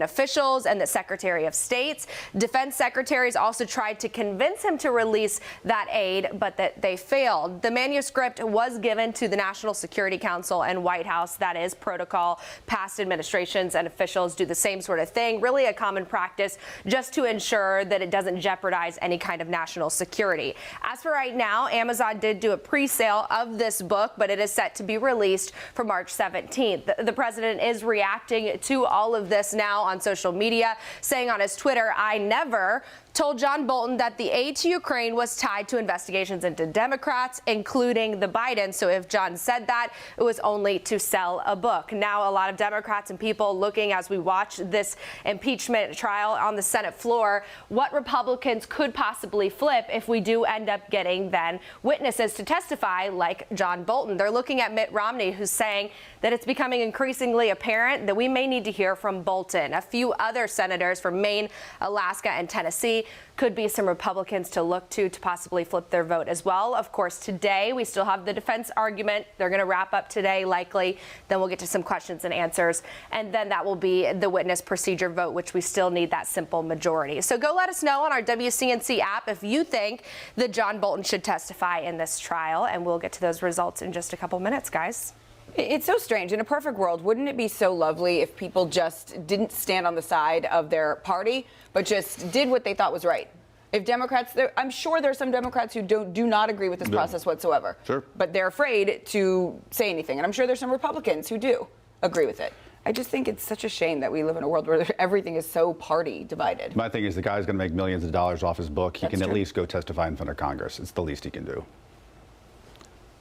officials and the Secretary of State's defense secretaries also tried to convince him to release that aid, but that they failed. The manuscript was given to the National Security Council and White House. That is protocol. Past administrations and officials do the same sort of thing, really a common practice, just to ensure that it doesn't jeopardize any kind of national security. As for right now, Amazon did do a pre-sale of this book, but it is set to be released for March 17th. The president is reacting to all of this now on social media, saying on his Twitter, "I never told John Bolton that the aid to Ukraine was tied to investigations into Democrats, including the Bidens. So if John said that, it was only to sell a book." Now, a lot of Democrats and people looking as we watch this impeachment trial on the Senate floor, what Republicans could possibly flip if we do end up getting then witnesses to testify like John Bolton. They're looking at Mitt Romney, who's saying that it's becoming increasingly apparent that we may need to hear from Bolton. A few other senators from Maine, Alaska, and Tennessee could be some Republicans to look to possibly flip their vote as well. Of course, today we still have the defense argument. They're going to wrap up today, likely. Then we'll get to some questions and answers. And then that will be the witness procedure vote, which we still need that simple majority. So go let us know on our WCNC app if you think that John Bolton should testify in this trial. And we'll get to those results in just a couple minutes, guys. It's so strange. In a perfect world, wouldn't it be so lovely if people just didn't stand on the side of their party, but just did what they thought was right? If Democrats, I'm sure there are some Democrats who do not agree with this process whatsoever. Sure. But they're afraid to say anything. And I'm sure there's some Republicans who do agree with it. I just think it's such a shame that we live in a world where everything is so party divided. My thing is the guy's going to make millions of dollars off his book. He That's can true. at least go testify in front of Congress. It's the least he can do.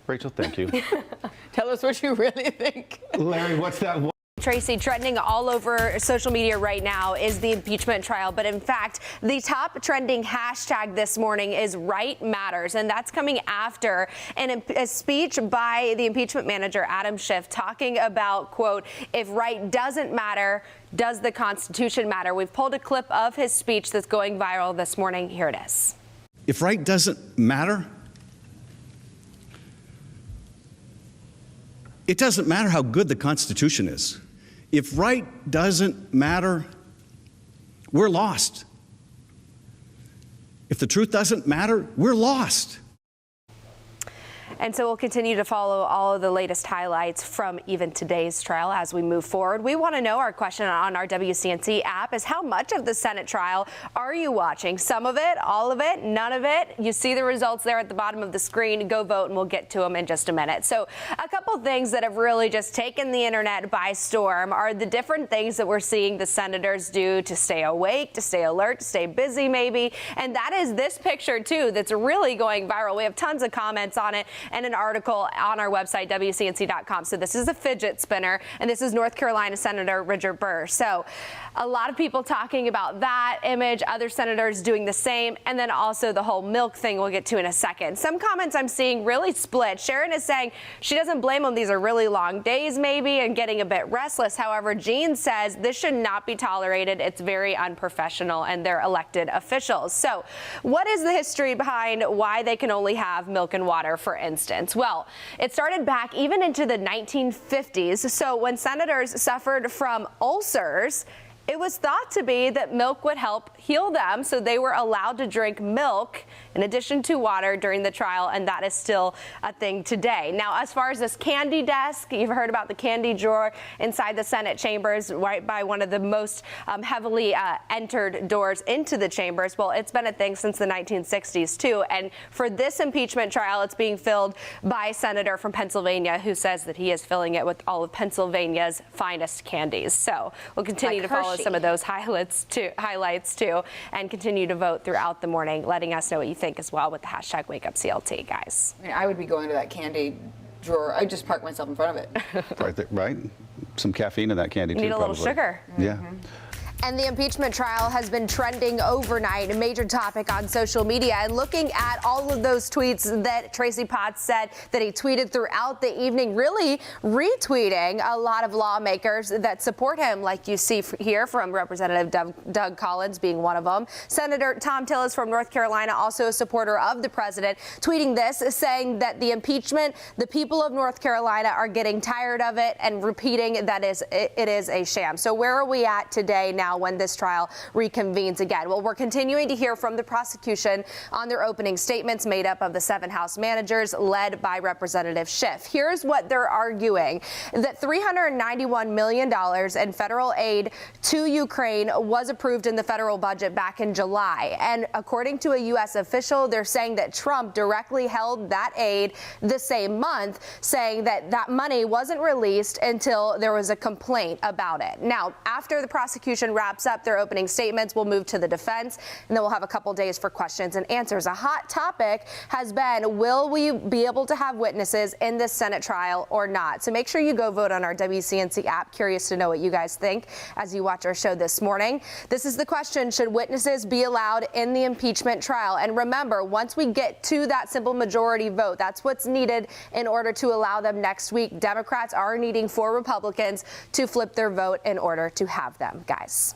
Rachel, thank you. Tell us what you really think. Larry, what's that one? Tracy, trending all over social media right now is the impeachment trial. But in fact, the top trending hashtag this morning is Right Matters. And that's coming after a speech by the impeachment manager, Adam Schiff, talking about, quote, if right doesn't matter, does the Constitution matter? We've pulled a clip of his speech that's going viral this morning. Here it is. If right doesn't matter, it doesn't matter how good the Constitution is. If right doesn't matter, we're lost. If the truth doesn't matter, we're lost. And so we'll continue to follow all of the latest highlights from even today's trial as we move forward. We want to know, our question on our WCNC app is, how much of the Senate trial are you watching? Some of it, all of it, none of it? You see the results there at the bottom of the screen. Go vote, and we'll get to them in just a minute. So a couple things that have really just taken the internet by storm are the different things that we're seeing the senators do to stay awake, to stay alert, to stay busy maybe. And that is this picture, too, that's really going viral. We have tons of comments on it and an article on our website, WCNC.com. So this is a fidget spinner, and this is North Carolina Senator Richard Burr. So a lot of people talking about that image, other senators doing the same, and then also the whole milk thing we'll get to in a second. Some comments I'm seeing really split. Sharon is saying she doesn't blame them. These are really long days maybe and getting a bit restless. However, Jean says this should not be tolerated. It's very unprofessional, and they're elected officials. So what is the history behind why they can only have milk and water, for instance? Well, it started back even into the 1950s. So when senators suffered from ulcers, it was thought to be that milk would help heal them, so they were allowed to drink milk in addition to water during the trial, and that is still a thing today. Now, as far as this candy desk, you've heard about the candy drawer inside the Senate chambers, right by one of the most heavily entered doors into the chambers. Well, it's been a thing since the 1960s, too, and for this impeachment trial, it's being filled by a senator from Pennsylvania who says that he is filling it with all of Pennsylvania's finest candies. So we'll continue to follow some of those highlights too, and continue to vote throughout the morning, letting us know what you think as well with the hashtag WakeUpCLT, guys. I mean, I would be going to that candy drawer. I'd just park myself in front of it. Right there, right? Some caffeine in that candy, too, Need a probably. little sugar. Yeah. And the impeachment trial has been trending overnight, a major topic on social media. And looking at all of those tweets that Tracy Potts said that he tweeted throughout the evening, really retweeting a lot of lawmakers that support him, like you see here from Representative Doug Collins being one of them. Senator Tom Tillis from North Carolina, also a supporter of the president, tweeting this, saying that the impeachment, the people of North Carolina are getting tired of it, and repeating that it is a sham. So where are we at today now now when this trial reconvenes again. Well, we're continuing to hear from the prosecution on their opening statements made up of the 7 House managers led by Representative Schiff. Here's what they're arguing: that $391 million in federal aid to Ukraine was approved in the federal budget back in July. And according to a U.S. official, they're saying that Trump directly held that aid the same month, saying that that money wasn't released until there was a complaint about it. Now, after the prosecution wraps up their opening statements, we'll move to the defense, and then we'll have a couple days for questions and answers. A hot topic has been, will we be able to have witnesses in this Senate trial or not? So make sure you go vote on our WCNC app. Curious to know what you guys think as you watch our show this morning. This is the question: should witnesses be allowed in the impeachment trial? And remember, once we get to that simple majority vote, that's what's needed in order to allow them next week. Democrats are needing 4 Republicans to flip their vote in order to have them, guys.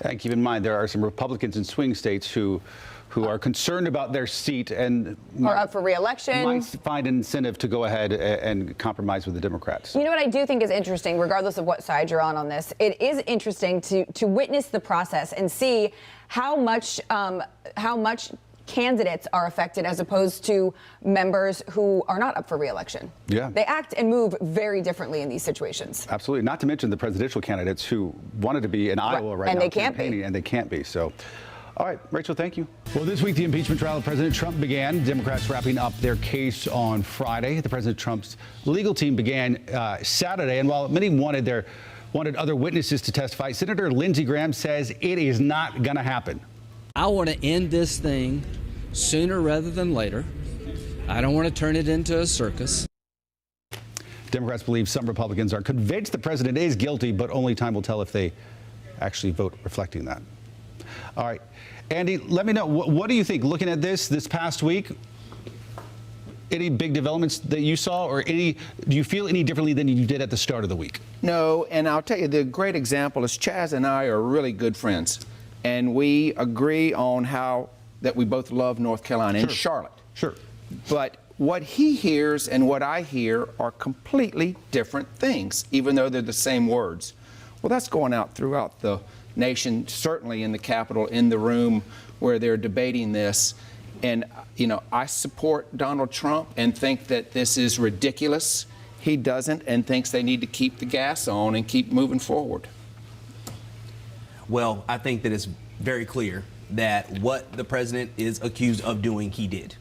And keep in mind, there are some Republicans in swing states who are concerned about their seat and are up for re-election. Might find an incentive to go ahead and compromise with the Democrats. You know what I do think is interesting, regardless of what side you're on this, it is interesting to witness the process and see how much candidates are affected as opposed to members who are not up for re-election. Yeah. They act and move very differently in these situations. Absolutely. Not to mention the presidential candidates who wanted to be in Iowa right now. And they can't be. And they can't be. So, all right, Rachel, thank you. Well, this week, the impeachment trial of President Trump began. Democrats wrapping up their case on Friday. The President Trump's legal team began Saturday. And while many wanted other witnesses to testify, Senator Lindsey Graham says it is not going to happen. I want to end this thing sooner rather than later. I don't want to turn it into a circus. Democrats believe some Republicans are convinced the president is guilty, but only time will tell if they actually vote reflecting that. All right. Andy, let me know, what do you think looking at this past week? Any big developments that you saw, or do you feel any differently than you did at the start of the week? No, and I'll tell you, the great example is Chaz and I are really good friends, and we agree on how that we both love North Carolina and Charlotte. Sure. But what he hears and what I hear are completely different things, even though they're the same words. Well, that's going out throughout the nation, certainly in the Capitol, in the room where they're debating this. And, you know, I support Donald Trump and think that this is ridiculous. He doesn't, and thinks they need to keep the gas on and keep moving forward. Well, I think that it's very clear that what the president is accused of doing, he did.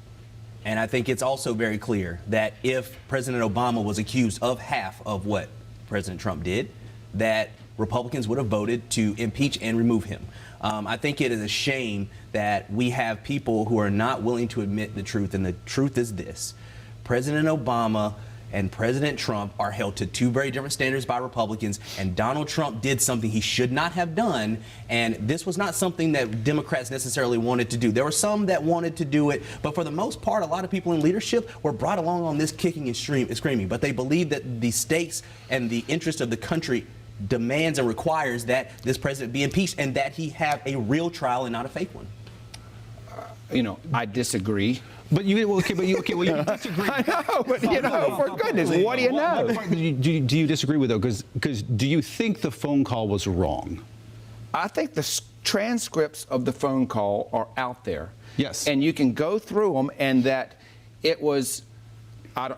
And I think it's also very clear that if President Obama was accused of half of what President Trump did, that Republicans would have voted to impeach and remove him. I think it is a shame that we have people who are not willing to admit the truth. And the truth is this: President Obama and President Trump are held to 2 very different standards by Republicans, and Donald Trump did something he should not have done, and this was not something that Democrats necessarily wanted to do. There were some that wanted to do it, but for the most part, a lot of people in leadership were brought along on this kicking and screaming, but they believe that the stakes and the interest of the country demands and requires that this president be impeached and that he have a real trial and not a fake one. You know, I disagree. But you disagree. I know, but you know, for goodness, what do you know? What do you disagree with, though? Because do you think the phone call was wrong? I think the transcripts of the phone call are out there. Yes. And you can go through them, and that it was,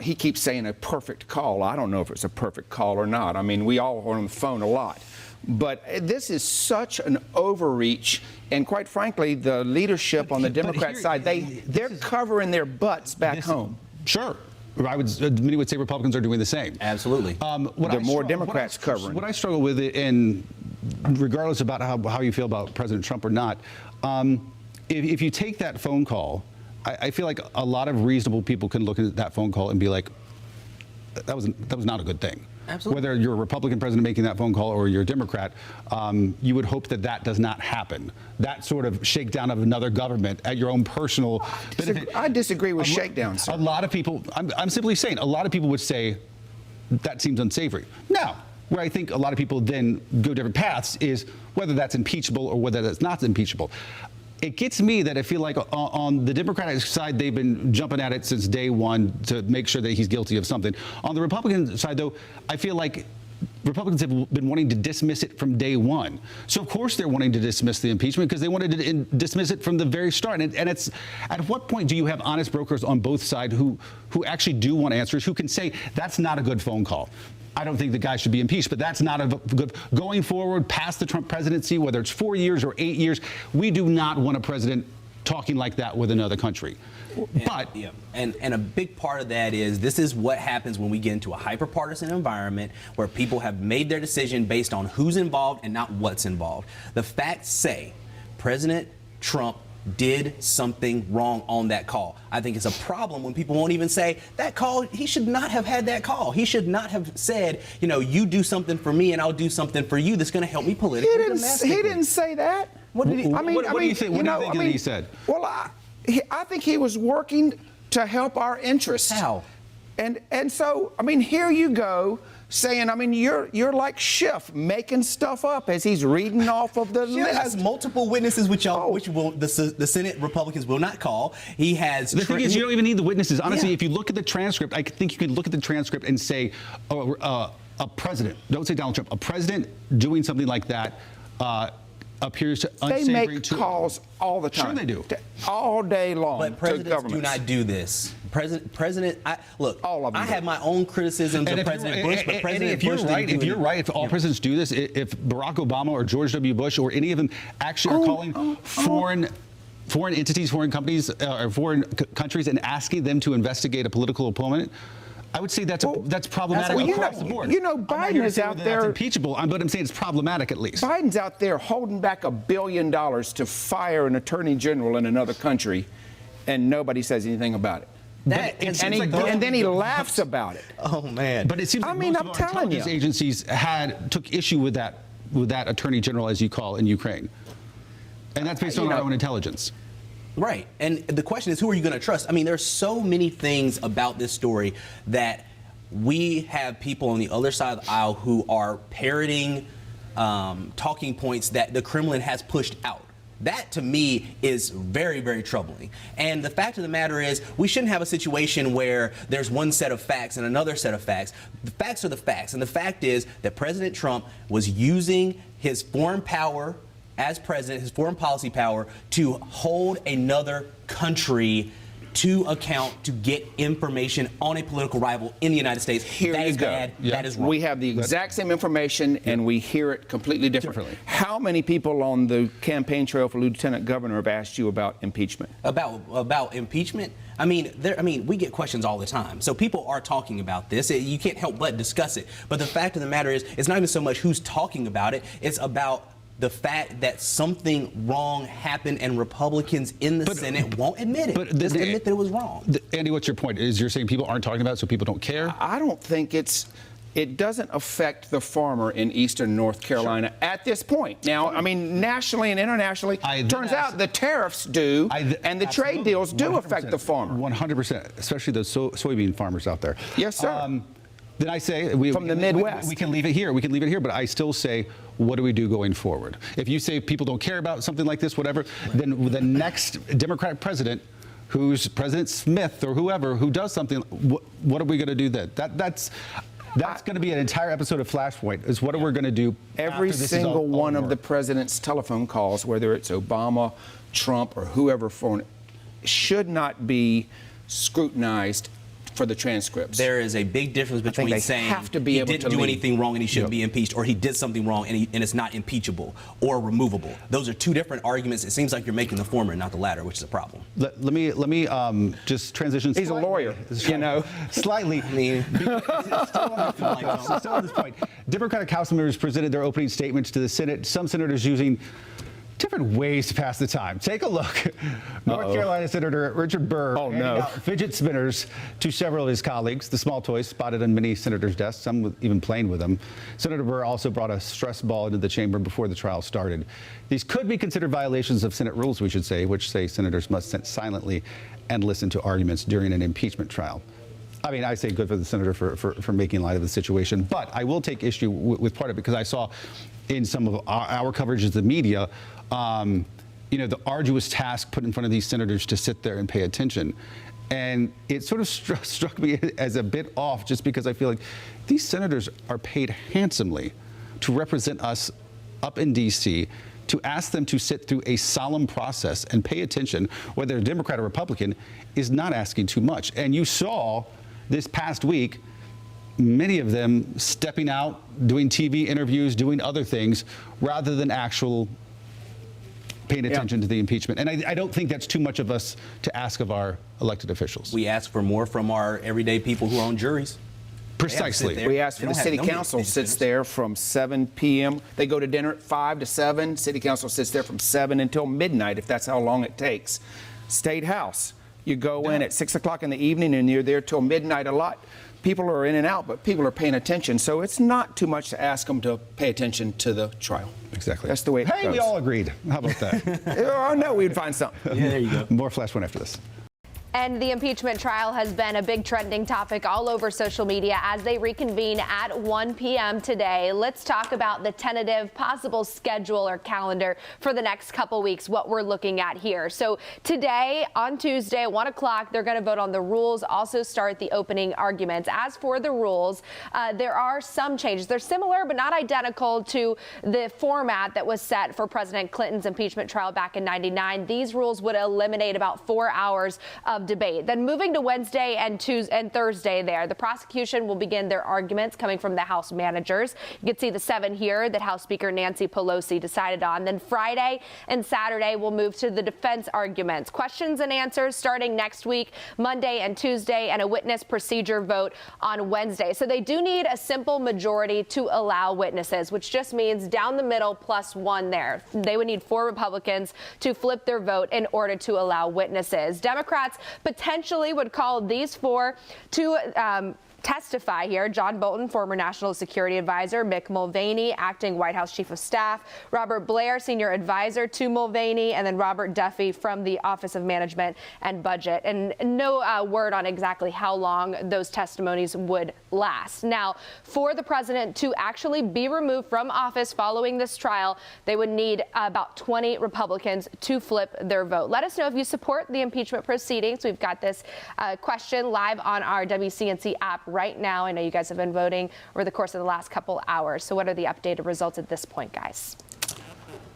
he keeps saying a perfect call. I don't know if it's a perfect call or not. I mean, we all are on the phone a lot. But this is such an overreach, and quite frankly, the leadership on the Democrat side, they're covering their butts back home. Sure. Many would say Republicans are doing the same. Absolutely. There are more Democrats covering. What I struggle with, and regardless about how you feel about President Trump or not, if you take that phone call, I feel like a lot of reasonable people can look at that phone call and be like, that was not a good thing. Absolutely. Whether you're a Republican president making that phone call or you're a Democrat, you would hope that does not happen. That sort of shakedown of another government at your own personal benefit. I disagree with shakedown, sir. A lot of people, I'm simply saying, a lot of people would say that seems unsavory. Now, where I think a lot of people then go different paths is whether that's impeachable or whether that's not impeachable. It gets me that I feel like on the Democratic side, they've been jumping at it since day one to make sure that he's guilty of something. On the Republican side, though, I feel like Republicans have been wanting to dismiss it from day one. So, of course, they're wanting to dismiss the impeachment because they wanted to dismiss it from the very start. And it's, at what point do you have honest brokers on both sides who actually do want answers, who can say that's not a good phone call? I don't think the guy should be impeached, but that's not a good, going forward past the Trump presidency, whether it's 4 years or 8 years, we do not want a president talking like that with another country. But and a big part of that is this is what happens when we get into a hyper-partisan environment where people have made their decision based on who's involved and not what's involved. The facts say President Trump did something wrong on that call. I think it's a problem when people won't even say that call, he should not have had that call. He should not have said, you know, you do something for me and I'll do something for you that's going to help me politically. He didn't say that. What did he? What do you think? What do you think that he said? Well, I think he was working to help our interests. How? And so, I mean, here you go saying, I mean, you're like Schiff making stuff up as he's reading off of the He list. has multiple witnesses, which the Senate Republicans will not call. He has. The thing is, you don't even need the witnesses. Honestly, if you look at the transcript, I think you can look at the transcript and say, a president, don't say Donald Trump, a president doing something like that appears to unsavory. They make calls all the time. Sure they do. All day long. But presidents do not do this. Look, all of them I have my own criticisms of President Bush, but President Bush if you're right, if all presidents do this, if Barack Obama or George W. Bush or any of them actually are calling foreign entities, foreign companies, or foreign countries and asking them to investigate a political opponent, I would say that's problematic across the board. You know, Biden is out there. That's impeachable, but I'm saying it's problematic at least. Biden's out there holding back $1 billion to fire an attorney general in another country, and nobody says anything about it. And then he laughs about it. Oh man! But it seems like most of our intelligence agencies took issue with that attorney general, as you call, in Ukraine, and that's based on our own intelligence. Right. And the question is, who are you going to trust? I mean, there's so many things about this story that we have people on the other side of the aisle who are parroting talking points that the Kremlin has pushed out. That, to me, is very, very troubling. And the fact of the matter is, we shouldn't have a situation where there's one set of facts and another set of facts. The facts are the facts. And the fact is that President Trump was using his foreign power as president, his foreign policy power, to hold another country to account to get information on a political rival in the United States. That is bad. That is wrong. We have the exact same information, and we hear it completely differently. How many people on the campaign trail for lieutenant governor have asked you about impeachment? About impeachment? I mean, we get questions all the time. So people are talking about this. You can't help but discuss it. But the fact of the matter is, it's not even so much who's talking about it. It's about the fact that something wrong happened and Republicans in the Senate won't admit it. Just admit that it was wrong. Andy, what's your point? Is you're saying people aren't talking about it so people don't care? I don't think it doesn't affect the farmer in eastern North Carolina at this point. Now, I mean, nationally and internationally, turns out the tariffs do, and the trade deals do affect the farmer. 100%, especially those soybean farmers out there. Yes, sir. Then I say, from the Midwest. We can leave it here. We can leave it here, but I still say, what do we do going forward? If you say people don't care about something like this, whatever, then the next Democratic president, who's President Smith or whoever, who does something, what are we going to do then? That's going to be an entire episode of Flashpoint, is what are we going to do every single one of the president's telephone calls, whether it's Obama, Trump, or whoever, should not be scrutinized for the transcripts. There is a big difference between saying he didn't do anything wrong and he shouldn't be impeached, or he did something wrong and it's not impeachable or removable. Those are two different arguments. It seems like you're making the former and not the latter, which is a problem. Let me just transition. He's slightly. A lawyer, you know. Slightly. I mean, still on this point. Democratic House members presented their opening statements to the Senate. Some senators using different ways to pass the time. Take a look. North Carolina Senator Richard Burr handing out fidget spinners to several of his colleagues. The small toys spotted on many senators' desks, some even playing with them. Senator Burr also brought a stress ball into the chamber before the trial started. These could be considered violations of Senate rules, we should say, which say senators must sit silently and listen to arguments during an impeachment trial. I mean, I say good for the senator for making light of the situation, but I will take issue with part of it because I saw in some of our coverage of the media, the arduous task put in front of these senators to sit there and pay attention. And it sort of struck me as a bit off, just because I feel like these senators are paid handsomely to represent us up in D.C., to ask them to sit through a solemn process and pay attention, whether a Democrat or Republican, is not asking too much. And you saw this past week many of them stepping out, doing TV interviews, doing other things, rather than actual paying attention to the impeachment. And I don't think that's too much of us to ask of our elected officials. We ask for more from our everyday people who are on juries. Precisely. We ask for the city council sits there from 7 p.m. They go to dinner at 5 to 7. City council sits there from 7 until midnight, if that's how long it takes. State House, you go in at 6 o'clock in the evening and you're there till midnight a lot. People are in and out, but people are paying attention. So it's not too much to ask them to pay attention to the trial. Exactly. That's the way it goes. Hey, we all agreed. How about that? Oh, no, we'd find something. Yeah, there you go. More Flash One after this. And the impeachment trial has been a big trending topic all over social media as they reconvene at 1 p.m. today. Let's talk about the tentative possible schedule or calendar for the next couple weeks, what we're looking at here. So today, on Tuesday at 1 o'clock, they're going to vote on the rules, also start the opening arguments. As for the rules, there are some changes. They're similar but not identical to the format that was set for President Clinton's impeachment trial back in '99. These rules would eliminate about 4 hours of debate. Then moving to Wednesday and Tuesday and Thursday there, the prosecution will begin their arguments coming from the House managers. You can see the 7 here that House Speaker Nancy Pelosi decided on. Then Friday and Saturday will move to the defense arguments. Questions and answers starting next week, Monday and Tuesday, and a witness procedure vote on Wednesday. So they do need a simple majority to allow witnesses, which just means down the middle +1 there. They would need 4 Republicans to flip their vote in order to allow witnesses. Democrats potentially would call these 4 to testify here. John Bolton, former National Security Advisor, Mick Mulvaney, acting White House Chief of Staff, Robert Blair, Senior Advisor to Mulvaney, and then Robert Duffy from the Office of Management and Budget. And no word on exactly how long those testimonies would last. Now, for the president to actually be removed from office following this trial, they would need about 20 Republicans to flip their vote. Let us know if you support the impeachment proceedings. We've got this question live on our WCNC app right now. I know you guys have been voting over the course of the last couple hours. So what are the updated results at this point, guys?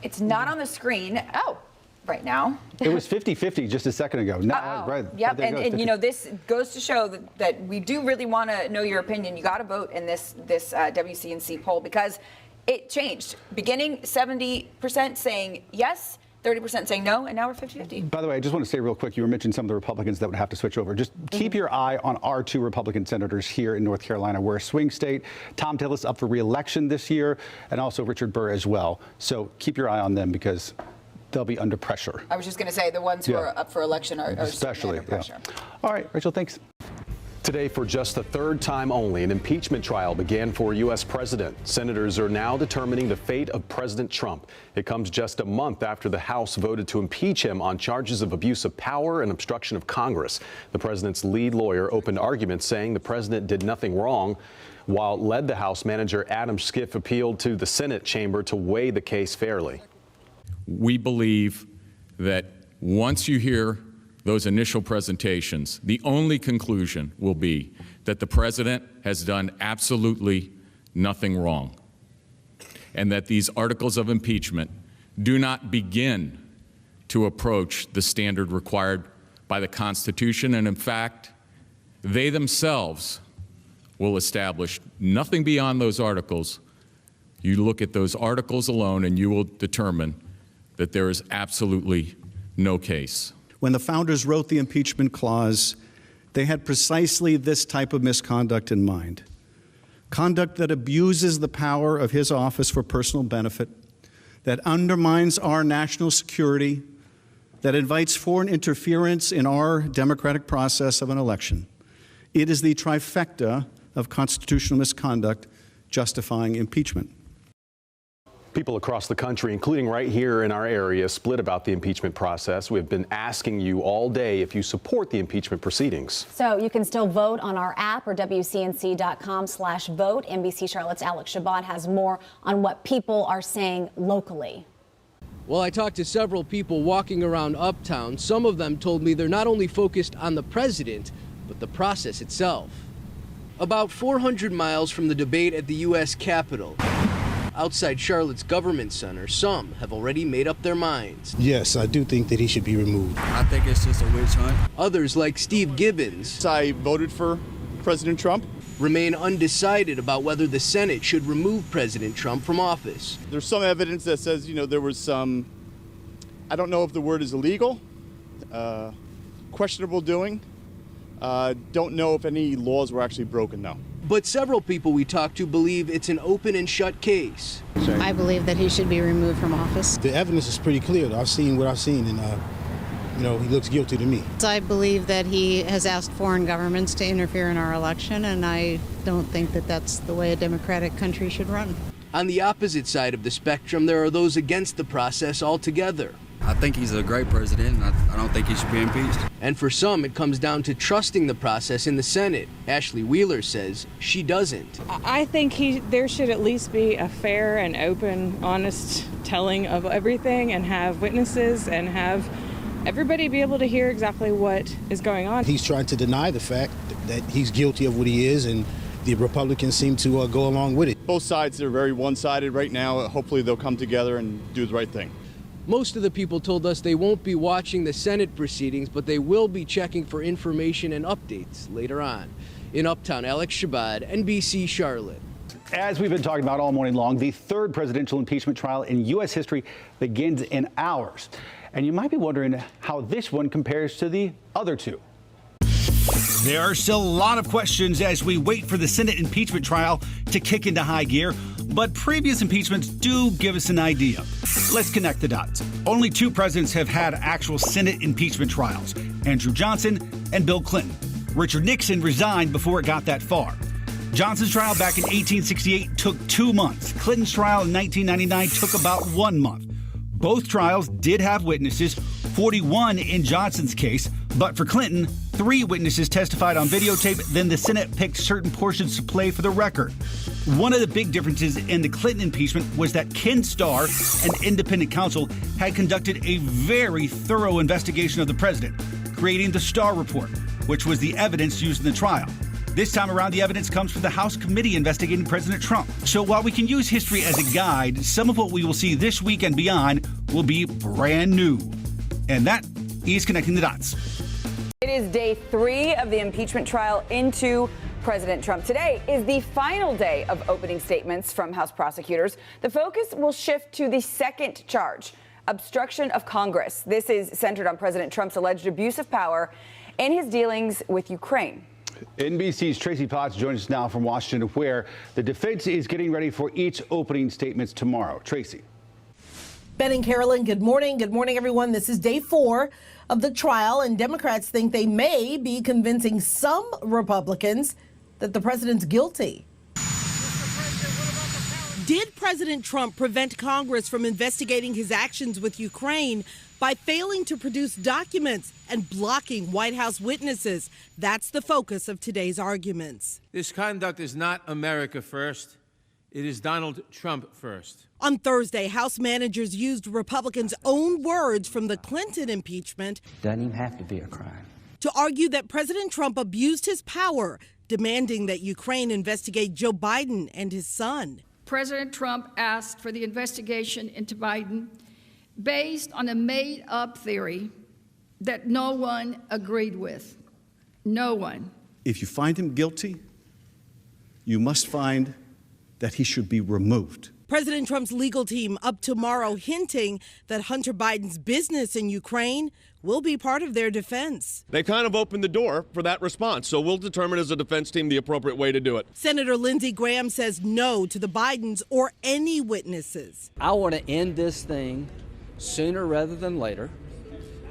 It's not on the screen. Oh. Right now. It was 50-50 just a second ago. No, right. Yep, Right, and you know, this goes to show that we do really want to know your opinion. You got to vote in this WCNC poll because it changed. Beginning 70% saying yes, 30% saying no, and now we're 50-50. By the way, I just want to say real quick, you were mentioning some of the Republicans that would have to switch over. Just keep your eye on our 2 Republican senators here in North Carolina. We're a swing state. Tom Tillis up for re-election this year, and also Richard Burr as well. So keep your eye on them because they'll be under pressure. I was just going to say the ones who are up for election are especially under pressure. Yeah. All right, Rachel, thanks. Today, for just the 3rd time only, an impeachment trial began for U.S. President. Senators are now determining the fate of President Trump. It comes just a month after the House voted to impeach him on charges of abuse of power and obstruction of Congress. The president's lead lawyer opened arguments saying the president did nothing wrong, while led the House manager Adam Schiff appealed to the Senate chamber to weigh the case fairly. We believe that once you hear those initial presentations, the only conclusion will be that the president has done absolutely nothing wrong, and that these articles of impeachment do not begin to approach the standard required by the Constitution, and in fact, they themselves will establish nothing beyond those articles. You look at those articles alone and you will determine that there is absolutely no case. When the founders wrote the impeachment clause, they had precisely this type of misconduct in mind. Conduct that abuses the power of his office for personal benefit, that undermines our national security, that invites foreign interference in our democratic process of an election. It is the trifecta of constitutional misconduct justifying impeachment. People across the country, including right here in our area, split about the impeachment process. We have been asking you all day if you support the impeachment proceedings. So you can still vote on our app or WCNC.com/vote. NBC Charlotte's Alex Shabbat has more on what people are saying locally. Well, I talked to several people walking around Uptown. Some of them told me they're not only focused on the president, but the process itself. About 400 miles from the debate at the U.S. Capitol, outside Charlotte's Government Center, some have already made up their minds. Yes, I do think that he should be removed. I think it's just a witch hunt. Others, like Steve Gibbons, I voted for President Trump. Remain undecided about whether the Senate should remove President Trump from office. There's some evidence that says, there was some, I don't know if the word is illegal, questionable doing. Don't know if any laws were actually broken, though. But several people we talked to believe it's an open and shut case. I believe that he should be removed from office. The evidence is pretty clear. I've seen what I've seen, and he looks guilty to me. I believe that he has asked foreign governments to interfere in our election, and I don't think that that's the way a democratic country should run. On the opposite side of the spectrum, there are those against the process altogether. I think he's a great president. I don't think he should be impeached. And for some, it comes down to trusting the process in the Senate. Ashley Wheeler says she doesn't. I think there should at least be a fair and open, honest telling of everything, and have witnesses and have everybody be able to hear exactly what is going on. He's trying to deny the fact that he's guilty of what he is, and the Republicans seem to go along with it. Both sides are very one-sided right now. Hopefully they'll come together and do the right thing. Most of the people told us they won't be watching the Senate proceedings, but they will be checking for information and updates later on. In Uptown, Alex Shabbat, NBC Charlotte. As we've been talking about all morning long, the third presidential impeachment trial in U.S. history begins in hours. And you might be wondering how this one compares to the other two. There are still a lot of questions as we wait for the Senate impeachment trial to kick into high gear, but previous impeachments do give us an idea. Let's connect the dots. Only two presidents have had actual Senate impeachment trials, Andrew Johnson and Bill Clinton. Richard Nixon resigned before it got that far. Johnson's trial back in 1868 took 2 months. Clinton's trial in 1999 took about 1 month. Both trials did have witnesses, 41 in Johnson's case, but for Clinton, 3 witnesses testified on videotape, then the Senate picked certain portions to play for the record. One of the big differences in the Clinton impeachment was that Ken Starr, an independent counsel, had conducted a very thorough investigation of the president, creating the Starr Report, which was the evidence used in the trial. This time around, the evidence comes from the House committee investigating President Trump. So while we can use history as a guide, some of what we will see this week and beyond will be brand new. And that is Connecting the Dots. It is day 3 of the impeachment trial into President Trump. Today is the final day of opening statements from House prosecutors. The focus will shift to the second charge, obstruction of Congress. This is centered on President Trump's alleged abuse of power and his dealings with Ukraine. NBC's Tracy Potts joins us now from Washington, where the defense is getting ready for each opening statements tomorrow. Tracy. Ben and Carolyn, good morning. Good morning, everyone. This is day 4 of the trial, and Democrats think they may be convincing some Republicans that the president's guilty. Did President Trump prevent Congress from investigating his actions with Ukraine by failing to produce documents and blocking White House witnesses? That's the focus of today's arguments. This conduct is not America first. It is Donald Trump first. On Thursday, House managers used Republicans' own words from the Clinton impeachment. Doesn't even have to be a crime. To argue that President Trump abused his power, demanding that Ukraine investigate Joe Biden and his son. President Trump asked for the investigation into Biden based on a made-up theory that no one agreed with. No one. If you find him guilty, you must find that he should be removed. President Trump's legal team up tomorrow hinting that Hunter Biden's business in Ukraine will be part of their defense. They kind of opened the door for that response, so we'll determine as a defense team the appropriate way to do it. Senator Lindsey Graham says no to the Bidens or any witnesses. I want to end this thing sooner rather than later.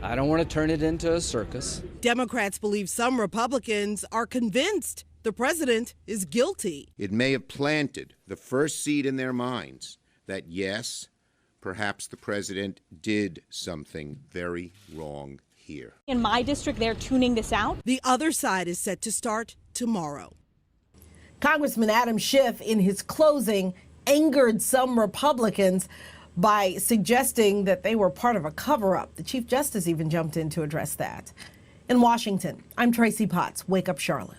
I don't want to turn it into a circus. Democrats believe some Republicans are convinced the president is guilty. It may have planted the first seed in their minds that, yes, perhaps the president did something very wrong here. In my district, they're tuning this out. The other side is set to start tomorrow. Congressman Adam Schiff, in his closing, angered some Republicans by suggesting that they were part of a cover-up. The Chief Justice even jumped in to address that. In Washington, I'm Tracy Potts. Wake up, Charlotte.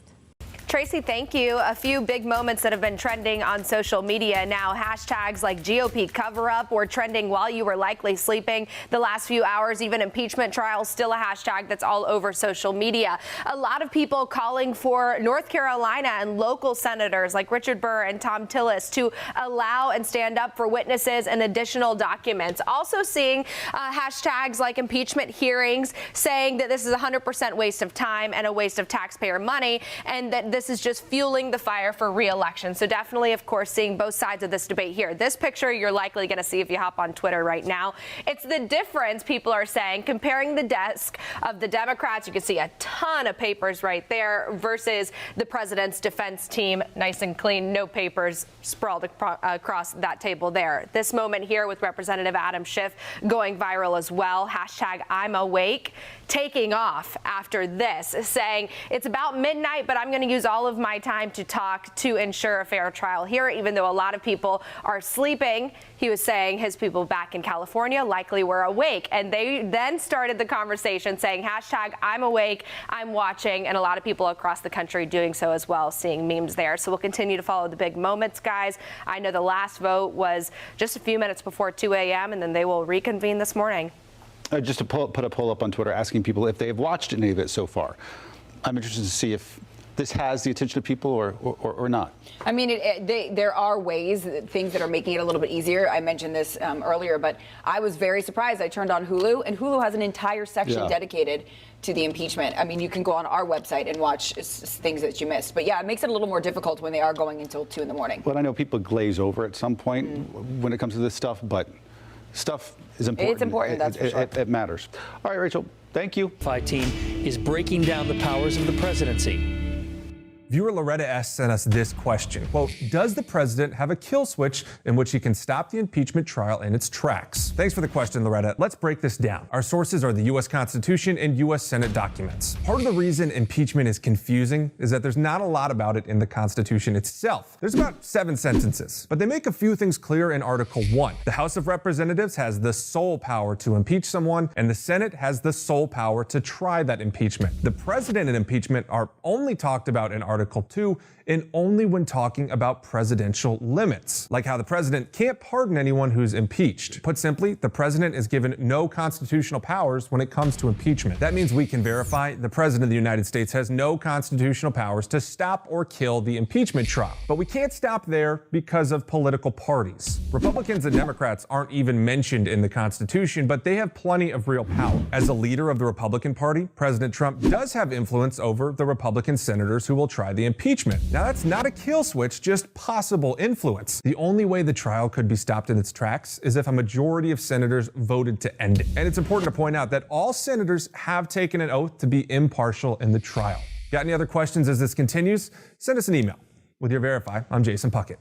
Tracy, thank you. A few big moments that have been trending on social media now. Hashtags like GOP cover-up were trending while you were likely sleeping the last few hours. Even impeachment trial, still a hashtag that's all over social media. A lot of people calling for North Carolina and local senators like Richard Burr and Tom Tillis to allow and stand up for witnesses and additional documents. Also seeing hashtags like impeachment hearings, saying that this is 100% waste of time and a waste of taxpayer money, and that this is just fueling the fire for re-election. So definitely, of course, seeing both sides of this debate here. This picture you're likely going to see if you hop on Twitter right now. It's the difference, people are saying, comparing the desk of the Democrats. You can see a ton of papers right there versus the president's defense team, nice and clean, no papers sprawled across that table there. This moment here with Representative Adam Schiff going viral as well. Hashtag I'm awake, taking off after this, saying it's about midnight, but I'm going to use all of my time to talk to ensure a fair trial here, even though a lot of people are sleeping. He was saying his people back in California likely were awake, and they then started the conversation saying hashtag I'm awake, I'm watching, and a lot of people across the country doing so as well, seeing memes there. So we'll continue to follow the big moments, guys. I know the last vote was just a few minutes before 2 a.m., and then they will reconvene this morning. Just to put a poll up on Twitter asking people if they have watched any of it so far. I'm interested to see if this has the attention of people or not. I mean, there are ways, things that are making it a little bit easier. I mentioned this earlier, but I was very surprised. I turned on Hulu, and Hulu has an entire section dedicated to the impeachment. I mean, you can go on our website and watch things that you missed. But yeah, it makes it a little more difficult when they are going until 2 in the morning. Well, I know people glaze over at some point when it comes to this stuff, but stuff is important. It's important, that's for sure. It matters. All right, Rachel, thank you. Team is breaking down the powers of the presidency. Viewer Loretta S. sent us this question. Quote, does the president have a kill switch in which he can stop the impeachment trial in its tracks? Thanks for the question, Loretta. Let's break this down. Our sources are the U.S. Constitution and U.S. Senate documents. Part of the reason impeachment is confusing is that there's not a lot about it in the Constitution itself. There's about 7 sentences, but they make a few things clear in Article 1. The House of Representatives has the sole power to impeach someone, and the Senate has the sole power to try that impeachment. The president and impeachment are only talked about in Article 2 and only when talking about presidential limits, like how the president can't pardon anyone who's impeached. Put simply, the president is given no constitutional powers when it comes to impeachment. That means we can verify the president of the United States has no constitutional powers to stop or kill the impeachment trial. But we can't stop there because of political parties. Republicans and Democrats aren't even mentioned in the Constitution, but they have plenty of real power. As a leader of the Republican Party, President Trump does have influence over the Republican senators who will try the impeachment. Now, that's not a kill switch, just possible influence. The only way the trial could be stopped in its tracks is if a majority of senators voted to end it. And it's important to point out that all senators have taken an oath to be impartial in the trial. Got any other questions as this continues? Send us an email with your verify. I'm Jason Puckett.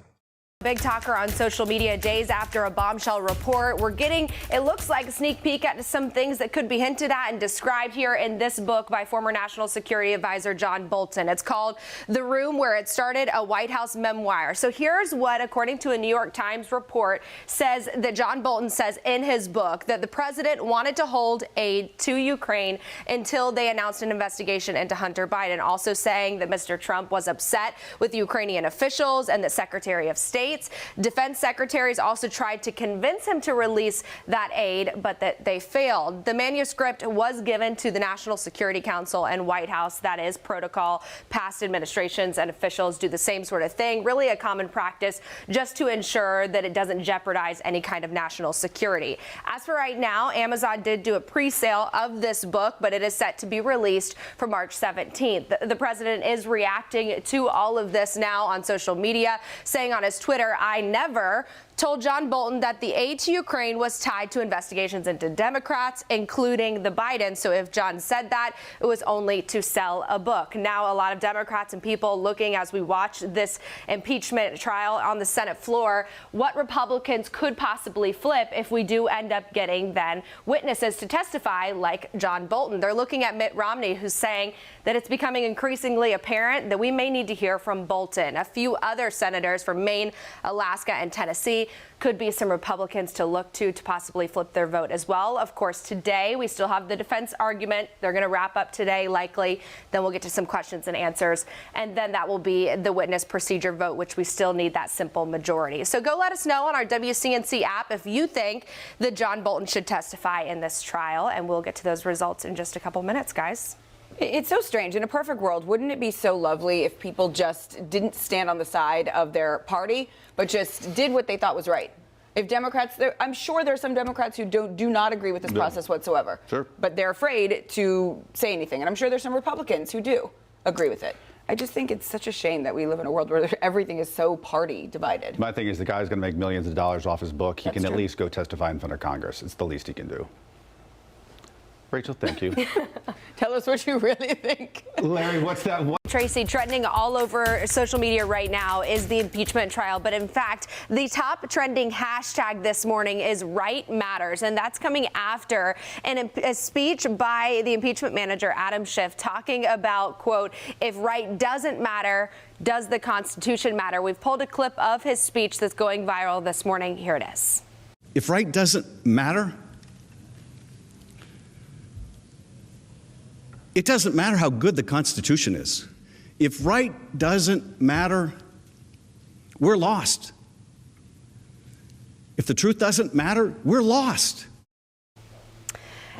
Big talker on social media days after a bombshell report. We're getting, it looks like, a sneak peek at some things that could be hinted at and described here in this book by former National Security Advisor John Bolton. It's called The Room Where It Started, a White House Memoir. So here's what, according to a New York Times report, says that John Bolton says in his book that the president wanted to hold aid to Ukraine until they announced an investigation into Hunter Biden. Also saying that Mr. Trump was upset with Ukrainian officials and the Secretary of State. Defense secretaries also tried to convince him to release that aid, but that they failed. The manuscript was given to the National Security Council and White House. That is protocol. Past administrations and officials do the same sort of thing. Really a common practice just to ensure that it doesn't jeopardize any kind of national security. As for right now, Amazon did do a pre-sale of this book, but it is set to be released for March 17th. The president is reacting to all of this now on social media, saying on his Twitter, I never told John Bolton that the aid to Ukraine was tied to investigations into Democrats, including the Bidens. So if John said that, it was only to sell a book. Now, a lot of Democrats and people looking as we watch this impeachment trial on the Senate floor, what Republicans could possibly flip if we do end up getting then witnesses to testify like John Bolton. They're looking at Mitt Romney, who's saying that it's becoming increasingly apparent that we may need to hear from Bolton. A few other senators from Maine, Alaska, and Tennessee. Could be some Republicans to look to possibly flip their vote as well. Of course, today we still have the defense argument. They're going to wrap up today, likely. Then we'll get to some questions and answers. And then that will be the witness procedure vote, which we still need that simple majority. So go let us know on our WCNC app if you think that John Bolton should testify in this trial. And we'll get to those results in just a couple minutes, guys. It's so strange. In a perfect world, wouldn't it be so lovely if people just didn't stand on the side of their party, but just did what they thought was right? If Democrats, I'm sure there are some Democrats who do not agree with this process whatsoever. Sure. But they're afraid to say anything. And I'm sure there's some Republicans who do agree with it. I just think it's such a shame that we live in a world where everything is so party divided. My thing is the guy's going to make millions of dollars off his book. He That's can true. at least go testify in front of Congress. It's the least he can do. Rachel, thank you. Tell us what you really think. Larry, what's that? Tracy, trending all over social media right now is the impeachment trial. But in fact, the top trending hashtag this morning is Right Matters. And that's coming after a speech by the impeachment manager, Adam Schiff, talking about, quote, if right doesn't matter, does the Constitution matter? We've pulled a clip of his speech that's going viral this morning. Here it is. If right doesn't matter, it doesn't matter how good the Constitution is. If right doesn't matter, we're lost. If the truth doesn't matter, we're lost.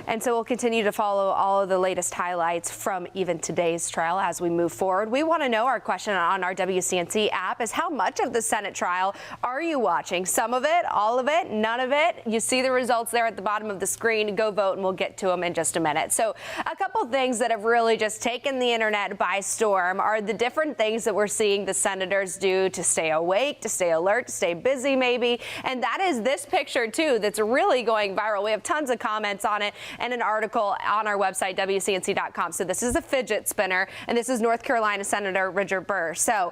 And so we'll continue to follow all of the latest highlights from even today's trial as we move forward. We want to know, our question on our WCNC app is, how much of the Senate trial are you watching? Some of it, all of it, none of it? You see the results there at the bottom of the screen. Go vote, and we'll get to them in just a minute. So a couple things that have really just taken the internet by storm are the different things that we're seeing the senators do to stay awake, to stay alert, to stay busy maybe. And that is this picture, too, that's really going viral. We have tons of comments on it and an article on our website, WCNC.com. So this is a fidget spinner, and this is North Carolina Senator Richard Burr. So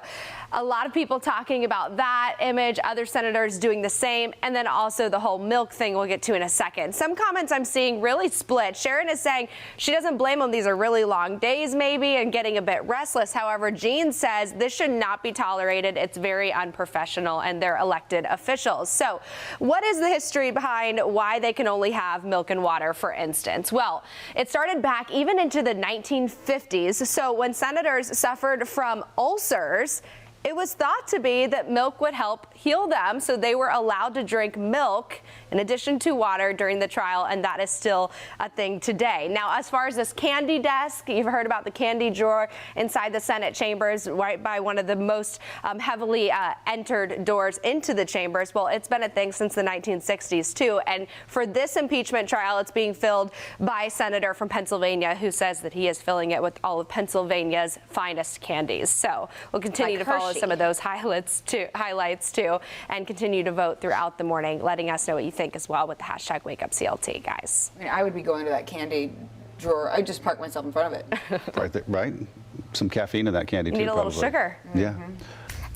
a lot of people talking about that image, other senators doing the same, and then also the whole milk thing we'll get to in a second. Some comments I'm seeing really split. Sharon is saying she doesn't blame them. These are really long days maybe and getting a bit restless. However, Jean says this should not be tolerated. It's very unprofessional, and they're elected officials. So what is the history behind why they can only have milk and water, for instance? Well, it started back even into the 1950s. So when senators suffered from ulcers, it was thought to be that milk would help heal them, so they were allowed to drink milk in addition to water during the trial, and that is still a thing today. Now, as far as this candy desk, you've heard about the candy drawer inside the Senate chambers, right by one of the most heavily entered doors into the chambers. Well, it's been a thing since the 1960s, too, and for this impeachment trial, it's being filled by a senator from Pennsylvania who says that he is filling it with all of Pennsylvania's finest candies. So we'll continue to follow some of those highlights too, and continue to vote throughout the morning, letting us know what you think as well with the hashtag WakeUpCLT, guys. I mean, I would be going to that candy drawer. I'd just park myself in front of it. Right there, right? Some caffeine in that candy, too, Need a little probably. sugar. Yeah.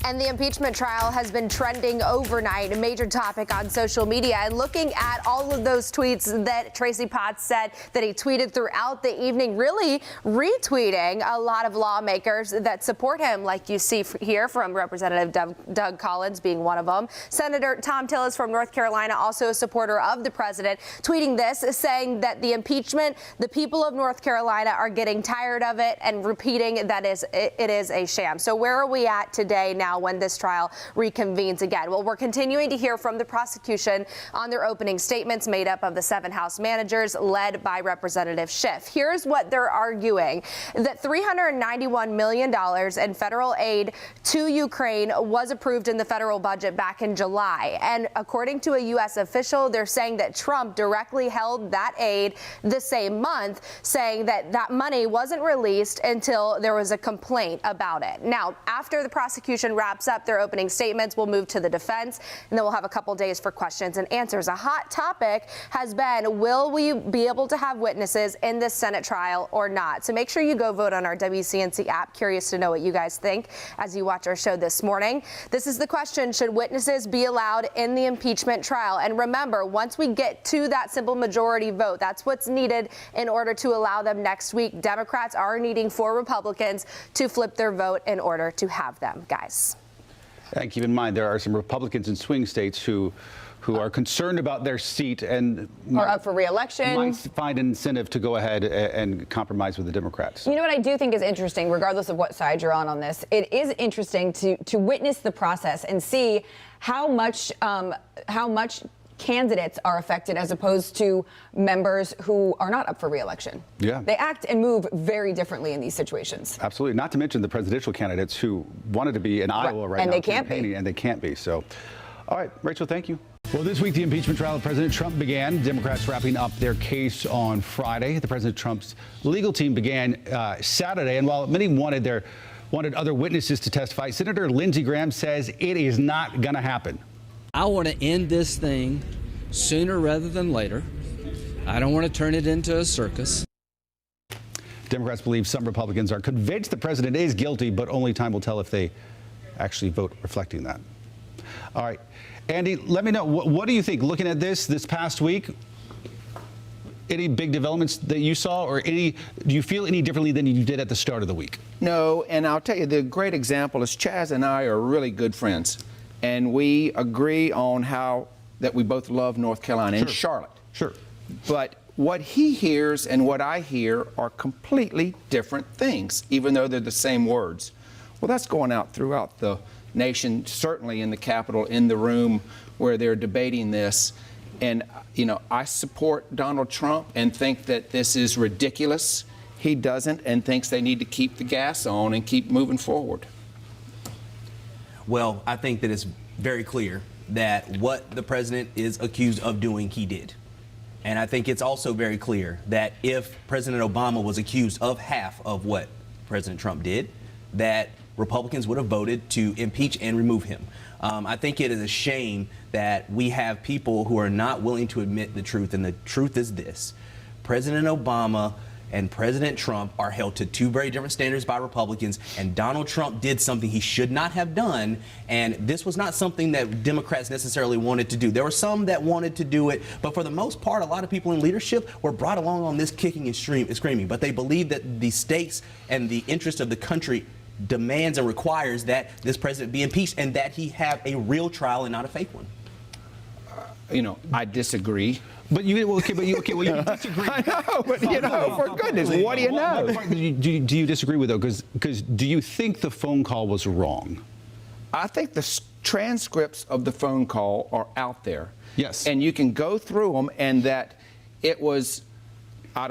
And the impeachment trial has been trending overnight, a major topic on social media. And looking at all of those tweets that Tracy Potts said that he tweeted throughout the evening, really retweeting a lot of lawmakers that support him, like you see here from Representative Doug Collins being one of them. Senator Tom Tillis from North Carolina, also a supporter of the president, tweeting this, saying that the impeachment, the people of North Carolina are getting tired of it, and repeating that it is a sham. So where are we at today now when this trial reconvenes again? Well, we're continuing to hear from the prosecution on their opening statements made up of the 7 House managers led by Representative Schiff. Here's what they're arguing: that $391 million in federal aid to Ukraine was approved in the federal budget back in July. And according to a U.S. official, they're saying that Trump directly held that aid the same month, saying that that money wasn't released until there was a complaint about it. Now, after the prosecution wraps up their opening statements, we'll move to the defense, and then we'll have a couple days for questions and answers. A hot topic has been, will we be able to have witnesses in this Senate trial or not? So make sure you go vote on our WCNC app. Curious to know what you guys think as you watch our show this morning. This is the question: should witnesses be allowed in the impeachment trial? And remember, once we get to that simple majority vote, that's what's needed in order to allow them next week. Democrats are needing 4 Republicans to flip their vote in order to have them, guys. And keep in mind, there are some Republicans in swing states who are concerned about their seat and Or up for re-election. might find an incentive to go ahead and compromise with the Democrats. You know what I do think is interesting, regardless of what side you're on this, it is interesting to witness the process and see how much candidates are affected as opposed to members who are not up for re-election. Yeah. They act and move very differently in these situations. Absolutely. Not to mention the presidential candidates who wanted to be in Iowa right now. And they can't be. And they can't be. So, all right, Rachel, thank you. Well, this week, the impeachment trial of President Trump began. Democrats wrapping up their case on Friday. The President Trump's legal team began Saturday. And while many wanted other witnesses to testify, Senator Lindsey Graham says it is not going to happen. I want to end this thing sooner rather than later. I don't want to turn it into a circus. Democrats believe some Republicans are convinced the president is guilty, but only time will tell if they actually vote reflecting that. All right. Andy, let me know, what do you think? Looking at this past week, any big developments that you saw, or do you feel any differently than you did at the start of the week? No, and I'll tell you, the great example is Chaz and I are really good friends, and we agree on how that we both love North Carolina and Charlotte. Sure. But what he hears and what I hear are completely different things, even though they're the same words. Well, that's going out throughout the nation, certainly in the Capitol, in the room where they're debating this. And, you know, I support Donald Trump and think that this is ridiculous. He doesn't, and thinks they need to keep the gas on and keep moving forward. Well, I think that it's very clear that what the president is accused of doing, he did. And I think it's also very clear that if President Obama was accused of half of what President Trump did, that Republicans would have voted to impeach and remove him. I think it is a shame that we have people who are not willing to admit the truth, and the truth is this. President Obama and President Trump are held to two very different standards by Republicans, and Donald Trump did something he should not have done, and this was not something that Democrats necessarily wanted to do. There were some that wanted to do it, but for the most part, a lot of people in leadership were brought along on this kicking and screaming, but they believe that the stakes and the interest of the country demands and requires that this president be impeached and that he have a real trial and not a fake one. You know, I disagree. But you disagree. I know, but you know, for goodness, what do you know? What do you disagree with, though? Because do you think the phone call was wrong? I think the transcripts of the phone call are out there. Yes. And you can go through them, and that it was,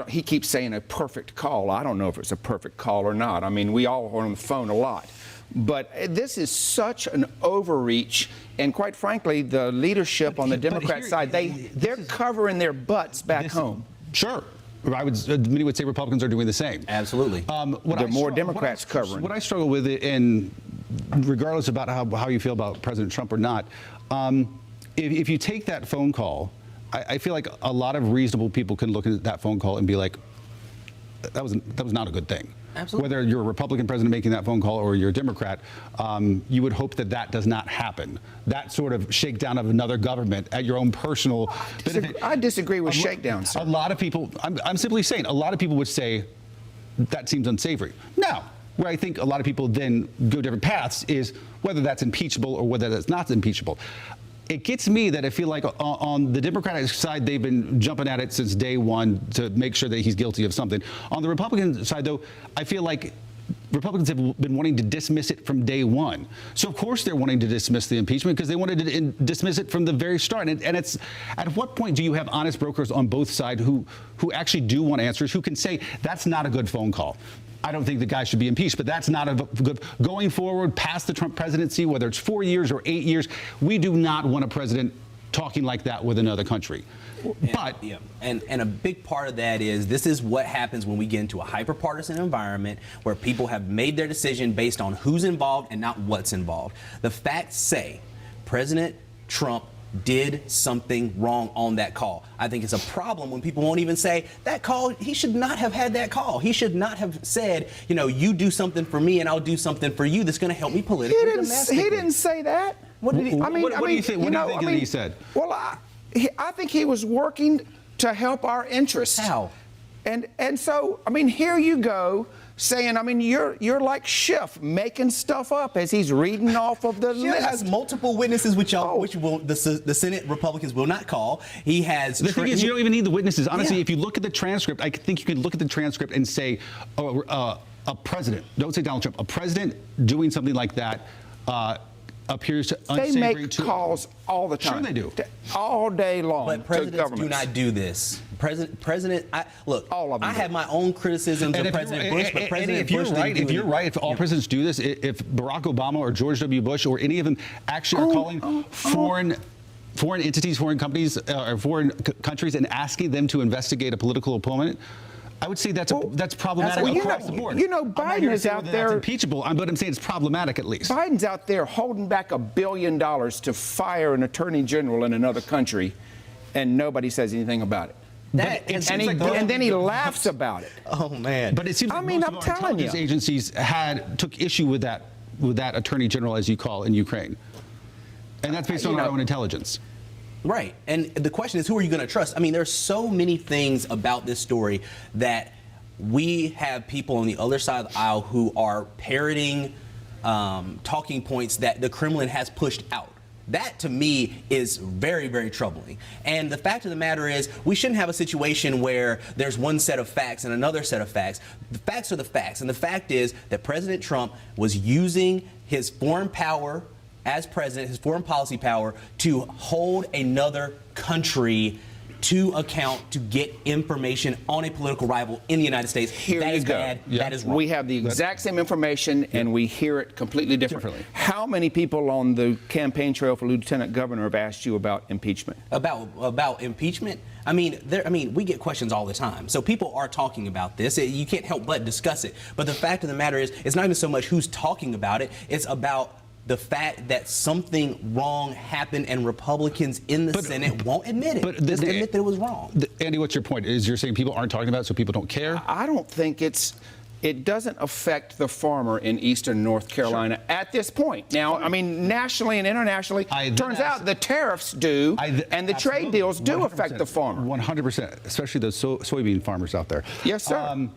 he keeps saying a perfect call. I don't know if it's a perfect call or not. I mean, we all are on the phone a lot. But this is such an overreach, and quite frankly, the leadership on the Democrat side, they're covering their butts back home. Sure. Many would say Republicans are doing the same. Absolutely. There are more Democrats covering. What I struggle with, and regardless about how you feel about President Trump or not, if you take that phone call, I feel like a lot of reasonable people can look at that phone call and be like, that was not a good thing. Absolutely. Whether you're a Republican president making that phone call or you're a Democrat, you would hope that that does not happen. That sort of shakedown of another government at your own personal benefit. I disagree with shakedown, sir. A lot of people, I'm simply saying, a lot of people would say that seems unsavory. Now, where I think a lot of people then go different paths is whether that's impeachable or whether that's not impeachable. It gets me that I feel like on the Democratic side, they've been jumping at it since day one to make sure that he's guilty of something. On the Republican side, though, I feel like Republicans have been wanting to dismiss it from day one. So, of course, they're wanting to dismiss the impeachment because they wanted to dismiss it from the very start. And it's, at what point do you have honest brokers on both sides who actually do want answers, who can say that's not a good phone call? I don't think the guy should be impeached, but that's not a good. Going forward past the Trump presidency, whether it's 4 years or 8 years, we do not want a president talking like that with another country. And a big part of that is this is what happens when we get into a hyper-partisan environment where people have made their decision based on who's involved and not what's involved. The facts say President Trump did something wrong on that call. I think it's a problem when people won't even say that call, he should not have had that call. He should not have said, you know, you do something for me and I'll do something for you that's going to help me politically. He didn't say that. What do you think he said? Well, I think he was working to help our interests. How? And so, I mean, here you go saying, I mean, you're like Schiff making stuff up as he's reading off of the Schiff list. has multiple witnesses, which the Senate Republicans will not call. He has. The thing is, you don't even need the witnesses. Honestly, if you look at the transcript, I think you can look at the transcript and say, a president, don't say Donald Trump, a president doing something like that appears to unsavory. They make calls all the time. Sure they do. All day long. But presidents do not do this. Look, all of them. I have my own criticisms of President Bush, but President Bush if you're right, if all presidents do this, if Barack Obama or George W. Bush or any of them actually are calling foreign entities, foreign companies, or foreign countries and asking them to investigate a political opponent, I would say that's problematic across the board. You know, Biden is out there. That's impeachable, but I'm saying it's problematic at least. Biden's out there holding back $1 billion to fire an attorney general in another country, and nobody says anything about it. And then he laughs about it. Oh man! But it seems like most of our intelligence agencies took issue with that attorney general, as you call, in Ukraine, and that's based on our own intelligence. Right. And the question is, who are you going to trust? I mean, there's so many things about this story that we have people on the other side of the aisle who are parroting talking points that the Kremlin has pushed out. That, to me, is very, very troubling. And the fact of the matter is, we shouldn't have a situation where there's one set of facts and another set of facts. The facts are the facts. And the fact is that President Trump was using his foreign power as president, his foreign policy power, to hold another country to account to get information on a political rival in the United States. That is bad. That is wrong. We have the exact same information, and we hear it completely differently. How many people on the campaign trail for lieutenant governor have asked you about impeachment? About impeachment? I mean, we get questions all the time. So people are talking about this. You can't help but discuss it. But the fact of the matter is, it's not even so much who's talking about it. It's about the fact that something wrong happened and Republicans in the Senate won't admit it. Just admit that it was wrong. Andy, what's your point? Is you're saying people aren't talking about it so people don't care? I don't think it doesn't affect the farmer in eastern North Carolina at this point. Now, I mean, nationally and internationally, turns out the tariffs do, and the trade deals do affect the farmer. 100%, especially those soybean farmers out there. Yes, sir.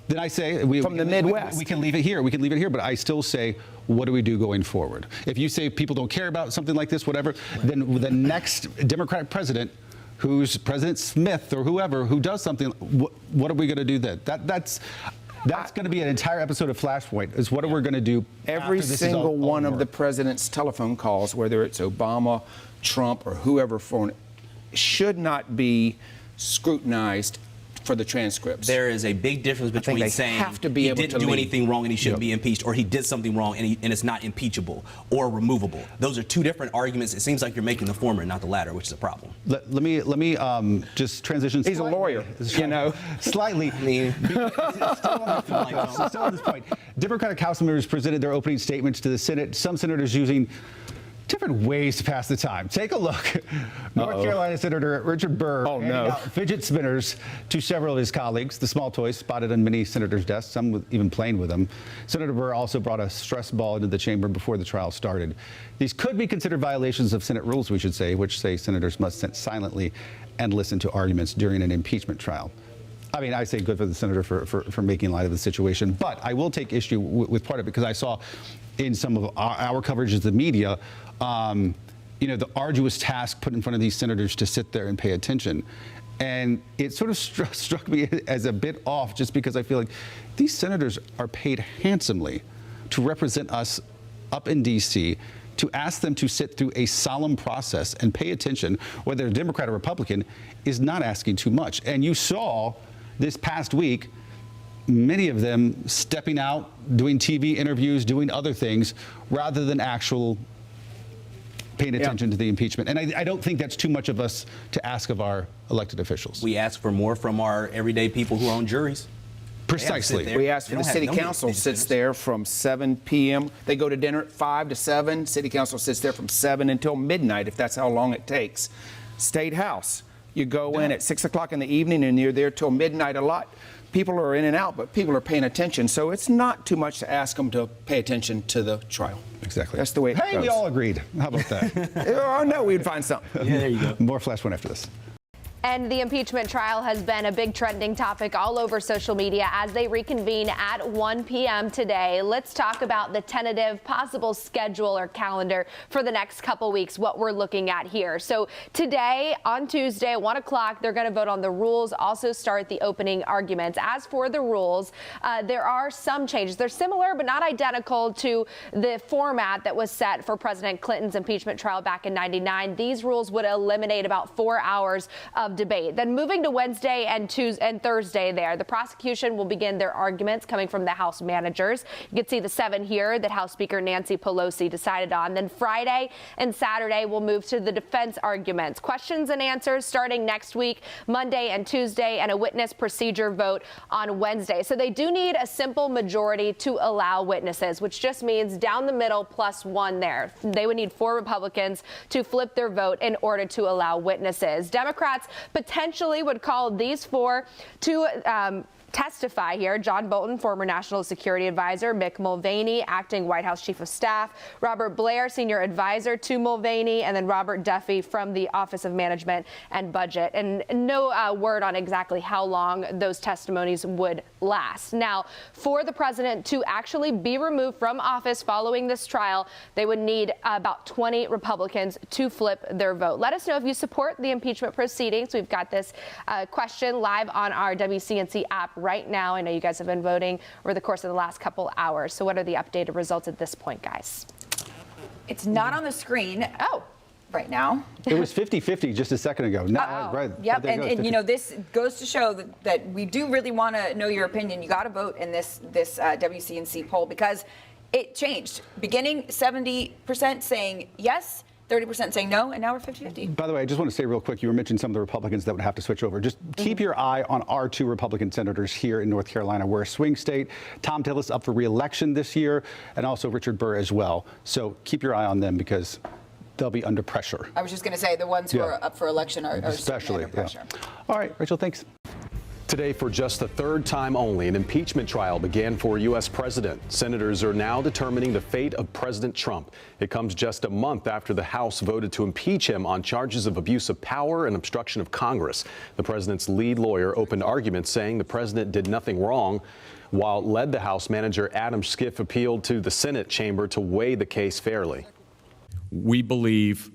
Then I say from the Midwest. We can leave it here. We can leave it here. But I still say, what do we do going forward? If you say people don't care about something like this, whatever, then the next Democratic president, who's President Smith or whoever, who does something, what are we going to do then? That's going to be an entire episode of Flashpoint. Is what are we going to do? Every single one of the president's telephone calls, whether it's Obama, Trump, or whoever, should not be scrutinized for the transcripts. There is a big difference between saying he didn't do anything wrong and he shouldn't be impeached, or he did something wrong and it's not impeachable or removable. Those are two different arguments. It seems like you're making the former and not the latter, which is a problem. Let me just transition. He's slightly. A lawyer, you know. Slightly. I mean, still on this point. Democratic House members presented their opening statements to the Senate. Some senators using different ways to pass the time. Take a look. North Carolina Senator Richard Burr handing out fidget spinners to several of his colleagues. The small toys spotted on many senators' desks, some even playing with them. Senator Burr also brought a stress ball into the chamber before the trial started. These could be considered violations of Senate rules, we should say, which say senators must sit silently and listen to arguments during an impeachment trial. I mean, I say good for the senator for making light of the situation, but I will take issue with part of it because I saw in some of our coverage of the media, the arduous task put in front of these senators to sit there and pay attention. And it sort of struck me as a bit off just because I feel like these senators are paid handsomely to represent us up in D.C., to ask them to sit through a solemn process and pay attention, whether a Democrat or Republican, is not asking too much. And you saw this past week many of them stepping out, doing TV interviews, doing other things, rather than paying attention to the impeachment. And I don't think that's too much of us to ask of our elected officials. We ask for more from our everyday people who are on juries. Precisely. We ask for the city council sits there from 7 p.m. They go to dinner at 5 to 7. City council sits there from 7 until midnight, if that's how long it takes. State House, you go in at 6 o'clock in the evening and you're there till midnight a lot. People are in and out, but people are paying attention. So it's not too much to ask them to pay attention to the trial. Exactly. That's the way it goes. Hey, we all agreed. How about that? Oh, no, we'd find something. Yeah, there you go. More Flash One after this. And the impeachment trial has been a big trending topic all over social media as they reconvene at 1 p.m. today. Let's talk about the tentative possible schedule or calendar for the next couple weeks, what we're looking at here. So today, on Tuesday at 1 o'clock, they're going to vote on the rules, also start the opening arguments. As for the rules, there are some changes. They're similar but not identical to the format that was set for President Clinton's impeachment trial back in '99. These rules would eliminate about 4 hours of debate. Then moving to Wednesday and Thursday there, the prosecution will begin their arguments coming from the House managers. You can see the 7 here that House Speaker Nancy Pelosi decided on. Then Friday and Saturday will move to the defense arguments. Questions and answers starting next week, Monday and Tuesday, and a witness procedure vote on Wednesday. So they do need a simple majority to allow witnesses, which just means down the middle +1 there. They would need 4 Republicans to flip their vote in order to allow witnesses. Democrats potentially would call these 4 to testify here. John Bolton, former National Security Advisor, Mick Mulvaney, acting White House Chief of Staff, Robert Blair, Senior Advisor to Mulvaney, and then Robert Duffy from the Office of Management and Budget. And no word on exactly how long those testimonies would last. Now, for the president to actually be removed from office following this trial, they would need about 20 Republicans to flip their vote. Let us know if you support the impeachment proceedings. We've got this question live on our WCNC app right now. I know you guys have been voting over the course of the last couple hours. So what are the updated results at this point, guys? It's not on the screen. Oh. Right now. It was 50-50 just a second ago. No, right. Yep, and you know, this goes to show that we do really want to know your opinion. You got to vote in this WCNC poll because it changed. Beginning 70% saying yes, 30% saying no, and now we're 50-50. By the way, I just want to say real quick, you were mentioning some of the Republicans that would have to switch over. Just keep your eye on our 2 Republican senators here in North Carolina. We're a swing state. Tom Tillis up for re-election this year, and also Richard Burr as well. So keep your eye on them because they'll be under pressure. I was just going to say the ones who are up for election are especially under pressure. All right, Rachel, thanks. Today, for just the 3rd time only, an impeachment trial began for U.S. President. Senators are now determining the fate of President Trump. It comes just a month after the House voted to impeach him on charges of abuse of power and obstruction of Congress. The president's lead lawyer opened arguments saying the president did nothing wrong, while led the House manager Adam Schiff appealed to the Senate chamber to weigh the case fairly. We believe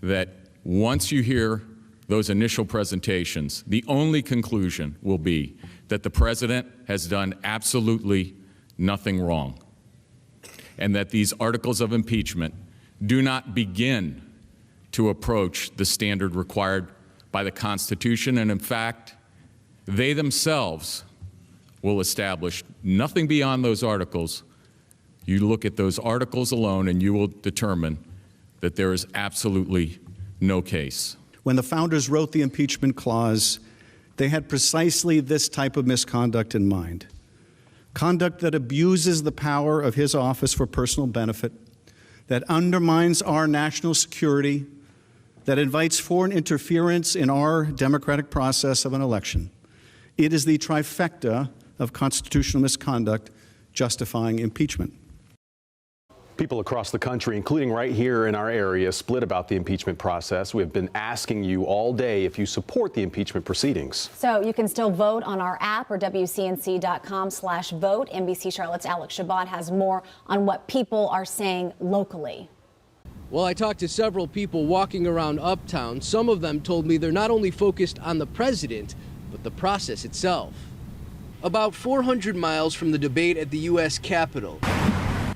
that once you hear those initial presentations, the only conclusion will be that the president has done absolutely nothing wrong, and that these articles of impeachment do not begin to approach the standard required by the Constitution, and in fact, they themselves will establish nothing beyond those articles. You look at those articles alone and you will determine that there is absolutely no case. When the founders wrote the impeachment clause, they had precisely this type of misconduct in mind. Conduct that abuses the power of his office for personal benefit, that undermines our national security, that invites foreign interference in our democratic process of an election. It is the trifecta of constitutional misconduct justifying impeachment. People across the country, including right here in our area, split about the impeachment process. We have been asking you all day if you support the impeachment proceedings. So you can still vote on our app or WCNC.com/vote. NBC Charlotte's Alex Shabbat has more on what people are saying locally. Well, I talked to several people walking around Uptown. Some of them told me they're not only focused on the president, but the process itself. About 400 miles from the debate at the U.S. Capitol,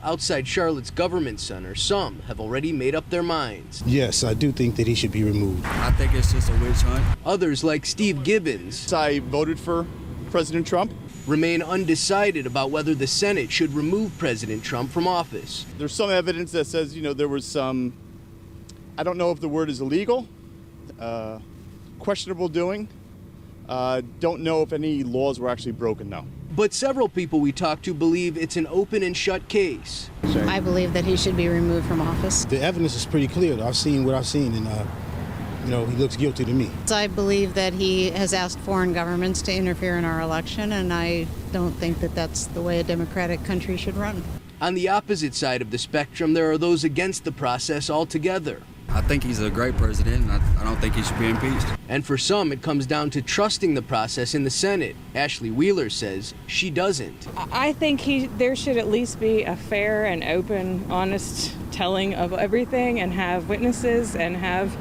outside Charlotte's Government Center, some have already made up their minds. Yes, I do think that he should be removed. I think it's just a witch hunt. Others, like Steve Gibbons, I voted for President Trump, remain undecided about whether the Senate should remove President Trump from office. There's some evidence that says, there was some, I don't know if the word is illegal, questionable doing. Don't know if any laws were actually broken, though. But several people we talked to believe it's an open and shut case. I believe that he should be removed from office. The evidence is pretty clear. I've seen what I've seen, and he looks guilty to me. I believe that he has asked foreign governments to interfere in our election, and I don't think that that's the way a democratic country should run. On the opposite side of the spectrum, there are those against the process altogether. I think he's a great president. I don't think he should be impeached. And for some, it comes down to trusting the process in the Senate. Ashley Wheeler says she doesn't. I think there should at least be a fair and open, honest telling of everything, and have witnesses and have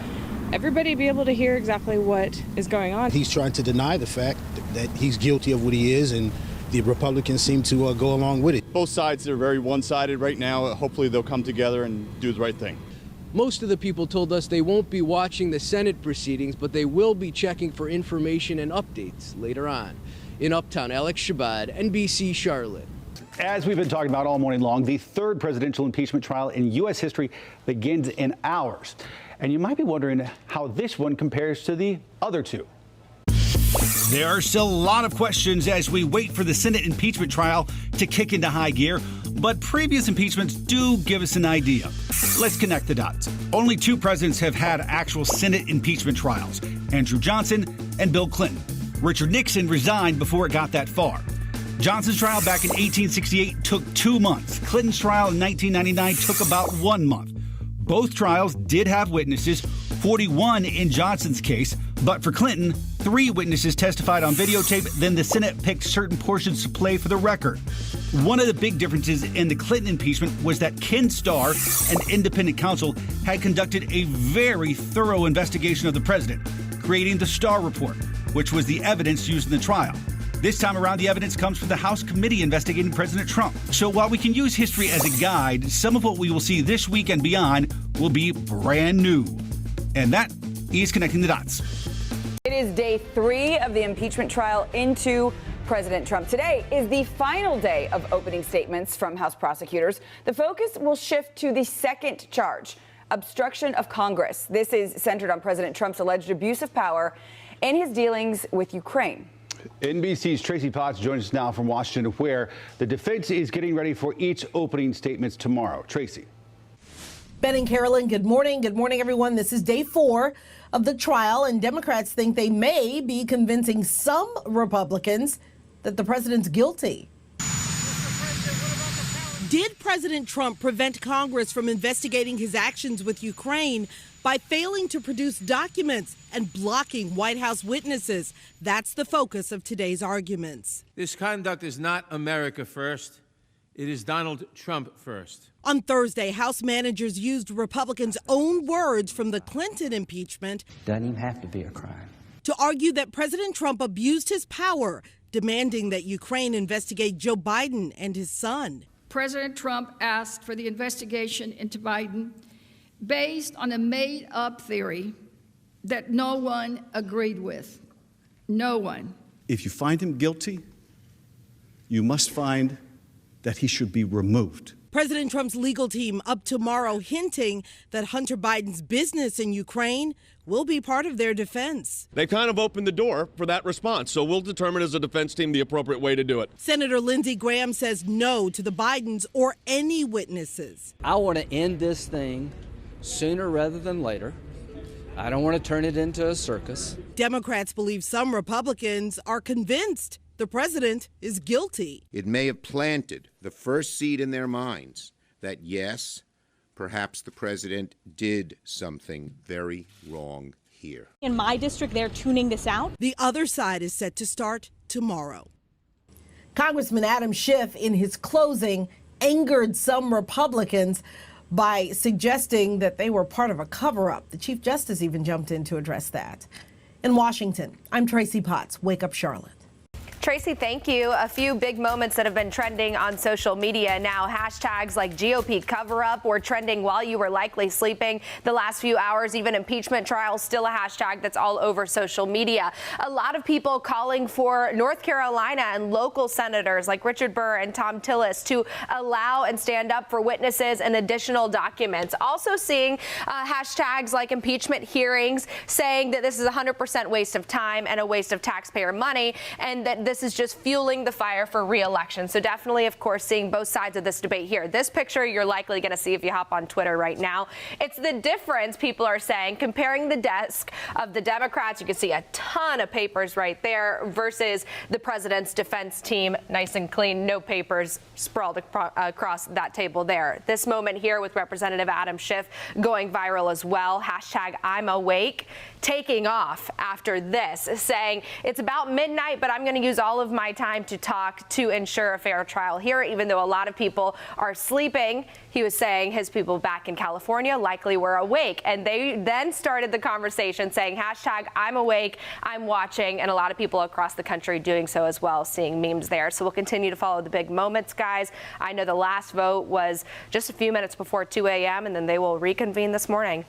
everybody be able to hear exactly what is going on. He's trying to deny the fact that he's guilty of what he is, and the Republicans seem to go along with it. Both sides are very one-sided right now. Hopefully they'll come together and do the right thing. Most of the people told us they won't be watching the Senate proceedings, but they will be checking for information and updates later on. In Uptown, Alex Shabbat, NBC Charlotte. As we've been talking about all morning long, the third presidential impeachment trial in U.S. history begins in hours. And you might be wondering how this one compares to the other two. There are still a lot of questions as we wait for the Senate impeachment trial to kick into high gear, but previous impeachments do give us an idea. Let's connect the dots. Only two presidents have had actual Senate impeachment trials, Andrew Johnson and Bill Clinton. Richard Nixon resigned before it got that far. Johnson's trial back in 1868 took 2 months. Clinton's trial in 1999 took about 1 month. Both trials did have witnesses, 41 in Johnson's case, but for Clinton, 3 witnesses testified on videotape, then the Senate picked certain portions to play for the record. One of the big differences in the Clinton impeachment was that Ken Starr, an independent counsel, had conducted a very thorough investigation of the president, creating the Starr Report, which was the evidence used in the trial. This time around, the evidence comes from the House committee investigating President Trump. So while we can use history as a guide, some of what we will see this week and beyond will be brand new. And that is Connecting the Dots. It is day 3 of the impeachment trial into President Trump. Today is the final day of opening statements from House prosecutors. The focus will shift to the second charge, obstruction of Congress. This is centered on President Trump's alleged abuse of power and his dealings with Ukraine. NBC's Tracy Potts joins us now from Washington, where the defense is getting ready for each opening statements tomorrow. Tracy. Ben and Carolyn, good morning. Good morning, everyone. This is day 4 of the trial, and Democrats think they may be convincing some Republicans that the president's guilty. Did President Trump prevent Congress from investigating his actions with Ukraine by failing to produce documents and blocking White House witnesses? That's the focus of today's arguments. This conduct is not America first. It is Donald Trump first. On Thursday, House managers used Republicans' own words from the Clinton impeachment. Doesn't even have to be a crime. To argue that President Trump abused his power, demanding that Ukraine investigate Joe Biden and his son. President Trump asked for the investigation into Biden based on a made-up theory that no one agreed with. No one. If you find him guilty, you must find that he should be removed. President Trump's legal team up tomorrow hinting that Hunter Biden's business in Ukraine will be part of their defense. They kind of opened the door for that response, so we'll determine as a defense team the appropriate way to do it. Senator Lindsey Graham says no to the Bidens or any witnesses. I want to end this thing sooner rather than later. I don't want to turn it into a circus. Democrats believe some Republicans are convinced the president is guilty. It may have planted the first seed in their minds that, yes, perhaps the president did something very wrong here. In my district, they're tuning this out. The other side is set to start tomorrow. Congressman Adam Schiff, in his closing, angered some Republicans by suggesting that they were part of a cover-up. The Chief Justice even jumped in to address that. In Washington, I'm Tracy Potts. Wake up, Charlotte. Tracy, thank you. A few big moments that have been trending on social media now. Hashtags like GOP cover-up were trending while you were likely sleeping the last few hours. Even impeachment trial, still a hashtag that's all over social media. A lot of people calling for North Carolina and local senators like Richard Burr and Tom Tillis to allow and stand up for witnesses and additional documents. Also seeing hashtags like impeachment hearings saying that this is 100% waste of time and a waste of taxpayer money, and that this is just fueling the fire for re-election. So definitely, of course, seeing both sides of this debate here. This picture you're likely going to see if you hop on Twitter right now. It's the difference, people are saying, comparing the desk of the Democrats. You can see a ton of papers right there versus the president's defense team, nice and clean, no papers sprawled across that table there. This moment here with Representative Adam Schiff going viral as well. Hashtag I'm awake, taking off after this, saying it's about midnight, but I'm going to use all of my time to talk to ensure a fair trial here, even though a lot of people are sleeping. He was saying his people back in California likely were awake, and they then started the conversation saying hashtag I'm awake, I'm watching, and a lot of people across the country doing so as well, seeing memes there. So we'll continue to follow the big moments, guys. I know the last vote was just a few minutes before 2 a.m., and then they will reconvene this morning.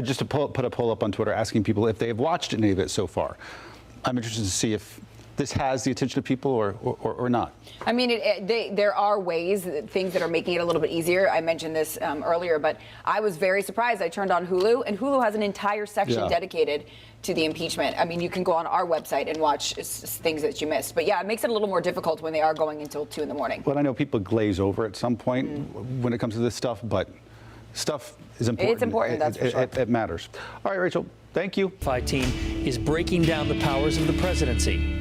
Just to put a poll up on Twitter asking people if they have watched any of it so far. I'm interested to see if this has the attention of people or not. I mean, there are ways, things that are making it a little bit easier. I mentioned this earlier, but I was very surprised. I turned on Hulu, and Hulu has an entire section dedicated to the impeachment. I mean, you can go on our website and watch things that you missed. But yeah, it makes it a little more difficult when they are going until 2 in the morning. Well, I know people glaze over at some point when it comes to this stuff, but stuff is important. It's important, that's for sure. It matters. All right, Rachel, thank you. Team is breaking down the powers of the presidency.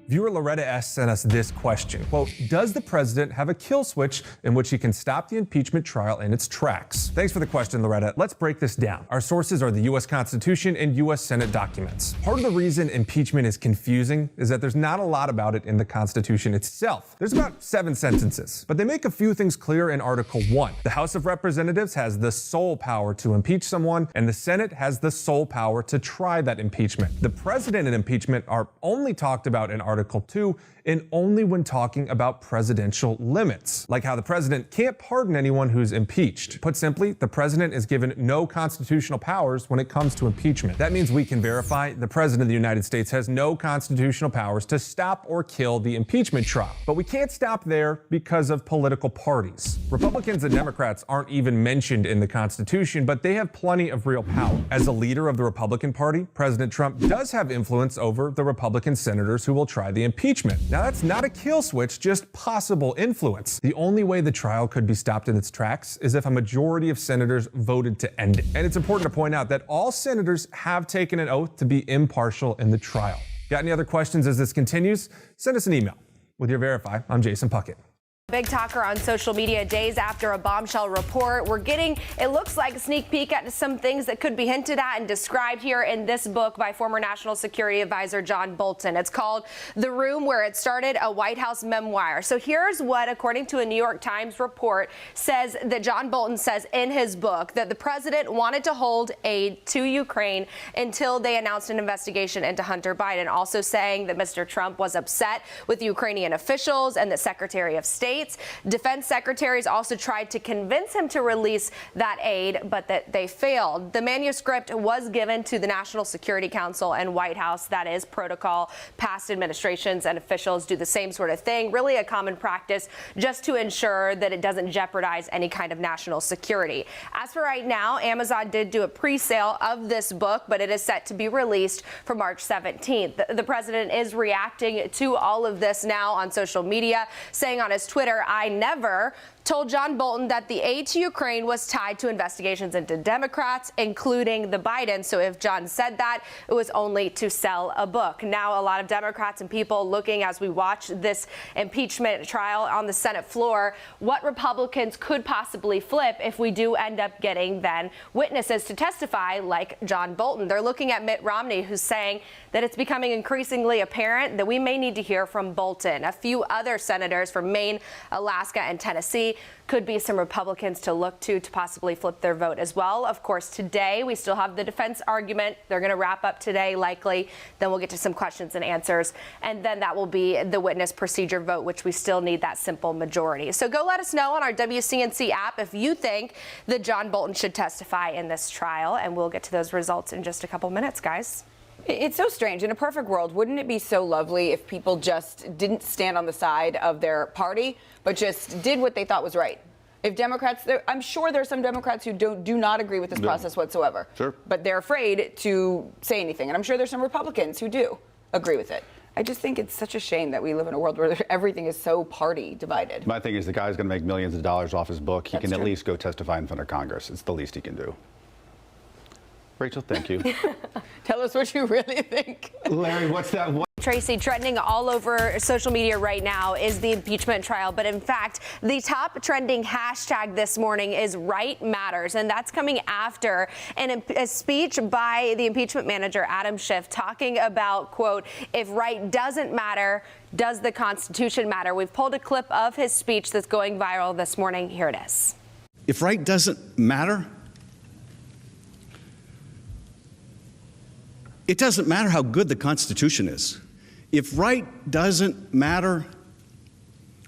Viewer Loretta S. sent us this question. Quote, does the president have a kill switch in which he can stop the impeachment trial in its tracks? Thanks for the question, Loretta. Let's break this down. Our sources are the U.S. Constitution and U.S. Senate documents. Part of the reason impeachment is confusing is that there's not a lot about it in the Constitution itself. There's about 7 sentences, but they make a few things clear in Article 1. The House of Representatives has the sole power to impeach someone, and the Senate has the sole power to try that impeachment. The president and impeachment are only talked about in Article 2 and only when talking about presidential limits, like how the president can't pardon anyone who's impeached. Put simply, the president is given no constitutional powers when it comes to impeachment. That means we can verify the president of the United States has no constitutional powers to stop or kill the impeachment trial. But we can't stop there because of political parties. Republicans and Democrats aren't even mentioned in the Constitution, but they have plenty of real power. As a leader of the Republican Party, President Trump does have influence over the Republican senators who will try the impeachment. Now, that's not a kill switch, just possible influence. The only way the trial could be stopped in its tracks is if a majority of senators voted to end it. And it's important to point out that all senators have taken an oath to be impartial in the trial. Got any other questions as this continues? Send us an email. With your Verify, I'm Jason Puckett. Big talker on social media days after a bombshell report. We're getting, it looks like, a sneak peek at some things that could be hinted at and described here in this book by former National Security Advisor John Bolton. It's called The Room Where It Started, a White House Memoir. So here's what, according to a New York Times report, says that John Bolton says in his book that the president wanted to hold aid to Ukraine until they announced an investigation into Hunter Biden, also saying that Mr. Trump was upset with Ukrainian officials and the Secretary of State. Defense secretaries also tried to convince him to release that aid, but that they failed. The manuscript was given to the National Security Council and White House. That is protocol. Past administrations and officials do the same sort of thing. Really a common practice just to ensure that it doesn't jeopardize any kind of national security. As for right now, Amazon did do a pre-sale of this book, but it is set to be released for March 17th. The president is reacting to all of this now on social media, saying on his Twitter, I never told John Bolton that the aid to Ukraine was tied to investigations into Democrats, including the Bidens. So if John said that, it was only to sell a book. Now, a lot of Democrats and people looking as we watch this impeachment trial on the Senate floor, what Republicans could possibly flip if we do end up getting then witnesses to testify like John Bolton. They're looking at Mitt Romney, who's saying that it's becoming increasingly apparent that we may need to hear from Bolton. A few other senators from Maine, Alaska, and Tennessee could be some Republicans to look to possibly flip their vote as well. Of course, today we still have the defense argument. They're going to wrap up today, likely. Then we'll get to some questions and answers. And then that will be the witness procedure vote, which we still need that simple majority. So go let us know on our WCNC app if you think that John Bolton should testify in this trial. And we'll get to those results in just a couple minutes, guys. It's so strange. In a perfect world, wouldn't it be so lovely if people just didn't stand on the side of their party, but just did what they thought was right? If Democrats, I'm sure there are some Democrats who do not agree with this process whatsoever. Sure. But they're afraid to say anything. And I'm sure there's some Republicans who do agree with it. I just think it's such a shame that we live in a world where everything is so party divided. My thing is the guy's going to make millions of dollars off his book. He That's can at true. least go testify in front of Congress. It's the least he can do. Rachel, thank you. Tell us what you really think. Larry, what's that one? Tracy, trending all over social media right now is the impeachment trial. But in fact, the top trending hashtag this morning is Right Matters. And that's coming after a speech by the impeachment manager, Adam Schiff, talking about, quote, if right doesn't matter, does the Constitution matter? We've pulled a clip of his speech that's going viral this morning. Here it is. If right doesn't matter, it doesn't matter how good the Constitution is. If right doesn't matter,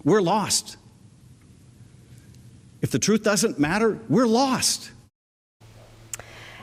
we're lost. If the truth doesn't matter, we're lost.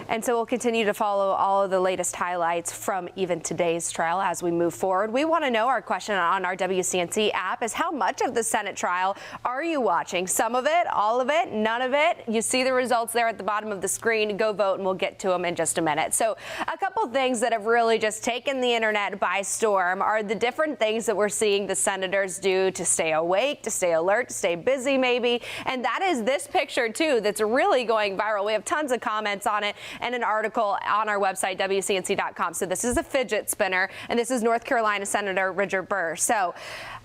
And so we'll continue to follow all of the latest highlights from even today's trial as we move forward. We want to know, our question on our WCNC app is, how much of the Senate trial are you watching? Some of it, all of it, none of it? You see the results there at the bottom of the screen. Go vote, and we'll get to them in just a minute. So a couple things that have really just taken the internet by storm are the different things that we're seeing the senators do to stay awake, to stay alert, to stay busy maybe. And that is this picture, too, that's really going viral. We have tons of comments on it and an article on our website, WCNC.com. So this is a fidget spinner, and this is North Carolina Senator Richard Burr. So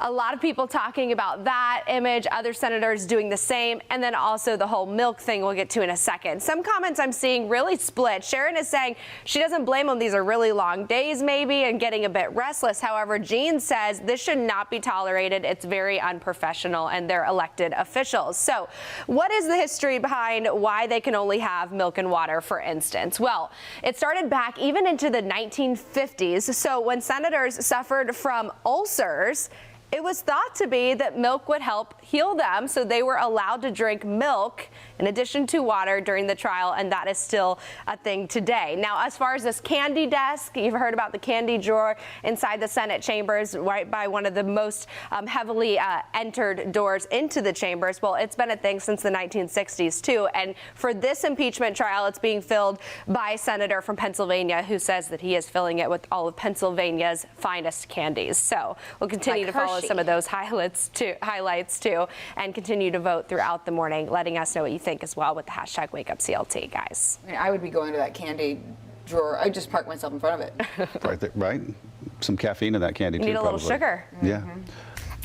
a lot of people talking about that image, other senators doing the same, and then also the whole milk thing we'll get to in a second. Some comments I'm seeing really split. Sharon is saying she doesn't blame them. These are really long days maybe and getting a bit restless. However, Jean says this should not be tolerated. It's very unprofessional, and they're elected officials. So what is the history behind why they can only have milk and water, for instance? Well, it started back even into the 1950s. So when senators suffered from ulcers, it was thought to be that milk would help heal them, so they were allowed to drink milk in addition to water during the trial, and that is still a thing today. Now, as far as this candy desk, you've heard about the candy drawer inside the Senate chambers, right by one of the most heavily entered doors into the chambers. Well, it's been a thing since the 1960s, too, and for this impeachment trial, it's being filled by a senator from Pennsylvania who says that he is filling it with all of Pennsylvania's finest candies. So we'll continue to follow some of those highlights too, and continue to vote throughout the morning, letting us know what you think as well with the hashtag WakeUpCLT, guys. I mean, I would be going to that candy drawer. I just park myself in front of it. Right there, right? Some caffeine in that candy, too, Need a probably. little sugar. Yeah.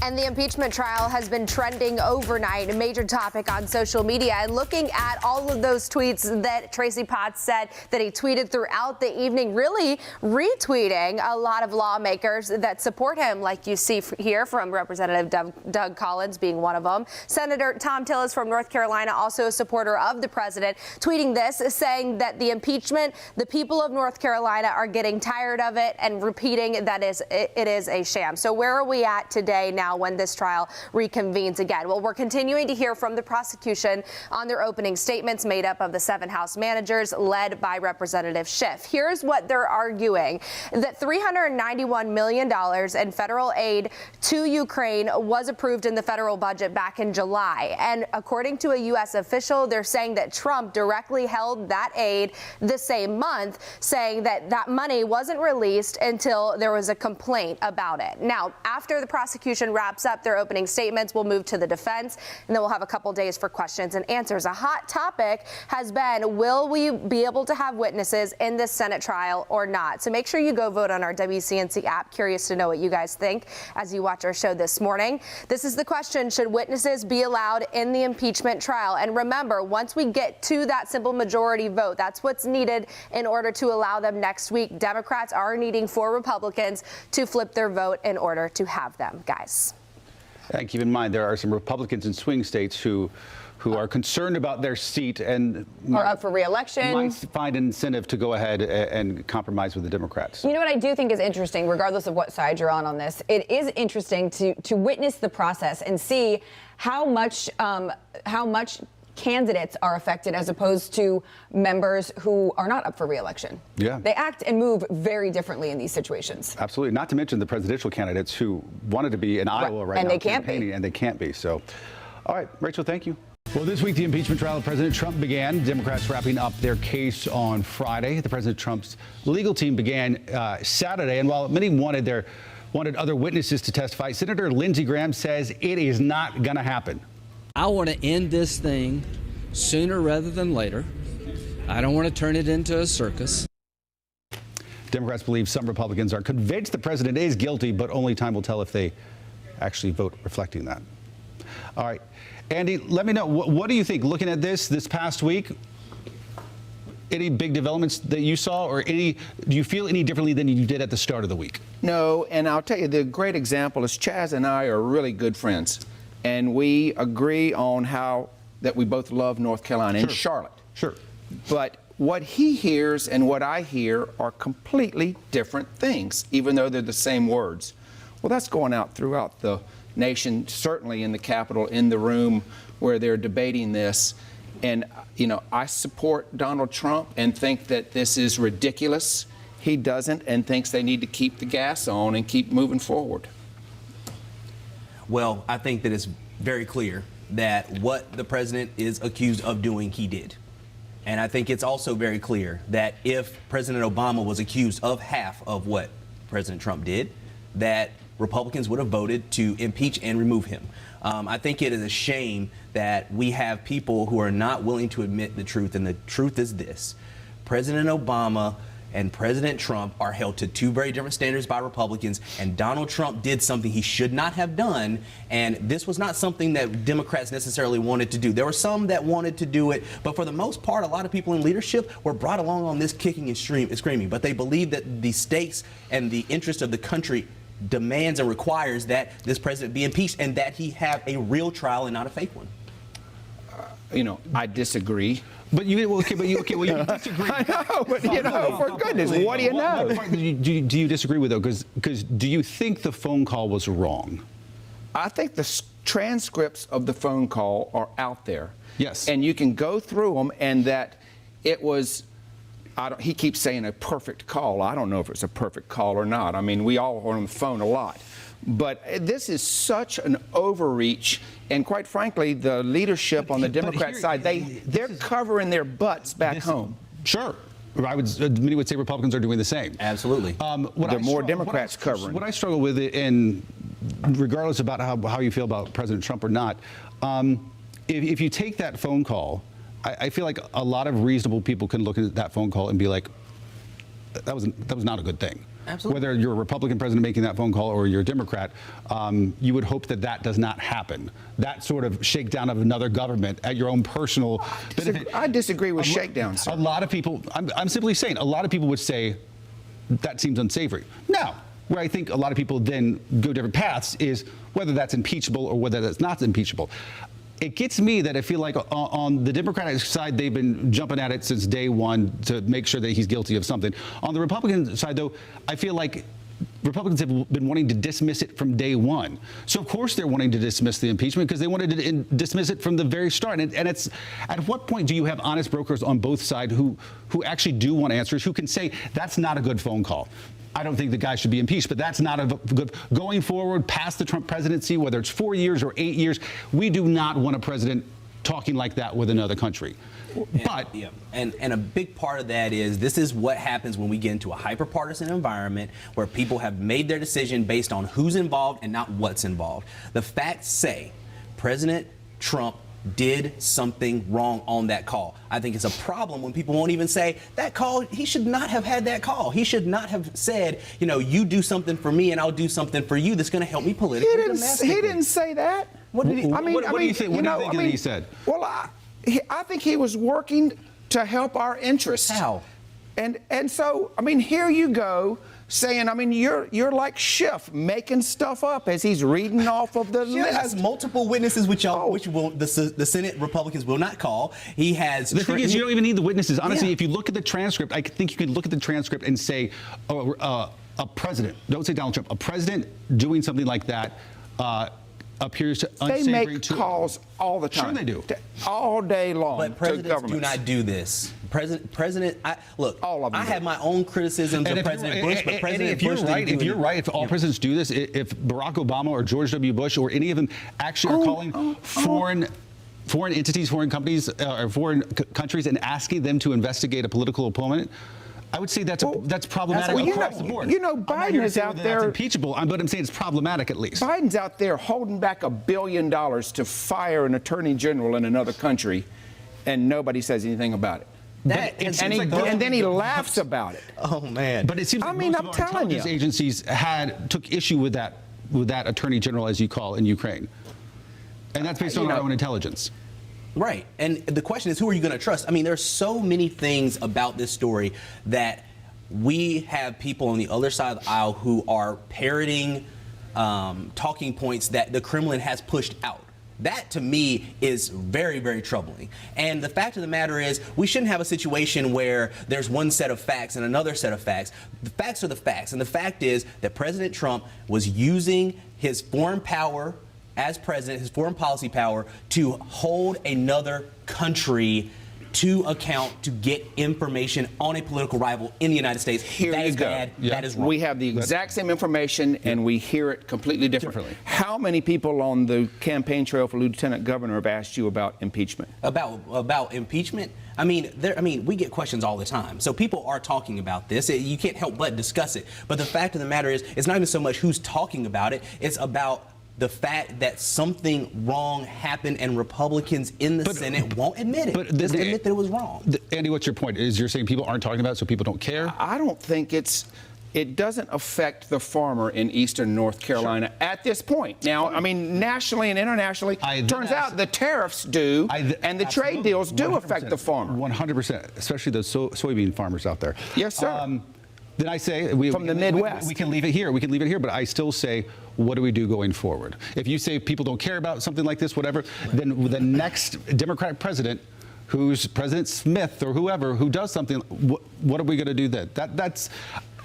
And the impeachment trial has been trending overnight, a major topic on social media. And looking at all of those tweets that Tracy Potts said that he tweeted throughout the evening, really retweeting a lot of lawmakers that support him, like you see here from Representative Doug Collins being one of them. Senator Tom Tillis from North Carolina, also a supporter of the president, tweeting this, saying that the impeachment, the people of North Carolina are getting tired of it, and repeating that it is a sham. So where are we at today now when this trial reconvenes again? Well, we're continuing to hear from the prosecution on their opening statements made up of the 7 House managers led by Representative Schiff. Here's what they're arguing: that $391 million in federal aid to Ukraine was approved in the federal budget back in July. And according to a U.S. official, they're saying that Trump directly held that aid the same month, saying that that money wasn't released until there was a complaint about it. Now, after the prosecution wraps up their opening statements, we'll move to the defense, and then we'll have a couple days for questions and answers. A hot topic has been, will we be able to have witnesses in this Senate trial or not? So make sure you go vote on our WCNC app. Curious to know what you guys think as you watch our show this morning. This is the question: should witnesses be allowed in the impeachment trial? And remember, once we get to that simple majority vote, that's what's needed in order to allow them next week. Democrats are needing 4 Republicans to flip their vote in order to have them, guys. And keep in mind, there are some Republicans in swing states who are concerned about their seat and or up for re-election. Might find an incentive to go ahead and compromise with the Democrats. You know what I do think is interesting, regardless of what side you're on this, it is interesting to witness the process and see how much candidates are affected as opposed to members who are not up for re-election. Yeah. They act and move very differently in these situations. Absolutely. Not to mention the presidential candidates who wanted to be in Iowa right now. And they can't be. And they can't be. So, all right, Rachel, thank you. Well, this week, the impeachment trial of President Trump began. Democrats wrapping up their case on Friday. The President Trump's legal team began Saturday. And while many wanted their wanted other witnesses to testify. Senator Lindsey Graham says it is not going to happen. I want to end this thing sooner rather than later. I don't want to turn it into a circus. Democrats believe some Republicans are convinced the president is guilty, but only time will tell if they actually vote reflecting that. All right. Andy, let me know, what do you think looking at this past week? Any big developments that you saw, or do you feel any differently than you did at the start of the week? No, and I'll tell you, the great example is Chaz and I are really good friends, and we agree on how that we both love North Carolina and Charlotte. Sure. But what he hears and what I hear are completely different things, even though they're the same words. Well, that's going out throughout the nation, certainly in the Capitol, in the room where they're debating this. And, you know, I support Donald Trump and think that this is ridiculous. He doesn't, and thinks they need to keep the gas on and keep moving forward. Well, I think that it's very clear that what the president is accused of doing, he did. And I think it's also very clear that if President Obama was accused of half of what President Trump did, that Republicans would have voted to impeach and remove him. I think it is a shame that we have people who are not willing to admit the truth, and the truth is this. President Obama and President Trump are held to two very different standards by Republicans, and Donald Trump did something he should not have done, and this was not something that Democrats necessarily wanted to do. There were some that wanted to do it, but for the most part, a lot of people in leadership were brought along on this kicking and screaming, but they believe that the stakes and the interest of the country demands and requires that this president be impeached and that he have a real trial and not a fake one. You know, I disagree. But you disagree. I know, but you know, for goodness, what do you know? What part do you disagree with, though? Because do you think the phone call was wrong? I think the transcripts of the phone call are out there. Yes. And you can go through them, and that it was, he keeps saying a perfect call. I don't know if it's a perfect call or not. I mean, we all are on the phone a lot. But this is such an overreach, and quite frankly, the leadership on the Democrat side, they're covering their butts back home. Sure. Many would say Republicans are doing the same. Absolutely. There are more Democrats covering. What I struggle with, and regardless about how you feel about President Trump or not, if you take that phone call, I feel like a lot of reasonable people can look at that phone call and be like, that was not a good thing. Absolutely. Whether you're a Republican president making that phone call or you're a Democrat, you would hope that that does not happen. That sort of shakedown of another government at your own personal benefit. I disagree with shakedowns, sir. A lot of people, I'm simply saying, a lot of people would say that seems unsavory. Now, where I think a lot of people then go different paths is whether that's impeachable or whether that's not impeachable. It gets me that I feel like on the Democratic side, they've been jumping at it since day one to make sure that he's guilty of something. On the Republican side, though, I feel like Republicans have been wanting to dismiss it from day one. So, of course, they're wanting to dismiss the impeachment because they wanted to dismiss it from the very start. And it's, at what point do you have honest brokers on both sides who actually do want answers, who can say that's not a good phone call? I don't think the guy should be impeached, but that's not a good. Going forward past the Trump presidency, whether it's 4 years or 8 years, we do not want a president talking like that with another country. And a big part of that is this is what happens when we get into a hyper-partisan environment where people have made their decision based on who's involved and not what's involved. The facts say President Trump did something wrong on that call. I think it's a problem when people won't even say that call, he should not have had that call. He should not have said, you know, you do something for me and I'll do something for you that's going to help me politically. He didn't say that. What did he? What do you think? What do you think that he said? Well, I think he was working to help our interests. How? And so, I mean, here you go saying, I mean, you're like Schiff making stuff up as he's reading off of the list. He has multiple witnesses, which the Senate Republicans will not call. He has. The thing is, you don't even need the witnesses. Honestly, if you look at the transcript, I think you could look at the transcript and say, a president. Don't say Donald Trump. A president doing something like that appears to unsavory. They make calls all the time. Sure, they do. All day long. But presidents do not do this. Look, all of them. I have my own criticisms of President Bush, but President Bush if you're right, if all presidents do this, if Barack Obama or George W. Bush or any of them actually are calling foreign entities, foreign companies, or foreign countries and asking them to investigate a political opponent, I would say that's problematic Well, across the board. You know, I'm not Biden here to is say out whether there. that's impeachable, but I'm saying it's problematic at least. Biden's out there holding back $1 billion to fire an attorney general in another country, and nobody says anything about it. And then he laughs about it. Oh man! But it seems like most of our intelligence agencies took issue with that attorney general, as you call, in Ukraine, and that's based on our own intelligence. Right. And the question is, who are you going to trust? I mean, there's so many things about this story that we have people on the other side of the aisle who are parroting talking points that the Kremlin has pushed out. That, to me, is very, very troubling. And the fact of the matter is, we shouldn't have a situation where there's one set of facts and another set of facts. The facts are the facts. And the fact is that President Trump was using his foreign power as president, his foreign policy power, to hold another country to account to get information on a political rival in the United States. That is bad. That is wrong. We have the exact same information, and we hear it completely differently. How many people on the campaign trail for lieutenant governor have asked you about impeachment? About impeachment? I mean, we get questions all the time. So people are talking about this. You can't help but discuss it. But the fact of the matter is, it's not even so much who's talking about it. It's about the fact that something wrong happened and Republicans in the Senate won't admit it. Just admit that it was wrong. Andy, what's your point? Is you're saying people aren't talking about it, so people don't care? I don't think it doesn't affect the farmer in eastern North Carolina at this point. Now, I mean, nationally and internationally, turns out the tariffs do, and the trade deals do affect the farmer. 100%, especially those soybean farmers out there. Yes, sir. Then I say from the Midwest. We can leave it here. We can leave it here. But I still say, what do we do going forward? If you say people don't care about something like this, whatever, then the next Democratic president, who's President Smith or whoever, who does something, what are we going to do then? That's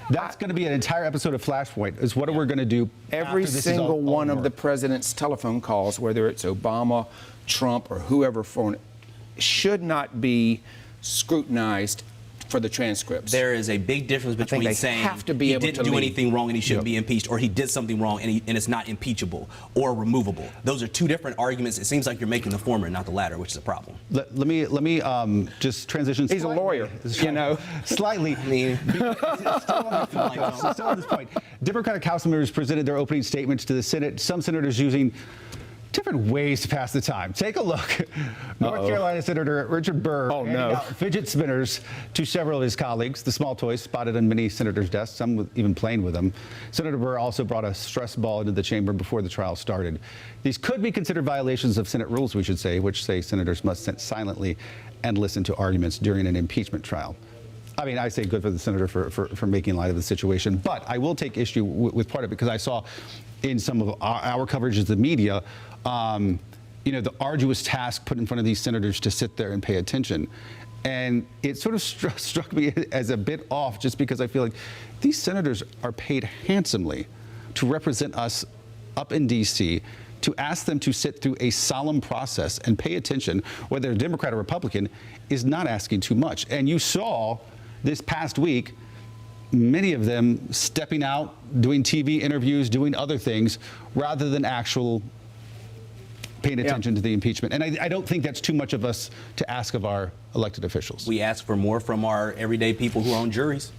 going to be an entire episode of Flashpoint. Is what are we going to do? Every single one of the president's telephone calls, whether it's Obama, Trump, or whoever, should not be scrutinized for the transcripts. There is a big difference between saying he didn't do anything wrong and he shouldn't be impeached, or he did something wrong and it's not impeachable or removable. Those are two different arguments. It seems like you're making the former and not the latter, which is a problem. Let me just transition. He's slightly. A lawyer, you know. Slightly. I mean, still at this point, Democratic House members presented their opening statements to the Senate. Some senators using different ways to pass the time. Take a look. North Carolina Senator Richard Burr handing out fidget spinners to several of his colleagues. The small toys spotted on many senators' desks, some even playing with them. Senator Burr also brought a stress ball into the chamber before the trial started. These could be considered violations of Senate rules, we should say, which say senators must sit silently and listen to arguments during an impeachment trial. I mean, I say good for the senator for making light of the situation, but I will take issue with part of it because I saw in some of our coverage of the media, the arduous task put in front of these senators to sit there and pay attention. And it sort of struck me as a bit off just because I feel like these senators are paid handsomely to represent us up in D.C., to ask them to sit through a solemn process and pay attention, whether they're Democrat or Republican, is not asking too much. And you saw this past week, many of them stepping out, doing TV interviews, doing other things, rather than actual paying attention to the impeachment. And I don't think that's too much of us to ask of our elected officials. We ask for more from our everyday people who are on juries.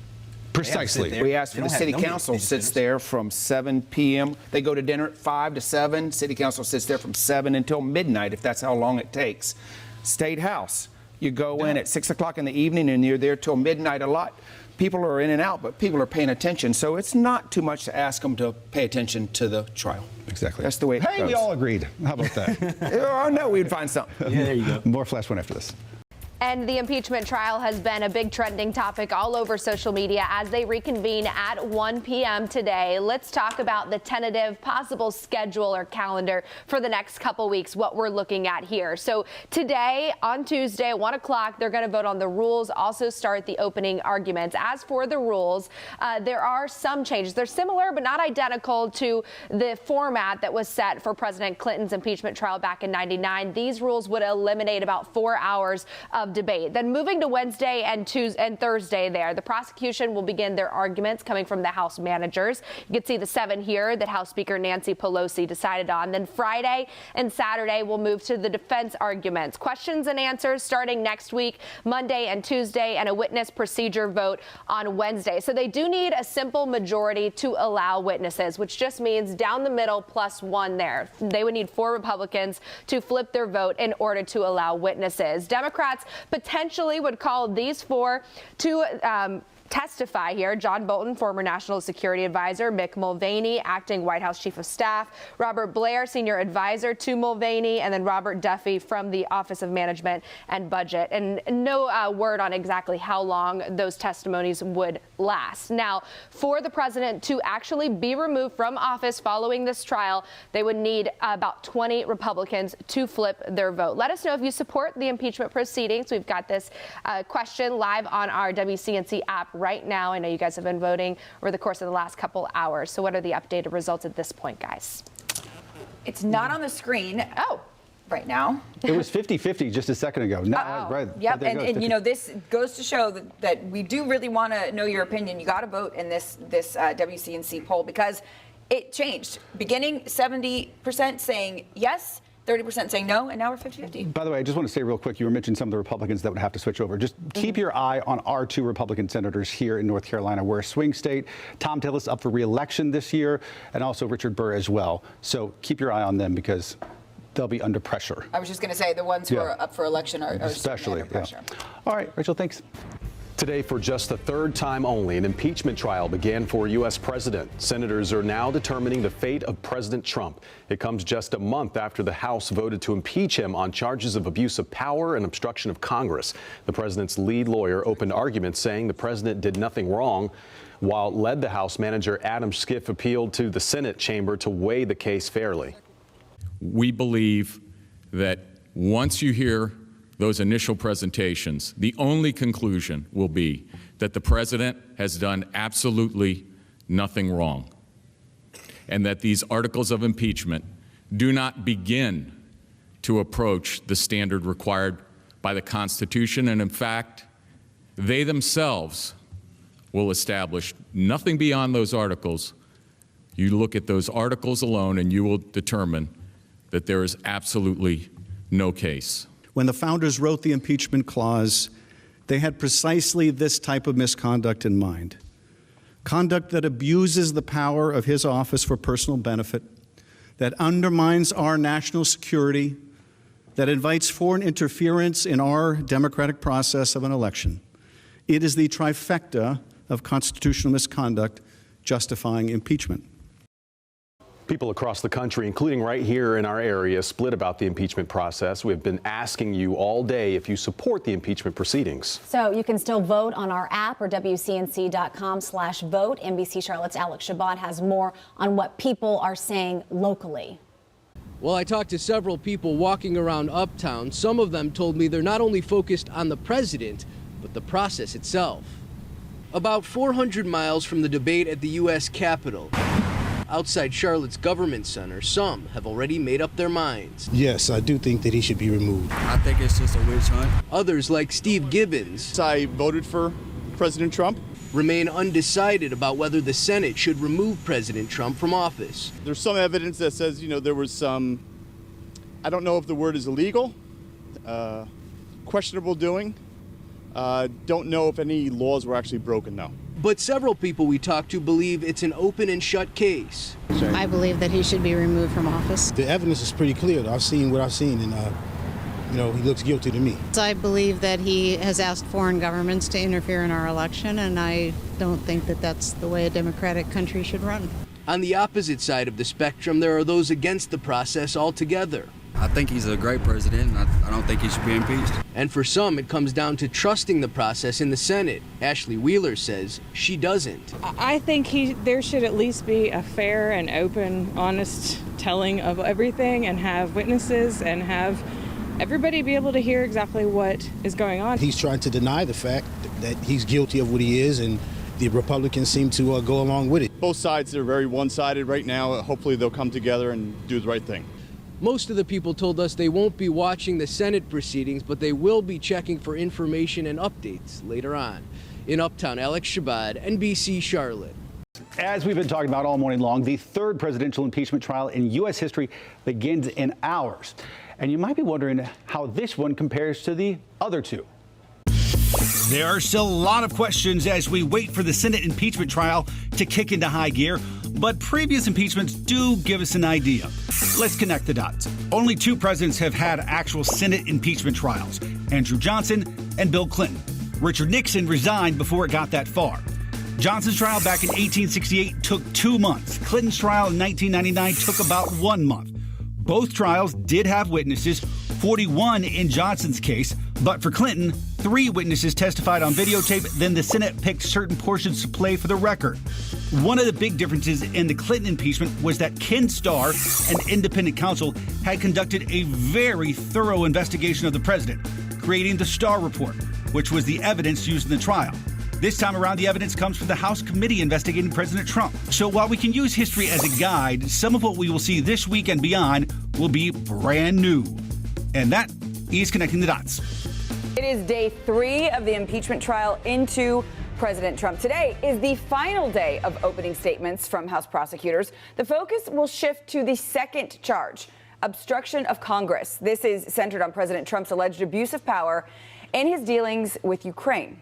Precisely. We ask for the city council sits there from 7 p.m. They go to dinner at 5 to 7. City council sits there from 7 until midnight, if that's how long it takes. State House, you go in at 6 o'clock in the evening and you're there till midnight a lot. People are in and out, but people are paying attention. So it's not too much to ask them to pay attention to the trial. Exactly. That's the way it goes. Hey, we all agreed. How about that? I know we'd find something. Yeah, there you go. More Flash One after this. And the impeachment trial has been a big trending topic all over social media as they reconvene at 1 p.m. today. Let's talk about the tentative possible schedule or calendar for the next couple weeks, what we're looking at here. So today, on Tuesday at 1 o'clock, they're going to vote on the rules, also start the opening arguments. As for the rules, there are some changes. They're similar but not identical to the format that was set for President Clinton's impeachment trial back in '99. These rules would eliminate about 4 hours of of debate. Then moving to Wednesday and Tuesday and Thursday there, the prosecution will begin their arguments coming from the House managers. You can see the 7 here that House Speaker Nancy Pelosi decided on. Then Friday and Saturday will move to the defense arguments. Questions and answers starting next week, Monday and Tuesday, and a witness procedure vote on Wednesday. So they do need a simple majority to allow witnesses, which just means down the middle plus 1 there. They would need 4 Republicans to flip their vote in order to allow witnesses. Democrats potentially would call these 4 to testify here. John Bolton, former National Security Advisor, Mick Mulvaney, acting White House Chief of Staff, Robert Blair, Senior Advisor to Mulvaney, and then Robert Duffy from the Office of Management and Budget. And no word on exactly how long those testimonies would last. Now, for the president to actually be removed from office following this trial, they would need about 20 Republicans to flip their vote. Let us know if you support the impeachment proceedings. We've got this question live on our WCNC app right now. I know you guys have been voting over the course of the last couple hours. So what are the updated results at this point, guys? It's not on the screen. Right now. It was 50-50 just a second ago. Right. Yep. And you know, this goes to show that we do really want to know your opinion. You got to vote in this WCNC poll because it changed. Beginning 70% saying yes, 30% saying no, and now we're 50-50. By the way, I just want to say real quick, you were mentioning some of the Republicans that would have to switch over. Just keep your eye on our 2 Republican senators here in North Carolina. We're a swing state. Tom Tillis up for re-election this year, and also Richard Burr as well. So keep your eye on them because they'll be under pressure. I was just going to say the ones who are up for election are especially under pressure. All right, Rachel, thanks. Today, for just the 3rd time only, an impeachment trial began for U.S. President. Senators are now determining the fate of President Trump. It comes just a month after the House voted to impeach him on charges of abuse of power and obstruction of Congress. The president's lead lawyer opened arguments saying the president did nothing wrong, while led the House manager Adam Schiff appealed to the Senate chamber to weigh the case fairly. We believe that once you hear those initial presentations, the only conclusion will be that the president has done absolutely nothing wrong, and that these articles of impeachment do not begin to approach the standard required by the Constitution, and in fact, they themselves will establish nothing beyond those articles. You look at those articles alone and you will determine that there is absolutely no case. When the founders wrote the impeachment clause, they had precisely this type of misconduct in mind. Conduct that abuses the power of his office for personal benefit, that undermines our national security, that invites foreign interference in our democratic process of an election. It is the trifecta of constitutional misconduct justifying impeachment. People across the country, including right here in our area, split about the impeachment process. We have been asking you all day if you support the impeachment proceedings. So you can still vote on our app or WCNC.com/vote. NBC Charlotte's Alex Shabbat has more on what people are saying locally. Well, I talked to several people walking around Uptown. Some of them told me they're not only focused on the president, but the process itself. About 400 miles from the debate at the U.S. Capitol, outside Charlotte's Government Center, some have already made up their minds. Yes, I do think that he should be removed. I think it's just a witch hunt. Others, like Steve Gibbons, I voted for President Trump, remain undecided about whether the Senate should remove President Trump from office. There's some evidence that says, there was some, I don't know if the word is illegal, questionable doing. Don't know if any laws were actually broken, though. But several people we talked to believe it's an open and shut case. I believe that he should be removed from office. The evidence is pretty clear. I've seen what I've seen, and he looks guilty to me. I believe that he has asked foreign governments to interfere in our election, and I don't think that that's the way a democratic country should run. On the opposite side of the spectrum, there are those against the process altogether. I think he's a great president, and I don't think he should be impeached. And for some, it comes down to trusting the process in the Senate. Ashley Wheeler says she doesn't. I think there should at least be a fair and open, honest telling of everything, and have witnesses and have everybody be able to hear exactly what is going on. He's trying to deny the fact that he's guilty of what he is, and the Republicans seem to go along with it. Both sides are very one-sided right now. Hopefully they'll come together and do the right thing. Most of the people told us they won't be watching the Senate proceedings, but they will be checking for information and updates later on. In Uptown, Alex Shabbat, NBC Charlotte. As we've been talking about all morning long, the third presidential impeachment trial in U.S. history begins in hours. And you might be wondering how this one compares to the other two. There are still a lot of questions as we wait for the Senate impeachment trial to kick into high gear, but previous impeachments do give us an idea. Let's connect the dots. Only two presidents have had actual Senate impeachment trials, Andrew Johnson and Bill Clinton. Richard Nixon resigned before it got that far. Johnson's trial back in 1868 took 2 months. Clinton's trial in 1999 took about 1 month. Both trials did have witnesses, 41 in Johnson's case, but for Clinton, 3 witnesses testified on videotape, then the Senate picked certain portions to play for the record. One of the big differences in the Clinton impeachment was that Ken Starr, an independent counsel, had conducted a very thorough investigation of the president, creating the Starr Report, which was the evidence used in the trial. This time around, the evidence comes from the House committee investigating President Trump. So while we can use history as a guide, some of what we will see this week and beyond will be brand new. And that is Connecting the Dots. It is day 3 of the impeachment trial into President Trump. Today is the final day of opening statements from House prosecutors. The focus will shift to the second charge, obstruction of Congress. This is centered on President Trump's alleged abuse of power and his dealings with Ukraine.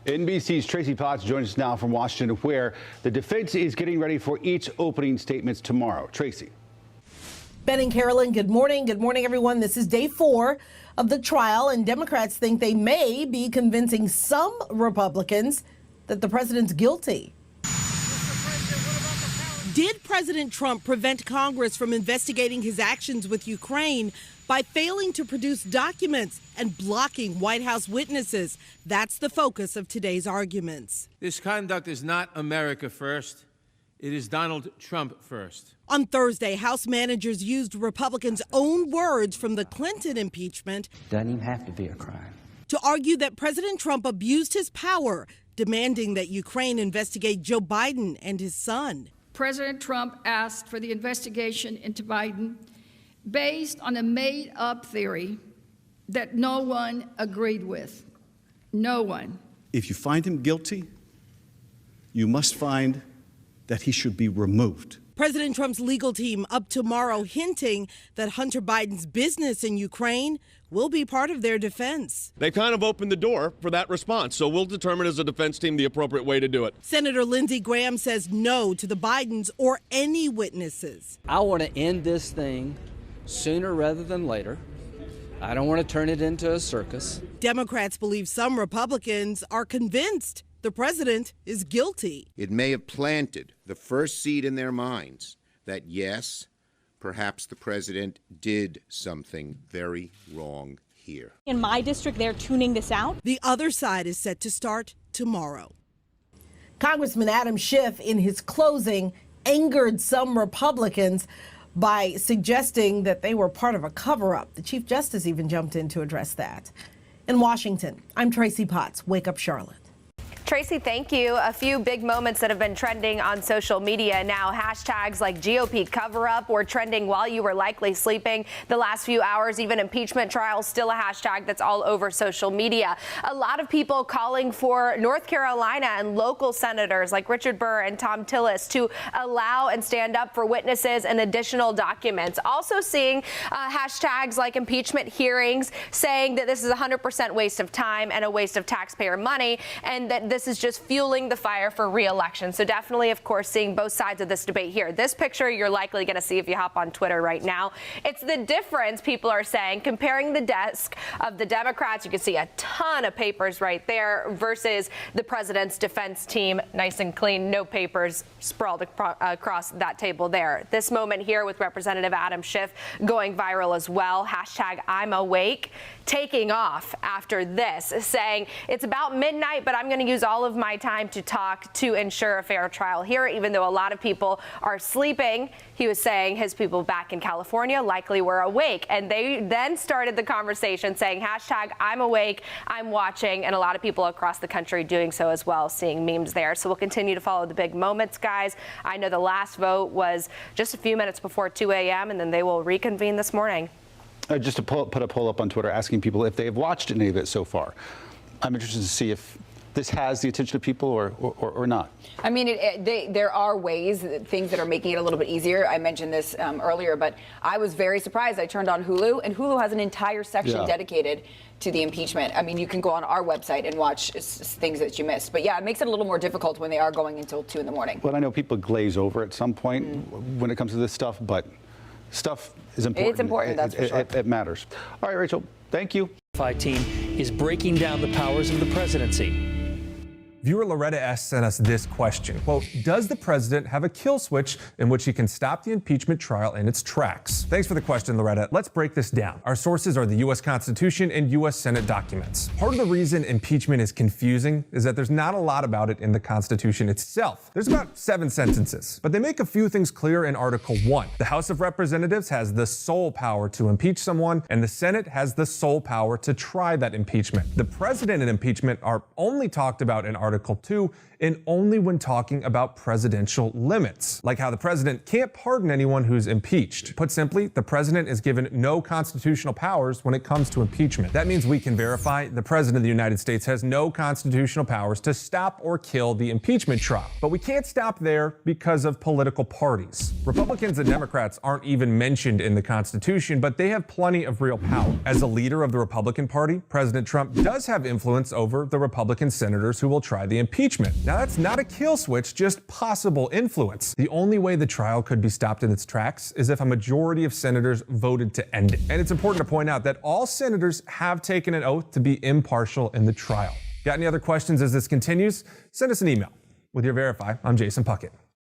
NBC's Tracy Potts joins us now from Washington, where the defense is getting ready for each opening statements tomorrow. Tracy. Ben and Carolyn, good morning. Good morning, everyone. This is day 4 of the trial, and Democrats think they may be convincing some Republicans that the president's guilty. Did President Trump prevent Congress from investigating his actions with Ukraine by failing to produce documents and blocking White House witnesses? That's the focus of today's arguments. This conduct is not America first. It is Donald Trump first. On Thursday, House managers used Republicans' own words from the Clinton impeachment. Doesn't even have to be a crime. To argue that President Trump abused his power, demanding that Ukraine investigate Joe Biden and his son. President Trump asked for the investigation into Biden based on a made-up theory that no one agreed with. No one. If you find him guilty, you must find that he should be removed. President Trump's legal team up tomorrow hinting that Hunter Biden's business in Ukraine will be part of their defense. They kind of opened the door for that response, so we'll determine as a defense team the appropriate way to do it. Senator Lindsey Graham says no to the Bidens or any witnesses. I want to end this thing sooner rather than later. I don't want to turn it into a circus. Democrats believe some Republicans are convinced the president is guilty. It may have planted the first seed in their minds that, yes, perhaps the president did something very wrong here. In my district, they're tuning this out. The other side is set to start tomorrow. Congressman Adam Schiff, in his closing, angered some Republicans by suggesting that they were part of a cover-up. The Chief Justice even jumped in to address that. In Washington, I'm Tracy Potts. Wake up, Charlotte. Tracy, thank you. A few big moments that have been trending on social media now. Hashtags like GOP cover-up were trending while you were likely sleeping the last few hours. Even impeachment trial, still a hashtag that's all over social media. A lot of people calling for North Carolina and local senators like Richard Burr and Tom Tillis to allow and stand up for witnesses and additional documents. Also seeing hashtags like impeachment hearings saying that this is 100% waste of time and a waste of taxpayer money, and that this is just fueling the fire for re-election. So definitely, of course, seeing both sides of this debate here. This picture you're likely going to see if you hop on Twitter right now. It's the difference, people are saying, comparing the desk of the Democrats. You can see a ton of papers right there versus the president's defense team, nice and clean, no papers sprawled across that table there. This moment here with Representative Adam Schiff going viral as well. Hashtag I'm awake, taking off after this, saying it's about midnight, but I'm going to use all of my time to talk to ensure a fair trial here, even though a lot of people are sleeping. He was saying his people back in California likely were awake, and they then started the conversation saying hashtag I'm awake, I'm watching, and a lot of people across the country doing so as well, seeing memes there. So we'll continue to follow the big moments, guys. I know the last vote was just a few minutes before 2 a.m., and then they will reconvene this morning. Just to put a poll up on Twitter asking people if they've watched any of it so far. I'm interested to see if this has the attention of people or not. I mean, there are ways, things that are making it a little bit easier. I mentioned this earlier, but I was very surprised. I turned on Hulu, and Hulu has an entire section dedicated to the impeachment. I mean, you can go on our website and watch things that you missed. But yeah, it makes it a little more difficult when they are going until 2 in the morning. Well, I know people glaze over at some point when it comes to this stuff, but stuff is important. It's important, that's for sure. It matters. All right, Rachel, thank you. Team is breaking down the powers of the presidency. Viewer Loretta S. sent us this question. Quote, does the president have a kill switch in which he can stop the impeachment trial in its tracks? Thanks for the question, Loretta. Let's break this down. Our sources are the U.S. Constitution and U.S. Senate documents. Part of the reason impeachment is confusing is that there's not a lot about it in the Constitution itself. There's about 7 sentences, but they make a few things clear in Article 1. The House of Representatives has the sole power to impeach someone, and the Senate has the sole power to try that impeachment. The president and impeachment are only talked about in Article 2 and only when talking about presidential limits, like how the president can't pardon anyone who's impeached. Put simply, the president is given no constitutional powers when it comes to impeachment. That means we can verify the president of the United States has no constitutional powers to stop or kill the impeachment trial. But we can't stop there because of political parties. Republicans and Democrats aren't even mentioned in the Constitution, but they have plenty of real power. As a leader of the Republican Party, President Trump does have influence over the Republican senators who will try the impeachment. Now, that's not a kill switch, just possible influence. The only way the trial could be stopped in its tracks is if a majority of senators voted to end it. And it's important to point out that all senators have taken an oath to be impartial in the trial. Got any other questions as this continues? Send us an email. With your Verify, I'm Jason Puckett.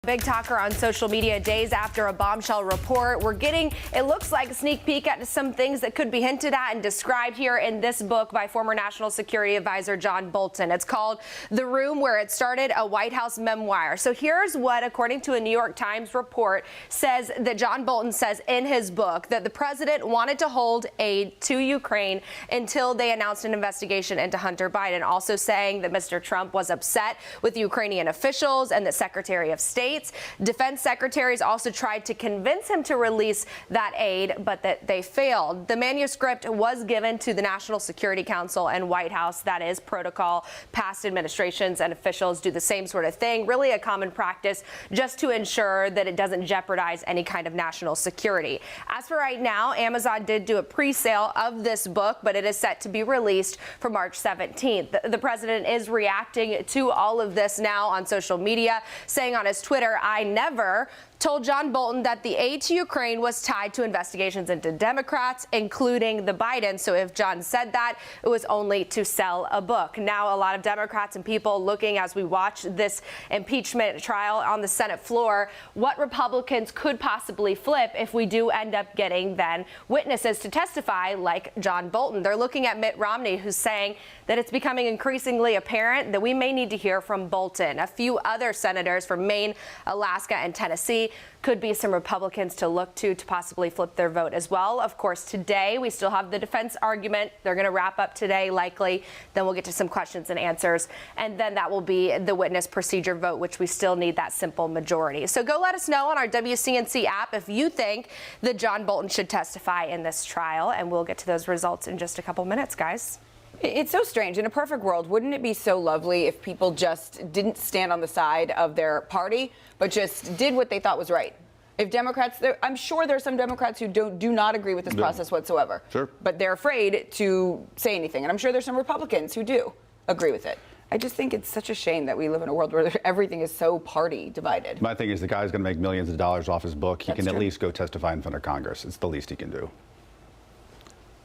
Big talker on social media days after a bombshell report. We're getting, it looks like, a sneak peek at some things that could be hinted at and described here in this book by former National Security Advisor John Bolton. It's called The Room Where It Started, a White House Memoir. So here's what, according to a New York Times report, says that John Bolton says in his book that the president wanted to hold aid to Ukraine until they announced an investigation into Hunter Biden, also saying that Mr. Trump was upset with Ukrainian officials and the Secretary of State. Defense secretaries also tried to convince him to release that aid, but that they failed. The manuscript was given to the National Security Council and White House. That is protocol. Past administrations and officials do the same sort of thing, really a common practice, just to ensure that it doesn't jeopardize any kind of national security. As for right now, Amazon did do a pre-sale of this book, but it is set to be released for March 17th. The president is reacting to all of this now on social media, saying on his Twitter, I never told John Bolton that the aid to Ukraine was tied to investigations into Democrats, including the Bidens. So if John said that, it was only to sell a book. Now, a lot of Democrats and people looking as we watch this impeachment trial on the Senate floor, what Republicans could possibly flip if we do end up getting then witnesses to testify like John Bolton. They're looking at Mitt Romney, who's saying that it's becoming increasingly apparent that we may need to hear from Bolton. A few other senators from Maine, Alaska, and Tennessee could be some Republicans to look to possibly flip their vote as well. Of course, today we still have the defense argument. They're going to wrap up today, likely. Then we'll get to some questions and answers. And then that will be the witness procedure vote, which we still need that simple majority. So go let us know on our WCNC app if you think that John Bolton should testify in this trial. And we'll get to those results in just a couple minutes, guys. It's so strange. In a perfect world, wouldn't it be so lovely if people just didn't stand on the side of their party, but just did what they thought was right? If Democrats, I'm sure there's some Democrats who do not agree with this process whatsoever. Sure. But they're afraid to say anything. And I'm sure there's some Republicans who do agree with it. I just think it's such a shame that we live in a world where everything is so party divided. My thing is the guy's going to make millions of dollars off his book. He That's can true. at least go testify in front of Congress. It's the least he can do.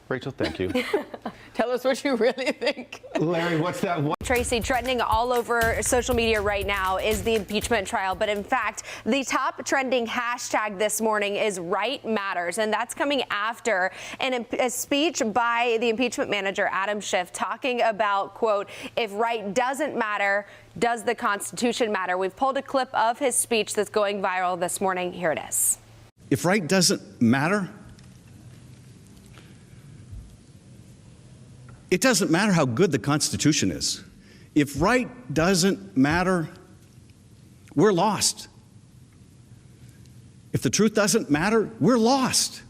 Rachel, thank you. Tell us what you really think. Larry, what's that? Tracy, trending all over social media right now is the impeachment trial. But in fact, the top trending hashtag this morning is Right Matters. And that's coming after a speech by the impeachment manager, Adam Schiff, talking about, quote, if right doesn't matter, does the Constitution matter? We've pulled a clip of his speech that's going viral this morning. Here it is. If right doesn't matter, it doesn't matter how good the Constitution is. If right doesn't matter, we're lost. If the truth doesn't matter, we're lost.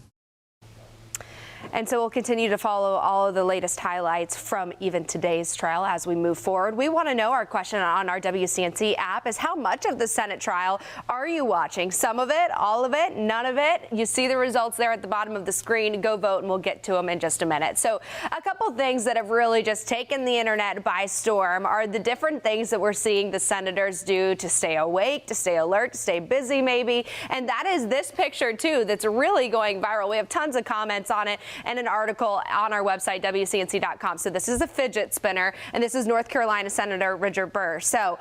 And so we'll continue to follow all of the latest highlights from even today's trial as we move forward. We want to know, our question on our WCNC app is, how much of the Senate trial are you watching? Some of it, all of it, none of it? You see the results there at the bottom of the screen. Go vote, and we'll get to them in just a minute. So a couple things that have really just taken the internet by storm are the different things that we're seeing the senators do to stay awake, to stay alert, to stay busy maybe. And that is this picture, too, that's really going viral. We have tons of comments on it and an article on our website, WCNC.com. So this is a fidget spinner, and this is North Carolina Senator Richard Burr. So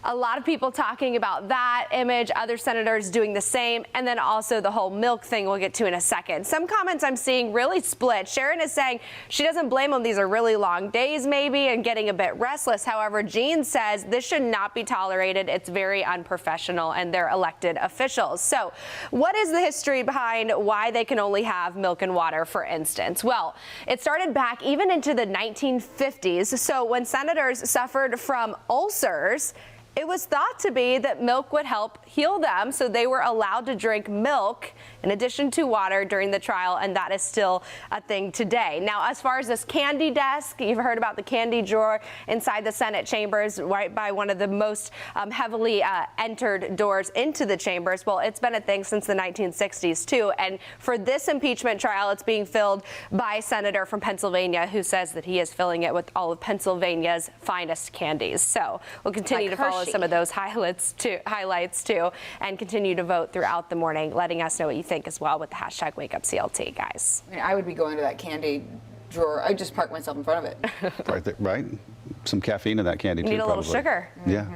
a lot of people talking about that image, other senators doing the same, and then also the whole milk thing we'll get to in a second. Some comments I'm seeing really split. Sharon is saying she doesn't blame them. These are really long days maybe and getting a bit restless. However, Jean says this should not be tolerated. It's very unprofessional, and they're elected officials. So what is the history behind why they can only have milk and water, for instance? Well, it started back even into the 1950s. So when senators suffered from ulcers, it was thought to be that milk would help heal them, so they were allowed to drink milk in addition to water during the trial, and that is still a thing today. Now, as far as this candy desk, you've heard about the candy drawer inside the Senate chambers, right by one of the most heavily entered doors into the chambers. Well, it's been a thing since the 1960s, too, and for this impeachment trial, it's being filled by a senator from Pennsylvania who says that he is filling it with all of Pennsylvania's finest candies. So we'll continue to follow some of those highlights too, and continue to vote throughout the morning, letting us know what you think as well with the hashtag WakeUpCLT, guys. I mean, I would be going to that candy drawer. I just park myself in front of it. Right there, right? Some caffeine in that candy, too, Need a probably. little sugar. Yeah.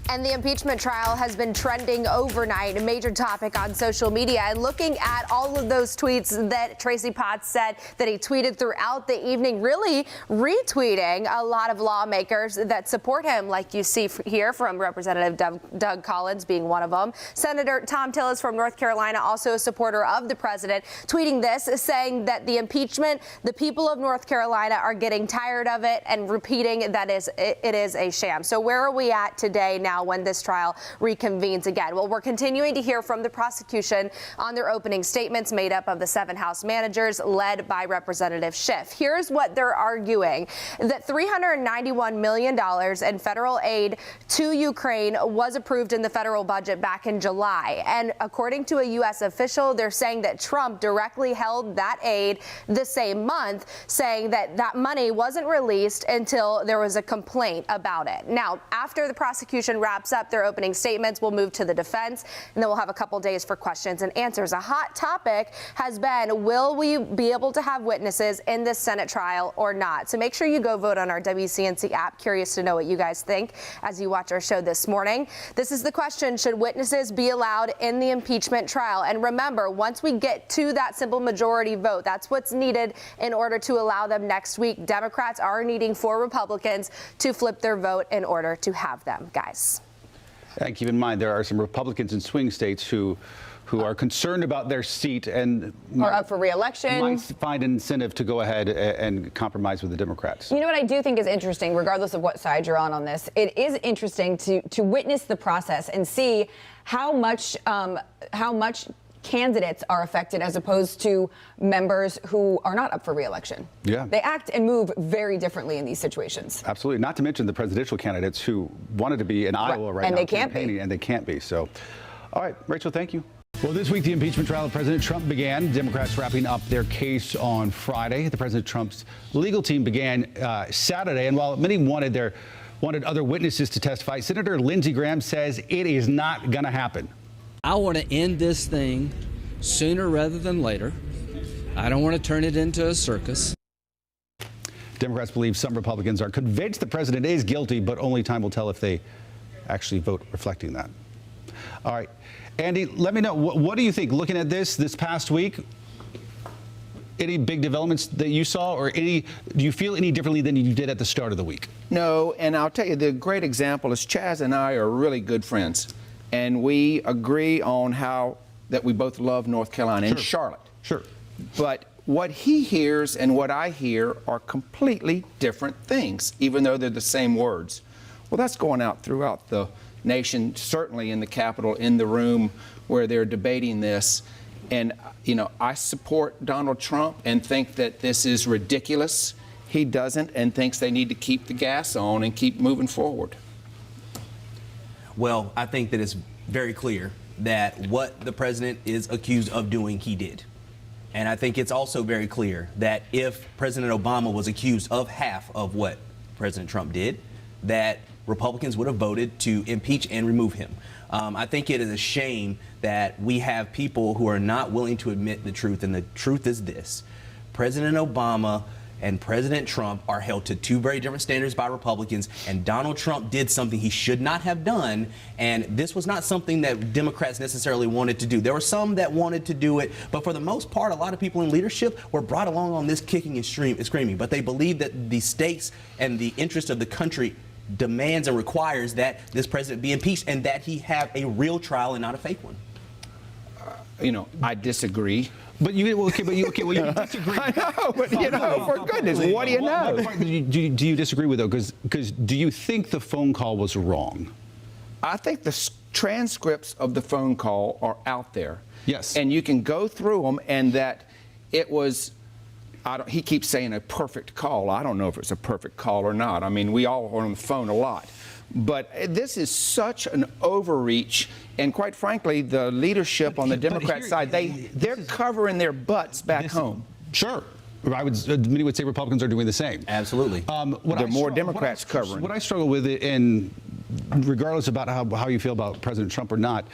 And the impeachment trial has been trending overnight, a major topic on social media. And looking at all of those tweets that Tracy Potts said that he tweeted throughout the evening, really retweeting a lot of lawmakers that support him, like you see here from Representative Doug Collins being one of them. Senator Tom Tillis from North Carolina, also a supporter of the president, tweeting this, saying that the impeachment, the people of North Carolina are getting tired of it, and repeating that it is a sham. So where are we at today now when this trial reconvenes again? Well, we're continuing to hear from the prosecution on their opening statements made up of the 7 House managers led by Representative Schiff. Here's what they're arguing: that $391 million in federal aid to Ukraine was approved in the federal budget back in July. And according to a U.S. official, they're saying that Trump directly held that aid the same month, saying that that money wasn't released until there was a complaint about it. Now, after the prosecution wraps up their opening statements, we'll move to the defense, and then we'll have a couple days for questions and answers. A hot topic has been, will we be able to have witnesses in this Senate trial or not? So make sure you go vote on our WCNC app. Curious to know what you guys think as you watch our show this morning. This is the question: should witnesses be allowed in the impeachment trial? And remember, once we get to that simple majority vote, that's what's needed in order to allow them next week. Democrats are needing 4 Republicans to flip their vote in order to have them, guys. And keep in mind, there are some Republicans in swing states who are concerned about their seat and or up for re-election. Might find an incentive to go ahead and compromise with the Democrats. You know what I do think is interesting, regardless of what side you're on this, it is interesting to witness the process and see how much candidates are affected as opposed to members who are not up for re-election. Yeah. They act and move very differently in these situations. Absolutely. Not to mention the presidential candidates who wanted to be in Iowa right now. And they can't be. And they can't be. So, all right, Rachel, thank you. Well, this week, the impeachment trial of President Trump began. Democrats wrapping up their case on Friday. The President Trump's legal team began Saturday. And while many wanted other witnesses to testify, Senator Lindsey Graham says it is not going to happen. I want to end this thing sooner rather than later. I don't want to turn it into a circus. Democrats believe some Republicans are convinced the president is guilty, but only time will tell if they actually vote reflecting that. All right. Andy, let me know, what do you think looking at this past week? Any big developments that you saw, or do you feel any differently than you did at the start of the week? No, and I'll tell you, the great example is Chaz and I are really good friends, and we agree on how that we both love North Carolina and Charlotte. Sure. But what he hears and what I hear are completely different things, even though they're the same words. Well, that's going out throughout the nation, certainly in the Capitol, in the room where they're debating this. And, you know, I support Donald Trump and think that this is ridiculous. He doesn't, and thinks they need to keep the gas on and keep moving forward. Well, I think that it's very clear that what the president is accused of doing, he did. And I think it's also very clear that if President Obama was accused of half of what President Trump did, that Republicans would have voted to impeach and remove him. I think it is a shame that we have people who are not willing to admit the truth, and the truth is this. President Obama and President Trump are held to two very different standards by Republicans, and Donald Trump did something he should not have done, and this was not something that Democrats necessarily wanted to do. There were some that wanted to do it, but for the most part, a lot of people in leadership were brought along on this kicking and screaming, but they believe that the stakes and the interest of the country demands and requires that this president be impeached and that he have a real trial and not a fake one. You know, I disagree. But you disagree. I know, but you know, for goodness, what do you know? What do you disagree with, though? Because do you think the phone call was wrong? I think the transcripts of the phone call are out there. Yes. And you can go through them, and that it was, he keeps saying a perfect call. I don't know if it's a perfect call or not. I mean, we all are on the phone a lot. But this is such an overreach, and quite frankly, the leadership on the Democrat side, they're covering their butts back home. Sure. Many would say Republicans are doing the same. Absolutely. There are more Democrats covering. What I struggle with, and regardless about how you feel about President Trump or not,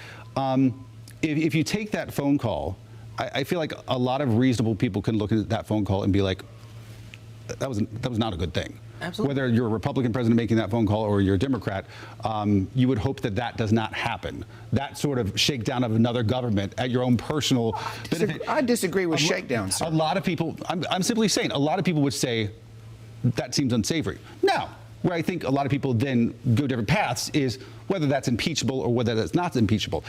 if you take that phone call, I feel like a lot of reasonable people can look at that phone call and be like, that was not a good thing. Absolutely. Whether you're a Republican president making that phone call or you're a Democrat, you would hope that that does not happen. That sort of shakedown of another government at your own personal benefit. I disagree with shakedown, sir. A lot of people, I'm simply saying, a lot of people would say that seems unsavory. Now, where I think a lot of people then go different paths is whether that's impeachable or whether that's not impeachable.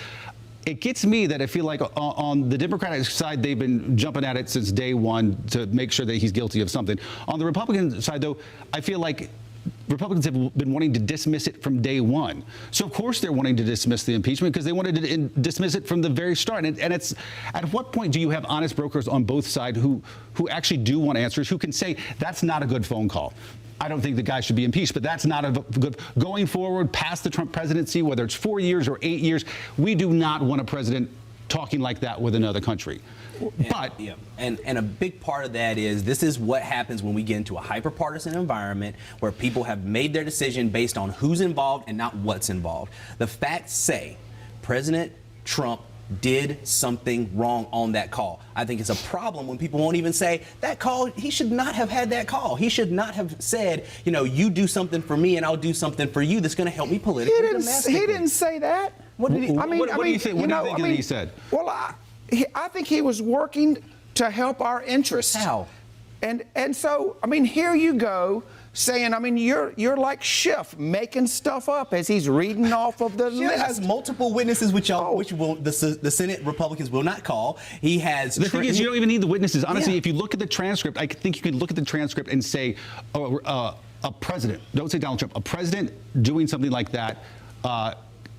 It gets me that I feel like on the Democratic side, they've been jumping at it since day one to make sure that he's guilty of something. On the Republican side, though, I feel like Republicans have been wanting to dismiss it from day one. So, of course, they're wanting to dismiss the impeachment because they wanted to dismiss it from the very start. And it's, at what point do you have honest brokers on both sides who actually do want answers, who can say that's not a good phone call? I don't think the guy should be impeached, but that's not a good. Going forward past the Trump presidency, whether it's 4 years or 8 years, we do not want a president talking like that with another country. And a big part of that is this is what happens when we get into a hyper-partisan environment where people have made their decision based on who's involved and not what's involved. The facts say President Trump did something wrong on that call. I think it's a problem when people won't even say that call, he should not have had that call. He should not have said, you know, you do something for me and I'll do something for you that's going to help me politically. He didn't say that. What do you think? That he said? Well, I think he was working to help our interests. How? And so, I mean, here you go saying, I mean, you're like Schiff making stuff up as he's reading off of the list. He has multiple witnesses, which will the Senate Republicans will not call. He has. The thing is, you don't even need the witnesses. Honestly, if you look at the transcript, I think you could look at the transcript and say, a president. Don't say Donald Trump. A president doing something like that.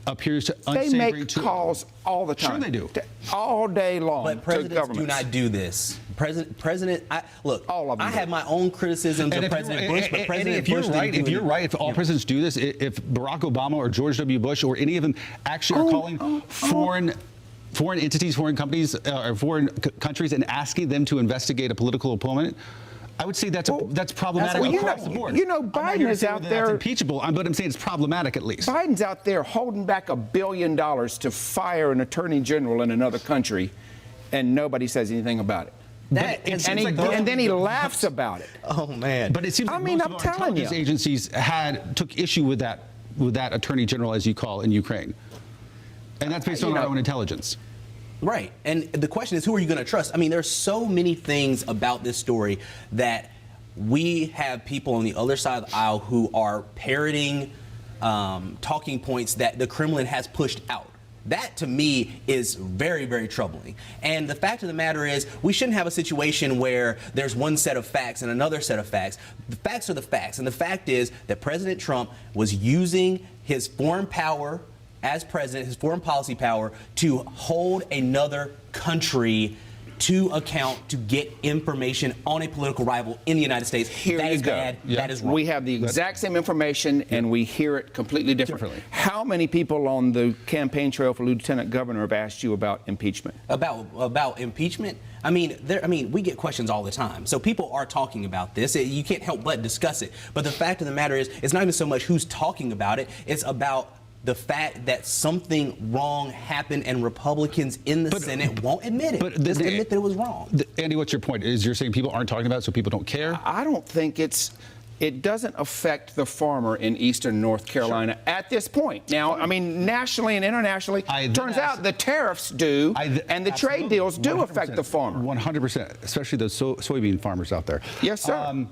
Appears to unsavory. They make calls all the time. Sure they do. All day long. But presidents do not do this. I have my own criticisms of President Bush, but President Bush didn't do it. If you're right, if all presidents do this, if Barack Obama or George W. Bush or any of them actually are calling foreign entities, foreign companies, or foreign countries and asking them to investigate a political opponent, I would say that's problematic across the board. You know, Biden is out there. That's impeachable, but I'm saying it's problematic at least. Biden's out there holding back $1 billion to fire an attorney general in another country, and nobody says anything about it. That it and, seems like and then he laughs about it. oh man. But it seems like I mean, most I'm of our telling you. intelligence agencies took issue with that attorney general, as you call, in Ukraine, and that's based on our own intelligence. Right. And the question is, who are you going to trust? I mean, there's so many things about this story that we have people on the other side of the aisle who are parroting talking points that the Kremlin has pushed out. That, to me, is very, very troubling. And the fact of the matter is, we shouldn't have a situation where there's one set of facts and another set of facts. The facts are the facts. And the fact is that President Trump was using his foreign power as president, his foreign policy power, to hold another country to account to get information on a political rival in the United States. That is bad. That is wrong. We have the exact same information, and we hear it completely differently. How many people on the campaign trail for lieutenant governor have asked you about impeachment? About impeachment? I mean, we get questions all the time. So people are talking about this. You can't help but discuss it. But the fact of the matter is, it's not even so much who's talking about it. It's about the fact that something wrong happened and Republicans in the Senate won't admit it. Just admit that it was wrong. Andy, what's your point? You're saying people aren't talking about it, so people don't care? I don't think it doesn't affect the farmer in eastern North Carolina at this point. Now, I mean, nationally and internationally, turns out the tariffs do, and the trade deals do affect the farmer. 100%, especially those soybean farmers out there. Yes, sir.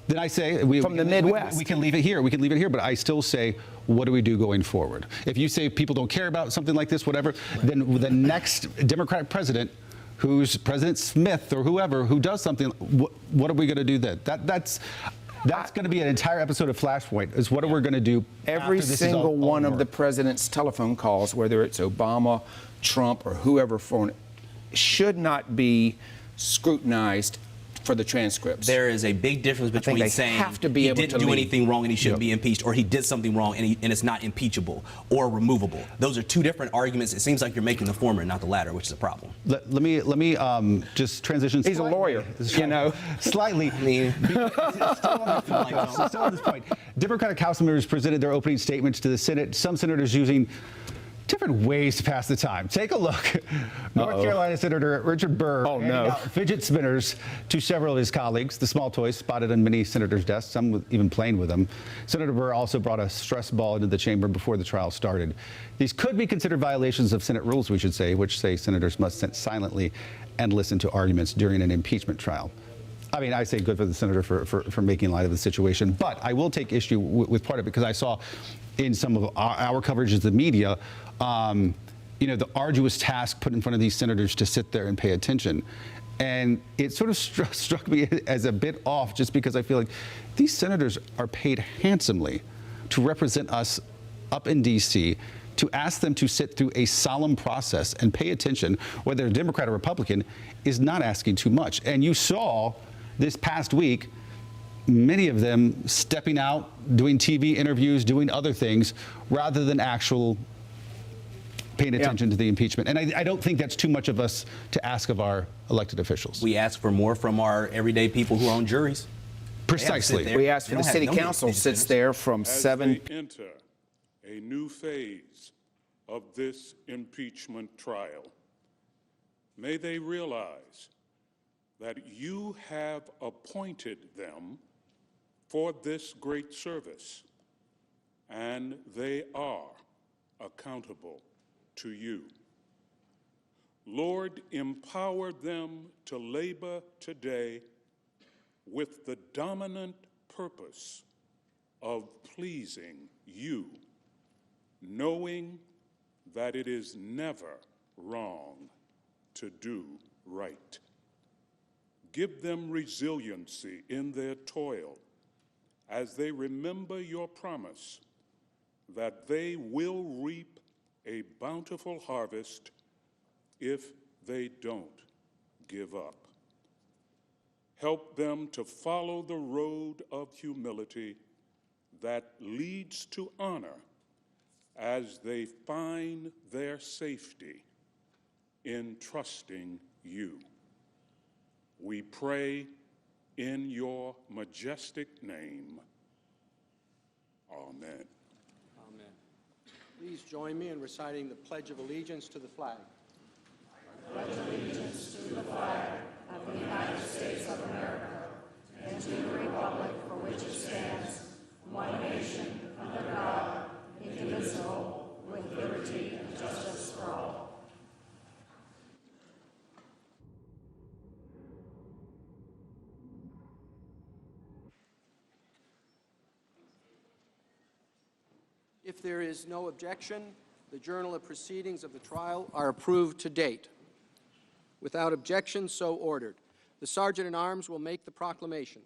Then I say from the Midwest. We can leave it here. We can leave it here. But I still say, what do we do going forward? If you say people don't care about something like this, whatever, then the next Democratic president, who's President Smith or whoever, who does something, what are we going to do then? That's going to be an entire episode of Flashpoint. Is what are we going to do? Every single one of the president's telephone calls, whether it's Obama, Trump, or whoever, should not be scrutinized for the transcripts. There is a big difference between saying he didn't do anything wrong and he shouldn't be impeached, or he did something wrong and it's not impeachable or removable. Those are two different arguments. It seems like you're making the former and not the latter, which is a problem. Let me just transition. He's a lawyer, you know. Slightly. I mean, still on this point. Democratic House members presented their opening statements to the Senate. Some senators using different ways to pass the time. Take a look. North Carolina Senator Richard Burr handing out fidget spinners to several of his colleagues. The small toys spotted on many senators' desks, some even playing with them. Senator Burr also brought a stress ball into the chamber before the trial started. These could be considered violations of Senate rules, we should say, which say senators must sit silently and listen to arguments during an impeachment trial. I mean, I say good for the senator for making light of the situation, but I will take issue with part of it because I saw in some of our coverage of the media, the arduous task put in front of these senators to sit there and pay attention. And it sort of struck me as a bit off just because I feel like these senators are paid handsomely to represent us up in D.C., to ask them to sit through a solemn process and pay attention, whether Democrat or Republican, is not asking too much. And you saw this past week, many of them stepping out, doing TV interviews, doing other things, rather than actual paying attention to the impeachment. And I don't think that's too much of us to ask of our elected officials. We ask for more from our everyday people who are on juries. Precisely. We ask for the city council sits there from 7. As they enter a new phase of this impeachment trial, may they realize that you have appointed them for this great service, and they are accountable to you. Lord, empower them to labor today with the dominant purpose of pleasing you, knowing that it is never wrong to do right. Give them resiliency in their toil as they remember your promise that they will reap a bountiful harvest if they don't give up. Help them to follow the road of humility that leads to honor as they find their safety in trusting you. We pray in your majestic name. Amen. Amen. Please join me in reciting the Pledge of Allegiance to the flag. I pledge allegiance to the flag of the United If there is no objection, the Journal of Proceedings of the trial are approved to date. Without objection, so ordered. The Sergeant-at-Arms will make the proclamation.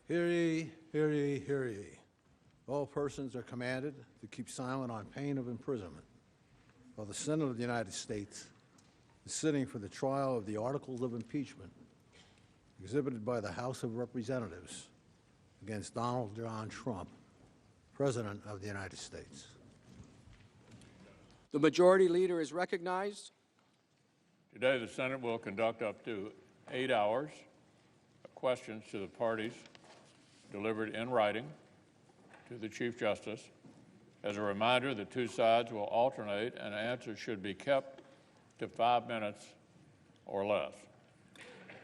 Hear ye, hear ye, hear ye. All persons are commanded to keep silent on pain of imprisonment, while the Senate of the United States is sitting for the trial of the articles of impeachment exhibited by the House of Representatives against Donald John Trump, President of the United States. The Majority Leader is recognized. Today, the Senate will conduct up to 8 hours of questions to the parties delivered in writing to the Chief Justice. As a reminder, the two sides will alternate and answers should be kept to 5 minutes or less.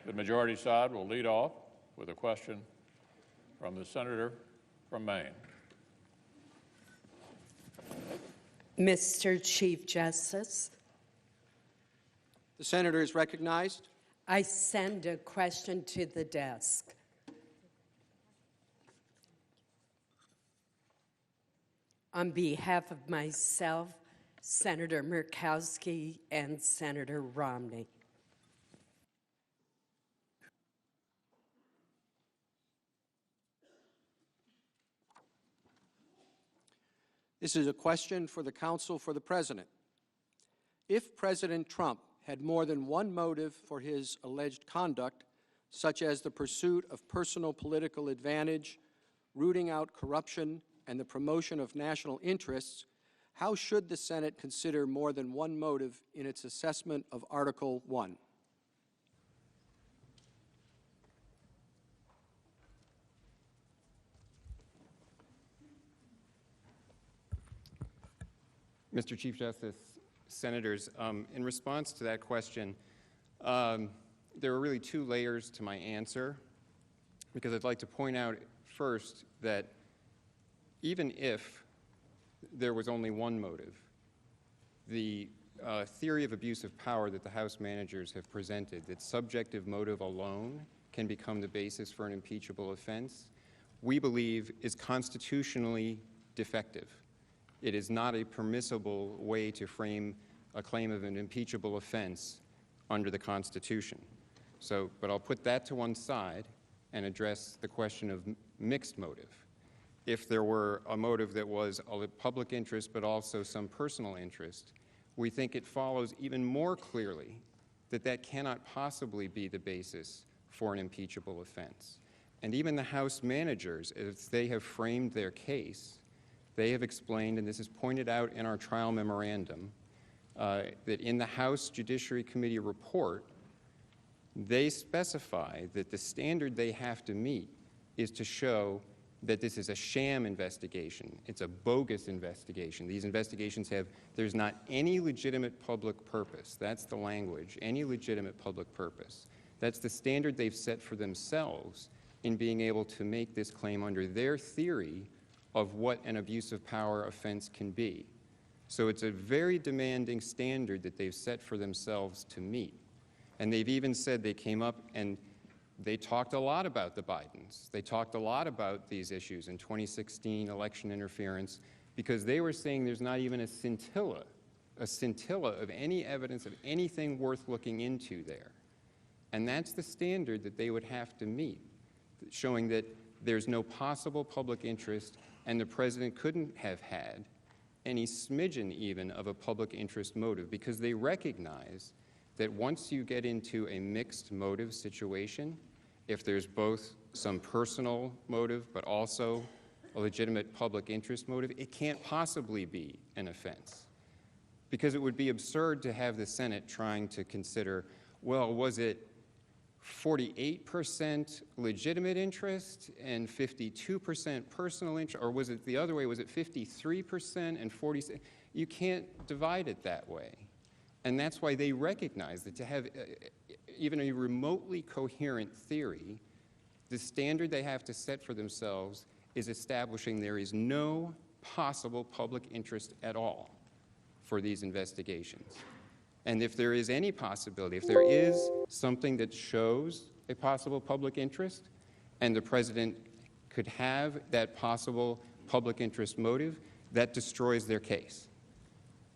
The majority side will lead off with a question from the senator from Maine. Mr. Chief Justice. The senator is recognized. I send a question to the desk. On behalf of myself, Senator Murkowski, and Senator Romney. This is a question for the counsel for the President. If President Trump had more than one motive for his alleged conduct, such as the pursuit of personal political advantage, rooting out corruption, and the promotion of national interests, how should the Senate consider more than one motive in its assessment of Article 1? Mr. Chief Justice, Senators, in response to that question, there are really two layers to my answer, because I'd like to point out first that even if there was only one motive, the theory of abuse of power that the House managers have presented, that subjective motive alone can become the basis for an impeachable offense, we believe is constitutionally defective. It is not a permissible way to frame a claim of an impeachable offense under the Constitution. But I'll put that to one side and address the question of mixed motive. If there were a motive that was a public interest but also some personal interest, we think it follows even more clearly that that cannot possibly be the basis for an impeachable offense. And even the House managers, as they have framed their case, they have explained, and this is pointed out in our trial memorandum, that in the House Judiciary Committee report, they specify that the standard they have to meet is to show that this is a sham investigation. It's a bogus investigation. These investigations there's not any legitimate public purpose. That's the language, any legitimate public purpose. That's the standard they've set for themselves in being able to make this claim under their theory of what an abuse of power offense can be. So it's a very demanding standard that they've set for themselves to meet. And they've even said they came up and they talked a lot about the Bidens. They talked a lot about these issues in 2016 election interference, because they were saying there's not even a scintilla of any evidence of anything worth looking into there. And that's the standard that they would have to meet, showing that there's no possible public interest and the president couldn't have had any smidgen even of a public interest motive, because they recognize that once you get into a mixed motive situation, if there's both some personal motive but also a legitimate public interest motive, it can't possibly be an offense. Because it would be absurd to have the Senate trying to consider, well, was it 48% legitimate interest and 52% personal interest, or was it the other way? Was it 53% and 40%? You can't divide it that way. And that's why they recognize that to have even a remotely coherent theory, the standard they have to set for themselves is establishing there is no possible public interest at all for these investigations. And if there is any possibility, if there is something that shows a possible public interest, and the president could have that possible public interest motive, that destroys their case.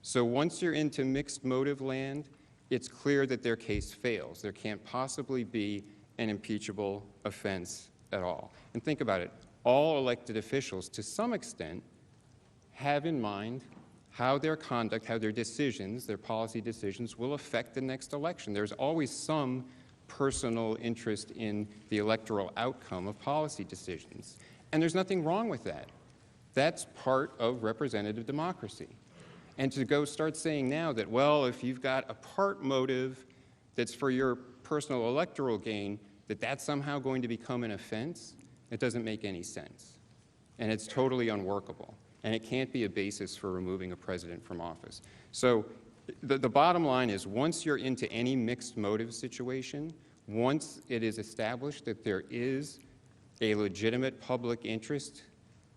So once you're into mixed motive land, it's clear that their case fails. There can't possibly be an impeachable offense at all. And think about it. All elected officials, to some extent, have in mind how their conduct, how their decisions, their policy decisions will affect the next election. There's always some personal interest in the electoral outcome of policy decisions. And there's nothing wrong with that. That's part of representative democracy. And to go start saying now that, well, if you've got a part motive that's for your personal electoral gain, that that's somehow going to become an offense, it doesn't make any sense. And it's totally unworkable. And it can't be a basis for removing a president from office. So the bottom line is, once you're into any mixed motive situation, once it is established that there is a legitimate public interest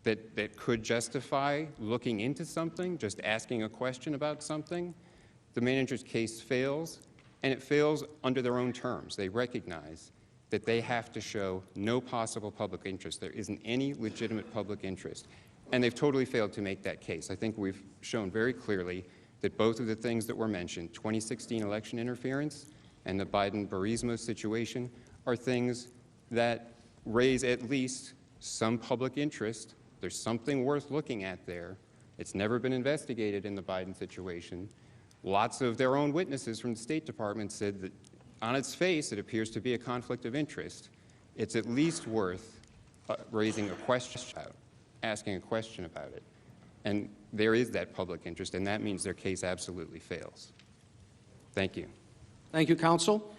that could justify looking into something, just asking a question about something, the manager's case fails, and it fails under their own terms. They recognize that they have to show no possible public interest. There isn't any legitimate public interest. And they've totally failed to make that case. I think we've shown very clearly that both of the things that were mentioned, 2016 election interference and the Biden-Burisma situation, are things that raise at least some public interest. There's something worth looking at there. It's never been investigated in the Biden situation. Lots of their own witnesses from the State Department said that on its face, it appears to be a conflict of interest. It's at least worth raising a question about, asking a question about it. And there is that public interest, and that means their case absolutely fails. Thank you. Thank you, counsel.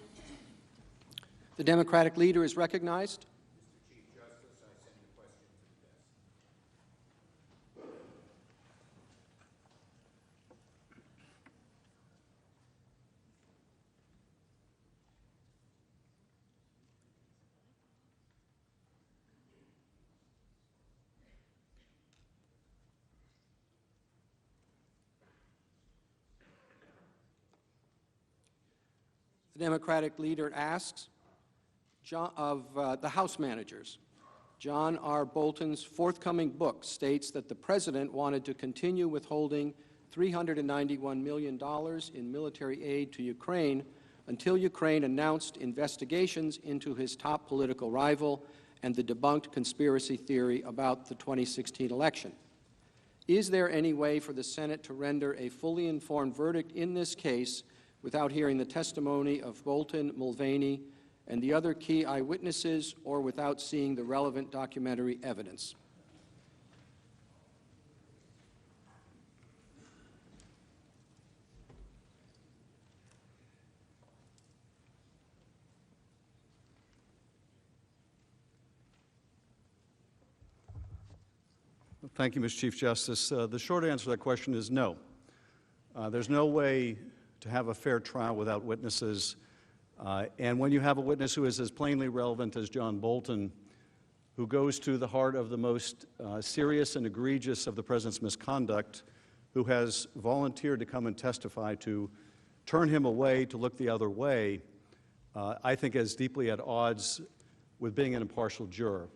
The Democratic leader is recognized. The Democratic leader asks of the House managers. John R. Bolton's forthcoming book states that the president wanted to continue withholding $391 million in military aid to Ukraine until Ukraine announced investigations into his top political rival and the debunked conspiracy theory about the 2016 election. Is there any way for the Senate to render a fully informed verdict in this case without hearing the testimony of Bolton, Mulvaney, and the other key eyewitnesses, or without seeing the relevant documentary evidence? Thank you, Mr. Chief Justice. The short answer to that question is no. There's no way to have a fair trial without witnesses. And when you have a witness who is as plainly relevant as John Bolton, who goes to the heart of the most serious and egregious of the president's misconduct, who has volunteered to come and testify to turn him away, to look the other way, I think is deeply at odds with being an impartial juror.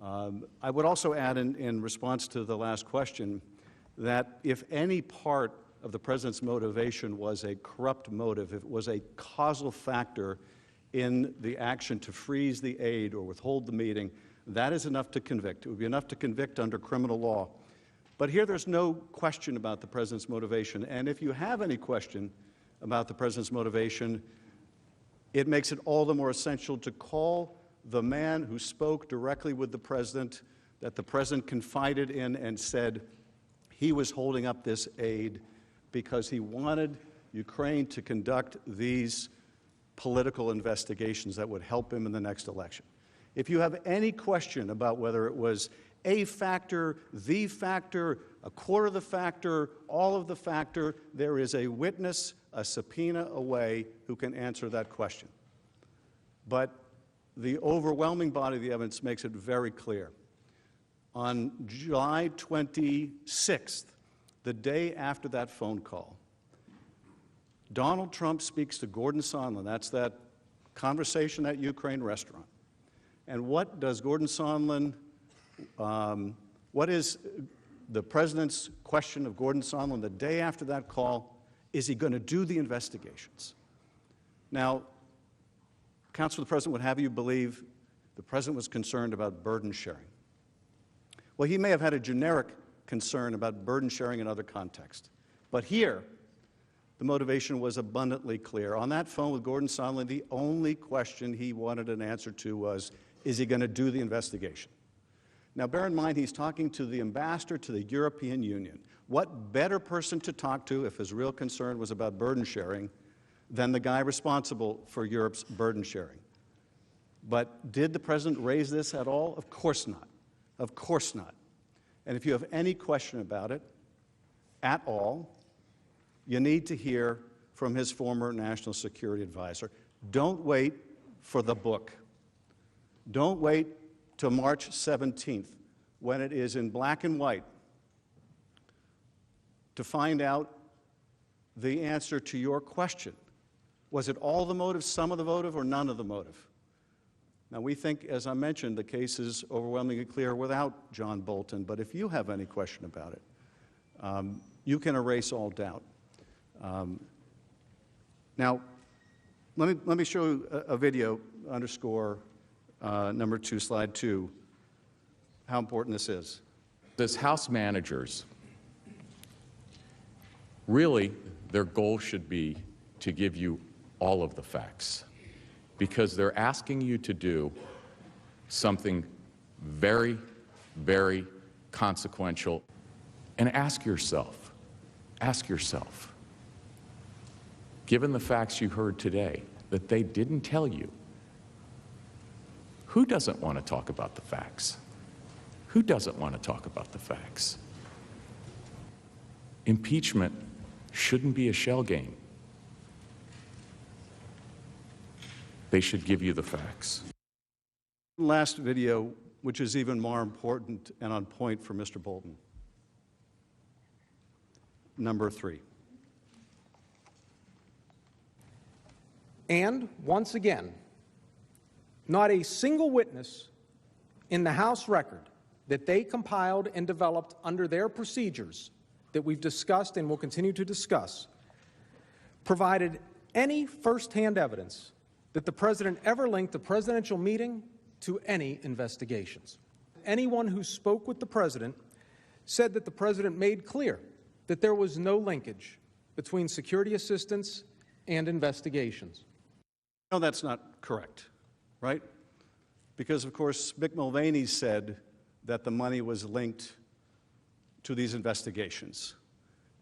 I would also add in response to the last question that if any part of the president's motivation was a corrupt motive, if it was a causal factor in the action to freeze the aid or withhold the meeting, that is enough to convict. It would be enough to convict under criminal law. But here there's no question about the president's motivation. And if you have any question about the president's motivation, it makes it all the more essential to call the man who spoke directly with the president, that the president confided in and said he was holding up this aid because he wanted Ukraine to conduct these political investigations that would help him in the next election. If you have any question about whether it was a factor, the factor, a quarter of the factor, all of the factor, there is a witness, a subpoena away who can answer that question. But the overwhelming body of the evidence makes it very clear. On July 26th, the day after that phone call, Donald Trump speaks to Gordon Sondland, that's that conversation at Ukraine restaurant, And what does Gordon Sondland, what is the president's question of Gordon Sondland the day after that call? Is he going to do the investigations? Now, counsel, the president would have you believe the president was concerned about burden sharing. Well, he may have had a generic concern about burden sharing in other contexts. But here, the motivation was abundantly clear. On that phone with Gordon Sondland, the only question he wanted an answer to was, is he going to do the investigation? Now, bear in mind, he's talking to the ambassador to the European Union. What better person to talk to if his real concern was about burden sharing than the guy responsible for Europe's burden sharing? But did the president raise this at all? Of course not. Of course not. And if you have any question about it at all, you need to hear from his former national security advisor. Don't wait for the book. Don't wait till March 17th, when it is in black and white, to find out the answer to your question. Was it all the motive, some of the motive, or none of the motive? Now, we think, as I mentioned, the case is overwhelmingly clear without John Bolton, but if you have any question about it, you can erase all doubt. Now, let me show you a video, underscore number 2, slide 2, how important this is. As House managers, really, their goal should be to give you all of the facts, because they're asking you to do something very, very consequential. And ask yourself, given the facts you heard today that they didn't tell you, who doesn't want to talk about the facts? Who doesn't want to talk about the facts? Impeachment shouldn't be a shell game. They should give you the facts. Last video, which is even more important and on point for Mr. Bolton. Number 3. And once again, not a single witness in the House record that they compiled and developed under their procedures that we've discussed and will continue to discuss provided any firsthand evidence that the president ever linked the presidential meeting to any investigations. Anyone who spoke with the president said that the president made clear that there was no linkage between security assistance and investigations. No, that's not correct, right? Because, of course, Mick Mulvaney said that the money was linked to these investigations.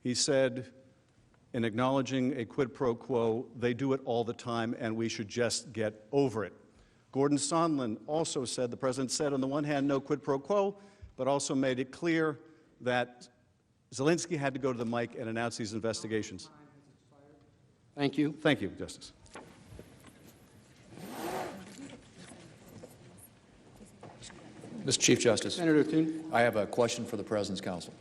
He said, in acknowledging a quid pro quo, they do it all the time and we should just get over it. Gordon Sondland also said, the president said, on the one hand, no quid pro quo, but also made it clear that Zelensky had to go to the mic and announce these investigations. Thank you. Thank you, Justice. Mr. Chief Justice, Senator Thune. I have a question for the President's counsel.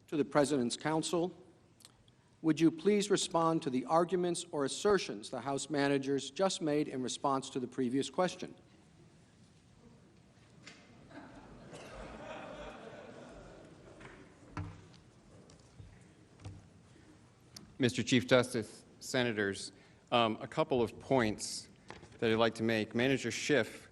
To the President's counsel, would you please respond to the arguments or assertions the House managers just made in response to the previous question? Mr. Chief Justice, Senators, a couple of points that I'd like to make. Manager Schiff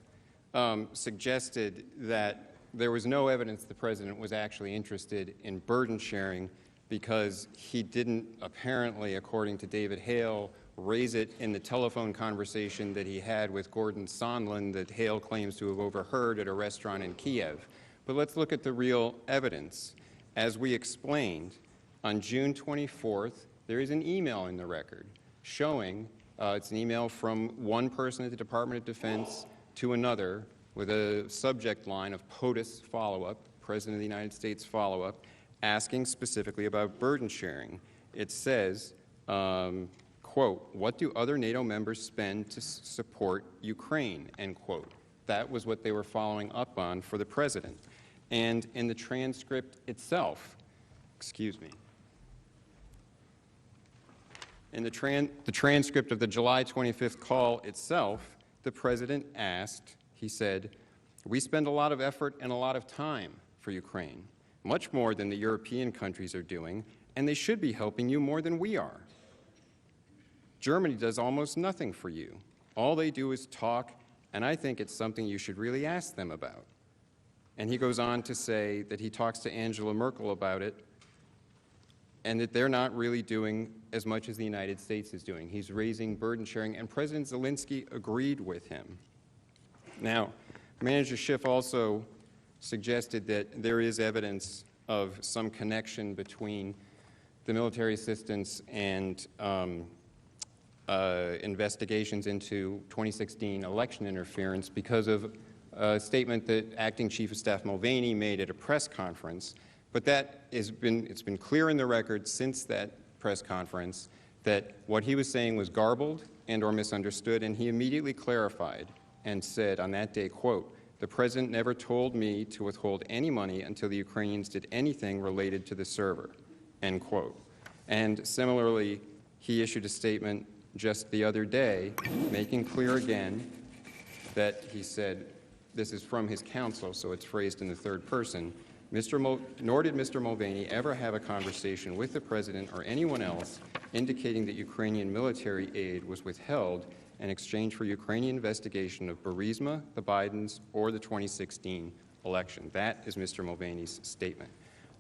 suggested that there was no evidence the president was actually interested in burden sharing because he didn't apparently, according to David Hale, raise it in the telephone conversation that he had with Gordon Sondland that Hale claims to have overheard at a restaurant in Kiev. But let's look at the real evidence. As we explained, on June 24th, there is an email in the record showing, it's an email from one person at the Department of Defense to another with a subject line of POTUS follow-up, President of the United States follow-up, asking specifically about burden sharing. It says, quote, what do other NATO members spend to support Ukraine, end quote. That was what they were following up on for the president. And in the transcript itself, excuse me, in the transcript of the July 25th call itself, the president asked, he said, we spend a lot of effort and a lot of time for Ukraine, much more than the European countries are doing, and they should be helping you more than we are. Germany does almost nothing for you. All they do is talk, and I think it's something you should really ask them about. And he goes on to say that he talks to Angela Merkel about it, and that they're not really doing as much as the United States is doing. He's raising burden sharing, and President Zelensky agreed with him. Now, Manager Schiff also suggested that there is evidence of some connection between the military assistance and investigations into 2016 election interference because of a statement that Acting Chief of Staff Mulvaney made at a press conference. But it's been clear in the record since that press conference that what he was saying was garbled and or misunderstood, and he immediately clarified and said on that day, quote, the president never told me to withhold any money until the Ukrainians did anything related to the server, end quote. And similarly, he issued a statement just the other day making clear again that he said, this is from his counsel, so it's phrased in the third person, nor did Mr. Mulvaney ever have a conversation with the president or anyone else indicating that Ukrainian military aid was withheld in exchange for Ukrainian investigation of Burisma, the Bidens, or the 2016 election. That is Mr. Mulvaney's statement.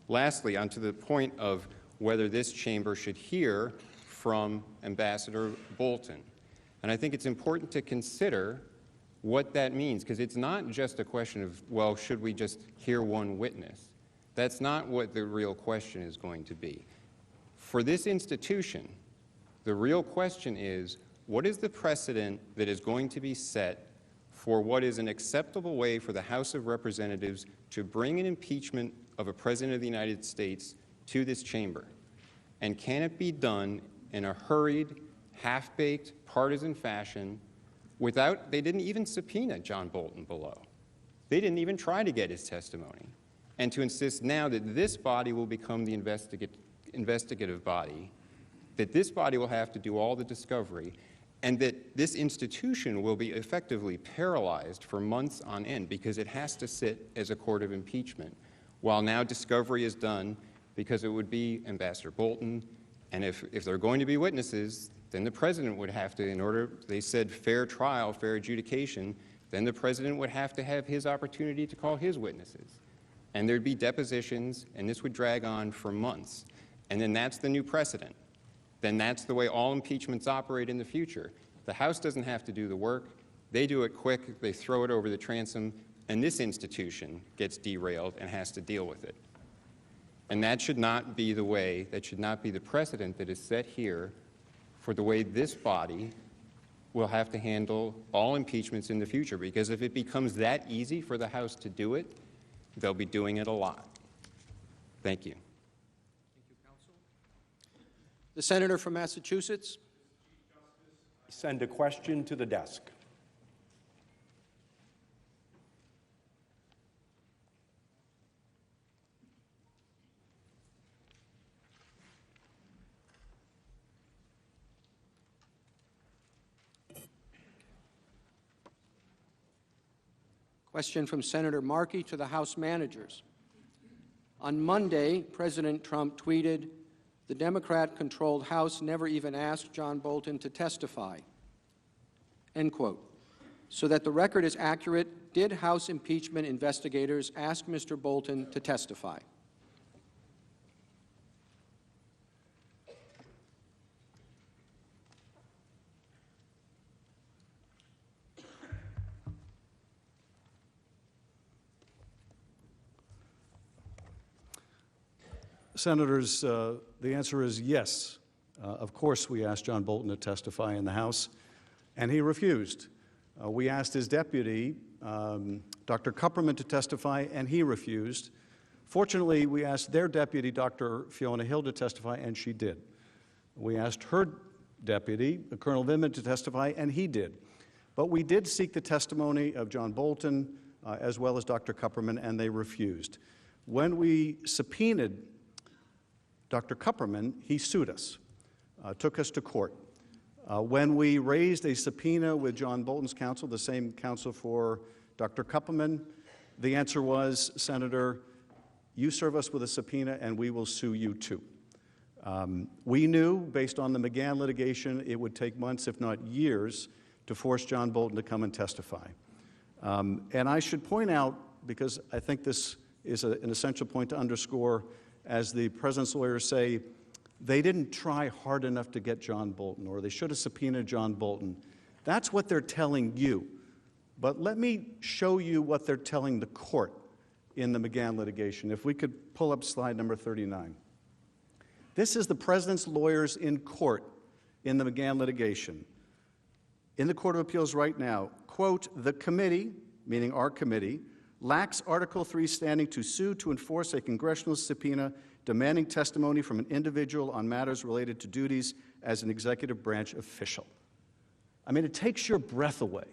Lastly, onto the point of whether this chamber should hear from Ambassador Bolton. And I think it's important to consider what that means, because it's not just a question of, well, should we just hear one witness? That's not what the real question is going to be. For this institution, the real question is, what is the precedent that is going to be set for what is an acceptable way for the House of Representatives to bring an impeachment of a President of the United States to this chamber? And can it be done in a hurried, half-baked, partisan fashion without, they didn't even subpoena John Bolton below. They didn't even try to get his testimony. And to insist now that this body will become the investigative body, that this body will have to do all the discovery, and that this institution will be effectively paralyzed for months on end because it has to sit as a court of impeachment, while now discovery is done because it would be Ambassador Bolton, and if there are going to be witnesses, then the president would have to, in order, they said fair trial, fair adjudication, then the president would have to have his opportunity to call his witnesses. And there'd be depositions, and this would drag on for months. And then that's the new precedent. Then that's the way all impeachments operate in the future. The House doesn't have to do the work. They do it quick, they throw it over the transom, and this institution gets derailed and has to deal with it. And that should not be the way, that should not be the precedent that is set here for the way this body will have to handle all impeachments in the future, because if it becomes that easy for the House to do it, they'll be doing it a lot. Thank you. The senator from Massachusetts. Send a question to the desk. Question from Senator Markey to the House managers. On Monday, President Trump tweeted, "The Democrat-controlled House never even asked John Bolton to testify." End quote. So that the record is accurate, did House impeachment investigators ask Mr. Bolton to testify? Senators, the answer is yes. Of course, we asked John Bolton to testify in the House, and he refused. We asked his deputy, Dr. Kupperman, to testify, and he refused. Fortunately, we asked their deputy, Dr. Fiona Hill, to testify, and she did. We asked her deputy, Colonel Vindman, to testify, and he did. But we did seek the testimony of John Bolton as well as Dr. Kupperman, and they refused. When we subpoenaed Dr. Kupperman, he sued us, took us to court. When we raised a subpoena with John Bolton's counsel, the same counsel for Dr. Kupperman, the answer was, Senator, you serve us with a subpoena and we will sue you too. We knew, based on the McGahn litigation, it would take months, if not years, to force John Bolton to come and testify. And I should point out, because I think this is an essential point to underscore, as the president's lawyers say, they didn't try hard enough to get John Bolton, or they should have subpoenaed John Bolton. That's what they're telling you. But let me show you what they're telling the court in the McGahn litigation. If we could pull up slide number 39. This is the president's lawyers in court in the McGahn litigation. In the Court of Appeals right now, quote, the committee, meaning our committee, lacks Article III standing to sue to enforce a congressional subpoena demanding testimony from an individual on matters related to duties as an executive branch official. I mean, it takes your breath away,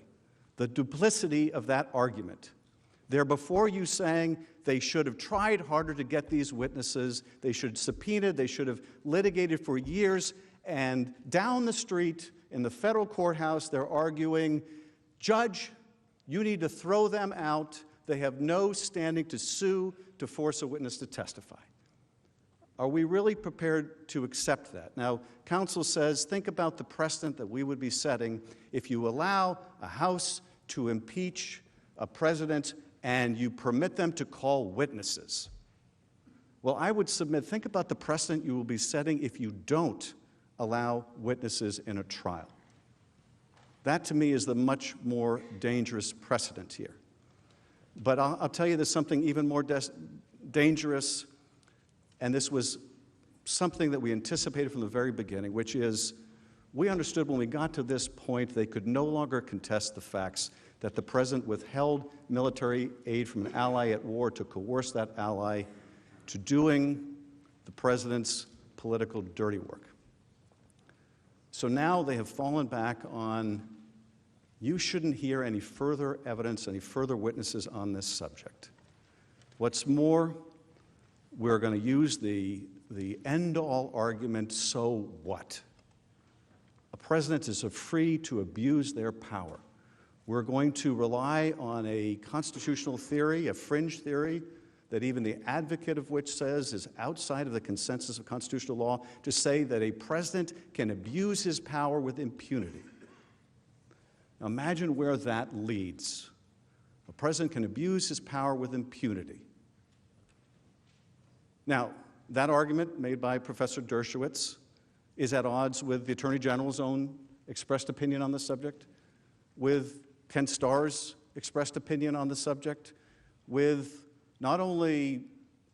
the duplicity of that argument. They're before you saying they should have tried harder to get these witnesses, they should have subpoenaed, they should have litigated for years, and down the street in the federal courthouse, they're arguing, Judge, you need to throw them out. They have no standing to sue to force a witness to testify. Are we really prepared to accept that? Now, counsel says, think about the precedent that we would be setting if you allow a House to impeach a president and you permit them to call witnesses. Well, I would submit, think about the precedent you will be setting if you don't allow witnesses in a trial. That, to me, is the much more dangerous precedent here. But I'll tell you there's something even more dangerous, and this was something that we anticipated from the very beginning, which is we understood when we got to this point they could no longer contest the facts that the president withheld military aid from an ally at war to coerce that ally to doing the president's political dirty work. So now they have fallen back on, you shouldn't hear any further evidence, any further witnesses on this subject. What's more, we're going to use the end-all argument, so what? A president is free to abuse their power. We're going to rely on a constitutional theory, a fringe theory, that even the advocate of which says is outside of the consensus of constitutional law, to say that a president can abuse his power with impunity. Now imagine where that leads. A president can abuse his power with impunity. Now, that argument made by Professor Dershowitz is at odds with the Attorney General's own expressed opinion on the subject, with Ken Starr's expressed opinion on the subject, with not only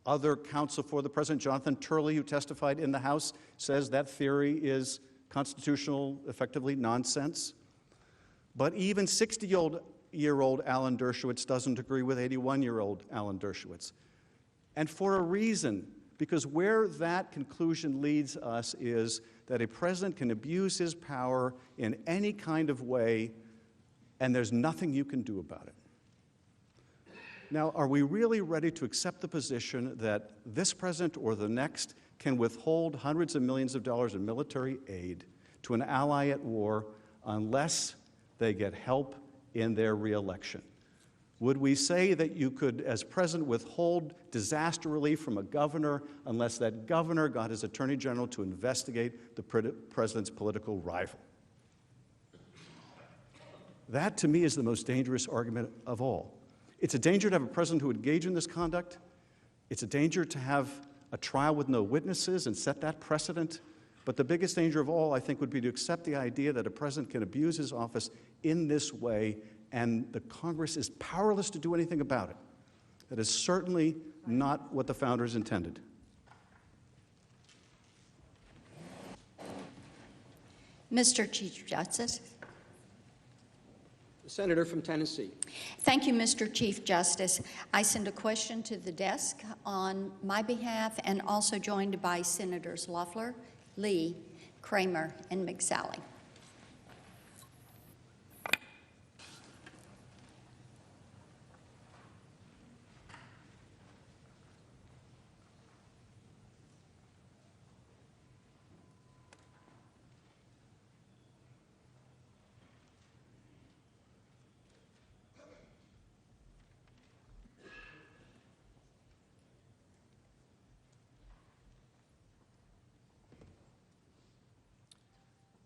other counsel for the president, Jonathan Turley, who testified in the House, says that theory is constitutional, effectively nonsense. But even 60-year-old Alan Dershowitz doesn't agree with 81-year-old Alan Dershowitz. And for a reason, because where that conclusion leads us is that a president can abuse his power in any kind of way, and there's nothing you can do about it. Now, are we really ready to accept the position that this president or the next can withhold hundreds of millions of dollars in military aid to an ally at war unless they get help in their reelection? Would we say that you could, as president, withhold disaster relief from a governor unless that governor got his attorney general to investigate the president's political rival? That, to me, is the most dangerous argument of all. It's a danger to have a president who engage in this conduct. It's a danger to have a trial with no witnesses and set that precedent. But the biggest danger of all, I think, would be to accept the idea that a president can abuse his office in this way, and the Congress is powerless to do anything about it. That is certainly not what the founders intended. Mr. Chief Justice. The senator from Tennessee. Thank you, Mr. Chief Justice. I send a question to the desk on my behalf and also joined by Senators Loeffler, Lee, Kramer, and McSally.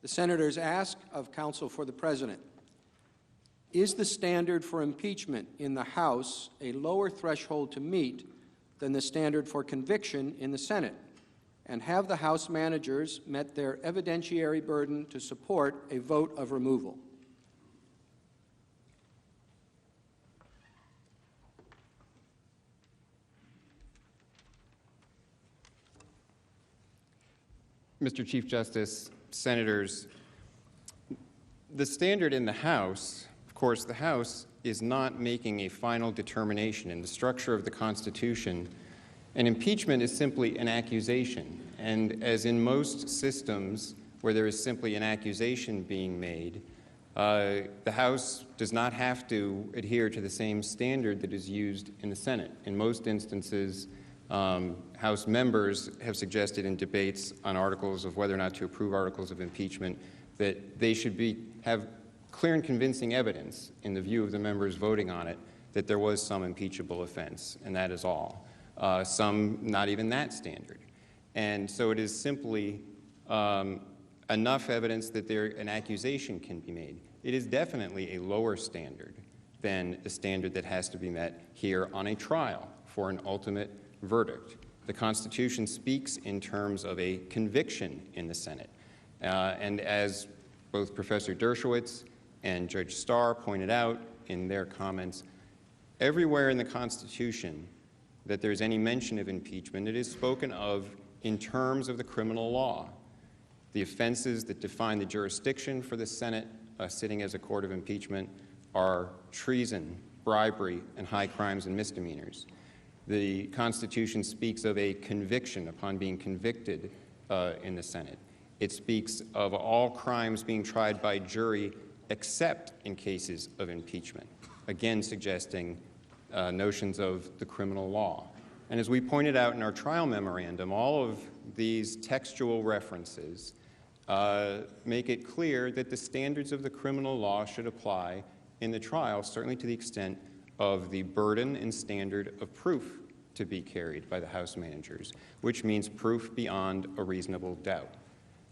The senators ask of counsel for the president, is the standard for impeachment in the House a lower threshold to meet than the standard for conviction in the Senate? And have the House managers met their evidentiary burden to support a vote of removal? Mr. Chief Justice, Senators, the standard in the House, of course, the House is not making a final determination in the structure of the Constitution. An impeachment is simply an accusation. And as in most systems where there is simply an accusation being made, the House does not have to adhere to the same standard that is used in the Senate. In most instances, House members have suggested in debates on articles of whether or not to approve articles of impeachment that they should have clear and convincing evidence in the view of the members voting on it that there was some impeachable offense, and that is all. Some not even that standard. And so it is simply enough evidence that an accusation can be made. It is definitely a lower standard than the standard that has to be met here on a trial for an ultimate verdict. The Constitution speaks in terms of a conviction in the Senate. And as both Professor Dershowitz and Judge Starr pointed out in their comments, everywhere in the Constitution that there's any mention of impeachment, it is spoken of in terms of the criminal law. The offenses that define the jurisdiction for the Senate sitting as a court of impeachment are treason, bribery, and high crimes and misdemeanors. The Constitution speaks of a conviction upon being convicted in the Senate. It speaks of all crimes being tried by jury except in cases of impeachment, again suggesting notions of the criminal law. And as we pointed out in our trial memorandum, all of these textual references make it clear that the standards of the criminal law should apply in the trial, certainly to the extent of the burden and standard of proof to be carried by the House managers, which means proof beyond a reasonable doubt.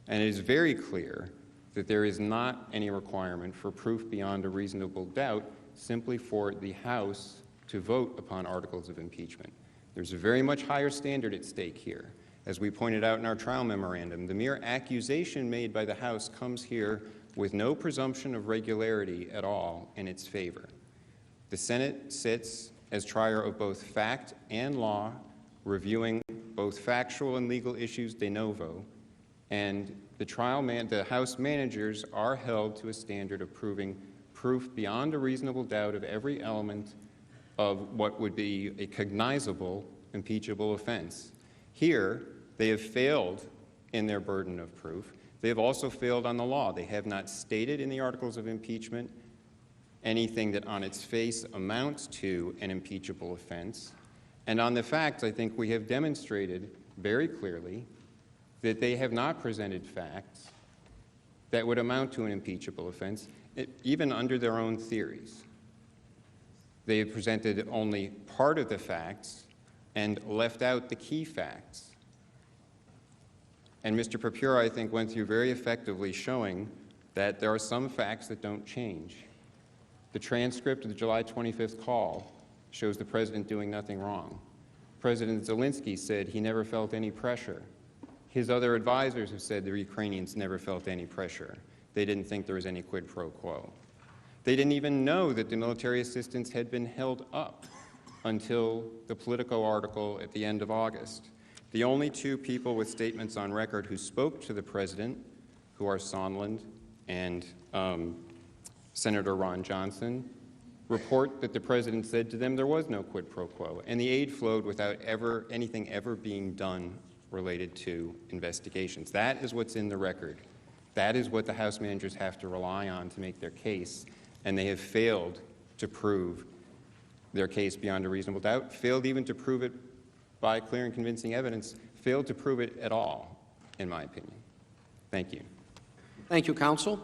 And it is very clear that there is not any requirement for proof beyond a reasonable doubt simply for the House to vote upon articles of impeachment. There's a very much higher standard at stake here. As we pointed out in our trial memorandum, the mere accusation made by the House comes here with no presumption of regularity at all in its favor. The Senate sits as trier of both fact and law, reviewing both factual and legal issues de novo, and the House managers are held to a standard of proving proof beyond a reasonable doubt of every element of what would be a cognizable impeachable offense. Here, they have failed in their burden of proof. They have also failed on the law. They have not stated in the articles of impeachment anything that on its face amounts to an impeachable offense. And on the facts, I think we have demonstrated very clearly that they have not presented facts that would amount to an impeachable offense, even under their own theories. They have presented only part of the facts and left out the key facts. And Mr. Papura, I think, went through very effectively showing that there are some facts that don't change. The transcript of the July 25th call shows the president doing nothing wrong. President Zelensky said he never felt any pressure. His other advisors have said the Ukrainians never felt any pressure. They didn't think there was any quid pro quo. They didn't even know that the military assistance had been held up until the Politico article at the end of August. The only two people with statements on record who spoke to the president, who are Sondland and Senator Ron Johnson, report that the president said to them there was no quid pro quo, and the aid flowed without anything ever being done related to investigations. That is what's in the record. That is what the House managers have to rely on to make their case, and they have failed to prove their case beyond a reasonable doubt, failed even to prove it by clear and convincing evidence, failed to prove it at all, in my opinion. Thank you. Thank you, counsel.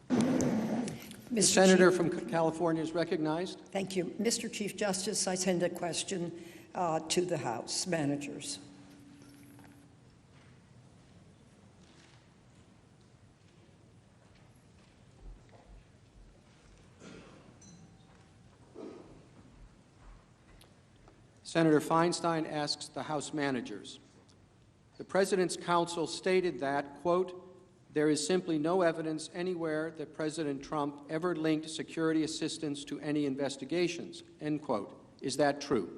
The senator from California is recognized. Thank you. Mr. Chief Justice, I send a question to the House managers. Senator Feinstein asks the House managers. The President's counsel stated that, quote, there is simply no evidence anywhere that President Trump ever linked security assistance to any investigations, end quote. Is that true?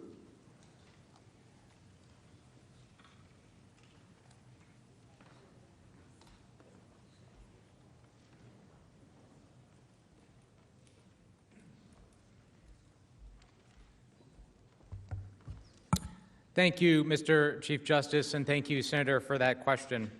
Thank you, Mr. Chief Justice, and thank you, Senator, for that question.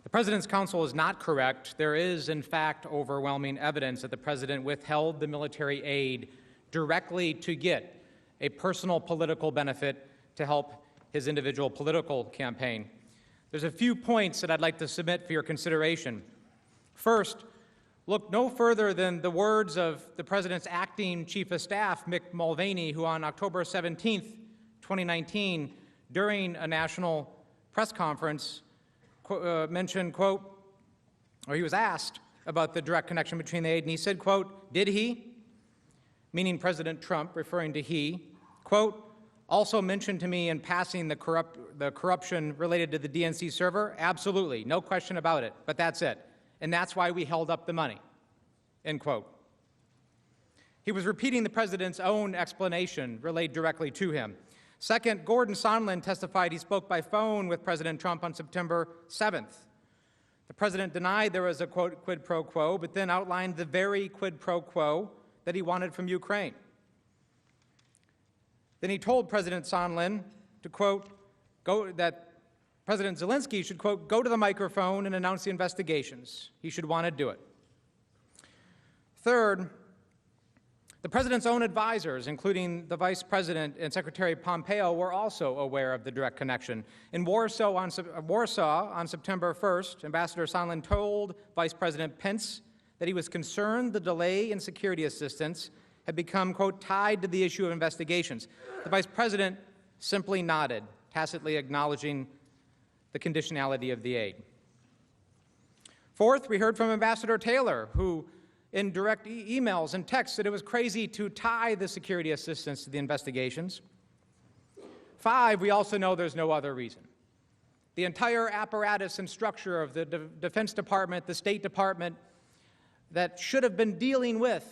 The President's counsel is not correct. There is, in fact, overwhelming evidence that the President withheld the military aid directly to get a personal political benefit to help his individual political campaign. There's a few points that I'd like to submit for your consideration. First, look no further than the words of the President's acting Chief of Staff, Mick Mulvaney, who on October 17th, 2019, during a national press conference, mentioned, quote, or he was asked about the direct connection between the aid, and he said, quote, did he, meaning President Trump, referring to he, quote, also mentioned to me in passing the corruption related to the DNC server? Absolutely, no question about it, but that's it. And that's why we held up the money, end quote. He was repeating the President's own explanation relayed directly to him. Second, Gordon Sondland testified he spoke by phone with President Trump on September 7th. The President denied there was a, quote, quid pro quo, but then outlined the very quid pro quo that he wanted from Ukraine. Then he told President Sondland to, quote, that President Zelensky should, quote, go to the microphone and announce the investigations. He should want to do it. Third, the President's own advisors, including the Vice President and Secretary Pompeo, were also aware of the direct connection. In Warsaw on September 1st, Ambassador Sondland told Vice President Pence that he was concerned the delay in security assistance had become, quote, tied to the issue of investigations. The Vice President simply nodded, tacitly acknowledging the conditionality of the aid. Fourth, we heard from Ambassador Taylor, who in direct emails and texts said it was crazy to tie the security assistance to the investigations. Five, we also know there's no other reason. The entire apparatus and structure of the Defense Department, the State Department, that should have been dealing with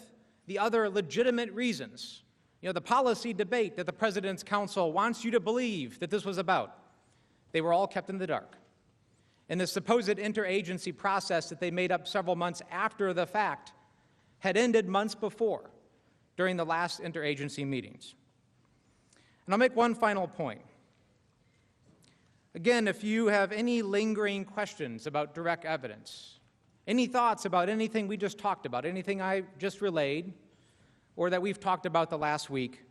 the other legitimate reasons, the policy debate that the President's counsel wants you to believe that this was about, they were all kept in the dark. And the supposed interagency process that they made up several months after the fact had ended months before, during the last interagency meetings. And I'll make one final point. Again, if you have any lingering questions about direct evidence, any thoughts about anything we just talked about, anything I just relayed, or that we've talked about the last week,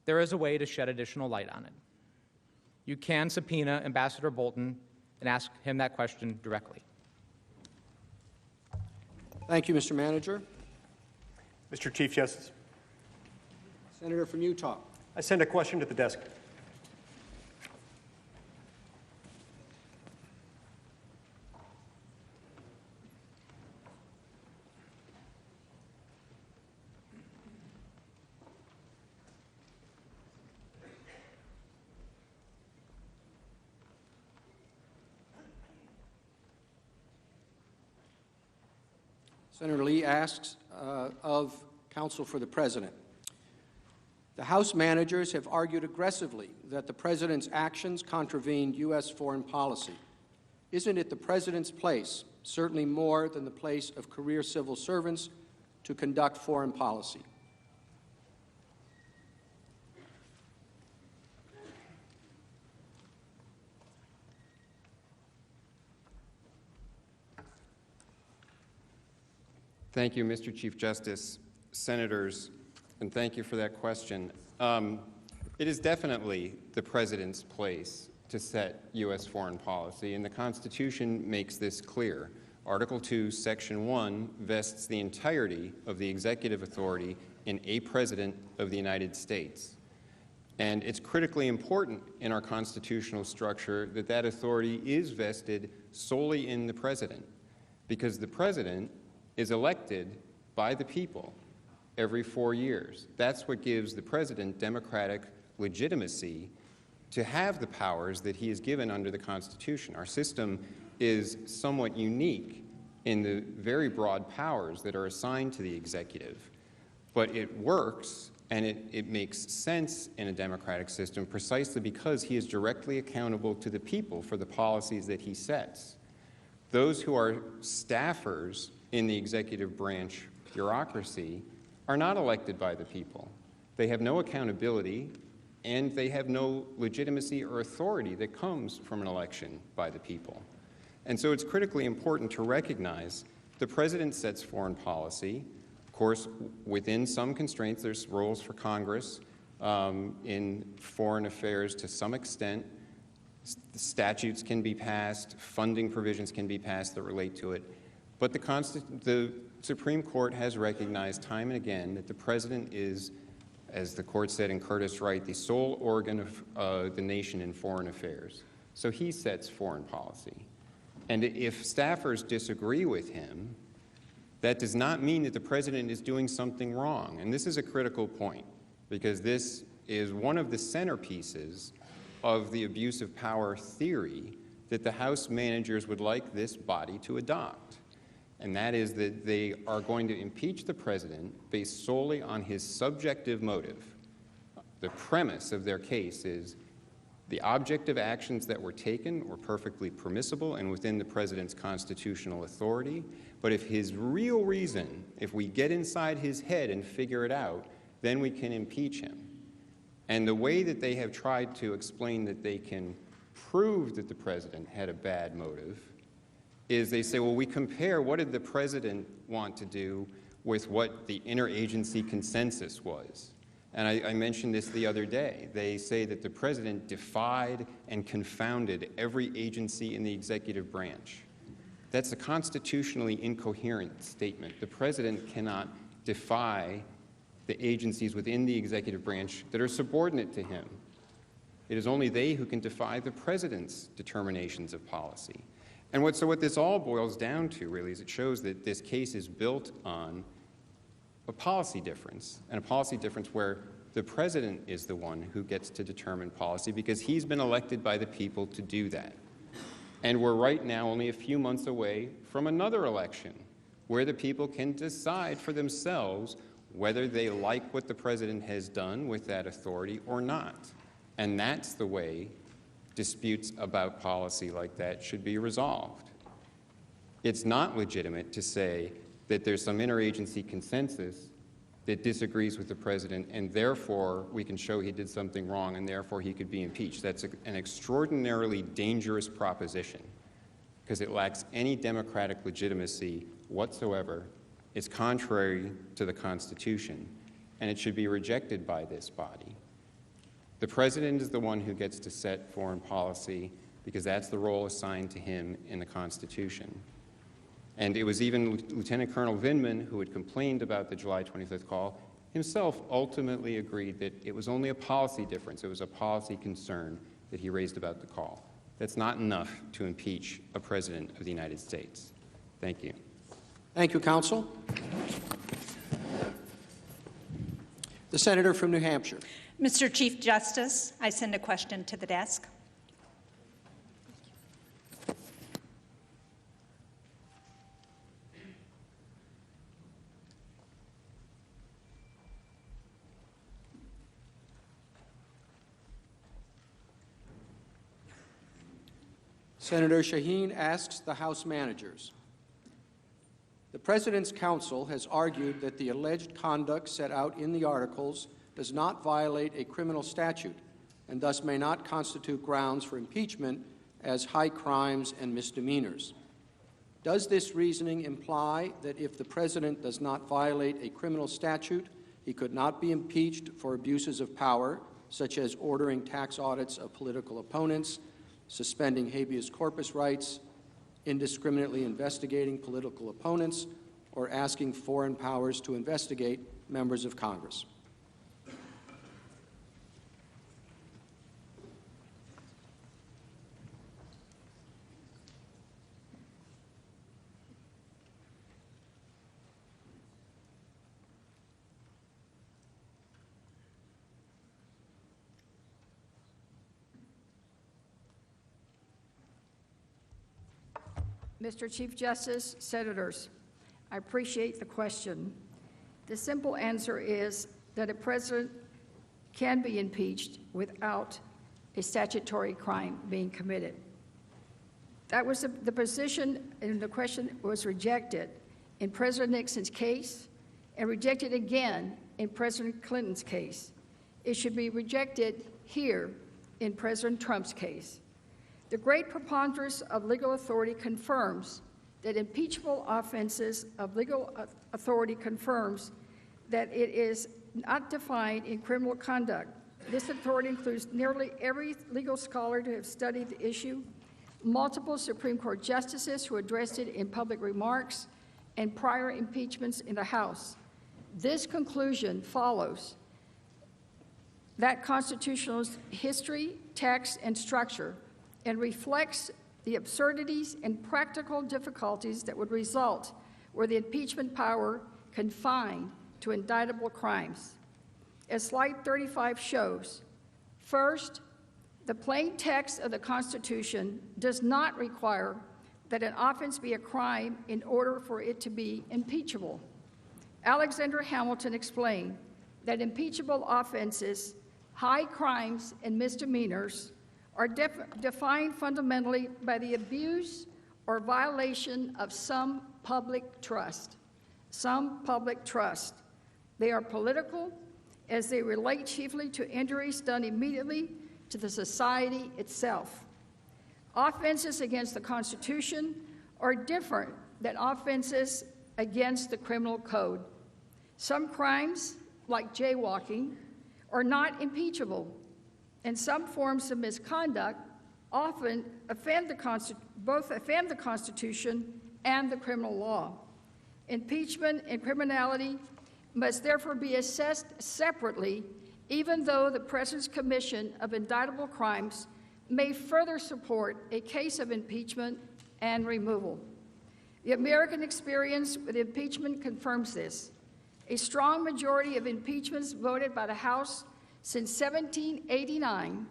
there is a way to shed additional light on it. You can subpoena Ambassador Bolton and ask him that question directly. Thank you, Mr. Manager. Mr. Chief Justice. Senator from Utah. I send a question to the desk. Senator Lee asks of counsel for the President. The House managers have argued aggressively that the President's actions contravened U.S. foreign policy. Isn't it the President's place, certainly more than the place of career civil servants, to conduct foreign policy? Thank you, Mr. Chief Justice, Senators, and thank you for that question. It is definitely the President's place to set U.S. foreign policy, and the Constitution makes this clear. Article 2, Section 1 vests the entirety of the executive authority in a President of the United States. And it's critically important in our constitutional structure that that authority is vested solely in the President, because the President is elected by the people every 4 years. That's what gives the President democratic legitimacy to have the powers that he is given under the Constitution. Our system is somewhat unique in the very broad powers that are assigned to the executive, but it works and it makes sense in a democratic system precisely because he is directly accountable to the people for the policies that he sets. Those who are staffers in the executive branch bureaucracy are not elected by the people. They have no accountability, and they have no legitimacy or authority that comes from an election by the people. And so it's critically important to recognize the President sets foreign policy. Of course, within some constraints, there's roles for Congress in foreign affairs to some extent. Statutes can be passed, funding provisions can be passed that relate to it. But the Supreme Court has recognized time and again that the President is, as the court said in Curtis Wright, the sole organ of the nation in foreign affairs. So he sets foreign policy. And if staffers disagree with him, that does not mean that the President is doing something wrong. And this is a critical point, because this is one of the centerpieces of the abuse of power theory that the House managers would like this body to adopt. And that is that they are going to impeach the President based solely on his subjective motive. The premise of their case is the objective actions that were taken were perfectly permissible and within the President's constitutional authority. But if his real reason, if we get inside his head and figure it out, then we can impeach him. And the way that they have tried to explain that they can prove that the President had a bad motive is they say, well, we compare what did the President want to do with what the interagency consensus was. And I mentioned this the other day. They say that the President defied and confounded every agency in the executive branch. That's a constitutionally incoherent statement. The President cannot defy the agencies within the executive branch that are subordinate to him. It is only they who can defy the President's determinations of policy. And so what this all boils down to, really, is it shows that this case is built on a policy difference, and a policy difference where the President is the one who gets to determine policy because he's been elected by the people to do that. And we're right now only a few months away from another election where the people can decide for themselves whether they like what the President has done with that authority or not. And that's the way disputes about policy like that should be resolved. It's not legitimate to say that there's some interagency consensus that disagrees with the President, and therefore we can show he did something wrong, and therefore he could be impeached. That's an extraordinarily dangerous proposition because it lacks any democratic legitimacy whatsoever. It's contrary to the Constitution, and it should be rejected by this body. The President is the one who gets to set foreign policy because that's the role assigned to him in the Constitution. And it was even Lieutenant Colonel Vindman, who had complained about the July 25th call, himself ultimately agreed that it was only a policy difference. It was a policy concern that he raised about the call. That's not enough to impeach a President of the United States. Thank you. Thank you, Counsel. The Senator from New Hampshire. Mr. Chief Justice, I send a question to the desk. Senator Shaheen asks the House managers. The President's counsel has argued that the alleged conduct set out in the articles does not violate a criminal statute and thus may not constitute grounds for impeachment as high crimes and misdemeanors. Does this reasoning imply that if the President does not violate a criminal statute, he could not be impeached for abuses of power, such as ordering tax audits of political opponents, suspending habeas corpus rights, indiscriminately investigating political opponents, or asking foreign powers to investigate members of Congress? Mr. Chief Justice, Senators, I appreciate the question. The simple answer is that a president can be impeached without a statutory crime being committed. That was the position, and the question was rejected in President Nixon's case and rejected again in President Clinton's case. It should be rejected here in President Trump's case. The great preponderance of legal authority confirms that impeachable offenses of legal authority confirms that it is not defined in criminal conduct. This authority includes nearly every legal scholar to have studied the issue, multiple Supreme Court justices who addressed it in public remarks, and prior impeachments in the House. This conclusion follows that constitutional history, text, and structure, and reflects the absurdities and practical difficulties that would result were the impeachment power confined to indictable crimes. As slide 35 shows, first, the plain text of the Constitution does not require that an offense be a crime in order for it to be impeachable. Alexander Hamilton explained that impeachable offenses, high crimes, and misdemeanors are defined fundamentally by the abuse or violation of some public trust. Some public trust. They are political as they relate chiefly to injuries done immediately to the society itself. Offenses against the Constitution are different than offenses against the criminal code. Some crimes, like jaywalking, are not impeachable, and some forms of misconduct often offend both offend the Constitution and the criminal law. Impeachment and criminality must therefore be assessed separately, even though the President's commission of indictable crimes may further support a case of impeachment and removal. The American experience with impeachment confirms this. A strong majority of impeachments voted by the House since 1789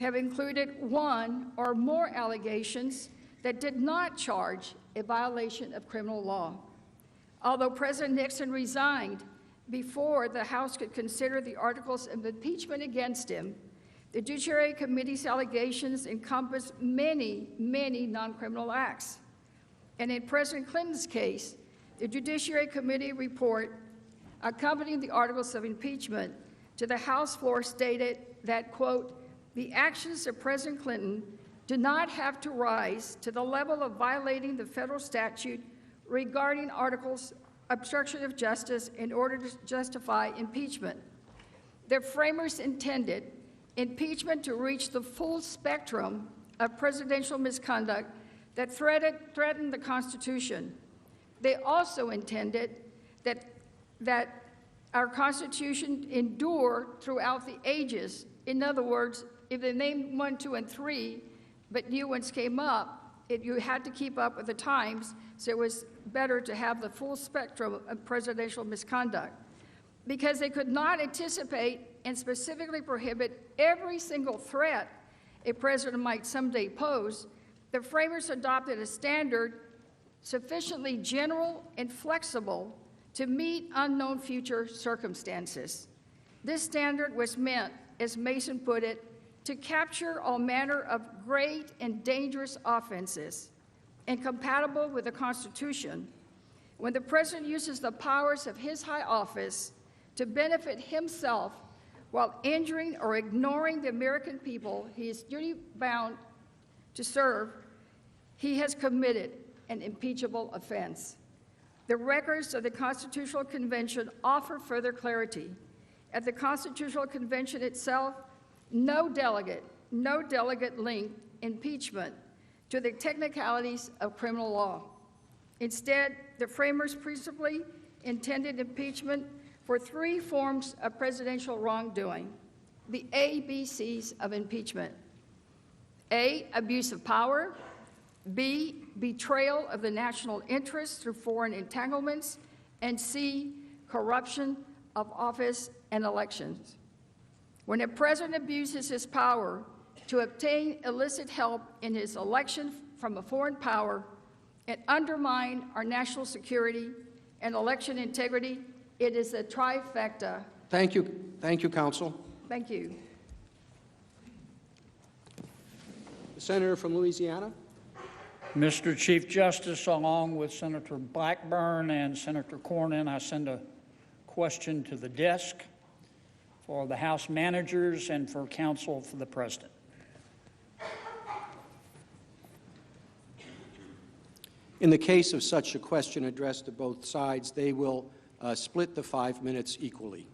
have included one or more allegations that did not charge a violation of criminal law. Although President Nixon resigned before the House could consider the articles of impeachment against him, the Judiciary Committee's allegations encompass many, many non-criminal acts. And in President Clinton's case, the Judiciary Committee report accompanying the articles of impeachment to the House floor stated that, quote, the actions of President Clinton do not have to rise to the level of violating the federal statute regarding articles obstruction of justice in order to justify impeachment. The framers intended impeachment to reach the full spectrum of presidential misconduct that threatened the Constitution. They also intended that our Constitution endure throughout the ages. In other words, if they named 1, 2, and 3, but new ones came up, you had to keep up with the times, so it was better to have the full spectrum of presidential misconduct. Because they could not anticipate and specifically prohibit every single threat a president might someday pose, the framers adopted a standard sufficiently general and flexible to meet unknown future circumstances. This standard was meant, as Mason put it, to capture all manner of great and dangerous offenses incompatible with the Constitution. When the president uses the powers of his high office to benefit himself while injuring or ignoring the American people he is duty-bound to serve, he has committed an impeachable offense. The records of the Constitutional Convention offer further clarity. At the Constitutional Convention itself, no delegate linked impeachment to the technicalities of criminal law. Instead, the framers principally intended impeachment for three forms of presidential wrongdoing, the ABCs of impeachment. A, abuse of power. B, betrayal of the national interest through foreign entanglements. And C, corruption of office and elections. When a president abuses his power to obtain illicit help in his election from a foreign power and undermine our national security and election integrity, it is a trifecta. Thank you. Thank you, counsel. Thank you. The senator from Louisiana. Mr. Chief Justice, along with Senator Blackburn and Senator Cornyn, I send a question to the desk for the House managers and for counsel for the President. In the case of such a question addressed to both sides, they will split the 5 minutes equally.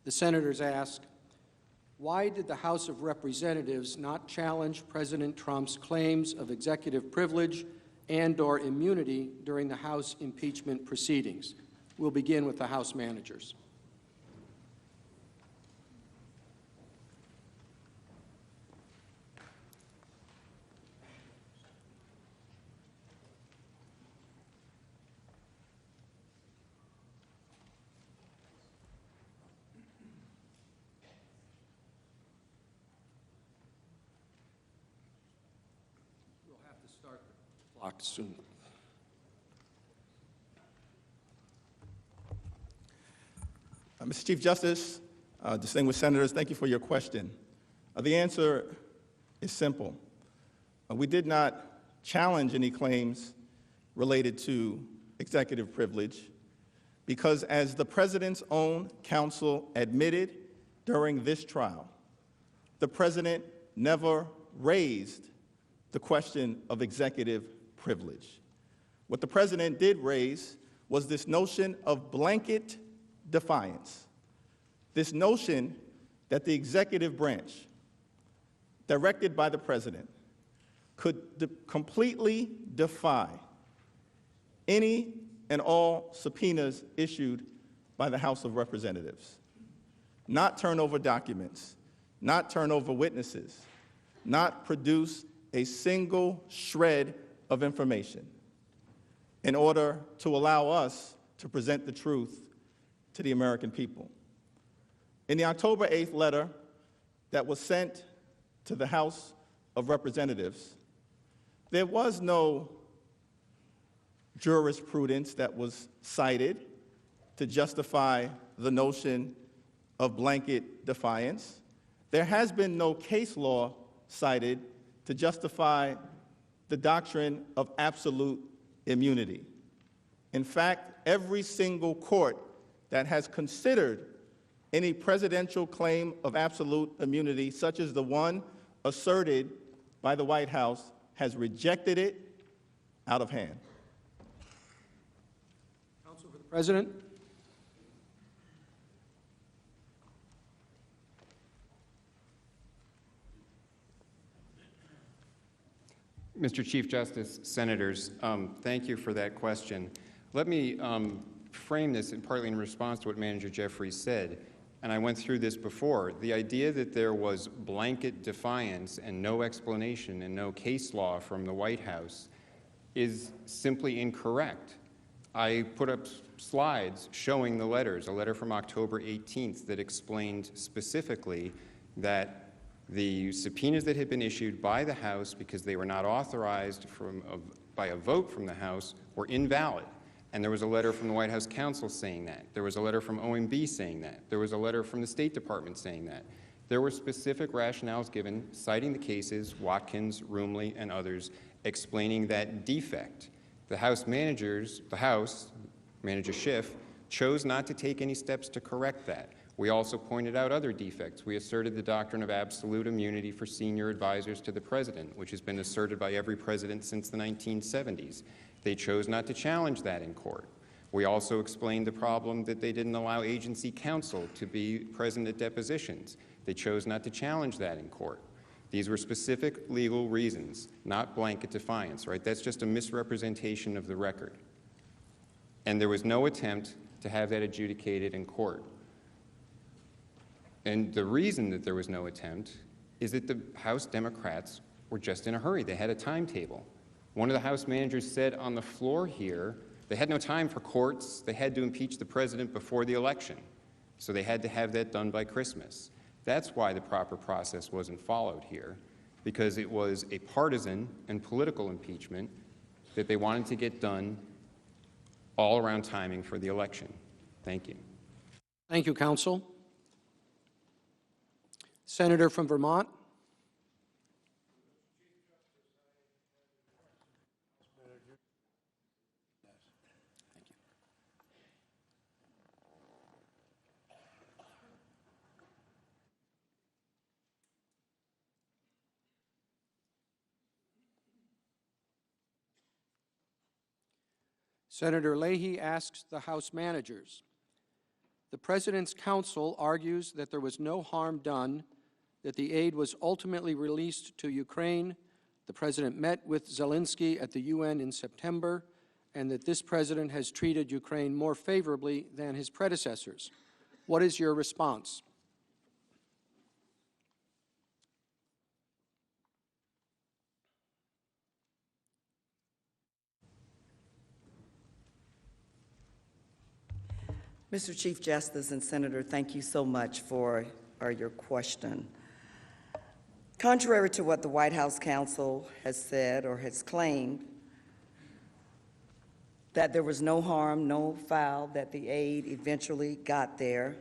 The senators ask, why did the House of Representatives not challenge President Trump's claims of executive privilege and/or immunity during the House impeachment proceedings? We'll begin with the House managers. Clock soon. Mr. Chief Justice, distinguished senators, thank you for your question. The answer is simple. We did not challenge any claims related to executive privilege because, as the President's own counsel admitted during this trial, the President never raised the question of executive privilege. What the President did raise was this notion of blanket defiance, this notion that the executive branch, directed by the President, could completely defy any and all subpoenas issued by the House of Representatives, not turn over documents, not turn over witnesses, not produce a single shred of information in order to allow us to present the truth to the American people. In the October 8th letter that was sent to the House of Representatives, there was no jurisprudence that was cited to justify the notion of blanket defiance. There has been no case law cited to justify the doctrine of absolute immunity. In fact, every single court that has considered any presidential claim of absolute immunity, such as the one asserted by the White House, has rejected it out of hand. Counsel for the President. Mr. Chief Justice, Senators, thank you for that question. Let me frame this partly in response to what Manager Jeffries said, and I went through this before. The idea that there was blanket defiance and no explanation and no case law from the White House is simply incorrect. I put up slides showing the letters, a letter from October 18th that explained specifically that the subpoenas that had been issued by the House because they were not authorized by a vote from the House were invalid. And there was a letter from the White House counsel saying that. There was a letter from OMB saying that. There was a letter from the State Department saying that. There were specific rationales given, citing the cases, Watkins, Roomley, and others, explaining that defect. The House, Manager Schiff, chose not to take any steps to correct that. We also pointed out other defects. We asserted the doctrine of absolute immunity for senior advisors to the president, which has been asserted by every president since the 1970s. They chose not to challenge that in court. We also explained the problem that they didn't allow agency counsel to be present at depositions. They chose not to challenge that in court. These were specific legal reasons, not blanket defiance, right? That's just a misrepresentation of the record. And there was no attempt to have that adjudicated in court. And the reason that there was no attempt is that the House Democrats were just in a hurry. They had a timetable. One of the House managers said on the floor here, they had no time for courts. They had to impeach the president before the election. So they had to have that done by Christmas. That's why the proper process wasn't followed here, because it was a partisan and political impeachment that they wanted to get done all around timing for the election. Thank you. Thank you, counsel. Senator from Vermont. Senator Leahy asks the House managers, the President's counsel argues that there was no harm done, that the aid was ultimately released to Ukraine, the President met with Zelensky at the UN in September, and that this President has treated Ukraine more favorably than his predecessors. What is your response? Mr. Chief Justice and Senator, thank you so much for your question. Contrary to what the White House counsel has said or has claimed, that there was no harm, no foul, that the aid eventually got there,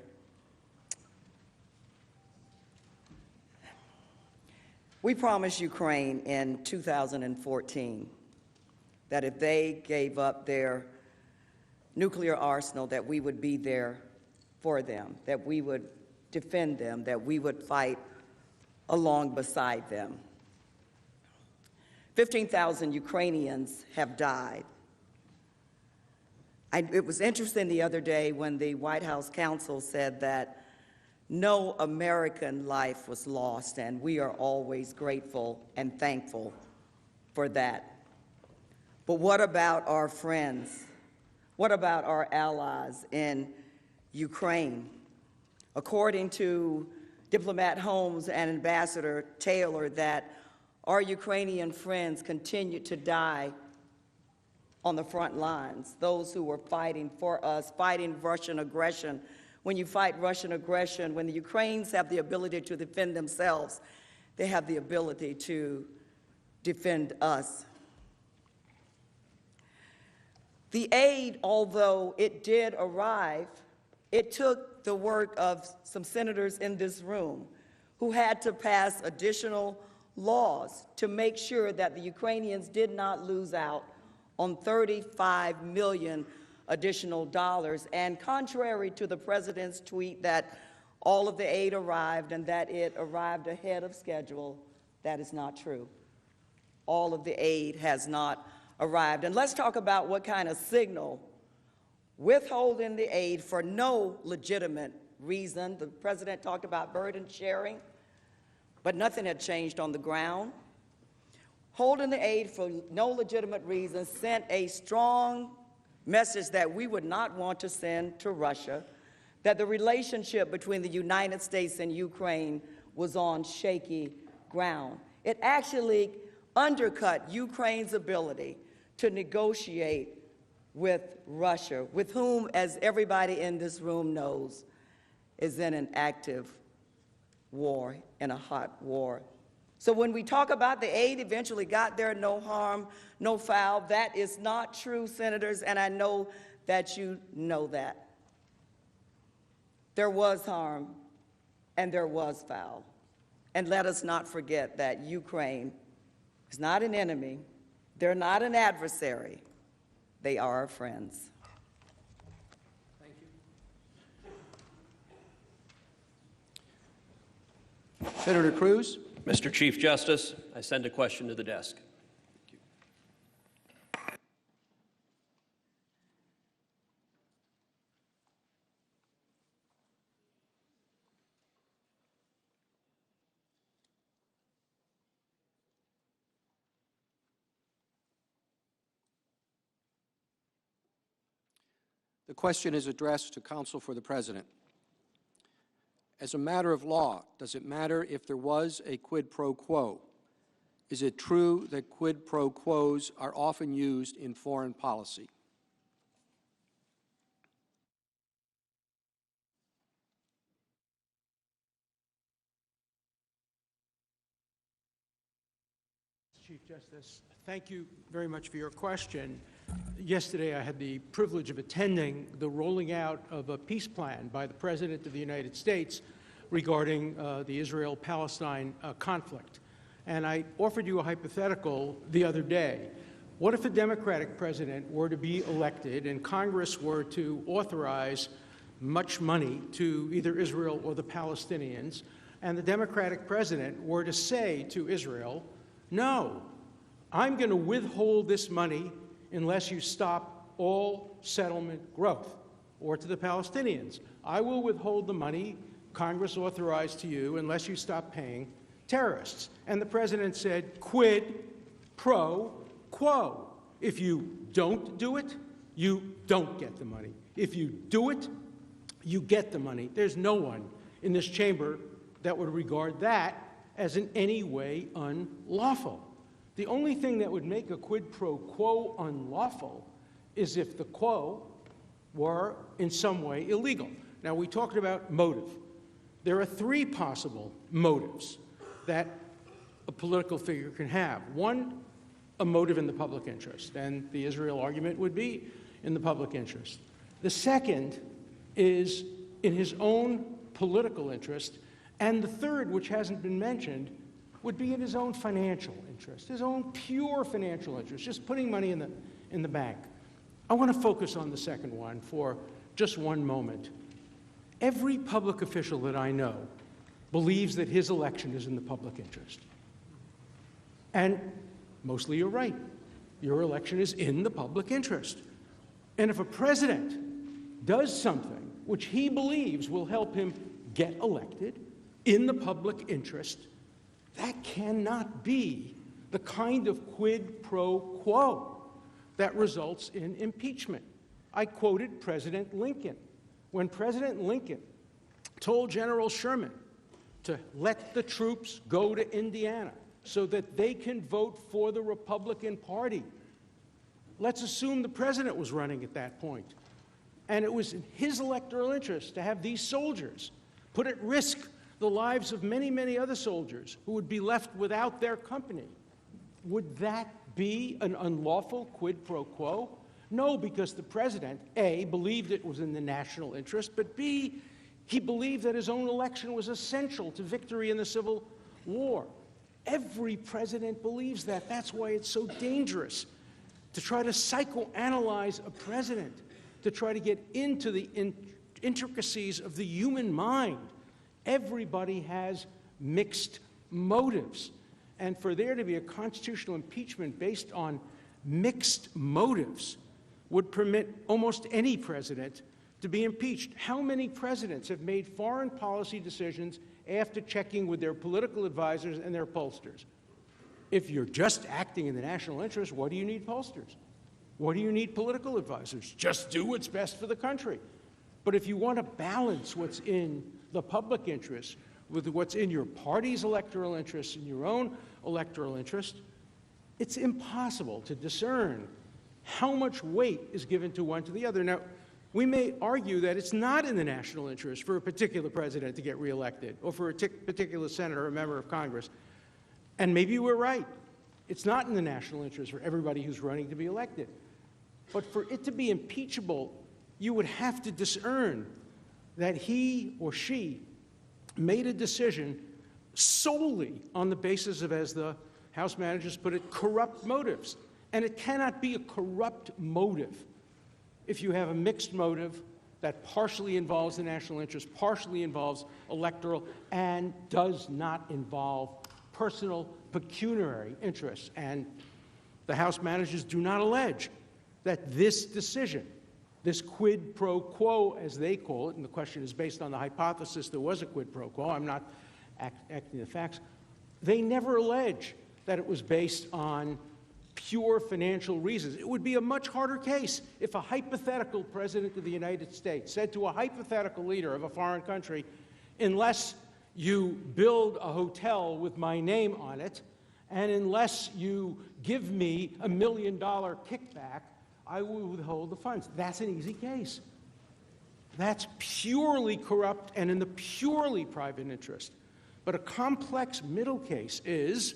we promised Ukraine in 2014 that if they gave up their nuclear arsenal, that we would be there for them, that we would defend them, that we would fight along beside them. 15,000 Ukrainians have died. It was interesting the other day when the White House counsel said that no American life was lost, and we are always grateful and thankful for that. But what about our friends? What about our allies in Ukraine? According to Diplomat Holmes and Ambassador Taylor, that our Ukrainian friends continue to die on the front lines, those who were fighting for us, fighting Russian aggression. When you fight Russian aggression, when the Ukrainians have the ability to defend themselves, they have the ability to defend us. The aid, although it did arrive, it took the work of some senators in this room who had to pass additional laws to make sure that the Ukrainians did not lose out on $35 million additional dollars. And contrary to the president's tweet that all of the aid arrived and that it arrived ahead of schedule, that is not true. All of the aid has not arrived. And let's talk about what kind of signal withholding the aid for no legitimate reason. The president talked about burden sharing, but nothing had changed on the ground. Holding the aid for no legitimate reason sent a strong message that we would not want to send to Russia, that the relationship between the United States and Ukraine was on shaky ground. It actually undercut Ukraine's ability to negotiate with Russia, with whom, as everybody in this room knows, is in an active war, in a hot war. So when we talk about the aid eventually got there, no harm, no foul, that is not true, senators, and I know that you know that. There was harm, and there was foul. And let us not forget that Ukraine is not an enemy, they're not an adversary, they are our friends. Senator Cruz. Mr. Chief Justice, I send a question to the desk. The question is addressed to counsel for the President. As a matter of law, does it matter if there was a quid pro quo? Is it true that quid pro quos are often used in foreign policy? Chief Justice, thank you very much for your question. Yesterday, I had the privilege of attending the rolling out of a peace plan by the President of the United States regarding the Israel-Palestine conflict. And I offered you a hypothetical the other day. What if a Democratic president were to be elected and Congress were to authorize much money to either Israel or the Palestinians, and the Democratic president were to say to Israel, no, I'm going to withhold this money unless you stop all settlement growth, or to the Palestinians, I will withhold the money Congress authorized to you unless you stop paying terrorists. And the president said, quid pro quo. If you don't do it, you don't get the money. If you do it, you get the money. There's no one in this chamber that would regard that as in any way unlawful. The only thing that would make a quid pro quo unlawful is if the quo were in some way illegal. Now, we talked about motive. There are three possible motives that a political figure can have. One, a motive in the public interest, and the Israel argument would be in the public interest. The second is in his own political interest, and the third, which hasn't been mentioned, would be in his own financial interest, his own pure financial interest, just putting money in the bank. I want to focus on the second one for just one moment. Every public official that I know believes that his election is in the public interest. And mostly you're right. Your election is in the public interest. And if a president does something which he believes will help him get elected in the public interest, that cannot be the kind of quid pro quo that results in impeachment. I quoted President Lincoln. When President Lincoln told General Sherman to let the troops go to Indiana so that they can vote for the Republican Party, let's assume the president was running at that point, and it was in his electoral interest to have these soldiers put at risk the lives of many, many other soldiers who would be left without their company. Would that be an unlawful quid pro quo? No, because the president, A, believed it was in the national interest, but B, he believed that his own election was essential to victory in the Civil War. Every president believes that. That's why it's so dangerous to try to psychoanalyze a president, to try to get into the intricacies of the human mind. Everybody has mixed motives. And for there to be a constitutional impeachment based on mixed motives would permit almost any president to be impeached. How many presidents have made foreign policy decisions after checking with their political advisors and their pollsters? If you're just acting in the national interest, what do you need pollsters? What do you need political advisors? Just do what's best for the country. But if you want to balance what's in the public interest with what's in your party's electoral interest and your own electoral interest, it's impossible to discern how much weight is given to one to the other. Now, we may argue that it's not in the national interest for a particular president to get reelected or for a particular senator or member of Congress. And maybe we're right. It's not in the national interest for everybody who's running to be elected. But for it to be impeachable, you would have to discern that he or she made a decision solely on the basis of, as the House managers put it, corrupt motives. And it cannot be a corrupt motive if you have a mixed motive that partially involves the national interest, partially involves electoral, and does not involve personal pecuniary interests. And the House managers do not allege that this decision, this quid pro quo, as they call it, and the question is based on the hypothesis there was a quid pro quo, I'm not acting the facts, they never allege that it was based on pure financial reasons. It would be a much harder case if a hypothetical president of the United States said to a hypothetical leader of a foreign country, unless you build a hotel with my name on it, and unless you give me $1 million kickback, I will withhold the funds. That's an easy case. That's purely corrupt and in the purely private interest. But a complex middle case is,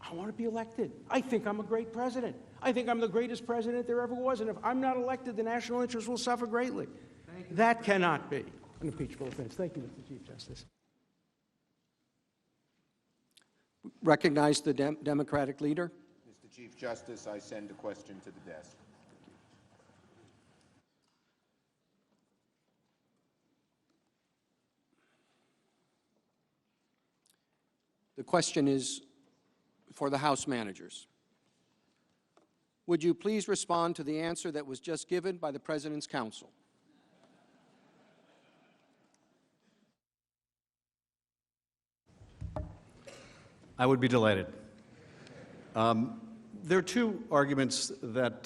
I want to be elected. I think I'm a great president. I think I'm the greatest president there ever was, and if I'm not elected, the national interest will suffer greatly. That cannot be an impeachable offense. Thank you, Mr. Chief Justice. Recognize the Democratic leader. Mr. Chief Justice, I send a question to the desk. The question is for the House managers. Would you please respond to the answer that was just given by the President's counsel? I would be delighted. There are two arguments that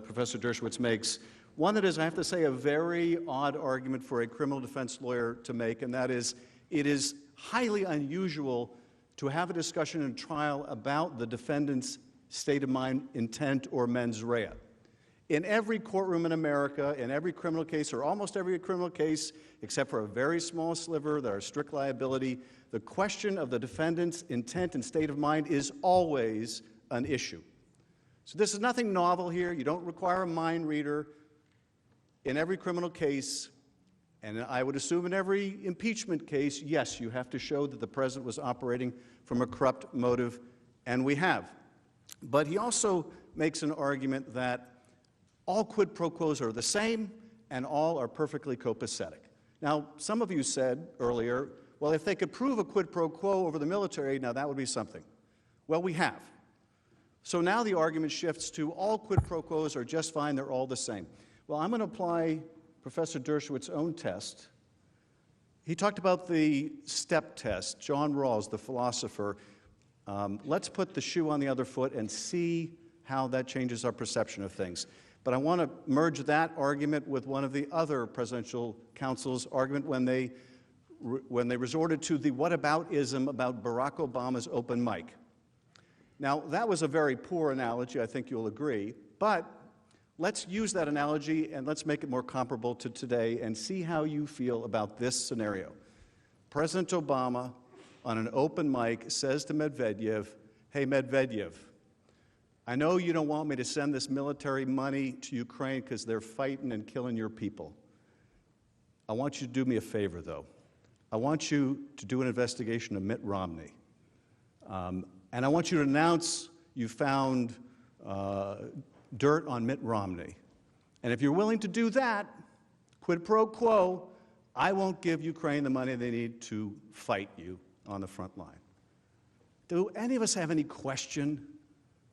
Professor Dershowitz makes. One that is, I have to say, a very odd argument for a criminal defense lawyer to make, and that is, it is highly unusual to have a discussion in a trial about the defendant's state of mind, intent, or mens rea. In every courtroom in America, in every criminal case, or almost every criminal case, except for a very small sliver that are strict liability, the question of the defendant's intent and state of mind is always an issue. So this is nothing novel here. You don't require a mind reader. In every criminal case, and I would assume in every impeachment case, yes, you have to show that the president was operating from a corrupt motive, and we have. But he also makes an argument that all quid pro quos are the same and all are perfectly copacetic. Now, some of you said earlier, well, if they could prove a quid pro quo over the military, now that would be something. Well, we have. So now the argument shifts to all quid pro quos are just fine, they're all the same. Well, I'm going to apply Professor Dershowitz's own test. He talked about the step test. John Rawls, the philosopher. Let's put the shoe on the other foot and see how that changes our perception of things. But I want to merge that argument with one of the other presidential counsel's argument when they resorted to the whataboutism about Barack Obama's open mic. Now, that was a very poor analogy, I think you'll agree, but let's use that analogy and let's make it more comparable to today and see how you feel about this scenario. President Obama, on an open mic, says to Medvedev, hey, Medvedev, I know you don't want me to send this military money to Ukraine because they're fighting and killing your people. I want you to do me a favor, though. I want you to do an investigation of Mitt Romney. And I want you to announce you found dirt on Mitt Romney. And if you're willing to do that, quid pro quo, I won't give Ukraine the money they need to fight you on the front line. Do any of us have any question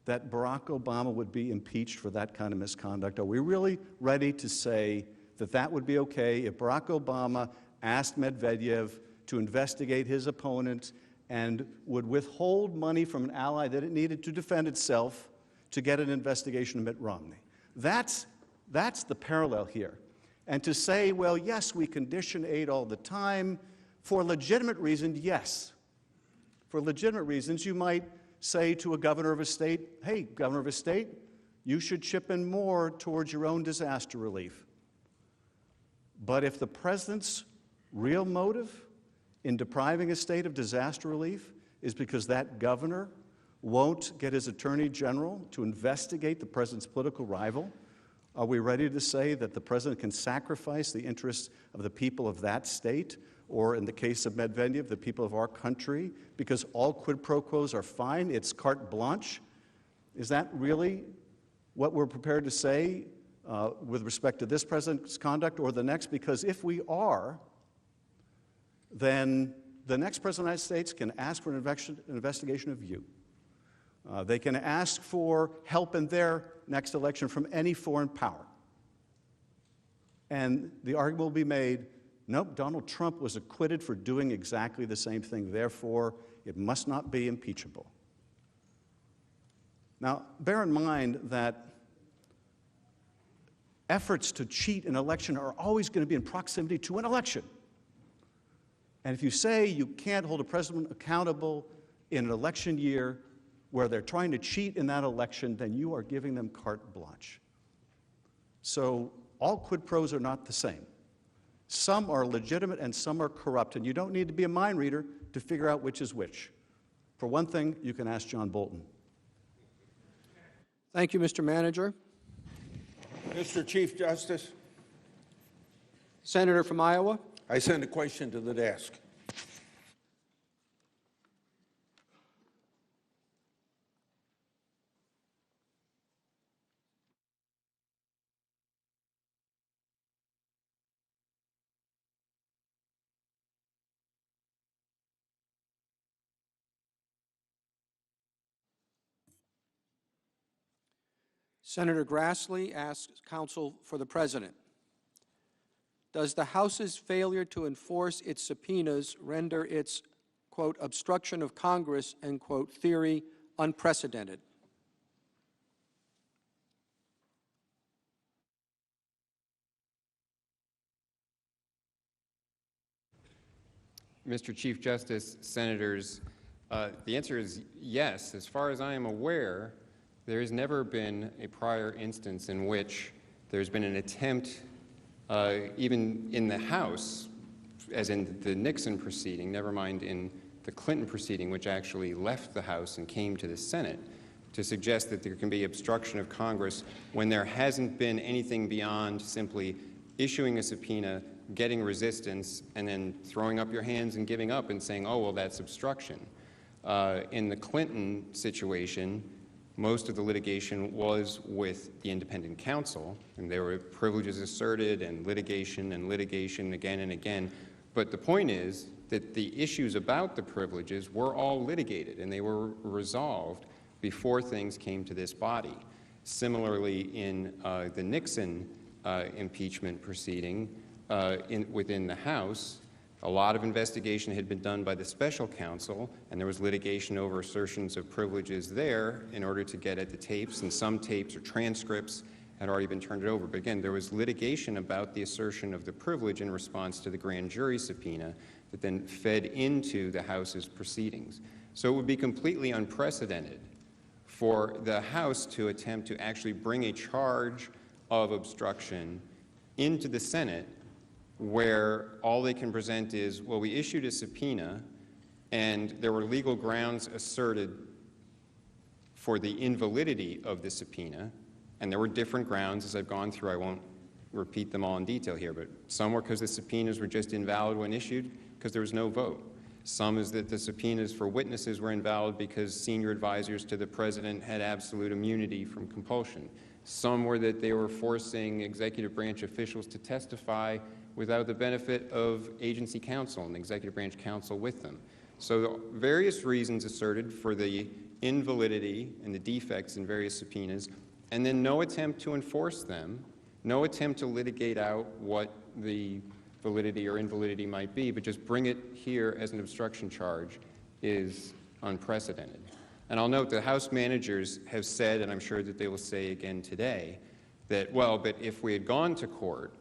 that Barack Obama would be impeached for that kind of misconduct? Are we really ready to say that that would be okay if Barack Obama asked Medvedev to investigate his opponent and would withhold money from an ally that it needed to defend itself to get an investigation of Mitt Romney? That's the parallel here. And to say, well, yes, we condition aid all the time, for legitimate reasons, yes. For legitimate reasons, you might say to a governor of a state, hey, governor of a state, you should chip in more towards your own disaster relief. But if the president's real motive in depriving a state of disaster relief is because that governor won't get his attorney general to investigate the president's political rival, are we ready to say that the president can sacrifice the interests of the people of that state or in the case of Medvedev, the people of our country, because all quid pro quos are fine, it's carte blanche? Is that really what we're prepared to say with respect to this president's conduct or the next? Because if we are, then the next president of the United States can ask for an investigation of you. They can ask for help in their next election from any foreign power. And the argument will be made, nope, Donald Trump was acquitted for doing exactly the same thing, therefore it must not be impeachable. Now, bear in mind that efforts to cheat an election are always going to be in proximity to an election. And if you say you can't hold a president accountable in an election year where they're trying to cheat in that election, then you are giving them carte blanche. So all quid pros are not the same. Some are legitimate and some are corrupt, and you don't need to be a mind reader to figure out which is which. For one thing, you can ask John Bolton. Thank you, Mr. Manager. Mr. Chief Justice, Senator from Iowa. I send a question to the desk. Senator Grassley asks counsel for the President, does the House's failure to enforce its subpoenas render its, quote, obstruction of Congress, end quote, theory unprecedented? Mr. Chief Justice, Senators, the answer is yes. As far as I am aware, there has never been a prior instance in which there's been an attempt, even in the House, as in the Nixon proceeding, never mind in the Clinton proceeding, which actually left the House and came to the Senate, to suggest that there can be obstruction of Congress when there hasn't been anything beyond simply issuing a subpoena, getting resistance, and then throwing up your hands and giving up and saying, oh, well, that's obstruction. In the Clinton situation, most of the litigation was with the independent counsel, and there were privileges asserted and litigation again and again. But the point is that the issues about the privileges were all litigated, and they were resolved before things came to this body. Similarly, in the Nixon impeachment proceeding within the House, a lot of investigation had been done by the special counsel, and there was litigation over assertions of privileges there in order to get at the tapes, and some tapes or transcripts had already been turned over. But again, there was litigation about the assertion of the privilege in response to the grand jury subpoena that then fed into the House's proceedings. So it would be completely unprecedented for the House to attempt to actually bring a charge of obstruction into the Senate where all they can present is, well, we issued a subpoena and there were legal grounds asserted for the invalidity of the subpoena, and there were different grounds as I've gone through. I won't repeat them all in detail here, but some were because the subpoenas were just invalid when issued because there was no vote. Some is that the subpoenas for witnesses were invalid because senior advisors to the president had absolute immunity from compulsion. Some were that they were forcing executive branch officials to testify without the benefit of agency counsel and executive branch counsel with them. So various reasons asserted for the invalidity and the defects in various subpoenas, and then no attempt to enforce them, no attempt to litigate out what the validity or invalidity might be, but just bring it here as an obstruction charge is unprecedented. And I'll note the House managers have said, and I'm sure that they will say again today, that, well, but if we had gone to court,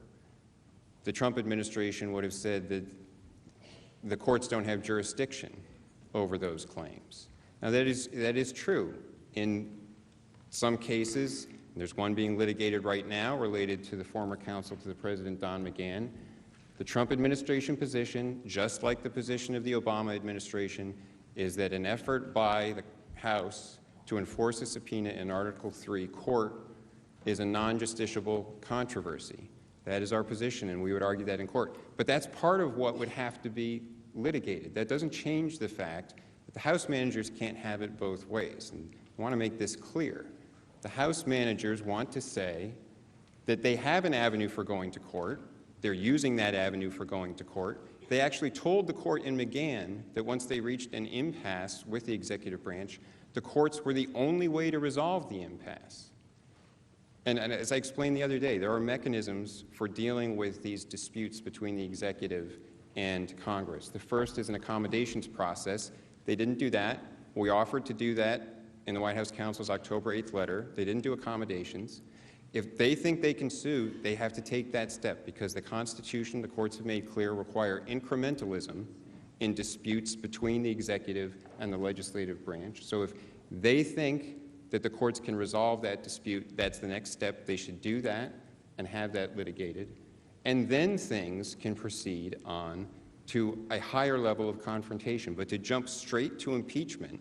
the Trump administration would have said that the courts don't have jurisdiction over those claims. Now, that is true. In some cases, there's one being litigated right now related to the former counsel to the president, Don McGahn. The Trump administration position, just like the position of the Obama administration, is that an effort by the House to enforce a subpoena in Article III court is a non-justiciable controversy. That is our position, and we would argue that in court. But that's part of what would have to be litigated. That doesn't change the fact that the House managers can't have it both ways. And I want to make this clear. The House managers want to say that they have an avenue for going to court. They're using that avenue for going to court. They actually told the court in McGahn that once they reached an impasse with the executive branch, the courts were the only way to resolve the impasse. And as I explained the other day, there are mechanisms for dealing with these disputes between the executive and Congress. The first is an accommodations process. They didn't do that. We offered to do that in the White House counsel's October 8th letter. They didn't do accommodations. If they think they can sue, they have to take that step because the Constitution, the courts have made clear, require incrementalism in disputes between the executive and the legislative branch. So if they think that the courts can resolve that dispute, that's the next step. They should do that and have that litigated. And then things can proceed on to a higher level of confrontation. But to jump straight to impeachment,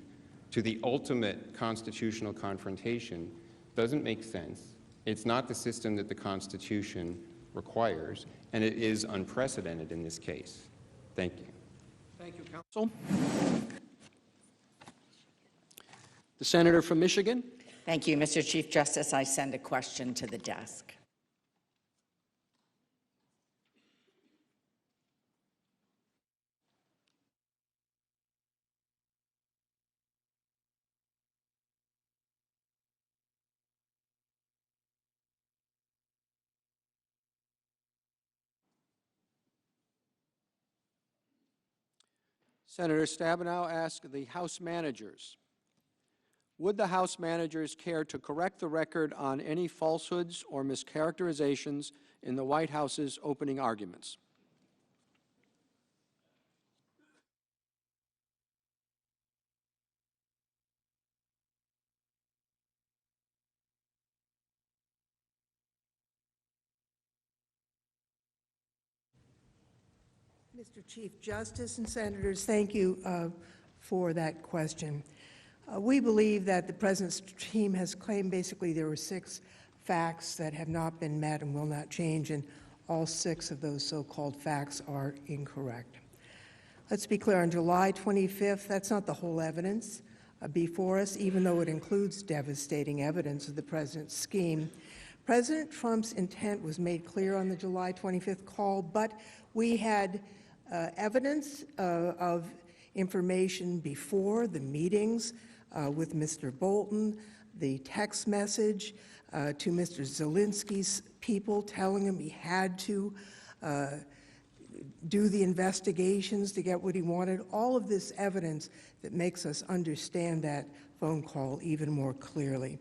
to the ultimate constitutional confrontation, doesn't make sense. It's not the system that the Constitution requires, and it is unprecedented in this case. Thank you. Thank you, counsel. The senator from Michigan. Thank you, Mr. Chief Justice. I send a question to the desk. Senator Stabenow asks the House managers, would the House managers care to correct the record on any falsehoods or mischaracterizations in the White House's opening arguments? Mr. Chief Justice and Senators, thank you for that question. We believe that the President's team has claimed basically there were 6 facts that have not been met and will not change, and all 6 of those so-called facts are incorrect. Let's be clear, on July 25th, that's not the whole evidence before us, even though it includes devastating evidence of the President's scheme. President Trump's intent was made clear on the July 25th call, but we had evidence of information before the meetings with Mr. Bolton, the text message to Mr. Zelensky's people telling him he had to do the investigations to get what he wanted, all of this evidence that makes us understand that phone call even more clearly.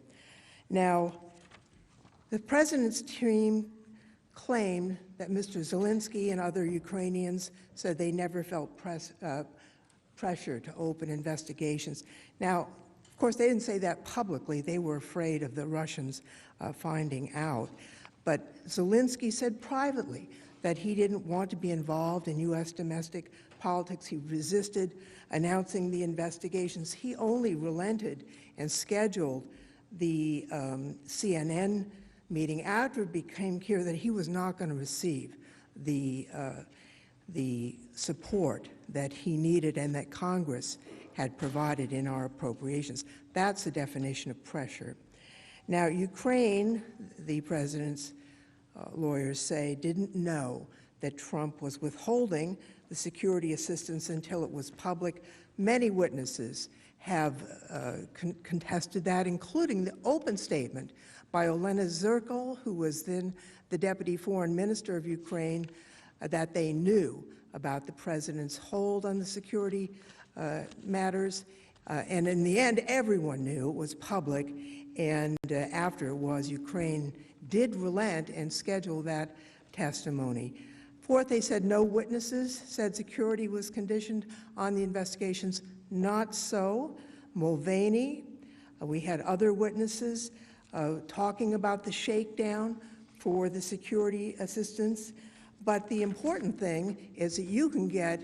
Now, the President's team claimed that Mr. Zelensky and other Ukrainians said they never felt pressure to open investigations. Now, of course, they didn't say that publicly. They were afraid of the Russians finding out. But Zelensky said privately that he didn't want to be involved in U.S. domestic politics. He resisted announcing the investigations. He only relented and scheduled the CNN meeting after it became clear that he was not going to receive the support that he needed and that Congress had provided in our appropriations. That's the definition of pressure. Now, Ukraine, the President's lawyers say, didn't know that Trump was withholding the security assistance until it was public. Many witnesses have contested that, including the open statement by Olena Zirkle, who was then the Deputy Foreign Minister of Ukraine, that they knew about the President's hold on the security matters. And in the end, everyone knew it was public. And after it was, Ukraine did relent and schedule that testimony. Fourth, they said no witnesses said security was conditioned on the investigations. Not so. Mulvaney, we had other witnesses talking about the shakedown for the security assistance. But the important thing is that you can get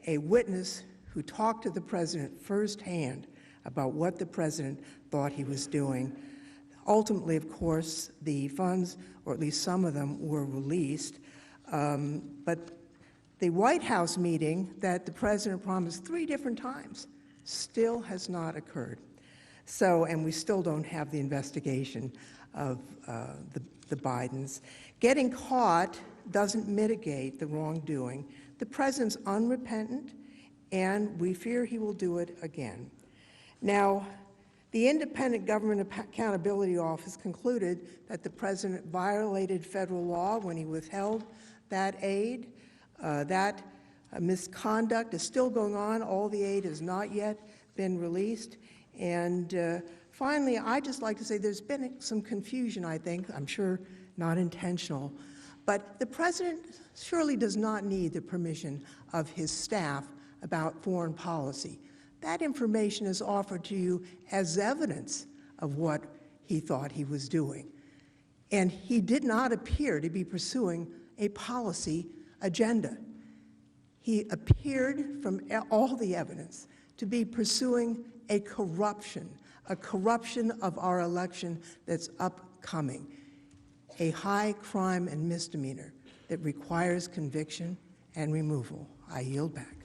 a witness who talked to the President firsthand about what the President thought he was doing. Ultimately, of course, the funds, or at least some of them, were released. But the White House meeting that the president promised 3 different times still has not occurred. So, and we still don't have the investigation of the Bidens. Getting caught doesn't mitigate the wrongdoing. The president's unrepentant, and we fear he will do it again. Now, the Independent Government Accountability Office concluded that the president violated federal law when he withheld that aid. That misconduct is still going on. All the aid has not yet been released. And finally, I'd just like to say there's been some confusion, I think, I'm sure not intentional, but the president surely does not need the permission of his staff about foreign policy. That information is offered to you as evidence of what he thought he was doing. And he did not appear to be pursuing a policy agenda. He appeared, from all the evidence, to be pursuing a corruption of our election that's upcoming, a high crime and misdemeanor that requires conviction and removal. I yield back.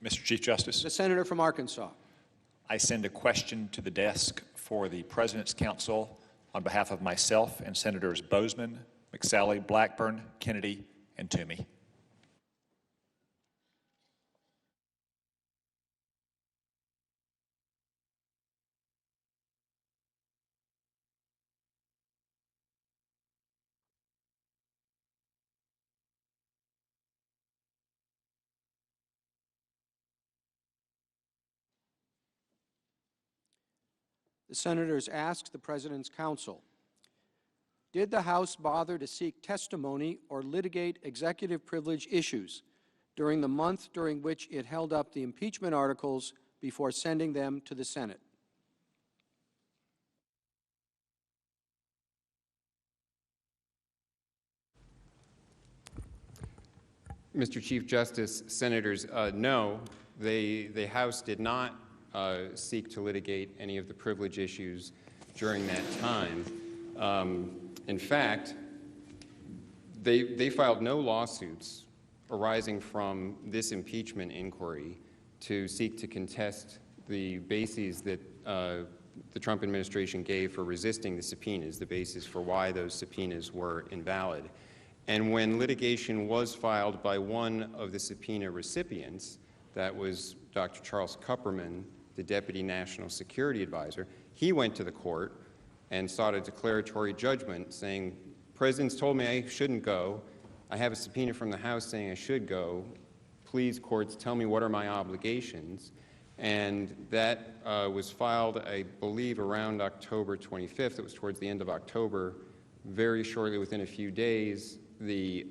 Mr. Chief Justice. The senator from Arkansas. I send a question to the desk for the President's Counsel on behalf of myself and Senators Bozeman, McSally, Blackburn, Kennedy, and Toomey. The senators asked the President's counsel, did the House bother to seek testimony or litigate executive privilege issues during the month during which it held up the impeachment articles before sending them to the Senate? Mr. Chief Justice, Senators, no, the House did not seek to litigate any of the privilege issues during that time. In fact, they filed no lawsuits arising from this impeachment inquiry to seek to contest the bases that the Trump administration gave for resisting the subpoenas, the basis for why those subpoenas were invalid. And when litigation was filed by one of the subpoena recipients, that was Dr. Charles Kupperman, the Deputy National Security Advisor, he went to the court and sought a declaratory judgment saying, President's told me I shouldn't go. I have a subpoena from the House saying I should go. Please, courts, tell me what are my obligations. And that was filed, I believe, around October 25th. It was towards the end of October. Very shortly, within a few days, the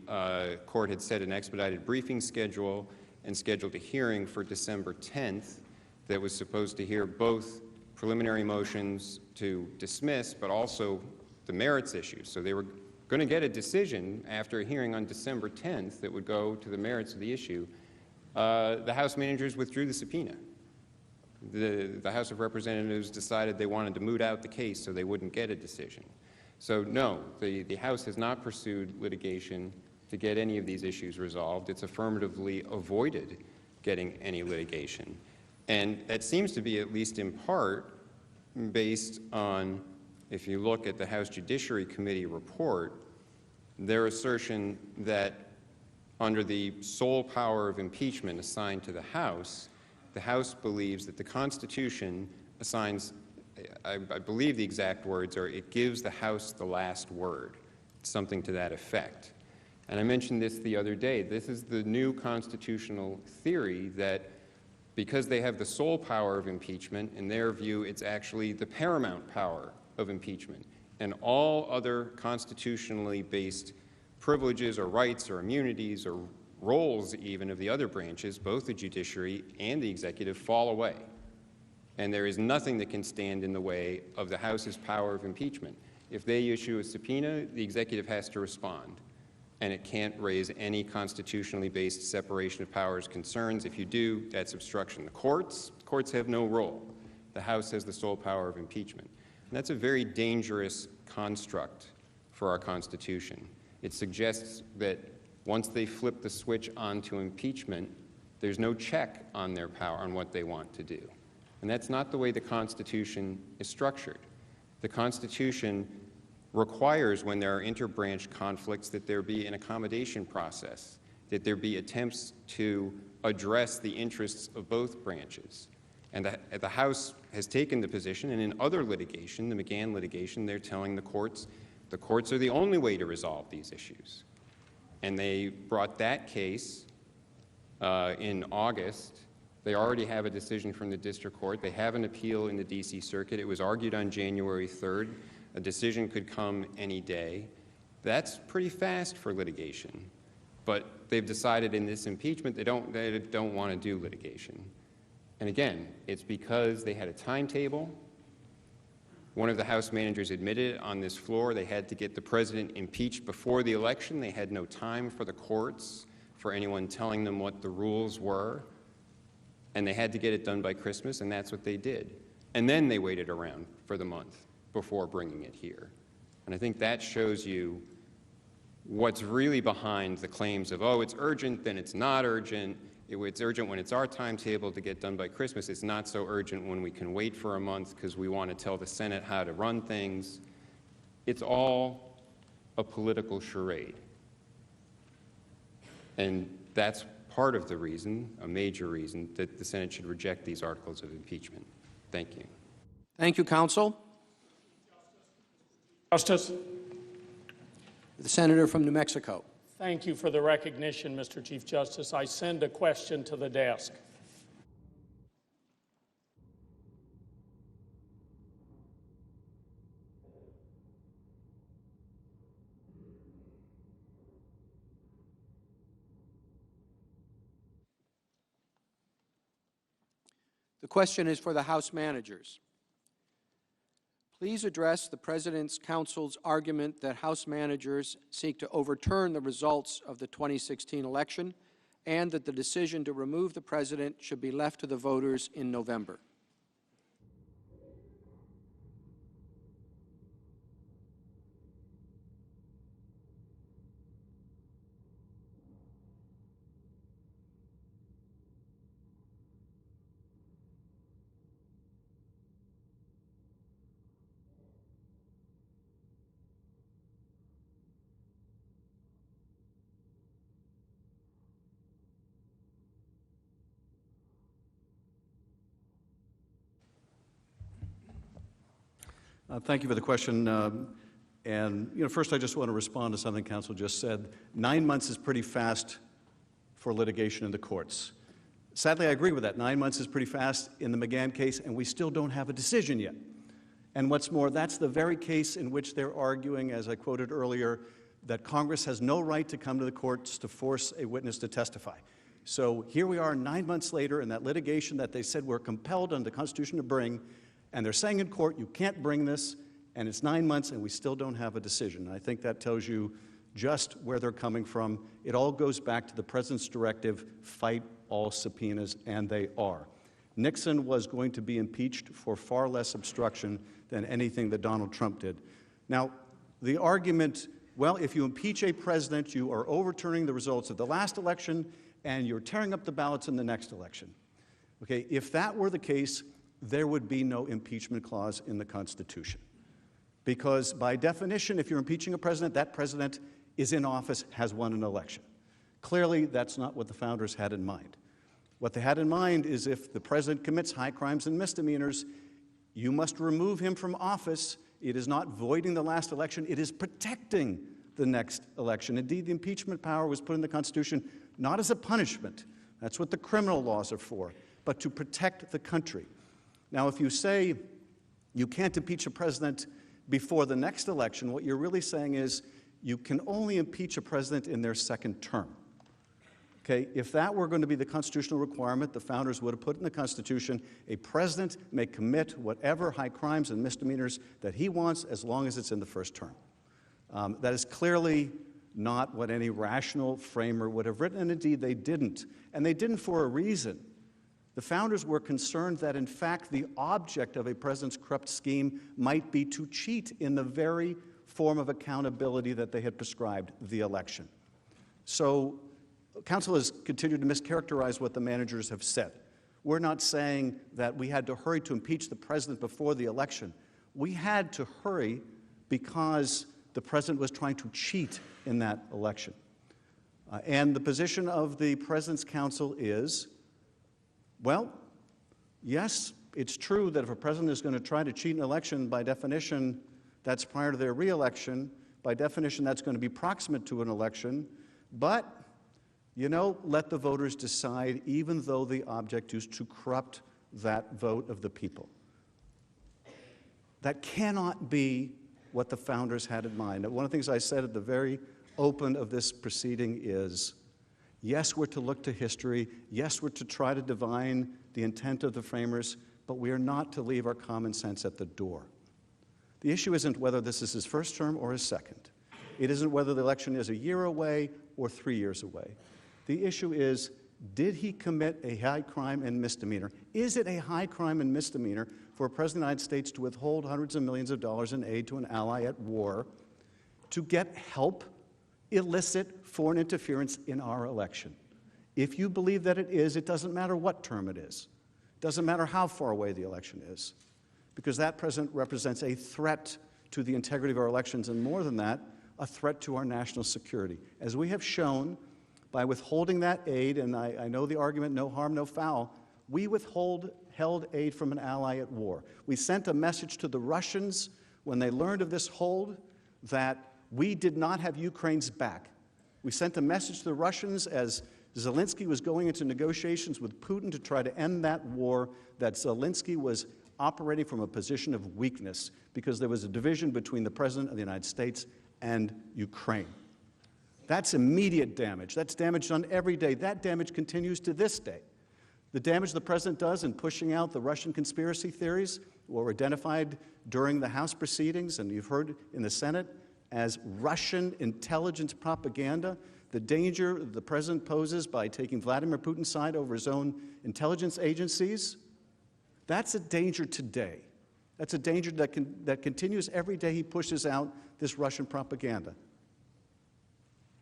court had set an expedited briefing schedule and scheduled a hearing for December 10th that was supposed to hear both preliminary motions to dismiss, but also the merits issues. So they were going to get a decision after a hearing on December 10th that would go to the merits of the issue. The House managers withdrew the subpoena. The House of Representatives decided they wanted to moot out the case so they wouldn't get a decision. So no, the House has not pursued litigation to get any of these issues resolved. It's affirmatively avoided getting any litigation. And that seems to be, at least in part, based on, if you look at the House Judiciary Committee report, their assertion that under the sole power of impeachment assigned to the House believes that the Constitution assigns, I believe the exact words are, it gives the House the last word, something to that effect. And I mentioned this the other day. This is the new constitutional theory that because they have the sole power of impeachment, in their view, it's actually the paramount power of impeachment. And all other constitutionally based privileges or rights or immunities or roles even of the other branches, both the judiciary and the executive, fall away. And there is nothing that can stand in the way of the House's power of impeachment. If they issue a subpoena, the executive has to respond. and it can't raise any constitutionally based separation of powers concerns. If you do, that's obstruction. The courts have no role. The House has the sole power of impeachment. And that's a very dangerous construct for our Constitution. It suggests that once they flip the switch onto impeachment, there's no check on their power, on what they want to do. And that's not the way the Constitution is structured. The Constitution requires, when there are interbranch conflicts, that there be an accommodation process, that there be attempts to address the interests of both branches. And the House has taken the position, and in other litigation, the McGahn litigation, they're telling the courts are the only way to resolve these issues. And they brought that case in August. They already have a decision from the district court. They have an appeal in the D.C. Circuit. It was argued on January 3rd. A decision could come any day. That's pretty fast for litigation. But they've decided in this impeachment they don't want to do litigation. And again, it's because they had a timetable. One of the House managers admitted on this floor they had to get the president impeached before the election. They had no time for the courts, for anyone telling them what the rules were. And they had to get it done by Christmas, and that's what they did. And then they waited around for the month before bringing it here. And I think that shows you what's really behind the claims of, oh, it's urgent, then it's not urgent. It's urgent when it's our timetable to get done by Christmas. It's not so urgent when we can wait for a month because we want to tell the Senate how to run things. It's all a political charade. And that's part of the reason, a major reason, that the Senate should reject these articles of impeachment. Thank you. Thank you, counsel. Justice. The senator from New Mexico. Thank you for the recognition, Mr. Chief Justice. I send a question to the desk. The question is for the House managers. Please address the President's counsel's argument that House managers seek to overturn the results of the 2016 election and that the decision to remove the President should be left to the voters in November. Thank you for the question. First I just want to respond to something counsel just said. 9 months is pretty fast for litigation in the courts. Sadly, I agree with that. 9 months is pretty fast in the McGahn case, and we still don't have a decision yet. And what's more, that's the very case in which they're arguing, as I quoted earlier, that Congress has no right to come to the courts to force a witness to testify. So here we are 9 months later in that litigation that they said we're compelled under the Constitution to bring, and they're saying in court, you can't bring this, and it's 9 months, and we still don't have a decision. I think that tells you just where they're coming from. It all goes back to the President's directive, fight all subpoenas, and they are. Nixon was going to be impeached for far less obstruction than anything that Donald Trump did. Now, the argument, well, if you impeach a president, you are overturning the results of the last election, and you're tearing up the ballots in the next election. Okay, if that were the case, there would be no impeachment clause in the Constitution. Because by definition, if you're impeaching a president, that president is in office, has won an election. Clearly, that's not what the founders had in mind. What they had in mind is if the president commits high crimes and misdemeanors, you must remove him from office. It is not voiding the last election, it is protecting the next election. Indeed, the impeachment power was put in the Constitution not as a punishment, that's what the criminal laws are for, but to protect the country. Now, if you say you can't impeach a president before the next election, what you're really saying is you can only impeach a president in their second term. Okay, if that were going to be the constitutional requirement, the founders would have put in the Constitution, a president may commit whatever high crimes and misdemeanors that he wants as long as it's in the first term. That is clearly not what any rational framer would have written, and indeed they didn't. And they didn't for a reason. The founders were concerned that, in fact, the object of a president's corrupt scheme might be to cheat in the very form of accountability that they had prescribed, the election. So counsel has continued to mischaracterize what the managers have said. We're not saying that we had to hurry to impeach the president before the election. We had to hurry because the president was trying to cheat in that election. And the position of the president's counsel is, well, yes, it's true that if a president is going to try to cheat an election, by definition, that's prior to their re-election. By definition, that's going to be proximate to an election. But, you know, let the voters decide, even though the object is to corrupt that vote of the people. That cannot be what the founders had in mind. One of the things I said at the very open of this proceeding is, yes, we're to look to history. Yes, we're to try to divine the intent of the framers, but we are not to leave our common sense at the door. The issue isn't whether this is his first term or his second. It isn't whether the election is a year away or 3 years away. The issue is, did he commit a high crime and misdemeanor? Is it a high crime and misdemeanor for a president of the United States to withhold hundreds of millions of dollars in aid to an ally at war to get help, illicit foreign interference in our election? If you believe that it is, it doesn't matter what term it is. It doesn't matter how far away the election is, because that president represents a threat to the integrity of our elections, and more than that, a threat to our national security. As we have shown by withholding that aid, and I know the argument, no harm, no foul, we held aid from an ally at war. We sent a message to the Russians when they learned of this hold that we did not have Ukraine's back. We sent a message to the Russians as Zelensky was going into negotiations with Putin to try to end that war, that Zelensky was operating from a position of weakness because there was a division between the President of the United States and Ukraine. That's immediate damage. That's damage done every day. That damage continues to this day. The damage the President does in pushing out the Russian conspiracy theories were identified during the House proceedings, and you've heard in the Senate, as Russian intelligence propaganda. The danger the President poses by taking Vladimir Putin's side over his own intelligence agencies, that's a danger today. That's a danger that continues every day he pushes out this Russian propaganda.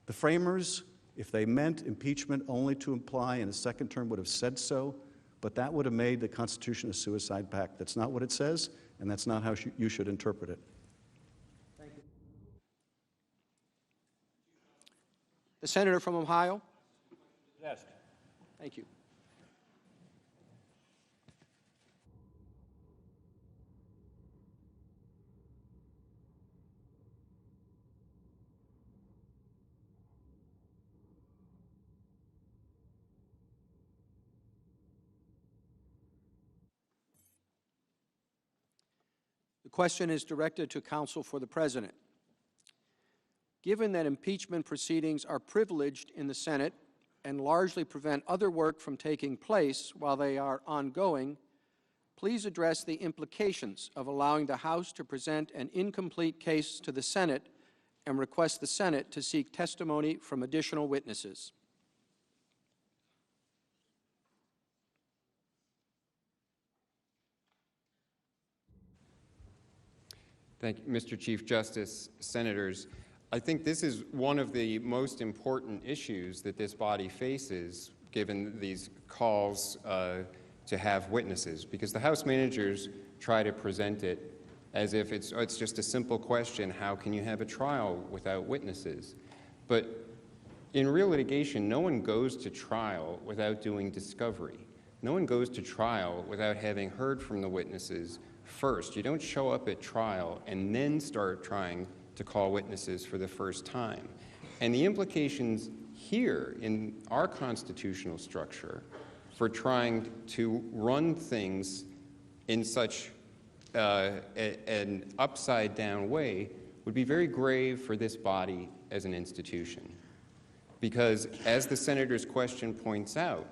The framers, if they meant impeachment only to imply in a second term, would have said so, but that would have made the Constitution a suicide pact. That's not what it says, and that's not how you should interpret it. Thank you. The senator from Ohio. Yes. Thank you. The question is directed to counsel for the President. Given that impeachment proceedings are privileged in the Senate and largely prevent other work from taking place while they are ongoing, please address the implications of allowing the House to present an incomplete case to the Senate and request the Senate to seek testimony from additional witnesses. Thank you, Mr. Chief Justice, Senators. I think this is one of the most important issues that this body faces, given these calls to have witnesses, because the House managers try to present it as if it's just a simple question, how can you have a trial without witnesses? But in real litigation, no one goes to trial without doing discovery. No one goes to trial without having heard from the witnesses first. You don't show up at trial and then start trying to call witnesses for the first time. And the implications here in our constitutional structure for trying to run things in such an upside-down way would be very grave for this body as an institution. Because, as the senator's question points out,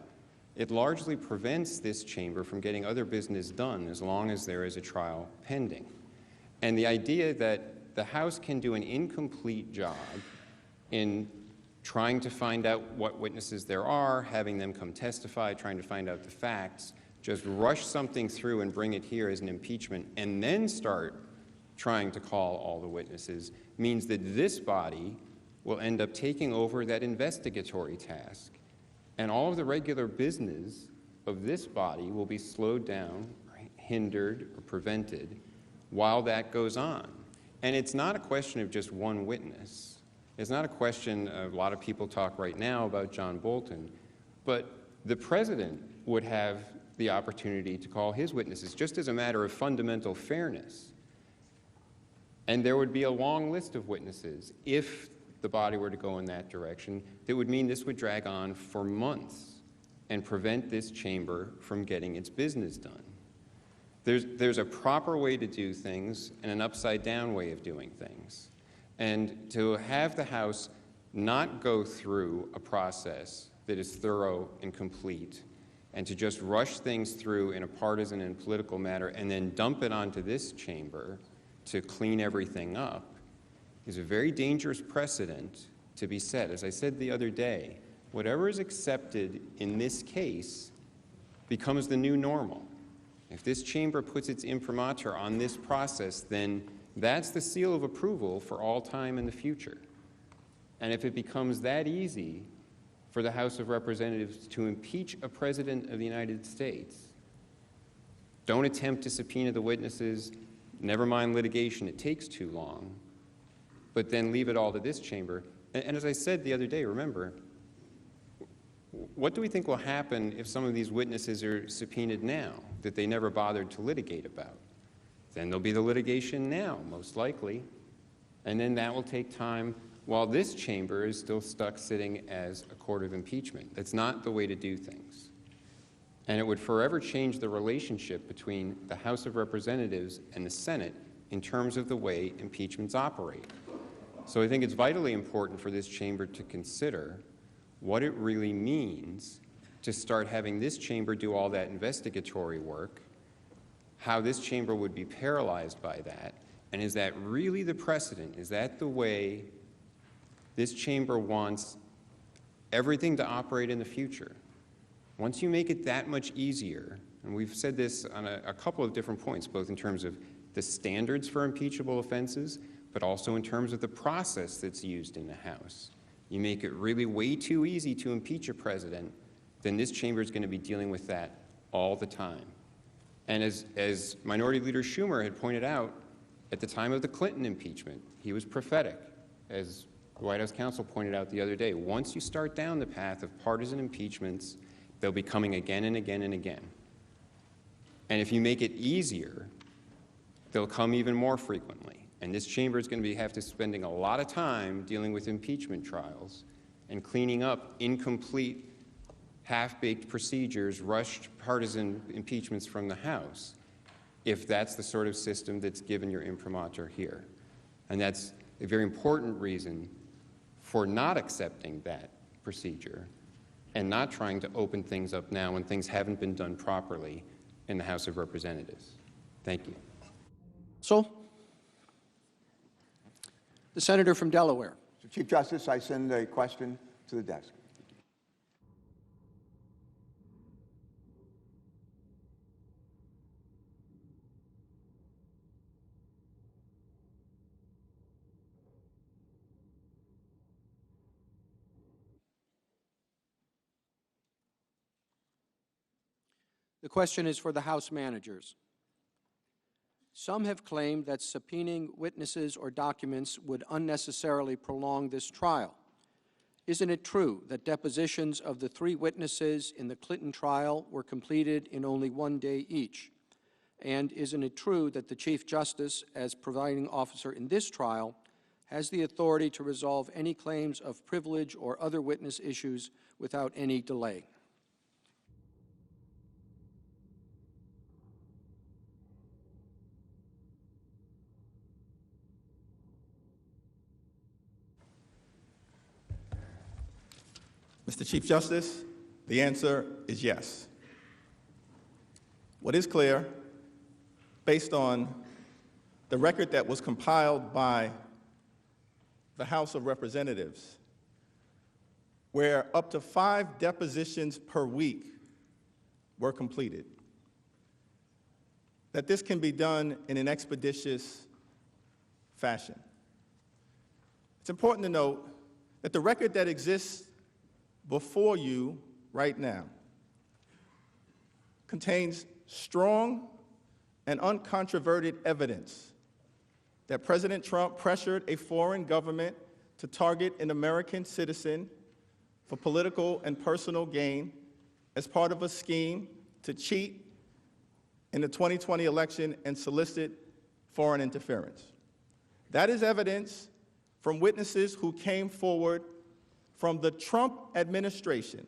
it largely prevents this chamber from getting other business done as long as there is a trial pending. And the idea that the House can do an incomplete job in trying to find out what witnesses there are, having them come testify, trying to find out the facts, just rush something through and bring it here as an impeachment, and then start trying to call all the witnesses, means that this body will end up taking over that investigatory task. And all of the regular business of this body will be slowed down, hindered, or prevented while that goes on. And it's not a question of just one witness. It's not a question, a lot of people talk right now about John Bolton, but the president would have the opportunity to call his witnesses just as a matter of fundamental fairness. And there would be a long list of witnesses if the body were to go in that direction. That would mean this would drag on for months and prevent this chamber from getting its business done. There's a proper way to do things and an upside-down way of doing things. And to have the House not go through a process that is thorough and complete, and to just rush things through in a partisan and political manner and then dump it onto this chamber to clean everything up, is a very dangerous precedent to be set. As I said the other day, whatever is accepted in this case becomes the new normal. If this chamber puts its imprimatur on this process, then that's the seal of approval for all time in the future. And if it becomes that easy for the House of Representatives to impeach a president of the United States, don't attempt to subpoena the witnesses, never mind litigation, it takes too long, but then leave it all to this chamber. And as I said the other day, remember, what do we think will happen if some of these witnesses are subpoenaed now that they never bothered to litigate about? Then there'll be the litigation now, most likely, and then that will take time while this chamber is still stuck sitting as a court of impeachment. That's not the way to do things. And it would forever change the relationship between the House of Representatives and the Senate in terms of the way impeachments operate. So I think it's vitally important for this chamber to consider what it really means to start having this chamber do all that investigatory work, how this chamber would be paralyzed by that, and is that really the precedent? Is that the way this chamber wants everything to operate in the future? Once you make it that much easier, and we've said this on a couple of different points, both in terms of the standards for impeachable offenses, but also in terms of the process that's used in the House. You make it really way too easy to impeach a president, then this chamber is going to be dealing with that all the time. And as Minority Leader Schumer had pointed out, at the time of the Clinton impeachment, he was prophetic. As the White House counsel pointed out the other day, once you start down the path of partisan impeachments, they'll be coming again and again and again. And if you make it easier, they'll come even more frequently. And this chamber is going to have to spending a lot of time dealing with impeachment trials and cleaning up incomplete, half-baked procedures, rushed partisan impeachments from the House, if that's the sort of system that's given your imprimatur here. And that's a very important reason for not accepting that procedure and not trying to open things up now when things haven't been done properly in the House of Representatives. Thank you. So, the senator from Delaware. Mr. Chief Justice, I send a question to the desk. The question is for the House managers. Some have claimed that subpoenaing witnesses or documents would unnecessarily prolong this trial. Isn't it true that depositions of the 3 witnesses in the Clinton trial were completed in only 1 day each? And isn't it true that the Chief Justice, as presiding officer in this trial, has the authority to resolve any claims of privilege or other witness issues without any delay? Mr. Chief Justice, the answer is yes. What is clear, based on the record that was compiled by the House of Representatives, where up to 5 depositions per week were completed, that this can be done in an expeditious fashion. It's important to note that the record that exists before you right now contains strong and uncontroverted evidence that President Trump pressured a foreign government to target an American citizen for political and personal gain as part of a scheme to cheat in the 2020 election and solicit foreign interference. That is evidence from witnesses who came forward from the Trump administration,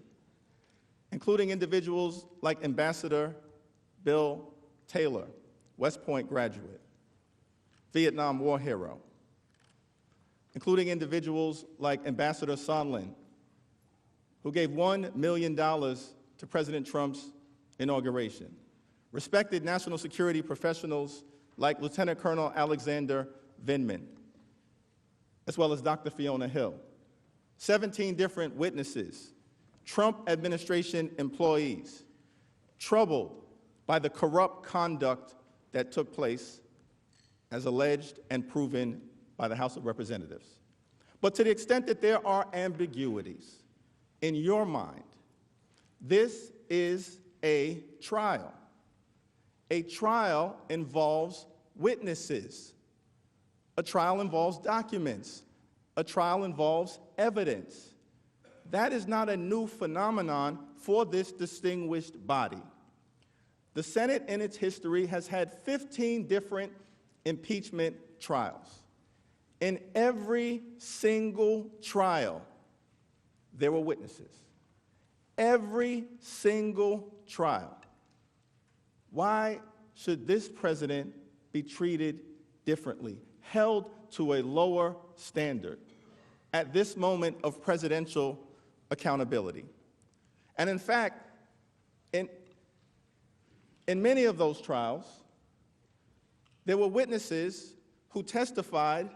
including individuals like Ambassador Bill Taylor, West Point graduate, Vietnam War hero, including individuals like Ambassador Sondland, who gave $1 million to President Trump's inauguration, respected national security professionals like Lieutenant Colonel Alexander Vindman, as well as Dr. Fiona Hill. 17 different witnesses, Trump administration employees, troubled by the corrupt conduct that took place as alleged and proven by the House of Representatives. But to the extent that there are ambiguities in your mind, this is a trial. A trial involves witnesses. A trial involves documents. A trial involves evidence. That is not a new phenomenon for this distinguished body. The Senate in its history has had 15 different impeachment trials. In every single trial, there were witnesses. Every single trial. Why should this president be treated differently, held to a lower standard at this moment of presidential accountability? And in fact, in many of those trials, there were witnesses who testified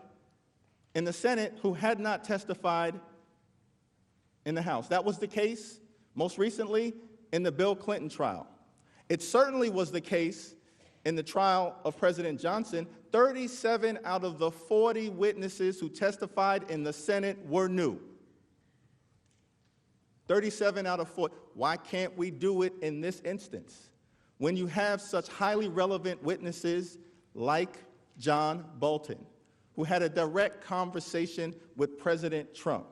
in the Senate who had not testified in the House. That was the case most recently in the Bill Clinton trial. It certainly was the case in the trial of President Johnson. 37 out of the 40 witnesses who testified in the Senate were new. 37 out of 40. Why can't we do it in this instance? When you have such highly relevant witnesses like John Bolton, who had a direct conversation with President Trump,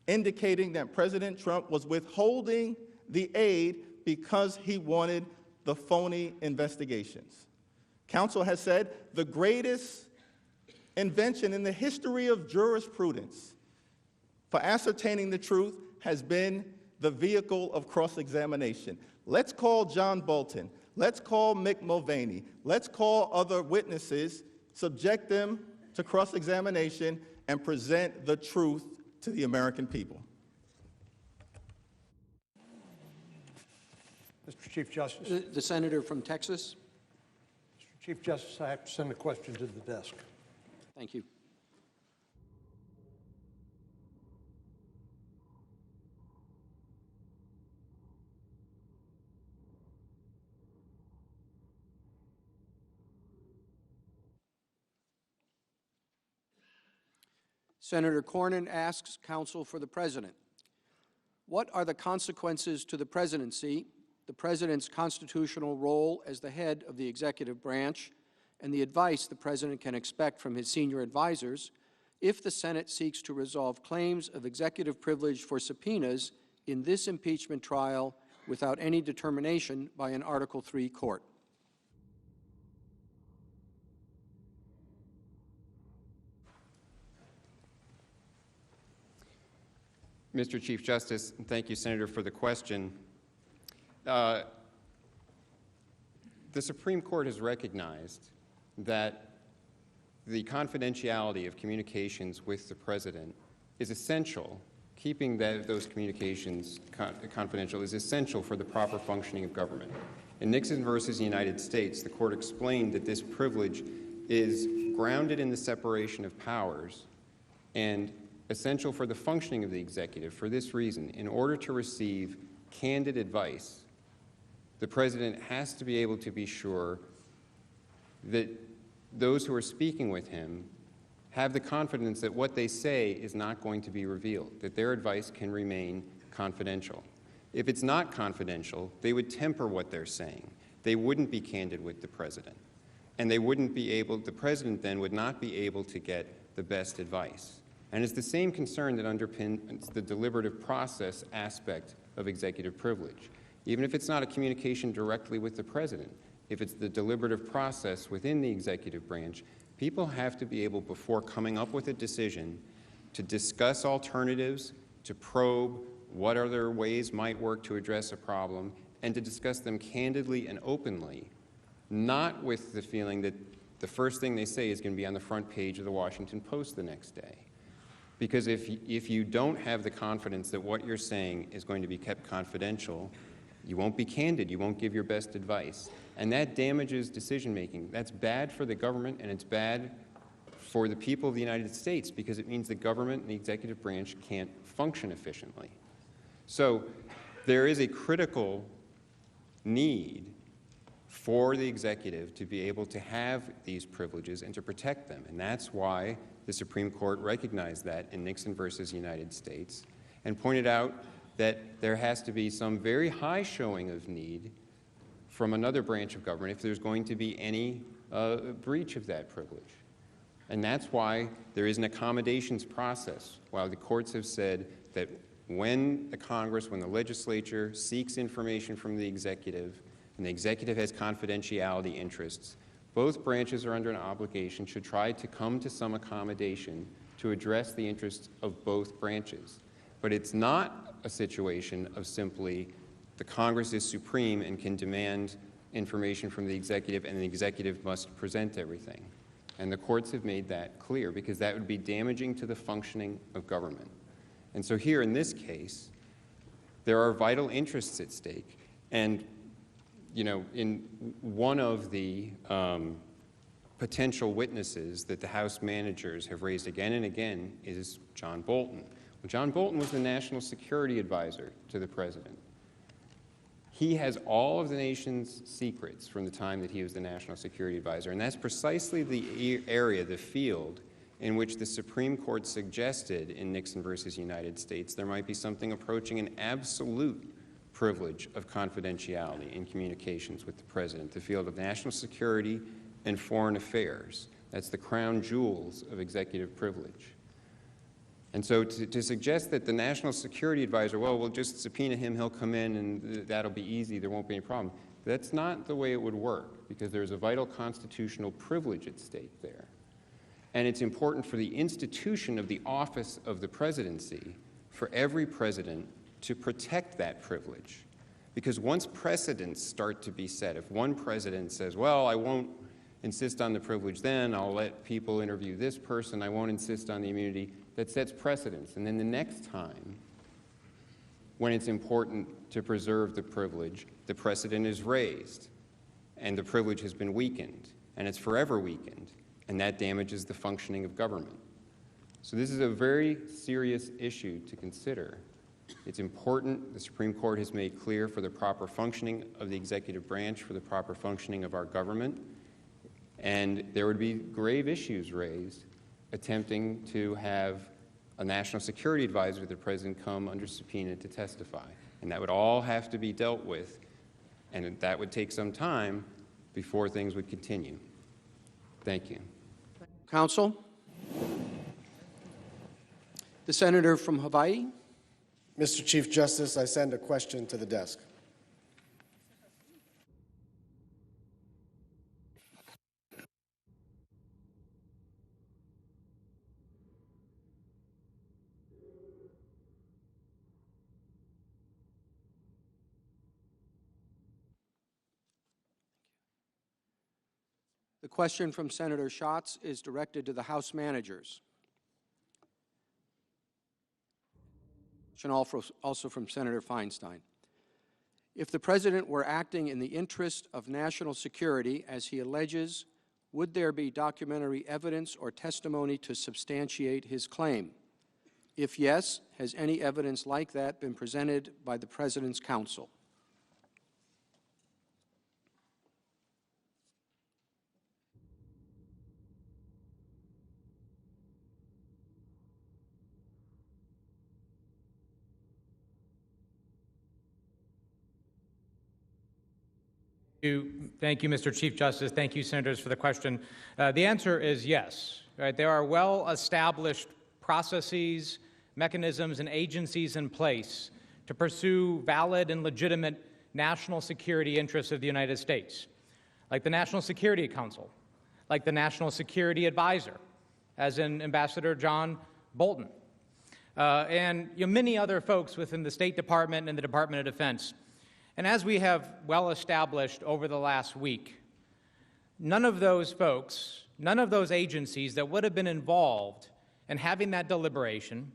indicating that President Trump was withholding the aid because he wanted the phony investigations. Counsel has said the greatest invention in the history of jurisprudence for ascertaining the truth has been the vehicle of cross-examination. Let's call John Bolton. Let's call Mick Mulvaney. Let's call other witnesses, subject them to cross-examination, and present the truth to the American people. Mr. Chief Justice. The senator from Texas. Mr. Chief Justice, I have to send a question to the desk. Thank you. Senator Cornyn asks counsel for the president, what are the consequences to the presidency, the president's constitutional role as the head of the executive branch, and the advice the president can expect from his senior advisors if the Senate seeks to resolve claims of executive privilege for subpoenas in this impeachment trial without any determination by an Article III court? Mr. Chief Justice, and thank you, Senator, for the question. The Supreme Court has recognized that the confidentiality of communications with the President is essential. Keeping those communications confidential is essential for the proper functioning of government. In Nixon versus the United States, the Court explained that this privilege is grounded in the separation of powers and essential for the functioning of the executive for this reason. In order to receive candid advice, the president has to be able to be sure that those who are speaking with him have the confidence that what they say is not going to be revealed, that their advice can remain confidential. If it's not confidential, they would temper what they're saying. They wouldn't be candid with the president. And they wouldn't be able, the president then would not be able to get the best advice. And it's the same concern that underpins the deliberative process aspect of executive privilege. Even if it's not a communication directly with the president, if it's the deliberative process within the executive branch, people have to be able, before coming up with a decision, to discuss alternatives, to probe what other ways might work to address a problem, and to discuss them candidly and openly, not with the feeling that the first thing they say is going to be on the front page of the Washington Post the next day. Because if you don't have the confidence that what you're saying is going to be kept confidential, you won't be candid, you won't give your best advice. And that damages decision-making. That's bad for the government, and it's bad for the people of the United States, because it means the government and the executive branch can't function efficiently. So there is a critical need for the executive to be able to have these privileges and to protect them. And that's why the Supreme Court recognized that in Nixon versus United States and pointed out that there has to be some very high showing of need from another branch of government if there's going to be any breach of that privilege. And that's why there is an accommodations process. While the courts have said that when the Congress, when the legislature seeks information from the executive, and the executive has confidentiality interests, both branches are under an obligation to try to come to some accommodation to address the interests of both branches. But it's not a situation of simply the Congress is supreme and can demand information from the executive, and the executive must present everything. And the courts have made that clear, because that would be damaging to the functioning of government. And so here in this case, there are vital interests at stake. And, you know, in one of the potential witnesses that the House managers have raised again and again is John Bolton. Well, John Bolton was the National Security Advisor to the President. He has all of the nation's secrets from the time that he was the National Security Advisor, and that's precisely the area, the field, in which the Supreme Court suggested in Nixon versus United States there might be something approaching an absolute privilege of confidentiality in communications with the President, the field of national security and foreign affairs. That's the crown jewels of executive privilege. And so to suggest that the National Security Advisor, well, we'll just subpoena him, he'll come in, and that'll be easy, there won't be any problem. That's not the way it would work, because there's a vital constitutional privilege at stake there. And it's important for the institution of the office of the presidency, for every president, to protect that privilege. Because once precedents start to be set, if one president says, well, I won't insist on the privilege then, I'll let people interview this person, I won't insist on the immunity, that sets precedents. And then the next time, when it's important to preserve the privilege, the precedent is raised, and the privilege has been weakened, and it's forever weakened, and that damages the functioning of government. So this is a very serious issue to consider. It's important, the Supreme Court has made clear, for the proper functioning of the executive branch, for the proper functioning of our government, and there would be grave issues raised attempting to have a national security advisor to the president come under subpoena to testify. And that would all have to be dealt with, and that would take some time before things would continue. Thank you. Counsel? The senator from Hawaii. Mr. Chief Justice, I send a question to the desk. The question from Senator Schatz is directed to the House managers. And also from Senator Feinstein. If the President were acting in the interest of national security, as he alleges, would there be documentary evidence or testimony to substantiate his claim? If yes, has any evidence like that been presented by the President's counsel? Thank you, Mr. Chief Justice. Thank you, Senators, for the question. The answer is yes. Right? There are well-established processes, mechanisms, and agencies in place to pursue valid and legitimate national security interests of the United States, like the National Security Council, like the National Security Advisor, as in Ambassador John Bolton, and many other folks within the State Department and the Department of Defense. And as we have well established over the last week, none of those folks, none of those agencies that would have been involved in having that deliberation,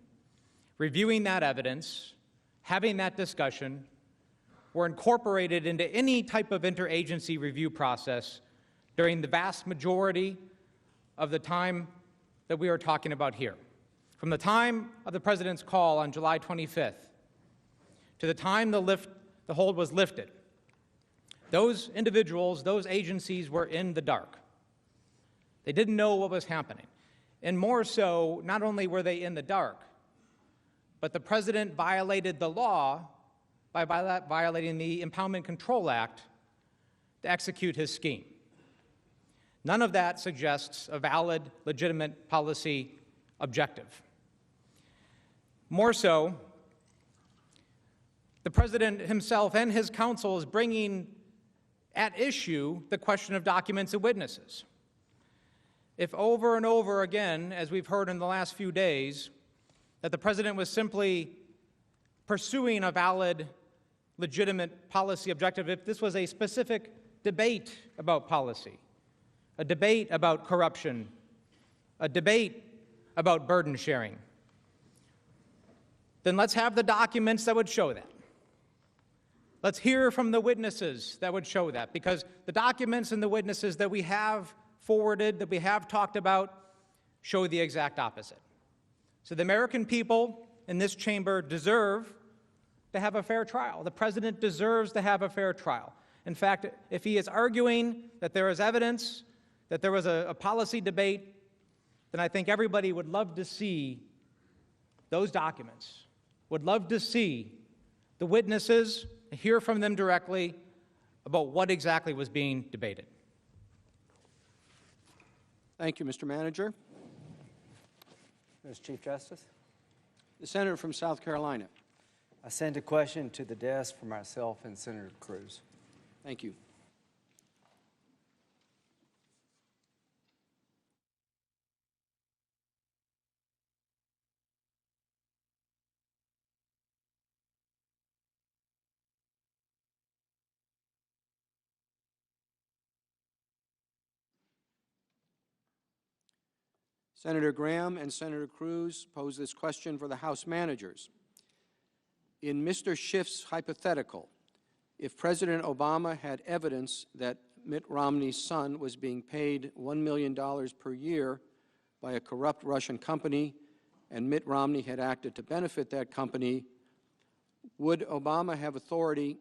reviewing that evidence, having that discussion, were incorporated into any type of interagency review process during the vast majority of the time that we are talking about here. From the time of the President's call on July 25th to the time the hold was lifted, those individuals, those agencies were in the dark. They didn't know what was happening. And more so, not only were they in the dark, but the President violated the law by violating the Impoundment Control Act to execute his scheme. None of that suggests a valid, legitimate policy objective. More so, the President himself and his counsel is bringing at issue the question of documents and witnesses. If over and over again, as we've heard in the last few days, that the President was simply pursuing a valid, legitimate policy objective, if this was a specific debate about policy, a debate about corruption, a debate about burden sharing, then let's have the documents that would show that. Let's hear from the witnesses that would show that, because the documents and the witnesses that we have forwarded, that we have talked about, show the exact opposite. So the American people in this chamber deserve to have a fair trial. The President deserves to have a fair trial. In fact, if he is arguing that there is evidence, that there was a policy debate, then I think everybody would love to see those documents, would love to see the witnesses, hear from them directly about what exactly was being debated. Thank you, Mr. Manager. Mr. Chief Justice, The Senator from South Carolina. I send a question to the desk for myself and Senator Cruz. Thank you. Senator Graham and Senator Cruz pose this question for the House managers. In Mr. Schiff's hypothetical, if President Obama had evidence that Mitt Romney's son was being paid $1 million per year by a corrupt Russian company and Mitt Romney had acted to benefit that company, would Obama have authority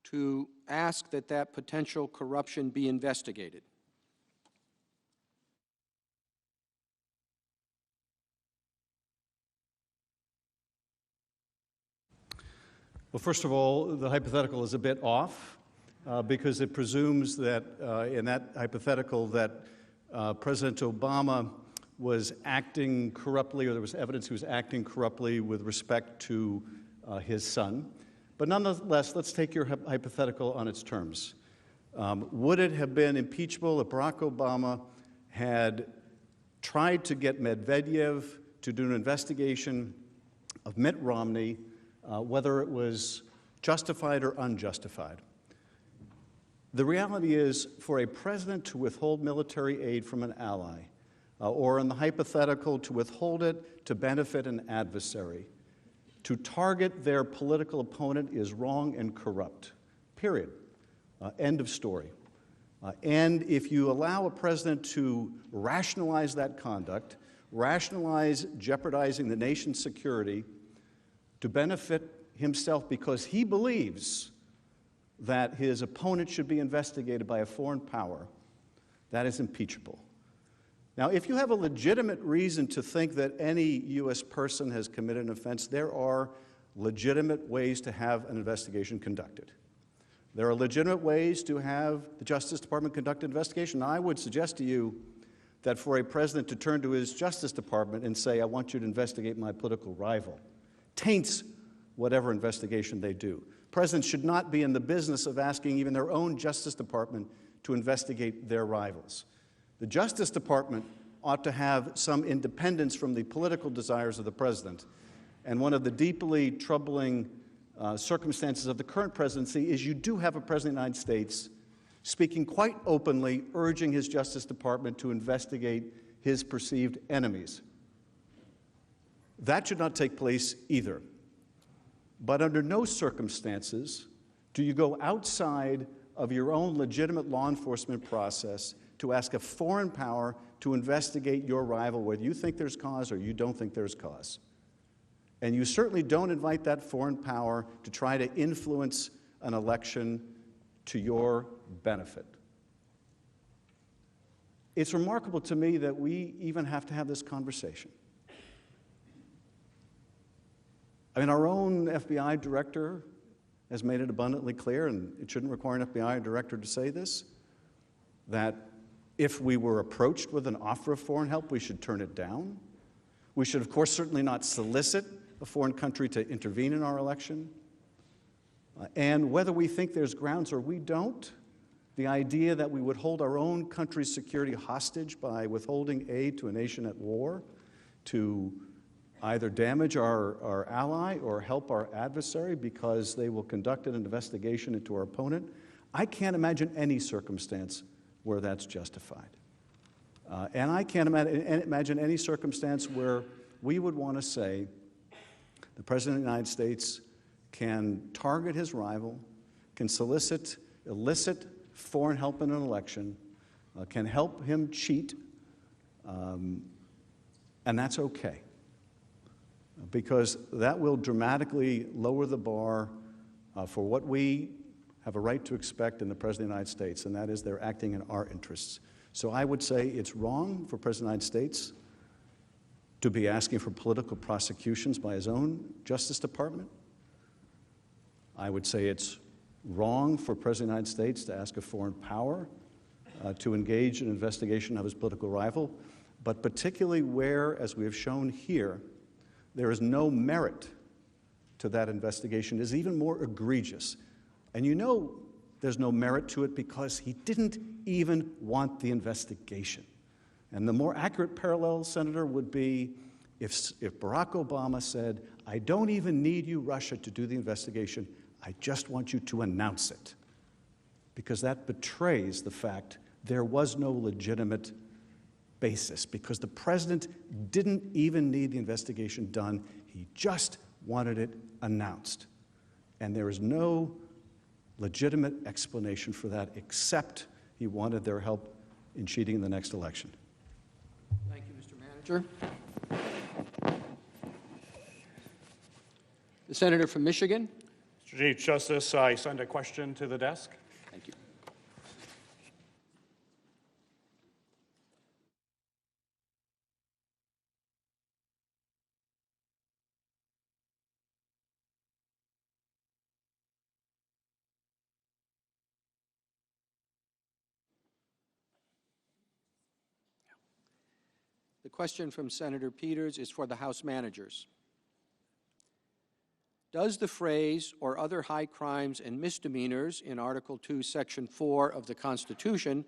to ask that that potential corruption be investigated? Well, first of all, the hypothetical is a bit off because it presumes that in that hypothetical that President Obama was acting corruptly, or there was evidence he was acting corruptly with respect to his son. But nonetheless, let's take your hypothetical on its terms. Would it have been impeachable if Barack Obama had tried to get Medvedev to do an investigation of Mitt Romney, whether it was justified or unjustified? The reality is, for a president to withhold military aid from an ally, or in the hypothetical, to withhold it to benefit an adversary, to target their political opponent is wrong and corrupt, period. End of story. And if you allow a president to rationalize that conduct, rationalize jeopardizing the nation's security to benefit himself because he believes that his opponent should be investigated by a foreign power, that is impeachable. Now, if you have a legitimate reason to think that any U.S. person has committed an offense, there are legitimate ways to have an investigation conducted. There are legitimate ways to have the Justice Department conduct an investigation. I would suggest to you that for a president to turn to his Justice Department and say, I want you to investigate my political rival, taints whatever investigation they do. Presidents should not be in the business of asking even their own Justice Department to investigate their rivals. The Justice Department ought to have some independence from the political desires of the president. And one of the deeply troubling circumstances of the current presidency is you do have a president of the United States speaking quite openly, urging his Justice Department to investigate his perceived enemies. That should not take place either. But under no circumstances do you go outside of your own legitimate law enforcement process to ask a foreign power to investigate your rival, whether you think there's cause or you don't think there's cause. And you certainly don't invite that foreign power to try to influence an election to your benefit. It's remarkable to me that we even have to have this conversation. I mean, our own FBI director has made it abundantly clear, and it shouldn't require an FBI director to say this, that if we were approached with an offer of foreign help, we should turn it down. We should, of course, certainly not solicit a foreign country to intervene in our election. And whether we think there's grounds or we don't, the idea that we would hold our own country's security hostage by withholding aid to a nation at war to either damage our ally or help our adversary because they will conduct an investigation into our opponent, I can't imagine any circumstance where that's justified. And I can't imagine any circumstance where we would want to say the President of the United States can target his rival, can elicit foreign help in an election, can help him cheat, and that's okay. Because that will dramatically lower the bar for what we have a right to expect in the President of the United States, and that is they're acting in our interests. So I would say it's wrong for President of the United States to be asking for political prosecutions by his own Justice Department. I would say it's wrong for President of the United States to ask a foreign power to engage in an investigation of his political rival, but particularly where, as we have shown here, there is no merit to that investigation is even more egregious. And you know there's no merit to it because he didn't even want the investigation. And the more accurate parallel, Senator, would be if Barack Obama said, I don't even need you, Russia, to do the investigation. I just want you to announce it. Because that betrays the fact there was no legitimate basis, because the president didn't even need the investigation done. He just wanted it announced. And there is no legitimate explanation for that except he wanted their help in cheating in the next election. Thank you, Mr. Manager. The senator from Michigan. Mr. Chief Justice, I send a question to the desk. Thank you. The question from Senator Peters is for the House managers. Does the phrase "or other high crimes and misdemeanors" in Article 2, Section 4 of the Constitution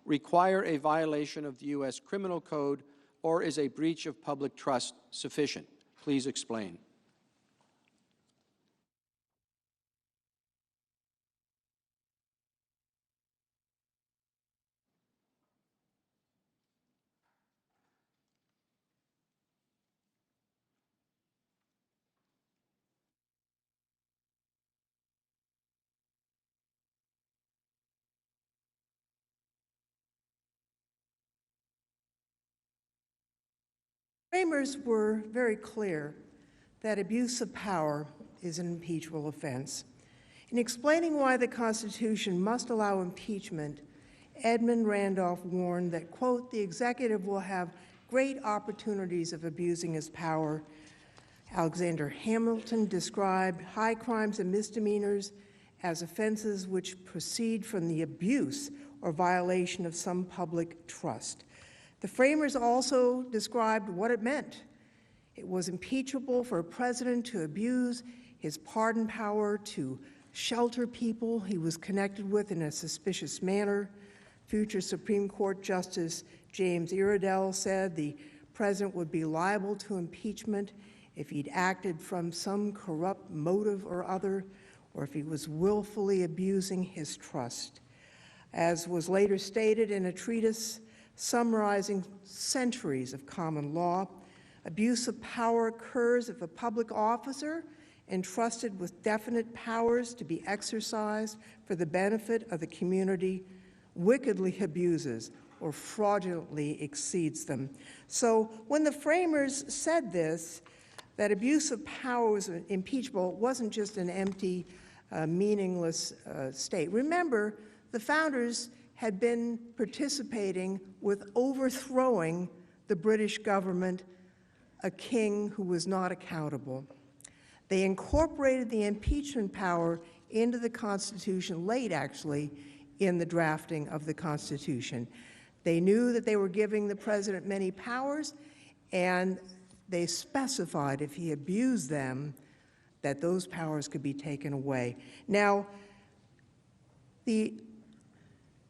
require a violation of the U.S. Criminal Code, or is a breach of public trust sufficient? Please explain. Framers were very clear that abuse of power is an impeachable offense. In explaining why the Constitution must allow impeachment, Edmund Randolph warned that, quote, the executive will have great opportunities of abusing his power. Alexander Hamilton described high crimes and misdemeanors as offenses which proceed from the abuse or violation of some public trust. The framers also described what it meant. It was impeachable for a president to abuse his pardon power to shelter people he was connected with in a suspicious manner. Future Supreme Court Justice James Iredell said the president would be liable to impeachment if he'd acted from some corrupt motive or other, or if he was willfully abusing his trust. As was later stated in a treatise summarizing centuries of common law, abuse of power occurs if a public officer entrusted with definite powers to be exercised for the benefit of the community wickedly abuses or fraudulently exceeds them. So when the framers said this, that abuse of power was impeachable, it wasn't just an empty, meaningless state. Remember, the founders had been participating with overthrowing the British government, a king who was not accountable. They incorporated the impeachment power into the Constitution late, actually, in the drafting of the Constitution. They knew that they were giving the president many powers, and they specified if he abused them, that those powers could be taken away. Now, the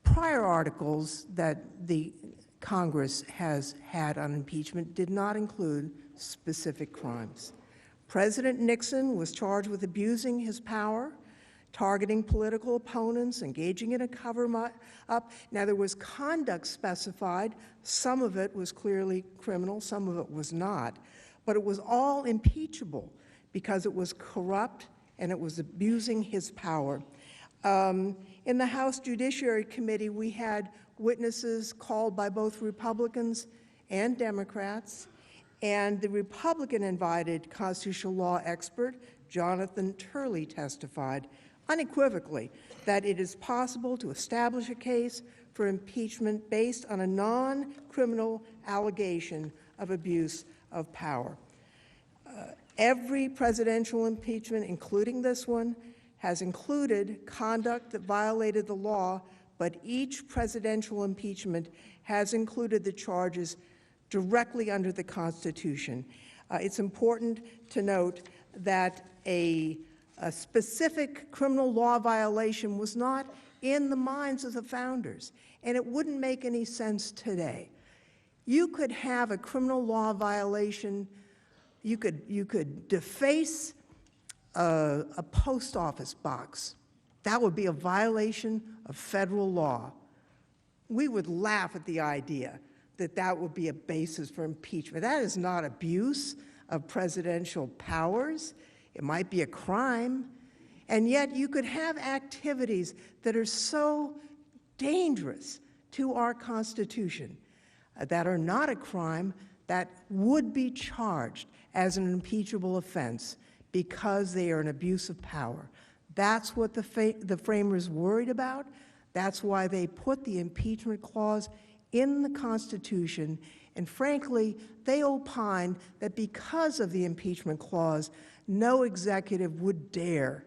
prior articles that the Congress has had on impeachment did not include specific crimes. President Nixon was charged with abusing his power, targeting political opponents, engaging in a cover-up. Now, there was conduct specified. Some of it was clearly criminal, some of it was not. But it was all impeachable because it was corrupt and it was abusing his power. In the House Judiciary Committee, we had witnesses called by both Republicans and Democrats, and the Republican-invited constitutional law expert, Jonathan Turley, testified unequivocally that it is possible to establish a case for impeachment based on a non-criminal allegation of abuse of power. Every presidential impeachment, including this one, has included conduct that violated the law, but each presidential impeachment has included the charges directly under the Constitution. It's important to note that a specific criminal law violation was not in the minds of the founders, and it wouldn't make any sense today. You could have a criminal law violation, you could deface a post office box. That would be a violation of federal law. We would laugh at the idea that that would be a basis for impeachment. That is not abuse of presidential powers. It might be a crime. And yet you could have activities that are so dangerous to our Constitution that are not a crime that would be charged as an impeachable offense because they are an abuse of power. That's what the framers worried about. That's why they put the impeachment clause in the Constitution. And frankly, they opined that because of the impeachment clause, no executive would dare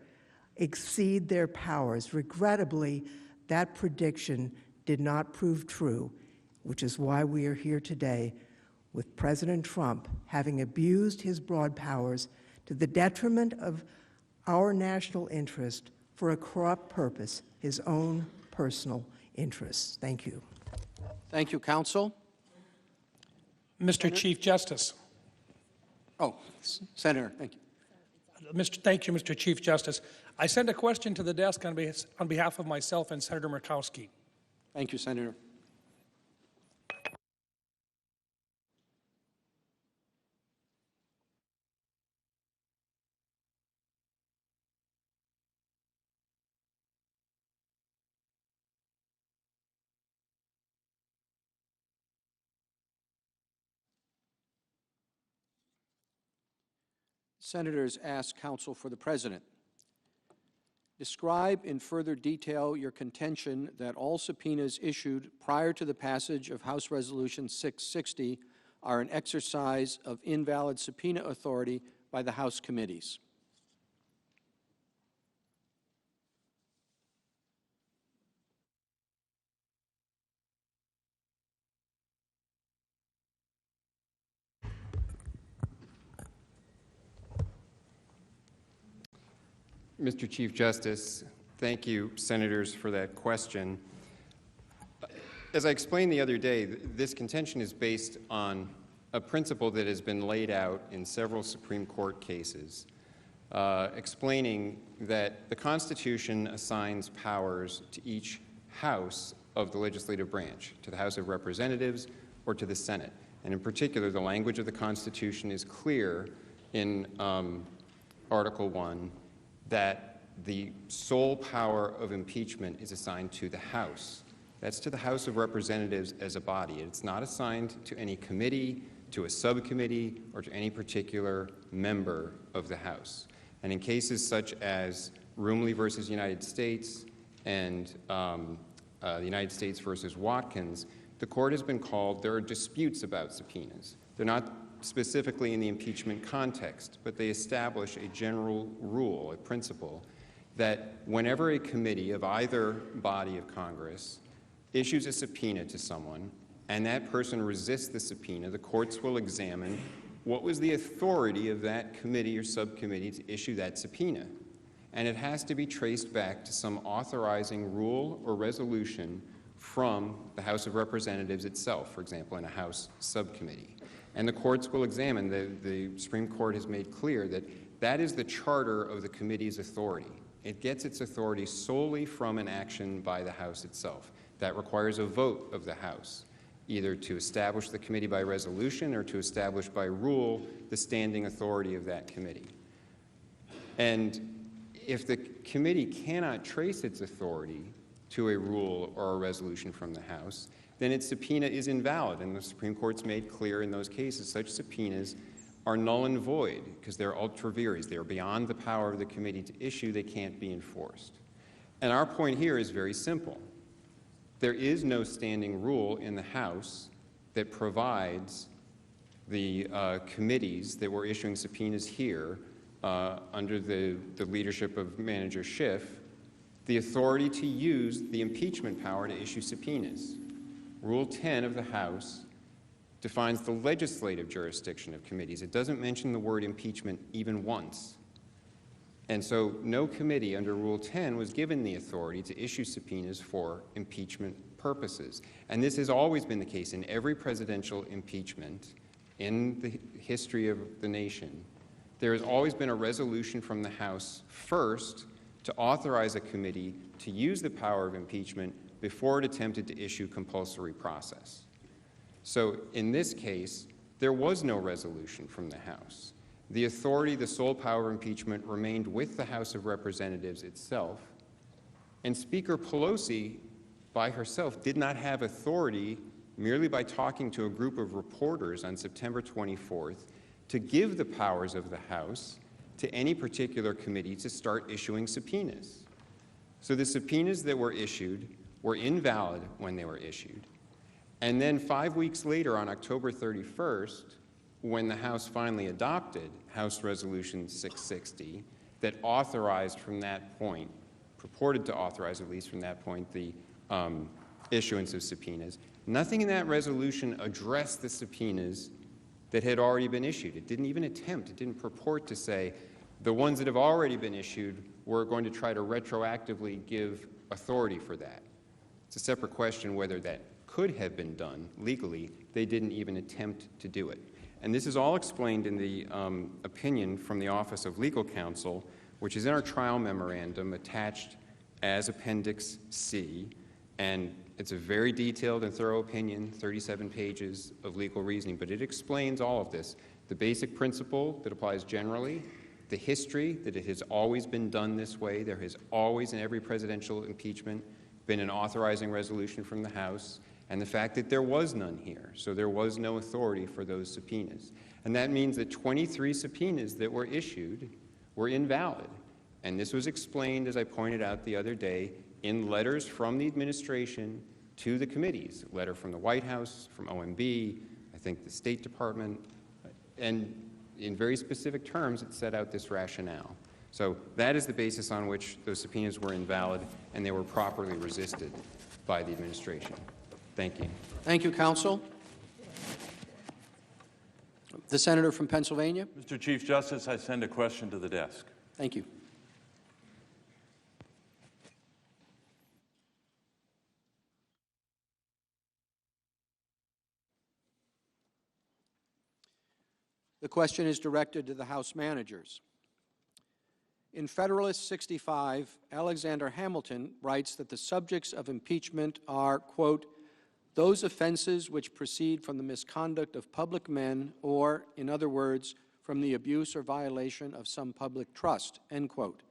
exceed their powers. Regrettably, that prediction did not prove true, which is why we are here today with President Trump having abused his broad powers to the detriment of our national interest for a corrupt purpose, his own personal interests. Thank you. Thank you, counsel. Mr. Chief Justice. Oh, Senator, thank you. Thank you, Mr. Chief Justice. I send a question to the desk on behalf of myself and Senator Murkowski. Thank you, Senator. Senators ask counsel for the President. Describe in further detail your contention that all subpoenas issued prior to the passage of House Resolution 660 are an exercise of invalid subpoena authority by the House committees. Mr. Chief Justice, thank you, Senators, for that question. As I explained the other day, this contention is based on a principle that has been laid out in several Supreme Court cases, explaining that the Constitution assigns powers to each house of the legislative branch, to the House of Representatives or to the Senate. And in particular, the language of the Constitution is clear in Article 1 that the sole power of impeachment is assigned to the House. That's to the House of Representatives as a body. It's not assigned to any committee, to a subcommittee, or to any particular member of the House. And in cases such as Roomley versus United States and the United States versus Watkins, the court has been called, there are disputes about subpoenas. They're not specifically in the impeachment context, but they establish a general rule, a principle, that whenever a committee of either body of Congress issues a subpoena to someone and that person resists the subpoena, the courts will examine what was the authority of that committee or subcommittee to issue that subpoena. And it has to be traced back to some authorizing rule or resolution from the House of Representatives itself, for example, in a House subcommittee. And the courts will examine, the Supreme Court has made clear that that is the charter of the committee's authority. It gets its authority solely from an action by the House itself. That requires a vote of the House, either to establish the committee by resolution or to establish by rule the standing authority of that committee. And if the committee cannot trace its authority to a rule or a resolution from the House, then its subpoena is invalid. And the Supreme Court's made clear in those cases such subpoenas are null and void because they're ultra vires. They are beyond the power of the committee to issue. They can't be enforced. And our point here is very simple. There is no standing rule in the House that provides the committees that were issuing subpoenas here under the leadership of Manager Schiff the authority to use the impeachment power to issue subpoenas. Rule 10 of the House defines the legislative jurisdiction of committees. It doesn't mention the word impeachment even once. And so no committee under Rule 10 was given the authority to issue subpoenas for impeachment purposes. And this has always been the case in every presidential impeachment in the history of the nation. There has always been a resolution from the House first to authorize a committee to use the power of impeachment before it attempted to issue compulsory process. So in this case, there was no resolution from the House. The authority, the sole power of impeachment, remained with the House of Representatives itself, and Speaker Pelosi, by herself, did not have authority merely by talking to a group of reporters on September 24th to give the powers of the House to any particular committee to start issuing subpoenas. So the subpoenas that were issued were invalid when they were issued. And then 5 weeks later, on October 31st, when the House finally adopted House Resolution 660 that authorized from that point, purported to authorize at least from that point, the issuance of subpoenas, nothing in that resolution addressed the subpoenas that had already been issued. It didn't even attempt, it didn't purport to say the ones that have already been issued, we're going to try to retroactively give authority for that. It's a separate question whether that could have been done legally. They didn't even attempt to do it. And this is all explained in the opinion from the Office of Legal Counsel, which is in our trial memorandum attached as Appendix C. And it's a very detailed and thorough opinion, 37 pages of legal reasoning, but it explains all of this. The basic principle that applies generally, the history that it has always been done this way. There has always, in every presidential impeachment, been an authorizing resolution from the House, and the fact that there was none here. So there was no authority for those subpoenas. And that means that 23 subpoenas that were issued were invalid. And this was explained, as I pointed out the other day, in letters from the administration to the committees, a letter from the White House, from OMB, I think the State Department, and in very specific terms, it set out this rationale. So that is the basis on which those subpoenas were invalid, and they were properly resisted by the administration. Thank you. Thank you, counsel. The senator from Pennsylvania. Mr. Chief Justice, I send a question to the desk. Thank you. The question is directed to the House managers. In Federalist 65, Alexander Hamilton writes that the subjects of impeachment are, quote, those offenses which proceed from the misconduct of public men or, in other words, from the abuse or violation of some public trust, end quote.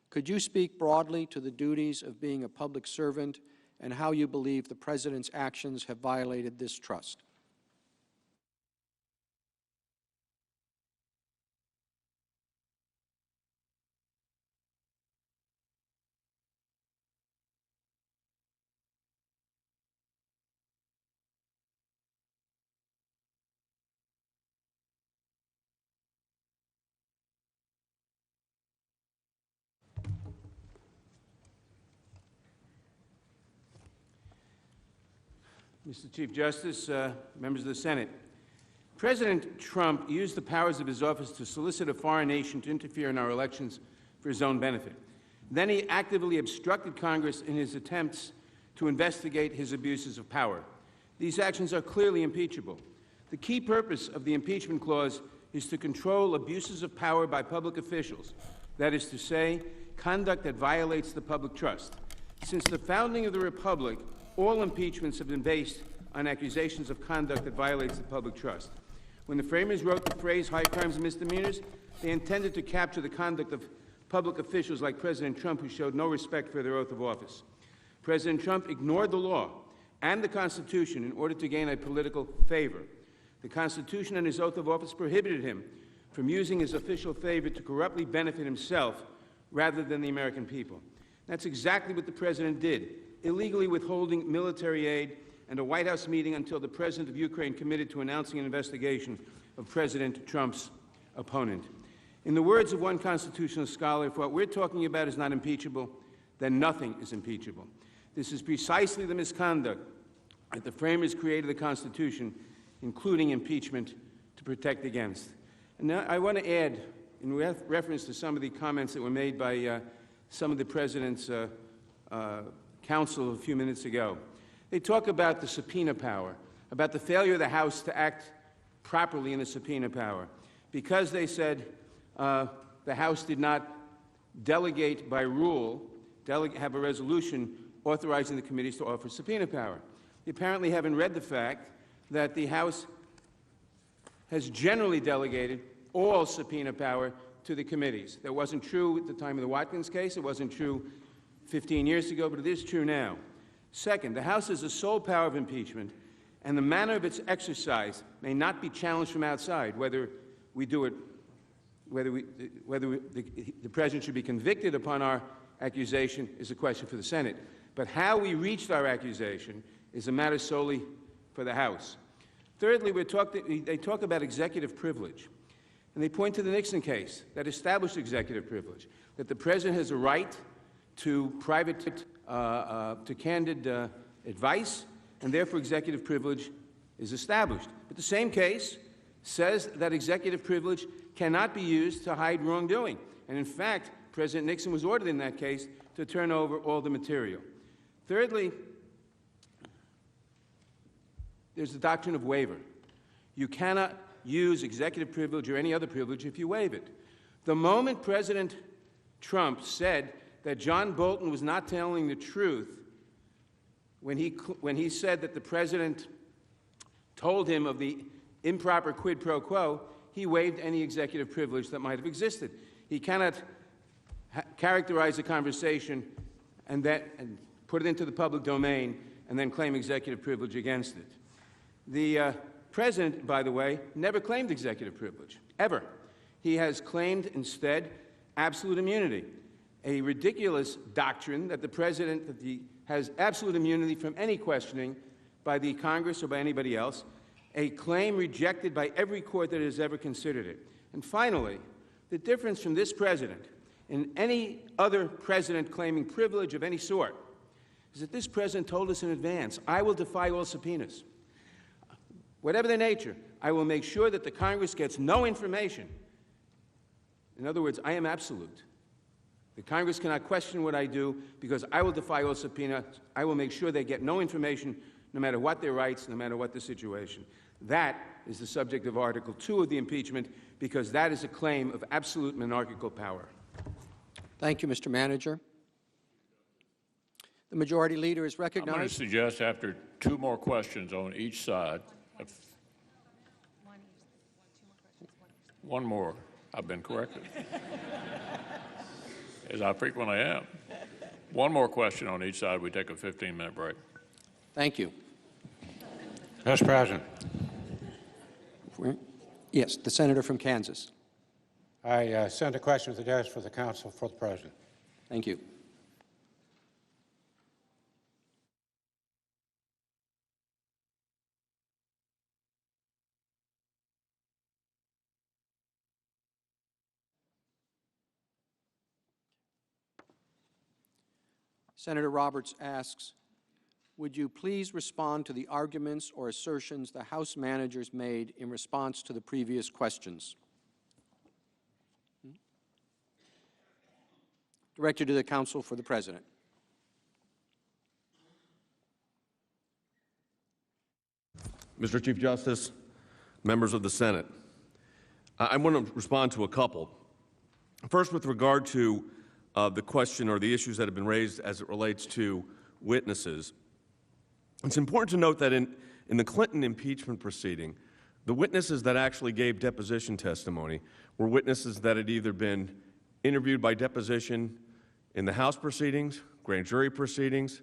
Could you speak broadly to the duties of being a public servant and how you believe the President's actions have violated this trust? Mr. Chief Justice, members of the Senate, President Trump used the powers of his office to solicit a foreign nation to interfere in our elections for his own benefit. Then he actively obstructed Congress in his attempts to investigate his abuses of power. These actions are clearly impeachable. The key purpose of the impeachment clause is to control abuses of power by public officials, that is to say, conduct that violates the public trust. Since the founding of the Republic, all impeachments have been based on accusations of conduct that violates the public trust. When the framers wrote the phrase high crimes and misdemeanors, they intended to capture the conduct of public officials like President Trump, who showed no respect for their oath of office. President Trump ignored the law and the Constitution in order to gain a political favor. The Constitution and his oath of office prohibited him from using his official favor to corruptly benefit himself rather than the American people. That's exactly what the President did, illegally withholding military aid and a White House meeting until the President of Ukraine committed to announcing an investigation of President Trump's opponent. In the words of one constitutional scholar, if what we're talking about is not impeachable, then nothing is impeachable. This is precisely the misconduct that the framers created the Constitution, including impeachment, to protect against. And now I want to add, in reference to some of the comments that were made by some of the President's counsel a few minutes ago. They talk about the subpoena power, about the failure of the House to act properly in the subpoena power, because they said the House did not delegate by rule, have a resolution authorizing the committees to offer subpoena power. They apparently haven't read the fact that the House has generally delegated all subpoena power to the committees. That wasn't true at the time of the Watkins case. It wasn't true 15 years ago, but it is true now. Second, the House has the sole power of impeachment, and the manner of its exercise may not be challenged from outside. Whether we do it, the President should be convicted upon our accusation is a question for the Senate. But how we reached our accusation is a matter solely for the House. Thirdly, they talk about executive privilege, and they point to the Nixon case that established executive privilege, that the President has a right to candid advice, and therefore executive privilege is established. But the same case says that executive privilege cannot be used to hide wrongdoing. And in fact, President Nixon was ordered in that case to turn over all the material. Thirdly, there's the doctrine of waiver. You cannot use executive privilege or any other privilege if you waive it. The moment President Trump said that John Bolton was not telling the truth when he said that the President told him of the improper quid pro quo, he waived any executive privilege that might have existed. He cannot characterize a conversation and put it into the public domain and then claim executive privilege against it. The President, by the way, never claimed executive privilege, ever. He has claimed instead absolute immunity, a ridiculous doctrine that the President has absolute immunity from any questioning by the Congress or by anybody else, a claim rejected by every court that has ever considered it. And finally, the difference from this President and any other President claiming privilege of any sort is that this President told us in advance, I will defy all subpoenas. Whatever their nature, I will make sure that the Congress gets no information. In other words, I am absolute. The Congress cannot question what I do because I will defy all subpoenas. I will make sure they get no information, no matter what their rights, no matter what the situation. That is the subject of Article 2 of the impeachment, because that is a claim of absolute monarchical power. Thank you, Mr. Manager. The Majority Leader is I'm going to recognized. suggest after 2 more questions on each side, one more, I've been corrected, as I frequently am. One more question on each side, we take a 15-minute break. Thank you. Mr. President. Yes, the Senator from Kansas. I send a question to the desk for the Counsel for the President. Thank you. Senator Roberts asks, would you please respond to the arguments or assertions the House managers made in response to the previous questions? Directed to the Counsel for the President. Mr. Chief Justice, members of the Senate, I want to respond to a couple. First, with regard to the question or the issues that have been raised as it relates to witnesses. It's important to note that in the Clinton impeachment proceeding, the witnesses that actually gave deposition testimony were witnesses that had either been interviewed by deposition in the House proceedings, grand jury proceedings,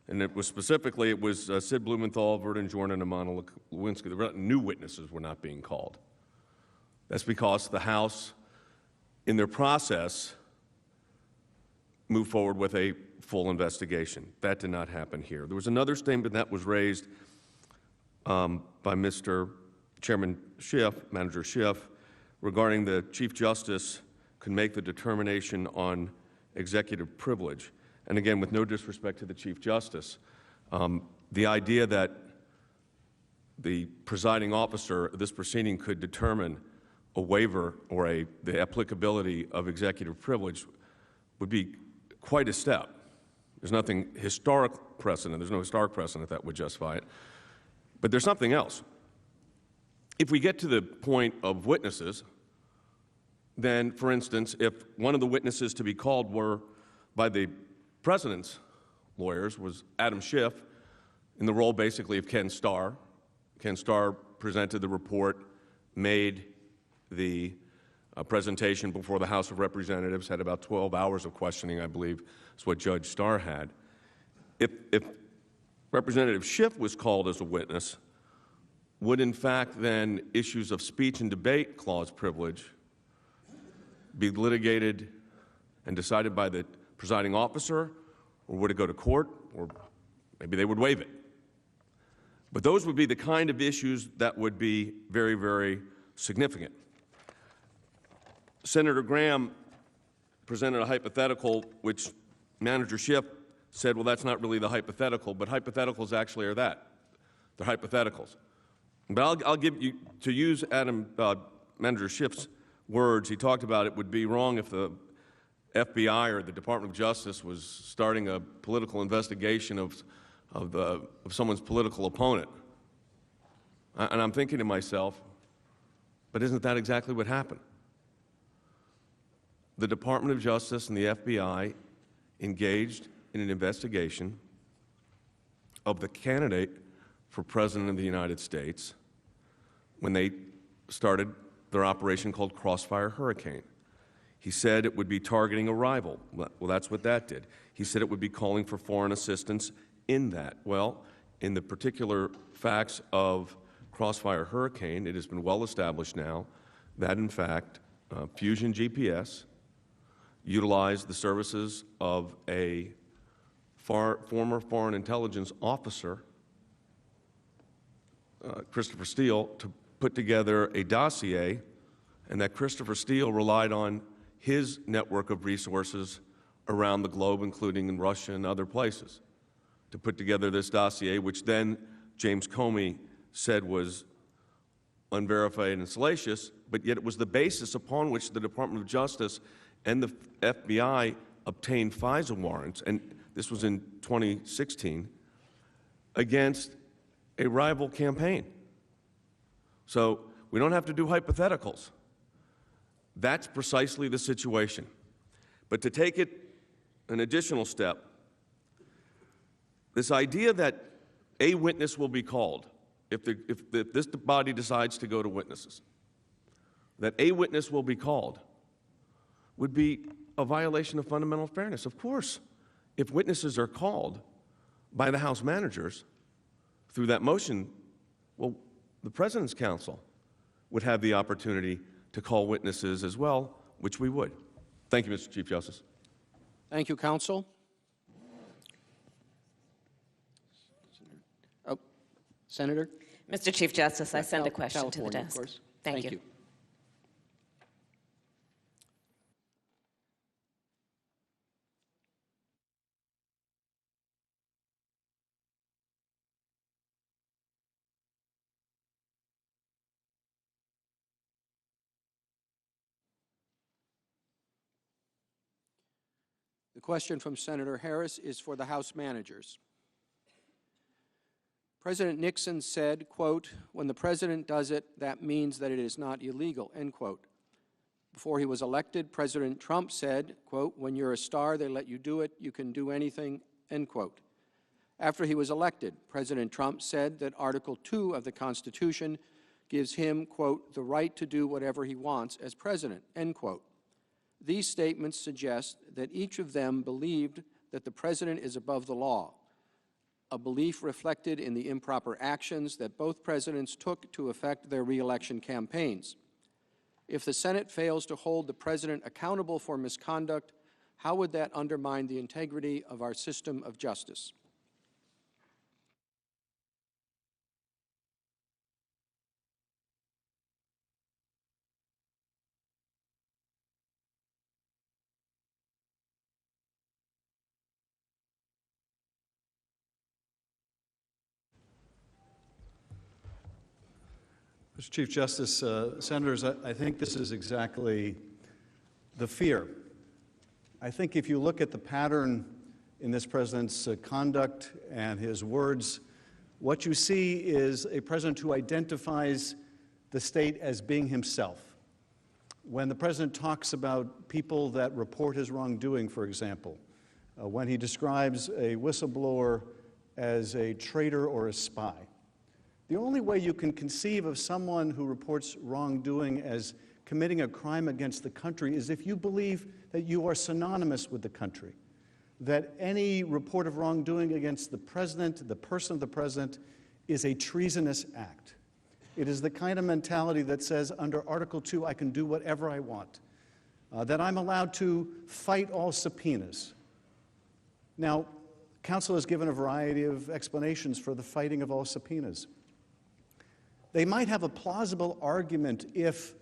and it was specifically, it was Sid Blumenthal, Verdun Jordan, and Monica Lewinsky. The new witnesses were not being called. That's because the House, in their process, move forward with a full investigation. That did not happen here. There was another statement that was raised by Mr. Chairman Schiff, Manager Schiff, regarding the Chief Justice could make the determination on executive privilege. And again, with no disrespect to the Chief Justice, the idea that the presiding officer of this proceeding could determine a waiver or the applicability of executive privilege would be quite a step. There's nothing historic precedent, there's no historic precedent that would justify it. But there's something else. If we get to the point of witnesses, then, for instance, if one of the witnesses to be called were by the President's lawyers was Adam Schiff, in the role basically of Ken Starr. Ken Starr presented the report, made the presentation before the House of Representatives, had about 12 hours of questioning, I believe, is what Judge Starr had. If Representative Schiff was called as a witness, would in fact then issues of speech and debate clause privilege be litigated and decided by the presiding officer, or would it go to court, or maybe they would waive it? But those would be the kind of issues that would be very, very significant. Senator Graham presented a hypothetical which Manager Schiff said, well, that's not really the hypothetical, but hypotheticals actually are that. They're hypotheticals. But I'll give you, to use Manager Schiff's words, he talked about it would be wrong if the FBI or the Department of Justice was starting a political investigation of someone's political opponent. And I'm thinking to myself, but isn't that exactly what happened? The Department of Justice and the FBI engaged in an investigation of the candidate for President of the United States when they started their operation called Crossfire Hurricane. He said it would be targeting a rival. Well, that's what that did. He said it would be calling for foreign assistance in that? Well, in the particular facts of Crossfire Hurricane, it has been well established now that, in fact, Fusion GPS utilized the services of a former foreign intelligence officer, Christopher Steele, to put together a dossier, and that Christopher Steele relied on his network of resources around the globe, including in Russia and other places, to put together this dossier, which then James Comey said was unverified and salacious, but yet it was the basis upon which the Department of Justice and the FBI obtained FISA warrants, and this was in 2016, against a rival campaign. So we don't have to do hypotheticals. That's precisely the situation. But to take it an additional step, this idea that a witness will be called, if this body decides to go to witnesses, that a witness will be called, would be a violation of fundamental fairness. Of course, if witnesses are called by the House managers through that motion, well, the President's counsel would have the opportunity to call witnesses as well, which we would. Thank you, Mr. Chief Justice. Thank you, counsel. Oh, Senator? Mr. Chief Justice, I send a question to the California, desk. of course. Thank you. The question from Senator Harris is for the House managers. President Nixon said, quote, "When the president does it, that means that it is not illegal," end quote. Before he was elected, President Trump said, quote, "When you're a star, they let you do it. You can do anything," end quote. After he was elected, President Trump said that Article 2 of the Constitution gives him, quote, "the right to do whatever he wants as president," end quote. These statements suggest that each of them believed that the president is above the law, a belief reflected in the improper actions that both presidents took to effect their re-election campaigns. If the Senate fails to hold the president accountable for misconduct, how would that undermine the integrity of our system of justice? Mr. Chief Justice, Senators, I think this is exactly the fear. I think if you look at the pattern in this president's conduct and his words, what you see is a president who identifies the state as being himself. When the president talks about people that report his wrongdoing, for example, when he describes a whistleblower as a traitor or a spy, the only way you can conceive of someone who reports wrongdoing as committing a crime against the country is if you believe that you are synonymous with the country, that any report of wrongdoing against the president, the person of the president, is a treasonous act. It is the kind of mentality that says, under Article 2, I can do whatever I want, that I'm allowed to fight all subpoenas. Now, counsel has given a variety of explanations for the fighting of all subpoenas. They might have a plausible argument if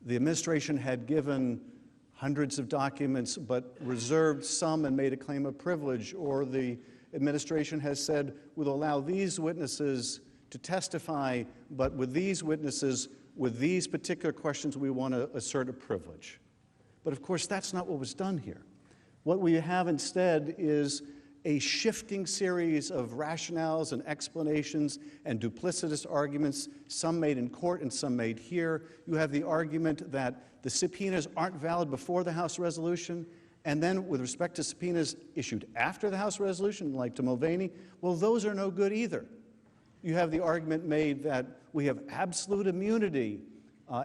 the administration had given hundreds of documents but reserved some and made a claim of privilege, or the administration has said, we'll allow these witnesses to testify, but with these witnesses, with these particular questions, we want to assert a privilege. But of course, that's not what was done here. What we have instead is a shifting series of rationales and explanations and duplicitous arguments, some made in court and some made here. You have the argument that the subpoenas aren't valid before the House resolution, and then with respect to subpoenas issued after the House resolution, like to Mulvaney, well, those are no good either. You have the argument made that we have absolute immunity,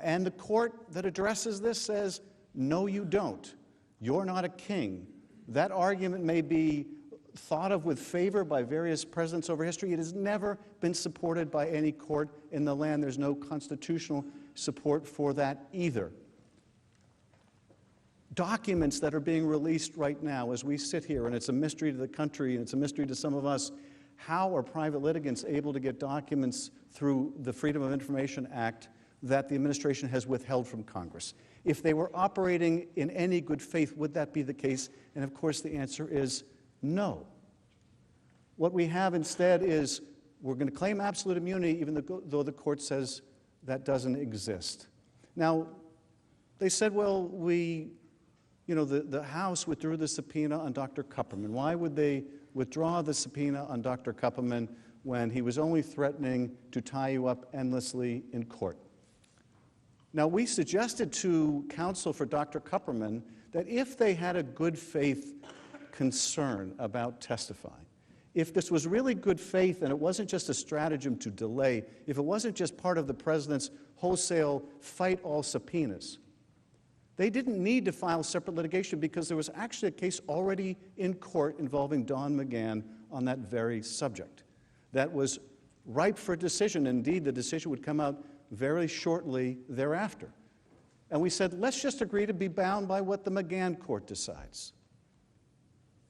and the court that addresses this says, no, you don't. You're not a king. That argument may be thought of with favor by various presidents over history. It has never been supported by any court in the land. There's no constitutional support for that either. Documents that are being released right now as we sit here, and it's a mystery to the country and it's a mystery to some of us, how are private litigants able to get documents through the Freedom of Information Act that the administration has withheld from Congress? If they were operating in any good faith, would that be the case? And of course the answer is no. What we have instead is we're going to claim absolute immunity even though the court says that doesn't exist. Now, they said, well, the House withdrew the subpoena on Dr. Kupperman. Why would they withdraw the subpoena on Dr. Kupperman when he was only threatening to tie you up endlessly in court? Now, we suggested to counsel for Dr. Kupperman that if they had a good faith concern about testifying, if this was really good faith and it wasn't just a stratagem to delay, if it wasn't just part of the president's wholesale fight all subpoenas, they didn't need to file separate litigation because there was actually a case already in court involving Don McGahn on that very subject. That was ripe for decision. Indeed, the decision would come out very shortly thereafter. And we said, let's just agree to be bound by what the McGahn court decides.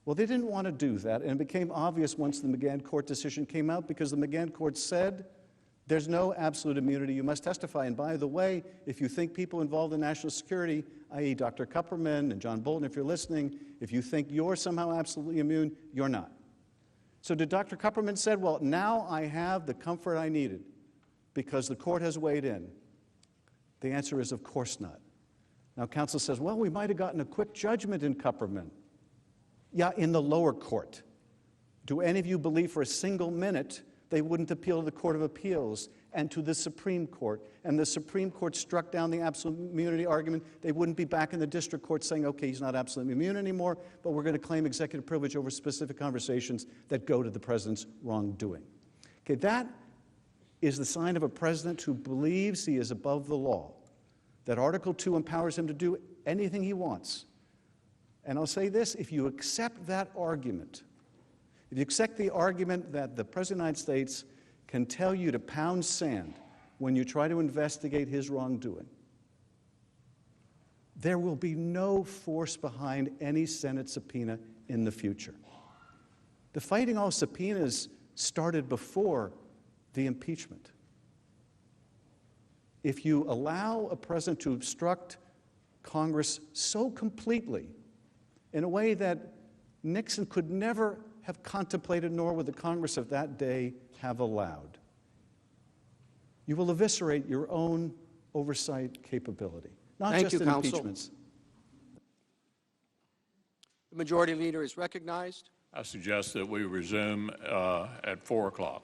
Well, they didn't want to do that, and it became obvious once the McGahn court decision came out because the McGahn court said, there's no absolute immunity, you must testify. And by the way, if you think people involved in national security, i.e. Dr. Kupperman and John Bolton, if you're listening, if you think you're somehow absolutely immune, you're not. So did Dr. Kupperman said, well, now I have the comfort I needed because the court has weighed in? The answer is, of course not. Now, counsel says, well, we might have gotten a quick judgment in Kupperman. Yeah, in the lower court. Do any of you believe for a single minute they wouldn't appeal to the Court of Appeals and to the Supreme Court? And the Supreme Court struck down the absolute immunity argument. They wouldn't be back in the district court saying, okay, he's not absolutely immune anymore, but we're going to claim executive privilege over specific conversations that go to the president's wrongdoing. Okay, that is the sign of a president who believes he is above the law, that Article 2 empowers him to do anything he wants. And I'll say this, if you accept that argument, if you accept the argument that the President of the United States can tell you to pound sand when you try to investigate his wrongdoing, there will be no force behind any Senate subpoena in the future. The fighting all subpoenas started before the impeachment. If you allow a president to obstruct Congress so completely in a way that Nixon could never have contemplated, nor would the Congress of that day have allowed, you will eviscerate your own oversight capability, not Thank just you, in counsel. impeachments. The majority leader is recognized. I suggest that we resume at 4 o'clock.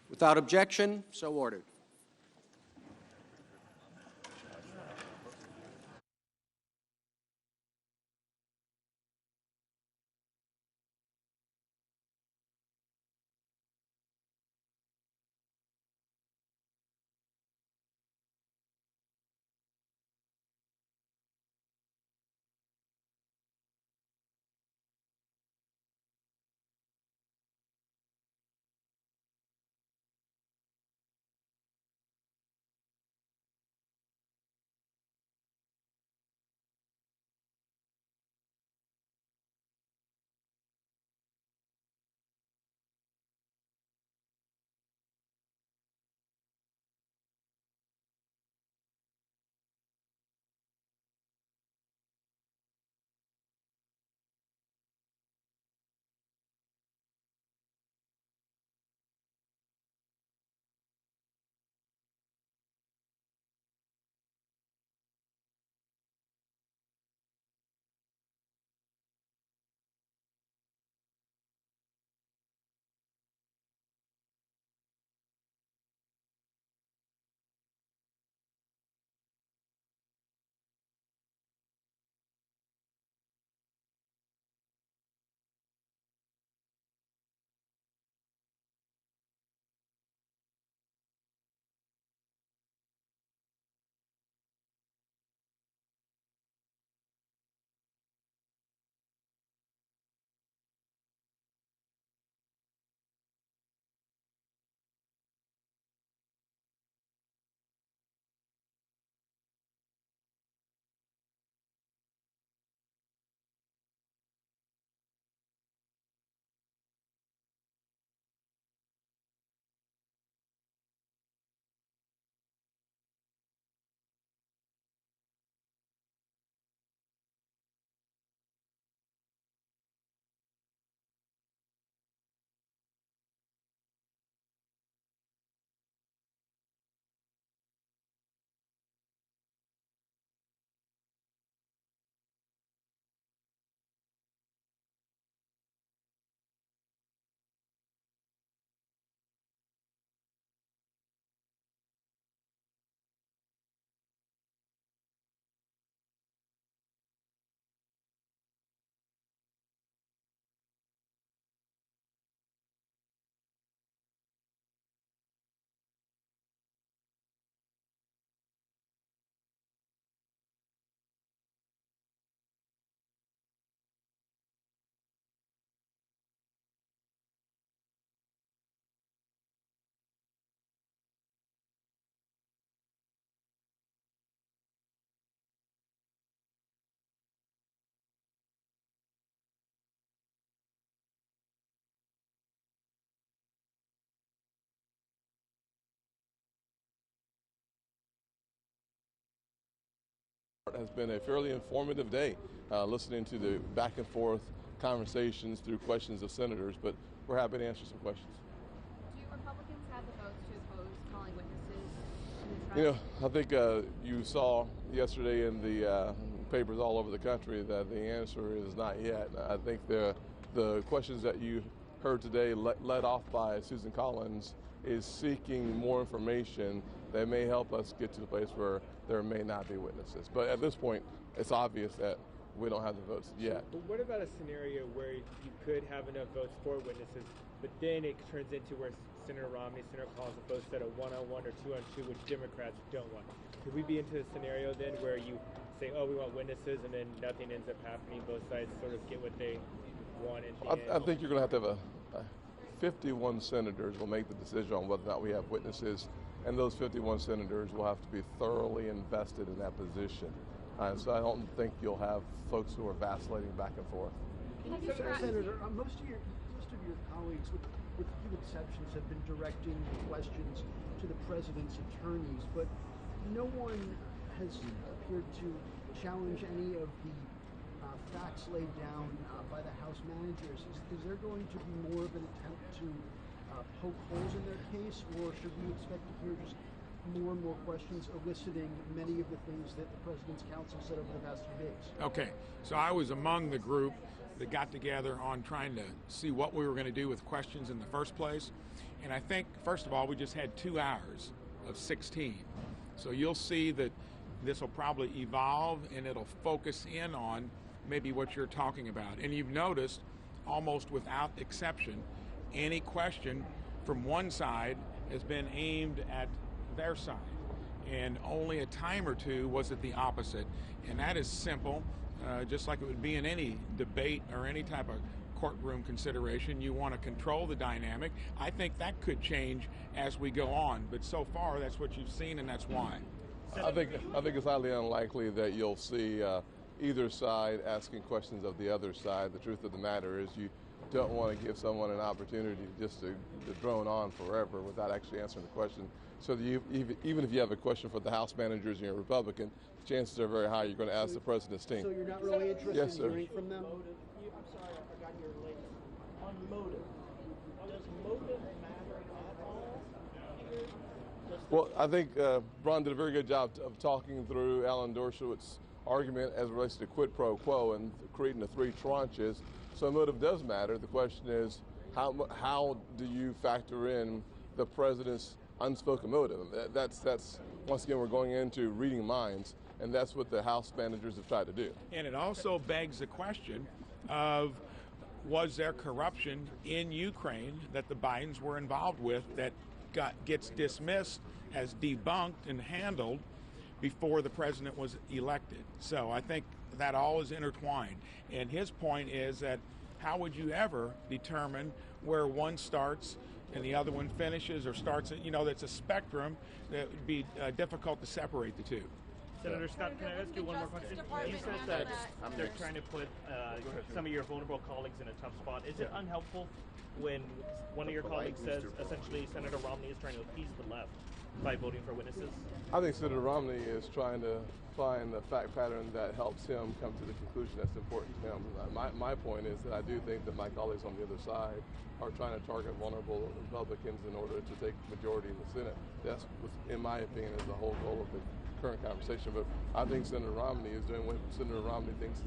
Without objection, so ordered. It has been a fairly informative day, listening to the back and forth conversations through questions of senators, but we're happy to answer some questions. Do Republicans have the votes to oppose calling witnesses in the trial? You know, I think you saw yesterday in the papers all over the country that the answer is not yet. I think the questions that you heard today, led off by Susan Collins, is seeking more information that may help us get to the place where there may not be witnesses. But at this point, it's obvious that we don't have the votes yet. But what about a scenario where you could have enough votes for witnesses, but then it turns into where Senator Romney, Senator Collins are both set a 1-on-1 or 2-on-2, which Democrats don't want? Could we be into a scenario then where you say, oh, we want witnesses, and then nothing ends up happening, both sides sort of get what they want at the end? I think you're going to have 51 senators will make the decision on whether or not we have witnesses, and those 51 senators will have to be thoroughly invested in that position. So I don't think you'll have folks who are vacillating back and forth. Senator, most of your colleagues, with few exceptions, have been directing questions to the president's attorneys, but no one has appeared to challenge any of the facts laid down by the House managers. Is there going to be more of an attempt to poke holes in their case, or should we expect to hear just more and more questions eliciting many of the things that the President's counsel said over the past few days? Okay, so I was among the group that got together on trying to see what we were going to do with questions in the first place. And I think, first of all, we just had 2 hours of 16. So you'll see that this will probably evolve and it'll focus in on maybe what you're talking about. And you've noticed, almost without exception, any question from one side has been aimed at their side. And only a time or two was it the opposite. And that is simple, just like it would be in any debate or any type of courtroom consideration. You want to control the dynamic. I think that could change as we go on. But so far, that's what you've seen, and that's why. I think it's highly unlikely that you'll see either side asking questions of the other side. The truth of the matter is you don't want to give someone an opportunity just to drone on forever without actually answering the question. So that even if you have a question for the House managers and you're a Republican, the chances are very high you're going to ask the President's team. So you're not really interested Yes, in sir. hearing from them? I'm sorry, I forgot your link. On motive, does motive matter at all? Well, I think Ron did a very good job of talking through Alan Dershowitz's argument as it relates to quid pro quo and creating the 3 tranches. So motive does matter. The question is, how do you factor in the president's unspoken motive? That's once again, we're going into reading minds, and that's what the House managers have tried to do. And it also begs the question of, was there corruption in Ukraine that the Bidens were involved with that gets dismissed as debunked and handled before the president was elected? So I think that all is intertwined. And his point is that how would you ever determine where one starts and the other one finishes or starts? You know, that's a spectrum that would be difficult to separate the two. Senator Scott, can I ask you one more question? You said that they're trying to put some of your vulnerable colleagues in a tough spot. Is it unhelpful when one of your colleagues says essentially Senator Romney is trying to appease the left by voting for witnesses? I think Senator Romney is trying to find a fact pattern that helps him come to the conclusion that's important to him. My point is that I do think that my colleagues on the other side are trying to target vulnerable Republicans in order to take majority in the Senate. That's, in my opinion, is the whole goal of the current conversation. But I think Senator Romney is doing what Senator Romney thinks is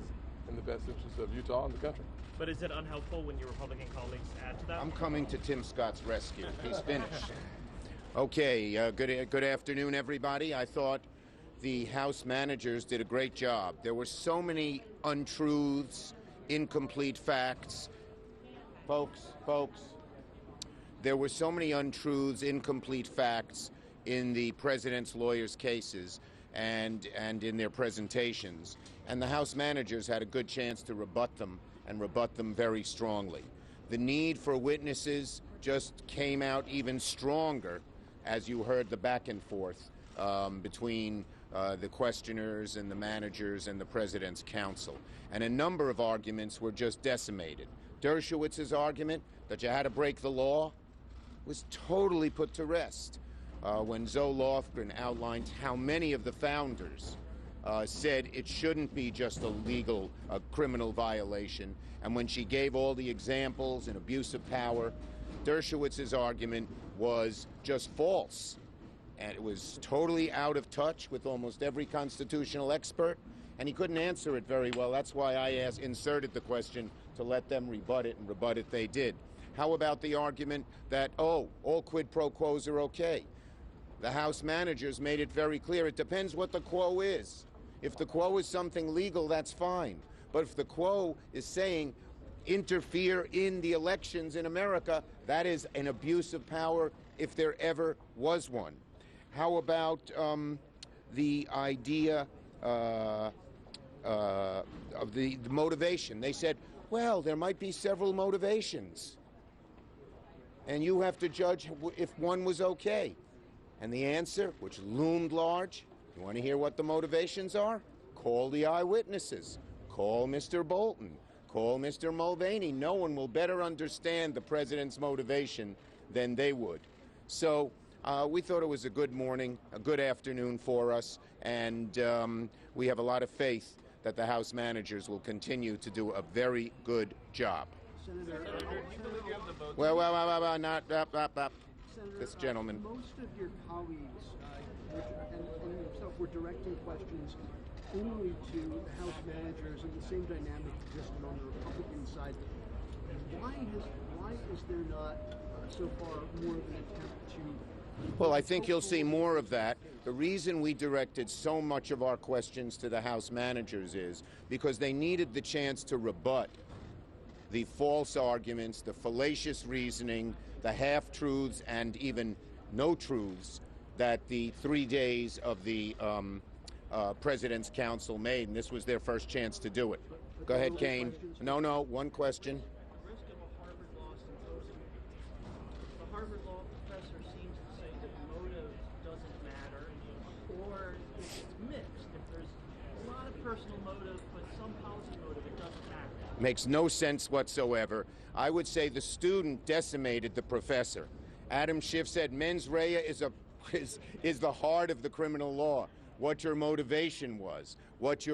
in the best interest of Utah and the country. But is it unhelpful when your Republican colleagues add to that? I'm coming to Tim Scott's rescue. He's finished. Okay, good afternoon, everybody. I thought the House managers did a great job. There were so many untruths, incomplete facts. Folks, there were so many untruths, incomplete facts in the president's lawyers' cases and in their presentations. And the House managers had a good chance to rebut them, and rebut them very strongly. The need for witnesses just came out even stronger as you heard the back and forth between the questioners and the managers and the president's counsel. And a number of arguments were just decimated. Dershowitz's argument that you had to break the law was totally put to rest when Zoe Lofgren outlined how many of the founders said it shouldn't be just a criminal violation. And when she gave all the examples and abuse of power, Dershowitz's argument was just false. And it was totally out of touch with almost every constitutional expert, and he couldn't answer it very well. That's why I inserted the question to let them rebut it, and rebut it they did. How about the argument that, oh, all quid pro quos are okay? The House managers made it very clear. It depends what the quo is. If the quo is something legal, that's fine. But if the quo is saying interfere in the elections in America, that is an abuse of power if there ever was one. How about the idea of the motivation? They said, well, there might be several motivations, and you have to judge if one was okay. And the answer, which loomed large, you want to hear what the motivations are? Call the eyewitnesses. Call Mr. Bolton. Call Mr. Mulvaney. No one will better understand the president's motivation than they would. So we thought it was a good morning, a good afternoon for us, and we have a lot of faith that the House managers will continue to do a very good job. Senator, Well, not this gentleman. Most of your colleagues and yourself were directing questions only to the House managers, and the same dynamic existed on the Republican side. Why is there not so far more of an attempt to? Well, I think you'll see more of that. The reason we directed so much of our questions to the House managers is because they needed the chance to rebut the false arguments, the fallacious reasoning, the half-truths, and even no truths that the 3 days of the President's Council made, and this was their first chance to do it. Go ahead, Kane. No, one question. Risk of a Harvard law symposium. The Harvard law professor seems to say that motive doesn't matter, or if it's mixed, if there's a lot of personal motive but some policy motive, it doesn't matter. Makes no sense whatsoever. I would say the student decimated the professor. Adam Schiff said mens rea is the heart of the criminal law. What your motivation was, what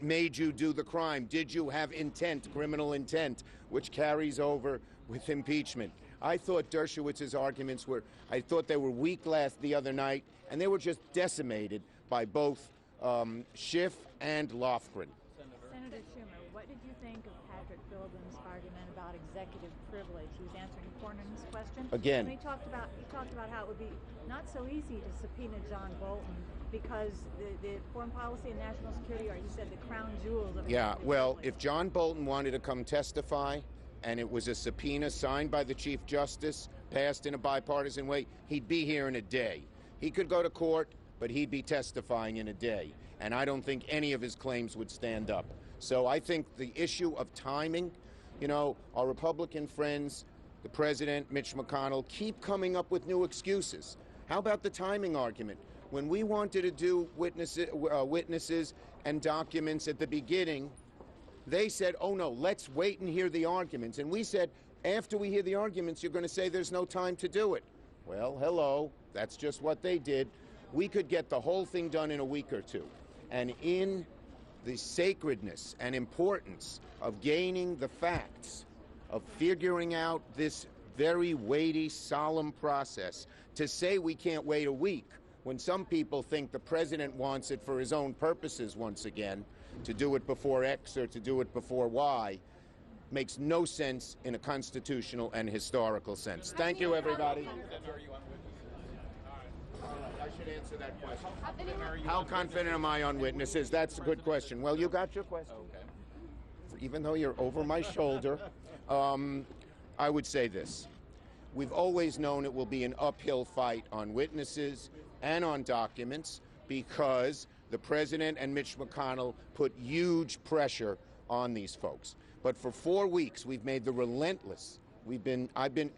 made you do the crime. Did you have intent, criminal intent, which carries over with impeachment? I thought Dershowitz's arguments were weak the other night, and they were just decimated by both Schiff and Lofgren. Senator Schumer, what did you think of Patrick Philbin's argument about executive privilege? He was answering Cornyn's question. Again. And he talked about how it would be not so easy to subpoena John Bolton because the foreign policy and national security are, he said, the crown jewels of Yeah, well, if John Bolton wanted to come testify and it was a subpoena signed by the Chief Justice, passed in a bipartisan way, he'd be here in a day. He could go to court, but he'd be testifying in a day. And I don't think any of his claims would stand up. So I think the issue of timing, our Republican friends, the President, Mitch McConnell, keep coming up with new excuses. How about the timing argument? When we wanted to do witnesses and documents at the beginning, they said, oh no, let's wait and hear the arguments. And we said, after we hear the arguments, you're going to say there's no time to do it. Well, hello, that's just what they did. We could get the whole thing done in a week or two. And in the sacredness and importance of gaining the facts, of figuring out this very weighty, solemn process, to say we can't wait a week when some people think the president wants it for his own purposes once again, to do it before X or to do it before Y, makes no sense in a constitutional and historical sense. Thank you, everybody. I should answer that question. How confident am I on witnesses? That's a good question. Well, you got your question. Okay. Even though you're over my shoulder, I would say this. We've always known it will be an uphill fight on witnesses and on documents because the president and Mitch McConnell put huge pressure on these folks. But for 4 weeks, we've made the relentless. I've been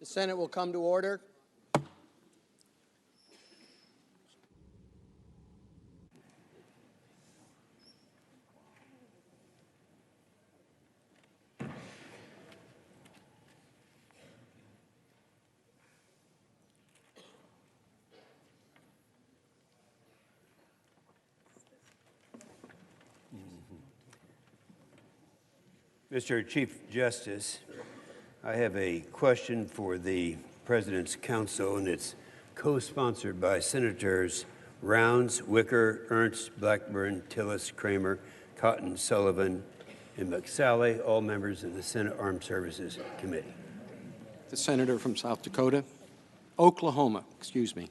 Senate will come to order. Mr. Chief Justice, I have a question for the President's Counsel, and it's co-sponsored by Senators Rounds, Wicker, Ernst, Blackburn, Tillis, Kramer, Cotton, Sullivan, and McSally, all members of the Senate Armed Services Committee. The senator from South Dakota, Oklahoma, excuse me.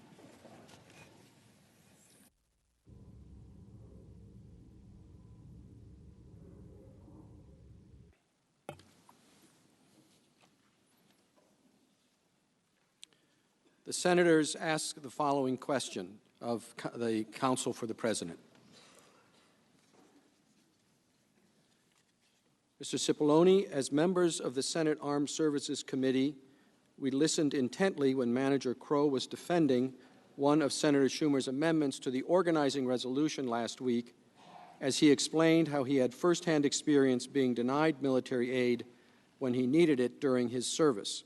The senators ask the following question of the counsel for the president. Mr. Cipollone, as members of the Senate Armed Services Committee, we listened intently when Manager Crow was defending one of Senator Schumer's amendments to the organizing resolution last week, as he explained how he had firsthand experience being denied military aid when he needed it during his service.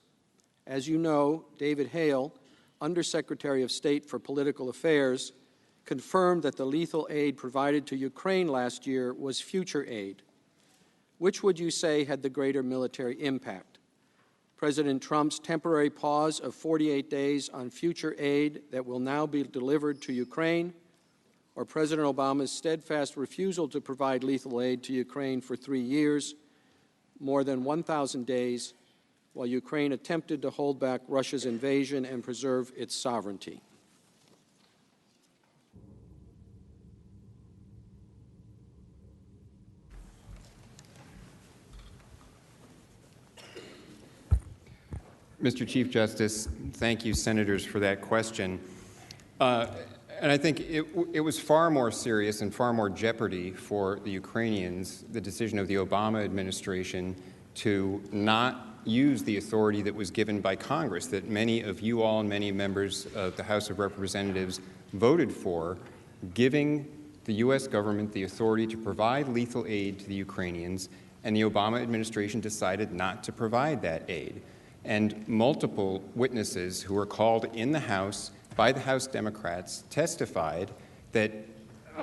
As you know, David Hale, Undersecretary of State for Political Affairs, confirmed that the lethal aid provided to Ukraine last year was future aid. Which would you say had the greater military impact? President Trump's temporary pause of 48 days on future aid that will now be delivered to Ukraine, or President Obama's steadfast refusal to provide lethal aid to Ukraine for 3 years, more than 1,000 days, while Ukraine attempted to hold back Russia's invasion and preserve its sovereignty? Mr. Chief Justice, thank you, senators, for that question. And I think it was far more serious and far more jeopardy for the Ukrainians, the decision of the Obama administration to not use the authority that was given by Congress, that many of you all and many members of the House of Representatives voted for, giving the U.S. government the authority to provide lethal aid to the Ukrainians, and the Obama administration decided not to provide that aid. And multiple witnesses who were called in the House by the House Democrats testified that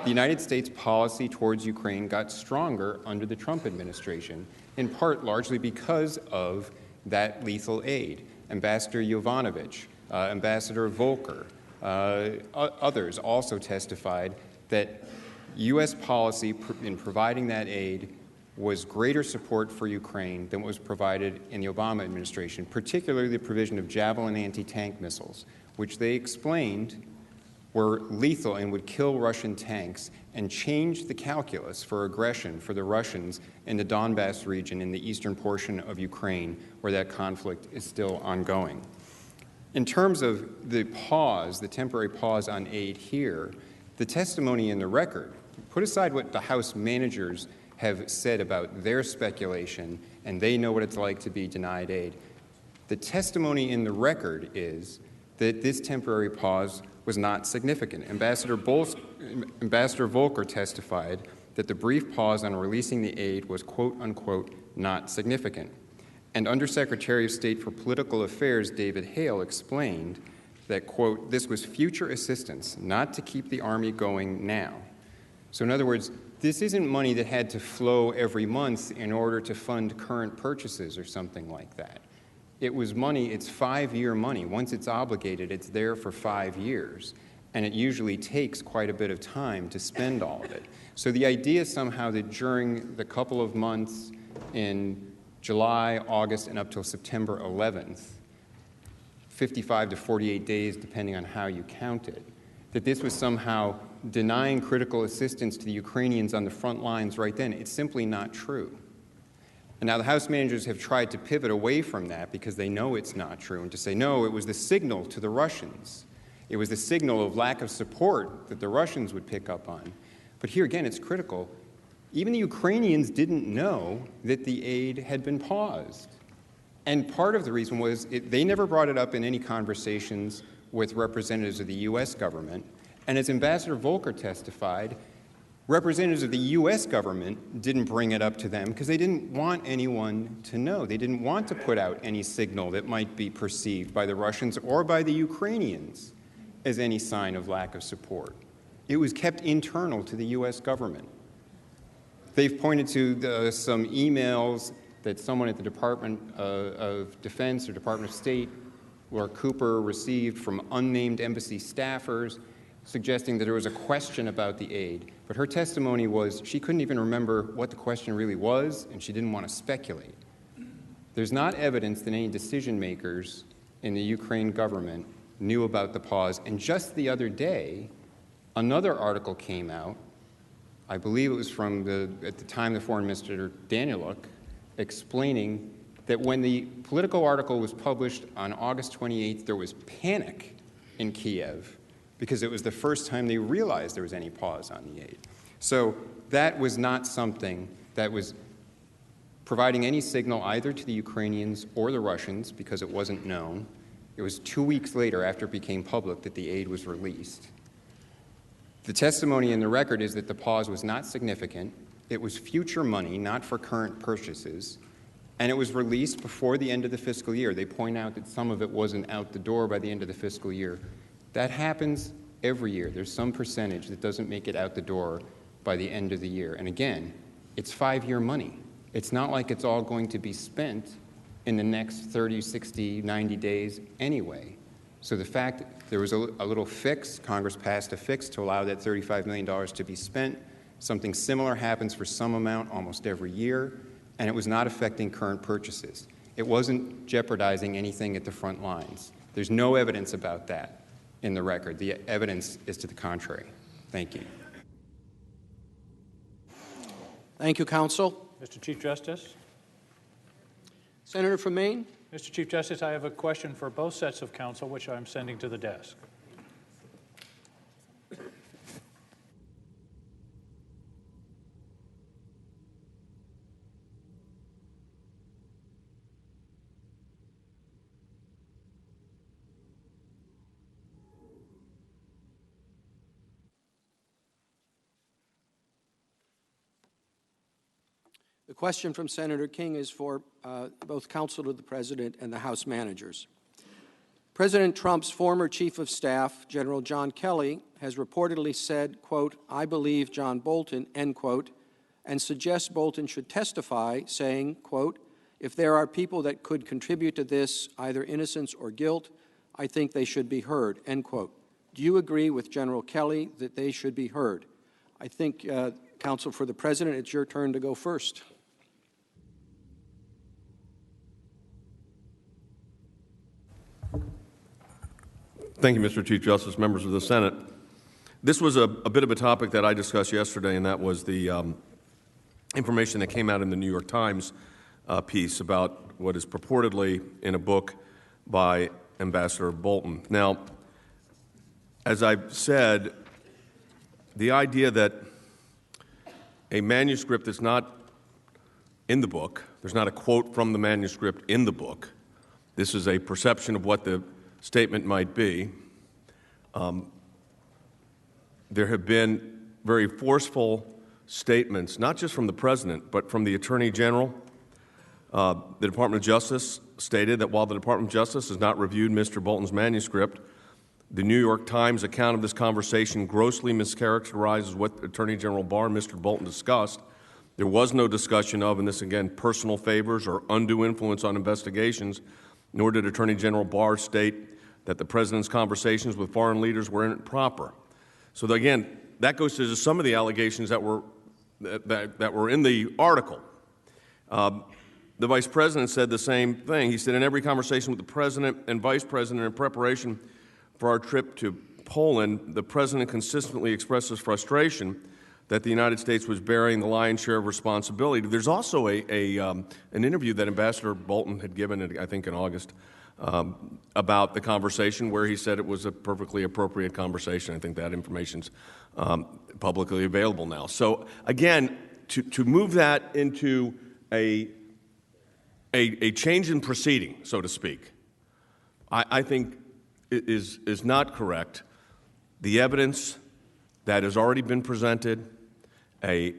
the United States policy towards Ukraine got stronger under the Trump administration, in part largely because of that lethal aid. Ambassador Yovanovitch, Ambassador Volker, others also testified that U.S. policy in providing that aid was greater support for Ukraine than what was provided in the Obama administration, particularly the provision of Javelin anti-tank missiles, which they explained were lethal and would kill Russian tanks and change the calculus for aggression for the Russians in the Donbass region in the eastern portion of Ukraine, where that conflict is still ongoing. In terms of the pause, the temporary pause on aid here, the testimony in the record, put aside what the House managers have said about their speculation, and they know what it's like to be denied aid. The testimony in the record is that this temporary pause was not significant. Ambassador Volker testified that the brief pause on releasing the aid was, quote unquote, not significant. And Undersecretary of State for Political Affairs David Hale explained that, quote, this was future assistance, not to keep the Army going now. So in other words, this isn't money that had to flow every month in order to fund current purchases or something like that. It was money, it's 5-year money. Once it's obligated, it's there for 5 years. And it usually takes quite a bit of time to spend all of it. So the idea somehow that during the couple of months in July, August, and up till September 11th, 55 to 48 days, depending on how you count it, that this was somehow denying critical assistance to the Ukrainians on the front lines right then. It's simply not true. And now the House managers have tried to pivot away from that because they know it's not true, and to say, no, it was the signal to the Russians. It was the signal of lack of support that the Russians would pick up on. But here again, it's critical. Even the Ukrainians didn't know that the aid had been paused. And part of the reason was they never brought it up in any conversations with representatives of the U.S. government. And as Ambassador Volker testified, representatives of the U.S. government didn't bring it up to them because they didn't want anyone to know. They didn't want to put out any signal that might be perceived by the Russians or by the Ukrainians as any sign of lack of support. It was kept internal to the U.S. government. They've pointed to some emails that someone at the Department of Defense or Department of State, Laura Cooper, received from unnamed embassy staffers suggesting that there was a question about the aid. But her testimony was she couldn't even remember what the question really was, and she didn't want to speculate. There's not evidence that any decision makers in the Ukraine government knew about the pause. And just the other day, another article came out, I believe it was from at the time, the Foreign Minister Daniluk, explaining that when the Politico article was published on August 28th, there was panic in Kiev because it was the first time they realized there was any pause on the aid. So that was not something that was providing any signal either to the Ukrainians or the Russians because it wasn't known. It was 2 weeks later, after it became public, that the aid was released. The testimony in the record is that the pause was not significant. It was future money, not for current purchases, and it was released before the end of the fiscal year. They point out that some of it wasn't out the door by the end of the fiscal year. That happens every year. There's some percentage that doesn't make it out the door by the end of the year. And again, it's 5-year money. It's not like it's all going to be spent in the next 30, 60, 90 days anyway. So the fact that there was a little fix, Congress passed a fix to allow that $35 million to be spent. Something similar happens for some amount almost every year, and it was not affecting current purchases. It wasn't jeopardizing anything at the front lines. There's no evidence about that in the record. The evidence is to the contrary. Thank you. Thank you, counsel. Mr. Chief Justice. Senator from Maine. Mr. Chief Justice, I have a question for both sets of counsel, which I'm sending to the desk. The question from Senator King is for both counsel to the President and the House managers. President Trump's former Chief of Staff, General John Kelly, has reportedly said, quote, "I believe John Bolton," end quote, and suggests Bolton should testify, saying, quote, "If there are people that could contribute to this, either innocence or guilt, I think they should be heard," end quote. Do you agree with General Kelly that they should be heard? I think, counsel for the President, it's your turn to go first. Thank you, Mr. Chief Justice, members of the Senate. This was a bit of a topic that I discussed yesterday, and that was the information that came out in the New York Times piece about what is purportedly in a book by Ambassador Bolton. Now, as I've said, the idea that a manuscript that's not in the book, there's not a quote from the manuscript in the book, this is a perception of what the statement might be. There have been very forceful statements, not just from the President, but from the Attorney General. The Department of Justice stated that while the Department of Justice has not reviewed Mr. Bolton's manuscript, the New York Times account of this conversation grossly mischaracterizes what Attorney General Barr and Mr. Bolton discussed. There was no discussion of, and this again, personal favors or undue influence on investigations, nor did Attorney General Barr state that the President's conversations with foreign leaders were improper. So again, that goes to some of the allegations that were in the article. The Vice President said the same thing. He said, in every conversation with the President and Vice President in preparation for our trip to Poland, the President consistently expressed his frustration that the United States was bearing the lion's share of responsibility. There's also an interview that Ambassador Bolton had given, I think in August, about the conversation where he said it was a perfectly appropriate conversation. I think that information's publicly available now. So again, to move that into a a change in proceeding, so to speak, I think is not correct. The evidence that has already been presented, a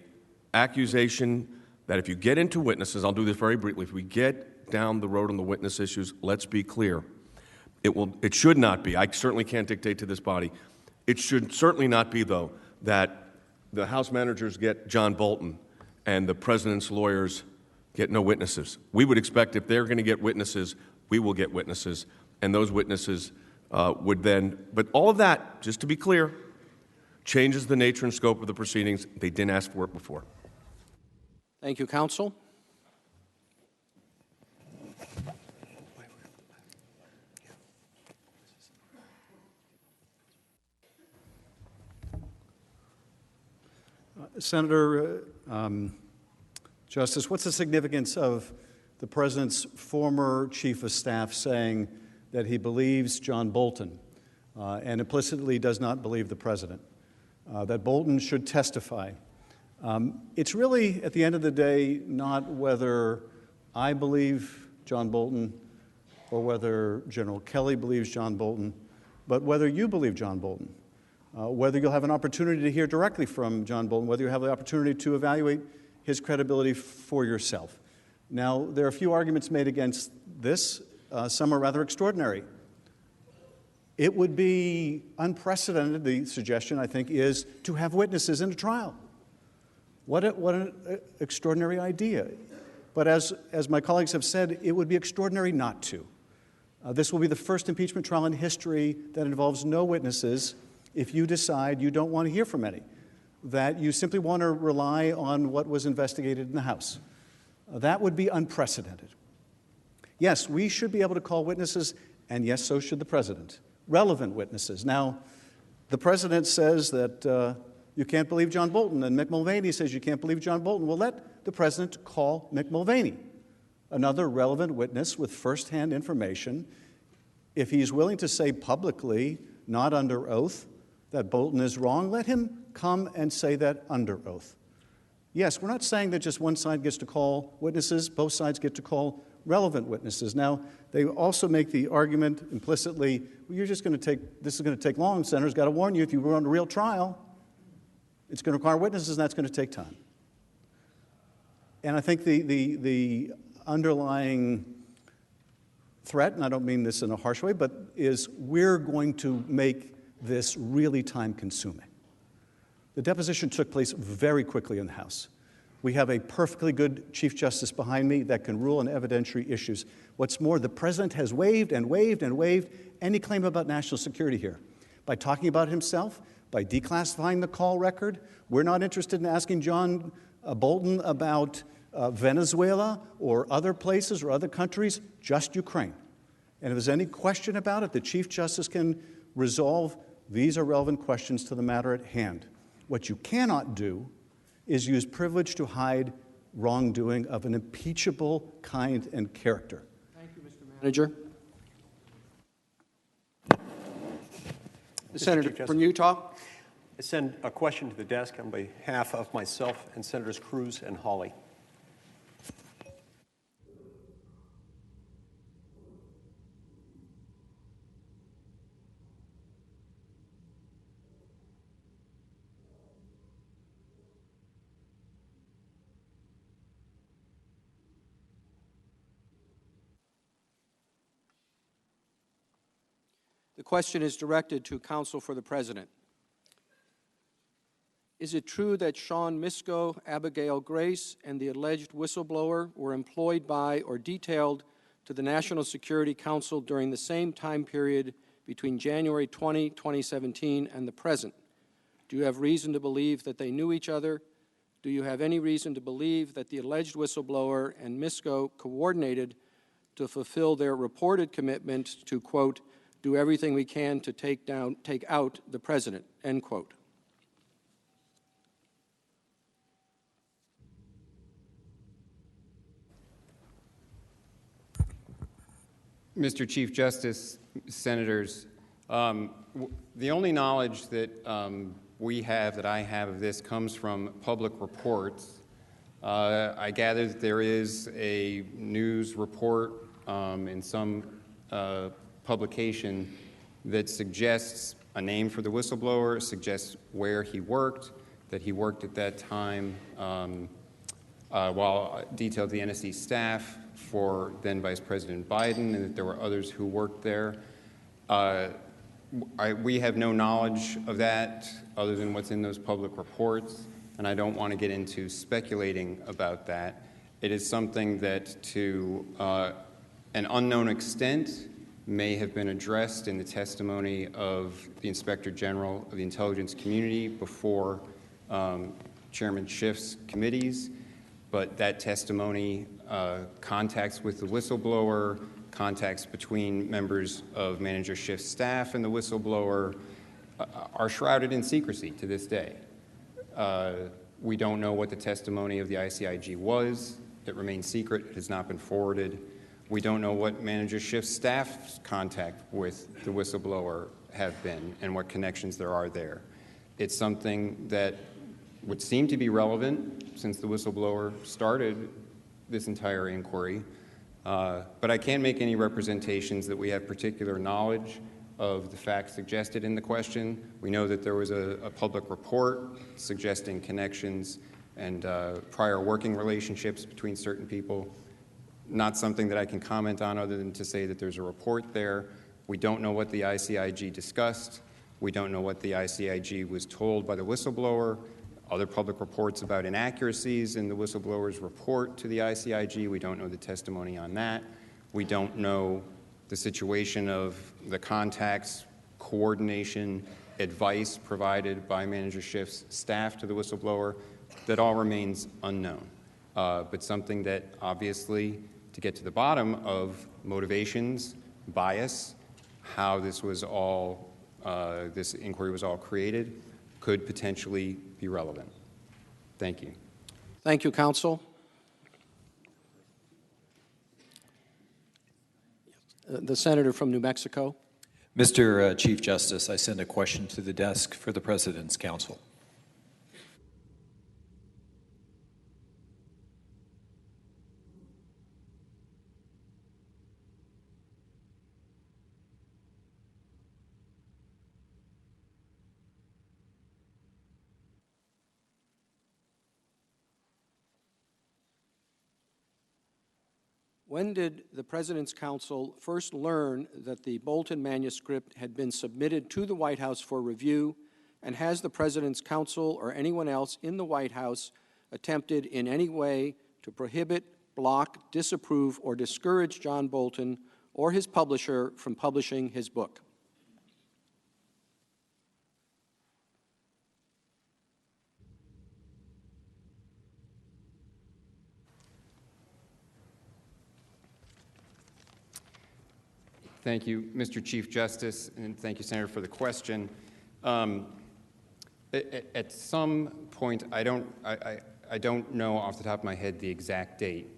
accusation that if you get into witnesses, I'll do this very briefly, if we get down the road on the witness issues, let's be clear. It should not be, I certainly can't dictate to this body, it should certainly not be, though, that the House managers get John Bolton and the president's lawyers get no witnesses. We would expect if they're going to get witnesses, we will get witnesses, and those witnesses would then, but all of that, just to be clear, changes the nature and scope of the proceedings. They didn't ask for it before. Thank you, counsel. Senator, Justice, what's the significance of the President's former Chief of Staff saying that he believes John Bolton and implicitly does not believe the President, that Bolton should testify? It's really, at the end of the day, not whether I believe John Bolton or whether General Kelly believes John Bolton, but whether you believe John Bolton. Whether you'll have an opportunity to hear directly from John Bolton, whether you have the opportunity to evaluate his credibility for yourself. Now, there are a few arguments made against this. Some are rather extraordinary. It would be unprecedented, the suggestion, I think, is to have witnesses in a trial. What an extraordinary idea. But as my colleagues have said, it would be extraordinary not to. This will be the first impeachment trial in history that involves no witnesses if you decide you don't want to hear from any, that you simply want to rely on what was investigated in the House. That would be unprecedented. Yes, we should be able to call witnesses, and yes, so should the President. Relevant witnesses. Now, the President says that you can't believe John Bolton, and Mick Mulvaney says you can't believe John Bolton. Well, let the President call Mick Mulvaney, another relevant witness with firsthand information. If he's willing to say publicly, not under oath, that Bolton is wrong, let him come and say that under oath. Yes, we're not saying that just one side gets to call witnesses, both sides get to call relevant witnesses. Now, they also make the argument implicitly, well, this is going to take long. Senator's got to warn you, if you run a real trial, it's going to require witnesses, and that's going to take time. And I think the underlying threat, and I don't mean this in a harsh way, but is we're going to make this really time-consuming. The deposition took place very quickly in the House. We have a perfectly good Chief Justice behind me that can rule on evidentiary issues. What's more, the President has waived and waived and waived any claim about national security here by talking about himself, by declassifying the call record. We're not interested in asking John Bolton about Venezuela or other places or other countries, just Ukraine. And if there's any question about it, the Chief Justice can resolve. These are relevant questions to the matter at hand. What you cannot do is use privilege to hide wrongdoing of an impeachable kind and character. Thank you, Mr. Manager. The Senator from Utah. I send a question to the desk on behalf of myself and Senators Cruz and Hawley. The question is directed to counsel for the President. Is it true that Sean Misko, Abigail Grace, and the alleged whistleblower were employed by or detailed to the National Security Council during the same time period between January 20, 2017 and the present? Do you have reason to believe that they knew each other? Do you have any reason to believe that the alleged whistleblower and Misko coordinated to fulfill their reported commitment to, quote, do everything we can to take out the President, end quote? Mr. Chief Justice, Senators, the only knowledge that we have, that I have of this, comes from public reports I gather that there is a news report in some publication that suggests a name for the whistleblower, suggests where he worked, that he worked at that time while detailed the NSC staff for then Vice President Biden, and that there were others who worked there. We have no knowledge of that other than what's in those public reports, and I don't want to get into speculating about that. It is something that, to an unknown extent, may have been addressed in the testimony of the Inspector General of the intelligence community before Chairman Schiff's committees, but that testimony, contacts with the whistleblower, contacts between members of Manager Schiff's staff and the whistleblower are shrouded in secrecy to this day. We don't know what the testimony of the ICIG was. It remains secret. It has not been forwarded. We don't know what Manager Schiff's staff's contact with the whistleblower have been and what connections there are there. It's something that would seem to be relevant since the whistleblower started this entire inquiry, but I can't make any representations that we have particular knowledge of the facts suggested in the question. We know that there was a public report suggesting connections and prior working relationships between certain people. Not something that I can comment on other than to say that there's a report there. We don't know what the ICIG discussed. We don't know what the ICIG was told by the whistleblower. Other public reports about inaccuracies in the whistleblower's report to the ICIG. We don't know the testimony on that. We don't know the situation of the contacts, coordination, advice provided by Manager Schiff's staff to the whistleblower. That all remains unknown, but something that obviously, to get to the bottom of motivations, bias, how this was all, this inquiry was all created, could potentially be relevant. Thank you. Thank you, counsel. The senator from New Mexico. Mr. Chief Justice, I send a question to the desk for the President's counsel. When did the President's counsel first learn that the Bolton manuscript had been submitted to the White House for review, and has the President's counsel or anyone else in the White House attempted in any way to prohibit, block, disapprove, or discourage John Bolton or his publisher from publishing his book? Thank you, Mr. Chief Justice, and thank you, Senator, for the question. At some point, I don't know off the top of my head the exact date.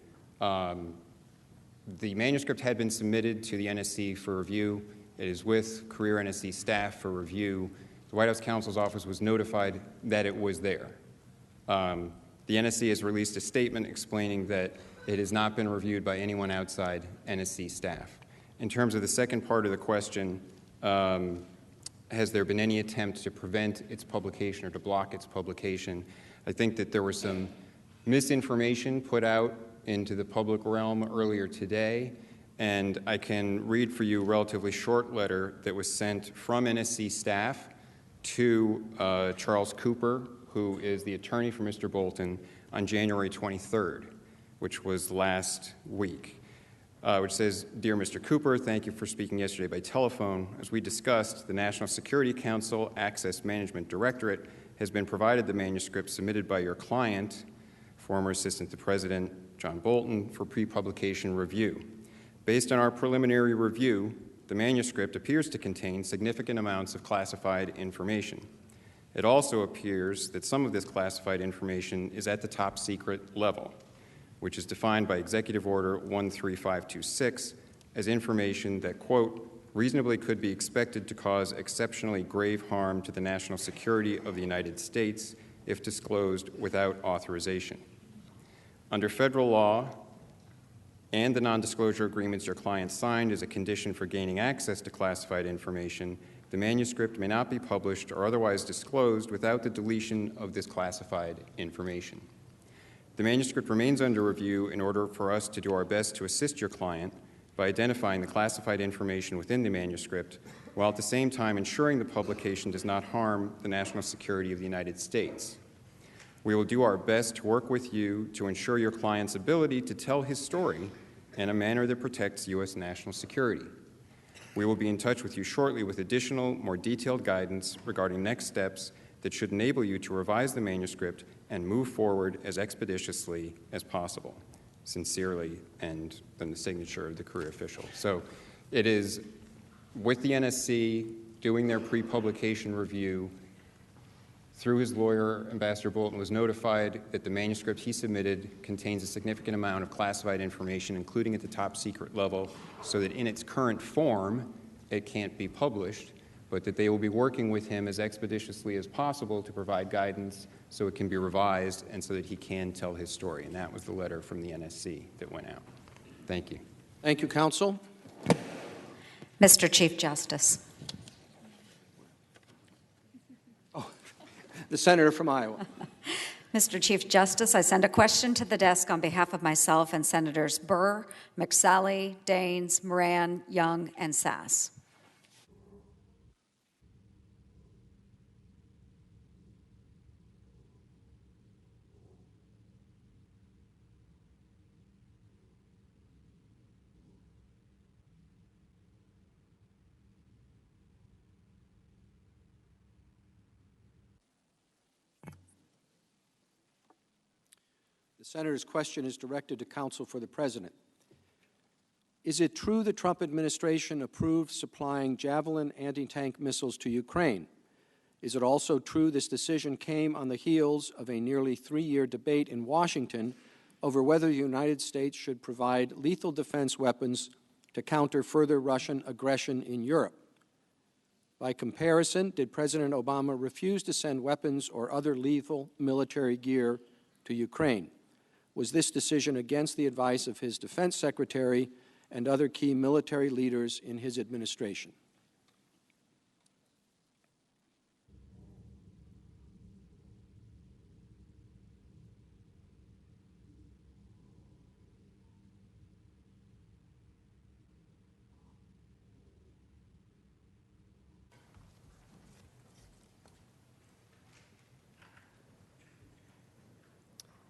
The manuscript had been submitted to the NSC for review. It is with career NSC staff for review. The White House counsel's office was notified that it was there. The NSC has released a statement explaining that it has not been reviewed by anyone outside NSC staff. In terms of the second part of the question, has there been any attempt to prevent its publication or to block its publication? I think that there was some misinformation put out into the public realm earlier today, and I can read for you a relatively short letter that was sent from NSC staff to Charles Cooper, who is the attorney for Mr. Bolton, on January 23rd, which was last week. Which says, "Dear Mr. Cooper, thank you for speaking yesterday by telephone. As we discussed, the National Security Council Access Management Directorate has been provided the manuscript submitted by your client, former Assistant to President John Bolton, for pre-publication review. Based on our preliminary review, the manuscript appears to contain significant amounts of classified information. It also appears that some of this classified information is at the top secret level, which is defined by Executive Order 13526 as information that, quote, reasonably could be expected to cause exceptionally grave harm to the national security of the United States if disclosed without authorization. Under federal law and the non-disclosure agreements your client signed as a condition for gaining access to classified information, the manuscript may not be published or otherwise disclosed without the deletion of this classified information. The manuscript remains under review in order for us to do our best to assist your client by identifying the classified information within the manuscript, while at the same time ensuring the publication does not harm the national security of the United States. We will do our best to work with you to ensure your client's ability to tell his story in a manner that protects U.S. national security. We will be in touch with you shortly with additional, more detailed guidance regarding next steps that should enable you to revise the manuscript and move forward as expeditiously as possible. Sincerely, and then the signature of the career official. So it is with the NSC doing their pre-publication review. Through his lawyer, Ambassador Bolton was notified that the manuscript he submitted contains a significant amount of classified information, including at the top secret level, so that in its current form, it can't be published, but that they will be working with him as expeditiously as possible to provide guidance so it can be revised and so that he can tell his story. And that was the letter from the NSC that went out. Thank you. Thank you, counsel. Mr. Chief Justice. The senator from Iowa. Mr. Chief Justice, I send a question to the desk on behalf of myself and Senators Burr, McSally, Daines, Moran, Young, and Sass. The senator's question is directed to counsel for the president. Is it true the Trump administration approved supplying Javelin anti-tank missiles to Ukraine? Is it also true this decision came on the heels of a nearly 3-year debate in Washington over whether the United States should provide lethal defense weapons to counter further Russian aggression in Europe? By comparison, did President Obama refuse to send weapons or other lethal military gear to Ukraine? Was this decision against the advice of his defense secretary and other key military leaders in his administration?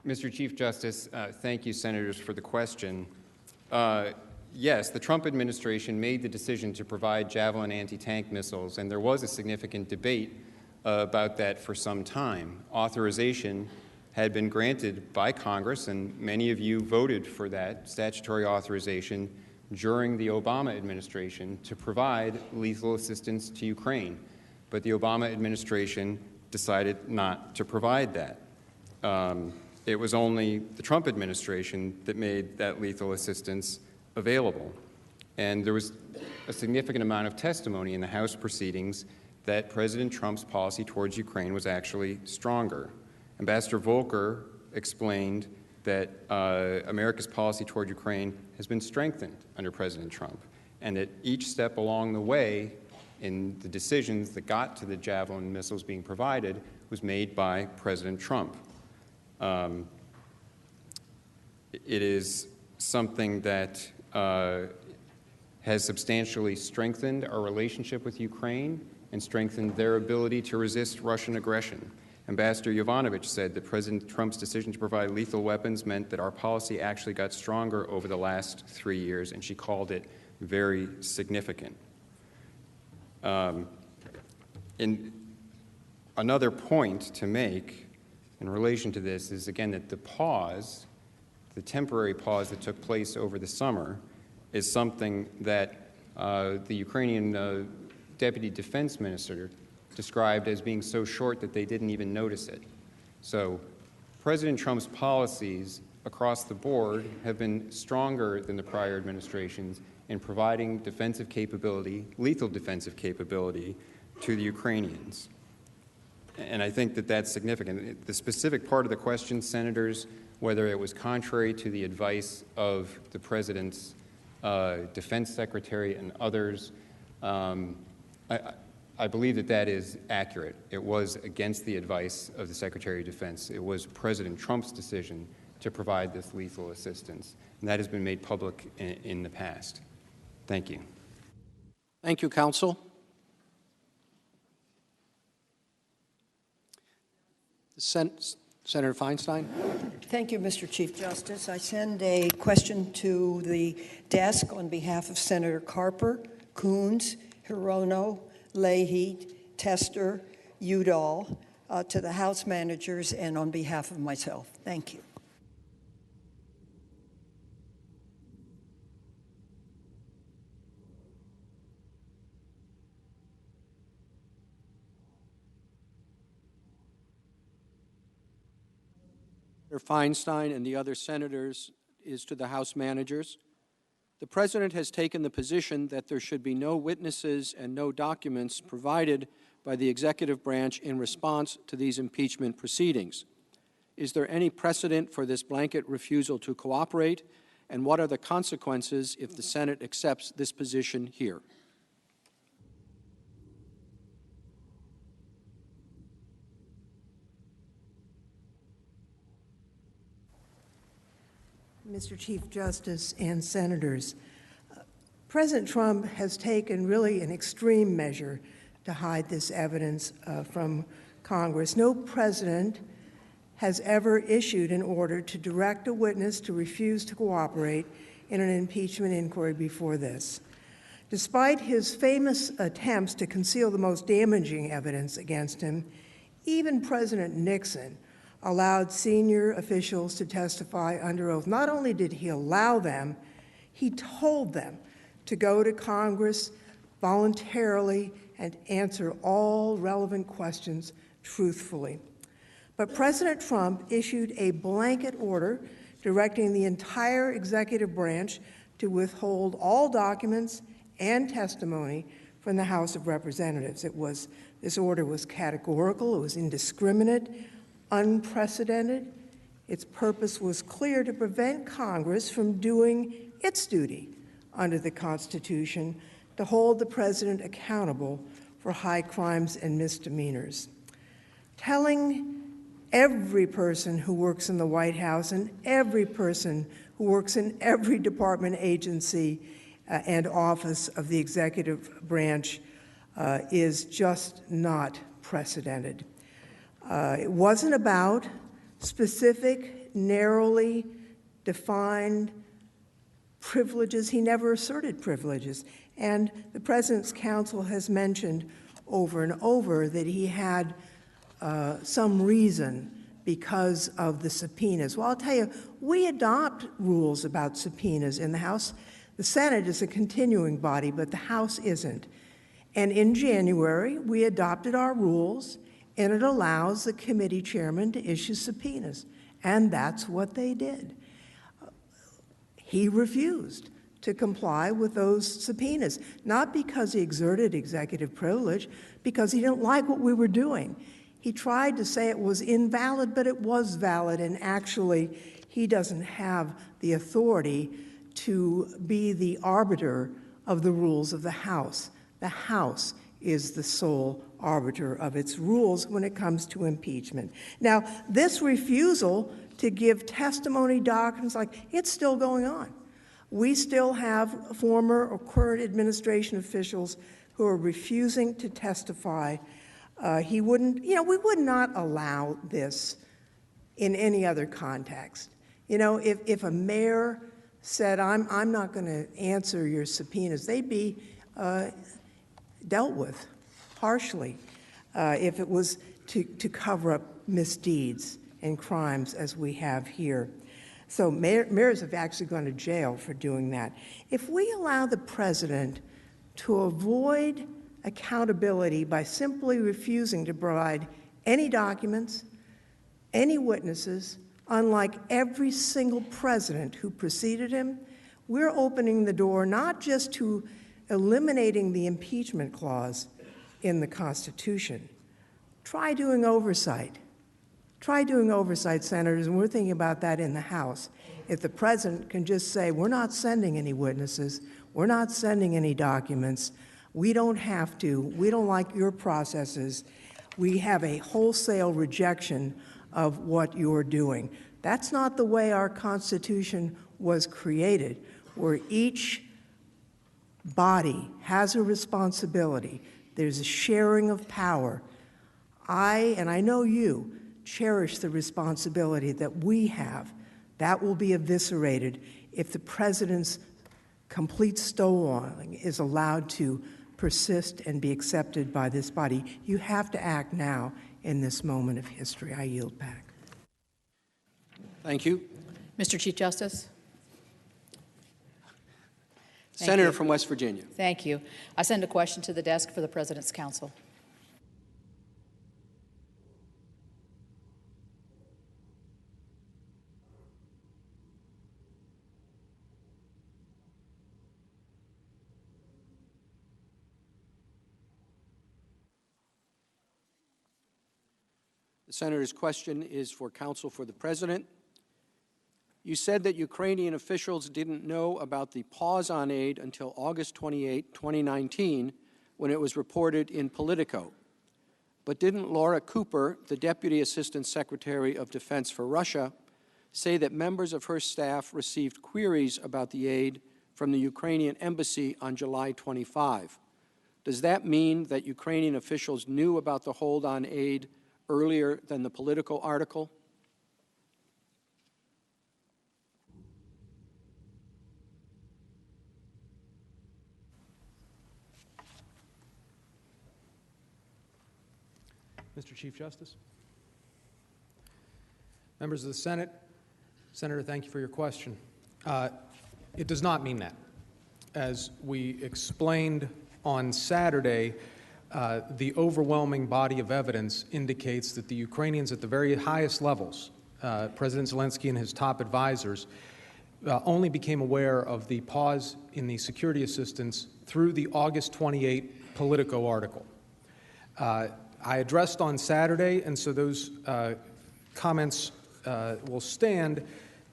Mr. Chief Justice, thank you, senators, for the question. Yes, the Trump administration made the decision to provide Javelin anti-tank missiles, and there was a significant debate about that for some time. Authorization had been granted by Congress, and many of you voted for that statutory authorization during the Obama administration to provide lethal assistance to Ukraine. But the Obama administration decided not to provide that. It was only the Trump administration that made that lethal assistance available. And there was a significant amount of testimony in the House proceedings that President Trump's policy towards Ukraine was actually stronger. Ambassador Volker explained that America's policy toward Ukraine has been strengthened under President Trump, and that each step along the way in the decisions that got to the Javelin missiles being provided was made by President Trump. It is something that has substantially strengthened our relationship with Ukraine and strengthened their ability to resist Russian aggression. Ambassador Yovanovitch said that President Trump's decision to provide lethal weapons meant that our policy actually got stronger over the last 3 years, and she called it very significant. Another point to make in relation to this is, again, that the temporary pause that took place over the summer is something that the Ukrainian Deputy Defense Minister described as being so short that they didn't even notice it. So President Trump's policies across the board have been stronger than the prior administration's in providing defensive capability, lethal defensive capability, to the Ukrainians. And I think that that's significant. The specific part of the question, senators, whether it was contrary to the advice of the President's Defense Secretary and others. I believe that that is accurate. It was against the advice of the Secretary of Defense. It was President Trump's decision to provide this lethal assistance, and that has been made public in the past. Thank you. Thank you, counsel. Senator Feinstein. Thank you, Mr. Chief Justice. I send a question to the desk on behalf of Senator Carper, Coons, Hirono, Leahy, Tester, Udall, to the House managers, and on behalf of myself. Thank you. Senator Feinstein and the other senators is to the House managers. The President has taken the position that there should be no witnesses and no documents provided by the executive branch in response to these impeachment proceedings. Is there any precedent for this blanket refusal to cooperate, and what are the consequences if the Senate accepts this position here? Mr. Chief Justice and Senators, President Trump has taken really an extreme measure to hide this evidence from Congress. No president has ever issued an order to direct a witness to refuse to cooperate in an impeachment inquiry before this. Despite his famous attempts to conceal the most damaging evidence against him, even President Nixon allowed senior officials to testify under oath. Not only did he allow them, he told them to go to Congress voluntarily and answer all relevant questions truthfully. But President Trump issued a blanket order directing the entire executive branch to withhold all documents and testimony from the House of Representatives. This order was categorical, it was indiscriminate, unprecedented. Its purpose was clear: to prevent Congress from doing its duty under the Constitution, to hold the president accountable for high crimes and misdemeanors. Telling every person who works in the White House and every person who works in every department, agency, and office of the executive branch is just not precedented. It wasn't about specific, narrowly defined privileges. He never asserted privileges. And the President's counsel has mentioned over and over that he had some reason because of the subpoenas. Well, I'll tell you, we adopt rules about subpoenas in the House. The Senate is a continuing body, but the House isn't. And in January, we adopted our rules, and it allows the committee chairman to issue subpoenas. And that's what they did. He refused to comply with those subpoenas, not because he exerted executive privilege, because he didn't like what we were doing. He tried to say it was invalid, but it was valid, and actually he doesn't have the authority to be the arbiter of the rules of the House. The House is the sole arbiter of its rules when it comes to impeachment. Now, this refusal to give testimony documents, it's still going on. We still have former or current administration officials who are refusing to testify. We would not allow this in any other context. If a mayor said, I'm not going to answer your subpoenas, they'd be dealt with harshly if it was to cover up misdeeds and crimes as we have here. So mayors have actually gone to jail for doing that. If we allow the president to avoid accountability by simply refusing to provide any documents, any witnesses, unlike every single president who preceded him, we're opening the door not just to eliminating the impeachment clause in the Constitution. Try doing oversight. Try doing oversight, senators, and we're thinking about that in the House. If the president can just say, we're not sending any witnesses, we're not sending any documents, we don't have to, we don't like your processes, we have a wholesale rejection of what you're doing. That's not the way our Constitution was created, where each body has a responsibility. There's a sharing of power. And I know you, cherish the responsibility that we have. That will be eviscerated if the president's complete stonewalling is allowed to persist and be accepted by this body. You have to act now in this moment of history. I yield back. Thank you. Mr. Chief Justice. Senator from West Virginia. Thank you. I send a question to the desk for the President's Counsel. The senator's question is for counsel for the president. You said that Ukrainian officials didn't know about the pause on aid until August 28, 2019, when it was reported in Politico. But didn't Laura Cooper, the Deputy Assistant Secretary of Defense for Russia, say that members of her staff received queries about the aid from the Ukrainian embassy on July 25? Does that mean that Ukrainian officials knew about the hold on aid earlier than the Politico article? Mr. Chief Justice. Members of the Senate, Senator, thank you for your question. It does not mean that. As we explained on Saturday, the overwhelming body of evidence indicates that the Ukrainians at the very highest levels, President Zelensky and his top advisors, only became aware of the pause in the security assistance through the August 28 Politico article. I addressed on Saturday, and so those comments will stand,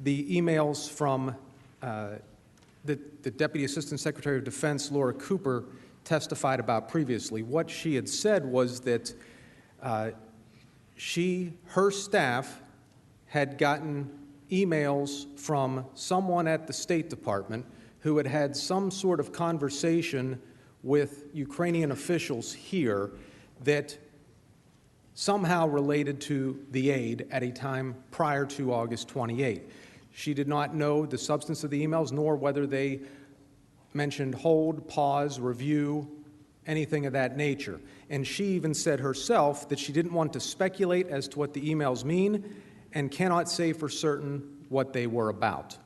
the emails from the Deputy Assistant Secretary of Defense, Laura Cooper, testified about previously. What she had said was that her staff had gotten emails from someone at the State Department who had had some sort of conversation with Ukrainian officials here that somehow related to the aid at a time prior to August 28. She did not know the substance of the emails, nor whether they mentioned hold, pause, review, anything of that nature. And she even said herself that she didn't want to speculate as to what the emails mean and cannot say for certain what they were about.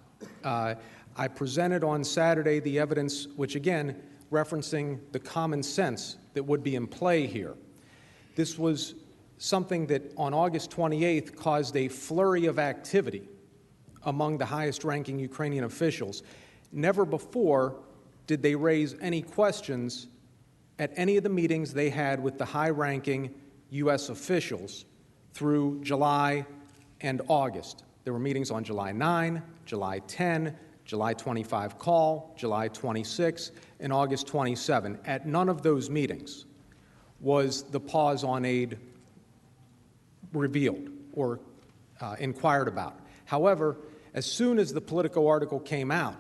I presented on Saturday the evidence, which again, referencing the common sense that would be in play here. This was something that on August 28th caused a flurry of activity among the highest-ranking Ukrainian officials. Never before did they raise any questions at any of the meetings they had with the high-ranking U.S. officials through July and August. There were meetings on July 9, July 10, July 25 call, July 26, and August 27. At none of those meetings was the pause on aid revealed or inquired about. However, as soon as the Politico article came out,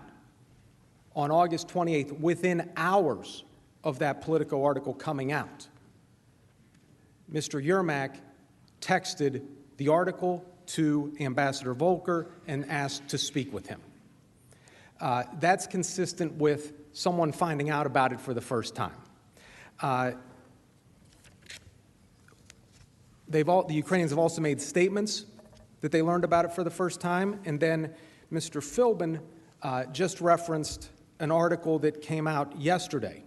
on August 28th, within hours of that Politico article coming out, Mr. Yermak texted the article to Ambassador Volker and asked to speak with him. That's consistent with someone finding out about it for the first time. The Ukrainians have also made statements that they learned about it for the first time, and then Mr. Philbin just referenced an article that came out yesterday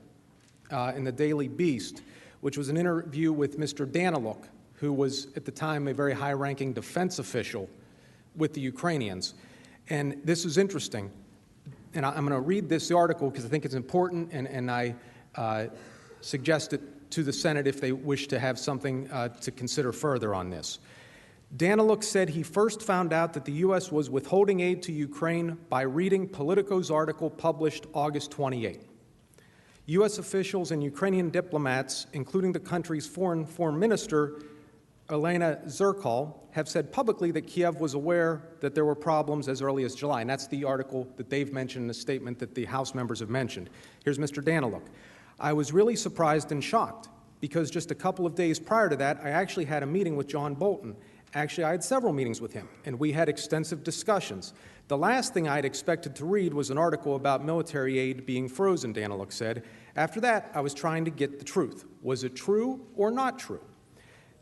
in the Daily Beast, which was an interview with Mr. Daniluk, who was at the time a very high-ranking defense official with the Ukrainians. And this is interesting, and I'm going to read this article because I think it's important, and I suggest it to the Senate if they wish to have something to consider further on this. Daniluk said he first found out that the U.S. was withholding aid to Ukraine by reading Politico's article published August 28. U.S. officials and Ukrainian diplomats, including the country's foreign minister, Elena Zerkal, have said publicly that Kiev was aware that there were problems as early as July. And that's the article that they've mentioned in the statement that the House members have mentioned. Here's Mr. Daniluk. I was really surprised and shocked because just a couple of days prior to that, I actually had a meeting with John Bolton. Actually, I had several meetings with him, and we had extensive discussions. The last thing I'd expected to read was an article about military aid being frozen, Daniluk said. After that, I was trying to get the truth. Was it true or not true?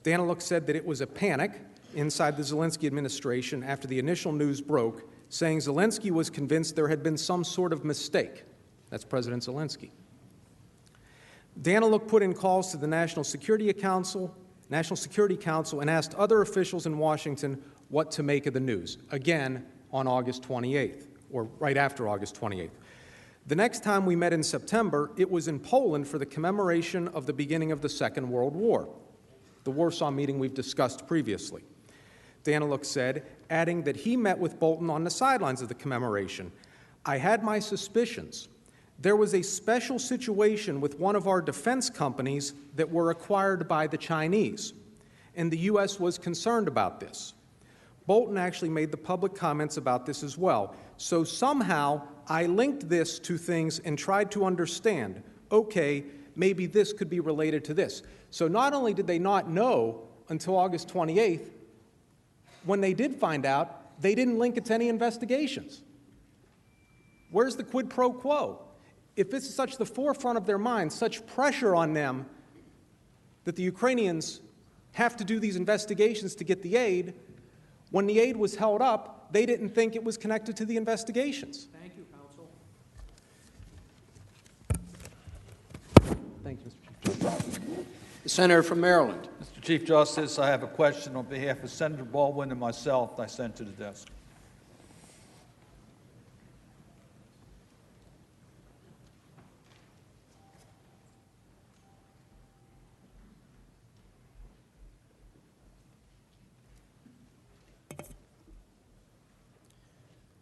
Daniluk said that it was a panic inside the Zelensky administration after the initial news broke, saying Zelensky was convinced there had been some sort of mistake. That's President Zelensky. Daniluk put in calls to the National Security Council, and asked other officials in Washington what to make of the news, again on August 28th, or right after August 28th. The next time we met in September, it was in Poland for the commemoration of the beginning of the Second World War, the Warsaw meeting we've discussed previously. Daniluk said, adding that he met with Bolton on the sidelines of the commemoration. I had my suspicions. There was a special situation with one of our defense companies that were acquired by the Chinese, and the U.S. was concerned about this. Bolton actually made the public comments about this as well. So somehow I linked this to things and tried to understand, okay, maybe this could be related to this. So not only did they not know until August 28th, when they did find out, they didn't link it to any investigations. Where's the quid pro quo? If this is such the forefront of their minds, such pressure on them that the Ukrainians have to do these investigations to get the aid, when the aid was held up, they didn't think it was connected to the investigations. Thank you, counsel. Thank you, Mr. Chief Justice. The senator from Maryland. Mr. Chief Justice, I have a question on behalf of Senator Baldwin and myself I sent to the desk.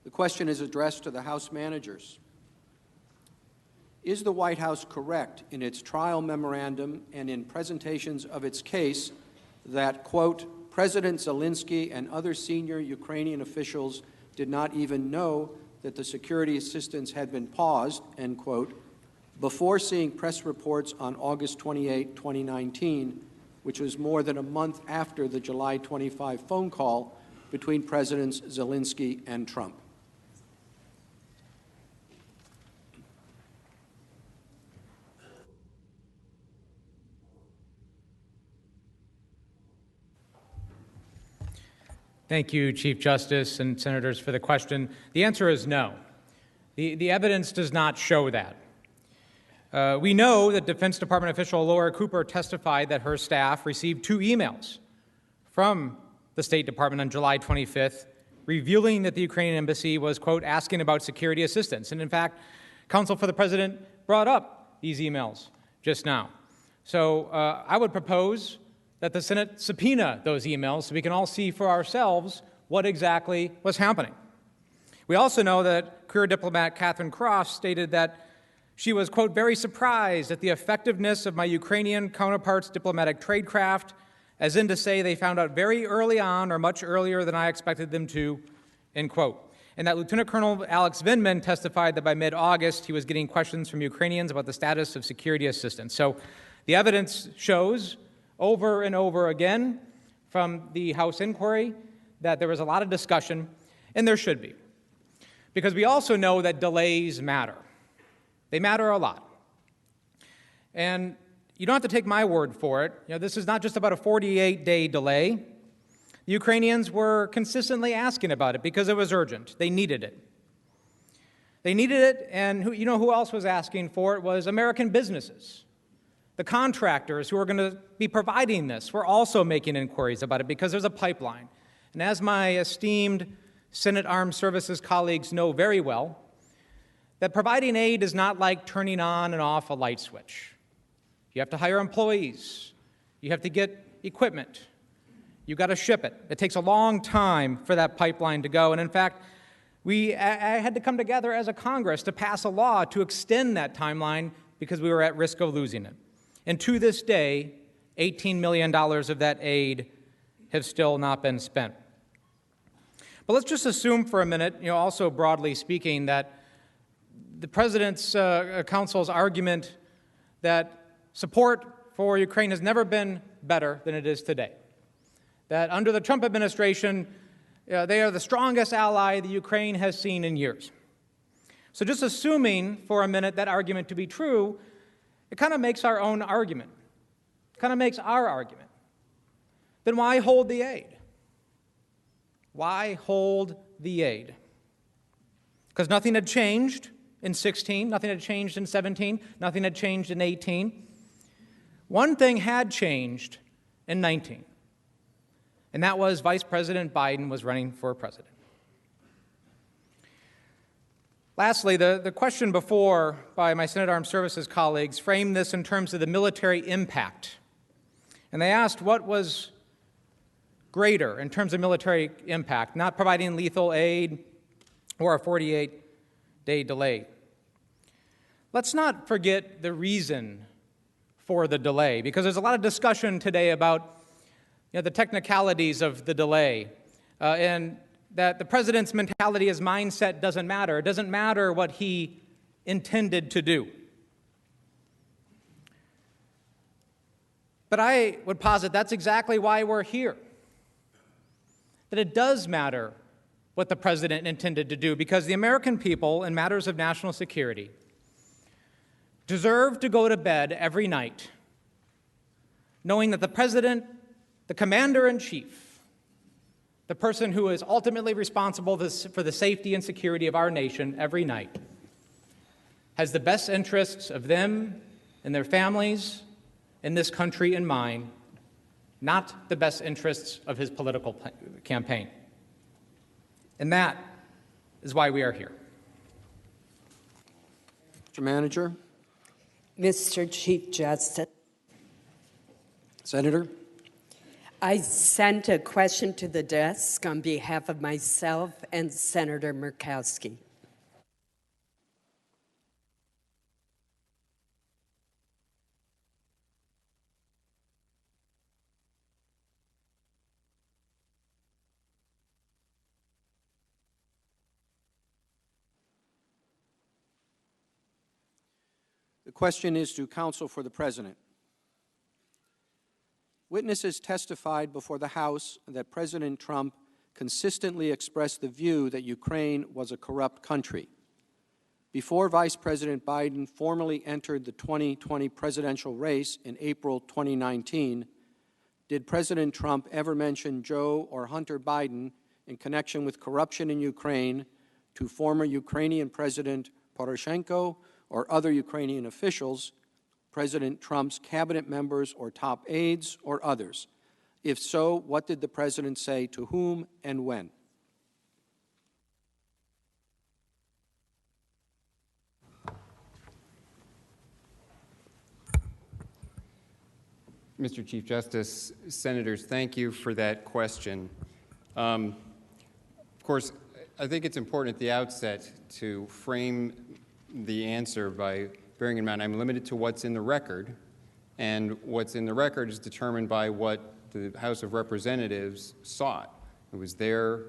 The question is addressed to the House managers. Is the White House correct in its trial memorandum and in presentations of its case that, quote, President Zelensky and other senior Ukrainian officials did not even know that the security assistance had been paused, end quote, before seeing press reports on August 28, 2019, which was more than a month after the July 25 phone call between Presidents Zelensky and Trump? Thank you, Chief Justice and Senators, for the question. The answer is no. The evidence does not show that. We know that Defense Department official Laura Cooper testified that her staff received 2 emails from the State Department on July 25th revealing that the Ukrainian embassy was, quote, asking about security assistance. And in fact, counsel for the president brought up these emails just now. So I would propose that the Senate subpoena those emails so we can all see for ourselves what exactly was happening. We also know that career diplomat Catherine Cross stated that she was, quote, very surprised at the effectiveness of my Ukrainian counterparts' diplomatic tradecraft, as in to say they found out very early on or much earlier than I expected them to, end quote. And that Lieutenant Colonel Alex Vindman testified that by mid-August he was getting questions from Ukrainians about the status of security assistance. So the evidence shows over and over again from the House inquiry that there was a lot of discussion, and there should be. Because we also know that delays matter. They matter a lot. And you don't have to take my word for it. You know, this is not just about a 48-day delay. The Ukrainians were consistently asking about it because it was urgent. They needed it. They needed it, and who else was asking for it was American businesses. The contractors who are going to be providing this were also making inquiries about it because there's a pipeline. And as my esteemed Senate Armed Services colleagues know very well, that providing aid is not like turning on and off a light switch. You have to hire employees. You have to get equipment. You've got to ship it. It takes a long time for that pipeline to go. And in fact, I had to come together as a Congress to pass a law to extend that timeline because we were at risk of losing it. And to this day, $18 million of that aid have still not been spent. But let's just assume for a minute, also broadly speaking, that the President's Council's argument that support for Ukraine has never been better than it is today. That under the Trump administration, they are the strongest ally the Ukraine has seen in years. So just assuming for a minute that argument to be true, it kind of makes our own argument. It kind of makes our argument. Then why hold the aid? Why hold the aid? Because nothing had changed in 16, nothing had changed in 17, nothing had changed in 18. One thing had changed in 19, and that was Vice President Biden was running for president. Lastly, the question before by my Senate Armed Services colleagues framed this in terms of the military impact. And they asked what was greater in terms of military impact, not providing lethal aid or a 48-day delay. Let's not forget the reason for the delay, because there's a lot of discussion today about the technicalities of the delay, and that the president's mentality, his mindset doesn't matter. It doesn't matter what he intended to do. But I would posit that's exactly why we're here. That it does matter what the president intended to do, because the American people, in matters of national security, deserve to go to bed every night knowing that the president, the commander-in-chief, the person who is ultimately responsible for the safety and security of our nation every night, has the best interests of them and their families in this country in mind, not the best interests of his political campaign. And that is why we are here. Mr. Manager. Mr. Chief Justice. Senator. I sent a question to the desk on behalf of myself and Senator Murkowski. The question is to counsel for the President. Witnesses testified before the House that President Trump consistently expressed the view that Ukraine was a corrupt country. Before Vice President Biden formally entered the 2020 presidential race in April 2019, did President Trump ever mention Joe or Hunter Biden in connection with corruption in Ukraine to former Ukrainian President Poroshenko or other Ukrainian officials, President Trump's cabinet members or top aides, or others? If so, what did the President say to whom and when? Mr. Chief Justice, Senators, thank you for that question. Of course, I think it's important at the outset to frame the answer by bearing in mind I'm limited to what's in the record, and what's in the record is determined by what the House of Representatives sought. It was their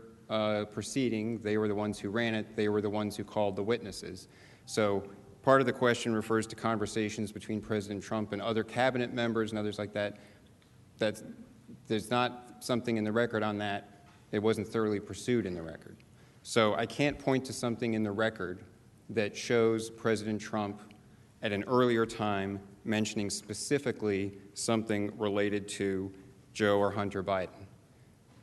proceeding. They were the ones who ran it. They were the ones who called the witnesses. So part of the question refers to conversations between President Trump and other cabinet members and others like that. There's not something in the record on that. It wasn't thoroughly pursued in the record. So I can't point to something in the record that shows President Trump at an earlier time mentioning specifically something related to Joe or Hunter Biden.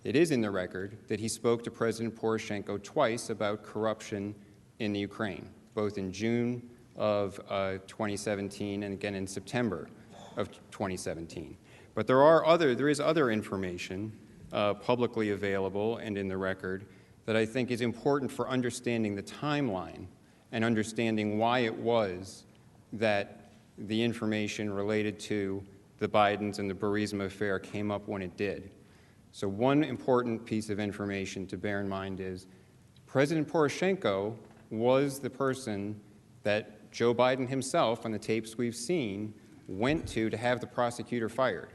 It is in the record that he spoke to President Poroshenko twice about corruption in the Ukraine, both in June of 2017 and again in September of 2017. But there is other information publicly available and in the record that I think is important for understanding the timeline and understanding why it was that the information related to the Bidens and the Burisma affair came up when it did. So one important piece of information to bear in mind is President Poroshenko was the person that Joe Biden himself, on the tapes we've seen, went to have the prosecutor fired.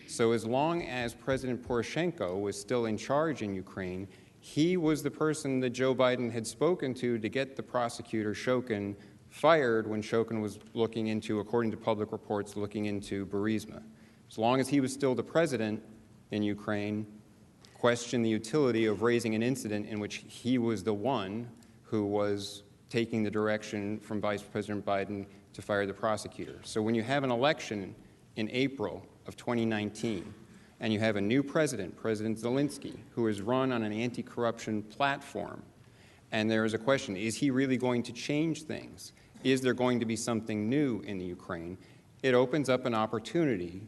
So as long as President Poroshenko was still in charge in Ukraine, he was the person that Joe Biden had spoken to get the prosecutor Shokin fired when Shokin was looking into, according to public reports, looking into Burisma. As long as he was still the president in Ukraine, questioned the utility of raising an incident in which he was the one who was taking the direction from Vice President Biden to fire the prosecutor. So when you have an election in April of 2019, and you have a new president, President Zelensky, who is run on an anti-corruption platform, and there is a question, is he really going to change things? Is there going to be something new in the Ukraine? It opens up an opportunity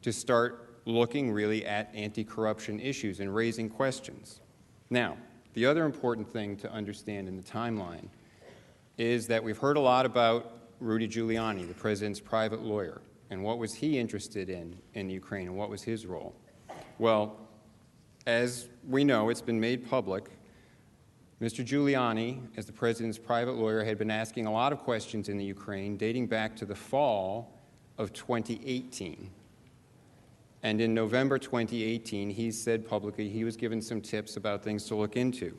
to start looking really at anti-corruption issues and raising questions. Now, the other important thing to understand in the timeline is that we've heard a lot about Rudy Giuliani, the president's private lawyer, and what was he interested in Ukraine, and what was his role? Well, as we know, it's been made public, Mr. Giuliani, as the president's private lawyer, had been asking a lot of questions in the Ukraine dating back to the fall of 2018. And in November 2018, he said publicly he was given some tips about things to look into.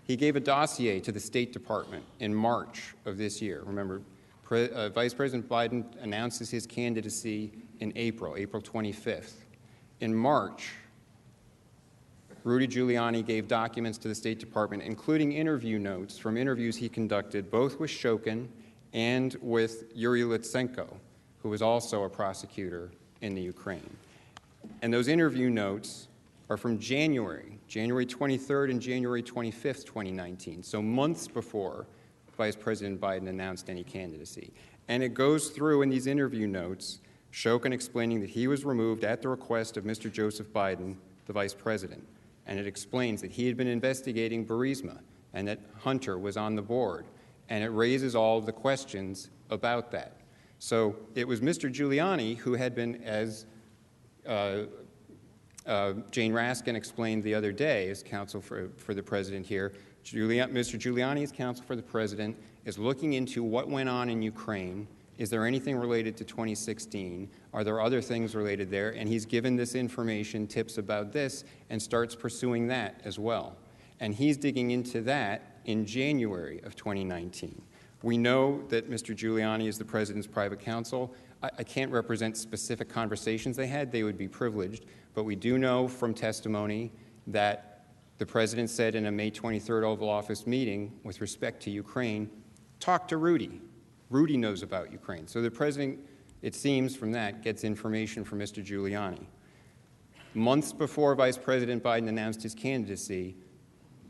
He gave a dossier to the State Department in March of this year. Remember, Vice President Biden announces his candidacy in April 25th. In March, Rudy Giuliani gave documents to the State Department, including interview notes from interviews he conducted both with Shokin and with Yuri Lutsenko, who was also a prosecutor in the Ukraine. And those interview notes are from January 23rd and January 25th, 2019, so months before Vice President Biden announced any candidacy. And it goes through in these interview notes, Shokin explaining that he was removed at the request of Mr. Joseph Biden, the Vice President. And it explains that he had been investigating Burisma and that Hunter was on the board. And it raises all of the questions about that. So it was Mr. Giuliani who had been, as Jane Raskin explained the other day as counsel for the president here, Mr. Giuliani, as counsel for the president, is looking into what went on in Ukraine. Is there anything related to 2016? Are there other things related there? And he's given this information, tips about this, and starts pursuing that as well. And he's digging into that in January of 2019. We know that Mr. Giuliani is the president's private counsel. I can't represent specific conversations they had. They would be privileged. But we do know from testimony that the president said in a May 23rd Oval Office meeting with respect to Ukraine, talk to Rudy. Rudy knows about Ukraine. So the president, it seems from that, gets information from Mr. Giuliani. Months before Vice President Biden announced his candidacy,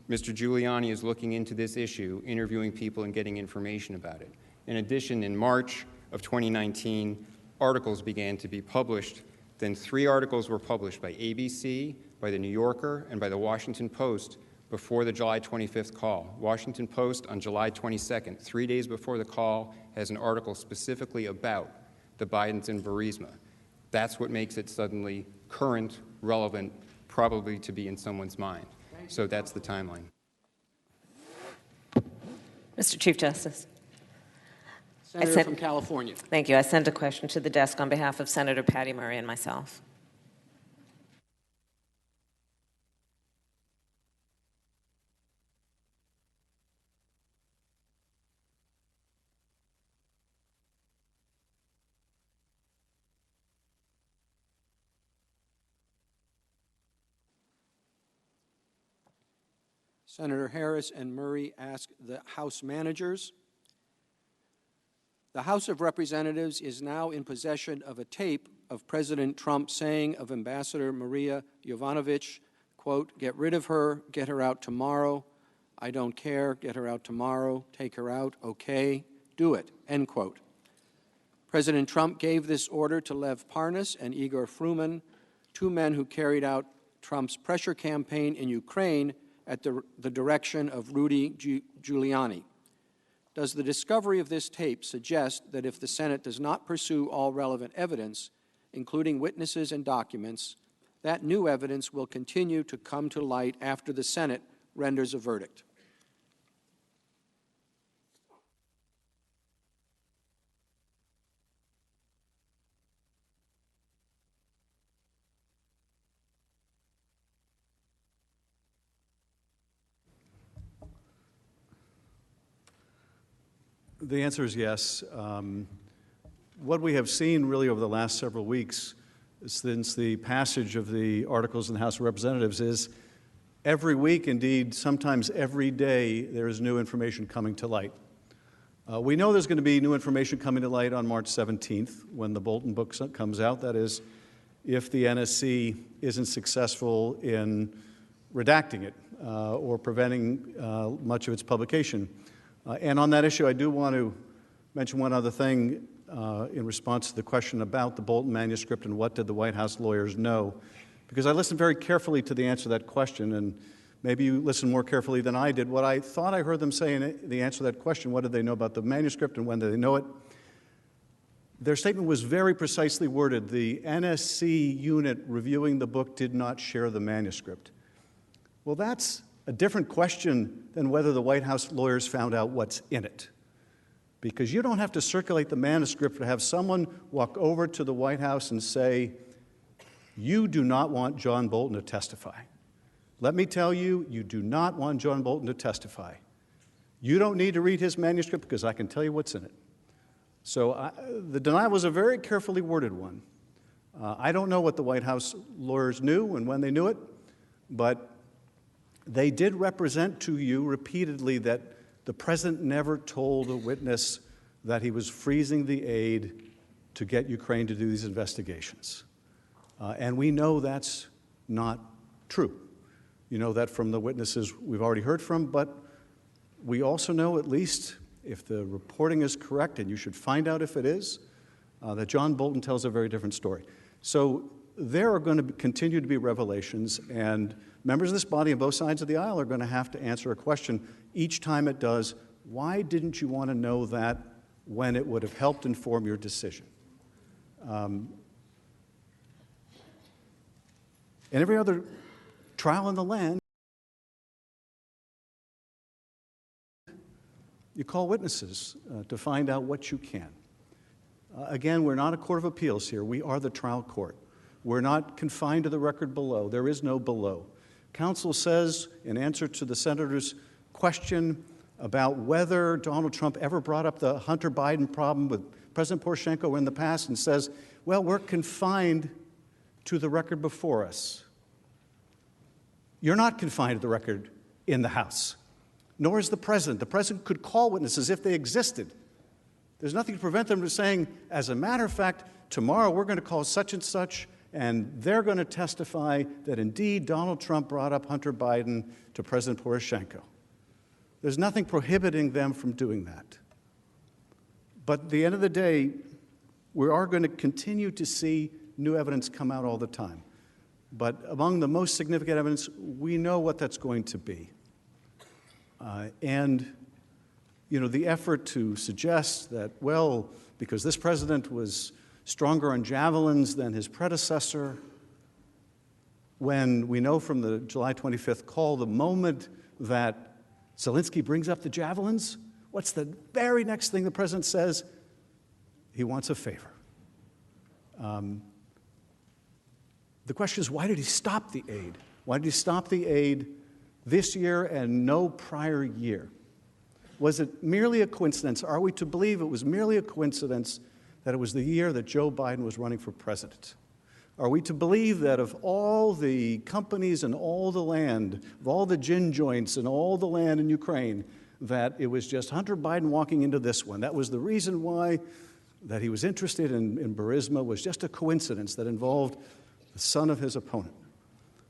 Mr. Giuliani is looking into this issue, interviewing people and getting information about it. In addition, in March of 2019, articles began to be published. Then 3 articles were published by ABC, by The New Yorker, and by The Washington Post before the July 25th call. Washington Post on July 22nd, 3 days before the call, has an article specifically about the Bidens and Burisma. That's what makes it suddenly current, relevant, probably to be in someone's mind. So that's the timeline. Mr. Chief Justice. Senator from California. Thank you. I sent a question to the desk on behalf of Senator Patty Murray and myself. Senator Harris and Murray ask the House managers. The House of Representatives is now in possession of a tape of President Trump saying of Ambassador Maria Yovanovitch, quote, "Get rid of her, get her out tomorrow. I don't care, get her out tomorrow. Take her out, okay, do it," end quote. President Trump gave this order to Lev Parnas and Igor Fruman, 2 men who carried out Trump's pressure campaign in Ukraine at the direction of Rudy Giuliani. Does the discovery of this tape suggest that if the Senate does not pursue all relevant evidence, including witnesses and documents, That new evidence will continue to come to light after the Senate renders a verdict. The answer is yes. What we have seen really over the last several weeks since the passage of the articles in the House of Representatives is every week, indeed, sometimes every day, there is new information coming to light. We know there's going to be new information coming to light on March 17th when the Bolton book comes out. That is, if the NSC isn't successful in redacting it or preventing much of its publication. And on that issue, I do want to mention one other thing in response to the question about the Bolton manuscript and what did the White House lawyers know. Because I listened very carefully to the answer to that question, and maybe you listened more carefully than I did. What I thought I heard them say in the answer to that question, what did they know about the manuscript and when did they know it? Their statement was very precisely worded. The NSC unit reviewing the book did not share the manuscript. Well, that's a different question than whether the White House lawyers found out what's in it. Because you don't have to circulate the manuscript to have someone walk over to the White House and say, you do not want John Bolton to testify. Let me tell you, you do not want John Bolton to testify. You don't need to read his manuscript because I can tell you what's in it. So the denial was a very carefully worded one. I don't know what the White House lawyers knew and when they knew it, but they did represent to you repeatedly that the president never told a witness that he was freezing the aid to get Ukraine to do these investigations. And we know that's not true. You know that from the witnesses we've already heard from, but we also know, at least if the reporting is correct, and you should find out if it is, that John Bolton tells a very different story. So there are going to continue to be revelations, and members of this body on both sides of the aisle are going to have to answer a question each time it does, why didn't you want to know that when it would have helped inform your decision? In every other trial in the land, you call witnesses to find out what you can. Again, we're not a court of appeals here. We are the trial court. We're not confined to the record below. There is no below. Counsel says, in answer to the senator's question about whether Donald Trump ever brought up the Hunter Biden problem with President Poroshenko in the past, and says, well, we're confined to the record before us. You're not confined to the record in the House, nor is the president. The president could call witnesses if they existed. There's nothing to prevent them from saying, as a matter of fact, tomorrow we're going to call such and such, and they're going to testify that indeed Donald Trump brought up Hunter Biden to President Poroshenko. There's nothing prohibiting them from doing that. But at the end of the day, we are going to continue to see new evidence come out all the time. But among the most significant evidence, we know what that's going to be. And, you know, the effort to suggest that, well, because this president was stronger on javelins than his predecessor, when we know from the July 25th call, the moment that Zelensky brings up the javelins, what's the very next thing the president says? He wants a favor. The question is, why did he stop the aid? Why did he stop the aid this year and no prior year? Was it merely a coincidence? Are we to believe it was merely a coincidence that it was the year that Joe Biden was running for president? Are we to believe that of all the companies and all the land, of all the gin joints and all the land in Ukraine, that it was just Hunter Biden walking into this one? That was the reason why that he was interested in Burisma, was just a coincidence that involved the son of his opponent.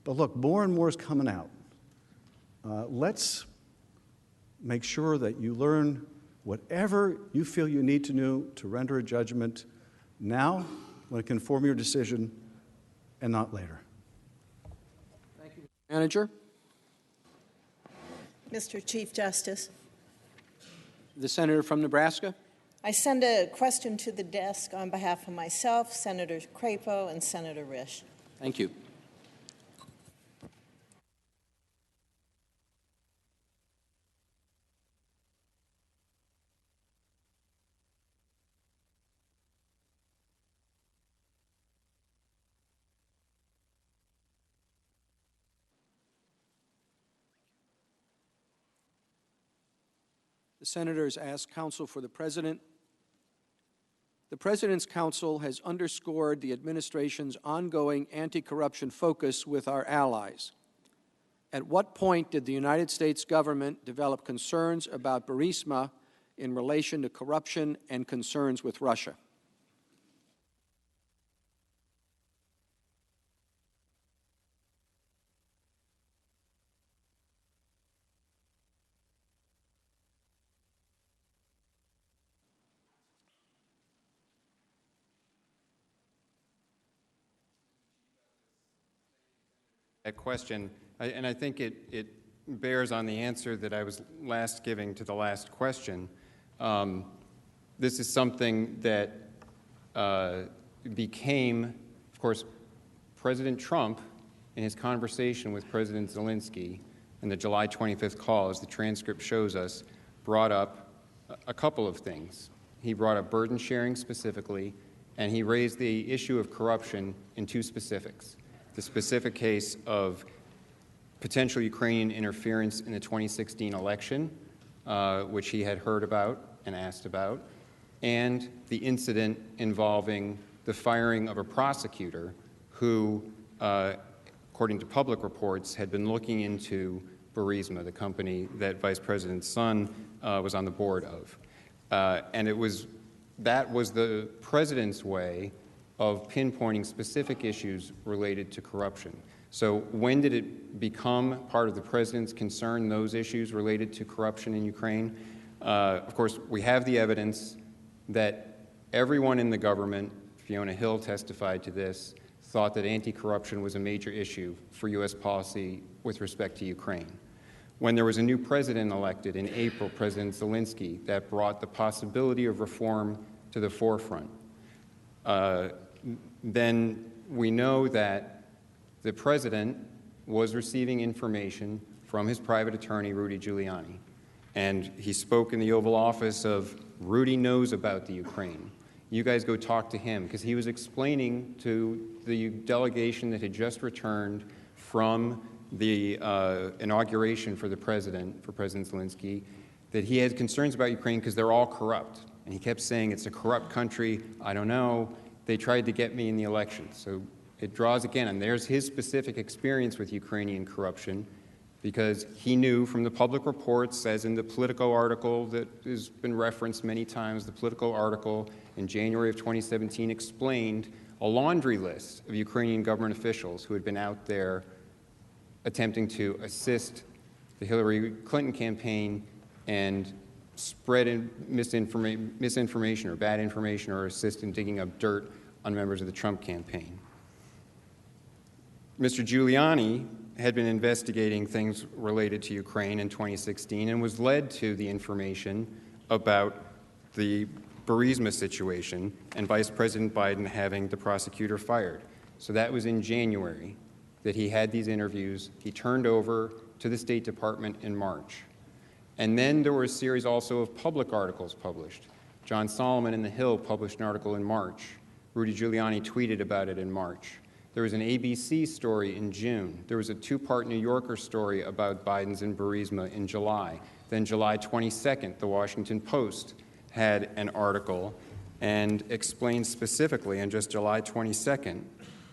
But look, more and more is coming out. Let's make sure that you learn whatever you feel you need to know to render a judgment now, when it can inform your decision, and not later. Thank you, Mr. Manager. Mr. Chief Justice, The senator from Nebraska. I send a question to the desk on behalf of myself, Senator Crapo, and Senator Risch. Thank you. The senators ask counsel for the President. The President's counsel has underscored the administration's ongoing anti-corruption focus with our allies. At what point did the United States government develop concerns about Burisma in relation to corruption and concerns with Russia? That question, and I think it bears on the answer that I was last giving to the last question. This is something that became, of course, President Trump, in his conversation with President Zelensky in the July 25th call, as the transcript shows us, brought up a couple of things. He brought up burden sharing specifically, and he raised the issue of corruption in two specifics. The specific case of potential Ukrainian interference in the 2016 election, which he had heard about and asked about, and the incident involving the firing of a prosecutor who, according to public reports, had been looking into Burisma, the company that Vice President's son was on the board of. And that was the President's way of pinpointing specific issues related to corruption. So when did it become part of the President's concern, those issues related to corruption in Ukraine? Of course, we have the evidence that everyone in the government, Fiona Hill testified to this, thought that anti-corruption was a major issue for U.S. policy with respect to Ukraine. When there was a new president elected in April, President Zelensky, that brought the possibility of reform to the forefront. Then we know that the president was receiving information from his private attorney, Rudy Giuliani. And he spoke in the Oval Office of, Rudy knows about the Ukraine. You guys go talk to him, because he was explaining to the delegation that had just returned from the inauguration for President Zelensky, that he had concerns about Ukraine because they're all corrupt. And he kept saying, it's a corrupt country, I don't know. They tried to get me in the election. So it draws again, and there's his specific experience with Ukrainian corruption, because he knew from the public reports, as in the Politico article that has been referenced many times, the Politico article in January of 2017 explained a laundry list of Ukrainian government officials who had been out there attempting to assist the Hillary Clinton campaign and spread misinformation or bad information or assist in digging up dirt on members of the Trump campaign. Mr. Giuliani had been investigating things related to Ukraine in 2016 and was led to the information about the Burisma situation and Vice President Biden having the prosecutor fired. So that was in January that he had these interviews. He turned over to the State Department in March. And then there were a series also of public articles published. John Solomon in The Hill published an article in March. Rudy Giuliani tweeted about it in March. There was an ABC story in June. There was a two-part New Yorker story about Biden's in Burisma in July. Then July 22nd, the Washington Post had an article and explained specifically on just July 22nd,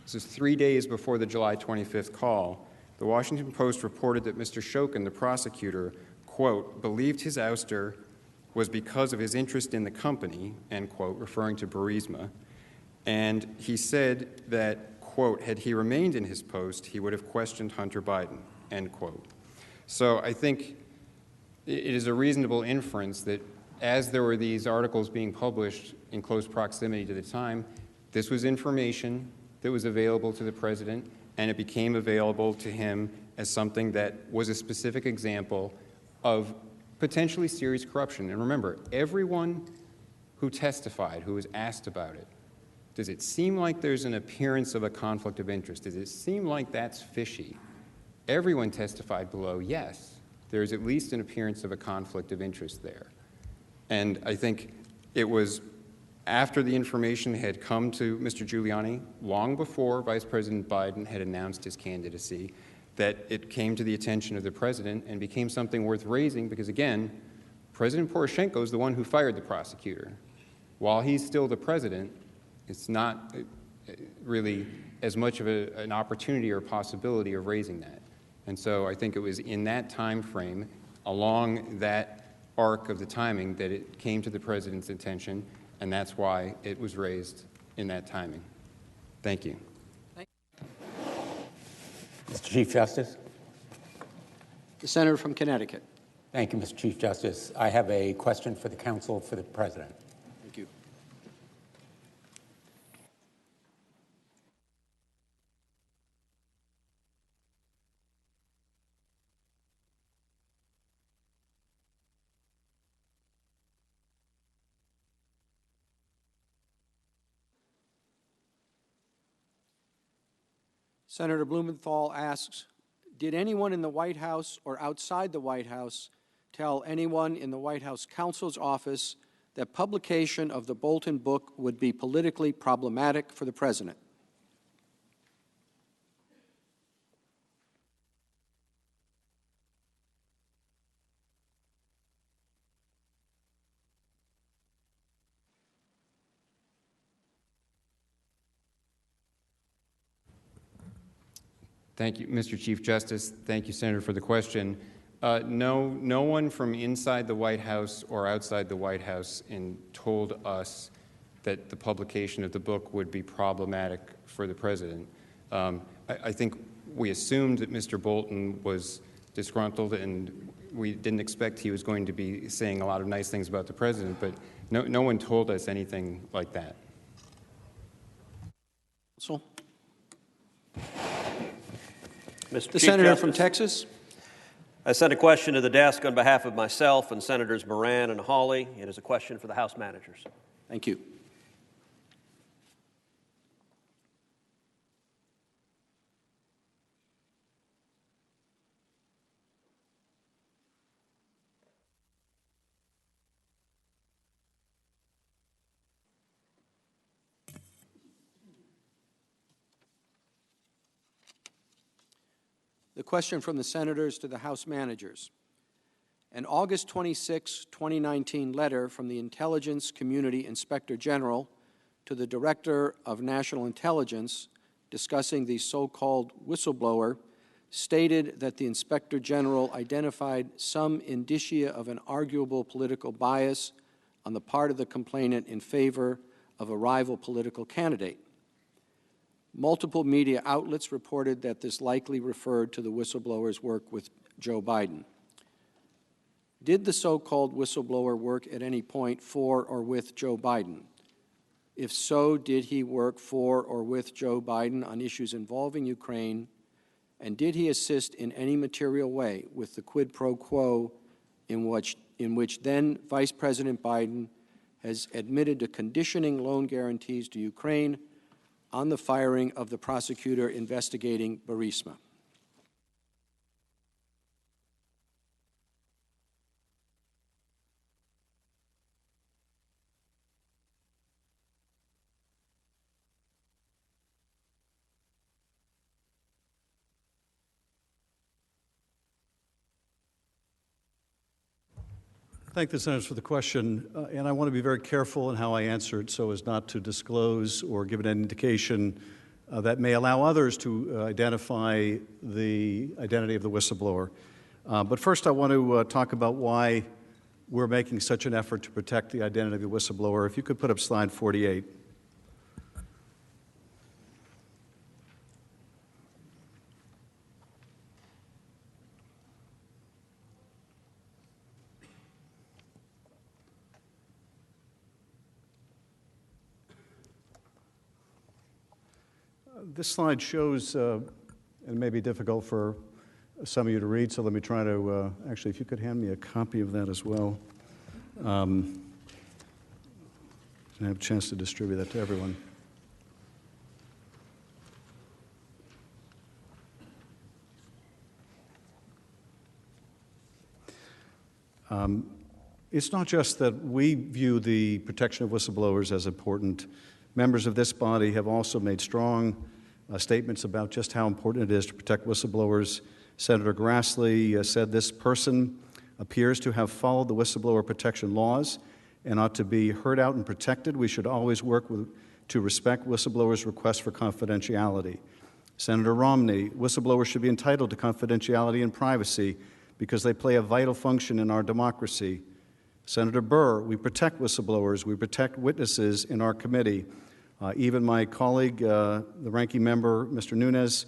this is 3 days before the July 25th call, the Washington Post reported that Mr. Shokin, the prosecutor, quote, believed his ouster was because of his interest in the company, end quote, referring to Burisma. And he said that, quote, had he remained in his post, he would have questioned Hunter Biden, end quote. So I think it is a reasonable inference that as there were these articles being published in close proximity to the time, this was information that was available to the president, and it became available to him as something that was a specific example of potentially serious corruption. And remember, everyone who testified, who was asked about it, does it seem like there's an appearance of a conflict of interest? Does it seem like that's fishy? Everyone testified below, yes, there's at least an appearance of a conflict of interest there. And I think it was after the information had come to Mr. Giuliani, long before Vice President Biden had announced his candidacy, that it came to the attention of the president and became something worth raising because, again, President Poroshenko is the one who fired the prosecutor. While he's still the president, it's not really as much of an opportunity or possibility of raising that. And so I think it was in that time frame, along that arc of the timing, that it came to the president's attention, and that's why it was raised in that timing. Thank you. Mr. Chief Justice. The senator from Connecticut. Thank you, Mr. Chief Justice. I have a question for the counsel for the president. Thank you. Senator Blumenthal asks, did anyone in the White House or outside the White House tell anyone in the White House counsel's office that publication of the Bolton book would be politically problematic for the president? Thank you, Mr. Chief Justice. Thank you, Senator, for the question. No one from inside the White House or outside the White House told us that the publication of the book would be problematic for the president. I think we assumed that Mr. Bolton was disgruntled, and we didn't expect he was going to be saying a lot of nice things about the president, but no one told us anything like that. Counsel? Mr. The Chief senator Justice, from Texas. I sent a question to the desk on behalf of myself and Senators Moran and Hawley. It is a question for the House managers. Thank you. The question from the senators to the House managers. An August 26, 2019 letter from the Intelligence Community Inspector General to the Director of National Intelligence discussing the so-called whistleblower stated that the Inspector General identified some indicia of an arguable political bias on the part of the complainant in favor of a rival political candidate. Multiple media outlets reported that this likely referred to the whistleblower's work with Joe Biden. Did the so-called whistleblower work at any point for or with Joe Biden? If so, did he work for or with Joe Biden on issues involving Ukraine? And did he assist in any material way with the quid pro quo in which then Vice President Biden has admitted to conditioning loan guarantees to Ukraine on the firing of the prosecutor investigating Burisma? Thank the senators for the question, and I want to be very careful in how I answer it so as not to disclose or give an indication that may allow others to identify the identity of the whistleblower. But first I want to talk about why we're making such an effort to protect the identity of the whistleblower. If you could put up slide 48. This slide shows, and it may be difficult for some of you to read, so let me try to, actually, if you could hand me a copy of that as well. And have a chance to distribute that to everyone. It's not just that we view the protection of whistleblowers as important. Members of this body have also made strong statements about just how important it is to protect whistleblowers. Senator Grassley said this person appears to have followed the whistleblower protection laws and ought to be heard out and protected. We should always work to respect whistleblowers' requests for confidentiality. Senator Romney, whistleblowers should be entitled to confidentiality and privacy because they play a vital function in our democracy. Senator Burr, we protect whistleblowers, we protect witnesses in our committee. Even my colleague, the ranking member, Mr. Nunes,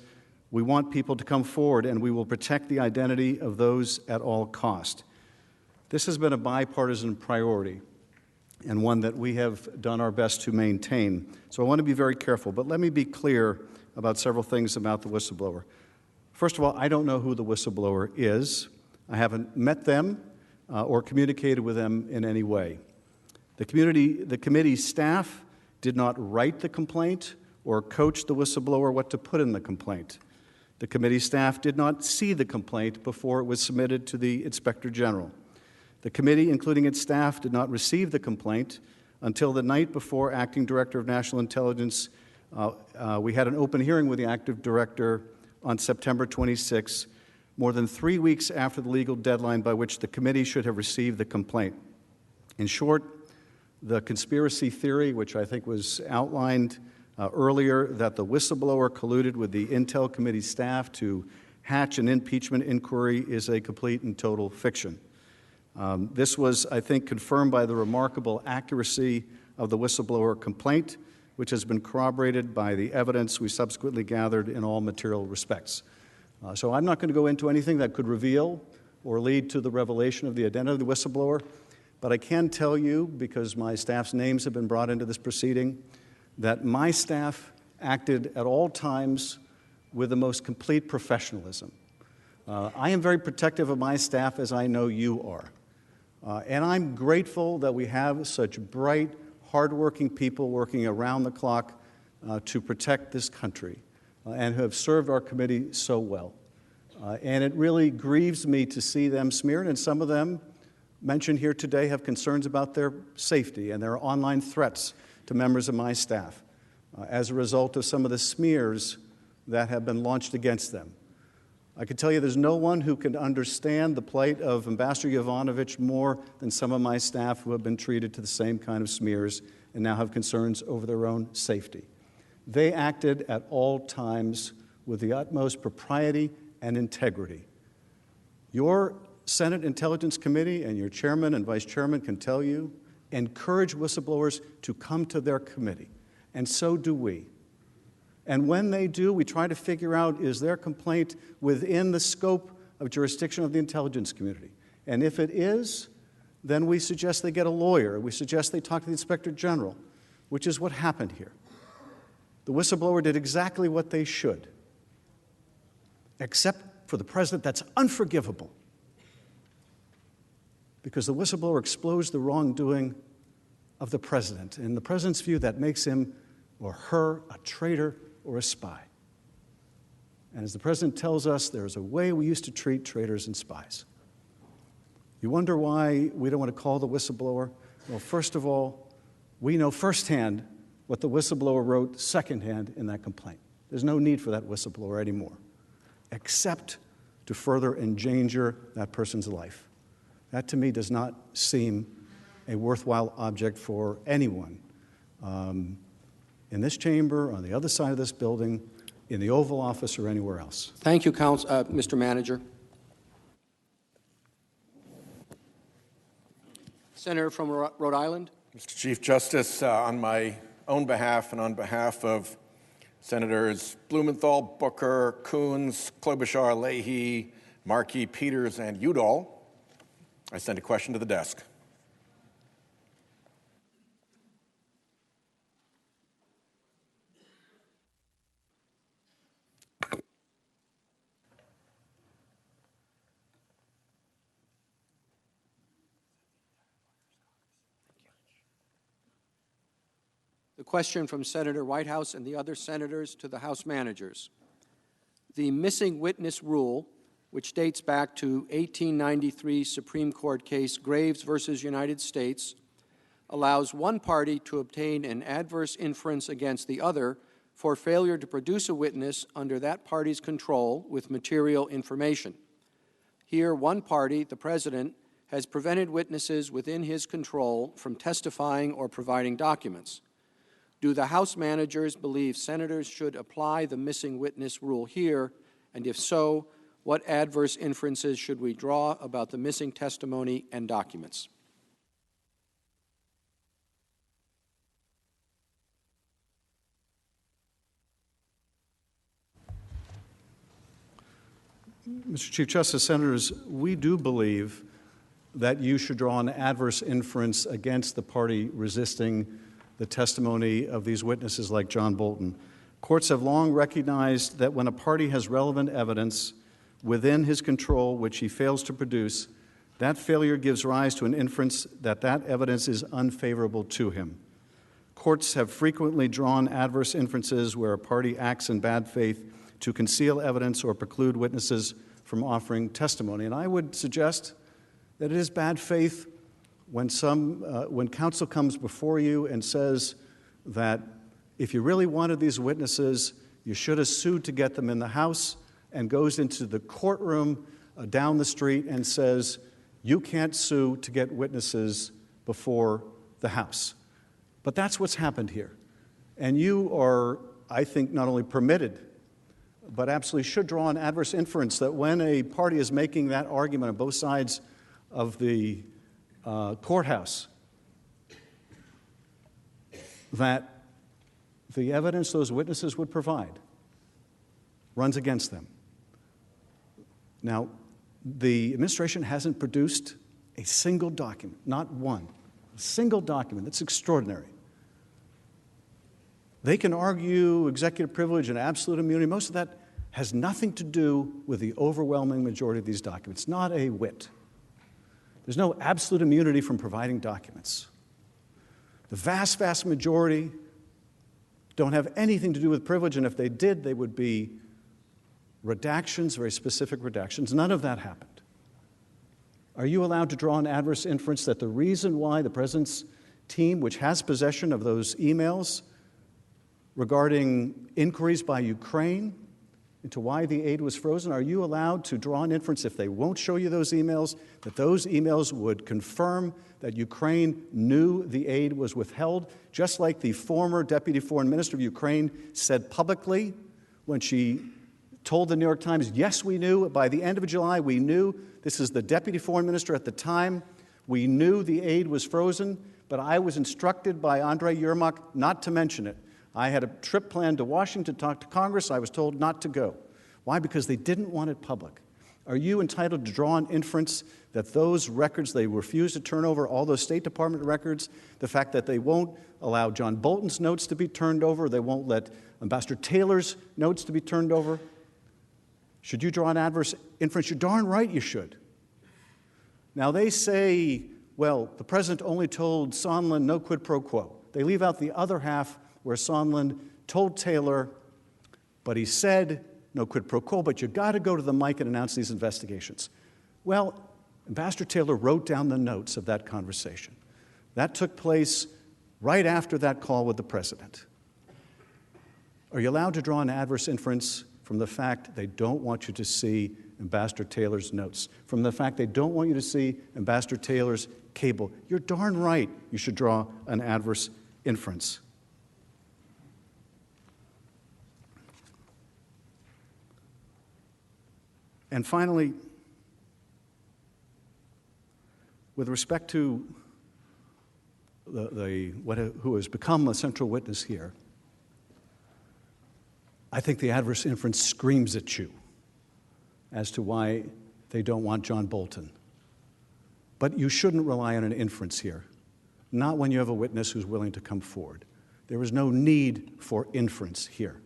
we want people to come forward, and we will protect the identity of those at all cost. This has been a bipartisan priority and one that we have done our best to maintain. So I want to be very careful, but let me be clear about several things about the whistleblower. First of all, I don't know who the whistleblower is. I haven't met them or communicated with them in any way. The committee staff did not write the complaint or coach the whistleblower what to put in the complaint. The committee staff did not see the complaint before it was submitted to the Inspector General. The committee, including its staff, did not receive the complaint until the night before Acting Director of National Intelligence. We had an open hearing with the Acting Director on September 26, more than 3 weeks after the legal deadline by which the committee should have received the complaint. In short, the conspiracy theory, which I think was outlined earlier, that the whistleblower colluded with the Intel Committee staff to hatch an impeachment inquiry, is a complete and total fiction. This was, I think, confirmed by the remarkable accuracy of the whistleblower complaint, which has been corroborated by the evidence we subsequently gathered in all material respects. So I'm not going to go into anything that could reveal or lead to the revelation of the identity of the whistleblower, but I can tell you, because my staff's names have been brought into this proceeding, that my staff acted at all times with the most complete professionalism. I am very protective of my staff, as I know you are. And I'm grateful that we have such bright, hardworking people working around the clock to protect this country and who have served our committee so well. And it really grieves me to see them smeared, and some of them mentioned here today have concerns about their safety, and there are online threats to members of my staff as a result of some of the smears that have been launched against them. I can tell you there's no one who can understand the plight of Ambassador Yovanovitch more than some of my staff who have been treated to the same kind of smears and now have concerns over their own safety. They acted at all times with the utmost propriety and integrity. Your Senate Intelligence Committee and your chairman and vice chairman can tell you, encourage whistleblowers to come to their committee, and so do we. And when they do, we try to figure out, is their complaint within the scope of jurisdiction of the intelligence community? And if it is, then we suggest they get a lawyer. We suggest they talk to the Inspector General, which is what happened here. The whistleblower did exactly what they should, except for the president. That's unforgivable, because the whistleblower exposed the wrongdoing of the president. In the president's view, that makes him or her a traitor or a spy. And as the president tells us, there's a way we used to treat traitors and spies. You wonder why we don't want to call the whistleblower? Well, first of all, we know firsthand what the whistleblower wrote secondhand in that complaint. There's no need for that whistleblower anymore, except to further endanger that person's life. That, to me, does not seem a worthwhile object for anyone in this chamber, on the other side of this building, in the Oval Office, or anywhere else. Thank you, Mr. Manager. Senator from Rhode Island. Mr. Chief Justice, on my own behalf and on behalf of Senators Blumenthal, Booker, Coons, Klobuchar, Leahy, Markey, Peters, and Udall, I send a question to the desk. The question from Senator Whitehouse and the other senators to the House managers. The missing witness rule, which dates back to 1893 Supreme Court case Graves versus United States, allows one party to obtain an adverse inference against the other for failure to produce a witness under that party's control with material information. Here, one party, the President, has prevented witnesses within his control from testifying or providing documents. Do the House managers believe senators should apply the missing witness rule here? And if so, what adverse inferences should we draw about the missing testimony and documents? Mr. Chief Justice, Senators, we do believe that you should draw an adverse inference against the party resisting the testimony of these witnesses like John Bolton. Courts have long recognized that when a party has relevant evidence within his control which he fails to produce, that failure gives rise to an inference that that evidence is unfavorable to him. Courts have frequently drawn adverse inferences where a party acts in bad faith to conceal evidence or preclude witnesses from offering testimony. And I would suggest that it is bad faith when counsel comes before you and says that if you really wanted these witnesses, you should have sued to get them in the House, and goes into the courtroom down the street and says, you can't sue to get witnesses before the House. But that's what's happened here. And you are, I think, not only permitted, but absolutely should draw an adverse inference that when a party is making that argument on both sides of the courthouse, that the evidence those witnesses would provide runs against them. Now, the administration hasn't produced a single document, not one, a single document. That's extraordinary. They can argue executive privilege and absolute immunity. Most of that has nothing to do with the overwhelming majority of these documents, not a whit. There's no absolute immunity from providing documents. The vast, vast majority don't have anything to do with privilege, and if they did, they would be redactions, very specific redactions. None of that happened. Are you allowed to draw an adverse inference that the reason why the President's team, which has possession of those emails regarding inquiries by Ukraine into why the aid was frozen, are you allowed to draw an inference, if they won't show you those emails, that those emails would confirm that Ukraine knew the aid was withheld, just like the former Deputy Foreign Minister of Ukraine said publicly when she told the New York Times, yes, we knew. By the end of July, we knew. This is the Deputy Foreign Minister at the time. We knew the aid was frozen, but I was instructed by Andrei Yermak not to mention it. I had a trip planned to Washington to talk to Congress. I was told not to go. Why? Because they didn't want it public. Are you entitled to draw an inference that those records they refuse to turn over, all those State Department records, the fact that they won't allow John Bolton's notes to be turned over, they won't let Ambassador Taylor's notes to be turned over? Should you draw an adverse inference? You're darn right you should. Now, they say, well, the President only told Sondland no quid pro quo. They leave out the other half where Sondland told Taylor, but he said no quid pro quo, but you got to go to the mic and announce these investigations. Well, Ambassador Taylor wrote down the notes of that conversation. That took place right after that call with the President. Are you allowed to draw an adverse inference from the fact they don't want you to see Ambassador Taylor's notes, from the fact they don't want you to see Ambassador Taylor's cable? You're darn right you should draw an adverse inference. And finally, with respect to who has become a central witness here, I think the adverse inference screams at you as to why they don't want John Bolton. But you shouldn't rely on an inference here, not when you have a witness who's willing to come forward. There is no need for inference here.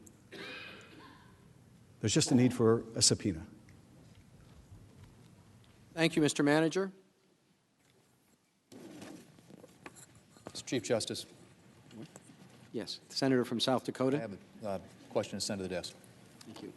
There's just a need for a subpoena. Thank you, Mr. Manager. Mr. Chief Justice. Yes, the Senator from South Dakota. I have a question to send to the desk. Thank you.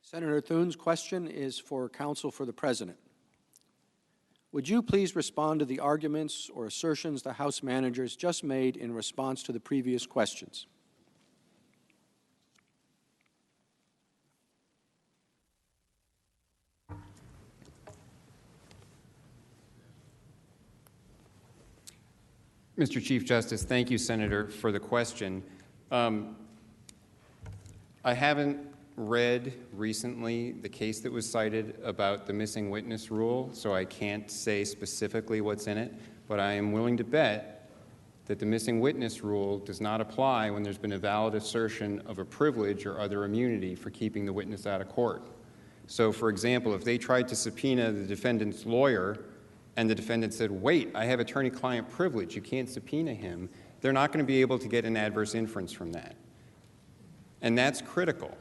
Senator Thune's question is for counsel for the President. Would you please respond to the arguments or assertions the House managers just made in response to the previous questions? Mr. Chief Justice, thank you, Senator, for the question. I haven't read recently the case that was cited about the missing witness rule, so I can't say specifically what's in it, but I am willing to bet that the missing witness rule does not apply when there's been a valid assertion of a privilege or other immunity for keeping the witness out of court. So, for example, if they tried to subpoena the defendant's lawyer and the defendant said, wait, I have attorney-client privilege, you can't subpoena him, they're not going to be able to get an adverse inference from that. And that's critical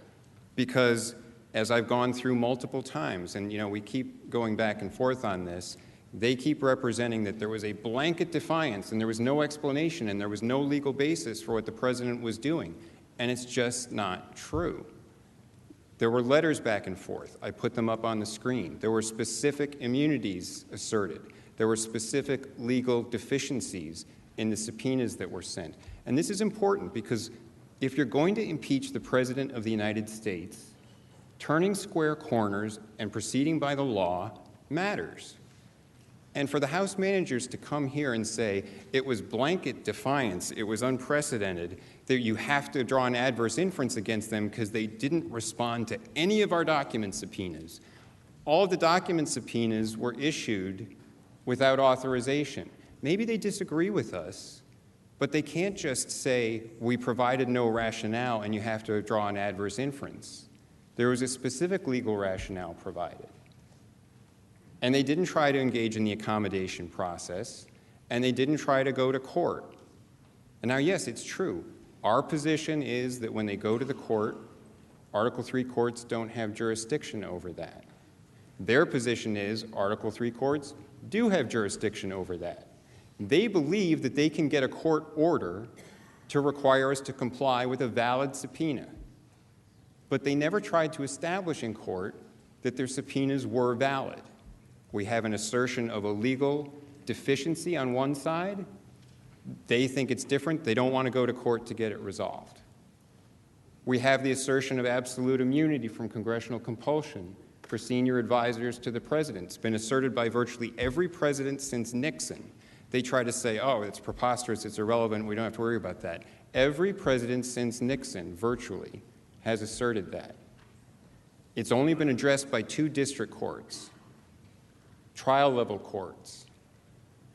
because, as I've gone through multiple times, and we keep going back and forth on this, they keep representing that there was a blanket defiance and there was no explanation and there was no legal basis for what the president was doing. And it's just not true. There were letters back and forth. I put them up on the screen. There were specific immunities asserted. There were specific legal deficiencies in the subpoenas that were sent. And this is important because if you're going to impeach the President of the United States, turning square corners and proceeding by the law matters. And for the House managers to come here and say it was blanket defiance, it was unprecedented, that you have to draw an adverse inference against them because they didn't respond to any of our document subpoenas. All of the document subpoenas were issued without authorization. Maybe they disagree with us, but they can't just say we provided no rationale and you have to draw an adverse inference. There was a specific legal rationale provided. And they didn't try to engage in the accommodation process, and they didn't try to go to court. And now, yes, it's true. Our position is that when they go to the court, Article III courts don't have jurisdiction over that. Their position is Article III courts do have jurisdiction over that. They believe that they can get a court order to require us to comply with a valid subpoena. But they never tried to establish in court that their subpoenas were valid. We have an assertion of a legal deficiency on one side. They think it's different. They don't want to go to court to get it resolved. We have the assertion of absolute immunity from congressional compulsion for senior advisors to the president. It's been asserted by virtually every president since Nixon. They try to say, oh, it's preposterous, it's irrelevant, we don't have to worry about that. Every president since Nixon, virtually, has asserted that. It's only been addressed by 2 district courts, trial-level courts.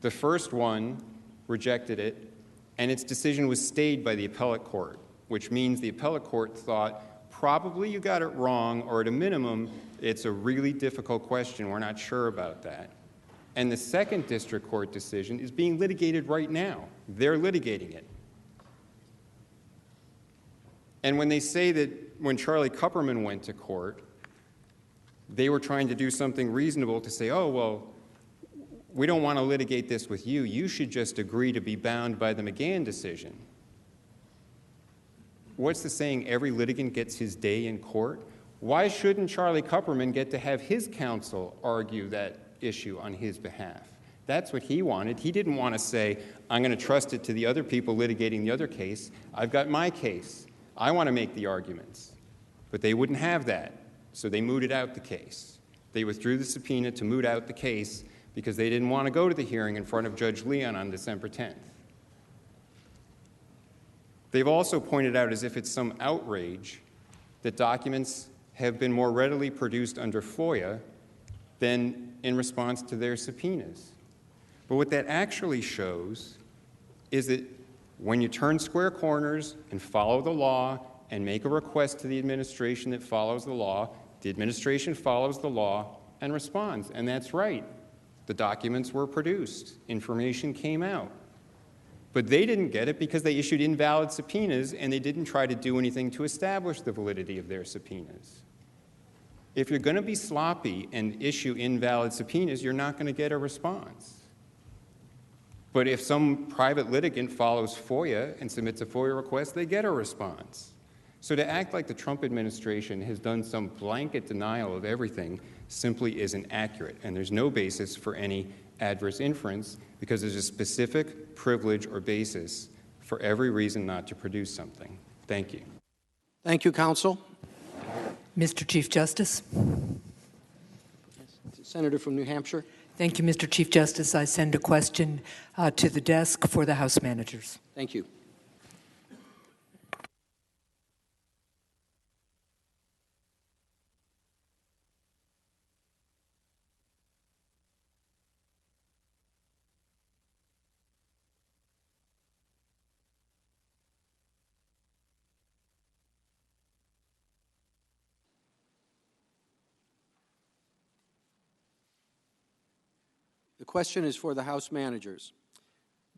The first one rejected it, and its decision was stayed by the appellate court, which means the appellate court thought, probably you got it wrong, or at a minimum, it's a really difficult question, we're not sure about that. And the second district court decision is being litigated right now. They're litigating it. And when they say that when Charlie Kupperman went to court, they were trying to do something reasonable to say, oh, well, we don't want to litigate this with you. You should just agree to be bound by the McGahn decision. What's the saying, every litigant gets his day in court? Why shouldn't Charlie Kupperman get to have his counsel argue that issue on his behalf? That's what he wanted. He didn't want to say, I'm going to trust it to the other people litigating the other case. I've got my case. I want to make the arguments. But they wouldn't have that, so they mooted out the case. They withdrew the subpoena to moot out the case because they didn't want to go to the hearing in front of Judge Leon on December 10th. They've also pointed out, as if it's some outrage, that documents have been more readily produced under FOIA than in response to their subpoenas. But what that actually shows is that when you turn square corners and follow the law and make a request to the administration that follows the law, the administration follows the law and responds. And that's right. The documents were produced. Information came out. But they didn't get it because they issued invalid subpoenas and they didn't try to do anything to establish the validity of their subpoenas. If you're going to be sloppy and issue invalid subpoenas, you're not going to get a response. But if some private litigant follows FOIA and submits a FOIA request, they get a response. So to act like the Trump administration has done some blanket denial of everything simply isn't accurate, and there's no basis for any adverse inference because there's a specific privilege or basis for every reason not to produce something. Thank you. Thank you, counsel. Mr. Chief Justice. Senator from New Hampshire. Thank you, Mr. Chief Justice. I send a question to the desk for the House managers. Thank you. The question is for the House managers.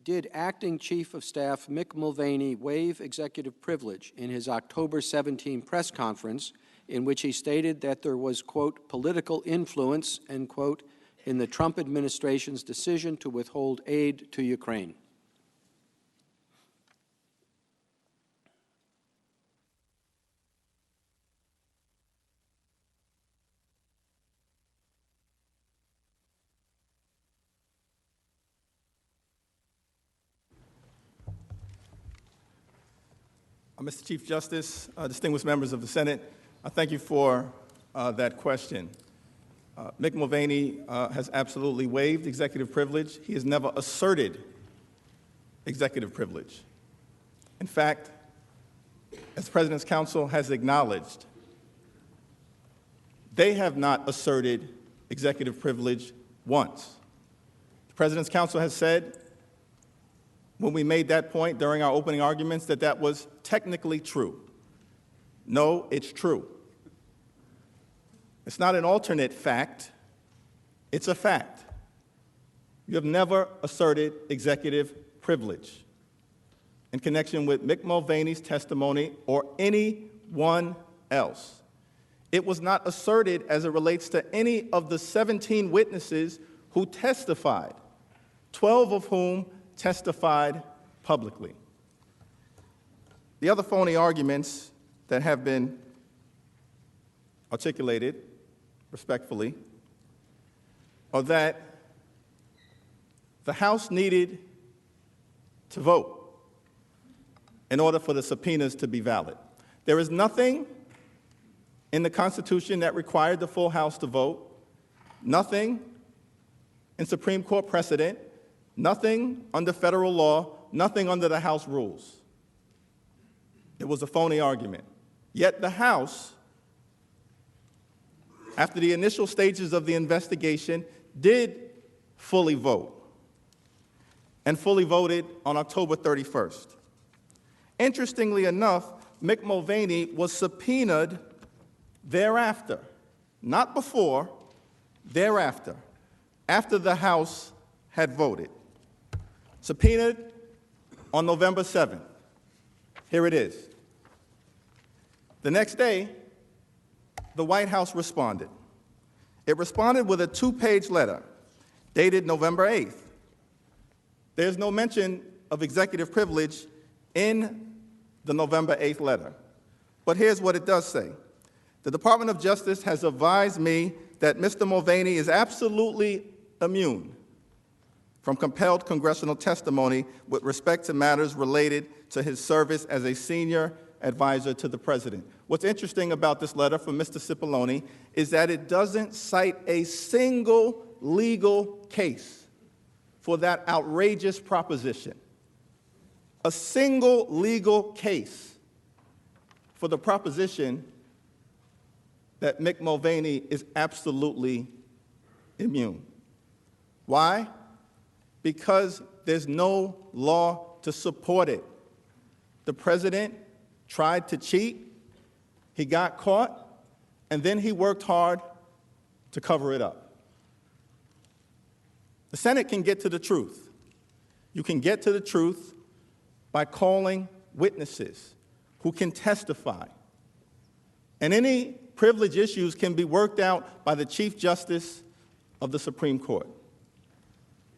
Did Acting Chief of Staff Mick Mulvaney waive executive privilege in his October 17 press conference in which he stated that there was, quote, political influence, end quote, in the Trump administration's decision to withhold aid to Ukraine? Mr. Chief Justice, distinguished members of the Senate, I thank you for that question. Mick Mulvaney has absolutely waived executive privilege. He has never asserted executive privilege. In fact, as the President's counsel has acknowledged, they have not asserted executive privilege once. The President's counsel has said, when we made that point during our opening arguments, that that was technically true. No, it's true. It's not an alternate fact, it's a fact. You have never asserted executive privilege in connection with Mick Mulvaney's testimony or anyone else. It was not asserted as it relates to any of the 17 witnesses who testified, 12 of whom testified publicly. The other phony arguments that have been articulated respectfully are that the House needed to vote in order for the subpoenas to be valid. There is nothing in the Constitution that required the full House to vote, nothing in Supreme Court precedent, nothing under federal law, nothing under the House rules. It was a phony argument. Yet the House, after the initial stages of the investigation, did fully vote and fully voted on October 31st. Interestingly enough, Mick Mulvaney was subpoenaed thereafter, not before, thereafter, after the House had voted. Subpoenaed on November 7th. Here it is. The next day, the White House responded. It responded with a 2-page letter dated November 8th. There's no mention of executive privilege in the November 8th letter. But here's what it does say. The Department of Justice has advised me that Mr. Mulvaney is absolutely immune from compelled congressional testimony with respect to matters related to his service as a senior advisor to the President. What's interesting about this letter from Mr. Cipollone is that it doesn't cite a single legal case for that outrageous proposition. A single legal case for the proposition that Mick Mulvaney is absolutely immune. Why? Because there's no law to support it. The President tried to cheat, he got caught, and then he worked hard to cover it up. The Senate can get to the truth. You can get to the truth by calling witnesses who can testify. And any privilege issues can be worked out by the Chief Justice of the Supreme Court.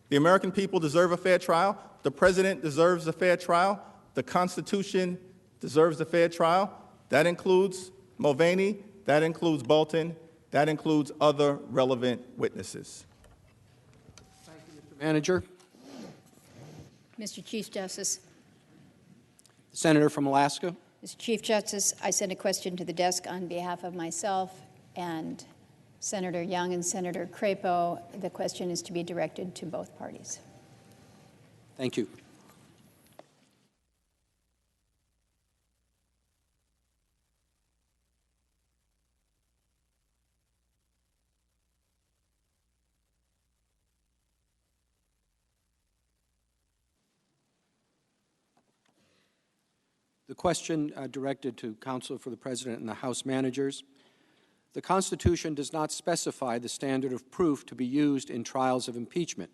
The American people deserve a fair trial. The President deserves a fair trial. The Constitution deserves a fair trial. That includes Mulvaney, that includes Bolton, that includes other relevant witnesses. Manager. Mr. Chief Justice. The Senator from Alaska. Mr. Chief Justice, I send a question to the desk on behalf of myself and Senator Young and Senator Crapo. The question is to be directed to both parties. Thank you. The question directed to Counsel for the President and the House Managers. The Constitution does not specify the standard of proof to be used in trials of impeachment,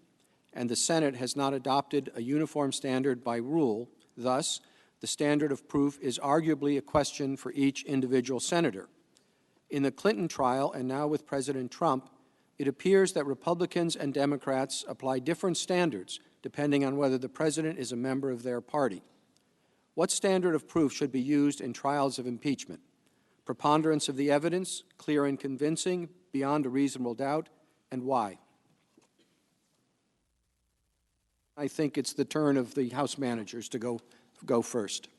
and the Senate has not adopted a uniform standard by rule. Thus, the standard of proof is arguably a question for each individual senator. In the Clinton trial, and now with President Trump, it appears that Republicans and Democrats apply different standards depending on whether the president is a member of their party. What standard of proof should be used in trials of impeachment? Preponderance of the evidence, clear and convincing, beyond a reasonable doubt, and why? I think it's the turn of the House Managers to go first.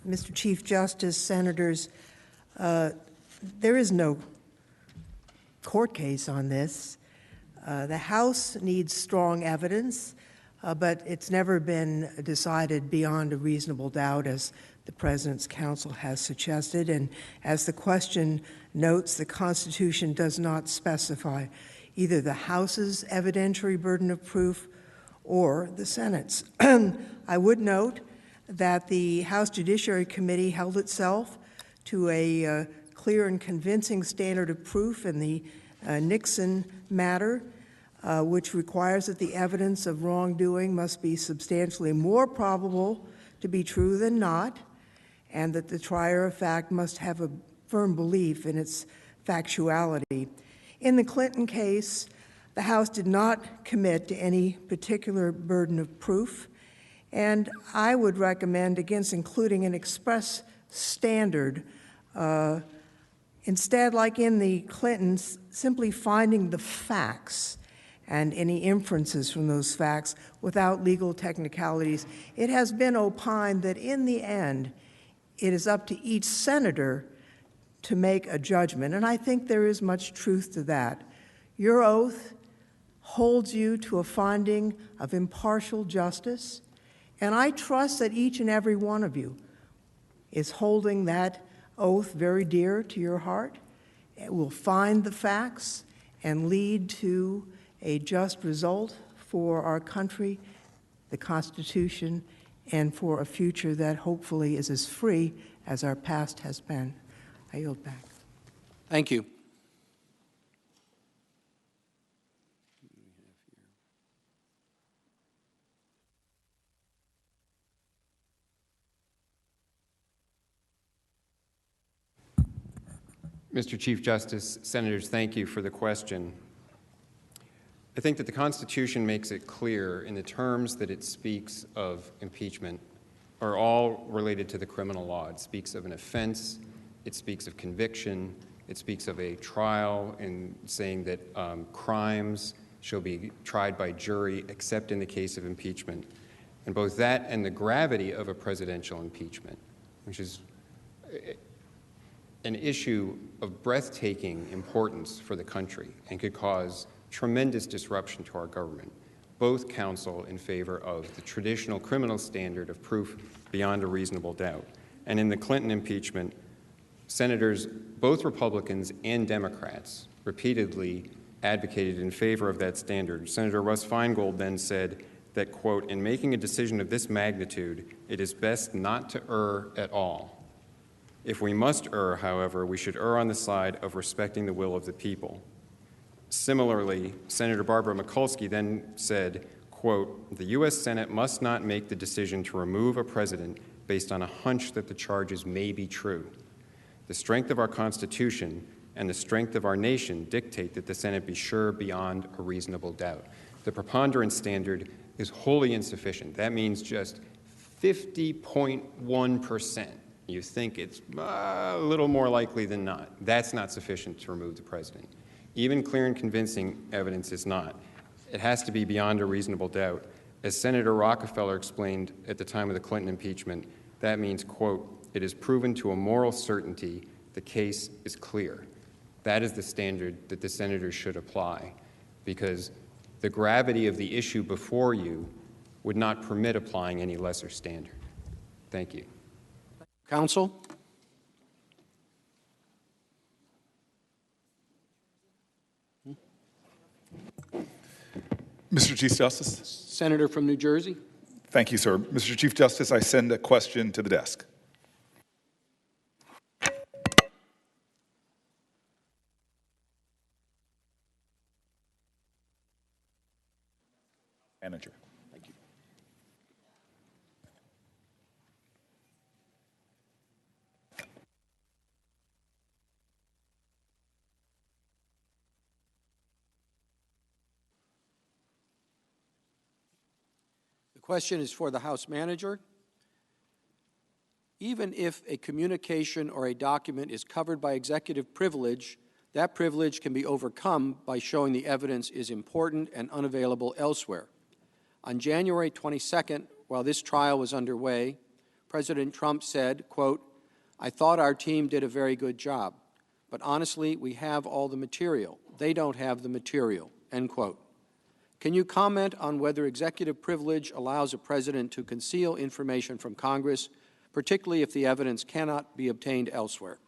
Mr. Chief Justice, Senators, there is no court case on this. The House needs strong evidence, but it's never been decided beyond a reasonable doubt, as the President's counsel has suggested. And as the question notes, the Constitution does not specify either the House's evidentiary burden of proof or the Senate's. I would note that the House Judiciary Committee held itself to a clear and convincing standard of proof in the Nixon matter, which requires that the evidence of wrongdoing must be substantially more probable to be true than not, and that the trier of fact must have a firm belief in its factuality. In the Clinton case, the House did not commit to any particular burden of proof, and I would recommend against including an express standard. Instead, like in the Clintons, simply finding the facts and any inferences from those facts without legal technicalities. It has been opined that in the end, it is up to each senator to make a judgment, and I think there is much truth to that. Your oath holds you to a finding of impartial justice, and I trust that each and every one of you is holding that oath very dear to your heart. It will find the facts and lead to a just result for our country, the Constitution, and for a future that hopefully is as free as our past has been. I yield back. Thank you. Mr. Chief Justice, Senators, thank you for the question. I think that the Constitution makes it clear in the terms that it speaks of impeachment are all related to the criminal law. It speaks of an offense, it speaks of conviction, it speaks of a trial, in saying that crimes shall be tried by jury except in the case of impeachment. And both that and the gravity of a presidential impeachment, which is an issue of breathtaking importance for the country and could cause tremendous disruption to our government, both counsel in favor of the traditional criminal standard of proof beyond a reasonable doubt. And in the Clinton impeachment, senators, both Republicans and Democrats, repeatedly advocated in favor of that standard. Senator Russ Feingold then said that, quote, "In making a decision of this magnitude, it is best not to err at all. If we must err, however, we should err on the side of respecting the will of the people." Similarly, Senator Barbara Mikulski then said, quote, "The U.S. Senate must not make the decision to remove a president based on a hunch that the charges may be true. The strength of our Constitution and the strength of our nation dictate that the Senate be sure beyond a reasonable doubt." The preponderance standard is wholly insufficient. That means just 50.1%. You think it's a little more likely than not. That's not sufficient to remove the president. Even clear and convincing evidence is not. It has to be beyond a reasonable doubt. As Senator Rockefeller explained at the time of the Clinton impeachment, that means, quote, "It is proven to a moral certainty the case is clear." That is the standard that the senators should apply, because the gravity of the issue before you would not permit applying any lesser standard. Thank you. Counsel? Mr. Chief Justice. Senator from New Jersey. Thank you, sir. Mr. Chief Justice, I send a question to the desk. Manager. Thank you. The question is for the House Manager. Even if a communication or a document is covered by executive privilege, that privilege can be overcome by showing the evidence is important and unavailable elsewhere. On January 22nd, while this trial was underway, President Trump said, quote, "I thought our team did a very good job, but honestly, we have all the material. They don't have the material," end quote. Can you comment on whether executive privilege allows a president to conceal information from Congress, particularly if the evidence cannot be obtained elsewhere?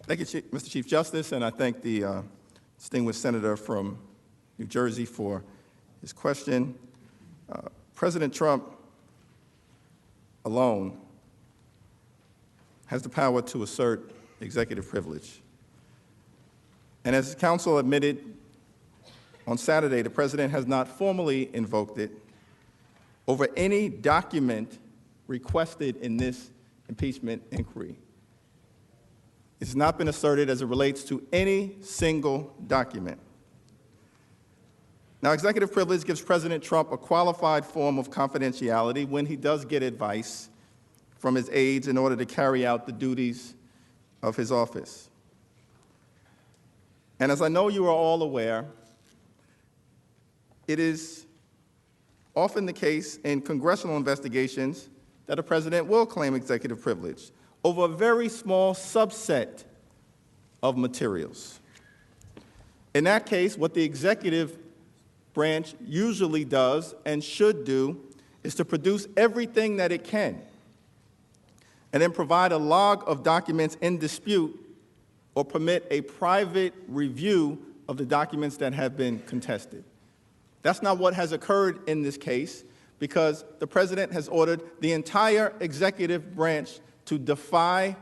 Thank you, Mr. Chief Justice, and I thank the distinguished senator from New Jersey for his question. President Trump alone has the power to assert executive privilege. And as counsel admitted on Saturday, the president has not formally invoked it over any document requested in this impeachment inquiry. It's not been asserted as it relates to any single document. Now, executive privilege gives President Trump a qualified form of confidentiality when he does get advice from his aides in order to carry out the duties of his office. And as I know you are all aware, it is often the case in congressional investigations that a president will claim executive privilege over a very small subset of materials. In that case, what the executive branch usually does and should do is to produce everything that it can and then provide a log of documents in dispute or permit a private review of the documents that have been contested. That's not what has occurred in this case, because the president has ordered the entire executive branch to defy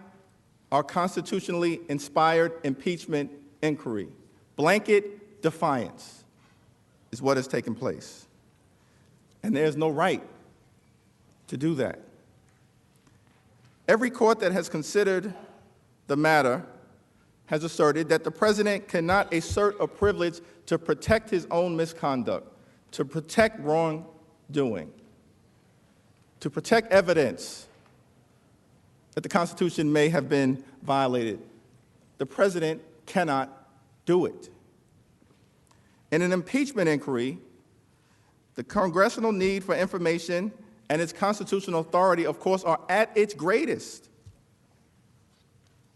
our constitutionally inspired impeachment inquiry. Blanket defiance is what has taken place. And there's no right to do that. Every court that has considered the matter has asserted that the president cannot assert a privilege to protect his own misconduct, to protect wrongdoing, to protect evidence that the Constitution may have been violated. The president cannot do it. In an impeachment inquiry, the congressional need for information and its constitutional authority, of course, are at its greatest.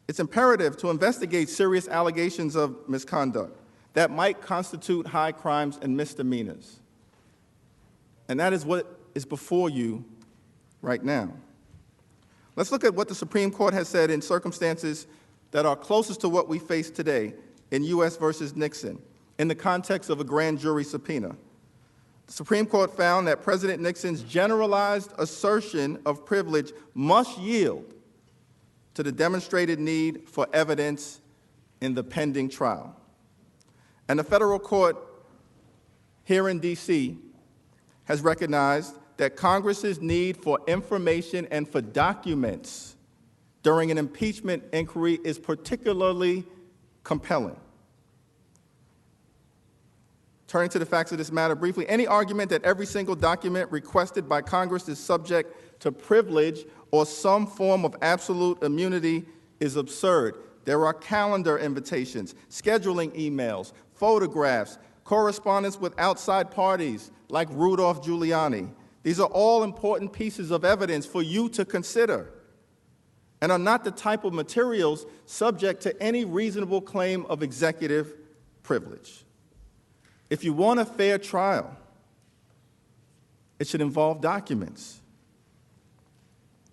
It's imperative to investigate serious allegations of misconduct that might constitute high crimes and misdemeanors. And that is what is before you right now. Let's look at what the Supreme Court has said in circumstances that are closest to what we face today in U.S. versus Nixon. in the context of a grand jury subpoena. The Supreme Court found that President Nixon's generalized assertion of privilege must yield to the demonstrated need for evidence in the pending trial. And the federal court here in D.C. has recognized that Congress's need for information and for documents during an impeachment inquiry is particularly compelling. Turning to the facts of this matter briefly, any argument that every single document requested by Congress is subject to privilege or some form of absolute immunity is absurd. There are calendar invitations, scheduling emails, photographs, correspondence with outside parties like Rudolph Giuliani. These are all important pieces of evidence for you to consider and are not the type of materials subject to any reasonable claim of executive privilege. If you want a fair trial, it should involve documents.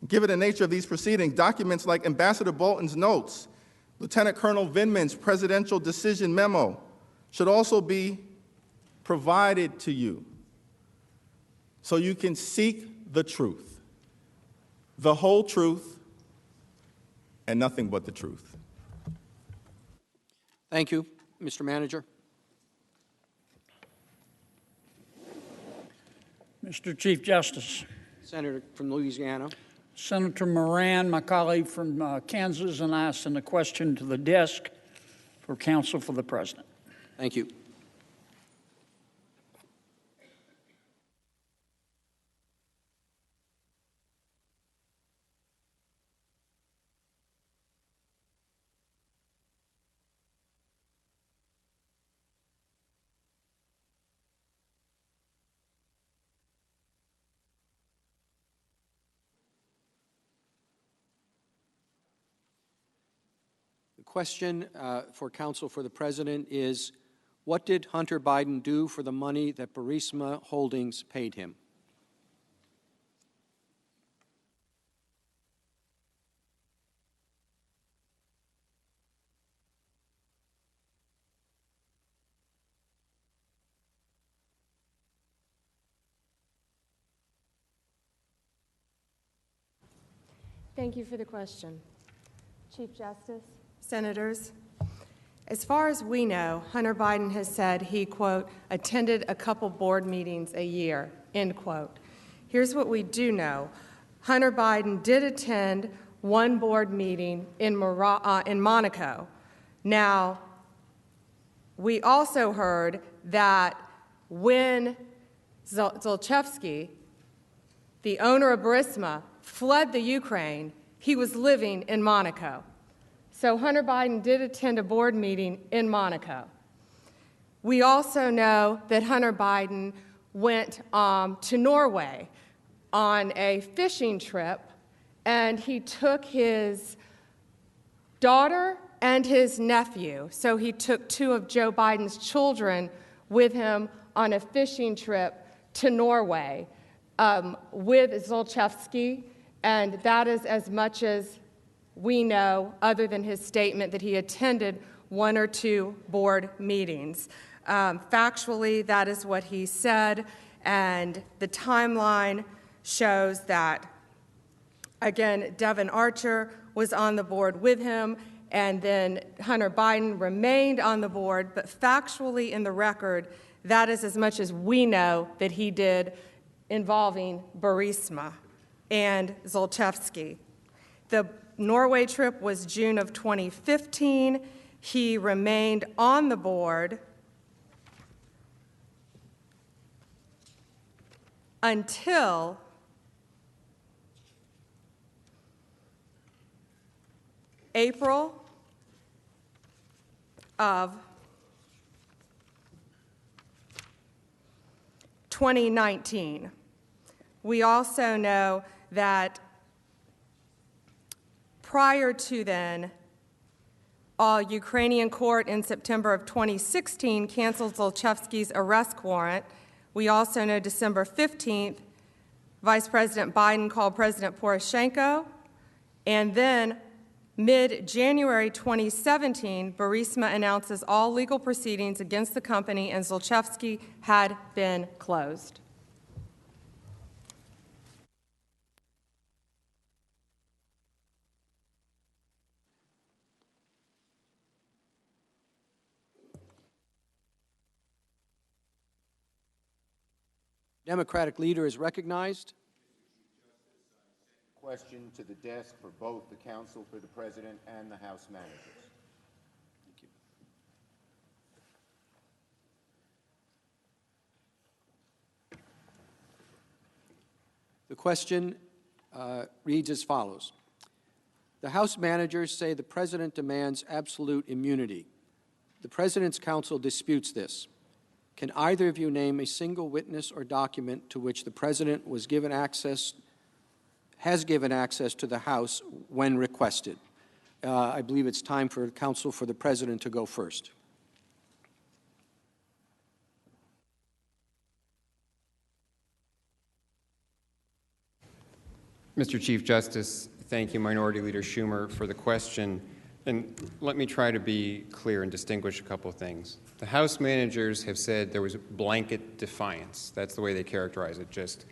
Given the nature of these proceedings, documents like Ambassador Bolton's notes, Lieutenant Colonel Vindman's presidential decision memo should also be provided to you so you can seek the truth, the whole truth, and nothing but the truth. Thank you. Mr. Manager. Mr. Chief Justice. Senator from Louisiana. Senator Moran, my colleague from Kansas, and I send a question to the desk for counsel for the President. Thank you. Question for counsel for the President is, what did Hunter Biden do for the money that Burisma Holdings paid him? Thank you for the question. Chief Justice, Senators, as far as we know, Hunter Biden has said he, quote, attended a couple board meetings a year, end quote. Here's what we do know. Hunter Biden did attend one board meeting in Monaco. Now, we also heard that when Zlochevsky, the owner of Burisma, fled the Ukraine, he was living in Monaco. So Hunter Biden did attend a board meeting in Monaco. We also know that Hunter Biden went to Norway on a fishing trip, and he took his daughter and his nephew. So he took two of Joe Biden's children with him on a fishing trip to Norway with Zlochevsky, and that is as much as we know, other than his statement that he attended one or two board meetings. Factually, that is what he said, and the timeline shows that, again, Devin Archer was on the board with him, and then Hunter Biden remained on the board, but factually in the record, that is as much as we know that he did involving Burisma and Zlochevsky. The Norway trip was June of 2015. He remained on the board until April of 2019. We also know that prior to then, a Ukrainian court in September of 2016 canceled Zlochevsky's arrest warrant. We also know December 15th, Vice President Biden called President Poroshenko, and then Mid-January 2017, Burisma announces all legal proceedings against the company and Zlochevsky had been closed. Democratic leader is recognized. Question to the desk for both the counsel for the president and the House managers. Thank you. The question reads as follows. The House managers say the president demands absolute immunity. The president's counsel disputes this. Can either of you name a single witness or document to which the president has given access to the House when requested? I believe it's time for counsel for the president to go first. Mr. Chief Justice, thank you, Minority Leader Schumer, for the question. And let me try to be clear and distinguish a couple of things. The House managers have said there was blanket defiance. That's the way they characterize it. Just,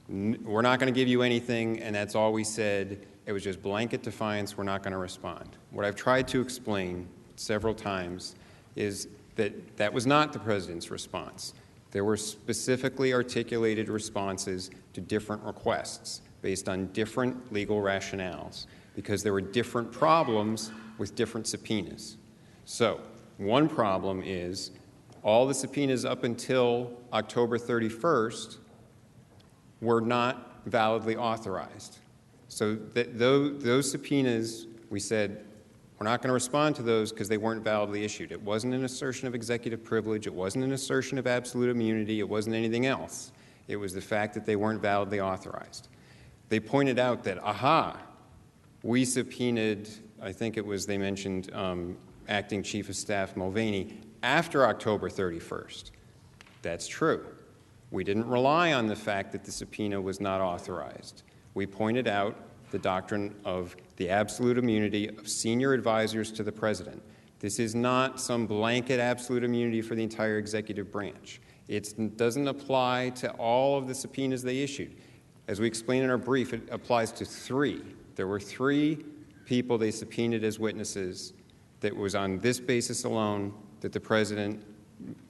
we're not going to give you anything, and that's all we said. It was just blanket defiance. We're not going to respond. What I've tried to explain several times is that that was not the president's response. There were specifically articulated responses to different requests based on different legal rationales because there were different problems with different subpoenas. So one problem is all the subpoenas up until October 31st were not validly authorized. So those subpoenas, we said, we're not going to respond to those because they weren't validly issued. It wasn't an assertion of executive privilege. It wasn't an assertion of absolute immunity. It wasn't anything else. It was the fact that they weren't validly authorized. They pointed out that, we subpoenaed, I think it was, they mentioned Acting Chief of Staff Mulvaney after October 31st. That's true. We didn't rely on the fact that the subpoena was not authorized. We pointed out the doctrine of the absolute immunity of senior advisors to the president. This is not some blanket absolute immunity for the entire executive branch. It doesn't apply to all of the subpoenas they issued. As we explained in our brief, it applies to 3. There were 3 people they subpoenaed as witnesses that was on this basis alone that the president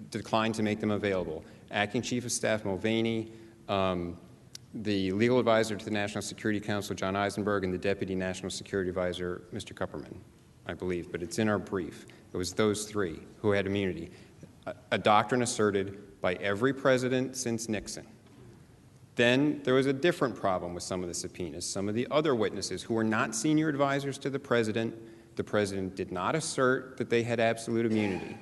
declined to make them available. Acting Chief of Staff Mulvaney, the legal advisor to the National Security Council, John Eisenberg, and the Deputy National Security Advisor, Mr. Kupperman, I believe. But it's in our brief. It was those 3 who had immunity. A doctrine asserted by every president since Nixon. Then there was a different problem with some of the subpoenas. Some of the other witnesses who were not senior advisors to the president did not assert that they had absolute immunity.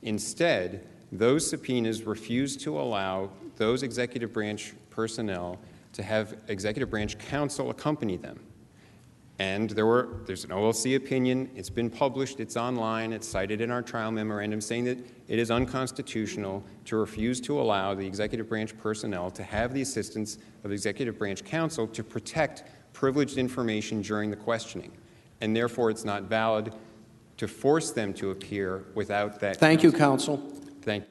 Instead, those subpoenas refused to allow those executive branch personnel to have executive branch counsel accompany them. And there's an OLC opinion. It's been published. It's online. It's cited in our trial memorandum saying that it is unconstitutional to refuse to allow the executive branch personnel to have the assistance of executive branch counsel to protect privileged information during the questioning. And therefore, it's not valid to force them to appear without that. Thank you, counsel. Thank you.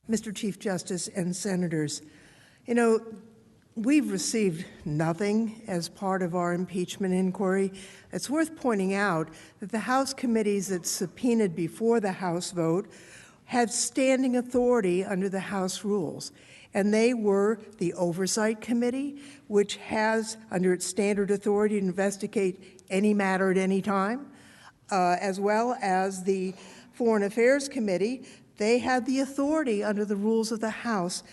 Mr. Chief Justice and Senators, you know, we've received nothing as part of our impeachment inquiry. It's worth pointing out that the House committees that subpoenaed before the House vote had standing authority under the House rules. And they were the Oversight Committee, which has, under its standard authority, to investigate any matter at any time, as well as the Foreign Affairs Committee. They had the authority under the rules of the House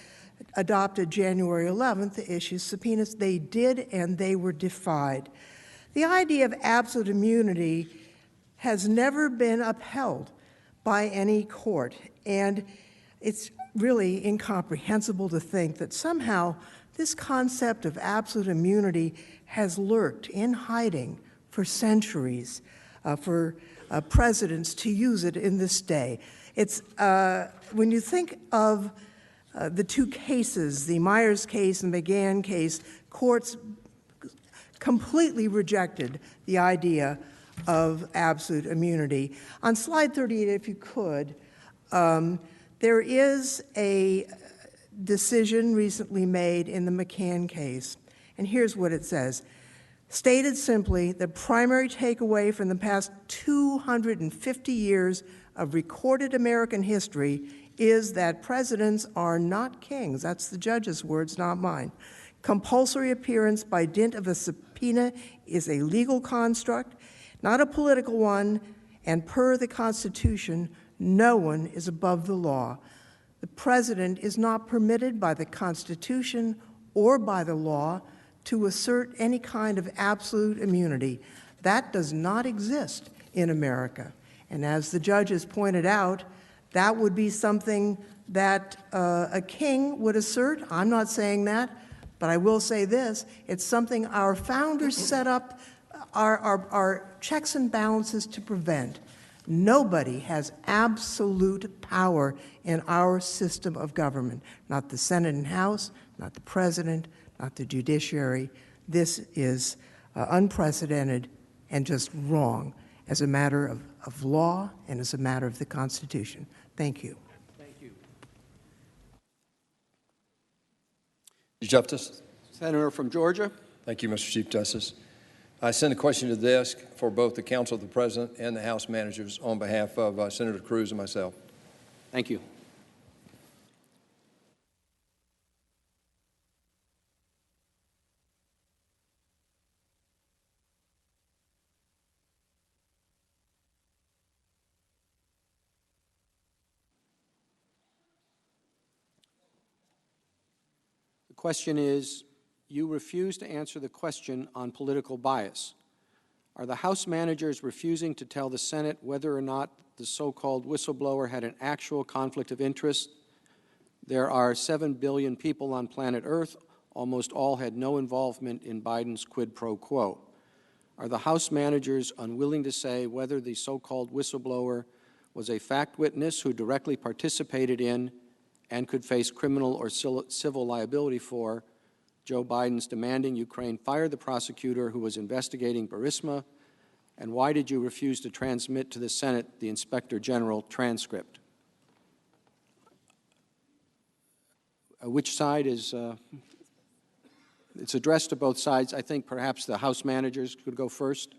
adopted January 11th to issue subpoenas. They did, and they were defied. The idea of absolute immunity has never been upheld by any court, and it's really incomprehensible to think that somehow this concept of absolute immunity has lurked in hiding for centuries for presidents to use it in this day. It's when you think of the two cases, the Myers case and the McGahn case, courts completely rejected the idea of absolute immunity. On slide 38, if you could, there is a decision recently made in the McCann case, and here's what it says. Stated simply, the primary takeaway from the past 250 years of recorded American history is that presidents are not kings. That's the judge's words, not mine. Compulsory appearance by dint of a subpoena is a legal construct, not a political one, and per the Constitution, no one is above the law. The president is not permitted by the Constitution or by the law to assert any kind of absolute immunity. That does not exist in America. And as the judges pointed out, that would be something that a king would assert. I'm not saying that, but I will say this. It's something our founders set up our checks and balances to prevent. Nobody has absolute power in our system of government, not the Senate and House, not the president, not the judiciary. This is unprecedented and just wrong as a matter of law and as a matter of the Constitution. Thank you. Thank you. Justice. Senator from Georgia. Thank you, Mr. Chief Justice. I send a question to the desk for both the Counsel of the President and the House managers on behalf of Senator Cruz and myself. Thank you. The question is, you refuse to answer the question on political bias. Are the House managers refusing to tell the Senate whether or not the so-called whistleblower had an actual conflict of interest? There are 7 billion people on planet Earth. Almost all had no involvement in Biden's quid pro quo. Are the House managers unwilling to say whether the so-called whistleblower was a fact witness who directly participated in and could face criminal or civil liability for Joe Biden's demanding Ukraine fire the prosecutor who was investigating Burisma? And why did you refuse to transmit to the Senate the Inspector General transcript? Which side is, it's addressed to both sides. I think perhaps the House managers could go first.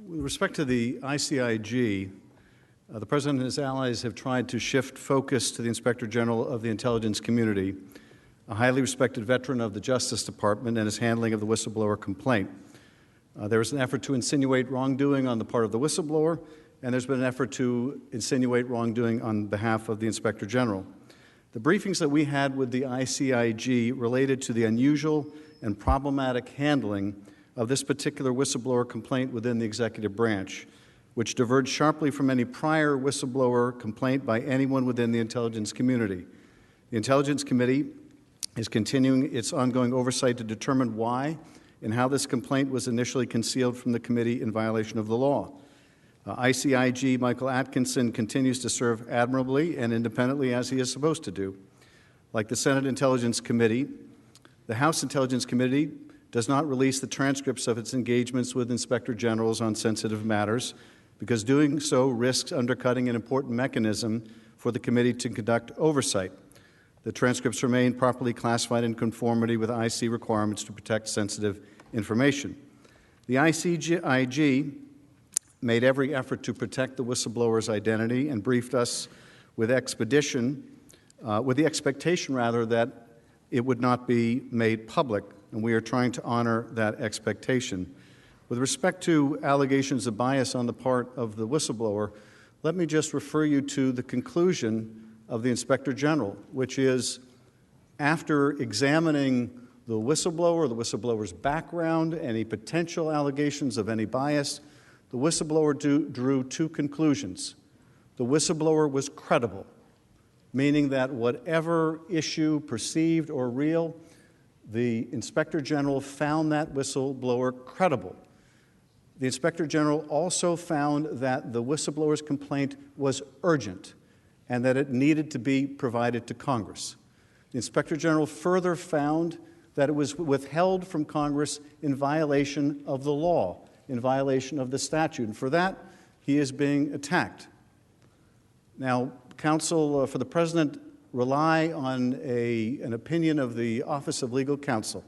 With respect to the ICIG, the President and his allies have tried to shift focus to the Inspector General of the intelligence community, a highly respected veteran of the Justice Department, and his handling of the whistleblower complaint. There was an effort to insinuate wrongdoing on the part of the whistleblower, and there's been an effort to insinuate wrongdoing on behalf of the Inspector General. The briefings that we had with the ICIG related to the unusual and problematic handling of this particular whistleblower complaint within the executive branch, which diverged sharply from any prior whistleblower complaint by anyone within the intelligence community. The Intelligence Committee is continuing its ongoing oversight to determine why and how this complaint was initially concealed from the committee in violation of the law. ICIG Michael Atkinson continues to serve admirably and independently as he is supposed to do. Like the Senate Intelligence Committee, the House Intelligence Committee does not release the transcripts of its engagements with inspector generals on sensitive matters, because doing so risks undercutting an important mechanism for the committee to conduct oversight. The transcripts remain properly classified in conformity with IC requirements to protect sensitive information. The ICIG made every effort to protect the whistleblower's identity and briefed us with the expectation that it would not be made public, and we are trying to honor that expectation. With respect to allegations of bias on the part of the whistleblower, let me just refer you to the conclusion of the Inspector General, which is, after examining the whistleblower's background, any potential allegations of any bias, the whistleblower drew two conclusions. The whistleblower was credible, meaning that whatever issue, perceived or real, the Inspector General found that whistleblower credible. The Inspector General also found that the whistleblower's complaint was urgent and that it needed to be provided to Congress. The Inspector General further found that it was withheld from Congress in violation of the law, in violation of the statute, and for that, he is being attacked. Now, counsel for the President rely on an opinion of the Office of Legal Counsel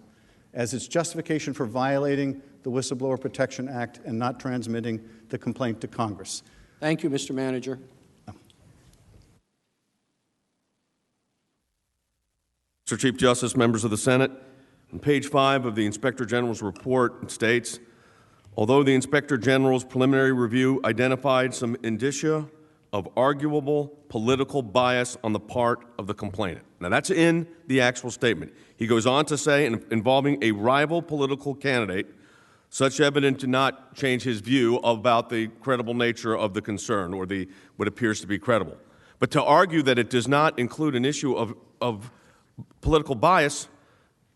as its justification for violating the Whistleblower Protection Act and not transmitting the complaint to Congress. Thank you, Mr. Manager. Mr. Chief Justice, members of the Senate, on page 5 of the Inspector General's report, it states, although the Inspector General's preliminary review identified some indicia of arguable political bias on the part of the complainant. Now, that's in the actual statement. He goes on to say, involving a rival political candidate, such evidence did not change his view about the credible nature of the concern or what appears to be credible. But to argue that it does not include an issue of political bias,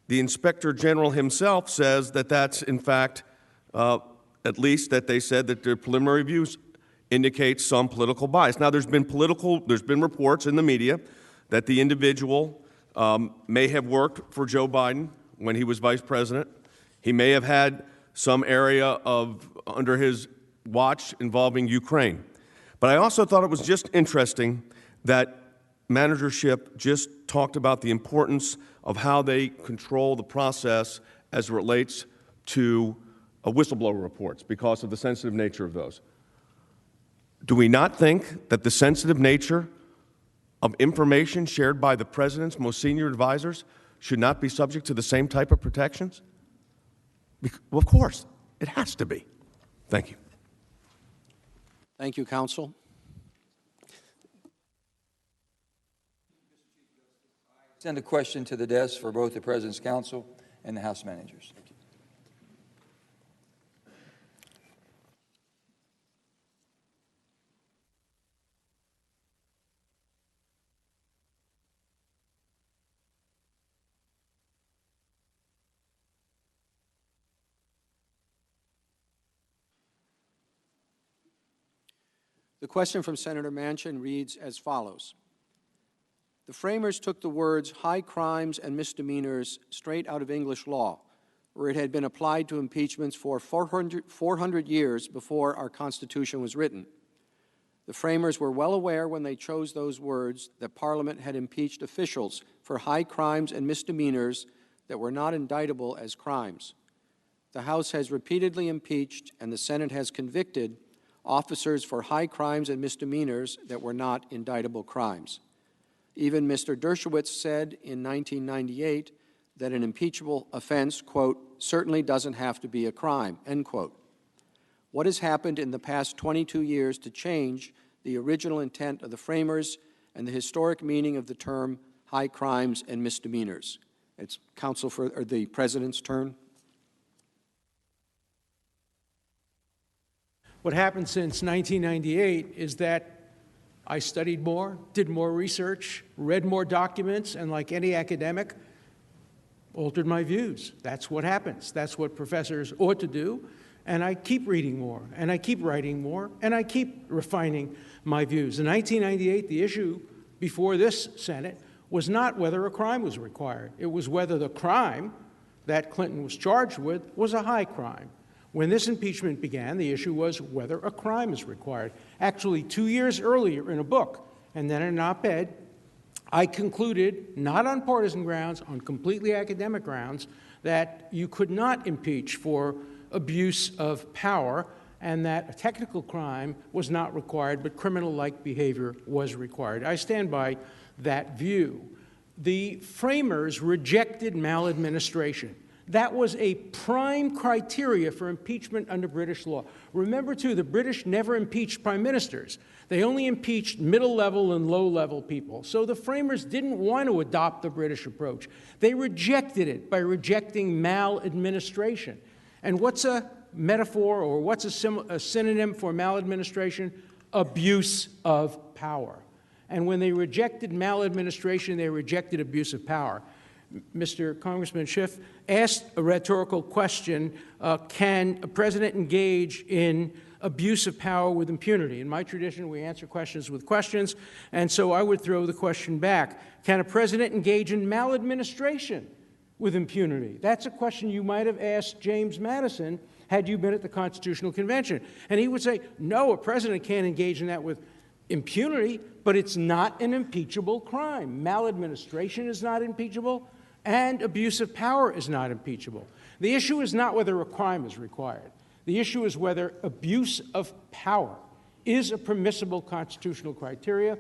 the Inspector General himself says that that's, in fact, at least that they said that their preliminary reviews indicate some political bias. Now, there's been reports in the media that the individual may have worked for Joe Biden when he was vice president. He may have had some area under his watch involving Ukraine. But I also thought it was just interesting that managership just talked about the importance of how they control the process as it relates to whistleblower reports because of the sensitive nature of those. Do we not think that the sensitive nature of information shared by the President's most senior advisors should not be subject to the same type of protections? Well, of course, it has to be. Thank you. Thank you, counsel. Send a question to the desk for both the President's counsel and the House managers. Thank you. The question from Senator Manchin reads as follows. The framers took the words high crimes and misdemeanors straight out of English law, where it had been applied to impeachments for 400 years before our Constitution was written. The framers were well aware when they chose those words that Parliament had impeached officials for high crimes and misdemeanors that were not indictable as crimes. The House has repeatedly impeached and the Senate has convicted officers for high crimes and misdemeanors that were not indictable crimes. Even Mr. Dershowitz said in 1998 that an impeachable offense, quote, certainly doesn't have to be a crime, end quote. What has happened in the past 22 years to change the original intent of the framers and the historic meaning of the term high crimes and misdemeanors? It's counsel for the President's turn. What happened since 1998 is that I studied more, did more research, read more documents, and like any academic, altered my views. That's what happens. That's what professors ought to do. And I keep reading more, and I keep writing more, and I keep refining my views. In 1998, the issue before this Senate was not whether a crime was required. It was whether the crime that Clinton was charged with was a high crime. When this impeachment began, the issue was whether a crime is required. Actually, 2 years earlier in a book, and then in an op-ed, I concluded, not on partisan grounds, on completely academic grounds, that you could not impeach for abuse of power and that a technical crime was not required, but criminal-like behavior was required. I stand by that view. The framers rejected maladministration. That was a prime criteria for impeachment under British law. Remember, too, the British never impeached prime ministers. They only impeached middle-level and low-level people. So the framers didn't want to adopt the British approach. They rejected it by rejecting maladministration. And what's a metaphor or what's a synonym for maladministration? Abuse of power. And when they rejected maladministration, they rejected abuse of power. Mr. Congressman Schiff asked a rhetorical question, can a president engage in abuse of power with impunity? In my tradition, we answer questions with questions, and so I would throw the question back. Can a president engage in maladministration with impunity? That's a question you might have asked James Madison had you been at the Constitutional Convention. And he would say, no, a president can't engage in that with impunity, but it's not an impeachable crime. Maladministration is not impeachable, and abuse of power is not impeachable. The issue is not whether a crime is required. The issue is whether abuse of power is a permissible constitutional criteria,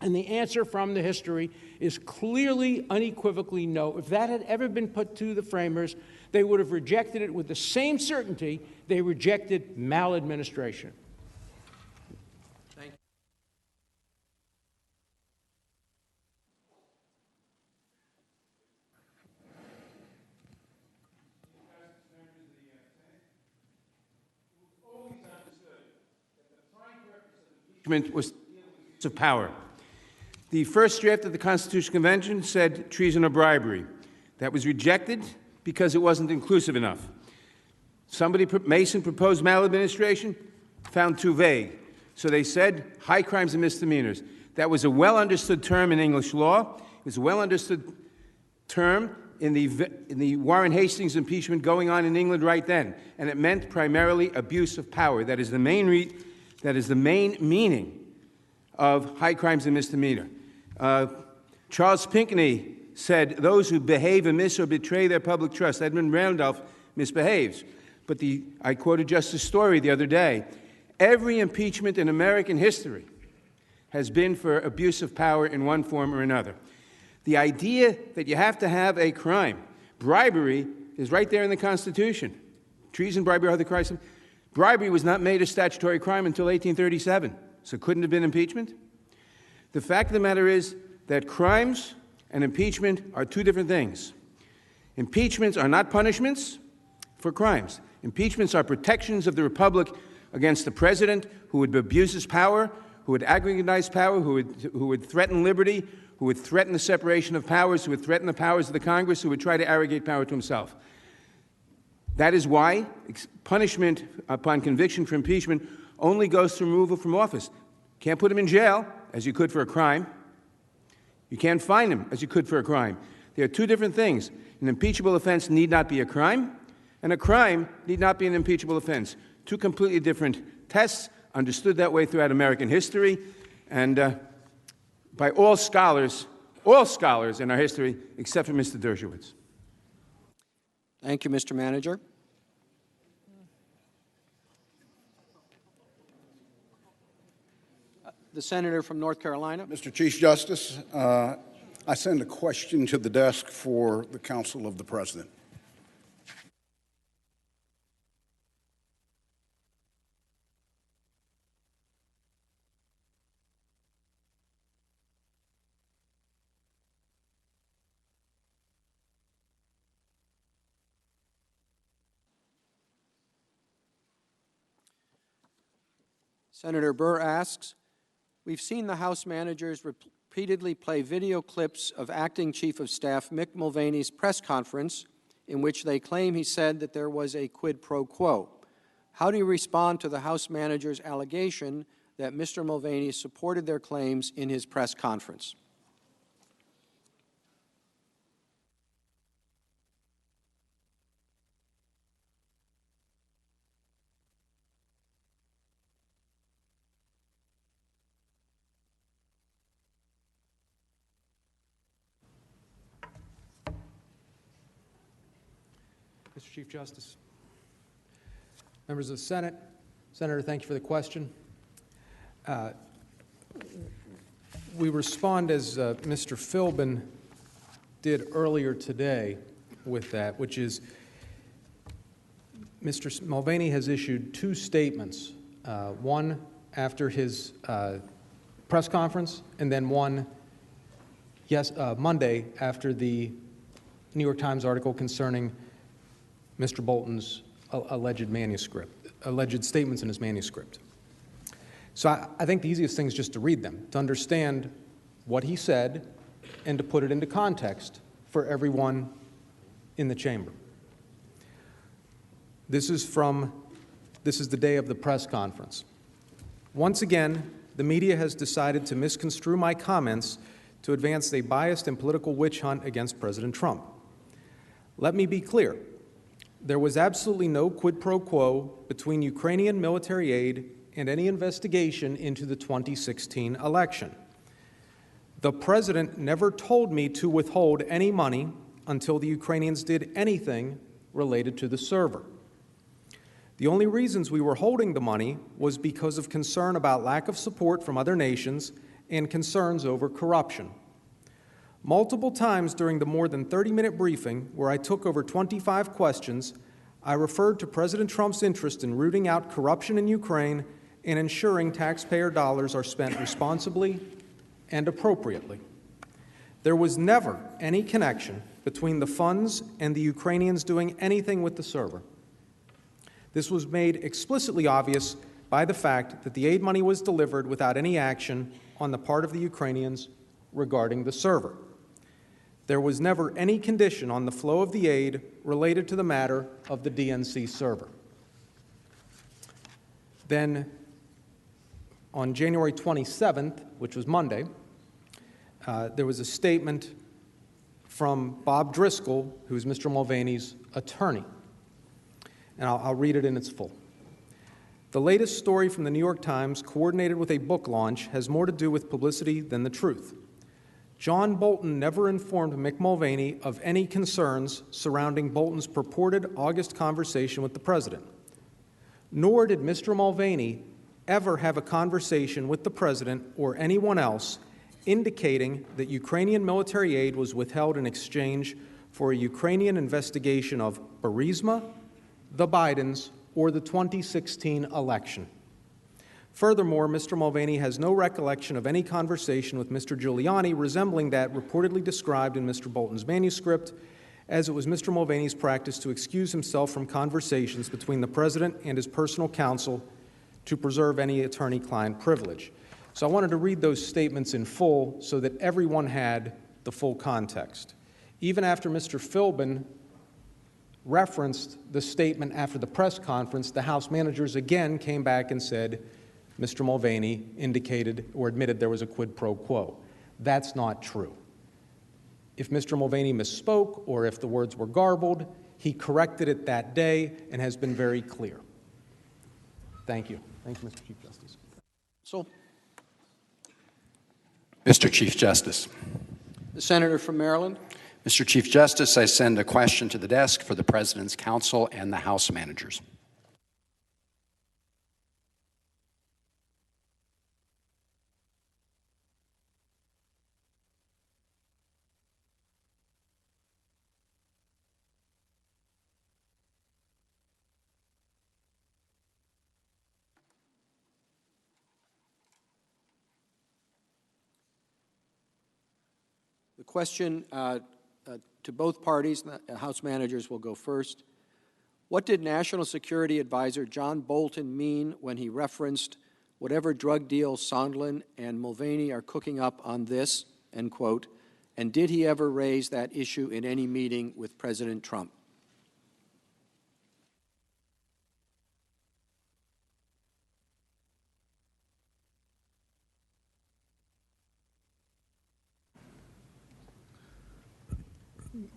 and the answer from the history is clearly, unequivocally no. If that had ever been put to the framers, they would have rejected it with the same certainty they rejected maladministration. Was of power. The first draft of the Constitutional Convention said treason or bribery. That was rejected because it wasn't inclusive enough. Mason proposed maladministration, found too vague. So they said high crimes and misdemeanors. That was a well-understood term in English law. It was a well-understood term in the Warren Hastings impeachment going on in England right then. And it meant primarily abuse of power. That is the main meaning of high crimes and misdemeanor. Charles Pinckney said, those who behave amiss or betray their public trust. Edmund Randolph misbehaves. But I quoted Justice Story the other day. Every impeachment in American history has been for abuse of power in one form or another. The idea that you have to have a crime, bribery, is right there in the Constitution. Treason, bribery, or other crimes. Bribery was not made a statutory crime until 1837, so it couldn't have been impeachment. The fact of the matter is that crimes and impeachment are two different things. Impeachments are not punishments for crimes. Impeachments are protections of the Republic against the president who would abuse his power, who would aggrandize power, who would threaten liberty, who would threaten the separation of powers, who would threaten the powers of the Congress, who would try to arrogate power to himself. That is why punishment upon conviction for impeachment only goes to removal from office. Can't put him in jail, as you could for a crime. You can't fine him, as you could for a crime. They are two different things. An impeachable offense need not be a crime, and a crime need not be an impeachable offense. Two completely different tests, understood that way throughout American history, and by all scholars in our history, except for Mr. Dershowitz. Thank you, Mr. Manager. The senator from North Carolina. Mr. Chief Justice, I send a question to the desk for the counsel of the President. Senator Burr asks, we've seen the House managers repeatedly play video clips of Acting Chief of Staff Mick Mulvaney's press conference in which they claim he said that there was a quid pro quo. How do you respond to the House manager's allegation that Mr. Mulvaney supported their claims in his press conference? Mr. Chief Justice. Members of the Senate, Senator, thank you for the question. We respond as Mr. Philbin did earlier today with that, which is Mr. Mulvaney has issued two statements, one after his press conference, and then one Monday after the New York Times article concerning Mr. Bolton's alleged statements in his manuscript. So I think the easiest thing is just to read them, to understand what he said and to put it into context for everyone in the chamber. This is the day of the press conference. Once again, the media has decided to misconstrue my comments to advance a biased and political witch hunt against President Trump. Let me be clear. There was absolutely no quid pro quo between Ukrainian military aid and any investigation into the 2016 election. The president never told me to withhold any money until the Ukrainians did anything related to the server. The only reasons we were holding the money was because of concern about lack of support from other nations and concerns over corruption. Multiple times during the more than 30-minute briefing, where I took over 25 questions, I referred to President Trump's interest in rooting out corruption in Ukraine and ensuring taxpayer dollars are spent responsibly and appropriately. There was never any connection between the funds and the Ukrainians doing anything with the server. This was made explicitly obvious by the fact that the aid money was delivered without any action on the part of the Ukrainians regarding the server. There was never any condition on the flow of the aid related to the matter of the DNC server. Then, on January 27th, which was Monday, there was a statement from Bob Driscoll, who is Mr. Mulvaney's attorney. And I'll read it in its full. The latest story from the New York Times, coordinated with a book launch, has more to do with publicity than the truth. John Bolton never informed Mick Mulvaney of any concerns surrounding Bolton's purported August conversation with the president. Nor did Mr. Mulvaney ever have a conversation with the president or anyone else indicating that Ukrainian military aid was withheld in exchange for a Ukrainian investigation of Burisma, the Bidens, or the 2016 election. Furthermore, Mr. Mulvaney has no recollection of any conversation with Mr. Giuliani resembling that reportedly described in Mr. Bolton's manuscript, as it was Mr. Mulvaney's practice to excuse himself from conversations between the president and his personal counsel to preserve any attorney-client privilege. So I wanted to read those statements in full so that everyone had the full context. Even after Mr. Philbin referenced the statement after the press conference, the House managers again came back and said Mr. Mulvaney indicated or admitted there was a quid pro quo. That's not true. If Mr. Mulvaney misspoke or if the words were garbled, he corrected it that day and has been very clear. Thank you. Thank you, Mr. Chief Justice. So, Mr. Chief Justice. the senator from Maryland. Mr. Chief Justice, I send a question to the desk for the President's counsel and the House managers. The question to both parties, the House managers will go first. What did National Security Advisor John Bolton mean when he referenced whatever drug deal Sondland and Mulvaney are cooking up on this, end quote, and did he ever raise that issue in any meeting with President Trump?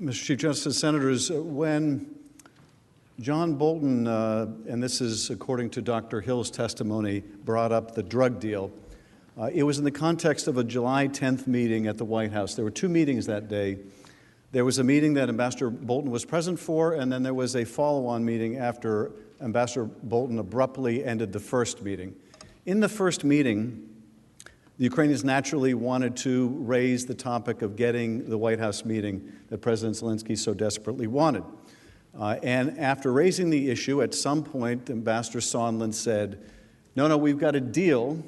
Mr. Chief Justice, Senators, when John Bolton, and this is according to Dr. Hill's testimony, brought up the drug deal, it was in the context of a July 10th meeting at the White House. There were two meetings that day. There was a meeting that Ambassador Bolton was present for, and then there was a follow-on meeting after Ambassador Bolton abruptly ended the first meeting. In the first meeting, The Ukrainians naturally wanted to raise the topic of getting the White House meeting that President Zelensky so desperately wanted. And after raising the issue, at some point, Ambassador Sondland said, no, we've got a deal.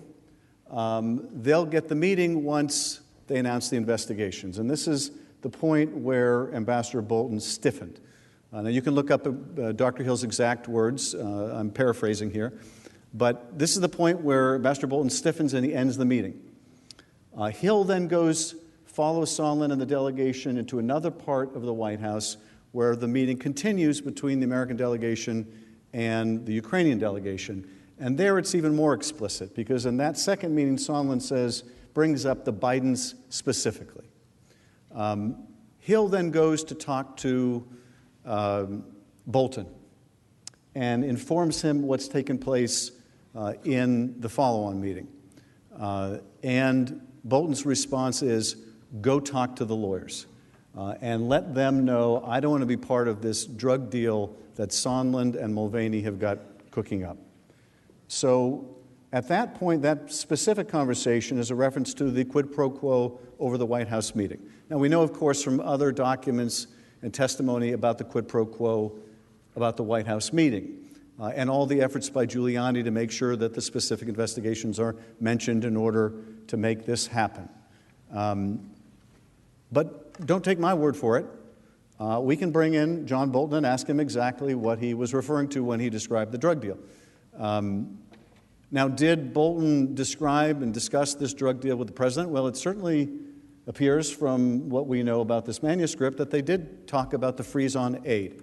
They'll get the meeting once they announce the investigations. And this is the point where Ambassador Bolton stiffened. Now, you can look up Dr. Hill's exact words. I'm paraphrasing here. But this is the point where Ambassador Bolton stiffens and he ends the meeting. Hill then follows Sondland and the delegation into another part of the White House where the meeting continues between the American delegation and the Ukrainian delegation. And there it's even more explicit, because in that second meeting, Sondland brings up the Bidens specifically. Hill then goes to talk to Bolton and informs him what's taken place in the follow-on meeting. And Bolton's response is, go talk to the lawyers and let them know I don't want to be part of this drug deal that Sondland and Mulvaney have got cooking up. So at that point, that specific conversation is a reference to the quid pro quo over the White House meeting. Now, we know, of course, from other documents and testimony about the quid pro quo about the White House meeting and all the efforts by Giuliani to make sure that the specific investigations are mentioned in order to make this happen. But don't take my word for it. We can bring in John Bolton and ask him exactly what he was referring to when he described the drug deal. Now, did Bolton describe and discuss this drug deal with the president? Well, it certainly appears from what we know about this manuscript that they did talk about the freeze-on aid.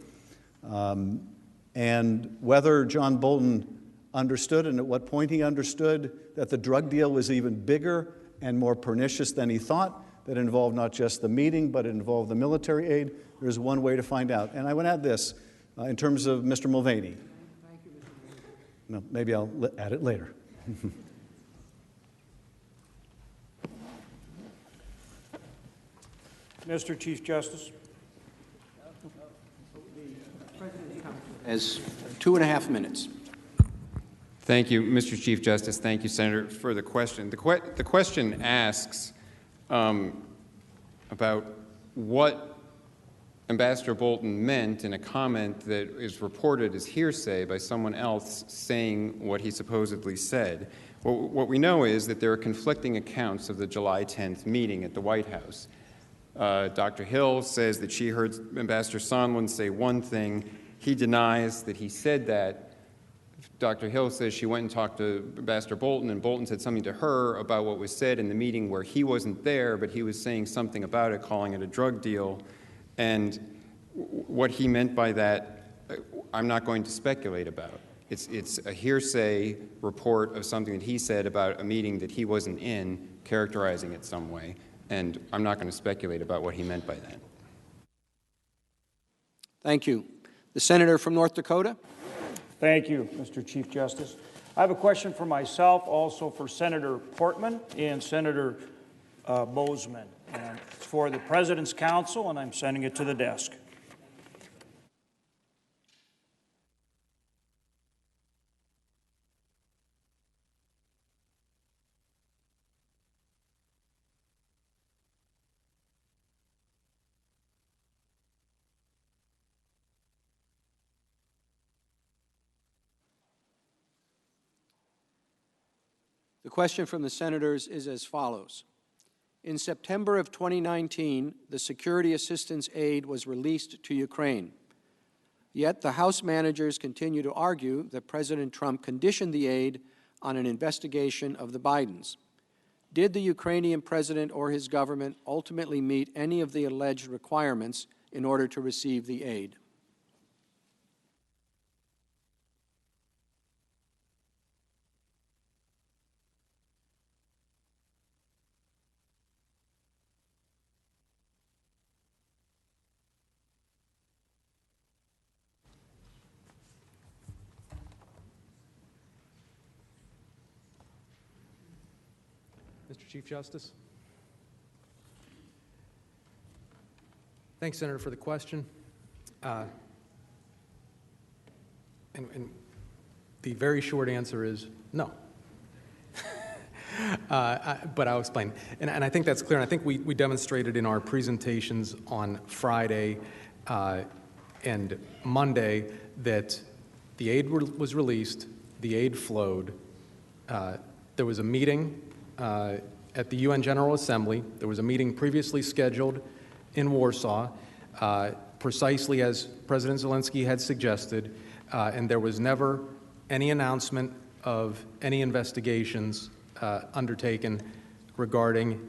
And whether John Bolton understood and at what point he understood that the drug deal was even bigger and more pernicious than he thought, that involved not just the meeting, but it involved the military aid, there's one way to find out. And I would add this in terms of Mr. Mulvaney. No, maybe I'll add it later. Mr. Chief Justice. As 2.5 minutes. Thank you, Mr. Chief Justice. Thank you, Senator, for the question. The question asks about what Ambassador Bolton meant in a comment that is reported as hearsay by someone else saying what he supposedly said. What we know is that there are conflicting accounts of the July 10th meeting at the White House. Dr. Hill says that she heard Ambassador Sondland say one thing. He denies that he said that. Dr. Hill says she went and talked to Ambassador Bolton, and Bolton said something to her about what was said in the meeting where he wasn't there, but he was saying something about it, calling it a drug deal. And what he meant by that, I'm not going to speculate about. It's a hearsay report of something that he said about a meeting that he wasn't in, characterizing it some way. And I'm not going to speculate about what he meant by that. Thank you. The senator from North Dakota. Thank you, Mr. Chief Justice. I have a question for myself, also for Senator Portman and Senator Bozeman. And it's for the President's Counsel, and I'm sending it to the desk. The question from the senators is as follows. In September of 2019, the security assistance aid was released to Ukraine. Yet the House managers continue to argue that President Trump conditioned the aid on an investigation of the Bidens. Did the Ukrainian president or his government ultimately meet any of the alleged requirements in order to receive the aid? Mr. Chief Justice. Thanks, Senator, for the question. And the very short answer is no. But I'll explain. And I think that's clear. And I think we demonstrated in our presentations on Friday and Monday that the aid was released, the aid flowed. There was a meeting at the UN General Assembly. There was a meeting previously scheduled in Warsaw, precisely as President Zelensky had suggested, and there was never any announcement of any investigations undertaken regarding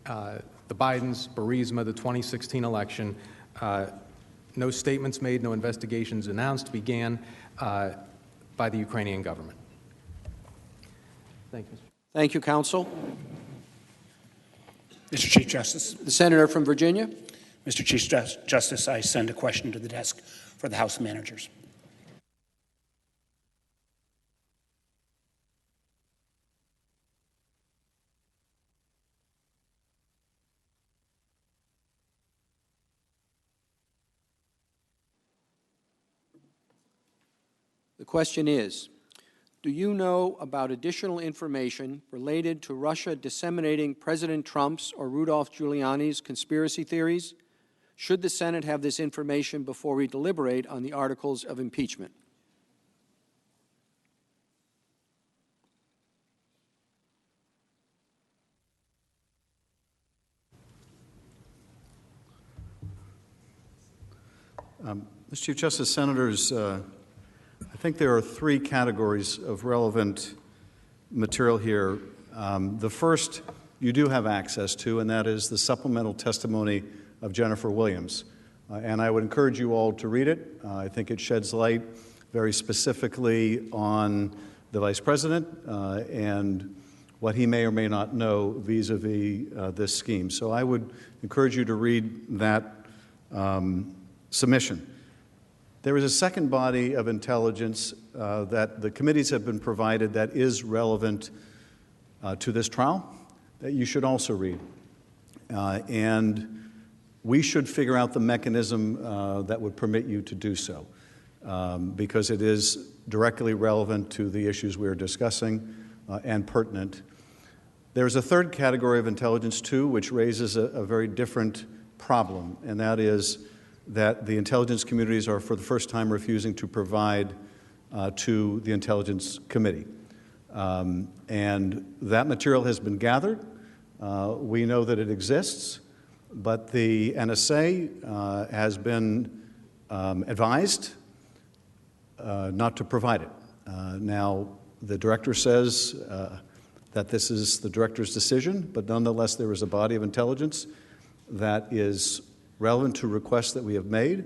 the Bidens, Burisma, the 2016 election. No statements made, no investigations announced began by the Ukrainian government. Thank you. Thank you, counsel. Mr. Chief Justice. The senator from Virginia. Mr. Chief Justice, I send a question to the desk for the House managers. The question is, do you know about additional information related to Russia disseminating President Trump's or Rudolph Giuliani's conspiracy theories? Should the Senate have this information before we deliberate on the articles of impeachment? Mr. Chief Justice, Senators, I think there are three categories of relevant material here. The first you do have access to, and that is the supplemental testimony of Jennifer Williams. And I would encourage you all to read it. I think it sheds light very specifically on the Vice President and what he may or may not know vis-a-vis this scheme. So I would encourage you to read that submission. There is a second body of intelligence that the committees have been provided that is relevant to this trial that you should also read. And we should figure out the mechanism that would permit you to do so because it is directly relevant to the issues we are discussing and pertinent. There's a third category of intelligence, too, which raises a very different problem, and that is that the intelligence communities are for the first time refusing to provide to the Intelligence Committee. And that material has been gathered. We know that it exists, but the NSA has been advised not to provide it. Now, the director says that this is the director's decision, but nonetheless there is a body of intelligence that is relevant to requests that we have made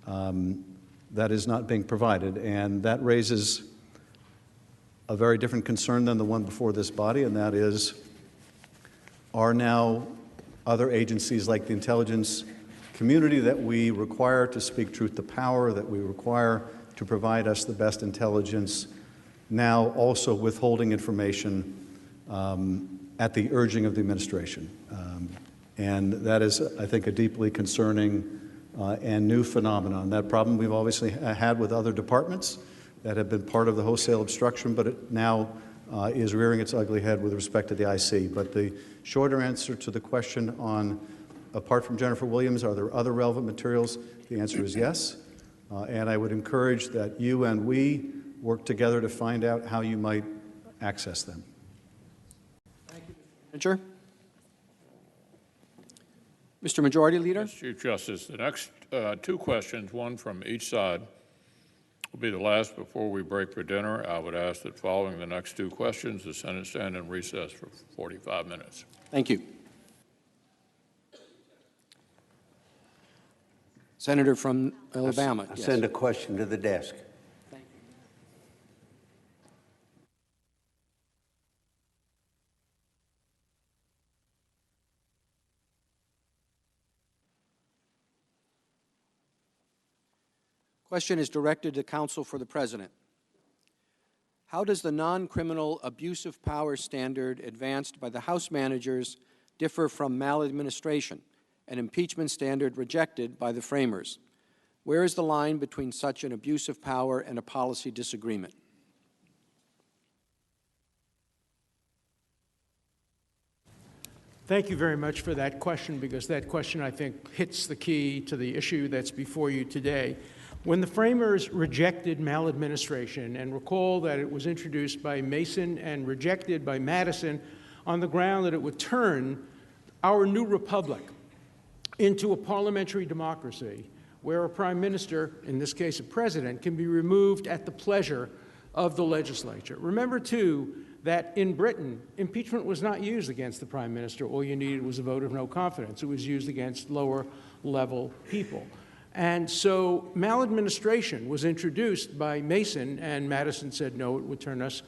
that is not being provided. And that raises a very different concern than the one before this body, and that is, are now other agencies like the intelligence community that we require to speak truth to power, that we require to provide us the best intelligence, now also withholding information at the urging of the administration. And that is, I think, a deeply concerning and new phenomenon. That problem we've obviously had with other departments that have been part of the wholesale obstruction, but it now is rearing its ugly head with respect to the IC. But the shorter answer to the question on, apart from Jennifer Williams, are there other relevant materials? The answer is yes. And I would encourage that you and we work together to find out how you might access them. Thank you, Mr. Manager. Mr. Majority Leader. Mr. Chief Justice, the next two questions, one from each side, will be the last before we break for dinner. I would ask that following the next two questions, the Senate stand in recess for 45 minutes. Thank you. Senator from Alabama. I send a question to the desk. Thank you. Question is directed to counsel for the President. How does the non-criminal abuse of power standard advanced by the House managers differ from maladministration, an impeachment standard rejected by the framers? Where is the line between such an abuse of power and a policy disagreement? Thank you very much for that question, because that question, I think, hits the key to the issue that's before you today. When the framers rejected maladministration, and recall that it was introduced by Mason and rejected by Madison on the ground that it would turn our new republic into a parliamentary democracy where a prime minister, in this case a president, can be removed at the pleasure of the legislature. Remember, too, that in Britain, impeachment was not used against the prime minister. All you needed was a vote of no confidence. It was used against lower-level people. And so maladministration was introduced by Mason, and Madison said, no, it would turn us,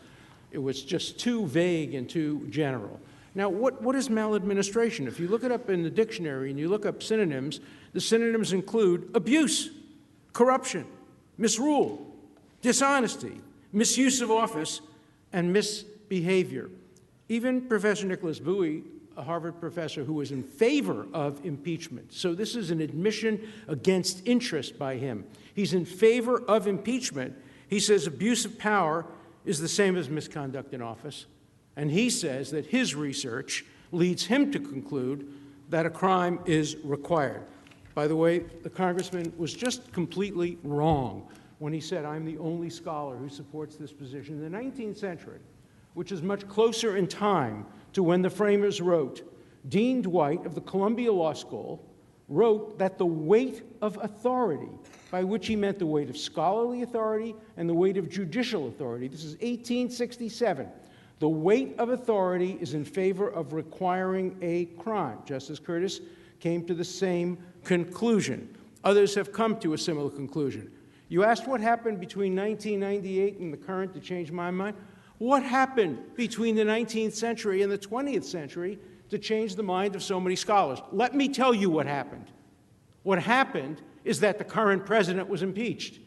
it was just too vague and too general. Now, what is maladministration? If you look it up in the dictionary and you look up synonyms, the synonyms include abuse, corruption, misrule, dishonesty, misuse of office, and misbehavior. Even Professor Nicholas Bowie, a Harvard professor who was in favor of impeachment, so this is an admission against interest by him. He's in favor of impeachment. He says abuse of power is the same as misconduct in office. And he says that his research leads him to conclude that a crime is required. By the way, the congressman was just completely wrong when he said, I'm the only scholar who supports this position. In the 19th century, which is much closer in time to when the framers wrote, Dean Dwight of the Columbia Law School wrote that the weight of authority, by which he meant the weight of scholarly authority and the weight of judicial authority, this is 1867, the weight of authority is in favor of requiring a crime. Justice Curtis came to the same conclusion. Others have come to a similar conclusion. You asked what happened between 1998 and the current to change my mind. What happened between the 19th century and the 20th century to change the mind of so many scholars? Let me tell you what happened. What happened is that the current president was impeached.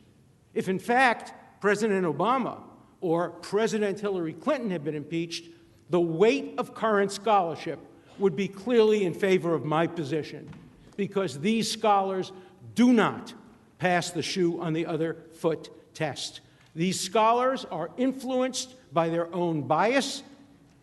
If, in fact, President Obama or President Hillary Clinton had been impeached, the weight of current scholarship would be clearly in favor of my position, because these scholars do not pass the shoe on the other foot test. These scholars are influenced by their own bias,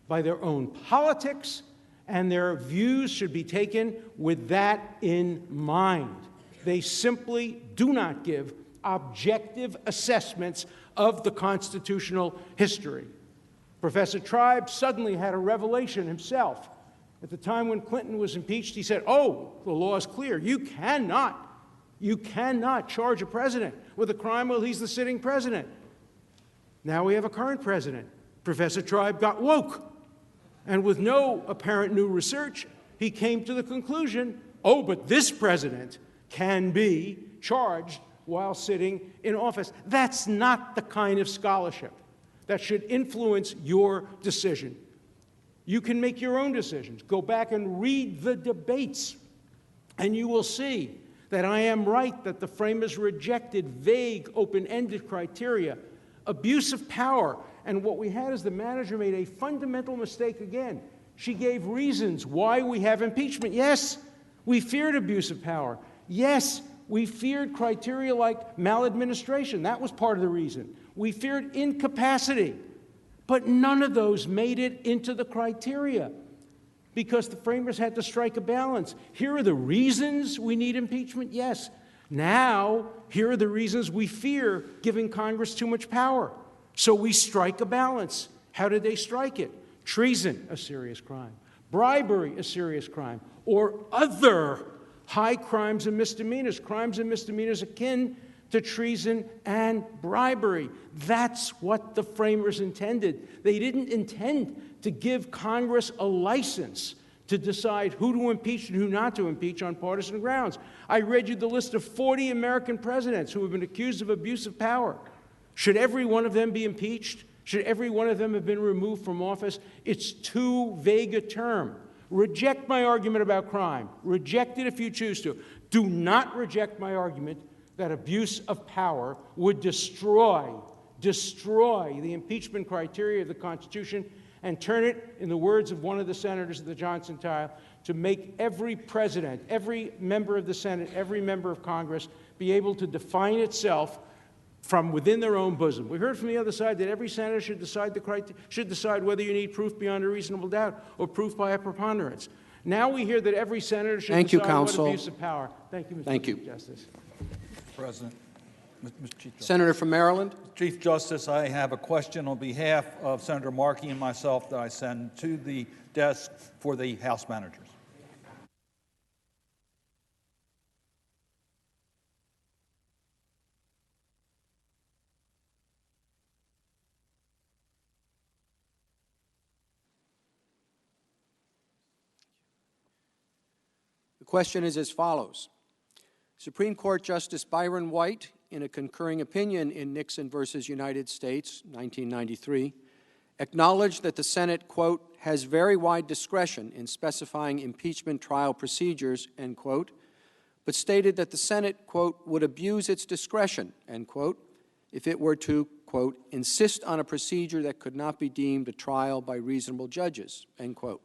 by their own politics, and their views should be taken with that in mind. They simply do not give objective assessments of the constitutional history. Professor Tribe suddenly had a revelation himself. At the time when Clinton was impeached, he said, oh, the law is clear. You cannot charge a president with a crime while he's the sitting president. Now we have a current president. Professor Tribe got woke. And with no apparent new research, he came to the conclusion, oh, but this president can be charged while sitting in office. That's not the kind of scholarship that should influence your decision. You can make your own decisions. Go back and read the debates, and you will see that I am right that the framers rejected vague, open-ended criteria, abuse of power, and what we had is the manager made a fundamental mistake again. She gave reasons why we have impeachment. Yes, we feared abuse of power. Yes, we feared criteria like maladministration. That was part of the reason. We feared incapacity. But none of those made it into the criteria because the framers had to strike a balance. Here are the reasons we need impeachment, yes. Now, here are the reasons we fear giving Congress too much power. So we strike a balance. How did they strike it? Treason, a serious crime. Bribery, a serious crime. Or other high crimes and misdemeanors akin to treason and bribery. That's what the framers intended. They didn't intend to give Congress a license to decide who to impeach and who not to impeach on partisan grounds. I read you the list of 40 American presidents who have been accused of abuse of power. Should every one of them be impeached? Should every one of them have been removed from office? It's too vague a term. Reject my argument about crime. Reject it if you choose to. Do not reject my argument that abuse of power would destroy the impeachment criteria of the Constitution and turn it, in the words of one of the senators of the Johnson trial, to make every president, every member of the Senate, every member of Congress be able to define itself from within their own bosom. We heard from the other side that every senator should decide whether you need proof beyond a reasonable doubt or proof by a preponderance. Now we hear that every senator should Thank you, decide what counsel. abuse of power. Thank you, Mr. Thank you. Chief Justice. President, Mr. Chief Justice. Senator from Maryland. Chief Justice, I have a question on behalf of Senator Markey and myself that I send to the desk for the House managers. The question is as follows. Supreme Court Justice Byron White, in a concurring opinion in Nixon versus United States, 1993, acknowledged that the Senate, quote, has very wide discretion in specifying impeachment trial procedures, end quote, but stated that the Senate, quote, would abuse its discretion, end quote, if it were to, quote, insist on a procedure that could not be deemed a trial by reasonable judges, end quote.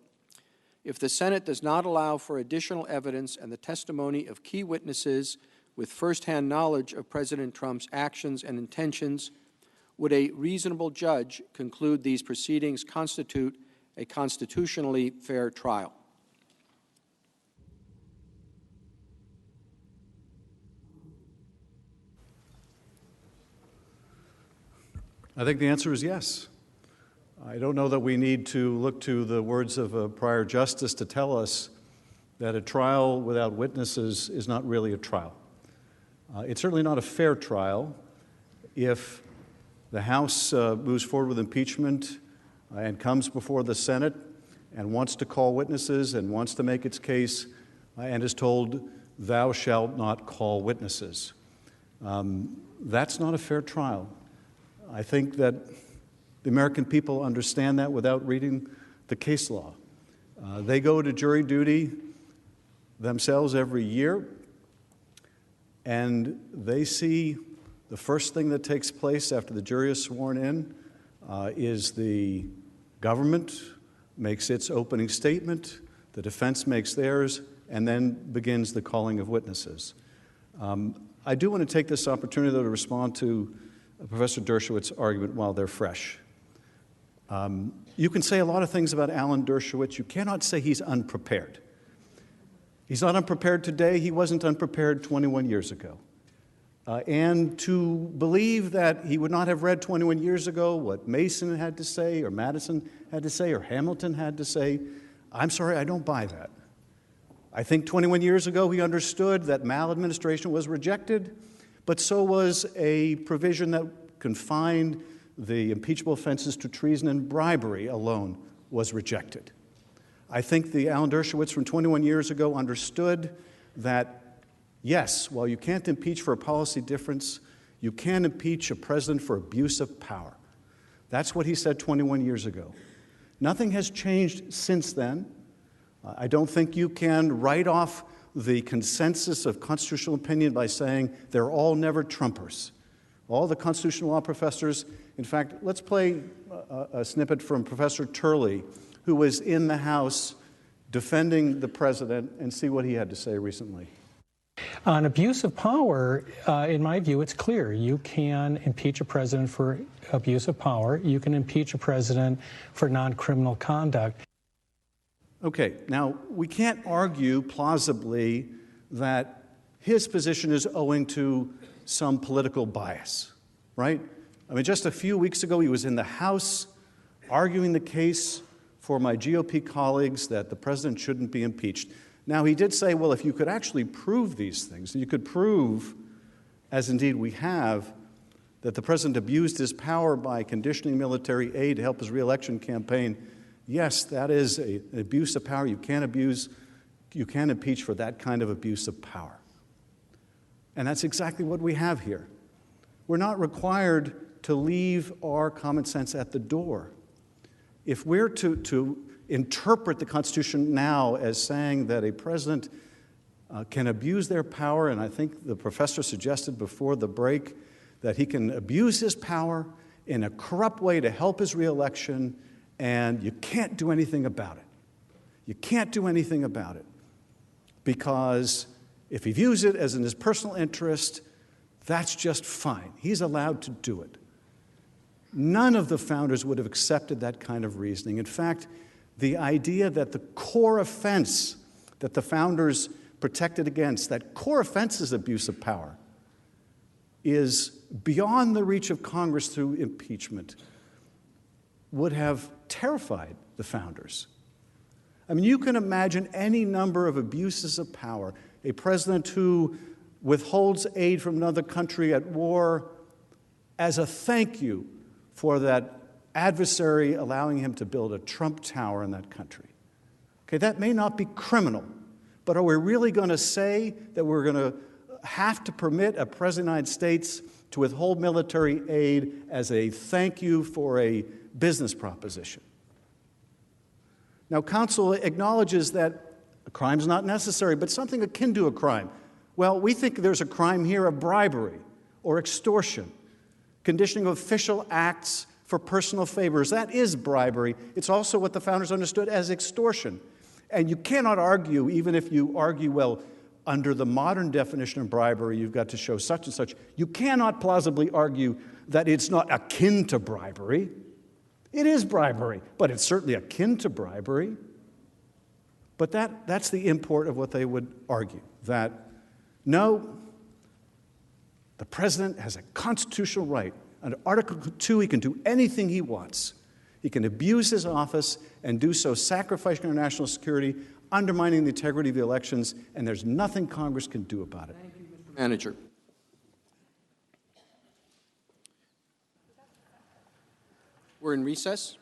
If the Senate does not allow for additional evidence and the testimony of key witnesses with firsthand knowledge of President Trump's actions and intentions, would a reasonable judge conclude these proceedings constitute a constitutionally fair trial? I think the answer is yes. I don't know that we need to look to the words of a prior justice to tell us that a trial without witnesses is not really a trial. It's certainly not a fair trial if the House moves forward with impeachment and comes before the Senate and wants to call witnesses and wants to make its case and is told, thou shalt not call witnesses. That's not a fair trial. I think that the American people understand that without reading the case law. They go to jury duty themselves every year, and they see the first thing that takes place after the jury is sworn in is the government makes its opening statement, the defense makes theirs, and then begins the calling of witnesses. I do want to take this opportunity, though, to respond to Professor Dershowitz's argument while they're fresh. You can say a lot of things about Alan Dershowitz. You cannot say he's unprepared. He's not unprepared today. He wasn't unprepared 21 years ago. And to believe that he would not have read 21 years ago what Mason had to say, or Madison had to say, or Hamilton had to say, I'm sorry, I don't buy that. I think 21 years ago he understood that maladministration was rejected, but so was a provision that confined the impeachable offenses to treason and bribery alone was rejected. I think the Alan Dershowitz from 21 years ago understood that, yes, while you can't impeach for a policy difference, you can impeach a president for abuse of power. That's what he said 21 years ago. Nothing has changed since then. I don't think you can write off the consensus of constitutional opinion by saying they're all never Trumpers. All the constitutional law professors, in fact, let's play a snippet from Professor Turley, who was in the House defending the president, and see what he had to say recently. On abuse of power, in my view, it's clear. You can impeach a president for abuse of power. You can impeach a president for non-criminal conduct. Okay, now, we can't argue plausibly that his position is owing to some political bias, right? I mean, just a few weeks ago, he was in the House arguing the case for my GOP colleagues that the president shouldn't be impeached. Now, he did say, well, if you could actually prove these things, you could prove, as indeed we have, that the president abused his power by conditioning military aid to help his reelection campaign, yes, that is an abuse of power. You can't impeach for that kind of abuse of power. And that's exactly what we have here. We're not required to leave our common sense at the door. If we're to interpret the Constitution now as saying that a president can abuse their power, and I think the professor suggested before the break that he can abuse his power in a corrupt way to help his reelection, and you can't do anything about it. You can't do anything about it because if he views it as in his personal interest, that's just fine. He's allowed to do it. None of the founders would have accepted that kind of reasoning. In fact, the idea that the core offense that the founders protected against, that core offense is abuse of power, is beyond the reach of Congress through impeachment, would have terrified the founders. I mean, you can imagine any number of abuses of power. A president who withholds aid from another country at war as a thank you for that adversary allowing him to build a Trump Tower in that country. Okay, that may not be criminal, but are we really going to say that we're going to have to permit a president of the United States to withhold military aid as a thank you for a business proposition? Now, counsel acknowledges that a crime is not necessary, but something akin to a crime. Well, we think there's a crime here of bribery or extortion, conditioning of official acts for personal favors. That is bribery. It's also what the founders understood as extortion. And you cannot argue, even if you argue, well, under the modern definition of bribery, you've got to show such and such. You cannot plausibly argue that it's not akin to bribery. It is bribery, but it's certainly akin to bribery. But that's the import of what they would argue, that no, the president has a constitutional right. Under Article 2, he can do anything he wants. He can abuse his office and do so sacrificing our national security, undermining the integrity of the elections, and there's nothing Congress can do about it. Thank you, Mr. Manager. We're in recess.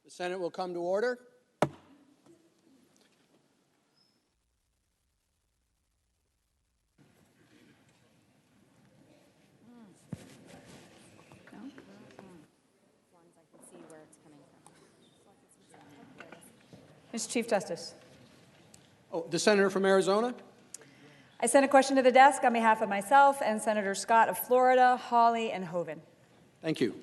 The Senate will come to order. Mr. Chief Justice. Oh, the Senator from Arizona. I send a question to the desk on behalf of myself and Senator Scott of Florida, Hawley, and Hoven. Thank you.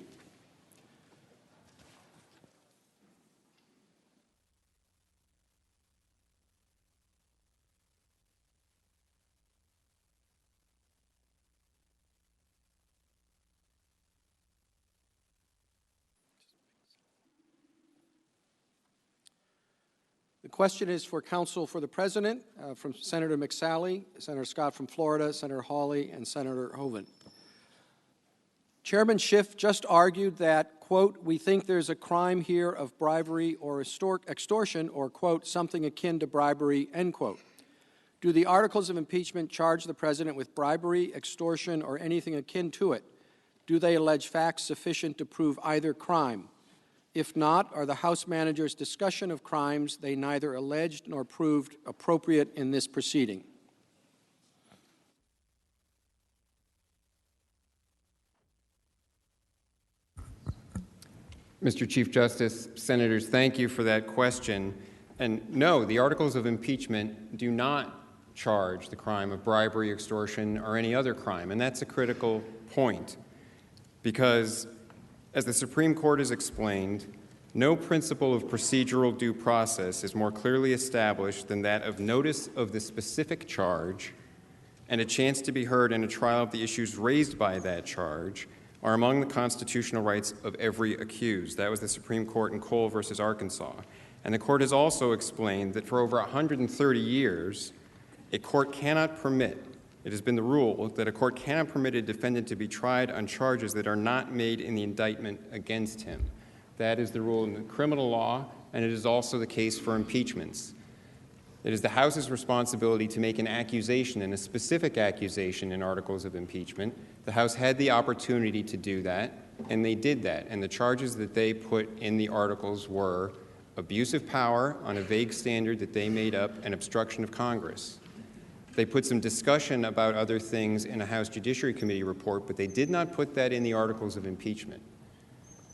The question is for counsel for the President from Senator McSally, Senator Scott from Florida, Senator Hawley, and Senator Hoven. Chairman Schiff just argued that, quote, we think there's a crime here of bribery or extortion, or, quote, something akin to bribery, end quote. Do the articles of impeachment charge the President with bribery, extortion, or anything akin to it? Do they allege facts sufficient to prove either crime? If not, are the House managers' discussion of crimes they neither alleged nor proved appropriate in this proceeding? Mr. Chief Justice, Senators, thank you for that question. And no, the articles of impeachment do not charge the crime of bribery, extortion, or any other crime. And that's a critical point because, as the Supreme Court has explained, no principle of procedural due process is more clearly established than that of notice of the specific charge and a chance to be heard in a trial of the issues raised by that charge are among the constitutional rights of every accused. That was the Supreme Court in Cole versus Arkansas. And the court has also explained that for over 130 years, a court cannot permit, it has been the rule that a court cannot permit a defendant to be tried on charges that are not made in the indictment against him. That is the rule in the criminal law, and it is also the case for impeachments. It is the House's responsibility to make an accusation, and a specific accusation in articles of impeachment. The House had the opportunity to do that, and they did that. And the charges that they put in the articles were abuse of power on a vague standard that they made up and obstruction of Congress. They put some discussion about other things in a House Judiciary Committee report, but they did not put that in the articles of impeachment.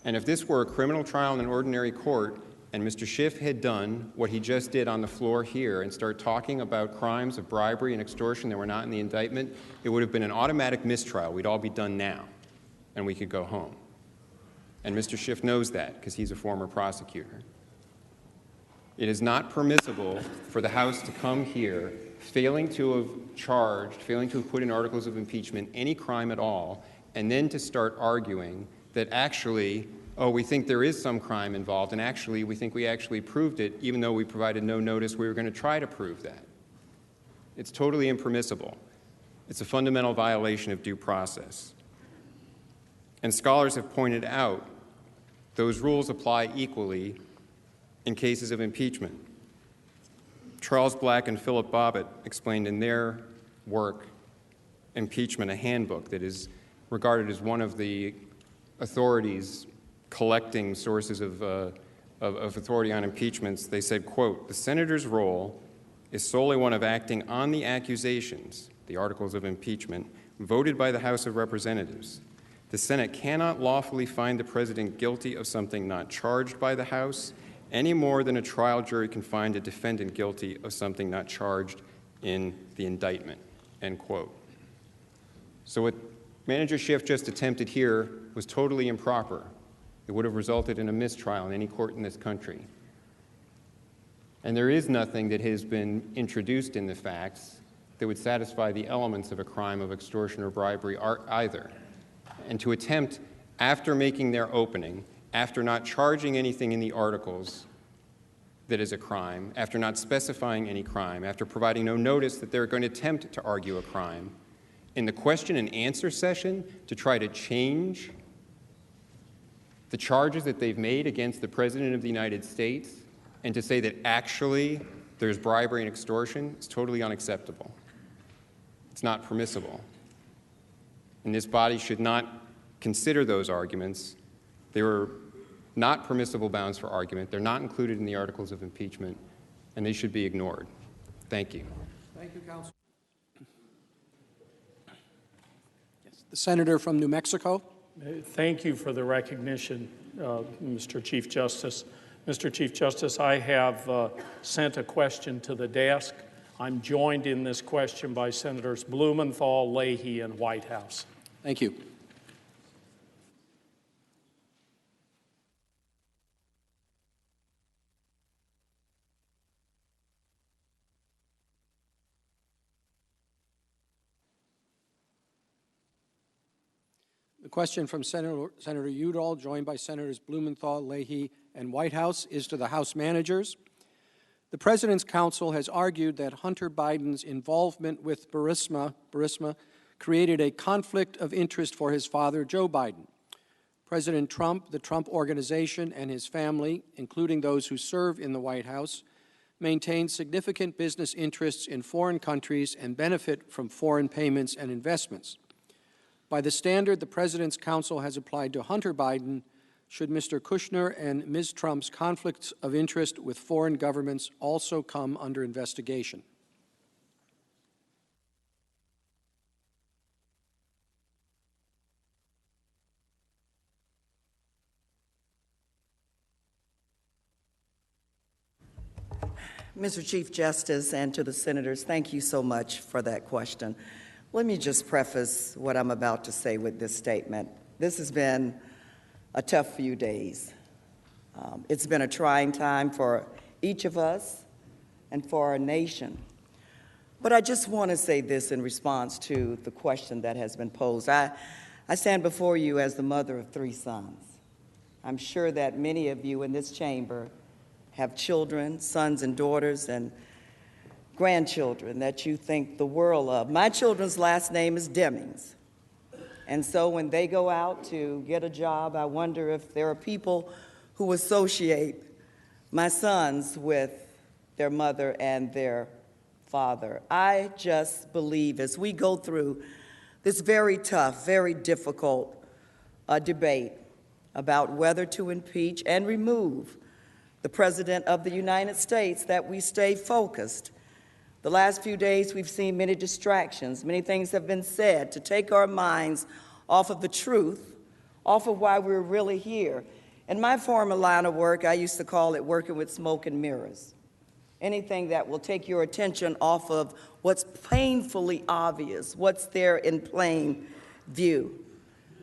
And if this were a criminal trial in an ordinary court, and Mr. Schiff had done what he just did on the floor here and start talking about crimes of bribery and extortion that were not in the indictment, it would have been an automatic mistrial. We'd all be done now, and we could go home. And Mr. Schiff knows that because he's a former prosecutor. It is not permissible for the House to come here failing to have charged, failing to have put in articles of impeachment any crime at all, and then to start arguing that actually, oh, we think there is some crime involved, and actually, we think we actually proved it, even though we provided no notice we were going to try to prove that. It's totally impermissible. It's a fundamental violation of due process. And scholars have pointed out those rules apply equally in cases of impeachment. Charles Black and Philip Bobbitt explained in their work, Impeachment, a handbook that is regarded as one of the authorities collecting sources of authority on impeachments. They said, quote, the senator's role is solely one of acting on the accusations, the articles of impeachment, voted by the House of Representatives. The Senate cannot lawfully find the president guilty of something not charged by the House any more than a trial jury can find a defendant guilty of something not charged in the indictment, end quote. So what Manager Schiff just attempted here was totally improper. It would have resulted in a mistrial in any court in this country. And there is nothing that has been introduced in the facts that would satisfy the elements of a crime of extortion or bribery either. And to attempt, after making their opening, after not charging anything in the articles that is a crime, after not specifying any crime, after providing no notice that they're going to attempt to argue a crime, in the question and answer session to try to change the charges that they've made against the President of the United States and to say that actually there's bribery and extortion is totally unacceptable. It's not permissible. And this body should not consider those arguments. They were not permissible bounds for argument. They're not included in the articles of impeachment, and they should be ignored. Thank you. Thank you, Counsel. Yes, the senator from New Mexico. Thank you for the recognition, Mr. Chief Justice. Mr. Chief Justice, I have sent a question to the desk. I'm joined in this question by Senators Blumenthal, Leahy, and Whitehouse. Thank you. The question from Senator Udall, joined by Senators Blumenthal, Leahy, and Whitehouse, is to the House managers. The President's counsel has argued that Hunter Biden's involvement with Burisma created a conflict of interest for his father, Joe Biden. President Trump, the Trump Organization, and his family, including those who serve in the White House, maintain significant business interests in foreign countries and benefit from foreign payments and investments. By the standard the President's counsel has applied to Hunter Biden, should Mr. Kushner and Ms. Trump's conflicts of interest with foreign governments also come under investigation? Mr. Chief Justice, and to the senators, thank you so much for that question. Let me just preface what I'm about to say with this statement. This has been a tough few days. It's been a trying time for each of us and for our nation. But I just want to say this in response to the question that has been posed. I stand before you as the mother of 3 sons. I'm sure that many of you in this chamber have children, sons and daughters, and grandchildren that you think the world of. My children's last name is Demings. And so when they go out to get a job, I wonder if there are people who associate my sons with their mother and their father. I just believe as we go through this very tough, very difficult debate about whether to impeach and remove the President of the United States, that we stay focused. The last few days, we've seen many distractions. Many things have been said to take our minds off of the truth, off of why we're really here. In my former line of work, I used to call it working with smoke and mirrors. Anything that will take your attention off of what's painfully obvious, what's there in plain view.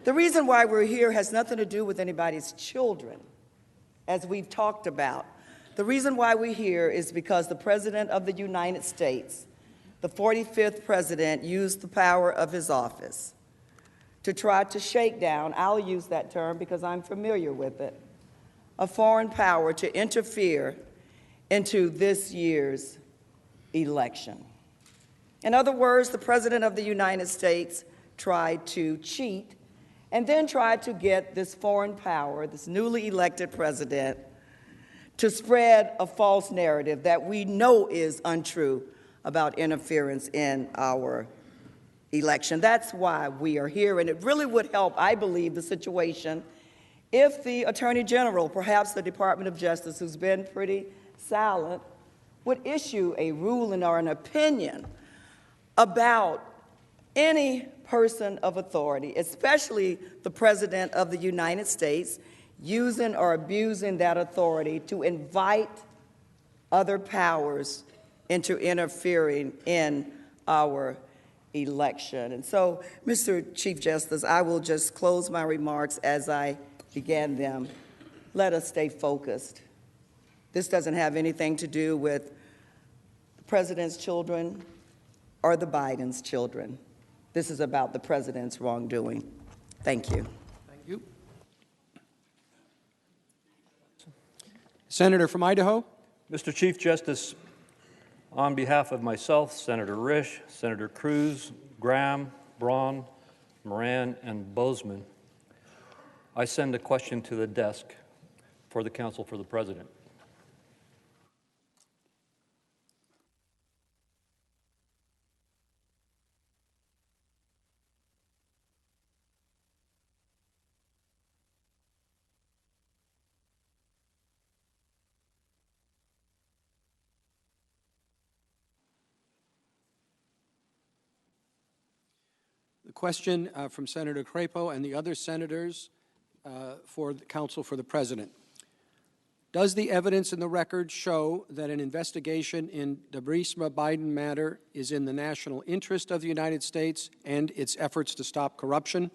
The reason why we're here has nothing to do with anybody's children, as we've talked about. The reason why we're here is because the President of the United States, the 45th President, used the power of his office to try to shake down, I'll use that term because I'm familiar with it, a foreign power to interfere into this year's election. In other words, the President of the United States tried to cheat and then tried to get this foreign power, this newly elected president, to spread a false narrative that we know is untrue about interference in our election. That's why we are here, and it really would help, I believe, the situation if the Attorney General, perhaps the Department of Justice, who's been pretty silent, would issue a ruling or an opinion about any person of authority, especially the President of the United States, using or abusing that authority to invite other powers into interfering in our election. And so, Mr. Chief Justice, I will just close my remarks as I began them. Let us stay focused. This doesn't have anything to do with the President's children or the Biden's children. This is about the President's wrongdoing. Thank you. Thank you. Senator from Idaho. Mr. Chief Justice, on behalf of myself, Senator Risch, Senator Cruz, Graham, Braun, Moran, and Bozeman, I send a question to the desk for the Counsel for the President. question from Senator Crapo and the other senators for the counsel for the president. Does the evidence in the record show that an investigation in the Burisma Biden matter is in the national interest of the United States and its efforts to stop corruption?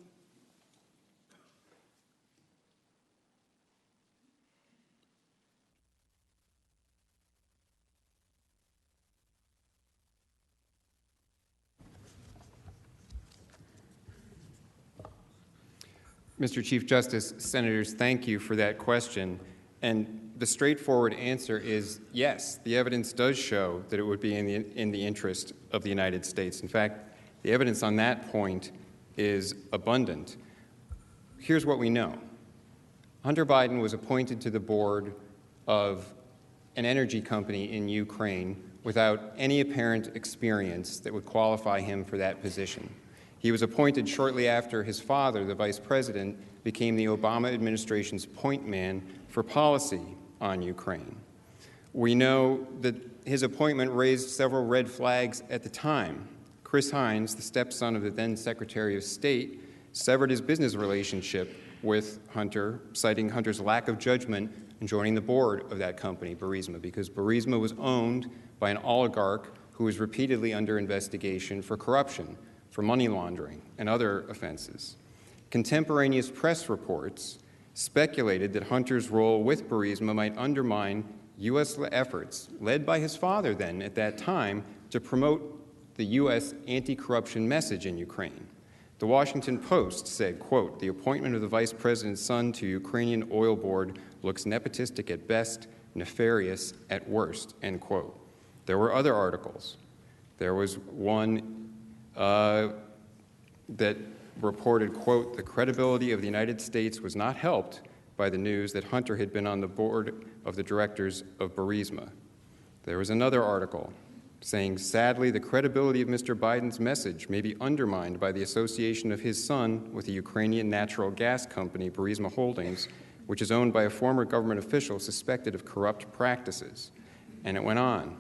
Mr. Chief Justice, Senators, thank you for that question. And the straightforward answer is yes, the evidence does show that it would be in the interest of the United States. In fact, the evidence on that point is abundant. Here's what we know. Hunter Biden was appointed to the board of an energy company in Ukraine without any apparent experience that would qualify him for that position. He was appointed shortly after his father, the vice president, became the Obama administration's point man for policy on Ukraine. We know that his appointment raised several red flags at the time. Chris Hines, the stepson of the then Secretary of State, severed his business relationship with Hunter, citing Hunter's lack of judgment in joining the board of that company, Burisma, because Burisma was owned by an oligarch who was repeatedly under investigation for corruption, for money laundering, and other offenses. Contemporaneous press reports speculated that Hunter's role with Burisma might undermine U.S. efforts, led by his father then at that time, to promote the U.S. anti-corruption message in Ukraine. The Washington Post said, quote, "The appointment of the vice president's son to Ukrainian oil board looks nepotistic at best, nefarious at worst," end quote. There were other articles. There was one that reported, quote, "The credibility of the United States was not helped by the news that Hunter had been on the board of the directors of Burisma." There was another article saying, "Sadly, the credibility of Mr. Biden's message may be undermined by the association of his son with the Ukrainian natural gas company, Burisma Holdings, which is owned by a former government official suspected of corrupt practices." And it went on.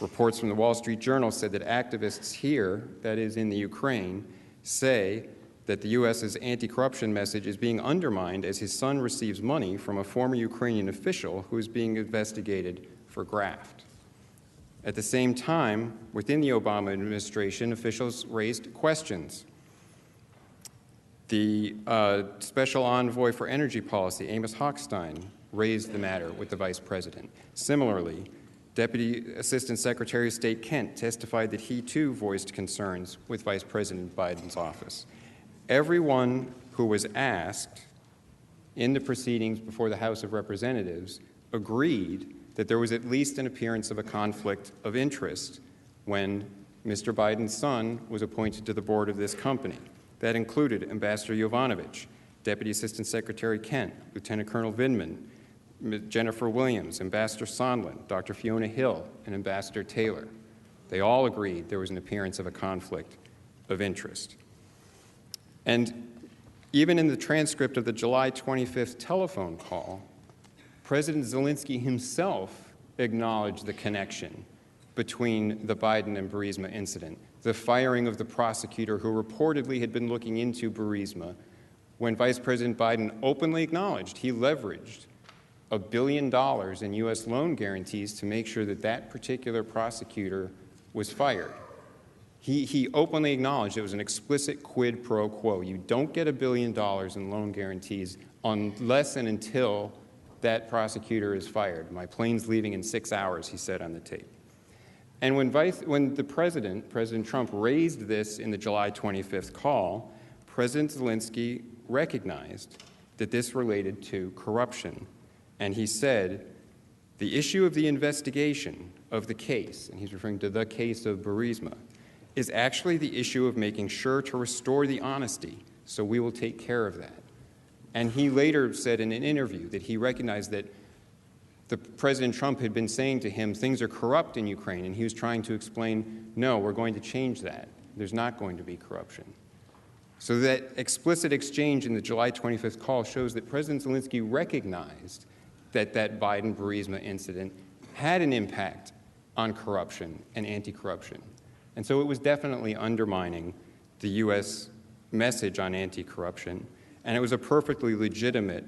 Reports from the Wall Street Journal said that activists here, that is in the Ukraine, say that the U.S.'s anti-corruption message is being undermined as his son receives money from a former Ukrainian official who is being investigated for graft. At the same time, within the Obama administration, officials raised questions. The Special Envoy for Energy Policy, Amos Hochstein, raised the matter with the Vice President. Similarly, Deputy Assistant Secretary of State Kent testified that he too voiced concerns with Vice President Biden's office. Everyone who was asked in the proceedings before the House of Representatives agreed that there was at least an appearance of a conflict of interest when Mr. Biden's son was appointed to the board of this company. That included Ambassador Yovanovitch, Deputy Assistant Secretary Kent, Lieutenant Colonel Vindman, Jennifer Williams, Ambassador Sondland, Dr. Fiona Hill, and Ambassador Taylor. They all agreed there was an appearance of a conflict of interest. And even in the transcript of the July 25th telephone call, President Zelensky himself acknowledged the connection between the Biden and Burisma incident, the firing of the prosecutor who reportedly had been looking into Burisma, when Vice President Biden openly acknowledged he leveraged $1 billion in U.S. loan guarantees to make sure that that particular prosecutor was fired. He openly acknowledged it was an explicit quid pro quo. You don't get $1 billion in loan guarantees unless and until that prosecutor is fired. My plane's leaving in 6 hours, he said on the tape. And when the President Trump, raised this in the July 25th call, President Zelensky recognized that this related to corruption. And he said, the issue of the investigation of the case, and he's referring to the case of Burisma, is actually the issue of making sure to restore the honesty, so we will take care of that. And he later said in an interview that he recognized that President Trump had been saying to him, things are corrupt in Ukraine, and he was trying to explain, no, we're going to change that. There's not going to be corruption. So that explicit exchange in the July 25th call shows that President Zelensky recognized that that Biden-Burisma incident had an impact on corruption and anti-corruption. And so it was definitely undermining the U.S. message on anti-corruption, and it was a perfectly legitimate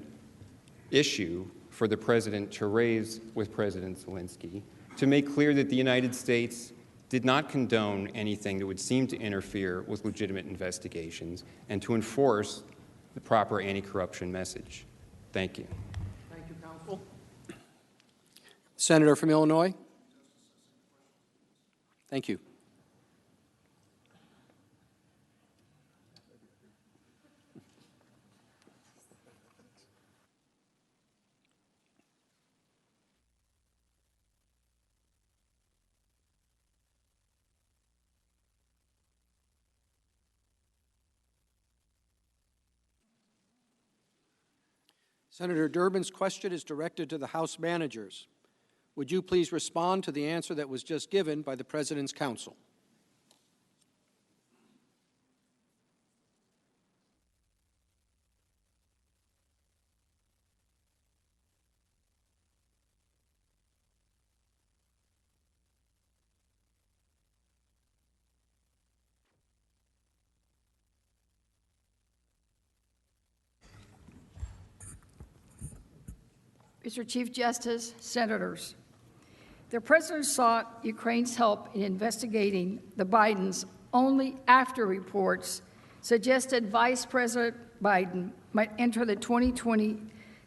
issue for the president to raise with President Zelensky to make clear that the United States did not condone anything that would seem to interfere with legitimate investigations and to enforce the proper anti-corruption message. Thank you. Thank you, counsel. Senator from Illinois. Thank you. Senator Durbin's question is directed to the House managers. Would you please respond to the answer that was just given by the President's counsel? Mr. Chief Justice, Senators, the President sought Ukraine's help in investigating the Bidens only after reports suggested Vice President Biden might enter the 2020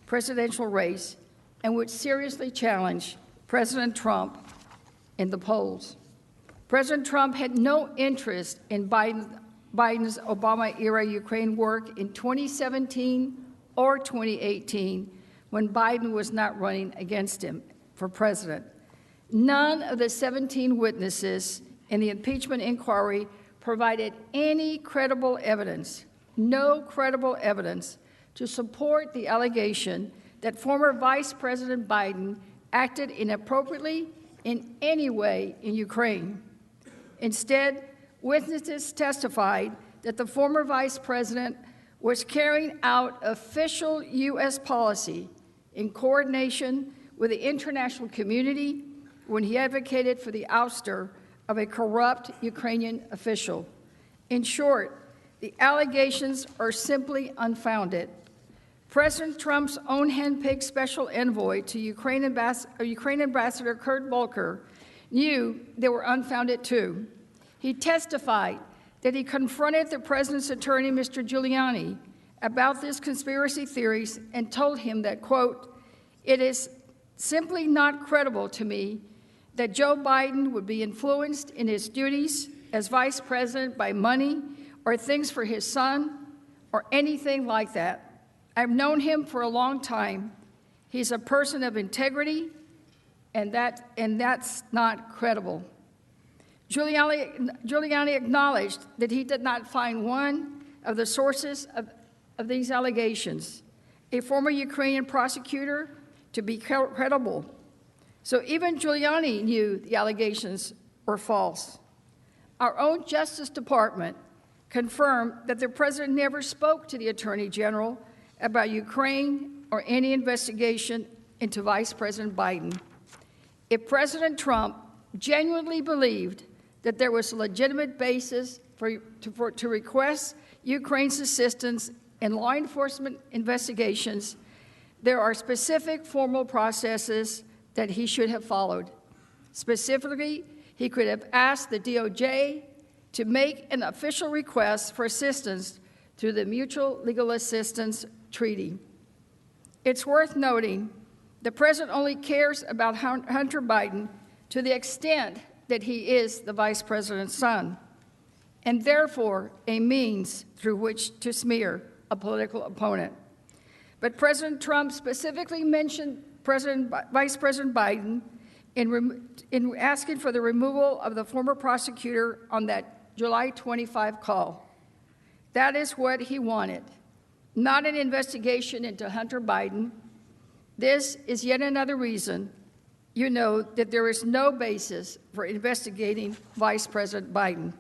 presidential race and would seriously challenge President Trump in the polls. President Trump had no interest in Biden's Obama-era Ukraine work in 2017 or 2018, when Biden was not running against him for president. None of the 17 witnesses in the impeachment inquiry provided any credible evidence, no credible evidence, to support the allegation that former Vice President Biden acted inappropriately in any way in Ukraine. Instead, witnesses testified that the former Vice President was carrying out official U.S. policy in coordination with the international community when he advocated for the ouster of a corrupt Ukrainian official. In short, the allegations are simply unfounded. President Trump's own handpicked special envoy to Ukraine Ambassador Kurt Volker knew they were unfounded too. He testified that he confronted the president's attorney, Mr. Giuliani, about these conspiracy theories and told him that, quote, "It is simply not credible to me that Joe Biden would be influenced in his duties as vice president by money or things for his son or anything like that. I've known him for a long time. He's a person of integrity, and that's not credible." Giuliani acknowledged that he did not find one of the sources of these allegations, a former Ukrainian prosecutor, to be credible. So even Giuliani knew the allegations were false. Our own Justice Department confirmed that the president never spoke to the Attorney General about Ukraine or any investigation into Vice President Biden. If President Trump genuinely believed that there was a legitimate basis to request Ukraine's assistance in law enforcement investigations, there are specific formal processes that he should have followed. Specifically, he could have asked the DOJ to make an official request for assistance through the Mutual Legal Assistance Treaty. It's worth noting the president only cares about Hunter Biden to the extent that he is the vice president's son, and therefore a means through which to smear a political opponent. But President Trump specifically mentioned Vice President Biden in asking for the removal of the former prosecutor on that July 25 call. That is what he wanted, not an investigation into Hunter Biden. This is yet another reason you know that there is no basis for investigating Vice President Biden.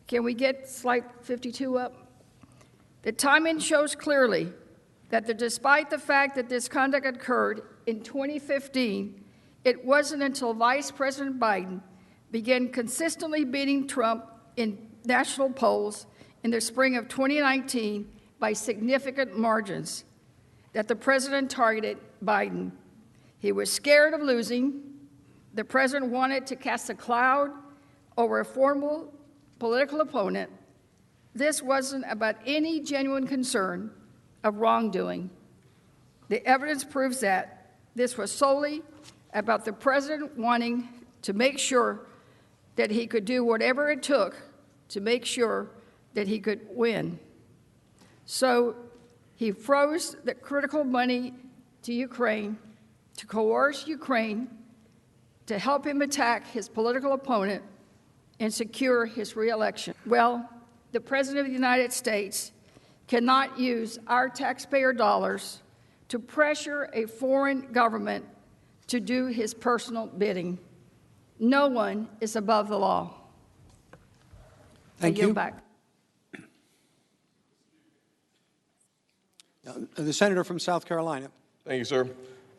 Can we get slide 52 up? The timing shows clearly that despite the fact that this conduct occurred in 2015, it wasn't until Vice President Biden began consistently beating Trump in national polls in the spring of 2019 by significant margins that the president targeted Biden. He was scared of losing. The president wanted to cast a cloud over a formal political opponent. This wasn't about any genuine concern of wrongdoing. The evidence proves that this was solely about the president wanting to make sure that he could do whatever it took to make sure that he could win. So he froze the critical money to Ukraine to coerce Ukraine to help him attack his political opponent and secure his reelection. Well, the President of the United States cannot use our taxpayer dollars to pressure a foreign government to do his personal bidding. No one is above the law. Thank I yield you. back. The senator from South Carolina. Thank you, sir.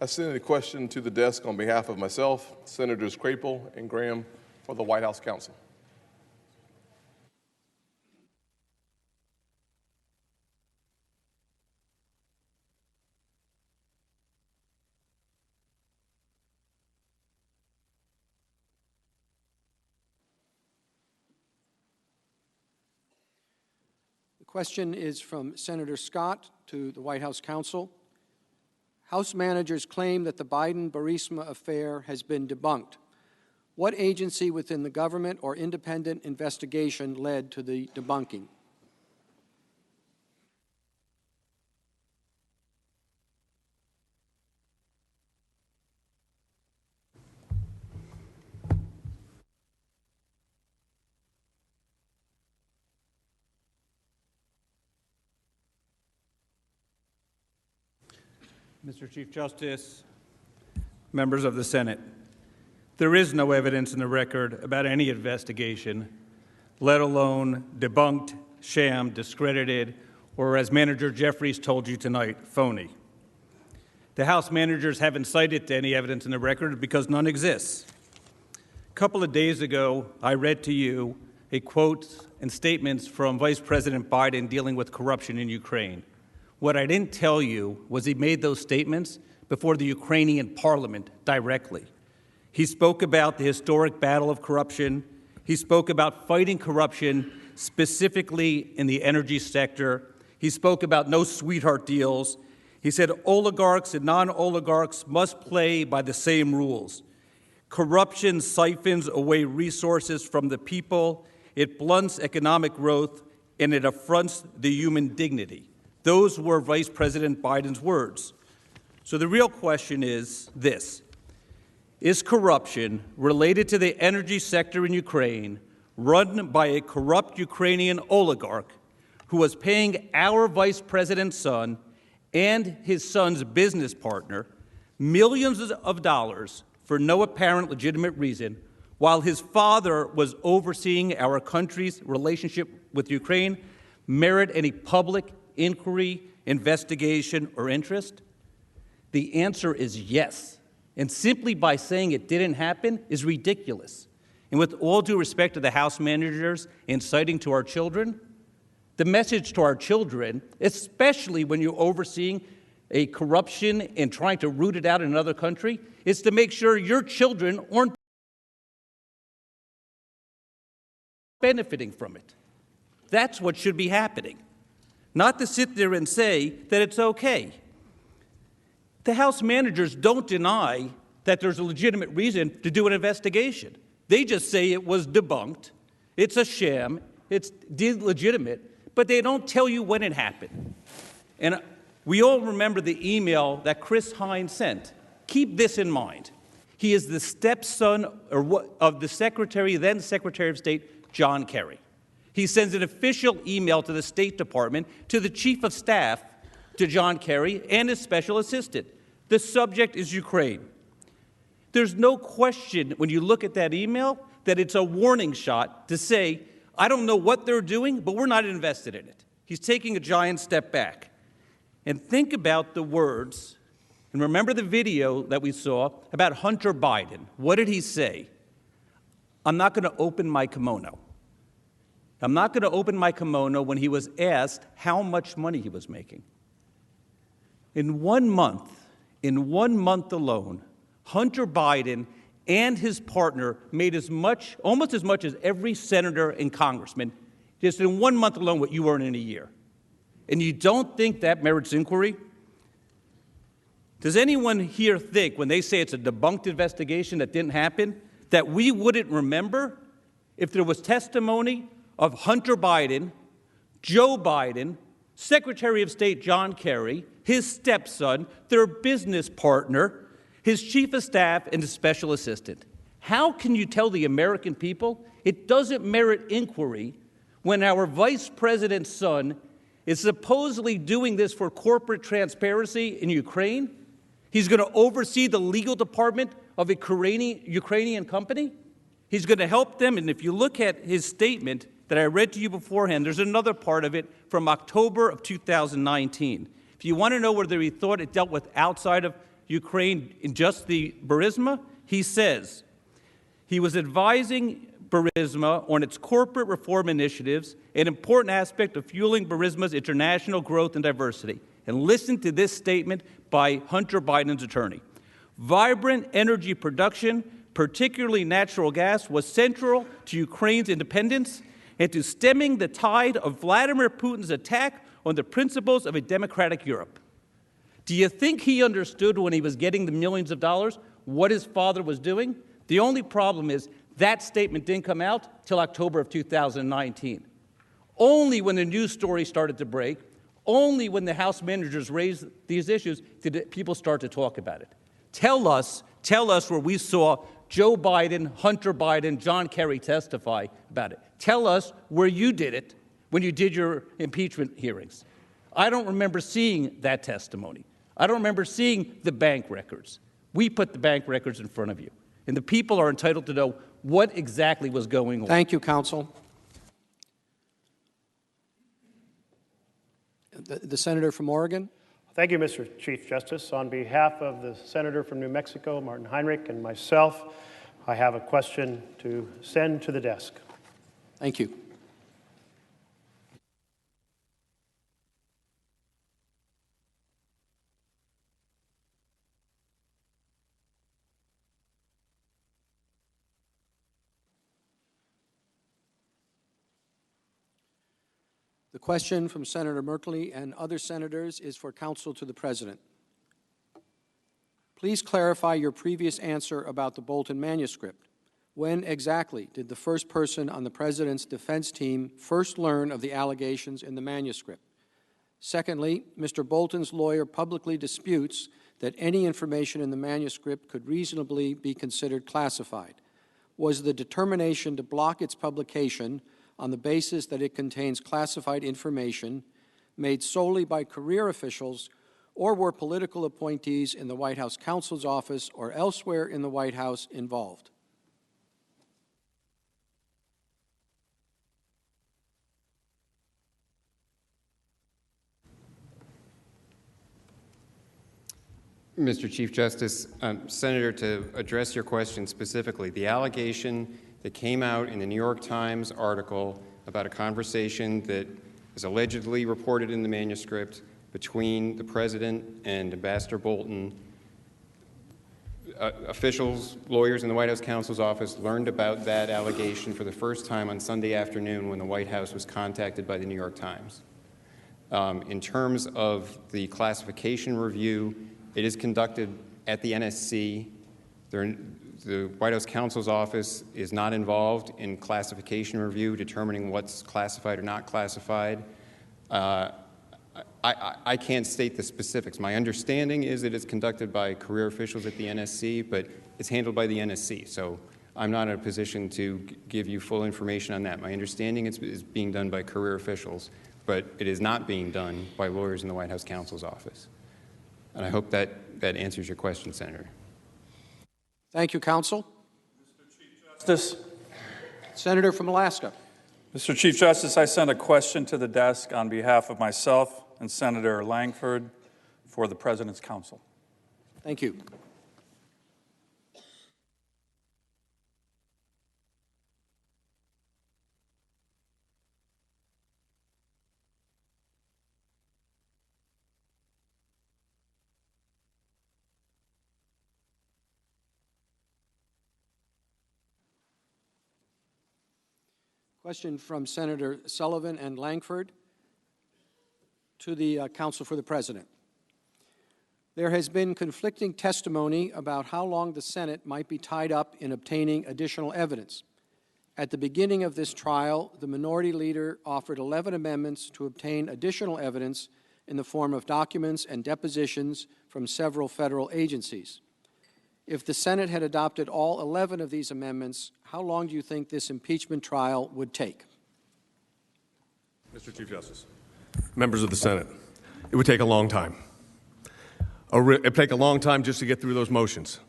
I send a question to the desk on behalf of myself, Senators Crapel and Graham, for the White House Counsel. The question is from Senator Scott to the White House Counsel. House managers claim that the Biden-Burisma affair has been debunked. What agency within the government or independent investigation led to the debunking? Mr. Chief Justice, members of the Senate, there is no evidence in the record about any investigation, let alone debunked, sham, discredited, or as Manager Jeffries told you tonight, phony. The House managers haven't cited any evidence in the record because none exists. A couple of days ago, I read to you a quote and statements from Vice President Biden dealing with corruption in Ukraine. What I didn't tell you was he made those statements before the Ukrainian parliament directly. He spoke about the historic battle of corruption. He spoke about fighting corruption, specifically in the energy sector. He spoke about no sweetheart deals. He said oligarchs and non-oligarchs must play by the same rules. Corruption siphons away resources from the people. It blunts economic growth, and it affronts the human dignity. Those were Vice President Biden's words. So the real question is this. Is corruption related to the energy sector in Ukraine run by a corrupt Ukrainian oligarch who was paying our Vice President's son and his son's business partner millions of dollars for no apparent legitimate reason, while his father was overseeing our country's relationship with Ukraine, merit any public inquiry, investigation, or interest? The answer is yes. And simply by saying it didn't happen is ridiculous. And with all due respect to the House managers inciting to our children, the message to our children, especially when you're overseeing a corruption and trying to root it out in another country, is to make sure your children aren't benefiting from it. That's what should be happening. Not to sit there and say that it's okay. The House managers don't deny that there's a legitimate reason to do an investigation. They just say it was debunked, it's a sham, it's illegitimate, but they don't tell you when it happened. And we all remember the email that Chris Hines sent. Keep this in mind. He is the stepson of the then Secretary of State, John Kerry. He sends an official email to the State Department, to the Chief of Staff, to John Kerry, and his special assistant. The subject is Ukraine. There's no question when you look at that email that it's a warning shot to say, I don't know what they're doing, but we're not invested in it. He's taking a giant step back. And think about the words, and remember the video that we saw about Hunter Biden. What did he say? I'm not going to open my kimono. I'm not going to open my kimono when he was asked how much money he was making. In 1 month alone, Hunter Biden and his partner made almost as much as every senator and congressman, just in 1 month alone, what you earn in a year. And you don't think that merits inquiry? Does anyone here think, when they say it's a debunked investigation that didn't happen, that we wouldn't remember if there was testimony of Hunter Biden, Joe Biden, Secretary of State John Kerry, his stepson, their business partner, his chief of staff, and his special assistant? How can you tell the American people it doesn't merit inquiry when our vice president's son is supposedly doing this for corporate transparency in Ukraine? He's going to oversee the legal department of a Ukrainian company? He's going to help them, and if you look at his statement that I read to you beforehand, there's another part of it from October of 2019. If you want to know whether he thought it dealt with outside of Ukraine in just the Burisma, he says he was advising Burisma on its corporate reform initiatives, an important aspect of fueling Burisma's international growth and diversity. And listen to this statement by Hunter Biden's attorney. Vibrant energy production, particularly natural gas, was central to Ukraine's independence and to stemming the tide of Vladimir Putin's attack on the principles of a democratic Europe. Do you think he understood when he was getting the millions of dollars what his father was doing? The only problem is that statement didn't come out till October of 2019. Only when the news story started to break, only when the House managers raised these issues did people start to talk about it. Tell us where we saw Joe Biden, Hunter Biden, John Kerry testify about it. Tell us where you did it when you did your impeachment hearings. I don't remember seeing that testimony. I don't remember seeing the bank records. We put the bank records in front of you, and the people are entitled to know what exactly was going on. Thank you, counsel. The senator from Oregon. Thank you, Mr. Chief Justice. On behalf of the senator from New Mexico, Martin Heinrich, and myself, I have a question to send to the desk. Thank you. The question from Senator Merkley and other senators is for counsel to the President. Please clarify your previous answer about the Bolton manuscript. When exactly did the first person on the President's defense team first learn of the allegations in the manuscript? Secondly, Mr. Bolton's lawyer publicly disputes that any information in the manuscript could reasonably be considered classified. Was the determination to block its publication on the basis that it contains classified information made solely by career officials, or were political appointees in the White House counsel's office or elsewhere in the White House involved? Mr. Chief Justice, Senator, to address your question specifically, the allegation that came out in the New York Times article about a conversation that is allegedly reported in the manuscript between the President and Ambassador Bolton, officials, lawyers in the White House counsel's office learned about that allegation for the first time on Sunday afternoon when the White House was contacted by the New York Times. In terms of the classification review, it is conducted at the NSC. The White House counsel's office is not involved in classification review, determining what's classified or not classified. I can't state the specifics. My understanding is that it's conducted by career officials at the NSC, but it's handled by the NSC. So I'm not in a position to give you full information on that. My understanding is being done by career officials, but it is not being done by lawyers in the White House counsel's office. And I hope that answers your question, Senator. Thank you, counsel. Mr. Chief Justice. Senator from Alaska. Mr. Chief Justice, I sent a question to the desk on behalf of myself and Senator Langford for the President's counsel. Thank you. Question from Senator Sullivan and Langford to the Counsel for the President. There has been conflicting testimony about how long the Senate might be tied up in obtaining additional evidence. At the beginning of this trial, the minority leader offered 11 amendments to obtain additional evidence in the form of documents and depositions from several federal agencies. If the Senate had adopted all 11 of these amendments, how long do you think this impeachment trial would take? Mr. Chief Justice, members of the Senate, it would take a long time. It would take a long time just to get through those motions.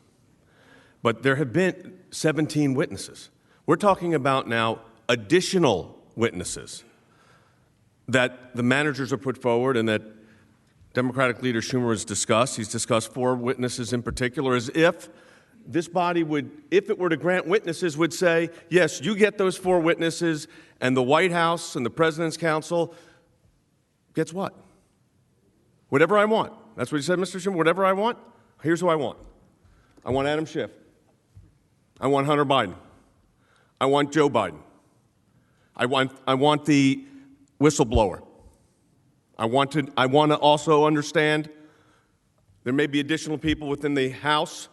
But there have been 17 witnesses. We're talking about now additional witnesses that the managers have put forward and that Democratic Leader Schumer has discussed. He's discussed 4 witnesses in particular, as if this body would, if it were to grant witnesses, would say, yes, you get those 4 witnesses, and the White House and the President's Counsel gets what? Whatever I want. That's what he said, Mr. Schumer, whatever I want. Here's who I want. I want Adam Schiff. I want Hunter Biden. I want Joe Biden. I want the whistleblower. I want to also understand there may be additional people within the House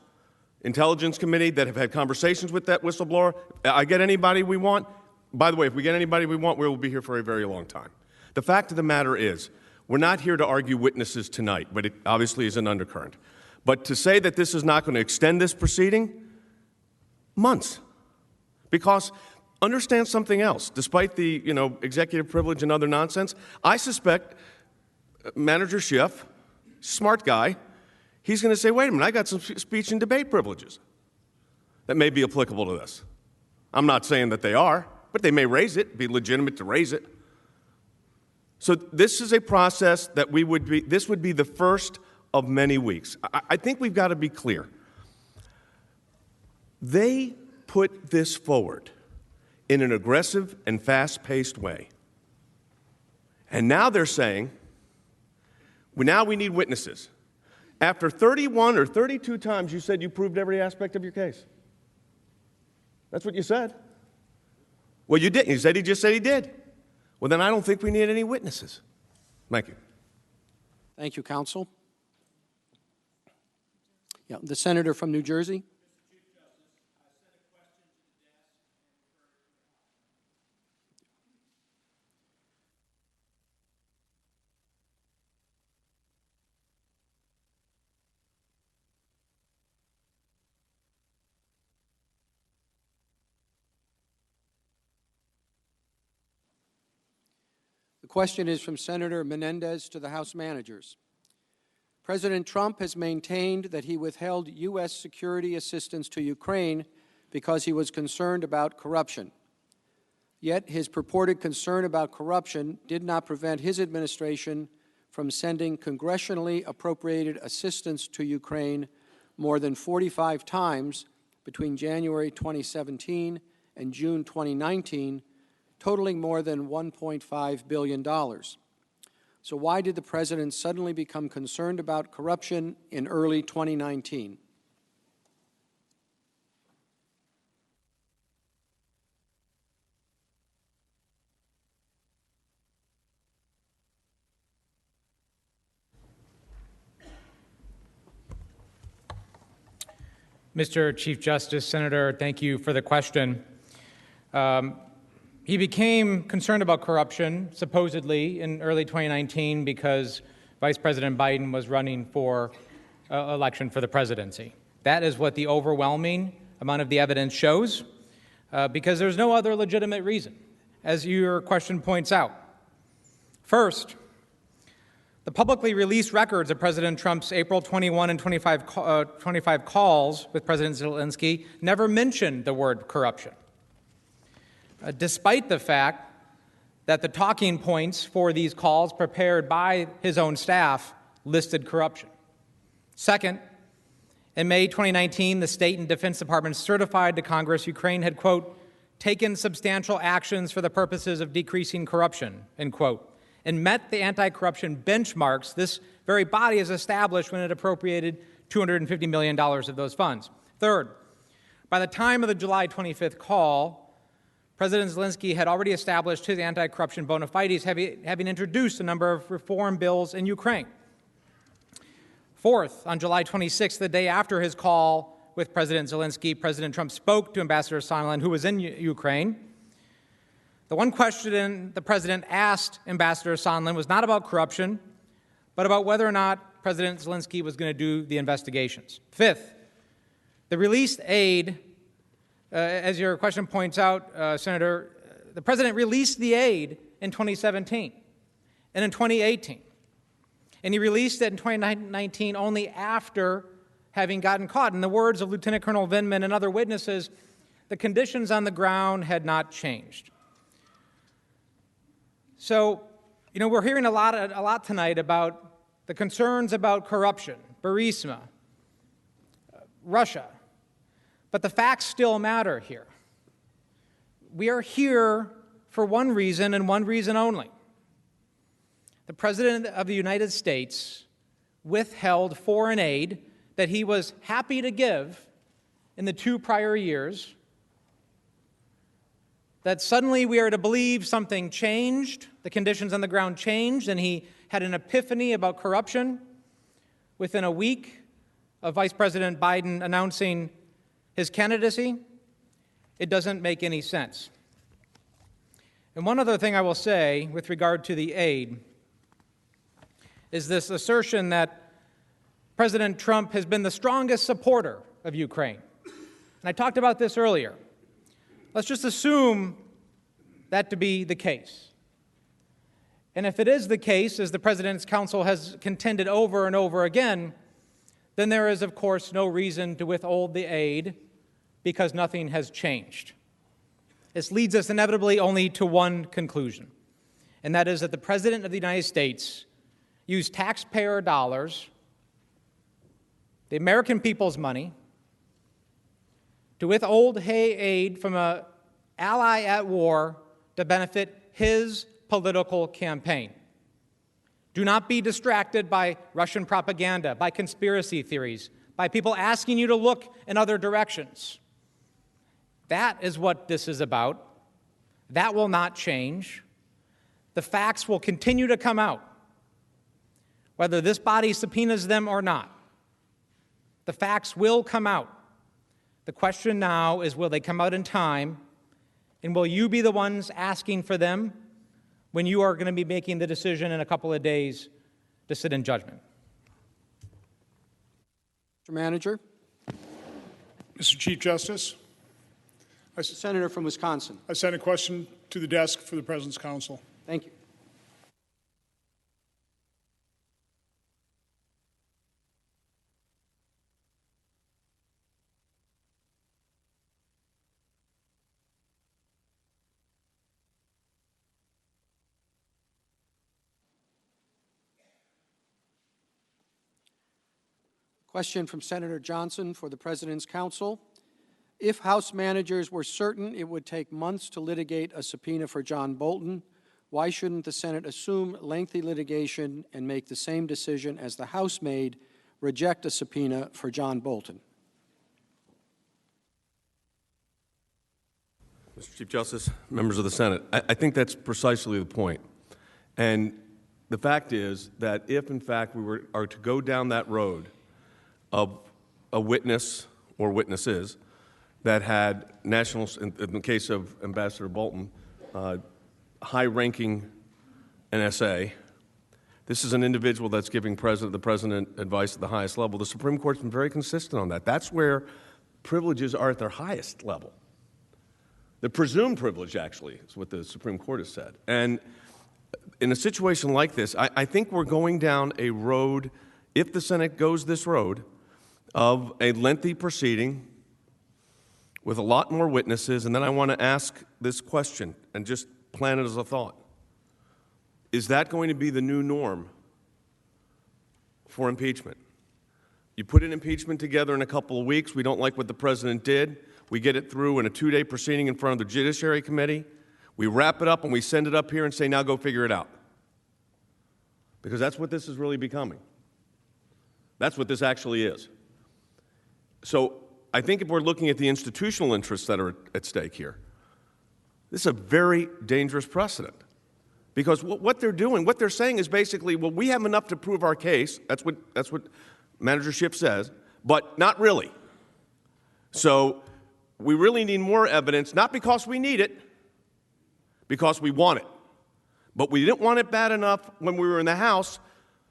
Intelligence Committee that have had conversations with that whistleblower. I get anybody we want. By the way, if we get anybody we want, we will be here for a very long time. The fact of the matter is, we're not here to argue witnesses tonight, but it obviously is an undercurrent. But to say that this is not going to extend this proceeding, months. Because understand something else. Despite the executive privilege and other nonsense, I suspect Manager Schiff, smart guy, he's going to say, wait a minute, I got some speech and debate privileges that may be applicable to this. I'm not saying that they are, but they may raise it, be legitimate to raise it. So this is a process that this would be the first of many weeks. I think we've got to be clear. They put this forward in an aggressive and fast-paced way. And now they're saying, now we need witnesses. After 31 or 32 times you said you proved every aspect of your case. That's what you said. Well, you didn't. You said he just said he did. Well, then I don't think we need any witnesses. Thank you. Thank you, Counsel. Yeah, the Senator from New Jersey. The question is from Senator Menendez to the House managers. President Trump has maintained that he withheld U.S. security assistance to Ukraine because he was concerned about corruption. Yet his purported concern about corruption did not prevent his administration from sending congressionally appropriated assistance to Ukraine more than 45 times between January 2017 and June 2019, totaling more than $1.5 billion. So why did the President suddenly become concerned about corruption in early 2019? Mr. Chief Justice, Senator, thank you for the question. He became concerned about corruption, supposedly, in early 2019 because Vice President Biden was running for election for the presidency. That is what the overwhelming amount of the evidence shows, because there's no other legitimate reason, as your question points out. First, the publicly released records of President Trump's April 21 and 25 calls with President Zelensky never mentioned the word corruption, despite the fact that the talking points for these calls prepared by his own staff listed corruption. Second, in May 2019, the State and Defense Department certified to Congress Ukraine had, quote, taken substantial actions for the purposes of decreasing corruption, end quote, and met the anti-corruption benchmarks this very body has established when it appropriated $250 million of those funds. Third, by the time of the July 25th call, President Zelensky had already established his anti-corruption bona fides, having introduced a number of reform bills in Ukraine. Fourth, on July 26th, the day after his call with President Zelensky, President Trump spoke to Ambassador Sondland, who was in Ukraine. The one question the president asked Ambassador Sondland was not about corruption, but about whether or not President Zelensky was going to do the investigations. Fifth, the released aid, as your question points out, Senator, the president released the aid in 2017 and in 2018. And he released it in 2019 only after having gotten caught. In the words of Lieutenant Colonel Vindman and other witnesses, the conditions on the ground had not changed. So, we're hearing a lot tonight about the concerns about corruption, Burisma, Russia. But the facts still matter here. We are here for one reason and one reason only. The President of the United States withheld foreign aid that he was happy to give in the 2 prior years, that suddenly we are to believe something changed, the conditions on the ground changed, and he had an epiphany about corruption within a week of Vice President Biden announcing his candidacy. It doesn't make any sense. And one other thing I will say with regard to the aid is this assertion that President Trump has been the strongest supporter of Ukraine. And I talked about this earlier. Let's just assume that to be the case. And if it is the case, as the President's counsel has contended over and over again, then there is, of course, no reason to withhold the aid because nothing has changed. This leads us inevitably only to one conclusion, and that is that the President of the United States used taxpayer dollars, the American people's money, to withhold aid from an ally at war to benefit his political campaign. Do not be distracted by Russian propaganda, by conspiracy theories, by people asking you to look in other directions. That is what this is about. That will not change. The facts will continue to come out, whether this body subpoenas them or not. The facts will come out. The question now is, will they come out in time, and will you be the ones asking for them when you are going to be making the decision in a couple of days to sit in judgment? Mr. Manager. Mr. Chief Justice. Senator from Wisconsin. I sent a question to the desk for the President's counsel. Thank you. Question from Senator Johnson for the President's counsel. If House managers were certain it would take months to litigate a subpoena for John Bolton, why shouldn't the Senate assume lengthy litigation and make the same decision as the House made, reject a subpoena for John Bolton? Mr. Chief Justice, members of the Senate, I think that's precisely the point. And the fact is that if, in fact, we are to go down that road of a witness or witnesses that had national, in the case of Ambassador Bolton, high-ranking NSA, this is an individual that's giving the president advice at the highest level. The Supreme Court's been very consistent on that. That's where privileges are at their highest level. The presumed privilege, actually, is what the Supreme Court has said. And in a situation like this, I think we're going down a road, if the Senate goes this road, of a lengthy proceeding with a lot more witnesses. And then I want to ask this question and just plant it as a thought. Is that going to be the new norm for impeachment? You put an impeachment together in a couple of weeks. We don't like what the president did. We get it through in a 2-day proceeding in front of the Judiciary Committee. We wrap it up and we send it up here and say, now go figure it out. Because that's what this is really becoming. That's what this actually is. So I think if we're looking at the institutional interests that are at stake here, This is a very dangerous precedent. Because what they're doing, what they're saying is basically, well, we have enough to prove our case. That's what managership says, but not really. So we really need more evidence, not because we need it, because we want it. But we didn't want it bad enough when we were in the House,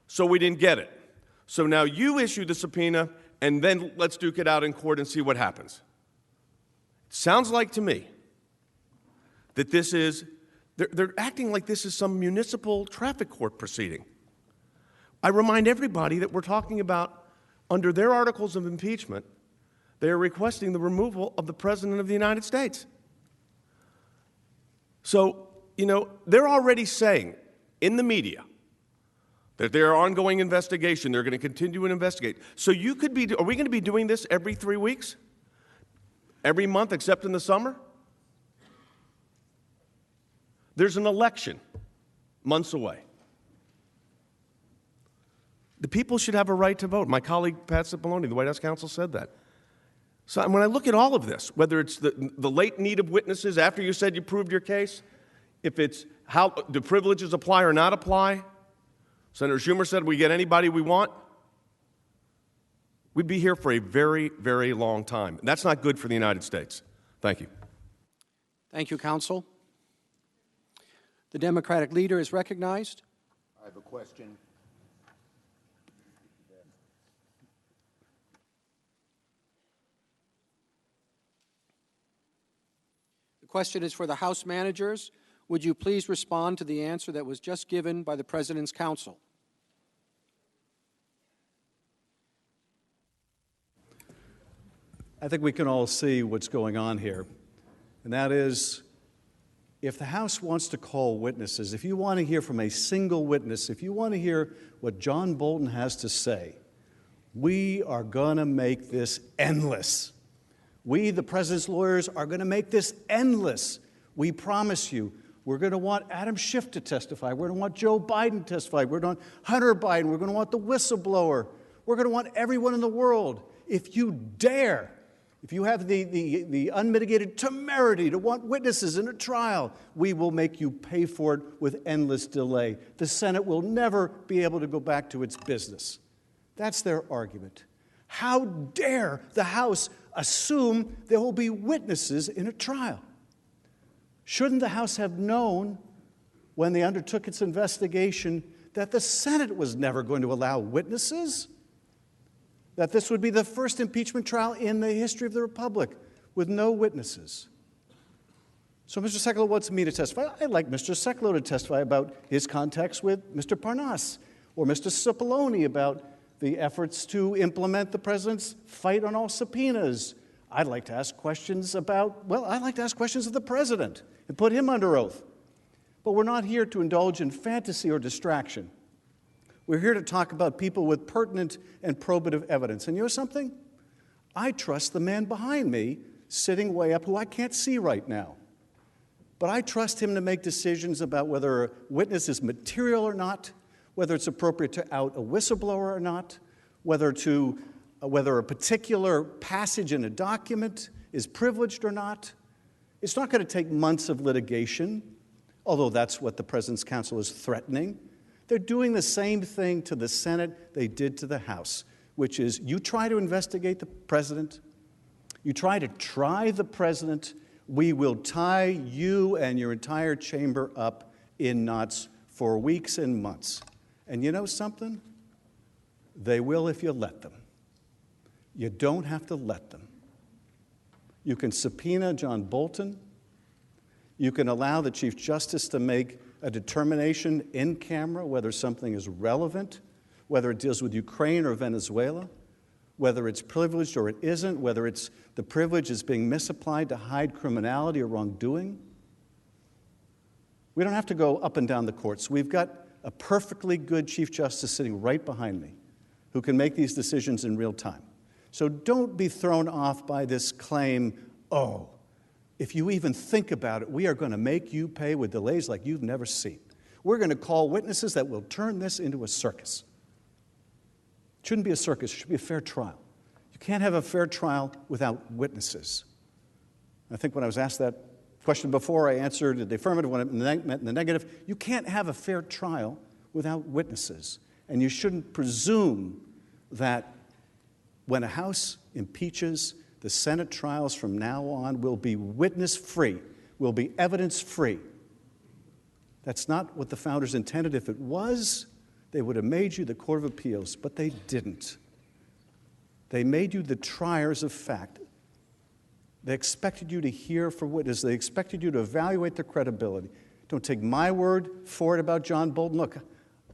so we didn't get it. So now you issue the subpoena, and then let's duke it out in court and see what happens. It sounds like to me that this is, they're acting like this is some municipal traffic court proceeding. I remind everybody that we're talking about, under their articles of impeachment, they are requesting the removal of the President of the United States. So, they're already saying in the media that there are ongoing investigation. They're going to continue to investigate. So are we going to be doing this every 3 weeks? Every month except in the summer? There's an election months away. The people should have a right to vote. My colleague Pat Cipollone, the White House counsel, said that. So when I look at all of this, whether it's the late need of witnesses after you said you proved your case, if it's how do privileges apply or not apply, Senator Schumer said we get anybody we want, we'd be here for a very, very long time. And that's not good for the United States. Thank you. Thank you, counsel. The Democratic leader is recognized. I have a question. The question is for the House managers. Would you please respond to the answer that was just given by the President's counsel? I think we can all see what's going on here, and that is, if the House wants to call witnesses, if you want to hear from a single witness, if you want to hear what John Bolton has to say, we are going to make this endless. We, the President's lawyers, are going to make this endless. We promise you. We're going to want Adam Schiff to testify. We're going to want Joe Biden to testify. We're going to want Hunter Biden. We're going to want the whistleblower. We're going to want everyone in the world. If you dare, if you have the unmitigated temerity to want witnesses in a trial, we will make you pay for it with endless delay. The Senate will never be able to go back to its business. That's their argument. How dare the House assume there will be witnesses in a trial? Shouldn't the House have known when they undertook its investigation that the Senate was never going to allow witnesses? That this would be the first impeachment trial in the history of the Republic with no witnesses? So Mr. Sekulow wants me to testify. I'd like Mr. Sekulow to testify about his contacts with Mr. Parnas or Mr. Cipollone about the efforts to implement the President's fight on all subpoenas. I'd like to ask questions of the President and put him under oath. But we're not here to indulge in fantasy or distraction. We're here to talk about people with pertinent and probative evidence. And you know something? I trust the man behind me, sitting way up, who I can't see right now. But I trust him to make decisions about whether a witness is material or not, whether it's appropriate to out a whistleblower or not, whether a particular passage in a document is privileged or not. It's not going to take months of litigation, although that's what the President's counsel is threatening. They're doing the same thing to the Senate they did to the House, which is you try to investigate the President, you try to try the President, we will tie you and your entire chamber up in knots for weeks and months. And you know something? They will if you let them. You don't have to let them. You can subpoena John Bolton. You can allow the Chief Justice to make a determination in camera whether something is relevant, whether it deals with Ukraine or Venezuela, whether it's privileged or it isn't, whether it's the privilege is being misapplied to hide criminality or wrongdoing. We don't have to go up and down the courts. We've got a perfectly good Chief Justice sitting right behind me who can make these decisions in real time. So don't be thrown off by this claim, oh, if you even think about it, we are going to make you pay with delays like you've never seen. We're going to call witnesses that will turn this into a circus. It shouldn't be a circus. It should be a fair trial. You can't have a fair trial without witnesses. I think when I was asked that Question before I answered the affirmative when it meant the negative. You can't have a fair trial without witnesses. And you shouldn't presume that when a House impeaches, the Senate trials from now on will be witness-free, will be evidence-free. That's not what the founders intended. If it was, they would have made you the Court of Appeals, but they didn't. They made you the triers of fact. They expected you to hear for witness. They expected you to evaluate their credibility. Don't take my word for it about John Bolton. Look,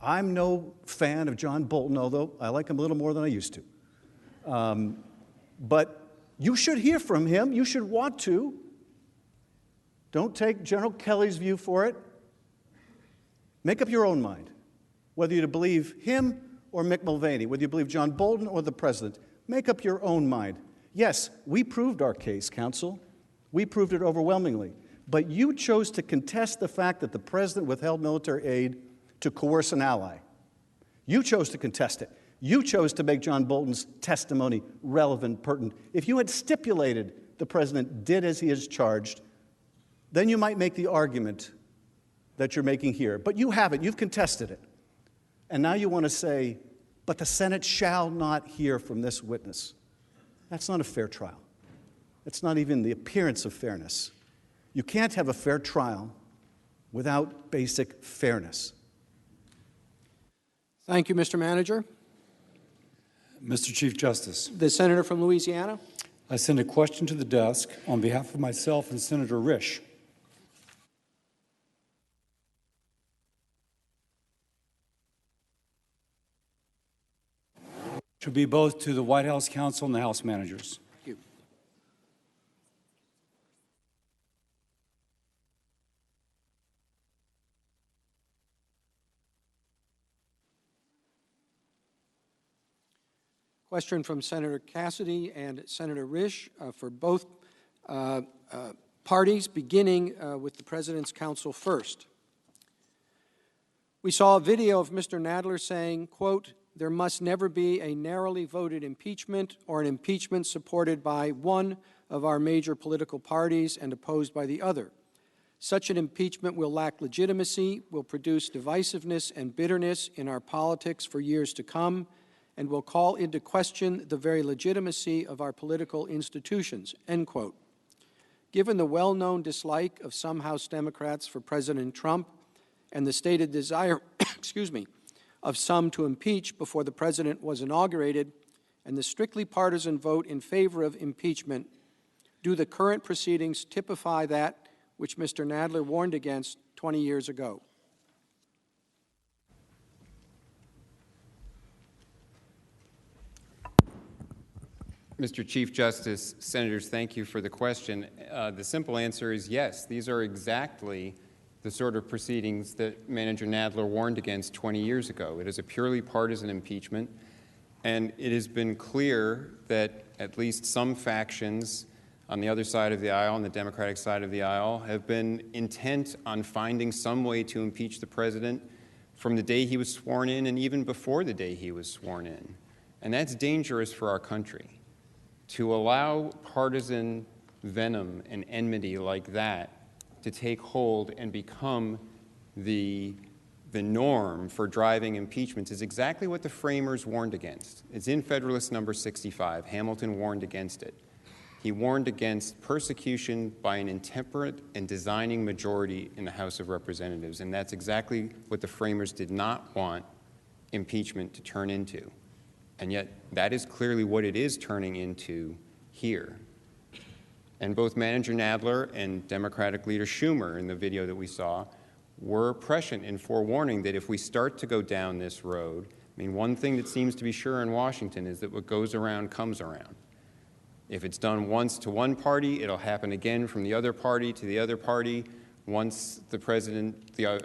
I'm no fan of John Bolton, although I like him a little more than I used to. But you should hear from him. You should want to. Don't take General Kelly's view for it. Make up your own mind, whether you believe him or Mick Mulvaney, whether you believe John Bolton or the president. Make up your own mind. Yes, we proved our case, counsel. We proved it overwhelmingly. But you chose to contest the fact that the president withheld military aid to coerce an ally. You chose to contest it. You chose to make John Bolton's testimony relevant, pertinent. If you had stipulated the president did as he is charged, then you might make the argument that you're making here. But you haven't. You've contested it. And now you want to say, but the Senate shall not hear from this witness. That's not a fair trial. It's not even the appearance of fairness. You can't have a fair trial without basic fairness. Thank you, Mr. Manager. Mr. Chief Justice. The senator from Louisiana. I send a question to the desk on behalf of myself and Senator Risch. To be both to the White House counsel and the House managers. Thank you. Question from Senator Cassidy and Senator Risch for both parties, beginning with the President's counsel first. We saw a video of Mr. Nadler saying, quote, "There must never be a narrowly voted impeachment or an impeachment supported by one of our major political parties and opposed by the other. Such an impeachment will lack legitimacy, will produce divisiveness and bitterness in our politics for years to come, and will call into question the very legitimacy of our political institutions," end quote. Given the well-known dislike of some House Democrats for President Trump and the stated desire, of some to impeach before the president was inaugurated, and the strictly partisan vote in favor of impeachment, do the current proceedings typify that which Mr. Nadler warned against 20 years ago? Mr. Chief Justice, Senators, thank you for the question. The simple answer is yes. These are exactly the sort of proceedings that Manager Nadler warned against 20 years ago. It is a purely partisan impeachment, and it has been clear that at least some factions on the other side of the aisle, on the Democratic side of the aisle, have been intent on finding some way to impeach the president from the day he was sworn in and even before the day he was sworn in. And that's dangerous for our country. To allow partisan venom and enmity like that to take hold and become the norm for driving impeachments is exactly what the framers warned against. It's in Federalist number 65. Hamilton warned against it. He warned against persecution by an intemperate and designing majority in the House of Representatives, and that's exactly what the framers did not want impeachment to turn into. And yet that is clearly what it is turning into here. And both Manager Nadler and Democratic Leader Schumer in the video that we saw were prescient in forewarning that if we start to go down this road, I mean, one thing that seems to be sure in Washington is that what goes around comes around. If it's done once to one party, it'll happen again from the other party to the other party once the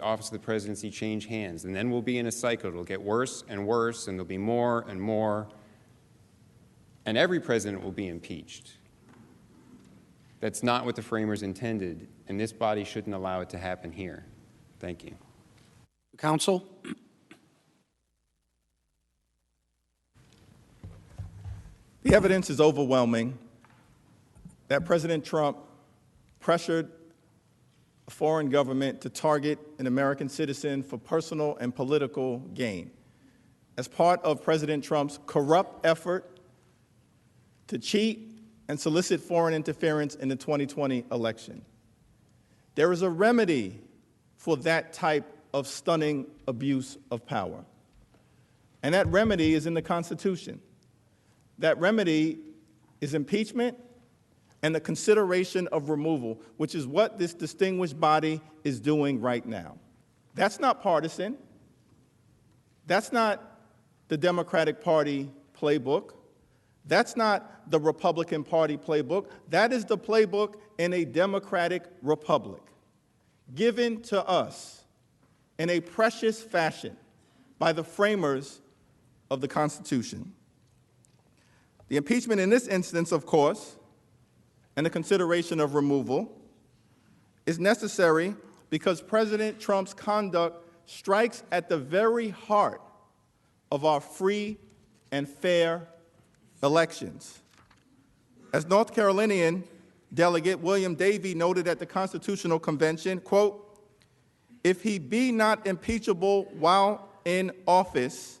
office of the presidency change hands. And then we'll be in a cycle. It'll get worse and worse, and there'll be more and more. And every president will be impeached. That's not what the framers intended, and this body shouldn't allow it to happen here. Thank you. Counsel? The evidence is overwhelming that President Trump pressured a foreign government to target an American citizen for personal and political gain as part of President Trump's corrupt effort to cheat and solicit foreign interference in the 2020 election. There is a remedy for that type of stunning abuse of power, and that remedy is in the Constitution. That remedy is impeachment and the consideration of removal, which is what this distinguished body is doing right now. That's not partisan. That's not the Democratic Party playbook. That's not the Republican Party playbook. That is the playbook in a democratic republic, given to us in a precious fashion by the framers of the Constitution. The impeachment in this instance, of course, and the consideration of removal is necessary because President Trump's conduct strikes at the very heart of our free and fair elections. As North Carolinian Delegate William Davey noted at the Constitutional Convention, quote, "If he be not impeachable while in office,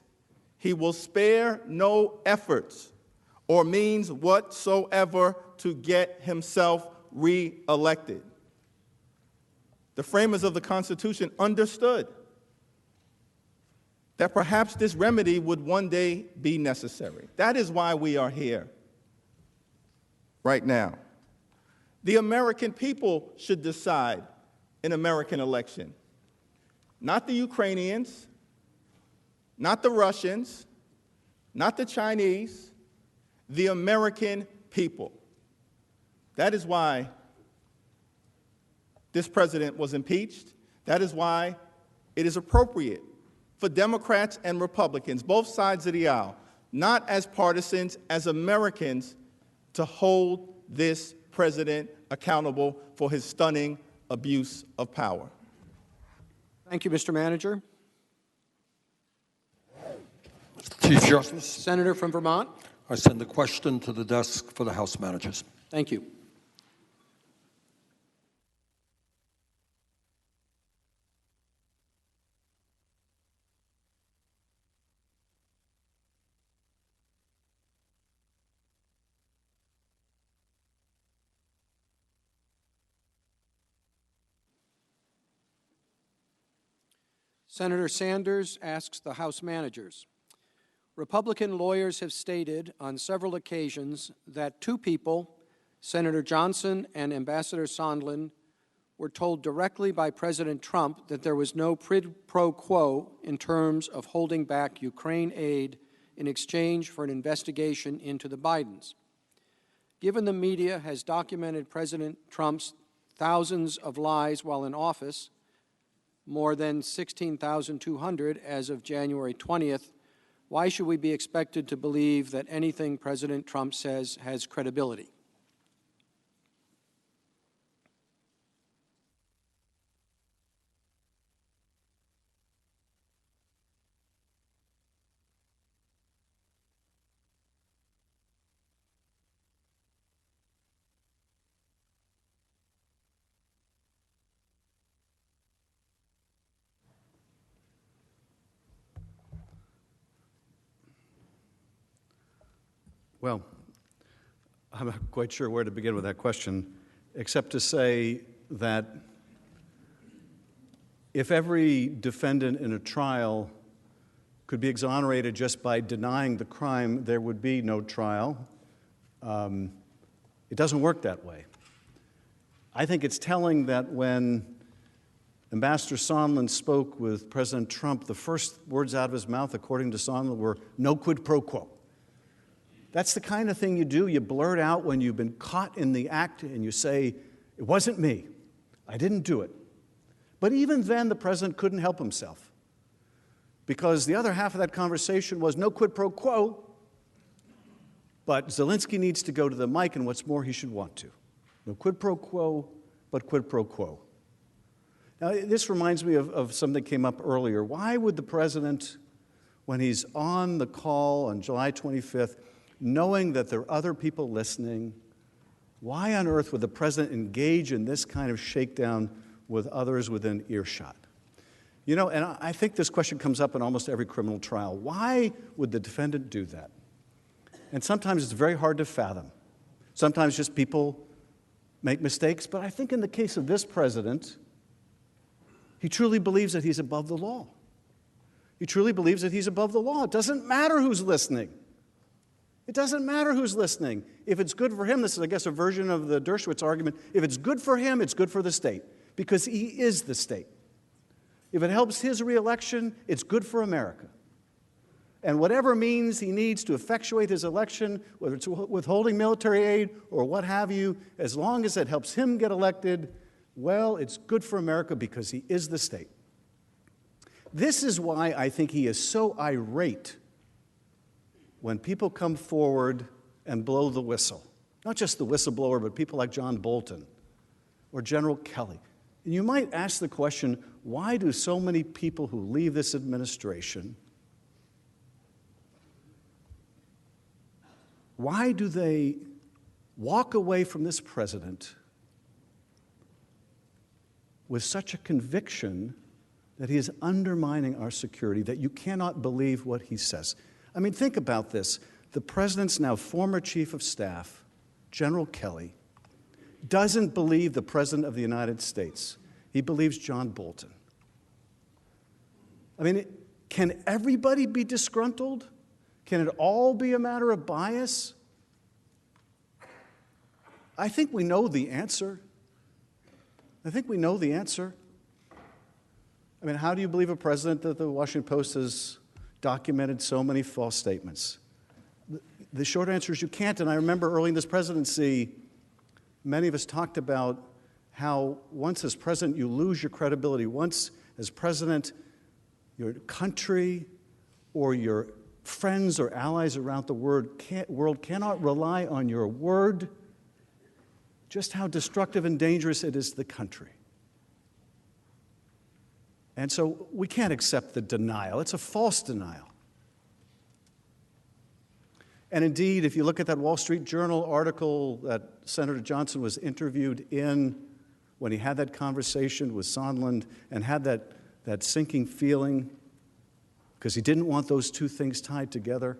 he will spare no efforts or means whatsoever to get himself re-elected." The framers of the Constitution understood that perhaps this remedy would one day be necessary. That is why we are here right now. The American people should decide an American election, not the Ukrainians, not the Russians, not the Chinese, the American people. That is why this president was impeached. That is why it is appropriate for Democrats and Republicans, both sides of the aisle, not as partisans, as Americans, to hold this president accountable for his stunning abuse of power. Thank you, Mr. Manager. Chief Justice. Senator from Vermont. I send the question to the desk for the House managers. Thank you. Senator Sanders asks the House managers, Republican lawyers have stated on several occasions that two people, Senator Johnson and Ambassador Sondland, were told directly by President Trump that there was no quid pro quo in terms of holding back Ukraine aid in exchange for an investigation into the Bidens. Given the media has documented President Trump's thousands of lies while in office, more than 16,200 as of January 20th, why should we be expected to believe that anything President Trump says has credibility? Well, I'm not quite sure where to begin with that question, except to say that if every defendant in a trial could be exonerated just by denying the crime, there would be no trial. It doesn't work that way. I think it's telling that when Ambassador Sondland spoke with President Trump, the first words out of his mouth, according to Sondland, were no quid pro quo. That's the kind of thing you do. You blurt out when you've been caught in the act and you say, it wasn't me. I didn't do it. But even then, the president couldn't help himself, because the other half of that conversation was no quid pro quo, but Zelensky needs to go to the mic, and what's more, he should want to. No quid pro quo, but quid pro quo. Now, this reminds me of something that came up earlier. Why would the president, when he's on the call on July 25th, knowing that there are other people listening, why on earth would the president engage in this kind of shakedown with others within earshot. You know, and I think this question comes up in almost every criminal trial. Why would the defendant do that? And sometimes it's very hard to fathom. Sometimes just people make mistakes, but I think in the case of this president, he truly believes that he's above the law. He truly believes that he's above the law. It doesn't matter who's listening. It doesn't matter who's listening. If it's good for him, this is, I guess, a version of the Dershowitz argument. If it's good for him, it's good for the state, because he is the state. If it helps his reelection, it's good for America. And whatever means he needs to effectuate his election, whether it's withholding military aid or what have you, as long as it helps him get elected, well, it's good for America because he is the state. This is why I think he is so irate when people come forward and blow the whistle. Not just the whistleblower, but people like John Bolton or General Kelly. And you might ask the question, why do so many people who leave this administration, why do they walk away from this president with such a conviction that he is undermining our security, that you cannot believe what he says? I mean, think about this. The president's now former chief of staff, General Kelly, doesn't believe the President of the United States. He believes John Bolton. I mean, can everybody be disgruntled? Can it all be a matter of bias? I think we know the answer. I think we know the answer. I mean, how do you believe a president that the Washington Post has documented so many false statements? The short answer is you can't. And I remember early in this presidency, many of us talked about how once as president you lose your credibility. Once as president, your country or your friends or allies around the world cannot rely on your word. Just how destructive and dangerous it is to the country. And so we can't accept the denial. It's a false denial. And indeed, if you look at that Wall Street Journal article that Senator Johnson was interviewed in when he had that conversation with Sondland and had that sinking feeling because he didn't want those two things tied together,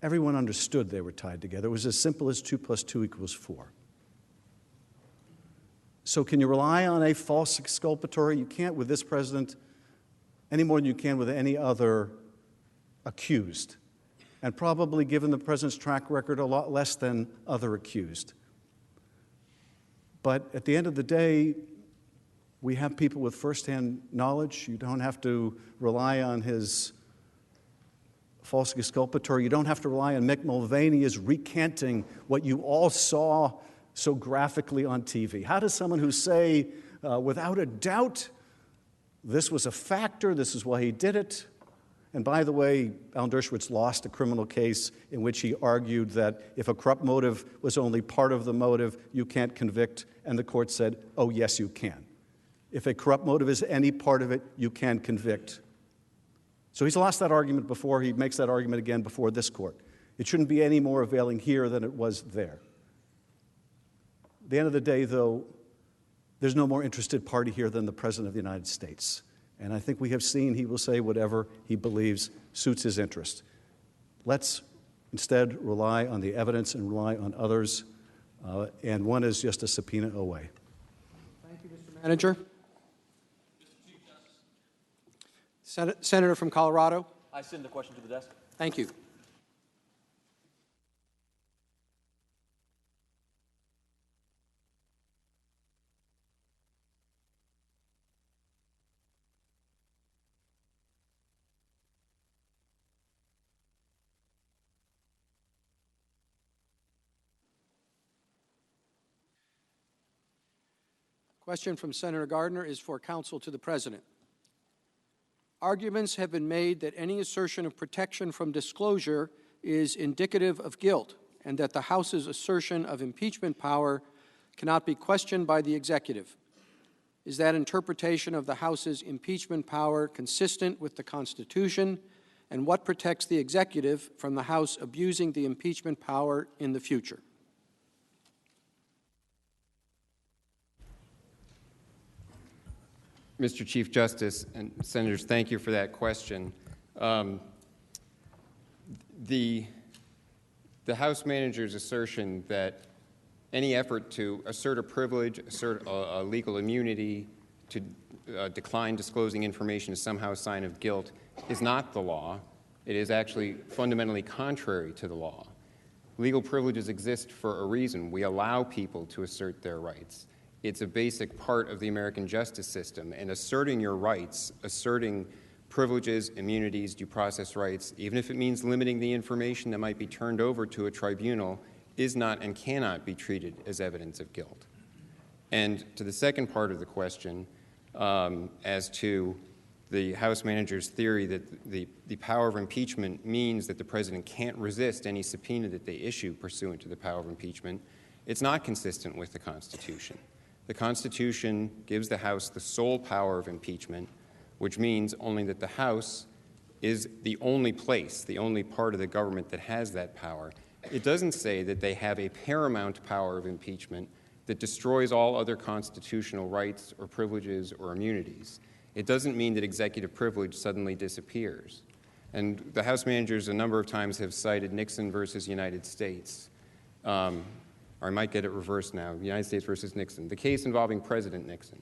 everyone understood they were tied together. It was as simple as 2 + 2 = 4. So can you rely on a false exculpatory? You can't with this president any more than you can with any other accused. And probably, given the president's track record, a lot less than other accused. But at the end of the day, we have people with firsthand knowledge. You don't have to rely on his false exculpatory. You don't have to rely on Mick Mulvaney's recanting what you all saw so graphically on TV. How does someone who say, without a doubt, this was a factor, this is why he did it? And by the way, Alan Dershowitz lost a criminal case in which he argued that if a corrupt motive was only part of the motive, you can't convict, and the court said, oh, yes, you can. If a corrupt motive is any part of it, you can convict. So he's lost that argument before. He makes that argument again before this court. It shouldn't be any more availing here than it was there. At the end of the day, though, there's no more interested party here than the President of the United States. And I think we have seen he will say whatever he believes suits his interest. Let's instead rely on the evidence and rely on others. And one is just a subpoena away. Thank you, Mr. Manager. Senator from Colorado. I send the question to the desk. Thank you. Question from Senator Gardner is for counsel to the President. Arguments have been made that any assertion of protection from disclosure is indicative of guilt and that the House's assertion of impeachment power cannot be questioned by the executive. Is that interpretation of the House's impeachment power consistent with the Constitution, and what protects the executive from the House abusing the impeachment power in the future? Mr. Chief Justice and Senators, thank you for that question. The House manager's assertion that any effort to assert a privilege, assert a legal immunity, to decline disclosing information is somehow a sign of guilt is not the law. It is actually fundamentally contrary to the law. Legal privileges exist for a reason. We allow people to assert their rights. It's a basic part of the American justice system, and asserting your rights, asserting privileges, immunities, due process rights, even if it means limiting the information that might be turned over to a tribunal, is not and cannot be treated as evidence of guilt. And to the second part of the question, as to the House manager's theory that the power of impeachment means that the president can't resist any subpoena that they issue pursuant to the power of impeachment, it's not consistent with the Constitution. The Constitution gives the House the sole power of impeachment, which means only that the House is the only place, the only part of the government that has that power. It doesn't say that they have a paramount power of impeachment that destroys all other constitutional rights or privileges or immunities. It doesn't mean that executive privilege suddenly disappears. And the House managers a number of times have cited Nixon versus United States. Or I might get it reversed now, United States versus Nixon. The case involving President Nixon.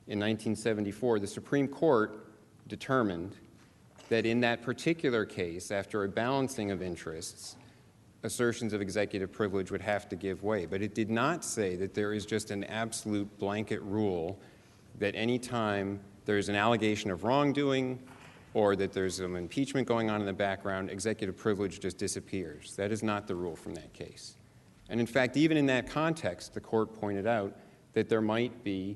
In 1974, the Supreme Court determined that in that particular case, after a balancing of interests, assertions of executive privilege would have to give way. But it did not say that there is just an absolute blanket rule that any time there's an allegation of wrongdoing or that there's some impeachment going on in the background, executive privilege just disappears. That is not the rule from that case. And in fact, even in that context, the court pointed out that there might be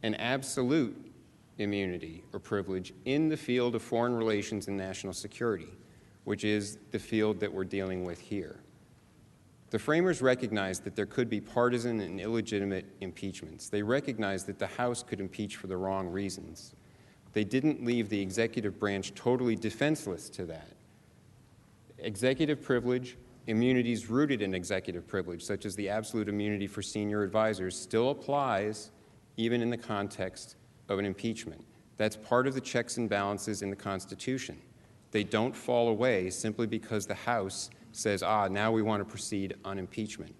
an absolute immunity or privilege in the field of foreign relations and national security, which is the field that we're dealing with here. The framers recognized that there could be partisan and illegitimate impeachments. They recognized that the House could impeach for the wrong reasons. They didn't leave the executive branch totally defenseless to that. Executive privilege, immunities rooted in executive privilege, such as the absolute immunity for senior advisors, still applies even in the context of an impeachment. That's part of the checks and balances in the Constitution. They don't fall away simply because the House says, now we want to proceed on impeachment.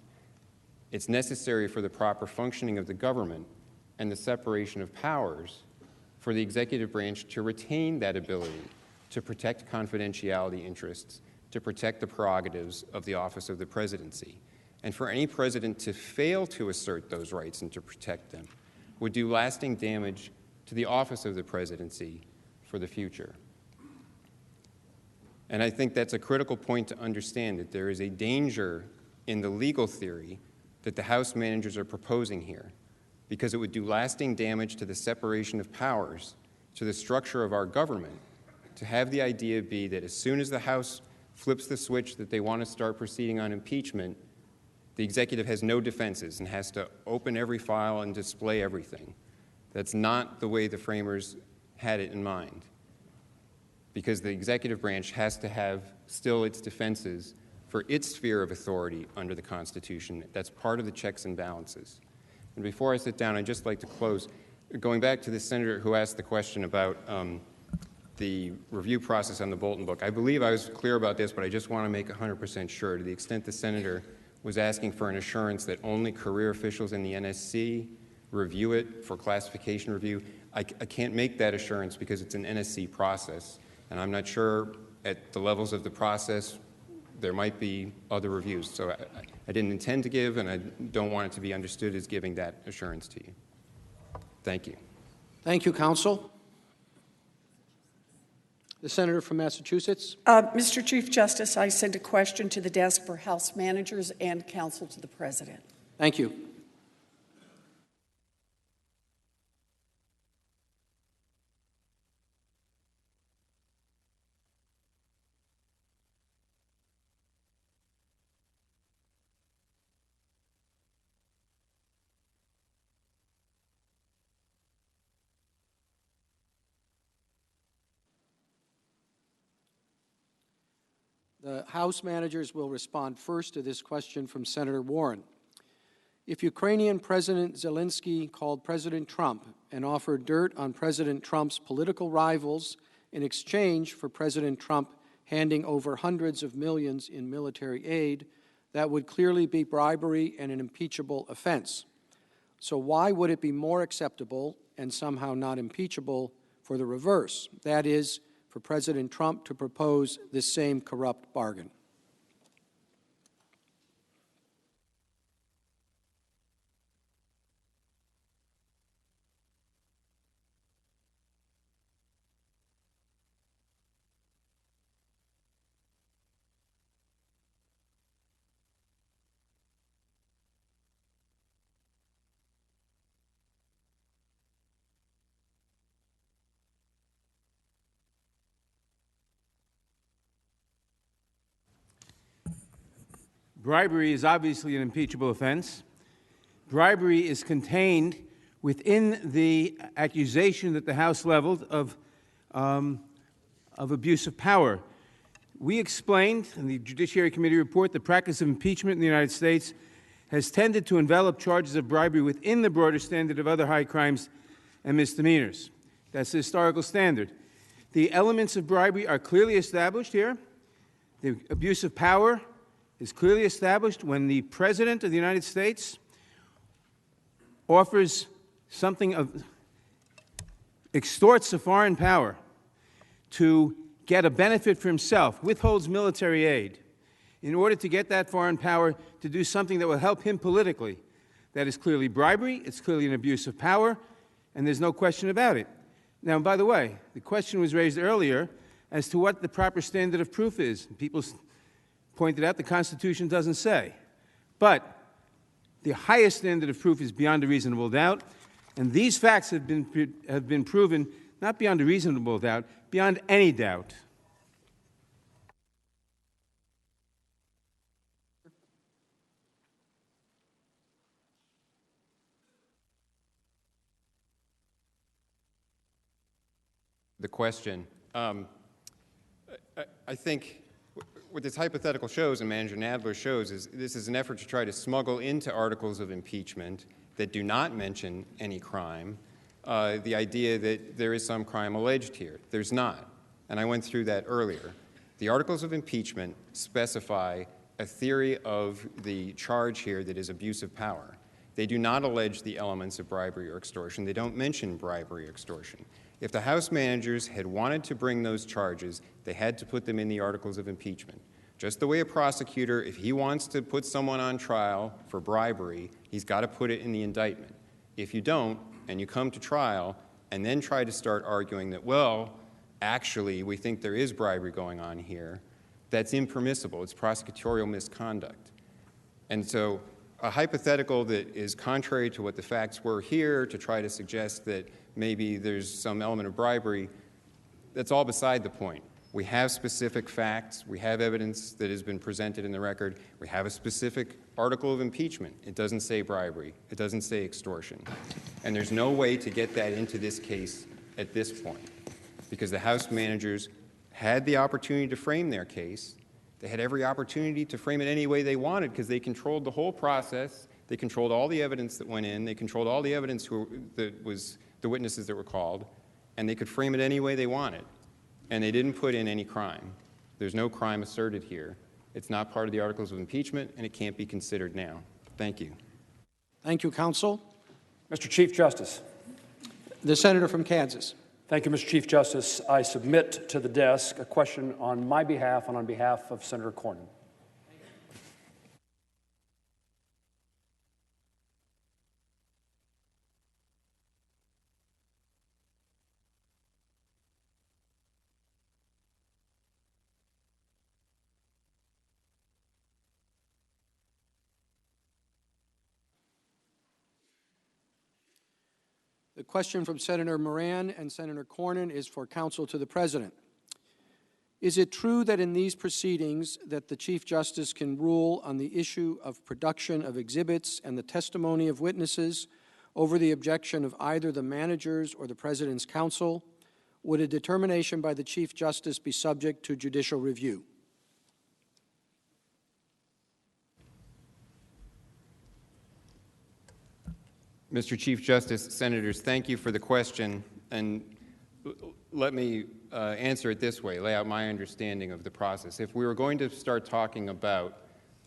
It's necessary for the proper functioning of the government and the separation of powers for the executive branch to retain that ability to protect confidentiality interests, to protect the prerogatives of the office of the presidency. And for any president to fail to assert those rights and to protect them would do lasting damage to the office of the presidency for the future. And I think that's a critical point to understand, that there is a danger in the legal theory that the House managers are proposing here, because it would do lasting damage to the separation of powers, to the structure of our government, to have the idea be that as soon as the House flips the switch that they want to start proceeding on impeachment, the executive has no defenses and has to open every file and display everything. That's not the way the framers had it in mind, because the executive branch has to have still its defenses for its sphere of authority under the Constitution. That's part of the checks and balances. And before I sit down, I'd just like to close, going back to the senator who asked the question about the review process on the Bolton book. I believe I was clear about this, but I just want to make 100% sure. To the extent the senator was asking for an assurance that only career officials in the NSC review it for classification review, I can't make that assurance because it's an NSC process. And I'm not sure at the levels of the process there might be other reviews. So I didn't intend to give, and I don't want it to be understood as giving that assurance to you. Thank you. Thank you, counsel. The senator from Massachusetts. Mr. Chief Justice, I send a question to the desk for House managers and counsel to the President. Thank you. The House managers will respond first to this question from Senator Warren. If Ukrainian President Zelensky called President Trump and offered dirt on President Trump's political rivals in exchange for President Trump handing over hundreds of millions in military aid, that would clearly be bribery and an impeachable offense. So why would it be more acceptable and somehow not impeachable for the reverse? That is, for President Trump to propose this same corrupt bargain. Bribery is obviously an impeachable offense. Bribery is contained within the accusation that the House leveled of abuse of power. We explained in the Judiciary Committee report the practice of impeachment in the United States has tended to envelop charges of bribery within the broader standard of other high crimes and misdemeanors. That's the historical standard. The elements of bribery are clearly established here. The abuse of power is clearly established when the President of the United States offers something of, extorts a foreign power to get a benefit for himself, withholds military aid in order to get that foreign power to do something that will help him politically. That is clearly bribery, it's clearly an abuse of power, and there's no question about it. Now, by the way, the question was raised earlier as to what the proper standard of proof is. People pointed out the Constitution doesn't say. But the highest standard of proof is beyond a reasonable doubt, and these facts have been proven not beyond a reasonable doubt, beyond any doubt. The question. I think what this hypothetical shows, and Manager Nadler shows, is this is an effort to try to smuggle into articles of impeachment that do not mention any crime the idea that there is some crime alleged here. There's not, and I went through that earlier. The articles of impeachment specify a theory of the charge here that is abuse of power. They do not allege the elements of bribery or extortion. They don't mention bribery or extortion. If the House managers had wanted to bring those charges, they had to put them in the articles of impeachment. Just the way a prosecutor, if he wants to put someone on trial for bribery, he's got to put it in the indictment. If you don't, and you come to trial, and then try to start arguing that, well, actually, we think there is bribery going on here, that's impermissible. It's prosecutorial misconduct. And so a hypothetical that is contrary to what the facts were here to try to suggest that maybe there's some element of bribery, that's all beside the point. We have specific facts. We have evidence that has been presented in the record. We have a specific article of impeachment. It doesn't say bribery. It doesn't say extortion. And there's no way to get that into this case at this point, because the House managers had the opportunity to frame their case. They had every opportunity to frame it any way they wanted because they controlled the whole process. They controlled all the evidence that went in. They controlled all the evidence that was the witnesses that were called, and they could frame it any way they wanted. And they didn't put in any crime. There's no crime asserted here. It's not part of the articles of impeachment, and it can't be considered now. Thank you. Thank you, counsel. Mr. Chief Justice. The senator from Kansas. Thank you, Mr. Chief Justice. I submit to the desk a question on my behalf and on behalf of Senator Cornyn. The question from Senator Moran and Senator Cornyn is for counsel to the President. Is it true that in these proceedings that the Chief Justice can rule on the issue of production of exhibits and the testimony of witnesses over the objection of either the managers or the President's counsel? Would a determination by the Chief Justice be subject to judicial review? Mr. Chief Justice, Senators, thank you for the question. And let me answer it this way, lay out my understanding of the process. If we were going to start talking about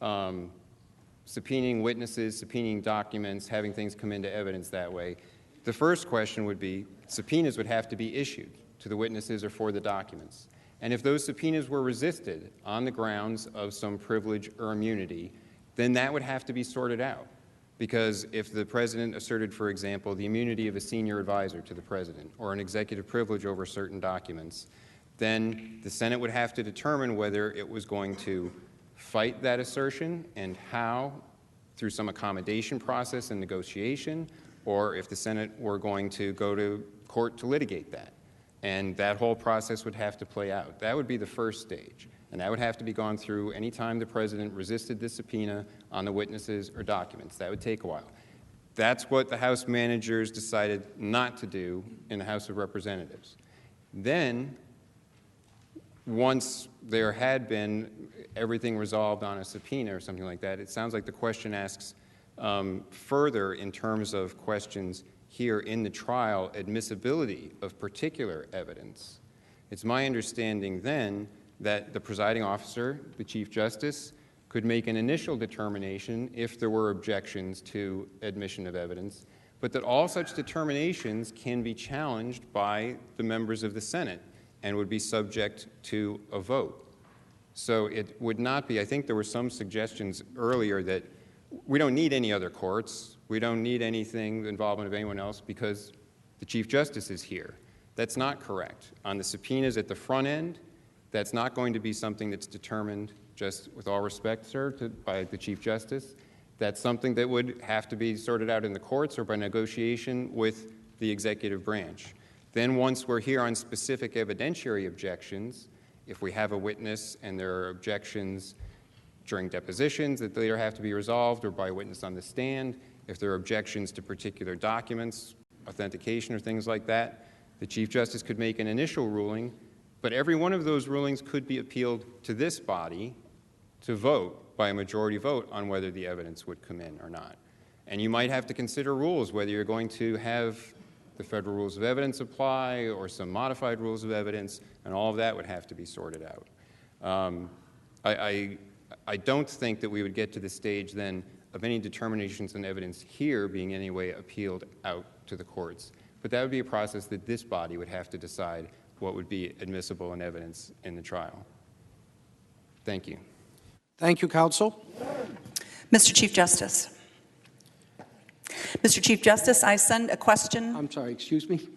subpoenaing witnesses, subpoenaing documents, having things come into evidence that way, the first question would be subpoenas would have to be issued to the witnesses or for the documents. And if those subpoenas were resisted on the grounds of some privilege or immunity, then that would have to be sorted out. Because if the president asserted, for example, the immunity of a senior advisor to the president or an executive privilege over certain documents, then the Senate would have to determine whether it was going to fight that assertion and how, through some accommodation process and negotiation, or if the Senate were going to go to court to litigate that. And that whole process would have to play out. That would be the first stage. And that would have to be gone through any time the president resisted the subpoena on the witnesses or documents. That would take a while. That's what the House managers decided not to do in the House of Representatives. Then, once there had been everything resolved on a subpoena or something like that, it sounds like the question asks further in terms of questions here in the trial, admissibility of particular evidence. It's my understanding then that the presiding officer, the Chief Justice, could make an initial determination if there were objections to admission of evidence, but that all such determinations can be challenged by the members of the Senate and would be subject to a vote. So it would not be, I think there were some suggestions earlier that we don't need any other courts, we don't need anything, the involvement of anyone else, because the Chief Justice is here. That's not correct. On the subpoenas at the front end, that's not going to be something that's determined, just with all respect, sir, by the Chief Justice. That's something that would have to be sorted out in the courts or by negotiation with the executive branch. Then once we're here on specific evidentiary objections, if we have a witness and there are objections during depositions that later have to be resolved or by a witness on the stand, if there are objections to particular documents, authentication or things like that, the Chief Justice could make an initial ruling, but every one of those rulings could be appealed to this body to vote by a majority vote on whether the evidence would come in or not. And you might have to consider rules, whether you're going to have the federal rules of evidence apply or some modified rules of evidence, and all of that would have to be sorted out. I don't think that we would get to the stage then of any determinations on evidence here being in any way appealed out to the courts. But that would be a process that this body would have to decide what would be admissible in evidence in the trial. Thank you. Thank you, counsel. Mr. Chief Justice. Mr. Chief Justice, I send a question. I'm sorry, excuse me?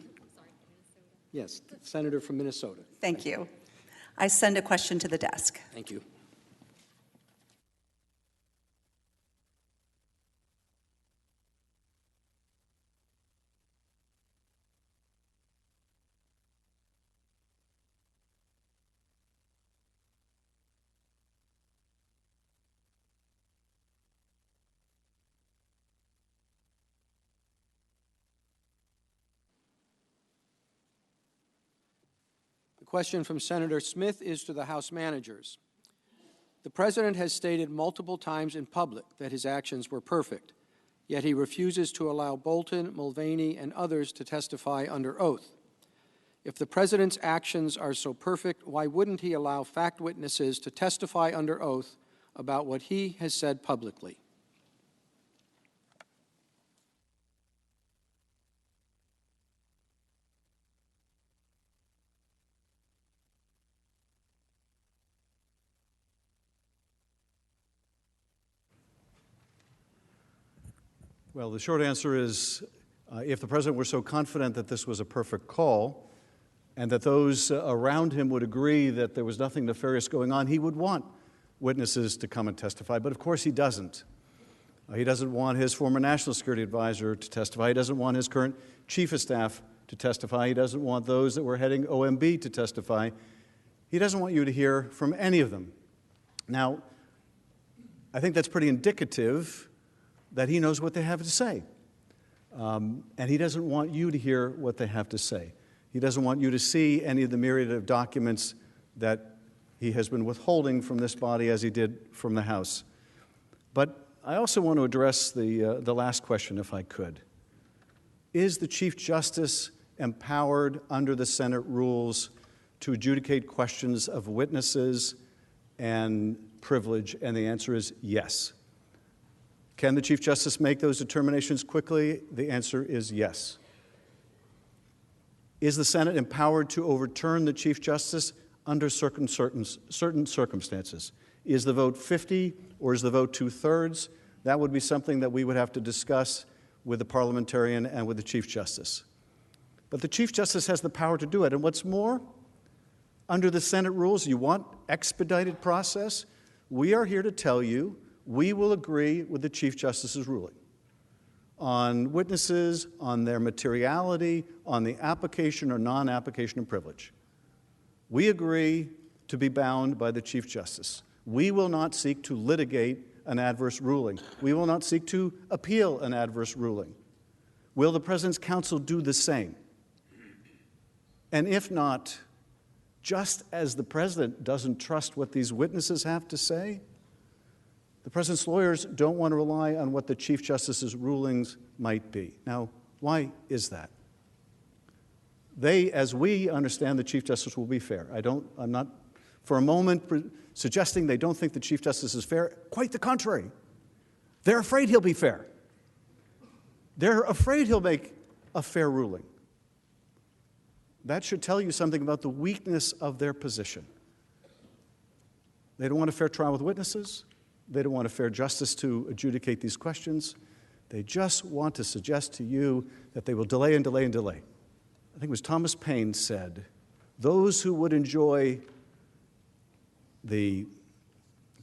Yes, Senator from Minnesota. Thank you. I send a question to the desk. Thank you. The question from Senator Smith is to the House managers. The President has stated multiple times in public that his actions were perfect, yet he refuses to allow Bolton, Mulvaney, and others to testify under oath. If the President's actions are so perfect, why wouldn't he allow fact witnesses to testify under oath about what he has said publicly? Well, the short answer is if the president were so confident that this was a perfect call and that those around him would agree that there was nothing nefarious going on, he would want witnesses to come and testify. But of course he doesn't. He doesn't want his former national security advisor to testify. He doesn't want his current chief of staff to testify. He doesn't want those that were heading OMB to testify. He doesn't want you to hear from any of them. Now, I think that's pretty indicative that he knows what they have to say. And he doesn't want you to hear what they have to say. He doesn't want you to see any of the myriad of documents that he has been withholding from this body as he did from the House. But I also want to address the last question, if I could. Is the Chief Justice empowered under the Senate rules to adjudicate questions of witnesses and privilege? And the answer is yes. Can the Chief Justice make those determinations quickly? The answer is yes. Is the Senate empowered to overturn the Chief Justice under certain circumstances? Is the vote 50 or is the vote 2/3? That would be something that we would have to discuss with the parliamentarian and with the Chief Justice. But the Chief Justice has the power to do it. And what's more, under the Senate rules, you want expedited process? We are here to tell you we will agree with the Chief Justice's ruling on witnesses, on their materiality, on the application or non-application of privilege. We agree to be bound by the Chief Justice. We will not seek to litigate an adverse ruling. We will not seek to appeal an adverse ruling. Will the President's counsel do the same? And if not, just as the President doesn't trust what these witnesses have to say, the President's lawyers don't want to rely on what the Chief Justice's rulings might be. Now, why is that? They, as we understand, the Chief Justice will be fair. I'm not for a moment suggesting they don't think the Chief Justice is fair. Quite the contrary. They're afraid he'll be fair. They're afraid he'll make a fair ruling. That should tell you something about the weakness of their position. They don't want a fair trial with witnesses. They don't want a fair justice to adjudicate these questions. They just want to suggest to you that they will delay and delay and delay. I think it was Thomas Paine said, those who would enjoy the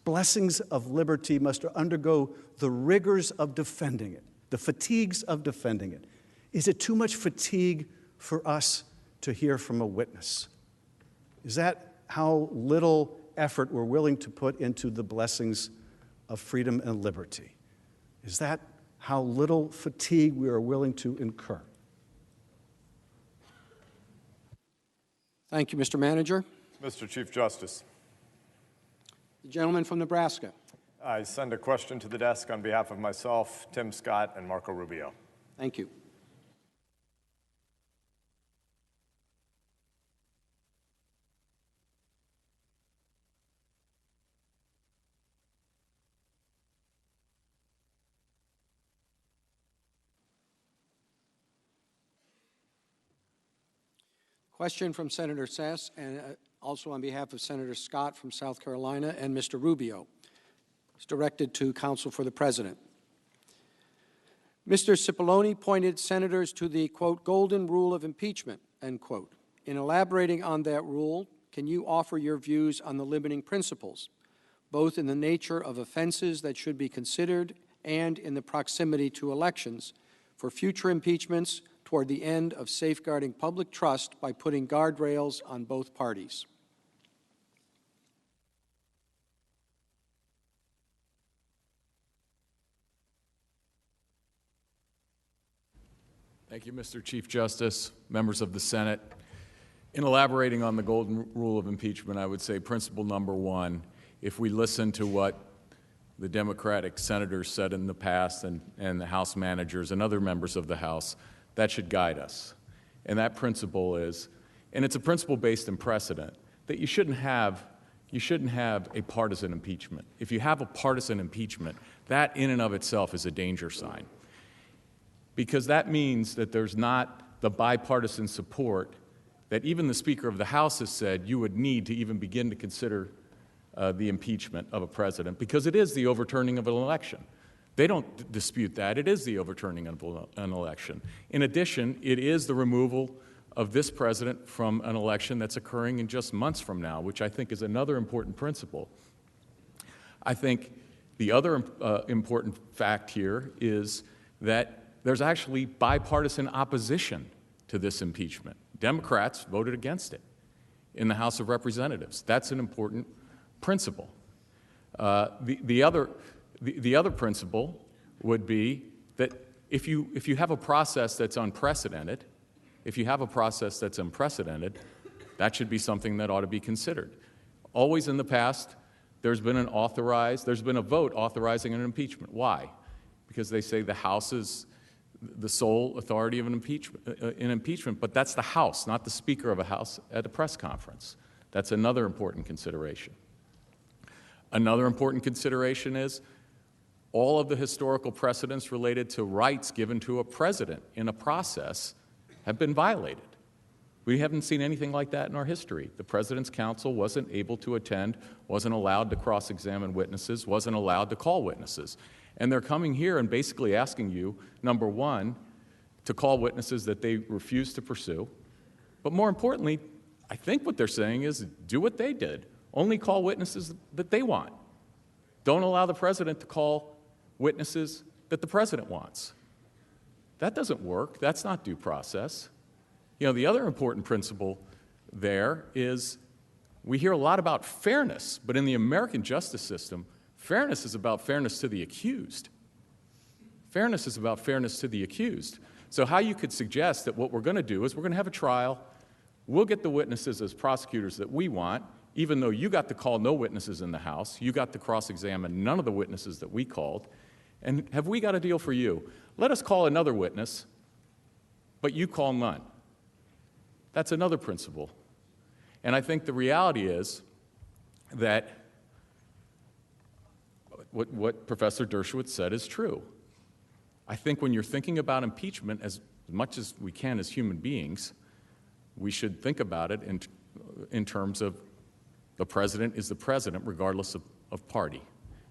blessings of liberty must undergo the rigors of defending it, the fatigues of defending it. Is it too much fatigue for us to hear from a witness? Is that how little effort we're willing to put into the blessings of freedom and liberty? Is that how little fatigue we are willing to incur? Thank you, Mr. Manager. Mr. Chief Justice. The gentleman from Nebraska. I send a question to the desk on behalf of myself, Tim Scott, and Marco Rubio. Thank you. Question from Senator Sass, and also on behalf of Senator Scott from South Carolina and Mr. Rubio. It's directed to counsel for the President. Mr. Cipollone pointed senators to the, quote, golden rule of impeachment, end quote. In elaborating on that rule, can you offer your views on the limiting principles, both in the nature of offenses that should be considered and in the proximity to elections, for future impeachments toward the end of safeguarding public trust by putting guardrails on both parties? Thank you, Mr. Chief Justice, members of the Senate. In elaborating on the golden rule of impeachment, I would say principle number one, if we listen to what the Democratic senators said in the past and the House managers and other members of the House, that should guide us. And that principle is, and it's a principle based in precedent, that you shouldn't have a partisan impeachment. If you have a partisan impeachment, that in and of itself is a danger sign. Because that means that there's not the bipartisan support that even the Speaker of the House has said you would need to even begin to consider the impeachment of a president, because it is the overturning of an election. They don't dispute that. It is the overturning of an election. In addition, it is the removal of this president from an election that's occurring in just months from now, which I think is another important principle. I think the other important fact here is that there's actually bipartisan opposition to this impeachment. Democrats voted against it in the House of Representatives. That's an important principle. The other principle would be that if you have a process that's unprecedented, that should be something that ought to be considered. Always in the past, there's been a vote authorizing an impeachment. Why? Because they say the House is the sole authority of an impeachment, but that's the House, not the Speaker of a House at a press conference. That's another important consideration. Another important consideration is all of the historical precedents related to rights given to a president in a process have been violated. We haven't seen anything like that in our history. The President's counsel wasn't able to attend, wasn't allowed to cross-examine witnesses, wasn't allowed to call witnesses. And they're coming here and basically asking you, number one, to call witnesses that they refuse to pursue. But more importantly, I think what they're saying is do what they did. Only call witnesses that they want. Don't allow the President to call witnesses that the President wants. That doesn't work. That's not due process. You know, the other important principle there is we hear a lot about fairness, but in the American justice system, fairness is about fairness to the accused. Fairness is about fairness to the accused. So how you could suggest that what we're going to do is we're going to have a trial, we'll get the witnesses as prosecutors that we want, even though you got to call no witnesses in the House, you got to cross-examine none of the witnesses that we called, and have we got a deal for you? Let us call another witness, but you call none. That's another principle. And I think the reality is that what Professor Dershowitz said is true. I think when you're thinking about impeachment, as much as we can as human beings, we should think about it in terms of the president is the president regardless of party.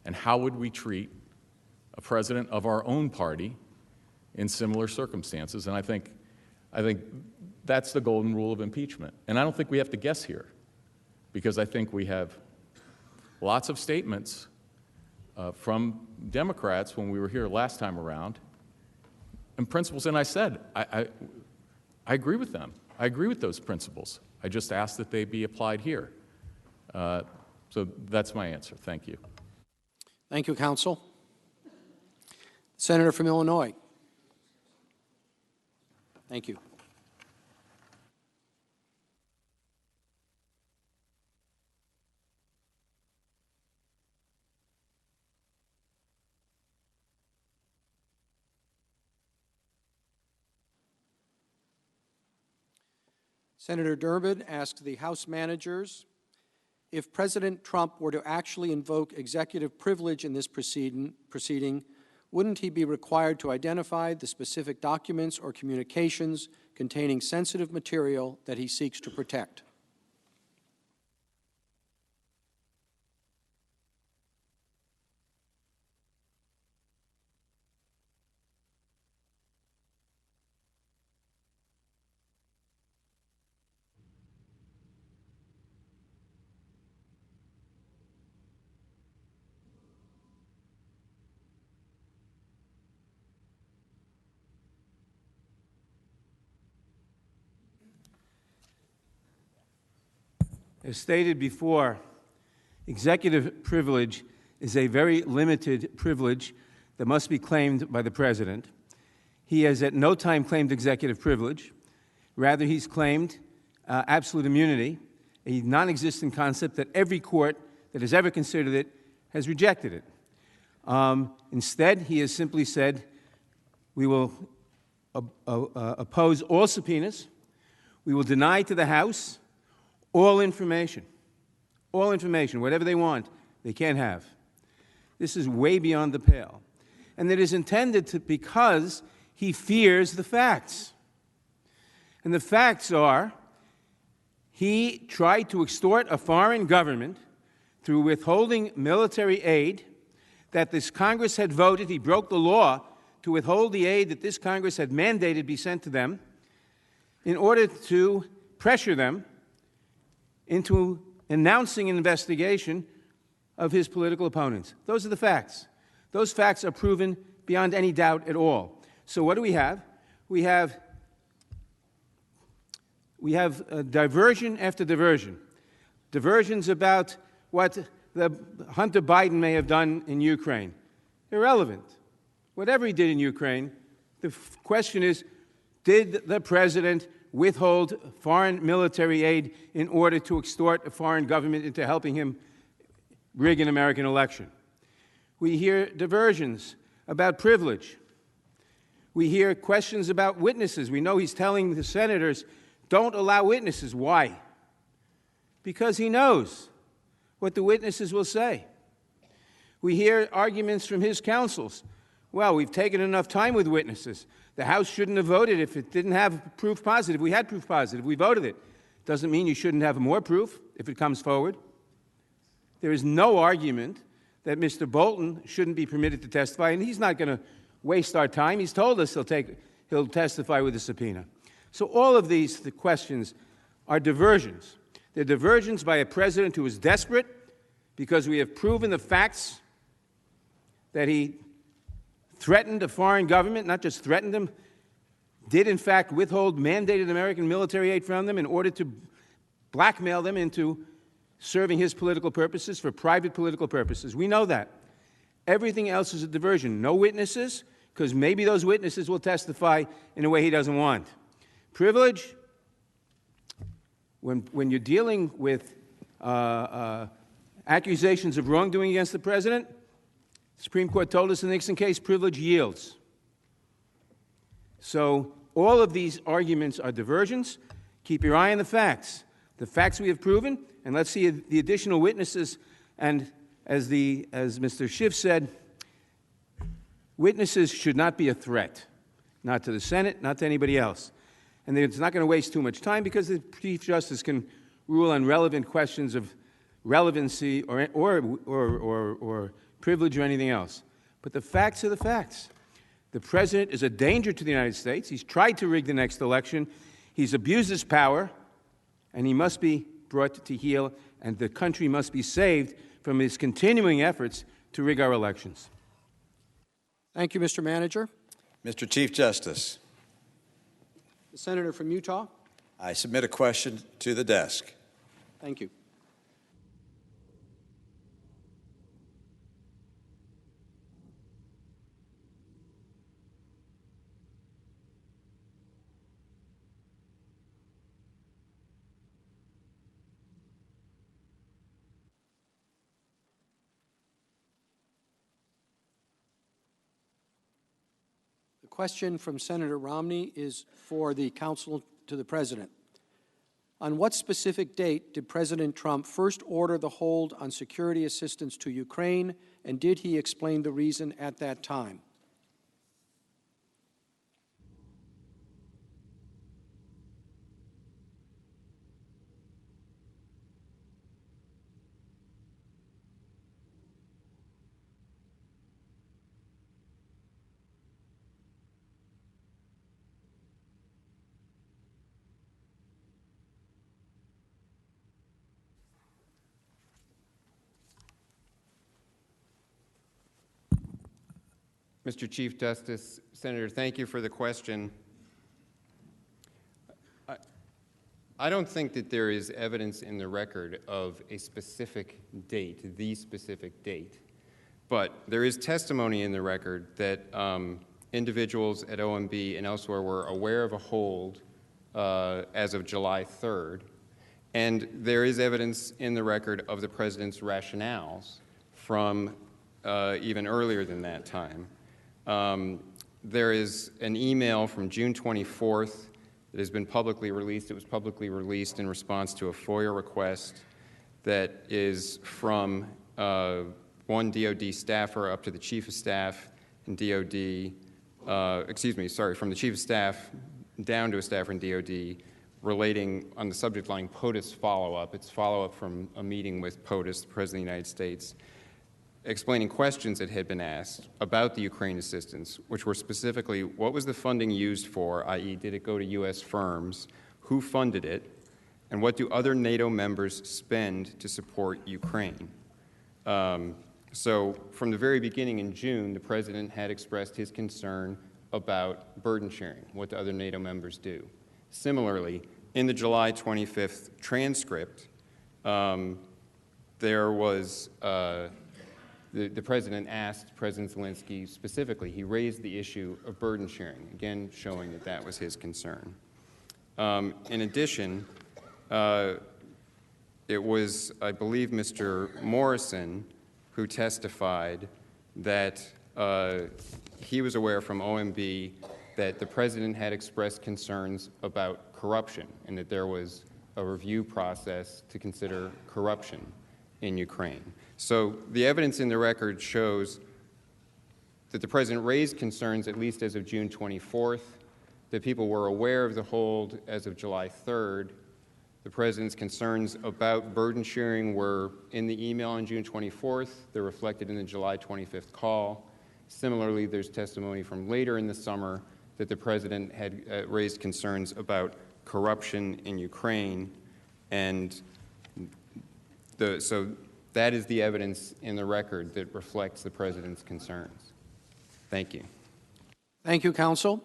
And how would we treat a president of our own party in similar circumstances? And I think that's the golden rule of impeachment. And I don't think we have to guess here, because I think we have lots of statements from Democrats when we were here last time around, and principles, and I said, I agree with them. I agree with those principles. I just ask that they be applied here. So that's my answer. Thank you. Thank you, counsel. Senator from Illinois. Thank you. Senator Durbin asked the House managers, if President Trump were to actually invoke executive privilege in this proceeding, wouldn't he be required to identify the specific documents or communications containing sensitive material that he seeks to protect? As stated before, executive privilege is a very limited privilege that must be claimed by the President. He has at no time claimed executive privilege. Rather, he's claimed absolute immunity, a non-existent concept that every court that has ever considered it has rejected it. Instead, he has simply said, we will oppose all subpoenas, we will deny to the House all information, whatever they want, they can't have. This is way beyond the pale. And it is intended to, because he fears the facts. And the facts are, he tried to extort a foreign government through withholding military aid that this Congress had voted. He broke the law to withhold the aid that this Congress had mandated be sent to them in order to pressure them into announcing an investigation of his political opponents. Those are the facts. Those facts are proven beyond any doubt at all. So what do we have? We have diversion after diversion. Diversions about what Hunter Biden may have done in Ukraine. Irrelevant. Whatever he did in Ukraine, the question is, did the President withhold foreign military aid in order to extort a foreign government into helping him rig an American election? We hear diversions about privilege. We hear questions about witnesses. We know he's telling the senators, don't allow witnesses. Why? Because he knows what the witnesses will say. We hear arguments from his counsels. Well, we've taken enough time with witnesses. The House shouldn't have voted if it didn't have proof positive. We had proof positive. We voted it. Doesn't mean you shouldn't have more proof if it comes forward. There is no argument that Mr. Bolton shouldn't be permitted to testify, and he's not going to waste our time. He's told us he'll testify with a subpoena. So all of the questions are diversions. They're diversions by a president who is desperate because we have proven the facts that he threatened a foreign government, not just threatened them, did in fact withhold mandated American military aid from them in order to blackmail them into serving his political purposes for private political purposes. We know that. Everything else is a diversion. No witnesses, because maybe those witnesses will testify in a way he doesn't want. Privilege, when you're dealing with accusations of wrongdoing against the president, the Supreme Court told us in the Nixon case, privilege yields. So all of these arguments are diversions. Keep your eye on the facts. The facts we have proven, and let's see the additional witnesses. And as Mr. Schiff said, witnesses should not be a threat, not to the Senate, not to anybody else. And it's not going to waste too much time because the Chief Justice can rule on relevant questions of relevancy or privilege or anything else. But the facts are the facts. The president is a danger to the United States. He's tried to rig the next election. He's abused his power, and he must be brought to heel, and the country must be saved from his continuing efforts to rig our elections. Thank you, Mr. Manager. Mr. Chief Justice, The senator from Utah. I submit a question to the desk. Thank you. The question from Senator Romney is for the counsel to the President. On what specific date did President Trump first order the hold on security assistance to Ukraine, and did he explain the reason at that time? Mr. Chief Justice, Senator, thank you for the question. I don't think that there is evidence in the record of a specific date, the specific date, but there is testimony in the record that individuals at OMB and elsewhere were aware of a hold as of July 3rd, and there is evidence in the record of the President's rationales from even earlier than that time. There is an email from June 24th that has been publicly released. It was publicly released in response to a FOIA request that is from one DOD staffer up to the Chief of Staff in DOD, from the Chief of Staff down to a staffer in DOD relating on the subject line POTUS follow-up. It's follow-up from a meeting with POTUS, the President of the United States, explaining questions that had been asked about the Ukraine assistance, which were specifically, what was the funding used for, i.e., did it go to U.S. firms, who funded it, and what do other NATO members spend to support Ukraine? So from the very beginning in June, the President had expressed his concern about burden sharing, what the other NATO members do. Similarly, in the July 25th transcript, there was the President asked President Zelensky specifically, he raised the issue of burden sharing, again showing that that was his concern. In addition, it was, I believe, Mr. Morrison who testified that he was aware from OMB that the president had expressed concerns about corruption and that there was a review process to consider corruption in Ukraine. So the evidence in the record shows that the president raised concerns at least as of June 24th, that people were aware of the hold as of July 3rd. The president's concerns about burden sharing were in the email on June 24th. They're reflected in the July 25th call. Similarly, there's testimony from later in the summer that the president had raised concerns about corruption in Ukraine. And so that is the evidence in the record that reflects the president's concerns. Thank you. Thank you, counsel.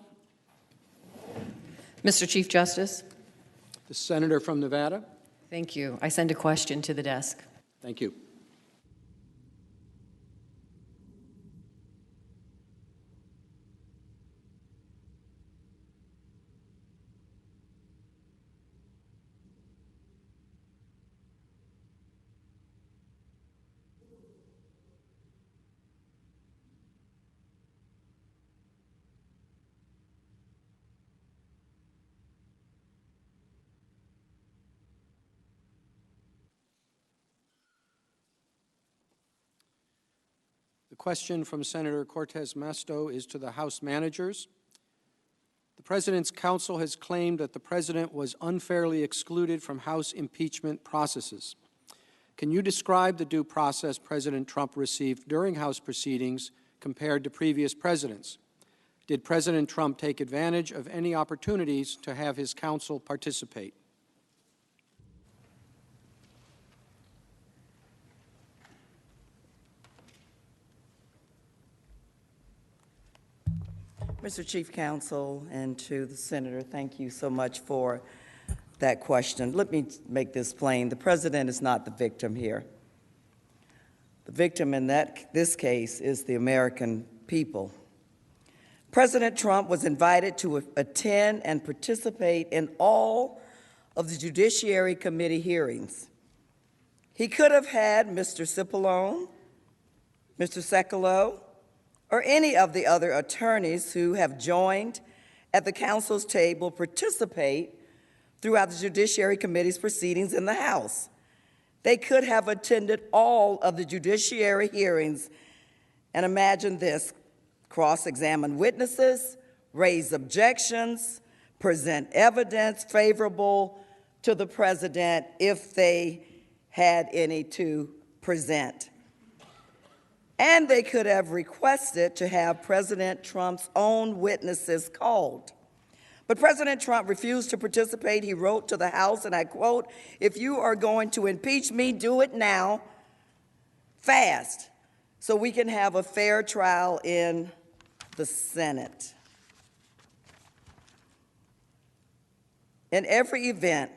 Mr. Chief Justice. The senator from Nevada. Thank you. I send a question to the desk. Thank you. The question from Senator Cortez Masto is to the House managers. The President's counsel has claimed that the President was unfairly excluded from House impeachment processes. Can you describe the due process President Trump received during House proceedings compared to previous presidents? Did President Trump take advantage of any opportunities to have his counsel participate? Mr. Chief Counsel, and to the Senator, thank you so much for that question. Let me make this plain. The President is not the victim here. The victim in this case is the American people. President Trump was invited to attend and participate in all of the Judiciary Committee hearings. He could have had Mr. Cipollone, Mr. Sekulow, or any of the other attorneys who have joined at the council's table participate throughout the Judiciary Committee's proceedings in the House. They could have attended all of the judiciary hearings, and imagine this: cross-examine witnesses, raise objections, present evidence favorable to the president if they had any to present. And they could have requested to have President Trump's own witnesses called. But President Trump refused to participate. He wrote to the House, and I quote, "If you are going to impeach me, do it now, fast, so we can have a fair trial in the Senate." In every event,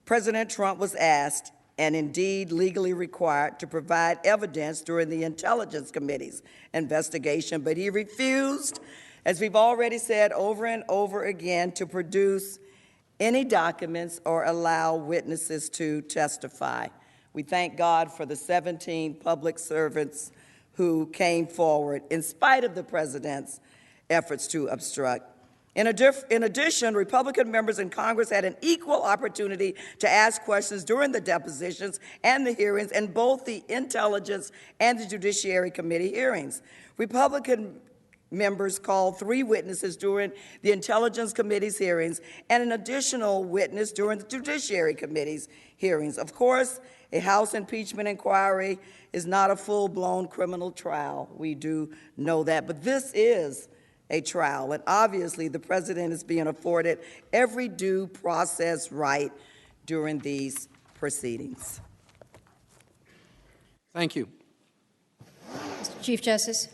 President Trump was asked, and indeed legally required, to provide evidence during the Intelligence Committee's investigation, but he refused, as we've already said over and over again, to produce any documents or allow witnesses to testify. We thank God for the 17 public servants who came forward in spite of the president's efforts to obstruct. In addition, Republican members in Congress had an equal opportunity to ask questions during the depositions and the hearings in both the Intelligence and the Judiciary Committee hearings. Republican members called 3 witnesses during the Intelligence Committee's hearings and an additional witness during the Judiciary Committee's hearings. Of course, a House impeachment inquiry is not a full-blown criminal trial. We do know that, but this is a trial, and obviously the president is being afforded every due process right during these proceedings. Thank you. Mr. Chief Justice.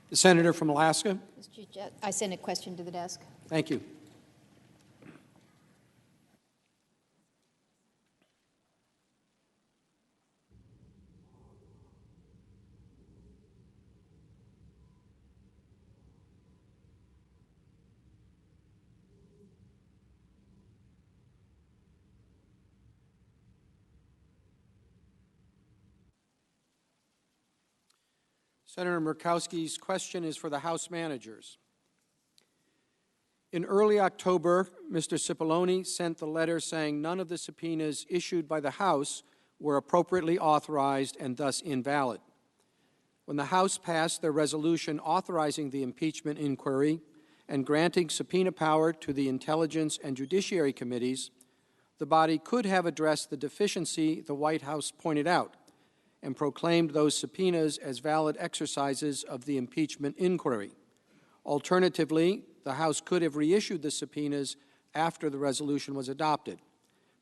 The senator from Alaska. Mr. Chief Justice, I send a question to the desk. Thank you. Senator Murkowski's question is for the House managers. In early October, Mr. Cipollone sent the letter saying none of the subpoenas issued by the House were appropriately authorized and thus invalid. When the House passed their resolution authorizing the impeachment inquiry and granting subpoena power to the Intelligence and Judiciary Committees, the body could have addressed the deficiency the White House pointed out and proclaimed those subpoenas as valid exercises of the impeachment inquiry. Alternatively, the House could have reissued the subpoenas after the resolution was adopted.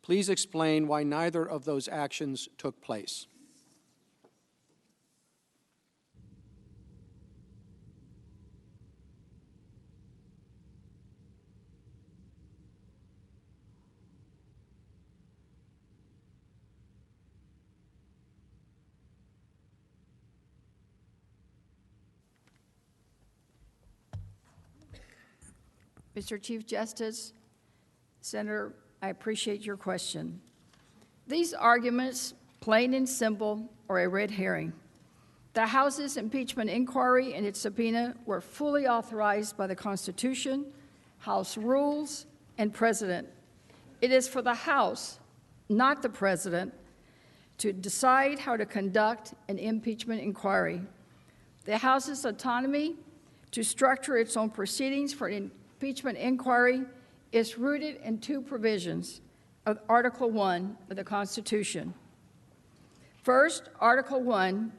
Please explain why neither of those actions took place. Mr. Chief Justice, Senator, I appreciate your question. These arguments, plain and simple, are a red herring. The House's impeachment inquiry and its subpoena were fully authorized by the Constitution, House rules, and President. It is for the House, not the President, to decide how to conduct an impeachment inquiry. The House's autonomy to structure its own proceedings for an impeachment inquiry is rooted in two provisions of Article 1 of the Constitution. First, Article 1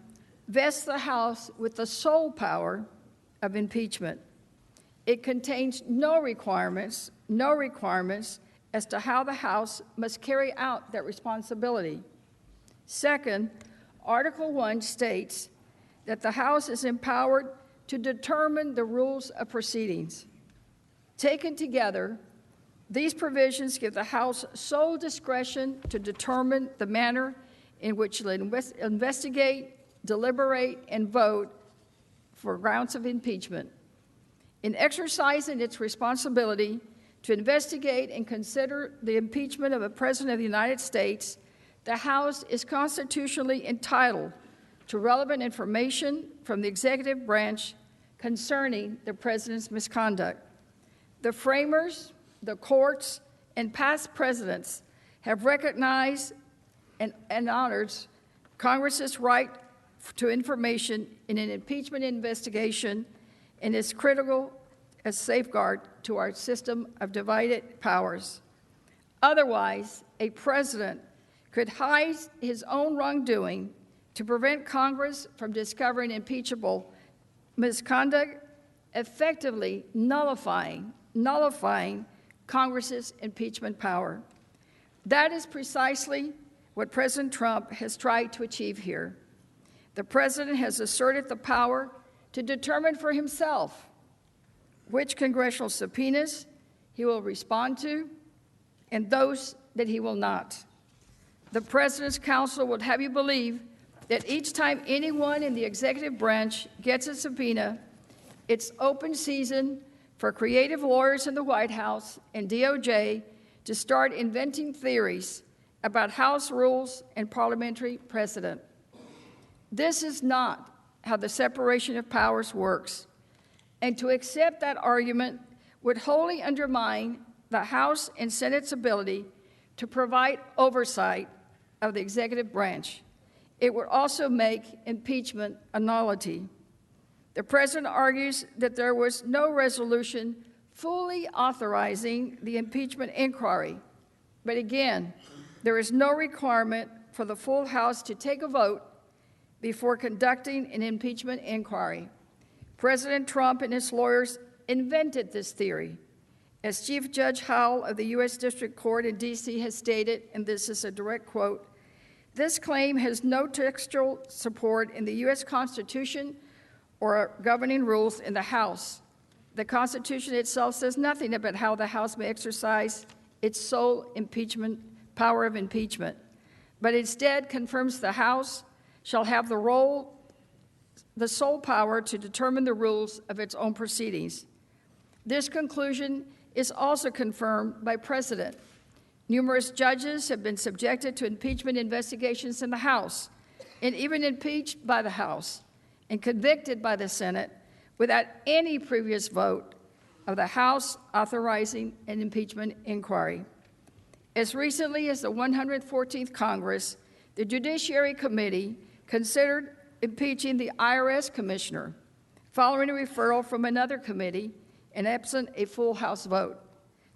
vests the House with the sole power of impeachment. It contains no requirements as to how the House must carry out that responsibility. Second, Article 1 states that the House is empowered to determine the rules of proceedings. Taken together, these provisions give the House sole discretion to determine the manner in which it will investigate, deliberate, and vote for grounds of impeachment. In exercising its responsibility to investigate and consider the impeachment of a President of the United States, the House is constitutionally entitled to relevant information from the executive branch concerning the President's misconduct. The framers, the courts, and past presidents have recognized and honored Congress's right to information in an impeachment investigation and is critical as safeguard to our system of divided powers. Otherwise, a president could hide his own wrongdoing to prevent Congress from discovering impeachable misconduct, effectively nullifying Congress's impeachment power. That is precisely what President Trump has tried to achieve here. The president has asserted the power to determine for himself which congressional subpoenas he will respond to and those that he will not. The President's counsel would have you believe that each time anyone in the executive branch gets a subpoena, it's open season for creative lawyers in the White House and DOJ to start inventing theories about House rules and parliamentary precedent. This is not how the separation of powers works, and to accept that argument would wholly undermine the House and Senate's ability to provide oversight of the executive branch. It would also make impeachment a nullity. The President argues that there was no resolution fully authorizing the impeachment inquiry. But again, there is no requirement for the full House to take a vote before conducting an impeachment inquiry. President Trump and his lawyers invented this theory. As Chief Judge Howell of the U.S. District Court in D.C. has stated, and this is a direct quote, "This claim has no textual support in the U.S. Constitution or governing rules in the House. The Constitution itself says nothing about how the House may exercise its sole power of impeachment, but instead confirms the House shall have the sole power to determine the rules of its own proceedings. This conclusion is also confirmed by precedent. Numerous judges have been subjected to impeachment investigations in the House and even impeached by the House and convicted by the Senate without any previous vote of the House authorizing an impeachment inquiry. As recently as the 114th Congress, the Judiciary Committee considered impeaching the IRS commissioner following a referral from another committee and absent a full House vote.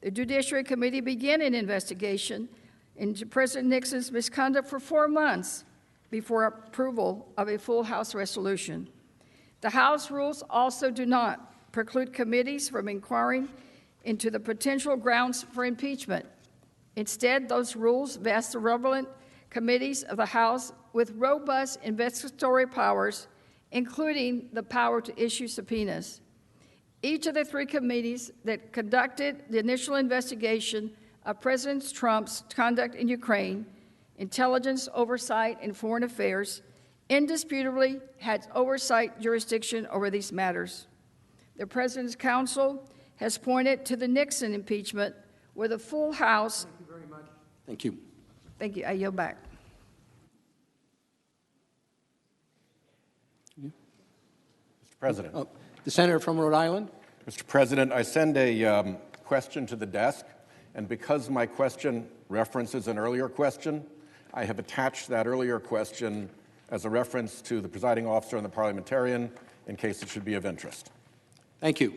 The Judiciary Committee began an investigation into President Nixon's misconduct for 4 months before approval of a full House resolution. The House rules also do not preclude committees from inquiring into the potential grounds for impeachment. Instead, those rules vest the relevant committees of the House with robust investigatory powers, including the power to issue subpoenas. Each of the 3 committees that conducted the initial investigation of President Trump's conduct in Ukraine, Intelligence, Oversight, and Foreign Affairs, indisputably had oversight jurisdiction over these matters. The President's Counsel has pointed to the Nixon impeachment where the full House. Thank you very much. Thank you. Thank you. I yield back. Mr. President. The Senator from Rhode Island. Mr. President, I send a question to the desk, and because my question references an earlier question, I have attached that earlier question as a reference to the presiding officer and the parliamentarian in case it should be of interest. Thank you.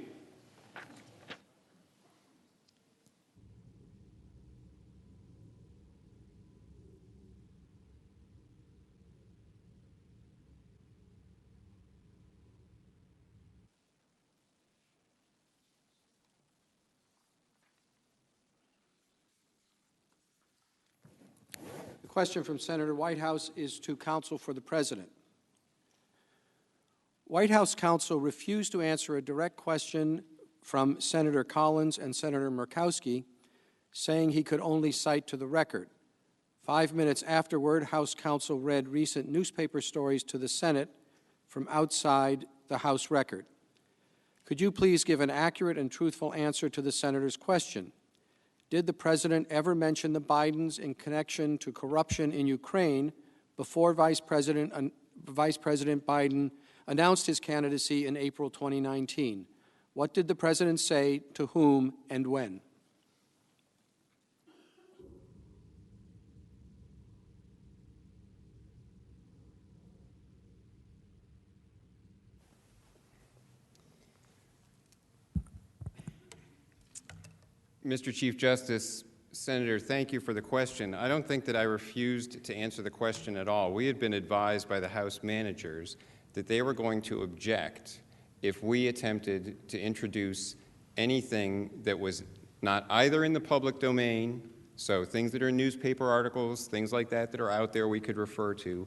The question from Senator Whitehouse is to counsel for the President. White House counsel refused to answer a direct question from Senator Collins and Senator Murkowski, saying he could only cite to the record. 5 minutes afterward, House counsel read recent newspaper stories to the Senate from outside the House record. Could you please give an accurate and truthful answer to the Senator's question? Did the President ever mention the Bidens in connection to corruption in Ukraine before Vice President Biden announced his candidacy in April 2019? What did the President say, to whom, and when? Mr. Chief Justice, Senator, thank you for the question. I don't think that I refused to answer the question at all. We had been advised by the House managers that they were going to object if we attempted to introduce anything that was not either in the public domain, so things that are in newspaper articles, things like that that are out there we could refer to,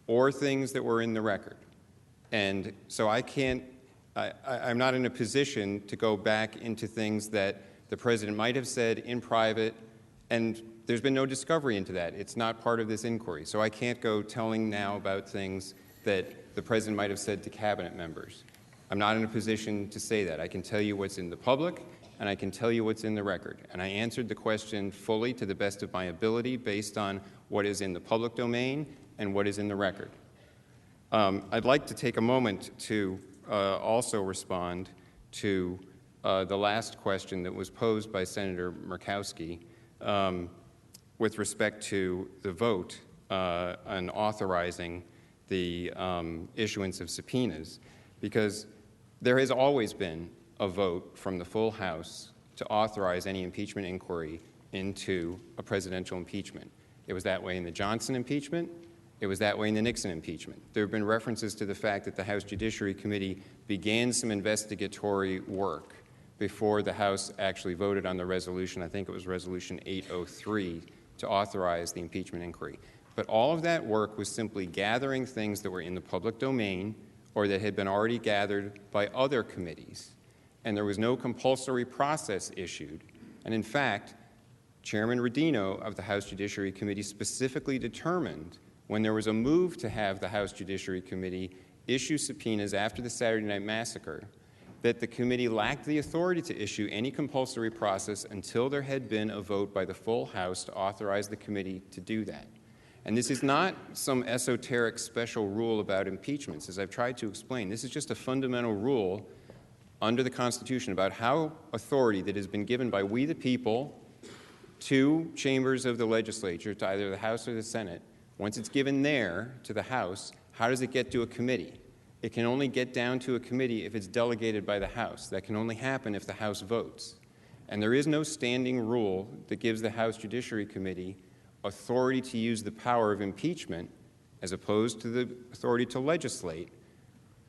or things that were in the record. And so I'm not in a position to go back into things that the President might have said in private, and there's been no discovery into that. It's not part of this inquiry. So I can't go telling now about things that the President might have said to cabinet members. I'm not in a position to say that. I can tell you what's in the public, and I can tell you what's in the record. And I answered the question fully to the best of my ability based on what is in the public domain and what is in the record. I'd like to take a moment to also respond to the last question that was posed by Senator Murkowski with respect to the vote on authorizing the issuance of subpoenas, because there has always been a vote from the full House to authorize any impeachment inquiry into a presidential impeachment. It was that way in the Johnson impeachment. It was that way in the Nixon impeachment. There have been references to the fact that the House Judiciary Committee began some investigatory work before the House actually voted on the resolution. I think it was Resolution 803 to authorize the impeachment inquiry. But all of that work was simply gathering things that were in the public domain or that had been already gathered by other committees. And there was no compulsory process issued. And in fact, Chairman Rodino of the House Judiciary Committee specifically determined when there was a move to have the House Judiciary Committee issue subpoenas after the Saturday Night Massacre that the committee lacked the authority to issue any compulsory process until there had been a vote by the full House to authorize the committee to do that. And this is not some esoteric special rule about impeachments. As I've tried to explain, this is just a fundamental rule under the Constitution about how authority that has been given by we the people to chambers of the legislature, to either the House or the Senate, once it's given there to the House, how does it get to a committee? It can only get down to a committee if it's delegated by the House. That can only happen if the House votes. And there is no standing rule that gives the House Judiciary Committee authority to use the power of impeachment as opposed to the authority to legislate.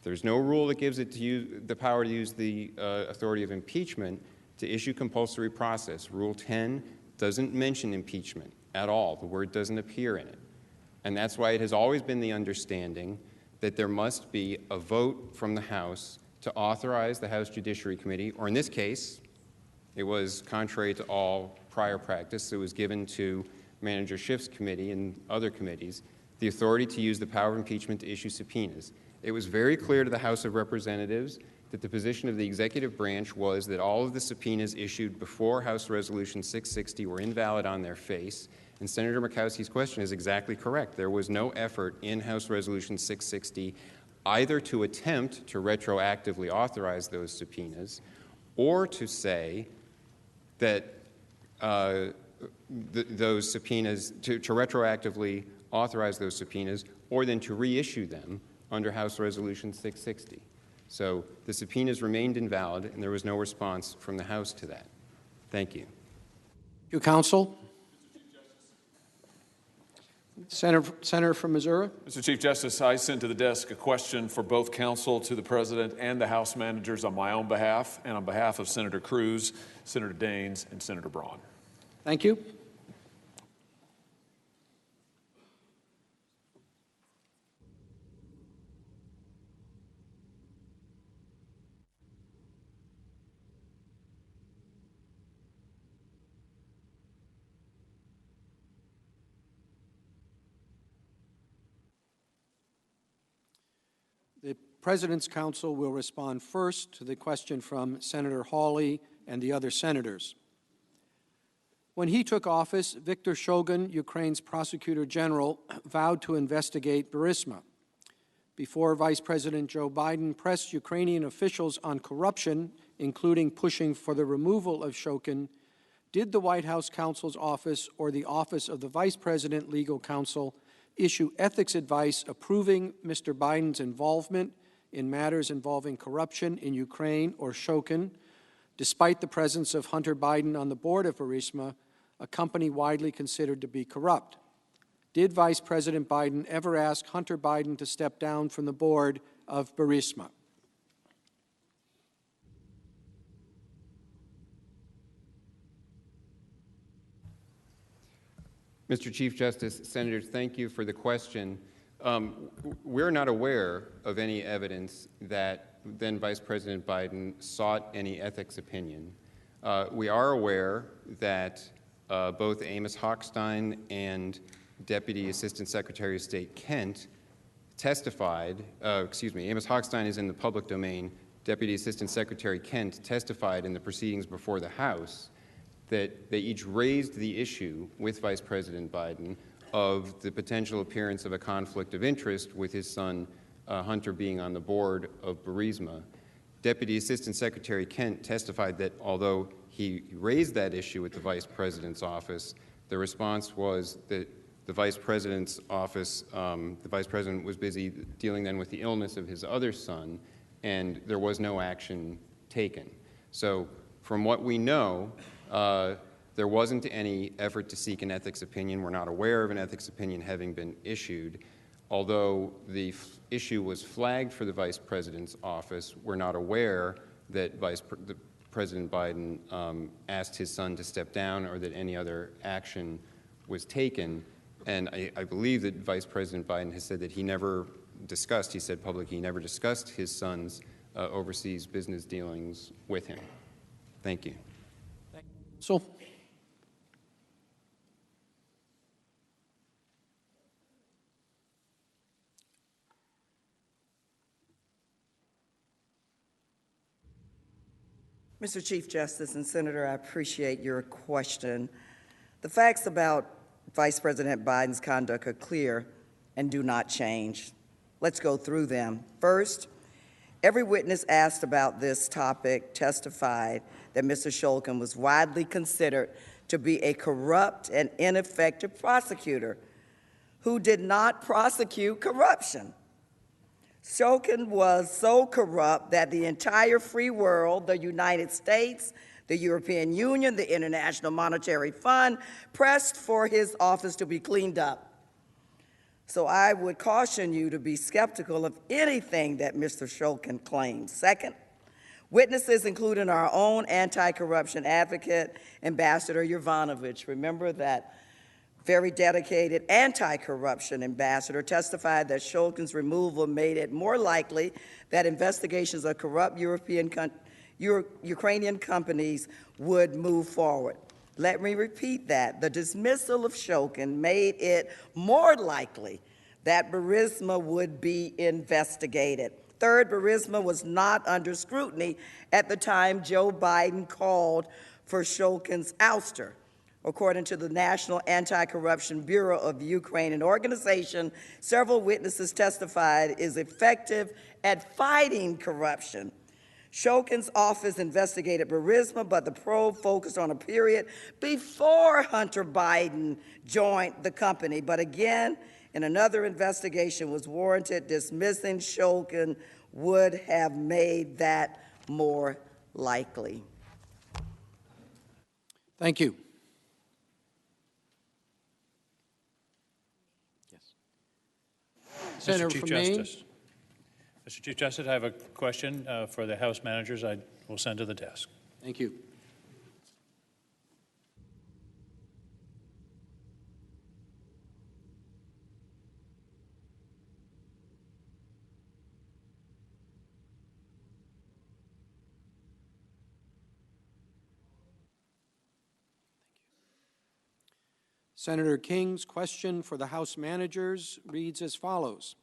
There's no rule that gives it the power to use the authority of impeachment to issue compulsory process. Rule 10 doesn't mention impeachment at all. The word doesn't appear in it. And that's why it has always been the understanding that there must be a vote from the House to authorize the House Judiciary Committee, or in this case, it was contrary to all prior practice, it was given to Manager Schiff's committee and other committees, the authority to use the power of impeachment to issue subpoenas. It was very clear to the House of Representatives that the position of the executive branch was that all of the subpoenas issued before House Resolution 660 were invalid on their face. And Senator Murkowski's question is exactly correct. There was no effort in House Resolution 660 either to attempt to retroactively authorize those subpoenas or to say that those subpoenas, to retroactively authorize those subpoenas, or then to reissue them under House Resolution 660. So the subpoenas remained invalid, and there was no response from the House to that. Thank you. Thank you, counsel. Senator from Missouri. Mr. Chief Justice, I sent to the desk a question for both counsel to the President and the House managers on my own behalf and on behalf of Senator Cruz, Senator Daines, and Senator Braun. Thank you. The President's Counsel will respond first to the question from Senator Hawley and the other senators. When he took office, Viktor Shogun, Ukraine's Prosecutor General, vowed to investigate Burisma. Before Vice President Joe Biden pressed Ukrainian officials on corruption, including pushing for the removal of Shogun, did the White House counsel's office or the Office of the Vice President Legal Counsel issue ethics advice approving Mr. Biden's involvement in matters involving corruption in Ukraine or Shokin, despite the presence of Hunter Biden on the board of Burisma, a company widely considered to be corrupt? Did Vice President Biden ever ask Hunter Biden to step down from the board of Burisma? Mr. Chief Justice, Senators, thank you for the question. We're not aware of any evidence that then Vice President Biden sought any ethics opinion. We are aware that both Amos Hochstein and Deputy Assistant Secretary of State Kent testified, Amos Hochstein is in the public domain. Deputy Assistant Secretary Kent testified in the proceedings before the House that they each raised the issue with Vice President Biden of the potential appearance of a conflict of interest with his son Hunter being on the board of Burisma. Deputy Assistant Secretary Kent testified that although he raised that issue with the Vice President's office, the response was that the Vice President's office, the Vice President was busy dealing then with the illness of his other son, and there was no action taken. So from what we know, there wasn't any effort to seek an ethics opinion. We're not aware of an ethics opinion having been issued. Although the issue was flagged for the Vice President's office, we're not aware that President Biden asked his son to step down or that any other action was taken. And I believe that Vice President Biden has said that he never discussed, he said publicly, he never discussed his son's overseas business dealings with him. Thank you. So, Mr. Chief Justice and Senator, I appreciate your question. The facts about Vice President Biden's conduct are clear and do not change. Let's go through them. First, Every witness asked about this topic testified that Mr. Shulkin was widely considered to be a corrupt and ineffective prosecutor who did not prosecute corruption. Shulkin was so corrupt that the entire free world, the United States, the European Union, the International Monetary Fund, pressed for his office to be cleaned up. So I would caution you to be skeptical of anything that Mr. Shulkin claims. Second, witnesses, including our own anti-corruption advocate, Ambassador Yovanovitch, remember that very dedicated anti-corruption ambassador, testified that Shulkin's removal made it more likely that investigations of corrupt Ukrainian companies would move forward. Let me repeat that. The dismissal of Shulkin made it more likely that Burisma would be investigated. Third, Burisma was not under scrutiny at the time Joe Biden called for Shulkin's ouster. According to the National Anti-Corruption Bureau of Ukraine, an organization several witnesses testified is effective at fighting corruption. Shulkin's office investigated Burisma, but the probe focused on a period before Hunter Biden joined the company. But again, in another investigation was warranted, dismissing Shulkin would have made that more likely. Thank you. Yes. Senator Mr. Chief from Maine. Justice. Mr. Chief Justice, I have a question for the House managers I will send to the desk. Thank you. Senator King's question for the House managers reads as follows.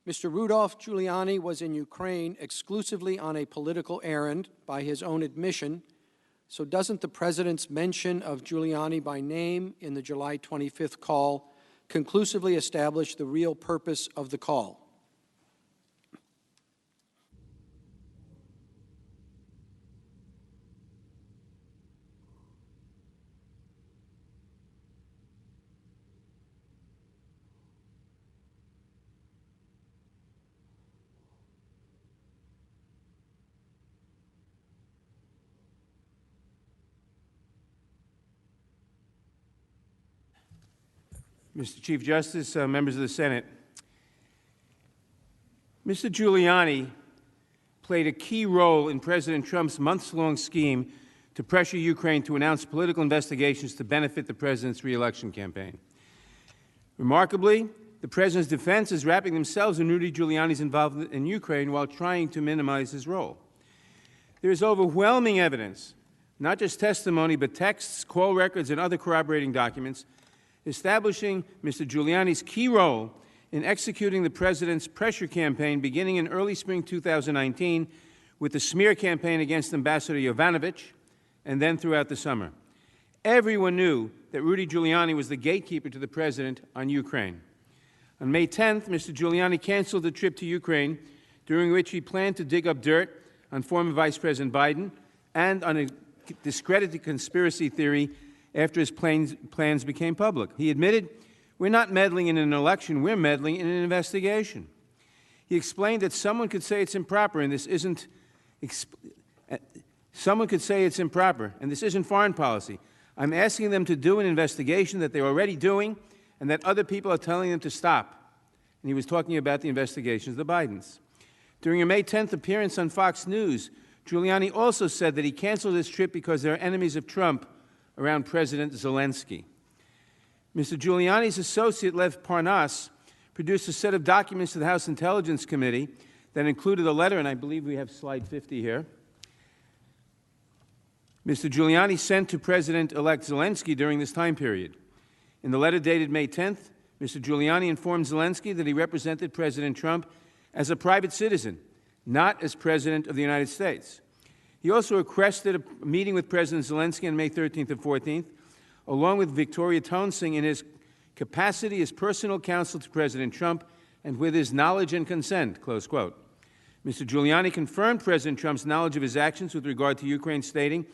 Mr. Rudolph Giuliani was in Ukraine exclusively on a political errand by his own admission, so doesn't the President's mention of Giuliani by name in the July 25th call conclusively establish the real purpose of the call? Mr. Chief Justice, members of the Senate, Mr. Giuliani played a key role in President Trump's months-long scheme to pressure Ukraine to announce political investigations to benefit the president's re-election campaign. Remarkably, the president's defense is wrapping themselves in Rudy Giuliani's involvement in Ukraine while trying to minimize his role. There is overwhelming evidence, not just testimony, but texts, call records, and other corroborating documents establishing Mr. Giuliani's key role in executing the president's pressure campaign beginning in early spring 2019 with the smear campaign against Ambassador Yovanovitch and then throughout the summer. Everyone knew that Rudy Giuliani was the gatekeeper to the president on Ukraine. On May 10th, Mr. Giuliani canceled the trip to Ukraine, during which he planned to dig up dirt on former Vice President Biden and on a discredited conspiracy theory after his plans became public. He admitted, "We're not meddling in an election, we're meddling in an investigation." He explained that someone could say it's improper and this isn't foreign policy. I'm asking them to do an investigation that they're already doing and that other people are telling them to stop. And he was talking about the investigations of the Bidens. During a May 10th appearance on Fox News, Giuliani also said that he canceled his trip because there are enemies of Trump around President Zelensky. Mr. Giuliani's associate, Lev Parnas, produced a set of documents to the House Intelligence Committee that included a letter, and I believe we have slide 50 here, Mr. Giuliani sent to President-elect Zelensky during this time period. In the letter dated May 10th, Mr. Giuliani informed Zelensky that he represented President Trump as a private citizen, not as President of the United States. He also requested a meeting with President Zelensky on May 13th and 14th, along with Victoria Toensing in his capacity as personal counsel to President Trump and with his knowledge and consent, close quote. Mr. Giuliani confirmed President Trump's knowledge of his actions with regard to Ukraine, stating,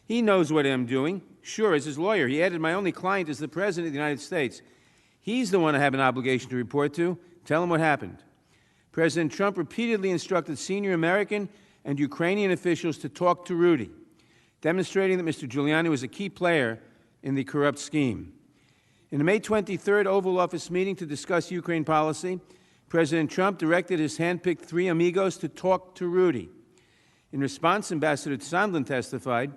"He knows what I'm doing." Sure, as his lawyer, he added, "My only client is the President of the United States. He's the one I have an obligation to report to. Tell him what happened." President Trump repeatedly instructed senior American and Ukrainian officials to talk to Rudy, demonstrating that Mr. Giuliani was a key player in the corrupt scheme. In a May 23rd Oval Office meeting to discuss Ukraine policy, President Trump directed his handpicked three amigos to talk to Rudy. In response, Ambassador Sondland testified,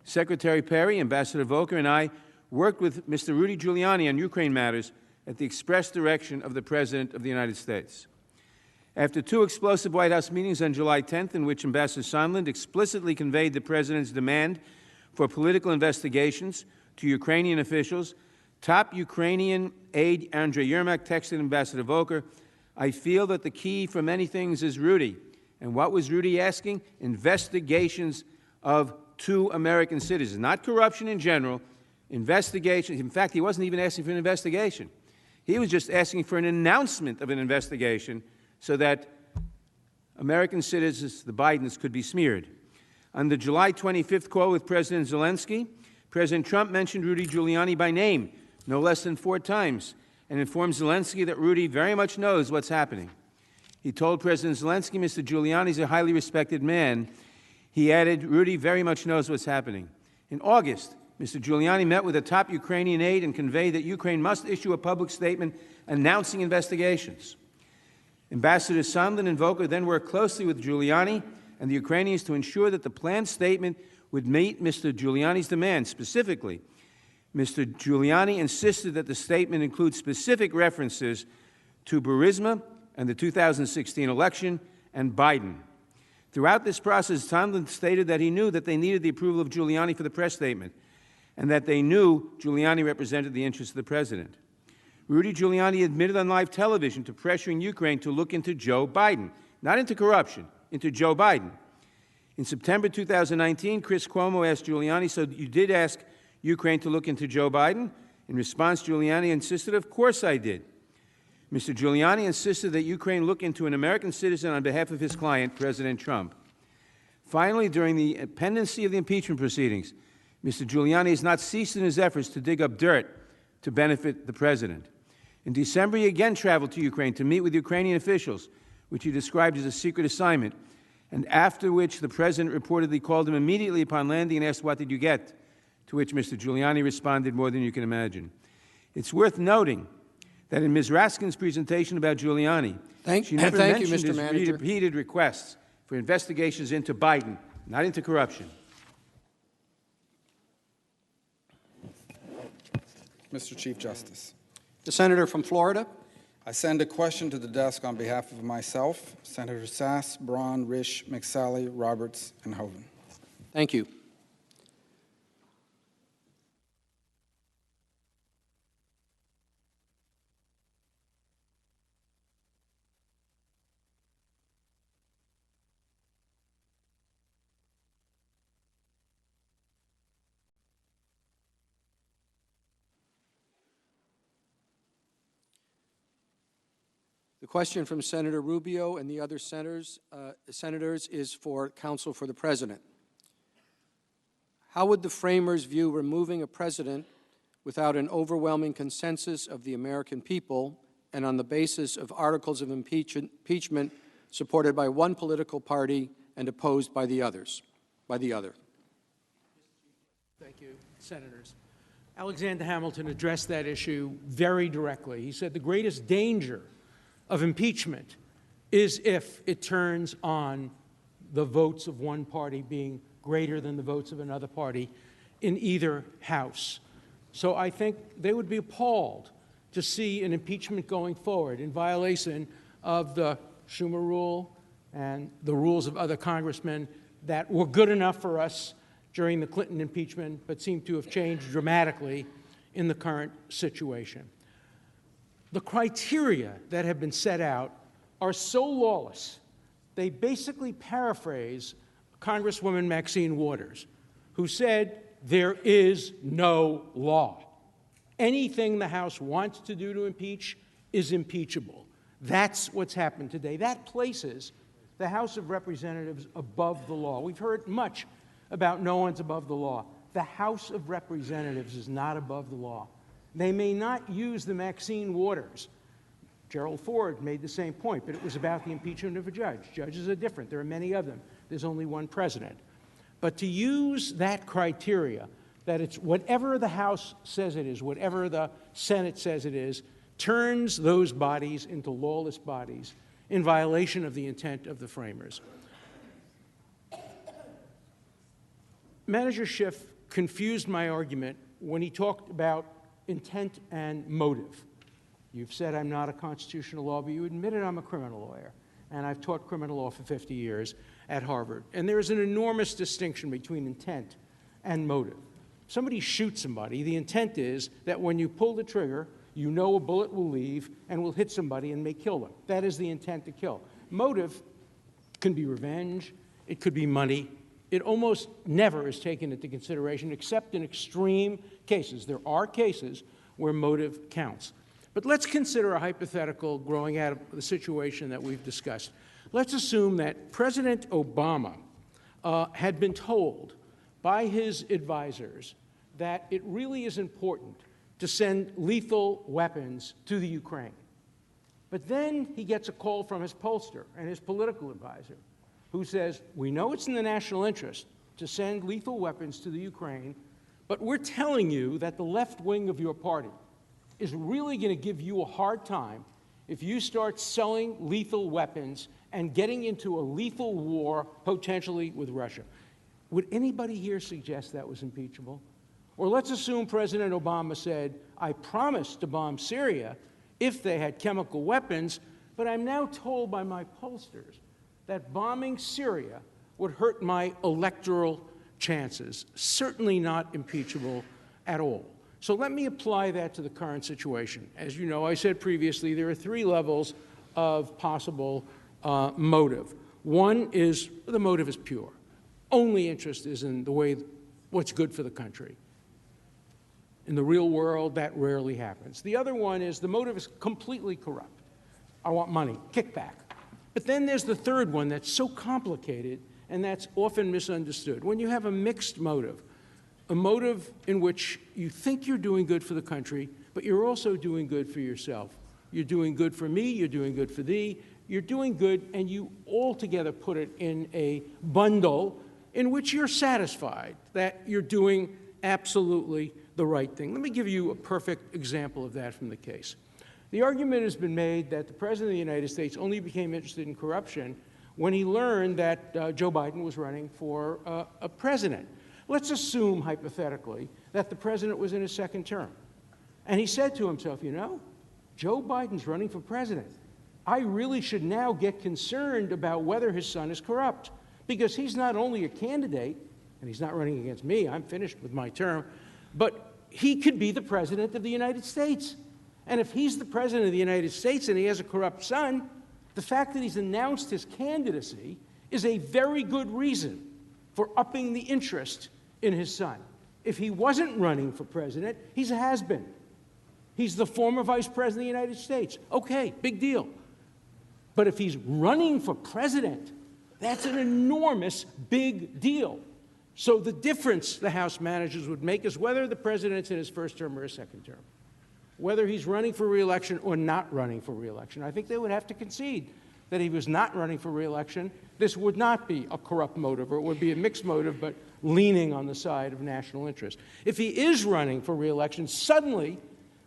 "Secretary Perry, Ambassador Volker, and I worked with Mr. Rudy Giuliani on Ukraine matters at the express direction of the President of the United States." After two explosive White House meetings on July 10th, in which Ambassador Sondland explicitly conveyed the President's demand for political investigations to Ukrainian officials, top Ukrainian aide Andrei Yermak texted Ambassador Volker, "I feel that the key for many things is Rudy." And what was Rudy asking? Investigations of two American citizens, not corruption in general, investigations. In fact, he wasn't even asking for an investigation. He was just asking for an announcement of an investigation so that American citizens, the Bidens, could be smeared. On the July 25th call with President Zelensky, President Trump mentioned Rudy Giuliani by name no less than 4 times and informed Zelensky that Rudy very much knows what's happening. He told President Zelensky, "Mr. Giuliani is a highly respected man." He added, "Rudy very much knows what's happening." In August, Mr. Giuliani met with a top Ukrainian aide and conveyed that Ukraine must issue a public statement announcing investigations. Ambassadors Sondland and Volker then worked closely with Giuliani and the Ukrainians to ensure that the planned statement would meet Mr. Giuliani's demands. Specifically, Mr. Giuliani insisted that the statement include specific references to Burisma and the 2016 election and Biden. Throughout this process, Sondland stated that he knew that they needed the approval of Giuliani for the press statement and that they knew Giuliani represented the interests of the President. Rudy Giuliani admitted on live television to pressuring Ukraine to look into Joe Biden, not into corruption, into Joe Biden. In September 2019, Chris Cuomo asked Giuliani, "So you did ask Ukraine to look into Joe Biden?" In response, Giuliani insisted, "Of course I did." Mr. Giuliani insisted that Ukraine look into an American citizen on behalf of his client, President Trump. Finally, during the pendency of the impeachment proceedings, Mr. Giuliani has not ceased in his efforts to dig up dirt to benefit the President. In December, he again traveled to Ukraine to meet with Ukrainian officials, which he described as a secret assignment, and after which the President reportedly called him immediately upon landing and asked, "What did you get?" To which Mr. Giuliani responded more than you can imagine. It's worth noting that in Ms. Raskin's presentation about Giuliani, she never mentioned his repeated requests for investigations into Biden, not into corruption. Mr. Chief Justice. The Senator from Florida. I send a question to the desk on behalf of myself, Senator Sass, Braun, Risch, McSally, Roberts, and Hoeven. Thank you. The question from Senator Rubio and the other senators is for counsel for the President. How would the framers view removing a president without an overwhelming consensus of the American people and on the basis of articles of impeachment supported by one political party and opposed by the other? Thank you, Senators. Alexander Hamilton addressed that issue very directly. He said the greatest danger of impeachment is if it turns on the votes of one party being greater than the votes of another party in either house. So I think they would be appalled to see an impeachment going forward in violation of the Schumer rule and the rules of other congressmen that were good enough for us during the Clinton impeachment but seem to have changed dramatically in the current situation. The criteria that have been set out are so lawless, they basically paraphrase Congresswoman Maxine Waters, who said, "There is no law. Anything the House wants to do to impeach is impeachable." That's what's happened today. That places the House of Representatives above the law. We've heard much about no one's above the law. The House of Representatives is not above the law. They may not use the Maxine Waters. Gerald Ford made the same point, but it was about the impeachment of a judge. Judges are different. There are many of them. There's only one president. But to use that criteria, that it's whatever the House says it is, whatever the Senate says it is, turns those bodies into lawless bodies in violation of the intent of the framers. Manager Schiff confused my argument when he talked about intent and motive. You've said I'm not a constitutional law, but you admitted I'm a criminal lawyer, and I've taught criminal law for 50 years at Harvard. And there is an enormous distinction between intent and motive. Somebody shoots somebody, the intent is that when you pull the trigger, you know a bullet will leave and will hit somebody and may kill them. That is the intent to kill. Motive can be revenge, it could be money. It almost never is taken into consideration except in extreme cases. There are cases where motive counts. But let's consider a hypothetical growing out of the situation that we've discussed. Let's assume that President Obama had been told by his advisors that it really is important to send lethal weapons to the Ukraine. But then he gets a call from his pollster and his political advisor who says, we know it's in the national interest to send lethal weapons to the Ukraine, but we're telling you that the left wing of your party is really going to give you a hard time if you start selling lethal weapons and getting into a lethal war, potentially with Russia. Would anybody here suggest that was impeachable? Or let's assume President Obama said, I promised to bomb Syria if they had chemical weapons, but I'm now told by my pollsters that bombing Syria would hurt my electoral chances. Certainly not impeachable at all. So let me apply that to the current situation. As you know, I said previously, there are three levels of possible motive. One is the motive is pure. Only interest is in the way what's good for the country. In the real world, that rarely happens. The other one is the motive is completely corrupt. I want money, kickback. But then there's the third one that's so complicated and that's often misunderstood. When you have a mixed motive, a motive in which you think you're doing good for the country, but you're also doing good for yourself. You're doing good for me, you're doing good for thee, you're doing good, and you altogether put it in a bundle in which you're satisfied that you're doing absolutely the right thing. Let me give you a perfect example of that from the case. The argument has been made that the President of the United States only became interested in corruption when he learned that Joe Biden was running for a president. Let's assume, hypothetically, that the president was in his second term. And he said to himself, you know, Joe Biden's running for president. I really should now get concerned about whether his son is corrupt, because he's not only a candidate, and he's not running against me, I'm finished with my term, but he could be the president of the United States. And if he's the president of the United States and he has a corrupt son, the fact that he's announced his candidacy is a very good reason for upping the interest in his son. If he wasn't running for president, he's a has-been. He's the former vice president of the United States. Okay, big deal. But if he's running for president, that's an enormous big deal. So the difference the House managers would make is whether the president's in his first term or his second term, whether he's running for re-election or not running for re-election. I think they would have to concede that if he was not running for re-election, this would not be a corrupt motive, or it would be a mixed motive, but leaning on the side of national interest. If he is running for re-election, suddenly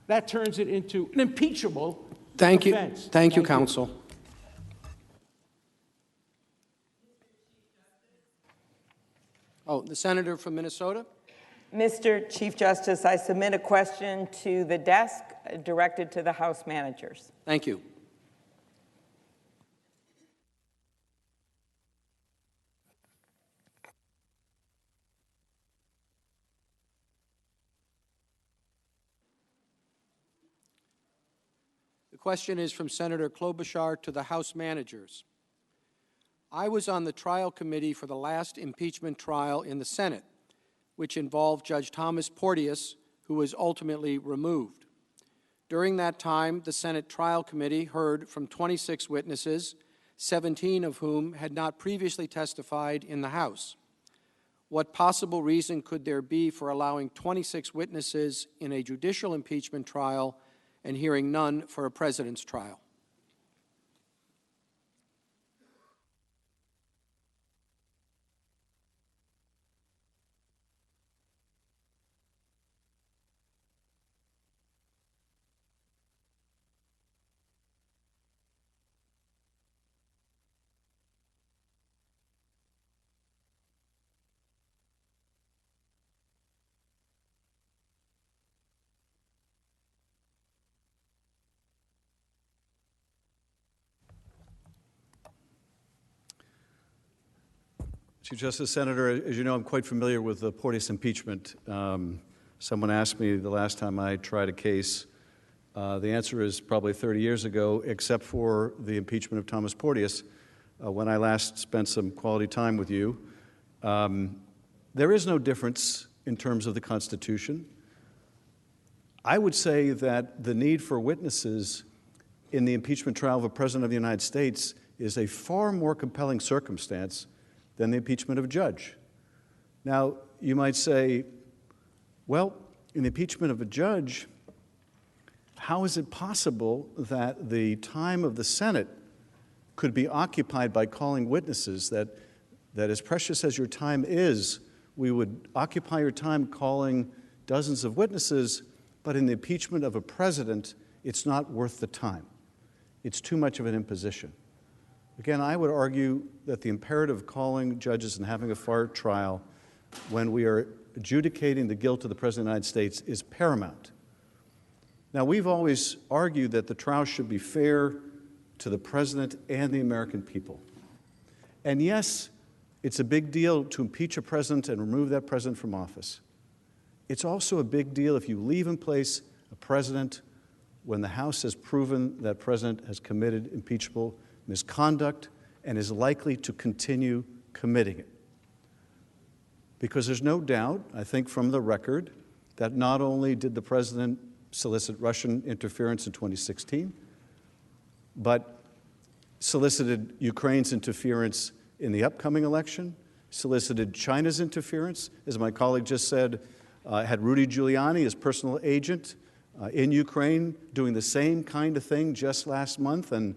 that turns it into an impeachable offense. Thank you, counsel. Oh, the senator from Minnesota. Mr. Chief Justice, I submit a question to the desk directed to the House managers. Thank you. The question is from Senator Klobuchar to the House managers. I was on the trial committee for the last impeachment trial in the Senate, which involved Judge Thomas Porteous, who was ultimately removed. During that time, the Senate Trial Committee heard from 26 witnesses 17 of whom had not previously testified in the House. What possible reason could there be for allowing 26 witnesses in a judicial impeachment trial and hearing none for a president's trial? Chief Justice, Senator, as you know, I'm quite familiar with the Porteous impeachment. Someone asked me the last time I tried a case. The answer is probably 30 years ago, except for the impeachment of Thomas Porteous, when I last spent some quality time with you. There is no difference in terms of the Constitution. I would say that the need for witnesses in the impeachment trial of a President of the United States is a far more compelling circumstance than the impeachment of a judge. Now, you might say, well, in the impeachment of a judge, how is it possible that the time of the Senate could be occupied by calling witnesses, that as precious as your time is, we would occupy your time calling dozens of witnesses, but in the impeachment of a president, it's not worth the time. It's too much of an imposition. Again, I would argue that the imperative of calling judges and having a fair trial when we are adjudicating the guilt of the President of the United States is paramount. Now, we've always argued that the trial should be fair to the President and the American people. And yes, it's a big deal to impeach a president and remove that president from office. It's also a big deal if you leave in place a president when the House has proven that president has committed impeachable misconduct and is likely to continue committing it. Because there's no doubt, I think from the record, that not only did the president solicit Russian interference in 2016, but solicited Ukraine's interference in the upcoming election, solicited China's interference, as my colleague just said, had Rudy Giuliani, his personal agent, in Ukraine, doing the same kind of thing just last month. And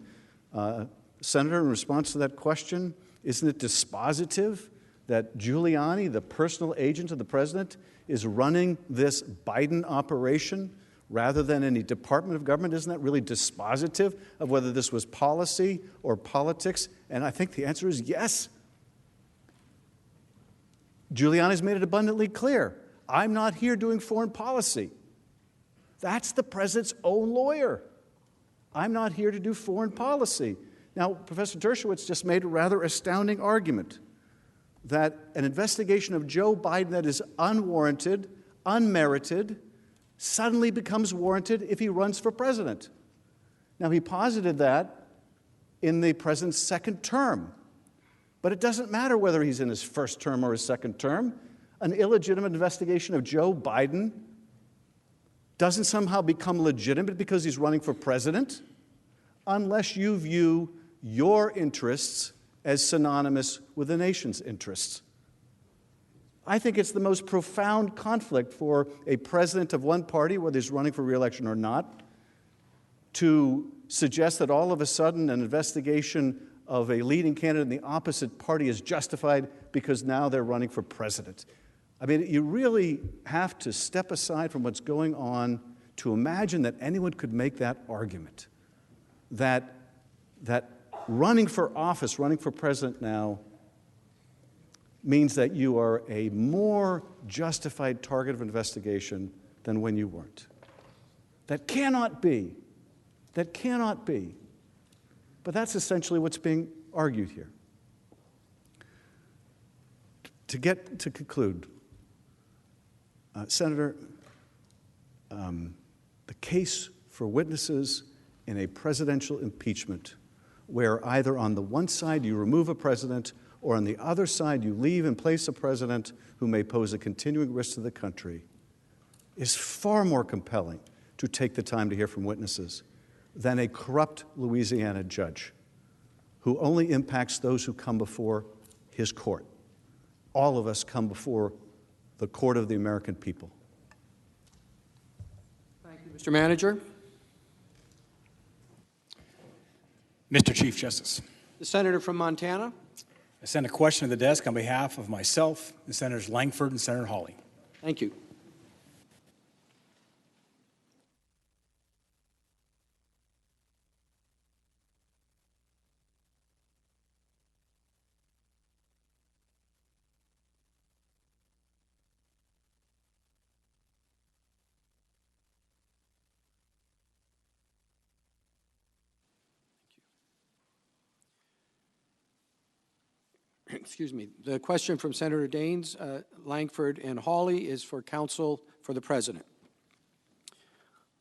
Senator, in response to that question, isn't it dispositive that Giuliani, the personal agent of the president, is running this Biden operation rather than any department of government? Isn't that really dispositive of whether this was policy or politics? And I think the answer is yes. Giuliani's made it abundantly clear. I'm not here doing foreign policy. That's the president's own lawyer. I'm not here to do foreign policy. Now, Professor Dershowitz just made a rather astounding argument that an investigation of Joe Biden that is unwarranted, unmerited, suddenly becomes warranted if he runs for president. Now, he posited that in the president's second term. But it doesn't matter whether he's in his first term or his second term. An illegitimate investigation of Joe Biden doesn't somehow become legitimate because he's running for president unless you view your interests as synonymous with the nation's interests. I think it's the most profound conflict for a president of one party, whether he's running for re-election or not, to suggest that all of a sudden an investigation of a leading candidate in the opposite party is justified because now they're running for president. I mean, you really have to step aside from what's going on to imagine that anyone could make that argument, that running for office, running for president now, means that you are a more justified target of investigation than when you weren't. That cannot be. That cannot be. But that's essentially what's being argued here. To conclude, Senator, the case for witnesses in a presidential impeachment where either on the one side you remove a president or on the other side you leave in place a president who may pose a continuing risk to the country is far more compelling to take the time to hear from witnesses than a corrupt Louisiana judge who only impacts those who come before his court. All of us come before the court of the American people. Thank you, Mr. Manager. Mr. Chief Justice, The senator from Montana. I send a question to the desk on behalf of myself and Senators Langford and Senator Hawley. Thank you. Excuse me. The question from Senator Daines, Langford, and Hawley is for counsel for the President.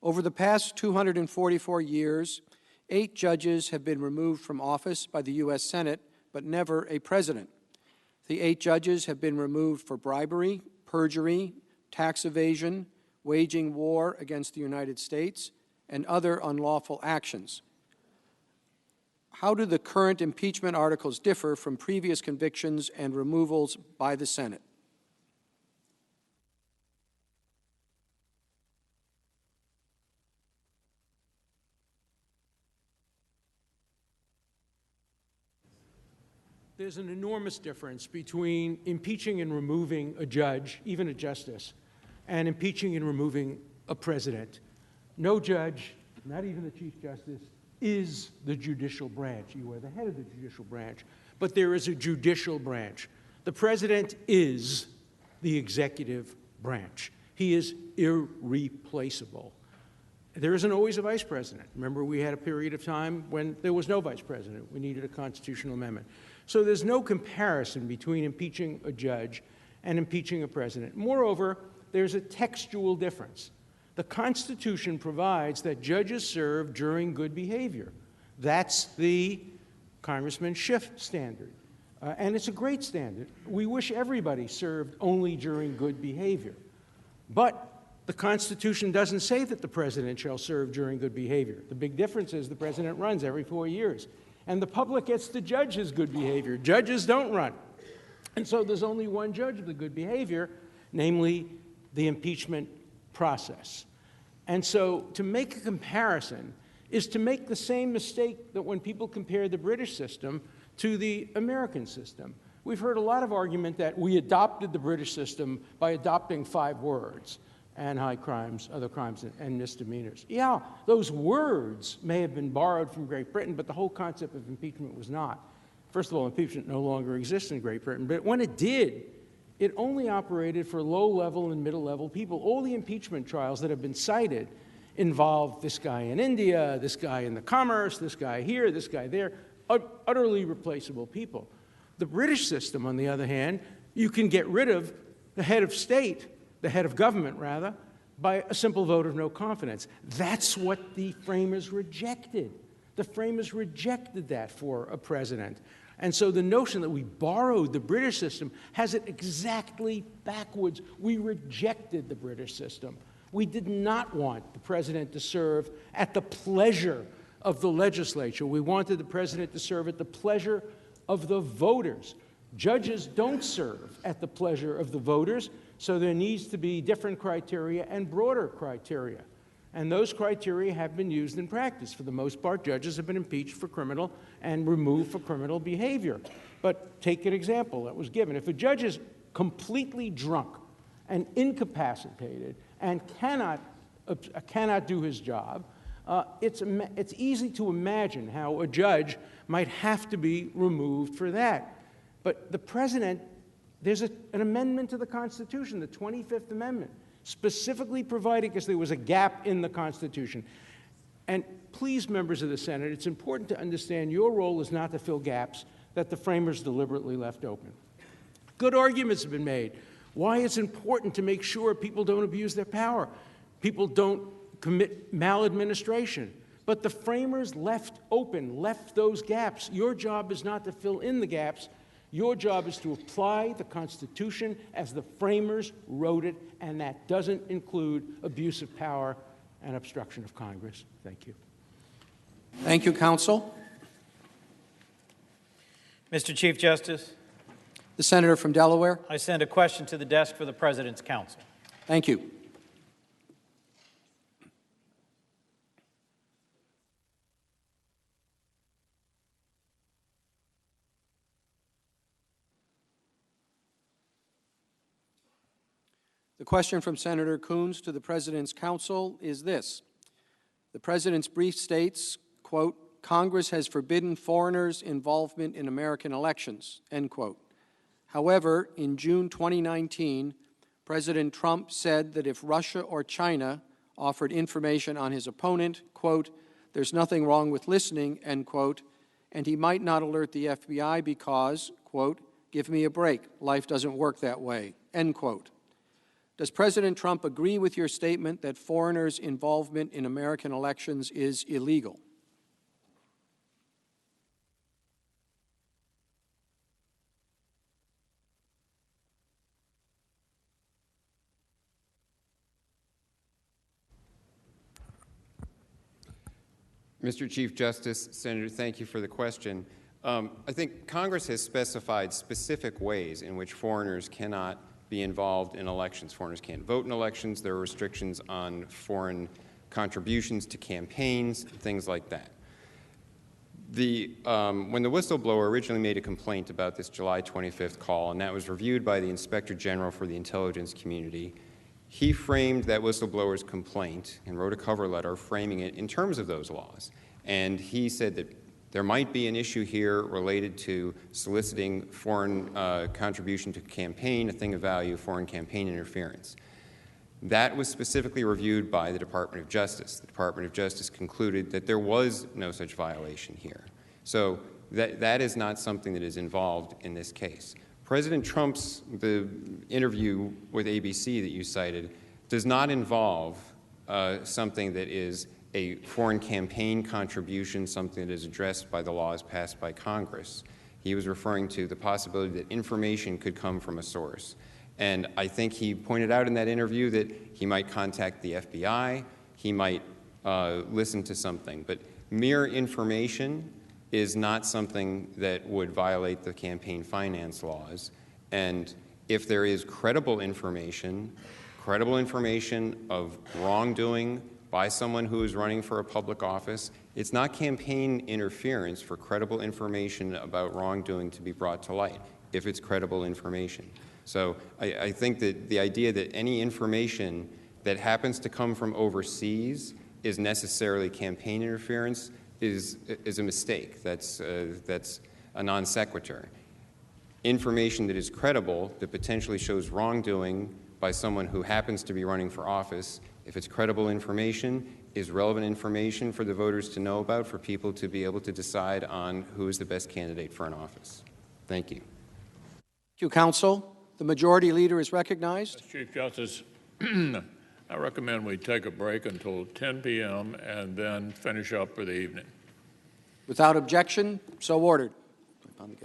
Over the past 244 years, 8 judges have been removed from office by the U.S. Senate, but never a president. The 8 judges have been removed for bribery, perjury, tax evasion, waging war against the United States, and other unlawful actions. How do the current impeachment articles differ from previous convictions and removals by the Senate? There's an enormous difference between impeaching and removing a judge, even a justice, and impeaching and removing a president. No judge, not even the Chief Justice, is the judicial branch. You are the head of the judicial branch, but there is a judicial branch. The president is the executive branch. He is irreplaceable. There isn't always a vice president. Remember, we had a period of time when there was no vice president. We needed a constitutional amendment. So there's no comparison between impeaching a judge and impeaching a president. Moreover, there's a textual difference. The Constitution provides that judges serve during good behavior. That's the Congressman Schiff standard. And it's a great standard. We wish everybody served only during good behavior. But the Constitution doesn't say that the president shall serve during good behavior. The big difference is the president runs every 4 years. And the public gets to judge his good behavior. Judges don't run. And so there's only one judge of the good behavior, namely the impeachment process. And so to make a comparison is to make the same mistake that when people compare the British system to the American system. We've heard a lot of argument that we adopted the British system by adopting 5 words: anti-crimes, other crimes, and misdemeanors. Yeah, those words may have been borrowed from Great Britain, but the whole concept of impeachment was not. First of all, impeachment no longer exists in Great Britain, but when it did, it only operated for low-level and middle-level people. All the impeachment trials that have been cited involve this guy in India, this guy in the commerce, this guy here, this guy there, utterly replaceable people. The British system, on the other hand, you can get rid of the head of state, the head of government, rather, by a simple vote of no confidence. That's what the framers rejected. The framers rejected that for a president. And so the notion that we borrowed the British system has it exactly backwards. We rejected the British system. We did not want the president to serve at the pleasure of the legislature. We wanted the president to serve at the pleasure of the voters. Judges don't serve at the pleasure of the voters, so there needs to be different criteria and broader criteria. And those criteria have been used in practice. For the most part, judges have been impeached for criminal and removed for criminal behavior. But take an example that was given. If a judge is completely drunk and incapacitated and cannot do his job, it's easy to imagine how a judge might have to be removed for that. But the president, there's an amendment to the Constitution, the 25th Amendment, specifically providing, because there was a gap in the Constitution. And please, members of the Senate, it's important to understand your role is not to fill gaps that the framers deliberately left open. Good arguments have been made why it's important to make sure people don't abuse their power, people don't commit maladministration. But the framers left those gaps. Your job is not to fill in the gaps. Your job is to apply the Constitution as the framers wrote it, and that doesn't include abuse of power and obstruction of Congress. Thank you. Thank you, counsel. Mr. Chief Justice, The senator from Delaware. I send a question to the desk for the President's counsel. Thank you. The question from Senator Coons to the President's counsel is this. The President's brief states, quote, Congress has forbidden foreigners' involvement in American elections, end quote. However, in June 2019, President Trump said that if Russia or China offered information on his opponent, quote, there's nothing wrong with listening, end quote, and he might not alert the FBI because, quote, give me a break, life doesn't work that way, end quote. Does President Trump agree with your statement that foreigners' involvement in American elections is illegal? Mr. Chief Justice, Senator, thank you for the question. I think Congress has specified specific ways in which foreigners cannot be involved in elections. Foreigners can't vote in elections. There are restrictions on foreign contributions to campaigns, things like that. When the whistleblower originally made a complaint about this July 25th call, and that was reviewed by the Inspector General for the intelligence community, he framed that whistleblower's complaint and wrote a cover letter framing it in terms of those laws. And he said that there might be an issue here related to soliciting foreign contribution to campaign, a thing of value, foreign campaign interference. That was specifically reviewed by the Department of Justice. The Department of Justice concluded that there was no such violation here. So that is not something that is involved in this case. President Trump's the interview with ABC that you cited does not involve something that is a foreign campaign contribution, something that is addressed by the laws passed by Congress. He was referring to the possibility that information could come from a source. And I think he pointed out in that interview that he might contact the FBI, he might listen to something. But mere information is not something that would violate the campaign finance laws. And if there is credible information of wrongdoing by someone who is running for a public office, it's not campaign interference for credible information about wrongdoing to be brought to light, if it's credible information. So I think that the idea that any information that happens to come from overseas is necessarily campaign interference is a mistake. That's a non sequitur. Information that is credible, that potentially shows wrongdoing by someone who happens to be running for office, if it's credible information, is relevant information for the voters to know about, for people to be able to decide on who is the best candidate for an office. Thank you. Thank you, counsel. The majority leader is recognized. Mr. Chief Justice, I recommend we take a break until 10 p.m. and then finish up for the evening. Without objection, so ordered. Okay.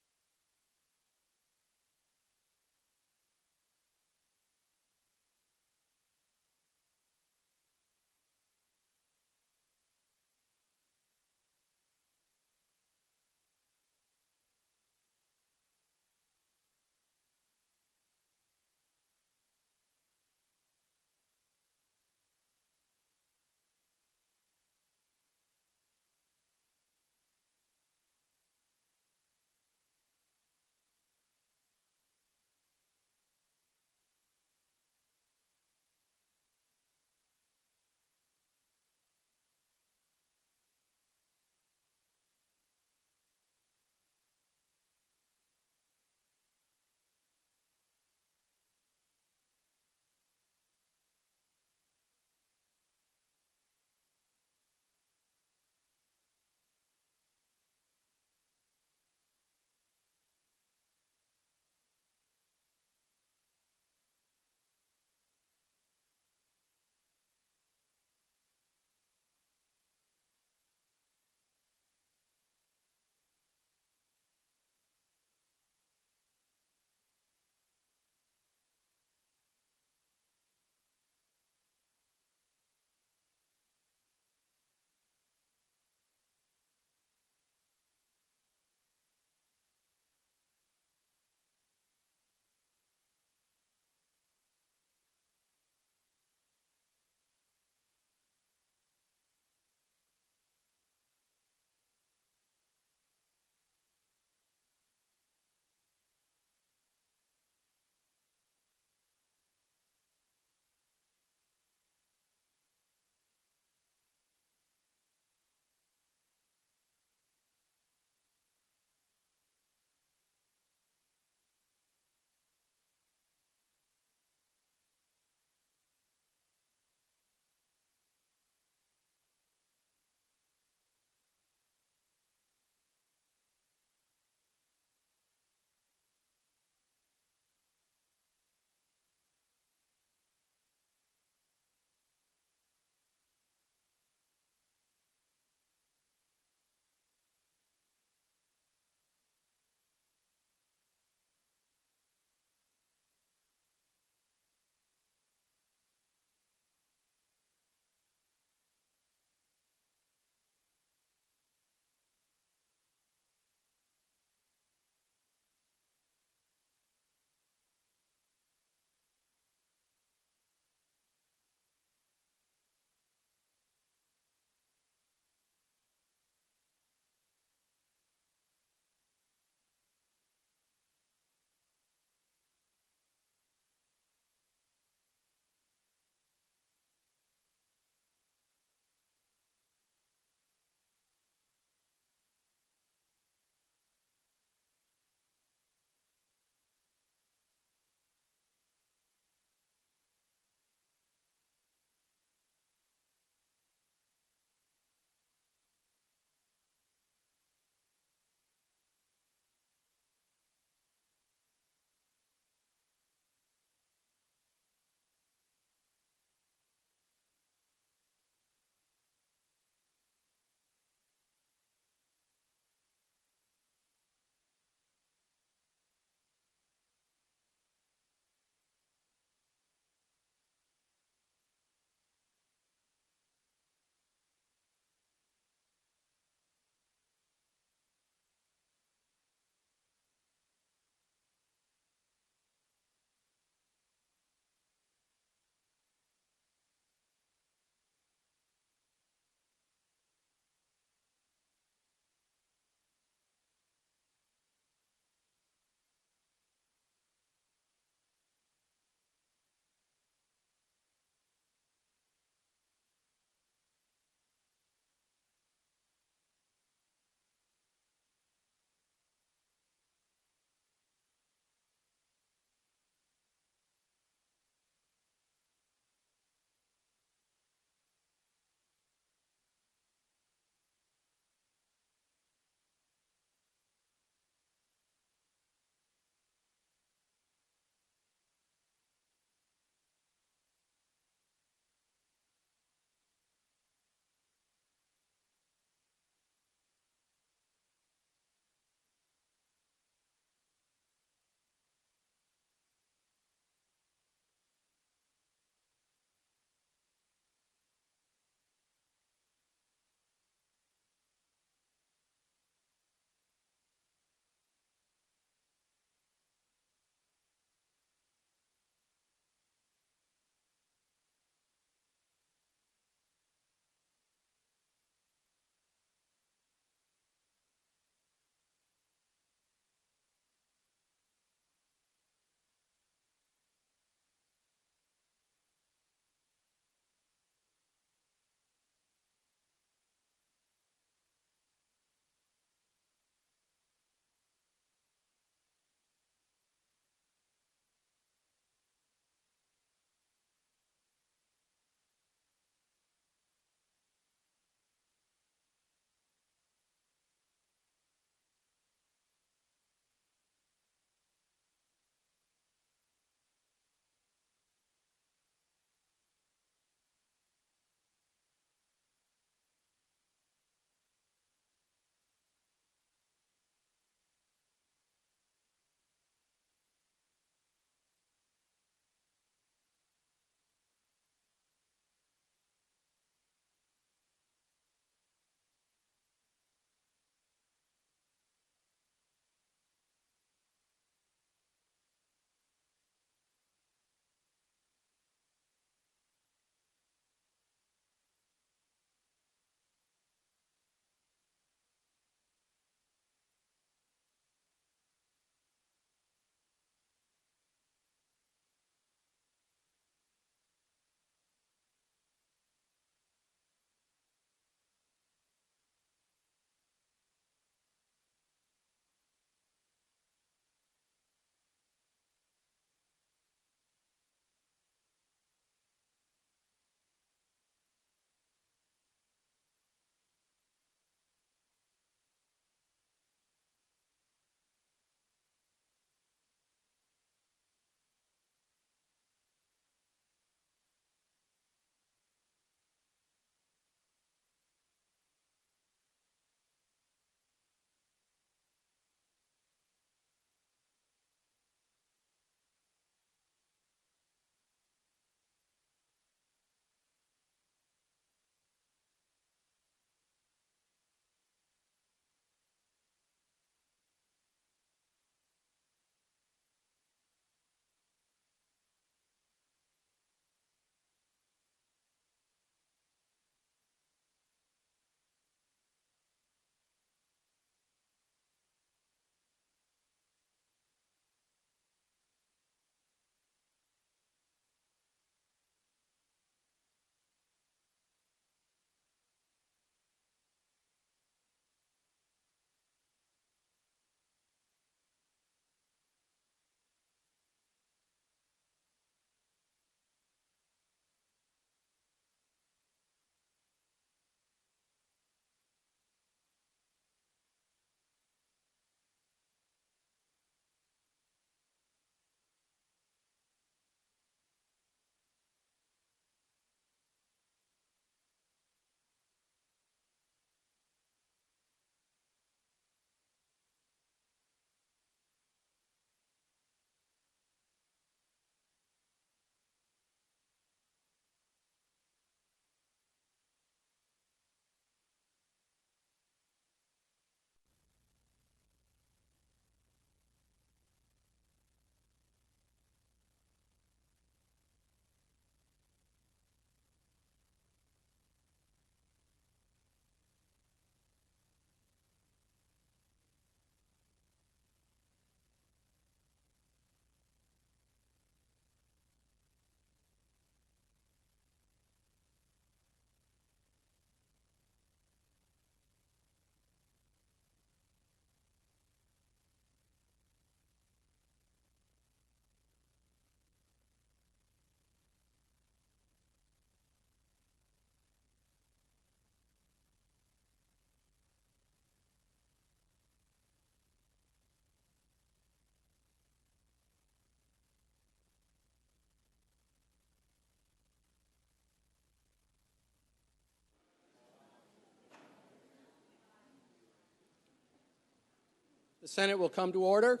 The Senate will come to order.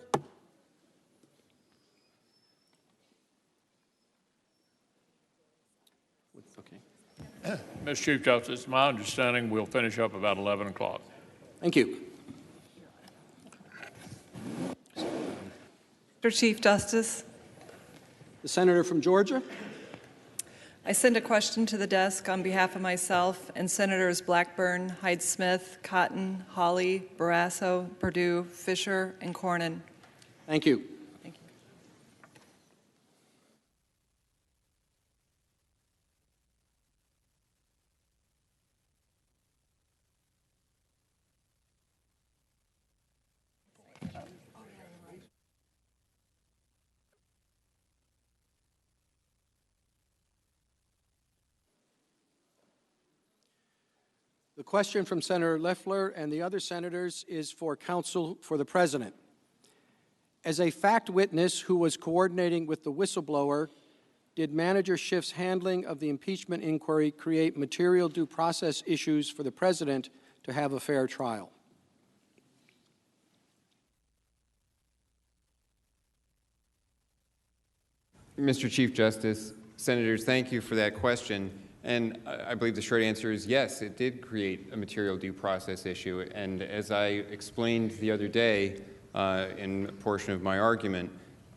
Okay. Mr. Chief Justice, my understanding we'll finish up about 11 o'clock. Thank you. Mr. Chief Justice, The senator from Georgia. I send a question to the desk on behalf of myself and Senators Blackburn, Hyde-Smith, Cotton, Hawley, Barrasso, Perdue, Fisher, and Cornyn. Thank you. The question from Senator Loeffler and the other senators is for counsel for the President. As a fact witness who was coordinating with the whistleblower, did Manager Schiff's handling of the impeachment inquiry create material due process issues for the President to have a fair trial? Mr. Chief Justice, Senators, thank you for that question. And I believe the short answer is yes, it did create a material due process issue. And as I explained the other day in a portion of my argument,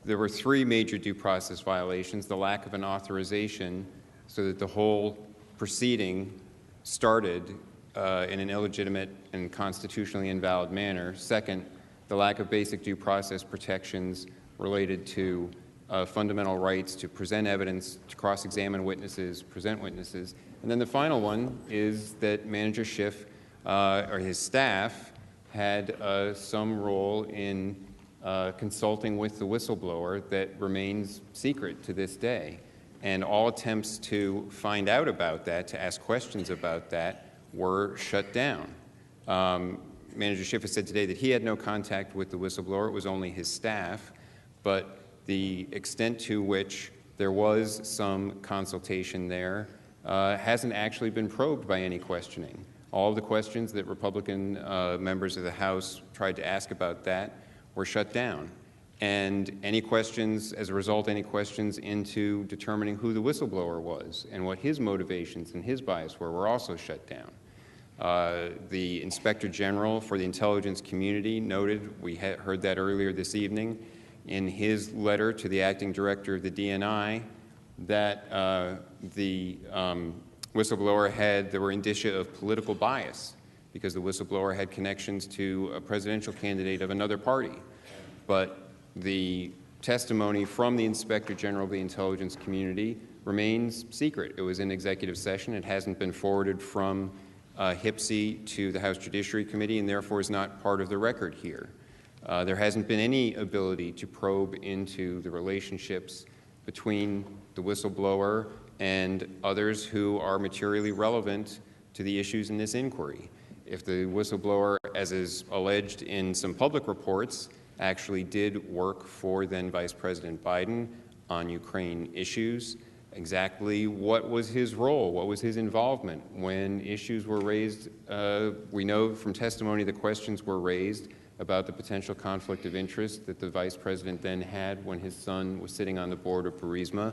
there were three major due process violations: the lack of an authorization so that the whole proceeding started in an illegitimate and constitutionally invalid manner. Second, the lack of basic due process protections related to fundamental rights to present evidence, to cross-examine witnesses, present witnesses. And then the final one is that Manager Schiff or his staff had some role in consulting with the whistleblower that remains secret to this day. And all attempts to find out about that, to ask questions about that, were shut down. Manager Schiff has said today that he had no contact with the whistleblower. It was only his staff. But the extent to which there was some consultation there hasn't actually been probed by any questioning. All of the questions that Republican members of the House tried to ask about that were shut down. And any questions, as a result, any questions into determining who the whistleblower was and what his motivations and his bias were also shut down. The Inspector General for the intelligence community noted, we heard that earlier this evening, in his letter to the acting director of the DNI, that the whistleblower there were indicia of political bias because the whistleblower had connections to a presidential candidate of another party. But the testimony from the Inspector General of the intelligence community remains secret. It was in executive session. It hasn't been forwarded from HPSI to the House Judiciary Committee and therefore is not part of the record here. There hasn't been any ability to probe into the relationships between the whistleblower and others who are materially relevant to the issues in this inquiry. If the whistleblower, as is alleged in some public reports, actually did work for then Vice President Biden on Ukraine issues, exactly what was his role, what was his involvement when issues were raised? We know from testimony the questions were raised about the potential conflict of interest that the Vice President then had when his son was sitting on the board of Burisma.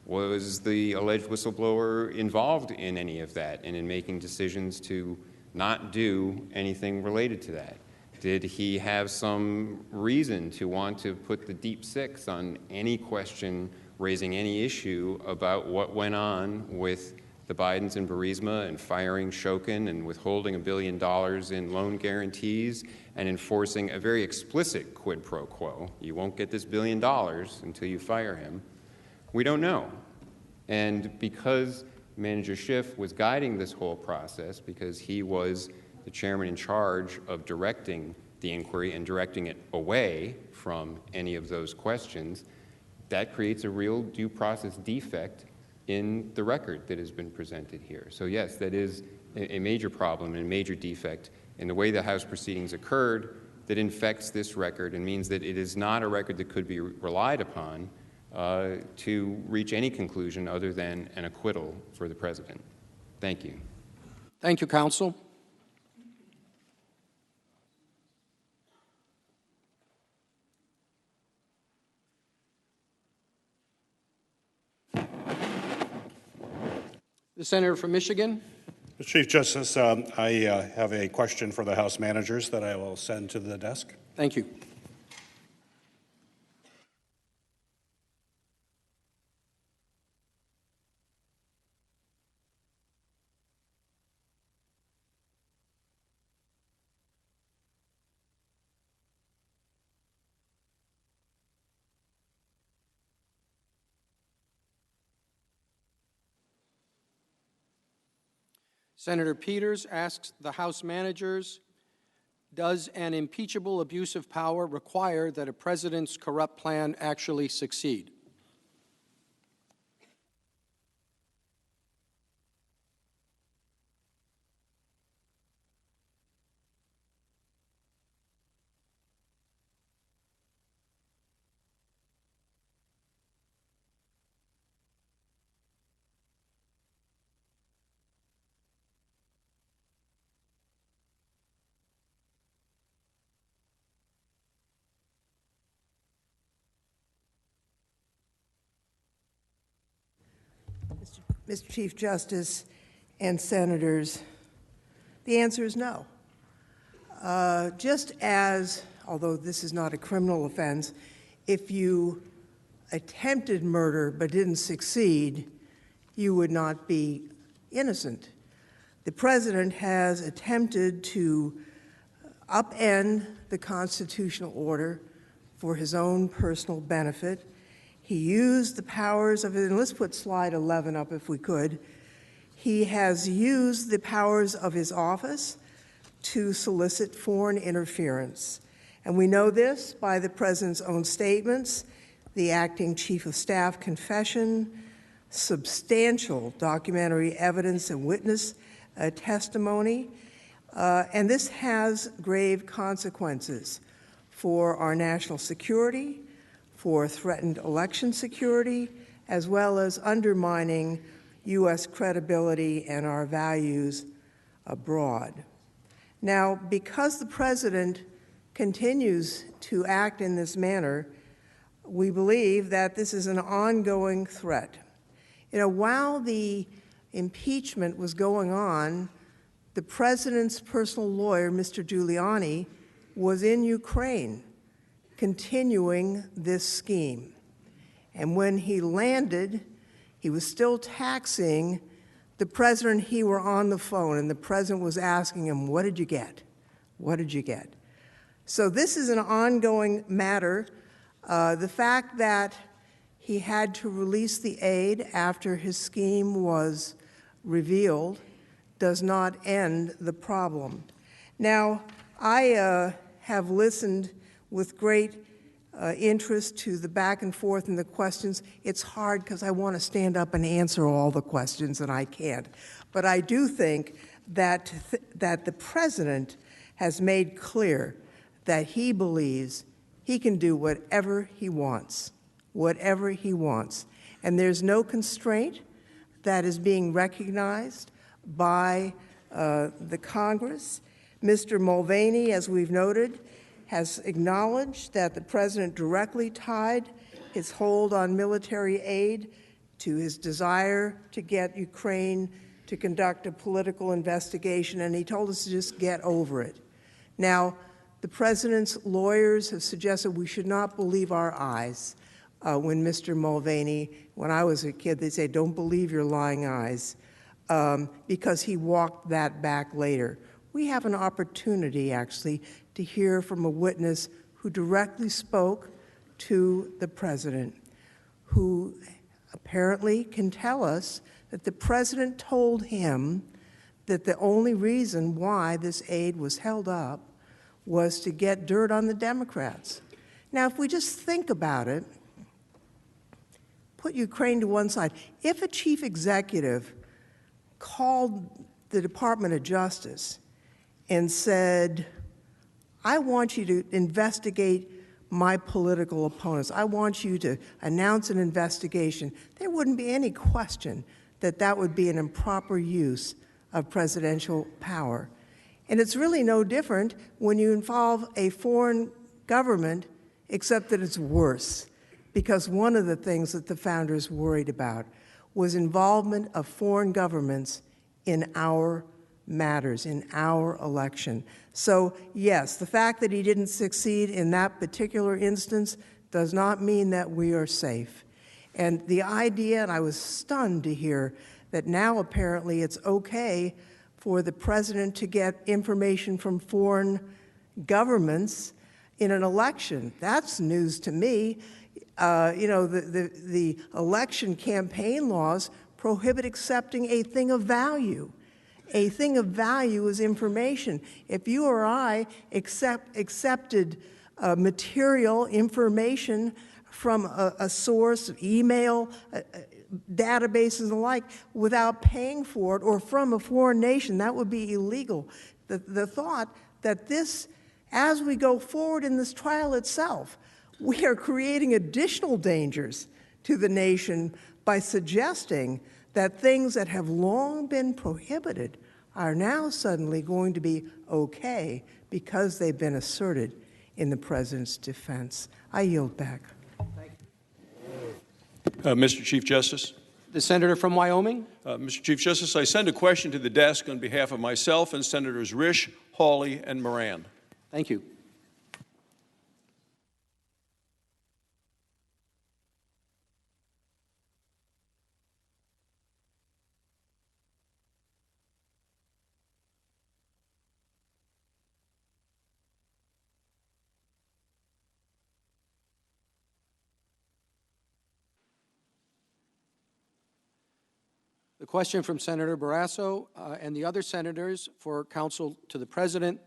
Was the alleged whistleblower involved in any of that and in making decisions to not do anything related to that? Did he have some reason to want to put the deep six on any question raising any issue about what went on with the Bidens in Burisma and firing Shokin and withholding $1 billion in loan guarantees and enforcing a very explicit quid pro quo? You won't get this $1 billion until you fire him. We don't know. And because Manager Schiff was guiding this whole process, because he was the chairman in charge of directing the inquiry and directing it away from any of those questions, that creates a real due process defect in the record that has been presented here. So yes, that is a major problem and a major defect in the way the House proceedings occurred that infects this record and means that it is not a record that could be relied upon to reach any conclusion other than an acquittal for the President. Thank you. Thank you, counsel. The senator from Michigan. Mr. Chief Justice, I have a question for the House managers that I will send to the desk. Thank you. Senator Peters asks the House managers, does an impeachable abuse of power require that a president's corrupt plan actually succeed? Mr. Chief Justice and Senators, the answer is no. Just as, although this is not a criminal offense, if you attempted murder but didn't succeed, you would not be innocent. The President has attempted to upend the constitutional order for his own personal benefit. He used the powers of it, and let's put slide 11 up if we could. He has used the powers of his office to solicit foreign interference. And we know this by the President's own statements, the acting Chief of Staff confession, substantial documentary evidence and witness testimony, and this has grave consequences for our national security, for threatened election security, as well as undermining U.S. credibility and our values abroad. Now, because the President continues to act in this manner, we believe that this is an ongoing threat. You know, while the impeachment was going on, the President's personal lawyer, Mr. Giuliani, was in Ukraine continuing this scheme. And when he landed, he was still taxing the President. He were on the phone, and the President was asking him, what did you get? What did you get? So this is an ongoing matter. The fact that he had to release the aid after his scheme was revealed does not end the problem. Now, I have listened with great interest to the back and forth and the questions. It's hard because I want to stand up and answer all the questions, and I can't. But I do think that, that the President has made clear that he believes he can do whatever he wants, whatever he wants. And there's no constraint that is being recognized by the Congress. Mr. Mulvaney, as we've noted, has acknowledged that the President directly tied his hold on military aid to his desire to get Ukraine to conduct a political investigation, and he told us to just get over it. Now, the President's lawyers have suggested we should not believe our eyes when Mr. Mulvaney, when I was a kid, they say, don't believe your lying eyes, because he walked that back later. We have an opportunity, actually, to hear from a witness who directly spoke to the President, who apparently can tell us that the President told him that the only reason why this aid was held up was to get dirt on the Democrats. Now, if we just think about it, put Ukraine to one side. If a chief executive called the Department of Justice and said, I want you to investigate my political opponents, I want you to announce an investigation, there wouldn't be any question that that would be an improper use of presidential power. And it's really no different when you involve a foreign government, except that it's worse, because one of the things that the founders worried about was involvement of foreign governments in our matters, in our election. So yes, the fact that he didn't succeed in that particular instance does not mean that we are safe. And the idea, and I was stunned to hear that now apparently it's okay for the president to get information from foreign governments in an election. That's news to me. The election campaign laws prohibit accepting a thing of value. A thing of value is information. If you or I accepted material information from a source, email, databases and the like, without paying for it, or from a foreign nation, that would be illegal. The thought that this, as we go forward in this trial itself, we are creating additional dangers to the nation by suggesting that things that have long been prohibited are now suddenly going to be okay because they've been asserted in the president's defense. I yield back. Mr. Chief Justice. The senator from Wyoming. Mr. Chief Justice, I send a question to the desk on behalf of myself and Senators Risch, Hawley, and Moran. Thank you. The question from Senator Barrasso and the other senators for counsel to the President.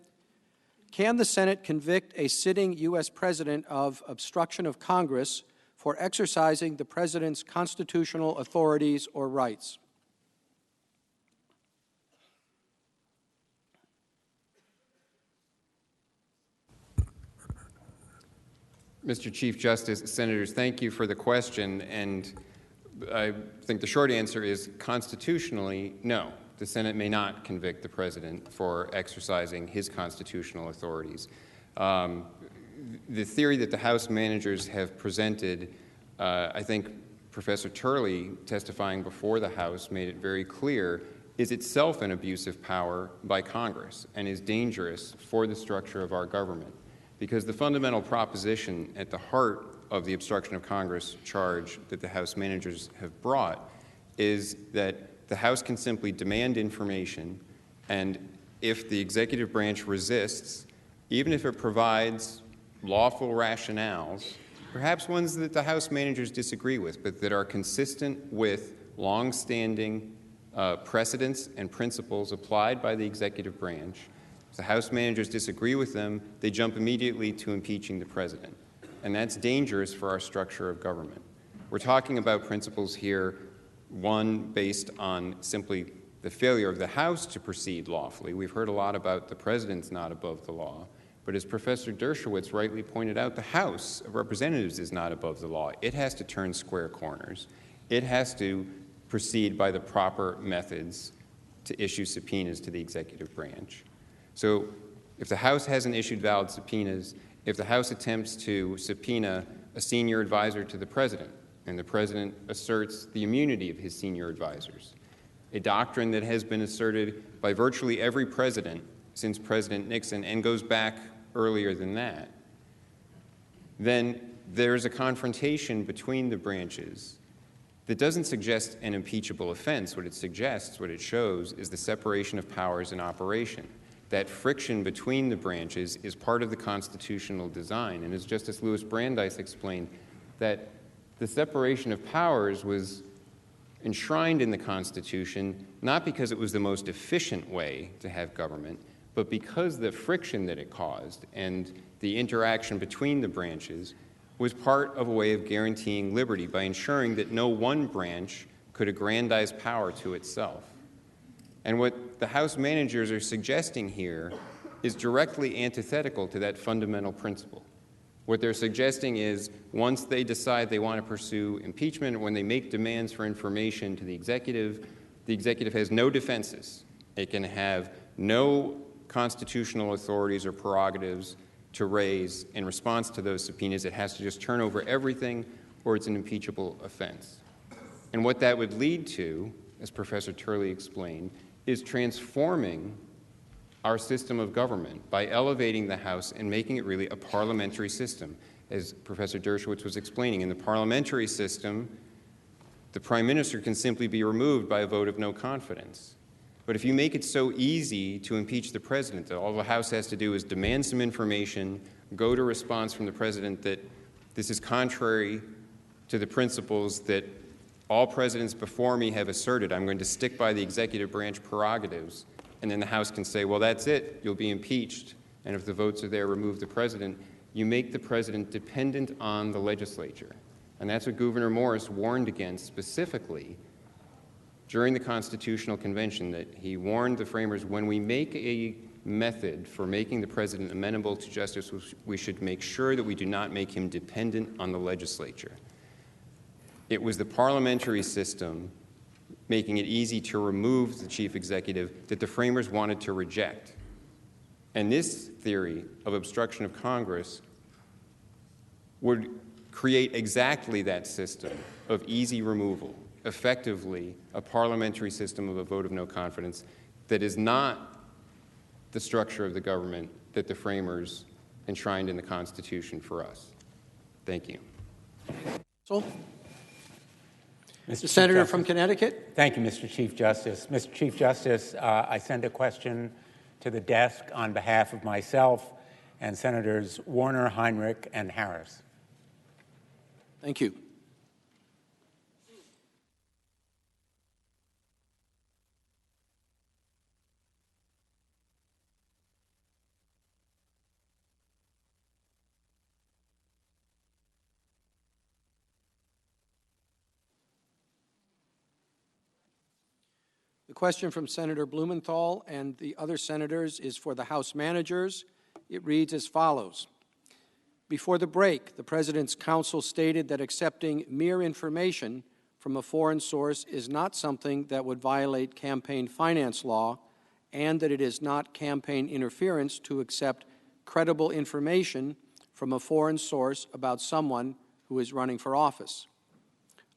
Can the Senate convict a sitting U.S. President of obstruction of Congress for exercising the President's constitutional authorities or rights? Mr. Chief Justice, Senators, thank you for the question, and I think the short answer is constitutionally, no. The Senate may not convict the President for exercising his constitutional authorities. The theory that the House managers have presented, I think Professor Turley, testifying before the House, made it very clear, is itself an abuse of power by Congress and is dangerous for the structure of our government. Because the fundamental proposition at the heart of the obstruction of Congress charge that the House managers have brought is that the House can simply demand information, and if the executive branch resists, even if it provides lawful rationales, perhaps ones that the House managers disagree with, but that are consistent with long-standing precedents and principles applied by the executive branch, if the House managers disagree with them, they jump immediately to impeaching the President. And that's dangerous for our structure of government. We're talking about principles here, one based on simply the failure of the House to proceed lawfully. We've heard a lot about the President's not above the law, but as Professor Dershowitz rightly pointed out, the House of Representatives is not above the law. It has to turn square corners. It has to proceed by the proper methods to issue subpoenas to the executive branch. So if the House hasn't issued valid subpoenas, if the House attempts to subpoena a senior advisor to the President, and the President asserts the immunity of his senior advisors, a doctrine that has been asserted by virtually every president since President Nixon and goes back earlier than that, then there's a confrontation between the branches that doesn't suggest an impeachable offense. What it suggests, what it shows, is the separation of powers in operation. That friction between the branches is part of the constitutional design. And as Justice Louis Brandeis explained, that the separation of powers was enshrined in the Constitution not because it was the most efficient way to have government, but because the friction that it caused and the interaction between the branches was part of a way of guaranteeing liberty by ensuring that no one branch could aggrandize power to itself. And what the House managers are suggesting here is directly antithetical to that fundamental principle. What they're suggesting is once they decide they want to pursue impeachment, when they make demands for information to the executive has no defenses. It can have no constitutional authorities or prerogatives to raise in response to those subpoenas. It has to just turn over everything, or it's an impeachable offense. And what that would lead to, as Professor Turley explained, is transforming our system of government by elevating the House and making it really a parliamentary system. As Professor Dershowitz was explaining, in the parliamentary system, the Prime Minister can simply be removed by a vote of no confidence. But if you make it so easy to impeach the President that all the House has to do is demand some information, go to a response from the President that this is contrary to the principles that all presidents before me have asserted, I'm going to stick by the executive branch prerogatives, and then the House can say, well, that's it, you'll be impeached, and if the votes are there, remove the President. You make the President dependent on the legislature. And that's what Gouverneur Morris warned against specifically during the Constitutional Convention, that he warned the framers, when we make a method for making the President amenable to justice, we should make sure that we do not make him dependent on the legislature. It was the parliamentary system making it easy to remove the chief executive that the framers wanted to reject. And this theory of obstruction of Congress would create exactly that system of easy removal, effectively a parliamentary system of a vote of no confidence that is not the structure of the government that the framers enshrined in the Constitution for us. Thank you. The Senator from Connecticut. Thank you, Mr. Chief Justice. Mr. Chief Justice, I send a question to the desk on behalf of myself and Senators Warner, Heinrich, and Harris. Thank you. The question from Senator Blumenthal and the other senators is for the House managers. It reads as follows. Before the break, the President's counsel stated that accepting mere information from a foreign source is not something that would violate campaign finance law, and that it is not campaign interference to accept credible information from a foreign source about someone who is running for office.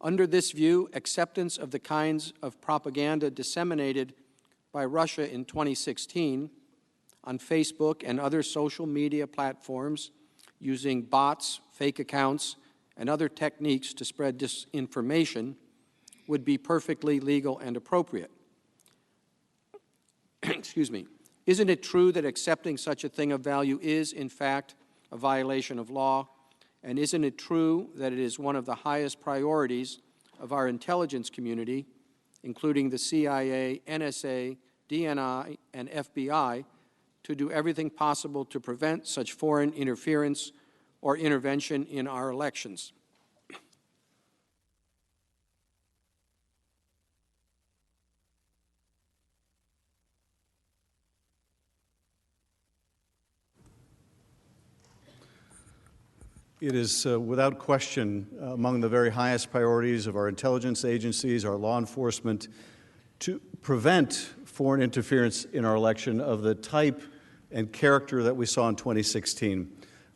Under this view, acceptance of the kinds of propaganda disseminated by Russia in 2016 on Facebook and other social media platforms using bots, fake accounts, and other techniques to spread disinformation would be perfectly legal and appropriate. Excuse me. Isn't it true that accepting such a thing of value is, in fact, a violation of law? And isn't it true that it is one of the highest priorities of our intelligence community, including the CIA, NSA, DNI, and FBI, to do everything possible to prevent such foreign interference or intervention in our elections? It is without question among the very highest priorities of our intelligence agencies, our law enforcement, to prevent foreign interference in our election of the type and character that we saw in 2016.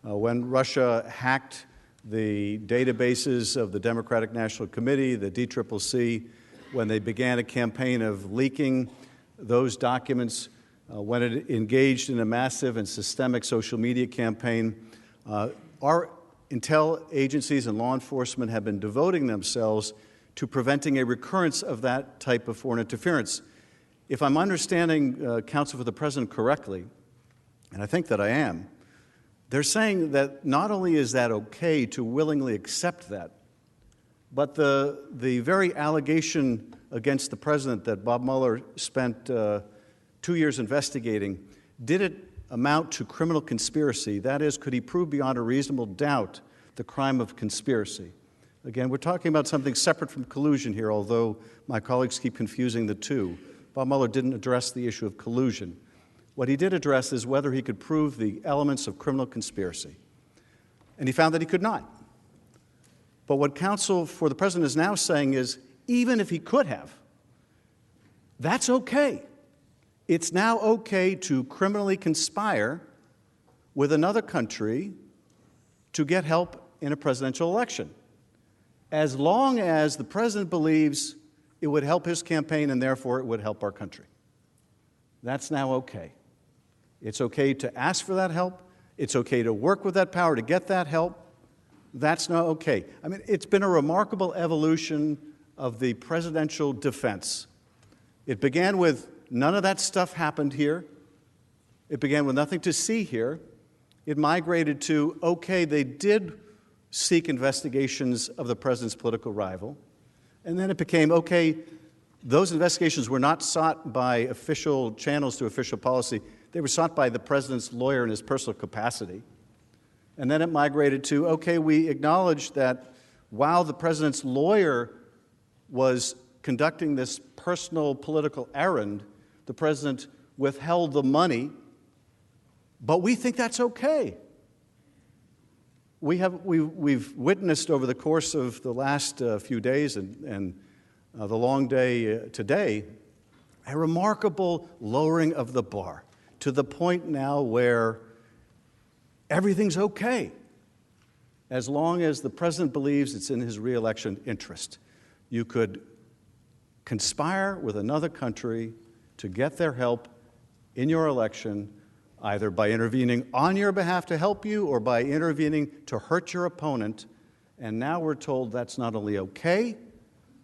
When Russia hacked the databases of the Democratic National Committee, the DCCC, when they began a campaign of leaking those documents, when it engaged in a massive and systemic social media campaign, our intel agencies and law enforcement have been devoting themselves to preventing a recurrence of that type of foreign interference. If I'm understanding counsel for the President correctly, and I think that I am, they're saying that not only is that okay to willingly accept that, but the very allegation against the President that Bob Mueller spent 2 years investigating, did it amount to criminal conspiracy? That is, could he prove beyond a reasonable doubt the crime of conspiracy? Again, we're talking about something separate from collusion here, although my colleagues keep confusing the two. Bob Mueller didn't address the issue of collusion. What he did address is whether he could prove the elements of criminal conspiracy. And he found that he could not. But what counsel for the President is now saying is, even if he could have, that's okay. It's now okay to criminally conspire with another country to get help in a presidential election. as long as the president believes it would help his campaign and therefore it would help our country. That's now okay. It's okay to ask for that help. It's okay to work with that power to get that help. That's not okay. I mean, it's been a remarkable evolution of the presidential defense. It began with none of that stuff happened here. It began with nothing to see here. It migrated to, okay, they did seek investigations of the president's political rival. And then it became, okay, those investigations were not sought by official channels to official policy. They were sought by the president's lawyer in his personal capacity. And then it migrated to, okay, we acknowledge that while the president's lawyer was conducting this personal political errand, the president withheld the money, but we think that's okay. We've witnessed over the course of the last few days and the long day today a remarkable lowering of the bar to the point now where everything's okay as long as the president believes it's in his reelection interest. You could conspire with another country to get their help in your election, either by intervening on your behalf to help you or by intervening to hurt your opponent. And now we're told that's not only okay,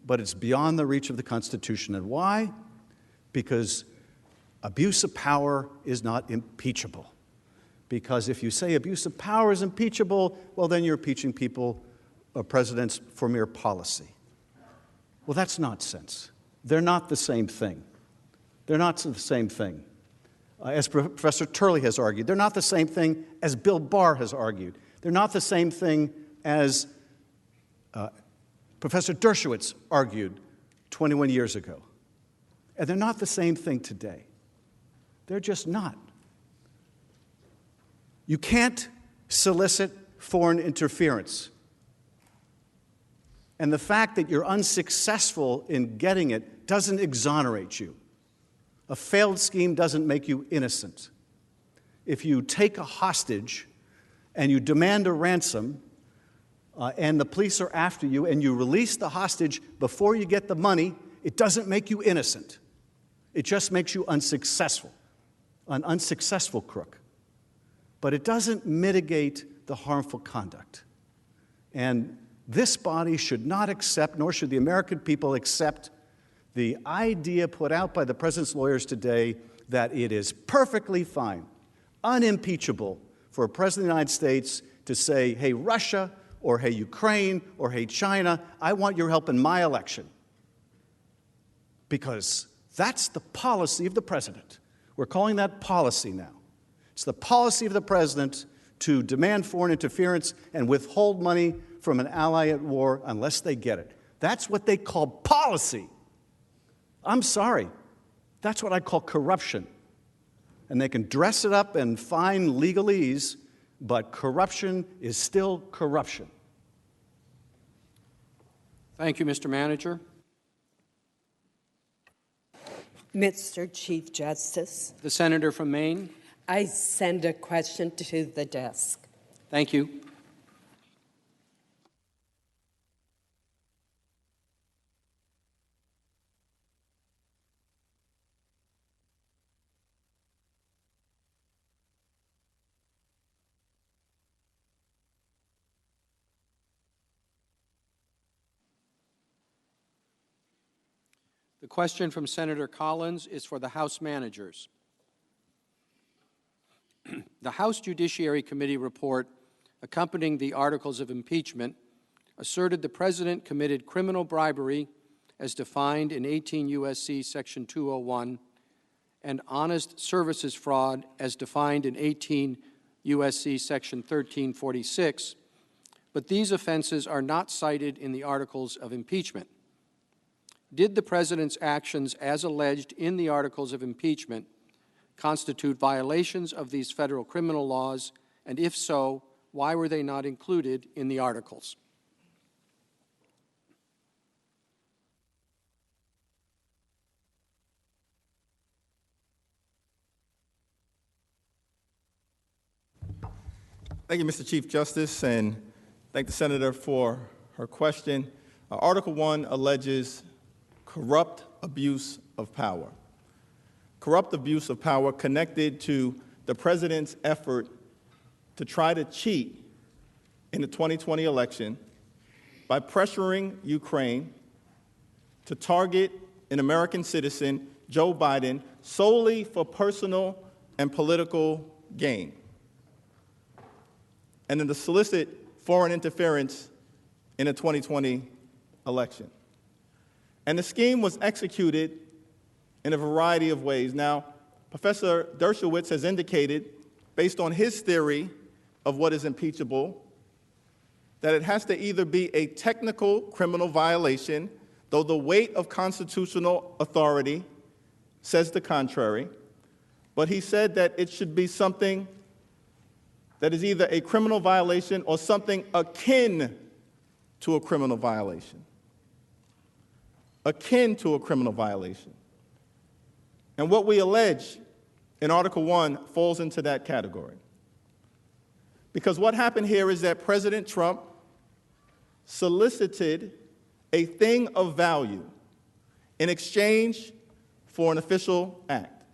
but it's beyond the reach of the Constitution. And why? Because abuse of power is not impeachable. Because if you say abuse of power is impeachable, well, then you're impeaching people, presidents, for mere policy. Well, that's nonsense. They're not the same thing. They're not the same thing. As Professor Turley has argued, they're not the same thing as Bill Barr has argued. They're not the same thing as Professor Dershowitz argued 21 years ago. And they're not the same thing today. They're just not. You can't solicit foreign interference. And the fact that you're unsuccessful in getting it doesn't exonerate you. A failed scheme doesn't make you innocent. If you take a hostage and you demand a ransom and the police are after you and you release the hostage before you get the money, it doesn't make you innocent. It just makes you unsuccessful, an unsuccessful crook. But it doesn't mitigate the harmful conduct. And this body should not accept, nor should the American people accept, the idea put out by the president's lawyers today that it is perfectly fine, unimpeachable, for a president of the United States to say, hey, Russia, or hey, Ukraine, or hey, China, I want your help in my election. Because that's the policy of the president. We're calling that policy now. It's the policy of the president to demand foreign interference and withhold money from an ally at war unless they get it. That's what they call policy. I'm sorry. That's what I call corruption. And they can dress it up in fine legalese, but corruption is still corruption. Thank you, Mr. Manager. Mr. Chief Justice, The senator from Maine. I send a question to the desk. Thank you. The question from Senator Collins is for the House managers. The House Judiciary Committee report accompanying the articles of impeachment asserted the president committed criminal bribery as defined in 18 U.S.C. Section 201 and honest services fraud as defined in 18 U.S.C. Section 1346, but these offenses are not cited in the articles of impeachment. Did the president's actions as alleged in the articles of impeachment constitute violations of these federal criminal laws, and if so, why were they not included in the articles? Thank you, Mr. Chief Justice, and thank the senator for her question. Article 1 alleges corrupt abuse of power. Corrupt abuse of power connected to the president's effort to try to cheat in the 2020 election by pressuring Ukraine to target an American citizen, Joe Biden, solely for personal and political gain, and then to solicit foreign interference in the 2020 election. And the scheme was executed in a variety of ways. Now, Professor Dershowitz has indicated, based on his theory of what is impeachable, that it has to either be a technical criminal violation, though the weight of constitutional authority says the contrary, but he said that it should be something that is either a criminal violation or something akin to a criminal violation. Akin to a criminal violation. And what we allege in Article 1 falls into that category. Because what happened here is that President Trump solicited a thing of value in exchange for an official act.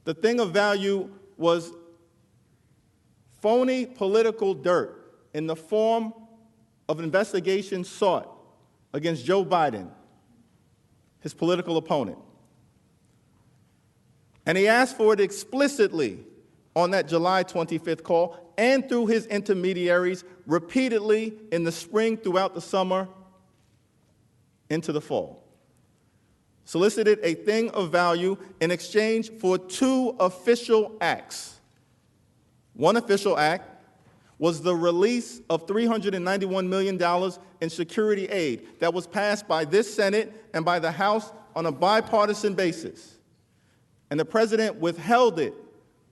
The thing of value was phony political dirt in the form of an investigation sought against Joe Biden, his political opponent. And he asked for it explicitly on that July 25th call and through his intermediaries repeatedly in the spring, throughout the summer, into the fall. Solicited a thing of value in exchange for 2 official acts. One official act was the release of $391 million in security aid that was passed by this Senate and by the House on a bipartisan basis. And the president withheld it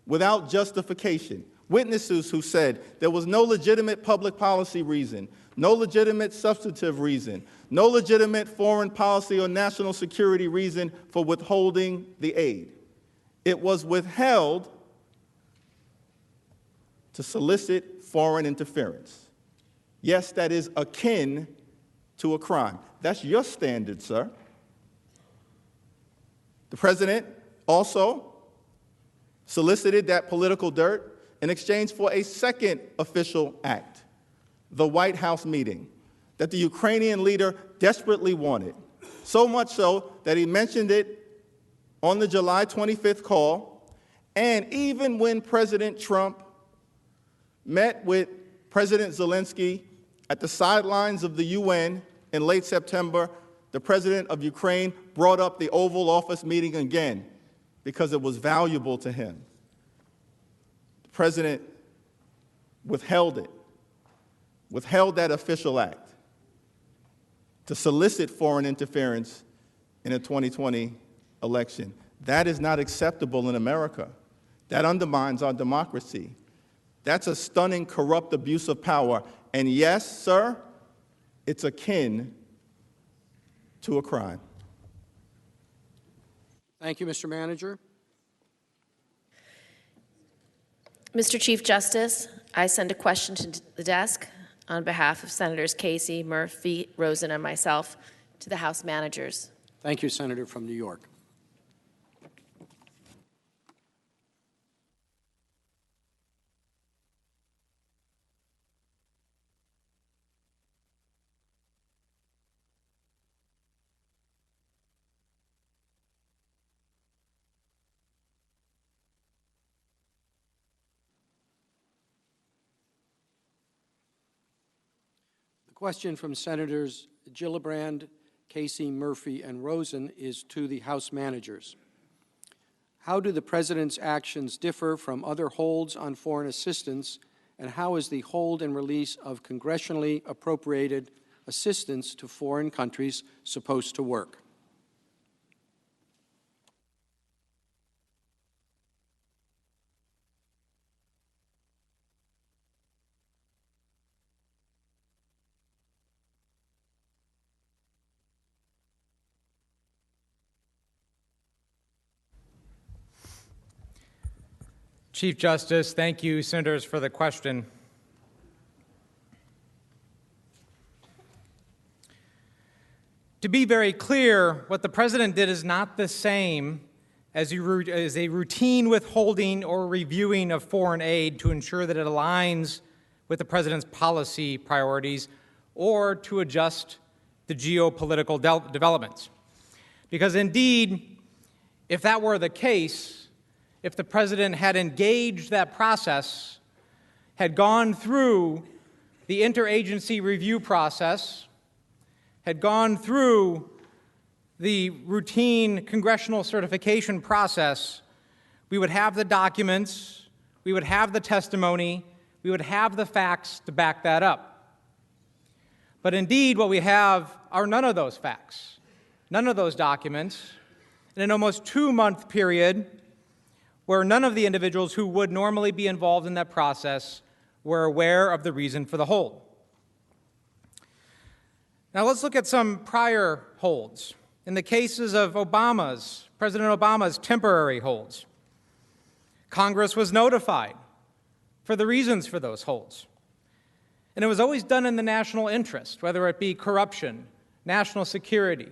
without justification. Witnesses who said there was no legitimate public policy reason, no legitimate substantive reason, no legitimate foreign policy or national security reason for withholding the aid. It was withheld to solicit foreign interference. Yes, that is akin to a crime. That's your standard, sir. The president also solicited that political dirt in exchange for a second official act, the White House meeting that the Ukrainian leader desperately wanted, so much so that he mentioned it on the July 25th call, and even when President Trump met with President Zelensky at the sidelines of the UN in late September, the president of Ukraine brought up the Oval Office meeting again because it was valuable to him. The president withheld it, withheld that official act to solicit foreign interference in a 2020 election. That is not acceptable in America. That undermines our democracy. That's a stunning, corrupt abuse of power. And yes, sir, it's akin to a crime. Thank you, Mr. Manager. Mr. Chief Justice, I send a question to the desk on behalf of Senators Casey, Murphy, Rosen, and myself to the House managers. Thank you, Senator from New York. Question from Senators Gillibrand, Casey, Murphy, and Rosen is to the House managers. How do the President's actions differ from other holds on foreign assistance, and how is the hold and release of congressionally appropriated assistance to foreign countries supposed to work? Chief Justice, thank you, Senators, for the question. To be very clear, what the President did is not the same as a routine withholding or reviewing of foreign aid to ensure that it aligns with the President's policy priorities or to adjust the geopolitical developments. Because indeed, if that were the case, if the President had engaged that process, had gone through the interagency review process, had gone through the routine congressional certification process, we would have the documents, we would have the testimony, we would have the facts to back that up. But indeed, what we have are none of those facts, none of those documents, in an almost 2-month period where none of the individuals who would normally be involved in that process were aware of the reason for the hold. Now let's look at some prior holds. In the cases of President Obama's temporary holds, Congress was notified for the reasons for those holds. And it was always done in the national interest, whether it be corruption, national security,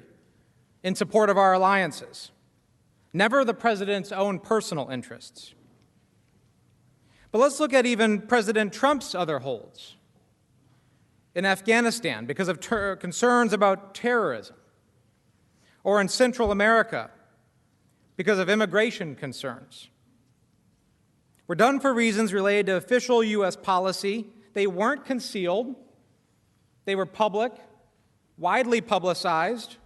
in support of our alliances, never the President's own personal interests. But let's look at even President Trump's other holds. In Afghanistan, because of concerns about terrorism, or in Central America, because of immigration concerns. Were done for reasons related to official U.S. policy. They weren't concealed. They were public, widely publicized,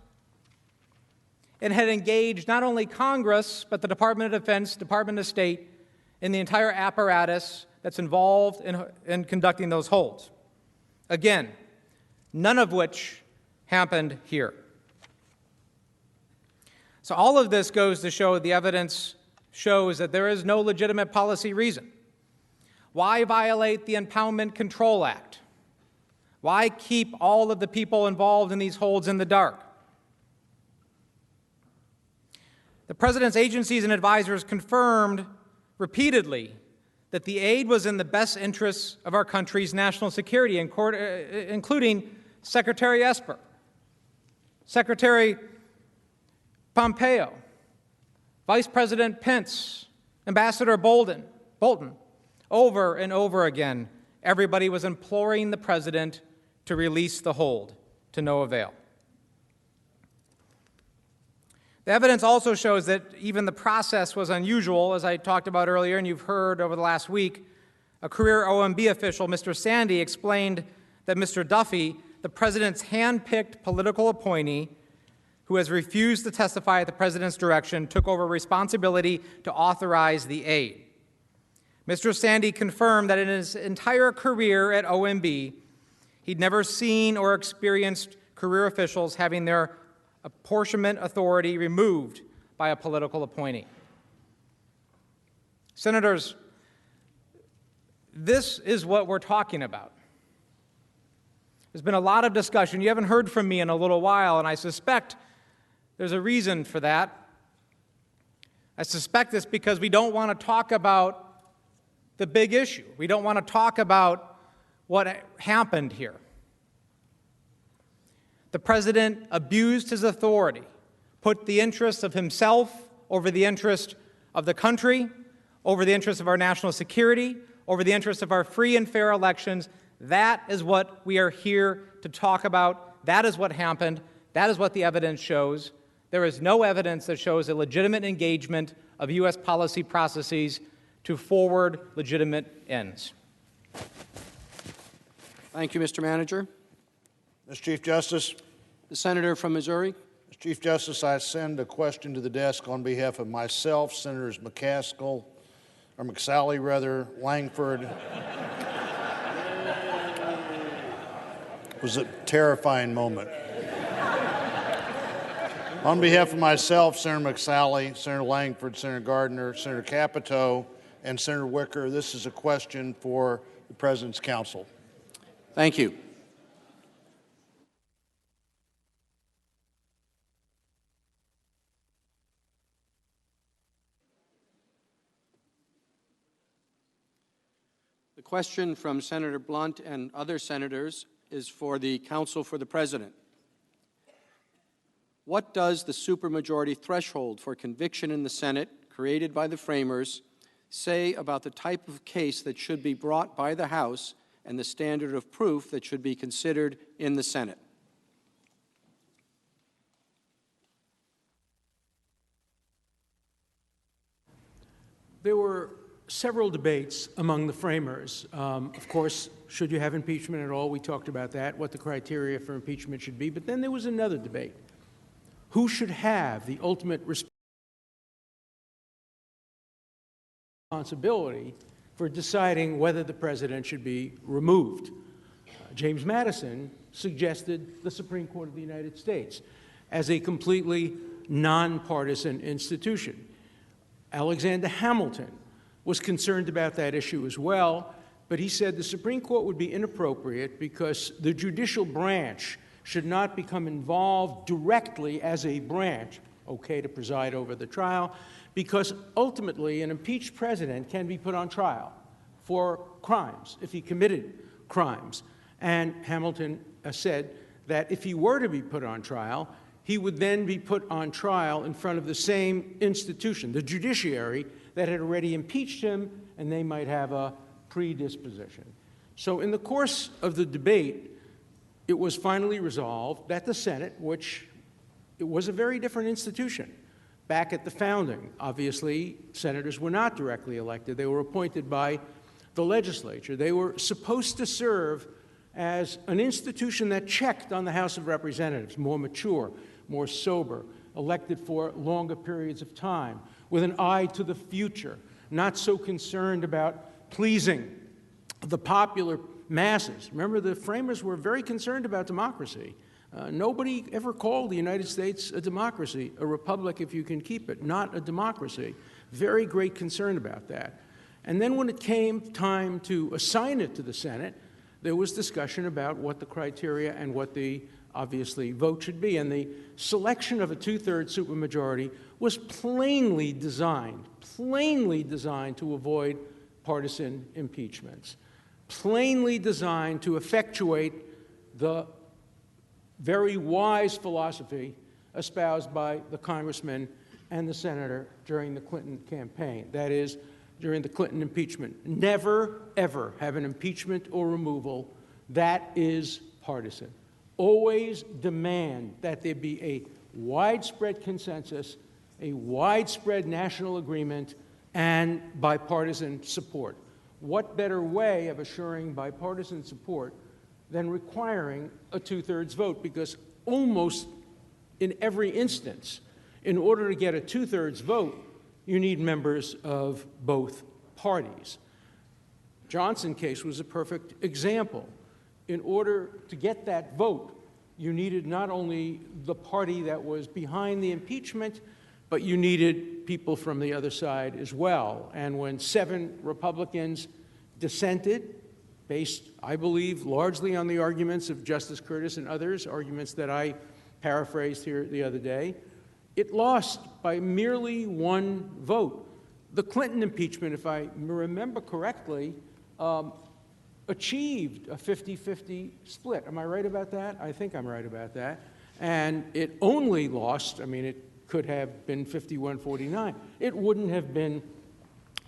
and had engaged not only Congress, but the Department of Defense, Department of State, and the entire apparatus that's involved in conducting those holds. Again, none of which happened here. So all of this goes to show the evidence shows that there is no legitimate policy reason. Why violate the Impoundment Control Act? Why keep all of the people involved in these holds in the dark? The President's agencies and advisors confirmed repeatedly that the aid was in the best interests of our country's national security, including Secretary Esper, Secretary Pompeo, Vice President Pence, Ambassador Bolton. Over and over again, everybody was imploring the President to release the hold, to no avail. The evidence also shows that even the process was unusual, as I talked about earlier, and you've heard over the last week. A career OMB official, Mr. Sandy, explained that Mr. Duffy, the President's hand-picked political appointee, who has refused to testify at the President's direction, took over responsibility to authorize the aid. Mr. Sandy confirmed that in his entire career at OMB, he'd never seen or experienced career officials having their apportionment authority removed by a political appointee. Senators, this is what we're talking about. There's been a lot of discussion. You haven't heard from me in a little while, and I suspect there's a reason for that. I suspect it's because we don't want to talk about the big issue. We don't want to talk about what happened here. The President abused his authority, put the interests of himself over the interest of the country, over the interest of our national security, over the interest of our free and fair elections. That is what we are here to talk about. That is what happened. That is what the evidence shows. There is no evidence that shows a legitimate engagement of U.S. policy processes to forward legitimate ends. Thank you, Mr. Manager. Mr. Chief Justice. The Senator from Missouri. Mr. Chief Justice, I send a question to the desk on behalf of myself, Senators McCaskill, or McSally rather, Langford. It was a terrifying moment. On behalf of myself, Senator McSally, Senator Langford, Senator Gardner, Senator Capito, and Senator Wicker, this is a question for the President's counsel. Thank you. The question from Senator Blunt and other senators is for the counsel for the President. What does the supermajority threshold for conviction in the Senate, created by the framers, say about the type of case that should be brought by the House and the standard of proof that should be considered in the Senate? There were several debates among the framers. Of course, should you have impeachment at all? We talked about that, what the criteria for impeachment should be. But then there was another debate. Who should have the ultimate responsibility for deciding whether the president should be removed? James Madison suggested the Supreme Court of the United States as a completely nonpartisan institution. Alexander Hamilton was concerned about that issue as well, but he said the Supreme Court would be inappropriate because the judicial branch should not become involved directly as a branch, okay, to preside over the trial, because ultimately an impeached president can be put on trial for crimes if he committed crimes. And Hamilton said that if he were to be put on trial, he would then be put on trial in front of the same institution, the judiciary, that had already impeached him, and they might have a predisposition. So in the course of the debate, it was finally resolved that the Senate, which it was a very different institution back at the founding. Obviously, senators were not directly elected. They were appointed by the legislature. They were supposed to serve as an institution that checked on the House of Representatives, more mature, more sober, elected for longer periods of time, with an eye to the future, not so concerned about pleasing the popular masses. Remember, the framers were very concerned about democracy. Nobody ever called the United States a democracy, a republic if you can keep it, not a democracy. Very great concern about that. And then when it came time to assign it to the Senate, there was discussion about what the criteria and what the, obviously, vote should be. And the selection of a two-thirds supermajority was plainly designed to avoid partisan impeachments, plainly designed to effectuate the very wise philosophy espoused by the congressman and the senator during the Clinton campaign. That is, during the Clinton impeachment. Never, ever have an impeachment or removal that is partisan. Always demand that there be a widespread consensus, a widespread national agreement, and bipartisan support. What better way of assuring bipartisan support than requiring a two-thirds vote? Because almost in every instance, in order to get a two-thirds vote, you need members of both parties. Johnson case was a perfect example. In order to get that vote, you needed not only the party that was behind the impeachment, but you needed people from the other side as well. And when 7 Republicans dissented, based, I believe, largely on the arguments of Justice Curtis and others, arguments that I paraphrased here the other day, it lost by merely 1 vote. The Clinton impeachment, if I remember correctly, achieved a 50-50 split. Am I right about that? I think I'm right about that. And it only lost, I mean, it could have been 51-49. It wouldn't have been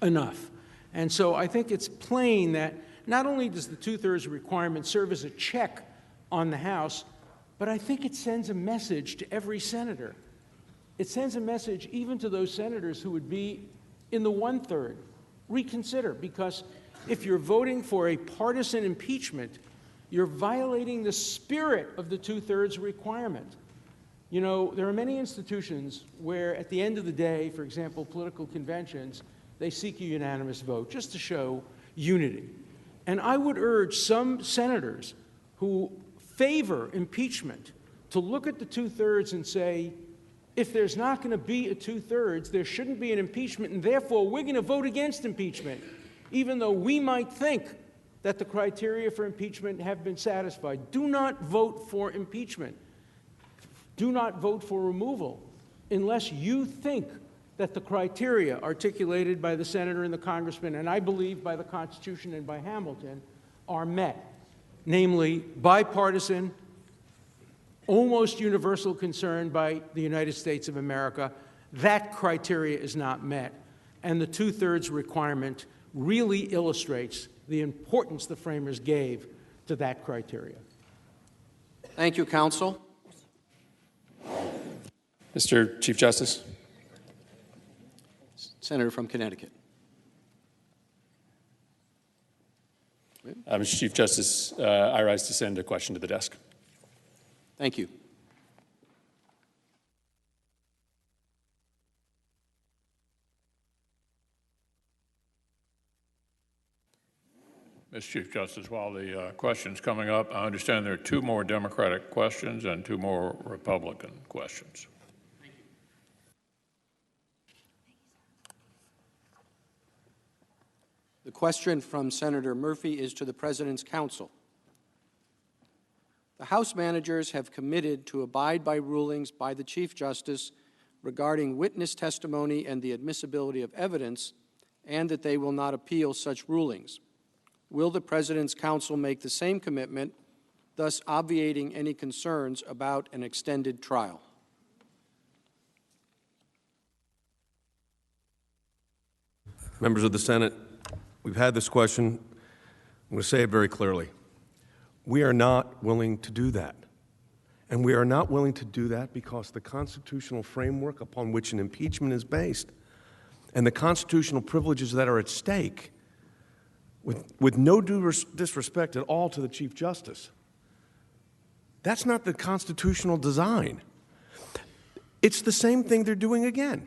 enough. And so I think it's plain that not only does the two-thirds requirement serve as a check on the House, but I think it sends a message to every senator. It sends a message even to those senators who would be in the one-third. Reconsider, because if you're voting for a partisan impeachment, you're violating the spirit of the two-thirds requirement. You know, there are many institutions where at the end of the day, for example, political conventions, they seek a unanimous vote just to show unity. And I would urge some senators who favor impeachment to look at the two-thirds and say, if there's not going to be a two-thirds, there shouldn't be an impeachment, and therefore we're going to vote against impeachment, even though we might think that the criteria for impeachment have been satisfied. Do not vote for impeachment. Do not vote for removal unless you think that the criteria articulated by the senator and the congressman, and I believe by the Constitution and by Hamilton, are met, namely bipartisan, almost universal concern by the United States of America. That criteria is not met, and the two-thirds requirement really illustrates the importance the framers gave to that criteria. Thank you, counsel. Mr. Chief Justice. Senator from Connecticut. Mr. Chief Justice, I rise to send a question to the desk. Thank you. Mr. Chief Justice, while the question's coming up, I understand there are 2 more Democratic questions and 2 more Republican questions. Thank you. The question from Senator Murphy is to the President's counsel. The House managers have committed to abide by rulings by the Chief Justice regarding witness testimony and the admissibility of evidence, and that they will not appeal such rulings. Will the President's counsel make the same commitment, thus obviating any concerns about an extended trial? Members of the Senate, we've had this question. I'm going to say it very clearly. We are not willing to do that. And we are not willing to do that because the constitutional framework upon which an impeachment is based and the constitutional privileges that are at stake, with no due disrespect at all to the Chief Justice, that's not the constitutional design. It's the same thing they're doing again.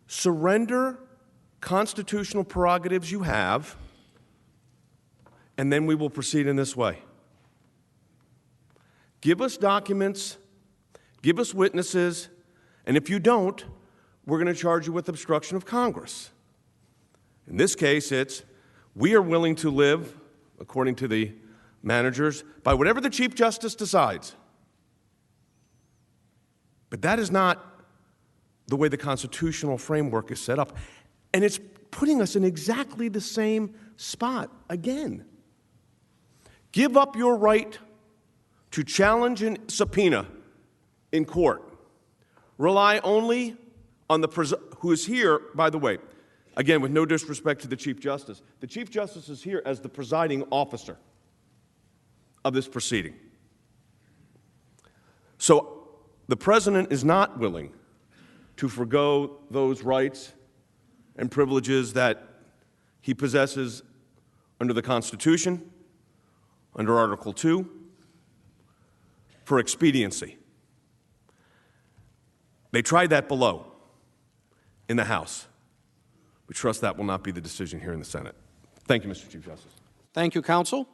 Surrender constitutional prerogatives you have, and then we will proceed in this way. Give us documents, give us witnesses, and if you don't, we're going to charge you with obstruction of Congress. In this case, it's we are willing to live, according to the managers, by whatever the Chief Justice decides. But that is not the way the constitutional framework is set up. And it's putting us in exactly the same spot again. Give up your right to challenge and subpoena in court. Rely only on the who is here, by the way, again, with no disrespect to the Chief Justice. The Chief Justice is here as the presiding officer of this proceeding. So the President is not willing to forgo those rights and privileges that he possesses under the Constitution, under Article 2, for expediency. They tried that below in the House. We trust that will not be the decision here in the Senate. Thank you, Mr. Chief Justice. Thank you, counsel.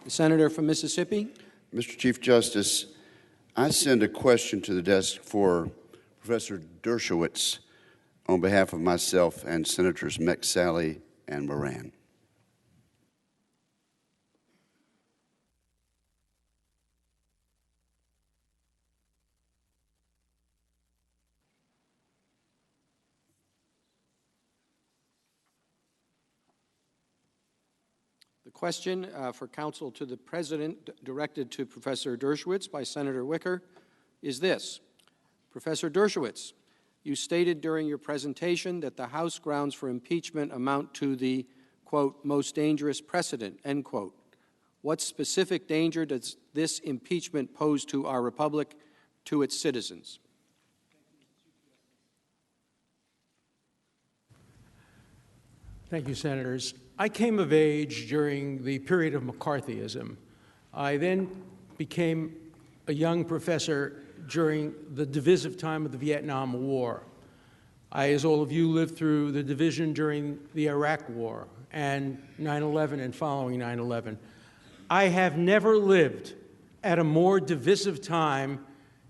The Senator from Mississippi. Mr. Chief Justice, I send a question to the desk for Professor Dershowitz on behalf of myself and Senators McSally and Moran. The question for counsel to the President, directed to Professor Dershowitz by Senator Wicker, is this. Professor Dershowitz, you stated during your presentation that the House grounds for impeachment amount to the, quote, most dangerous precedent, end quote. What specific danger does this impeachment pose to our republic, to its citizens? Thank you, Senators. I came of age during the period of McCarthyism. I then became a young professor during the divisive time of the Vietnam War. I, as all of you, lived through the division during the Iraq War and 9/11 and following 9/11. I have never lived at a more divisive time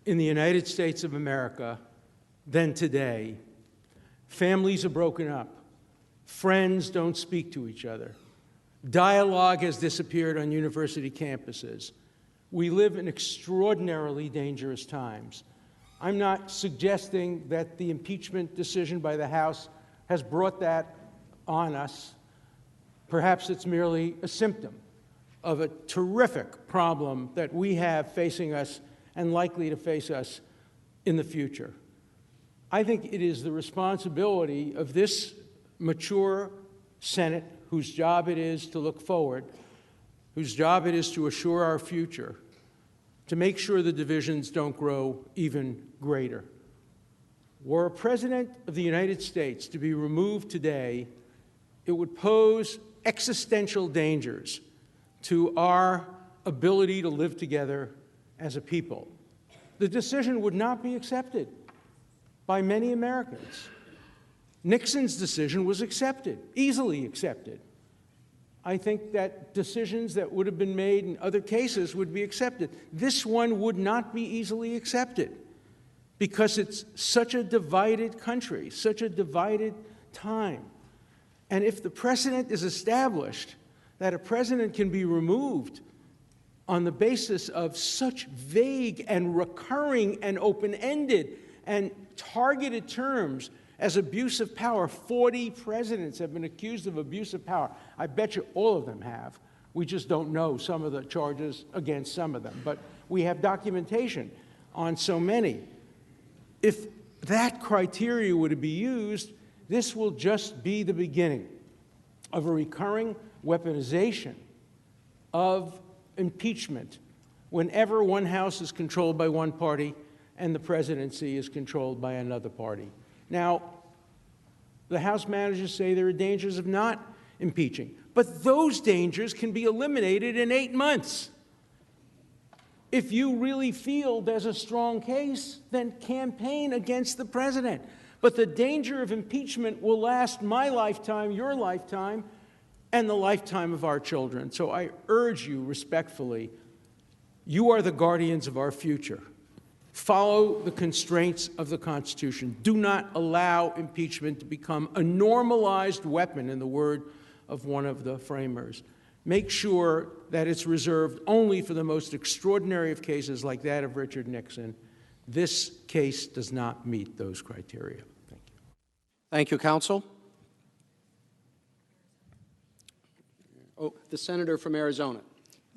in the United States of America than today. Families are broken up. Friends don't speak to each other. Dialogue has disappeared on university campuses. We live in extraordinarily dangerous times. I'm not suggesting that the impeachment decision by the House has brought that on us, Perhaps it's merely a symptom of a terrific problem that we have facing us and likely to face us in the future. I think it is the responsibility of this mature Senate, whose job it is to look forward, whose job it is to assure our future, to make sure the divisions don't grow even greater. Were a president of the United States to be removed today, it would pose existential dangers to our ability to live together as a people. The decision would not be accepted by many Americans. Nixon's decision was accepted, easily accepted. I think that decisions that would have been made in other cases would be accepted. This one would not be easily accepted because it's such a divided country, such a divided time. And if the precedent is established that a president can be removed on the basis of such vague and recurring and open-ended and targeted terms as abuse of power, 40 presidents have been accused of abuse of power. I bet you all of them have. We just don't know some of the charges against some of them. But we have documentation on so many. If that criteria were to be used, this will just be the beginning of a recurring weaponization of impeachment whenever one house is controlled by one party and the presidency is controlled by another party. Now, the House managers say there are dangers of not impeaching, but those dangers can be eliminated in 8 months. If you really feel there's a strong case, then campaign against the president. But the danger of impeachment will last my lifetime, your lifetime, and the lifetime of our children. So I urge you respectfully, you are the guardians of our future. Follow the constraints of the Constitution. Do not allow impeachment to become a normalized weapon, in the word of one of the framers. Make sure that it's reserved only for the most extraordinary of cases like that of Richard Nixon. This case does not meet those criteria. Thank you. Thank you, counsel. Oh, the senator from Arizona.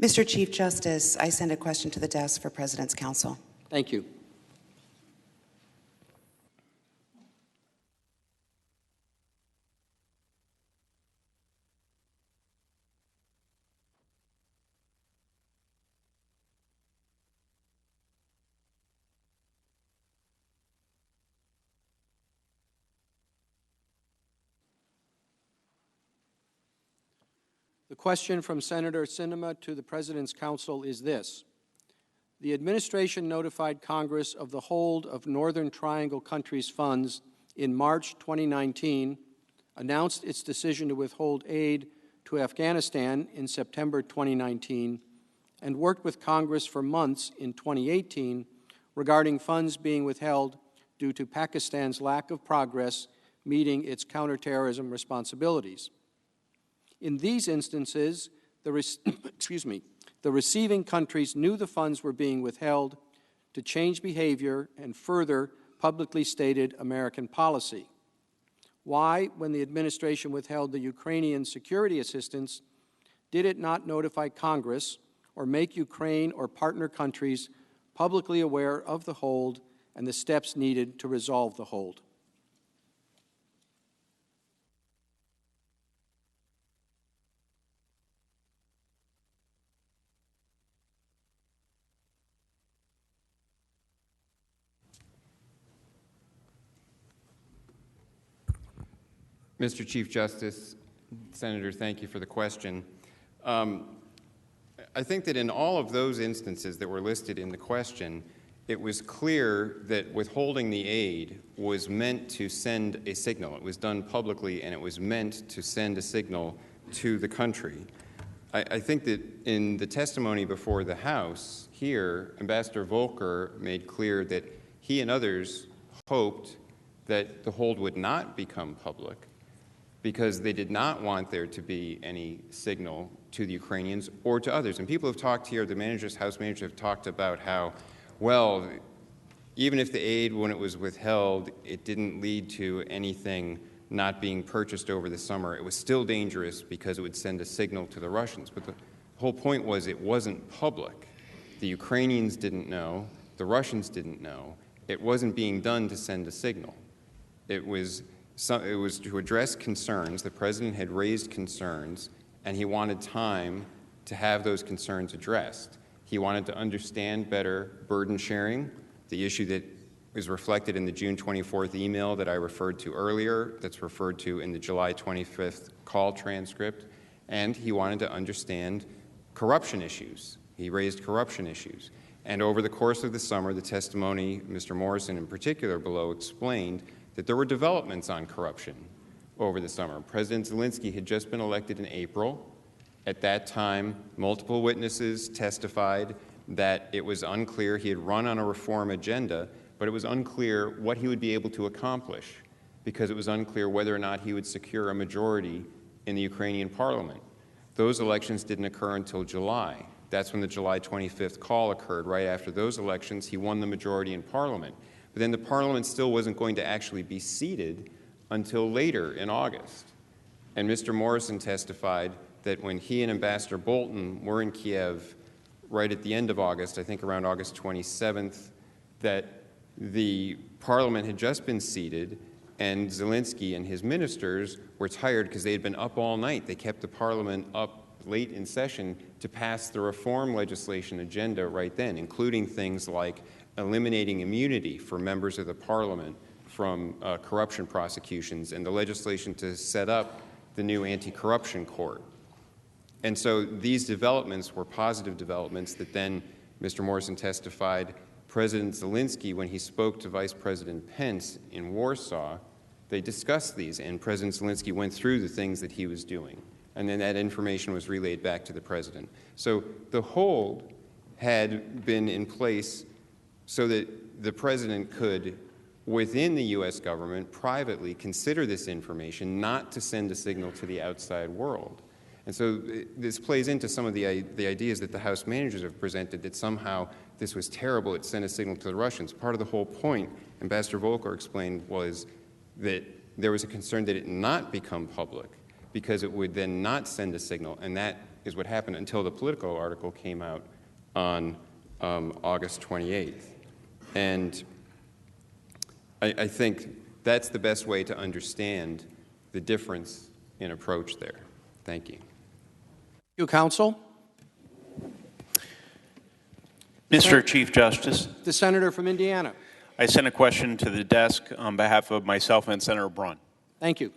Mr. Chief Justice, I send a question to the desk for President's counsel. Thank you. The question from Senator Sinema to the President's counsel is this. The administration notified Congress of the hold of Northern Triangle countries' funds in March 2019, announced its decision to withhold aid to Afghanistan in September 2019, and worked with Congress for months in 2018 regarding funds being withheld due to Pakistan's lack of progress meeting its counterterrorism responsibilities. In these instances, the receiving countries knew the funds were being withheld to change behavior and further publicly stated American policy. Why, when the administration withheld the Ukrainian security assistance, did it not notify Congress or make Ukraine or partner countries publicly aware of the hold and the steps needed to resolve the hold? Mr. Chief Justice, Senator, thank you for the question. I think that in all of those instances that were listed in the question, it was clear that withholding the aid was meant to send a signal. It was done publicly, and it was meant to send a signal to the country. I think that in the testimony before the House here, Ambassador Volker made clear that he and others hoped that the hold would not become public because they did not want there to be any signal to the Ukrainians or to others. And people have talked here, the managers, House managers have talked about how, well, even if the aid, when it was withheld, it didn't lead to anything not being purchased over the summer. It was still dangerous because it would send a signal to the Russians. But the whole point was it wasn't public. The Ukrainians didn't know. The Russians didn't know. It wasn't being done to send a signal. It was to address concerns. The president had raised concerns, and he wanted time to have those concerns addressed. He wanted to understand better burden sharing, the issue that is reflected in the June 24th email that I referred to earlier, that's referred to in the July 25th call transcript, and he wanted to understand corruption issues. He raised corruption issues. And over the course of the summer, the testimony, Mr. Morrison in particular below, explained that there were developments on corruption over the summer. President Zelensky had just been elected in April. At that time, multiple witnesses testified that it was unclear. He had run on a reform agenda, but it was unclear what he would be able to accomplish because it was unclear whether or not he would secure a majority in the Ukrainian parliament. Those elections didn't occur until July. That's when the July 25th call occurred. Right after those elections, he won the majority in parliament. But then the parliament still wasn't going to actually be seated until later in August. And Mr. Morrison testified that when he and Ambassador Bolton were in Kiev right at the end of August, I think around August 27th, that the parliament had just been seated and Zelensky and his ministers were tired because they had been up all night. They kept the parliament up late in session to pass the reform legislation agenda right then, including things like eliminating immunity for members of the parliament from corruption prosecutions and the legislation to set up the new anti-corruption court. And so these developments were positive developments that then Mr. Morrison testified President Zelensky, when he spoke to Vice President Pence in Warsaw, they discussed these, and President Zelensky went through the things that he was doing. And then that information was relayed back to the president. So the hold had been in place so that the president could, within the U.S. government, privately consider this information not to send a signal to the outside world. And so this plays into some of the ideas that the House managers have presented that somehow this was terrible, it sent a signal to the Russians. Part of the whole point, Ambassador Volker explained, was that there was a concern that it not become public because it would then not send a signal, and that is what happened until the Politico article came out on August 28th. And I think that's the best way to understand the difference in approach there. Thank you. Thank you, counsel. Mr. Chief Justice. The senator from Indiana. I sent a question to the desk on behalf of myself and Senator Braun. Thank you.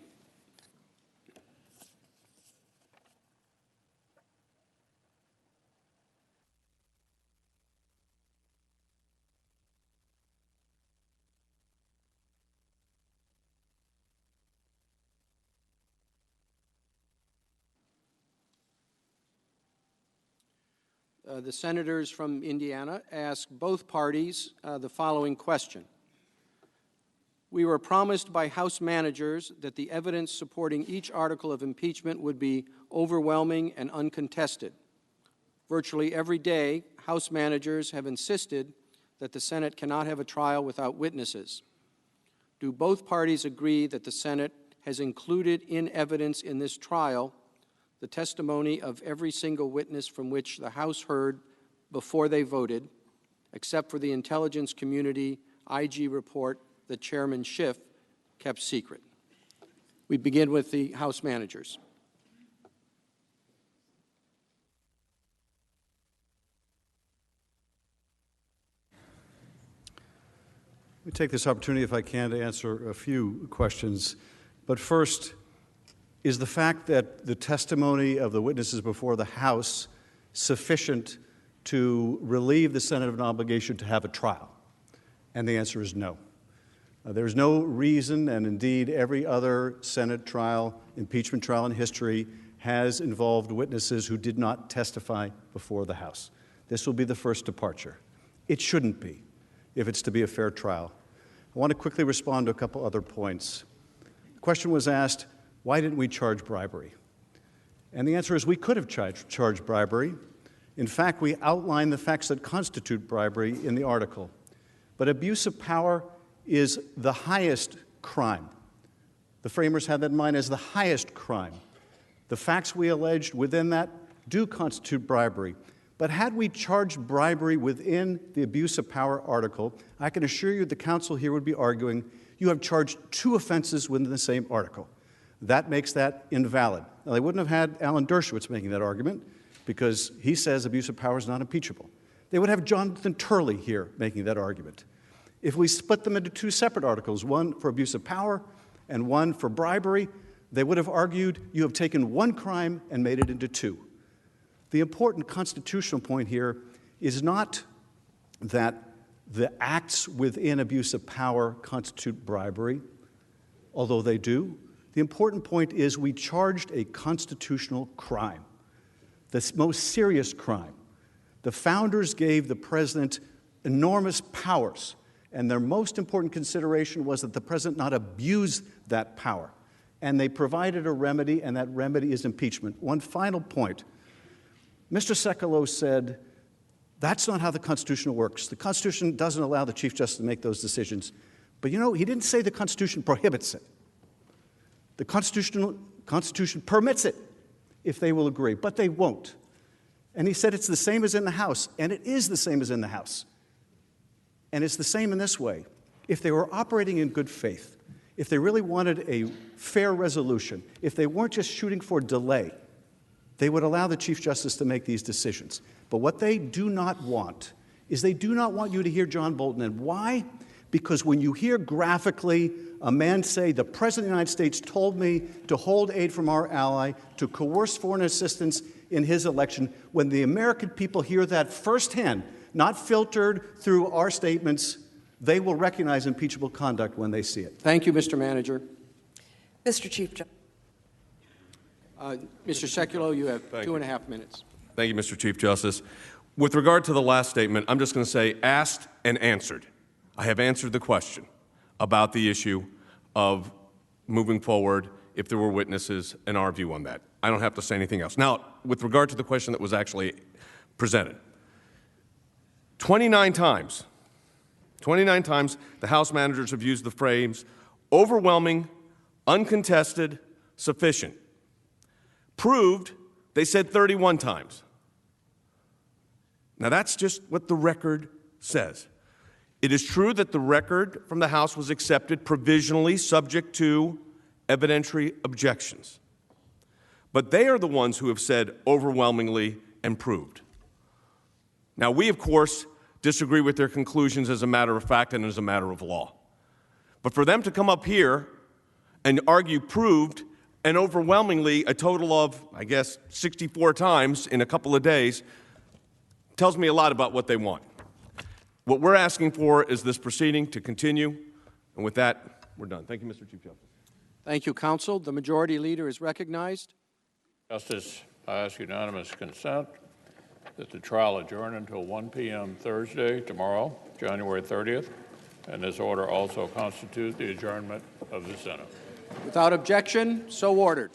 The senators from Indiana ask both parties the following question. We were promised by House managers that the evidence supporting each article of impeachment would be overwhelming and uncontested. Virtually every day, House managers have insisted that the Senate cannot have a trial without witnesses. Do both parties agree that the Senate has included in evidence in this trial the testimony of every single witness from which the House heard before they voted, except for the intelligence community IG report that Chairman Schiff kept secret? We begin with the House managers. Let me take this opportunity, if I can, to answer a few questions. But first, is the fact that the testimony of the witnesses before the House sufficient to relieve the Senate of an obligation to have a trial? And the answer is no. There's no reason, and indeed every other Senate trial, impeachment trial in history, has involved witnesses who did not testify before the House. This will be the first departure. It shouldn't be, if it's to be a fair trial. I want to quickly respond to a couple other points. The question was asked, why didn't we charge bribery? And the answer is we could have charged bribery. In fact, we outlined the facts that constitute bribery in the article. But abuse of power is the highest crime. The framers had that in mind as the highest crime. The facts we alleged within that do constitute bribery. But had we charged bribery within the abuse of power article, I can assure you the counsel here would be arguing you have charged two offenses within the same article. That makes that invalid. Now, they wouldn't have had Alan Dershowitz making that argument because he says abuse of power is not impeachable. They would have Jonathan Turley here making that argument. If we split them into two separate articles, one for abuse of power and one for bribery, they would have argued you have taken one crime and made it into two. The important constitutional point here is not that the acts within abuse of power constitute bribery, although they do. The important point is we charged a constitutional crime, the most serious crime. The founders gave the president enormous powers, and their most important consideration was that the president not abuse that power. And they provided a remedy, and that remedy is impeachment. One final point. Mr. Sekulow said, that's not how the Constitution works. The Constitution doesn't allow the Chief Justice to make those decisions. But you know, he didn't say the Constitution prohibits it. The Constitution permits it if they will agree, but they won't. And he said it's the same as in the House, and it is the same as in the House. And it's the same in this way. If they were operating in good faith, if they really wanted a fair resolution, if they weren't just shooting for delay, they would allow the Chief Justice to make these decisions. But what they do not want is they do not want you to hear John Bolton. And why? Because when you hear graphically a man say, the President of the United States told me to hold aid from our ally, to coerce foreign assistance in his election, when the American people hear that firsthand, not filtered through our statements, they will recognize impeachable conduct when they see it. Thank you, Mr. Manager. Mr. Chief Justice. Mr. Sekulow, you have 2.5 minutes. Thank you, Mr. Chief Justice. With regard to the last statement, I'm just going to say asked and answered. I have answered the question about the issue of moving forward if there were witnesses and our view on that. I don't have to say anything else. Now, with regard to the question that was actually presented, 29 times the House managers have used the phrase overwhelming, uncontested, sufficient. Proved, they said 31 times. Now, that's just what the record says. It is true that the record from the House was accepted provisionally, subject to evidentiary objections. But they are the ones who have said overwhelmingly and proved. Now, we, of course, disagree with their conclusions as a matter of fact and as a matter of law. But for them to come up here and argue proved and overwhelmingly a total of, I guess, 64 times in a couple of days tells me a lot about what they want. What we're asking for is this proceeding to continue, and with that, we're done. Thank you, Mr. Chief Justice. Thank you, counsel. The majority leader is recognized. Justice, I ask unanimous consent that the trial adjourn until 1 p.m. Thursday, tomorrow, January 30th, and this order also constitutes the adjournment of the Senate. Without objection, so ordered.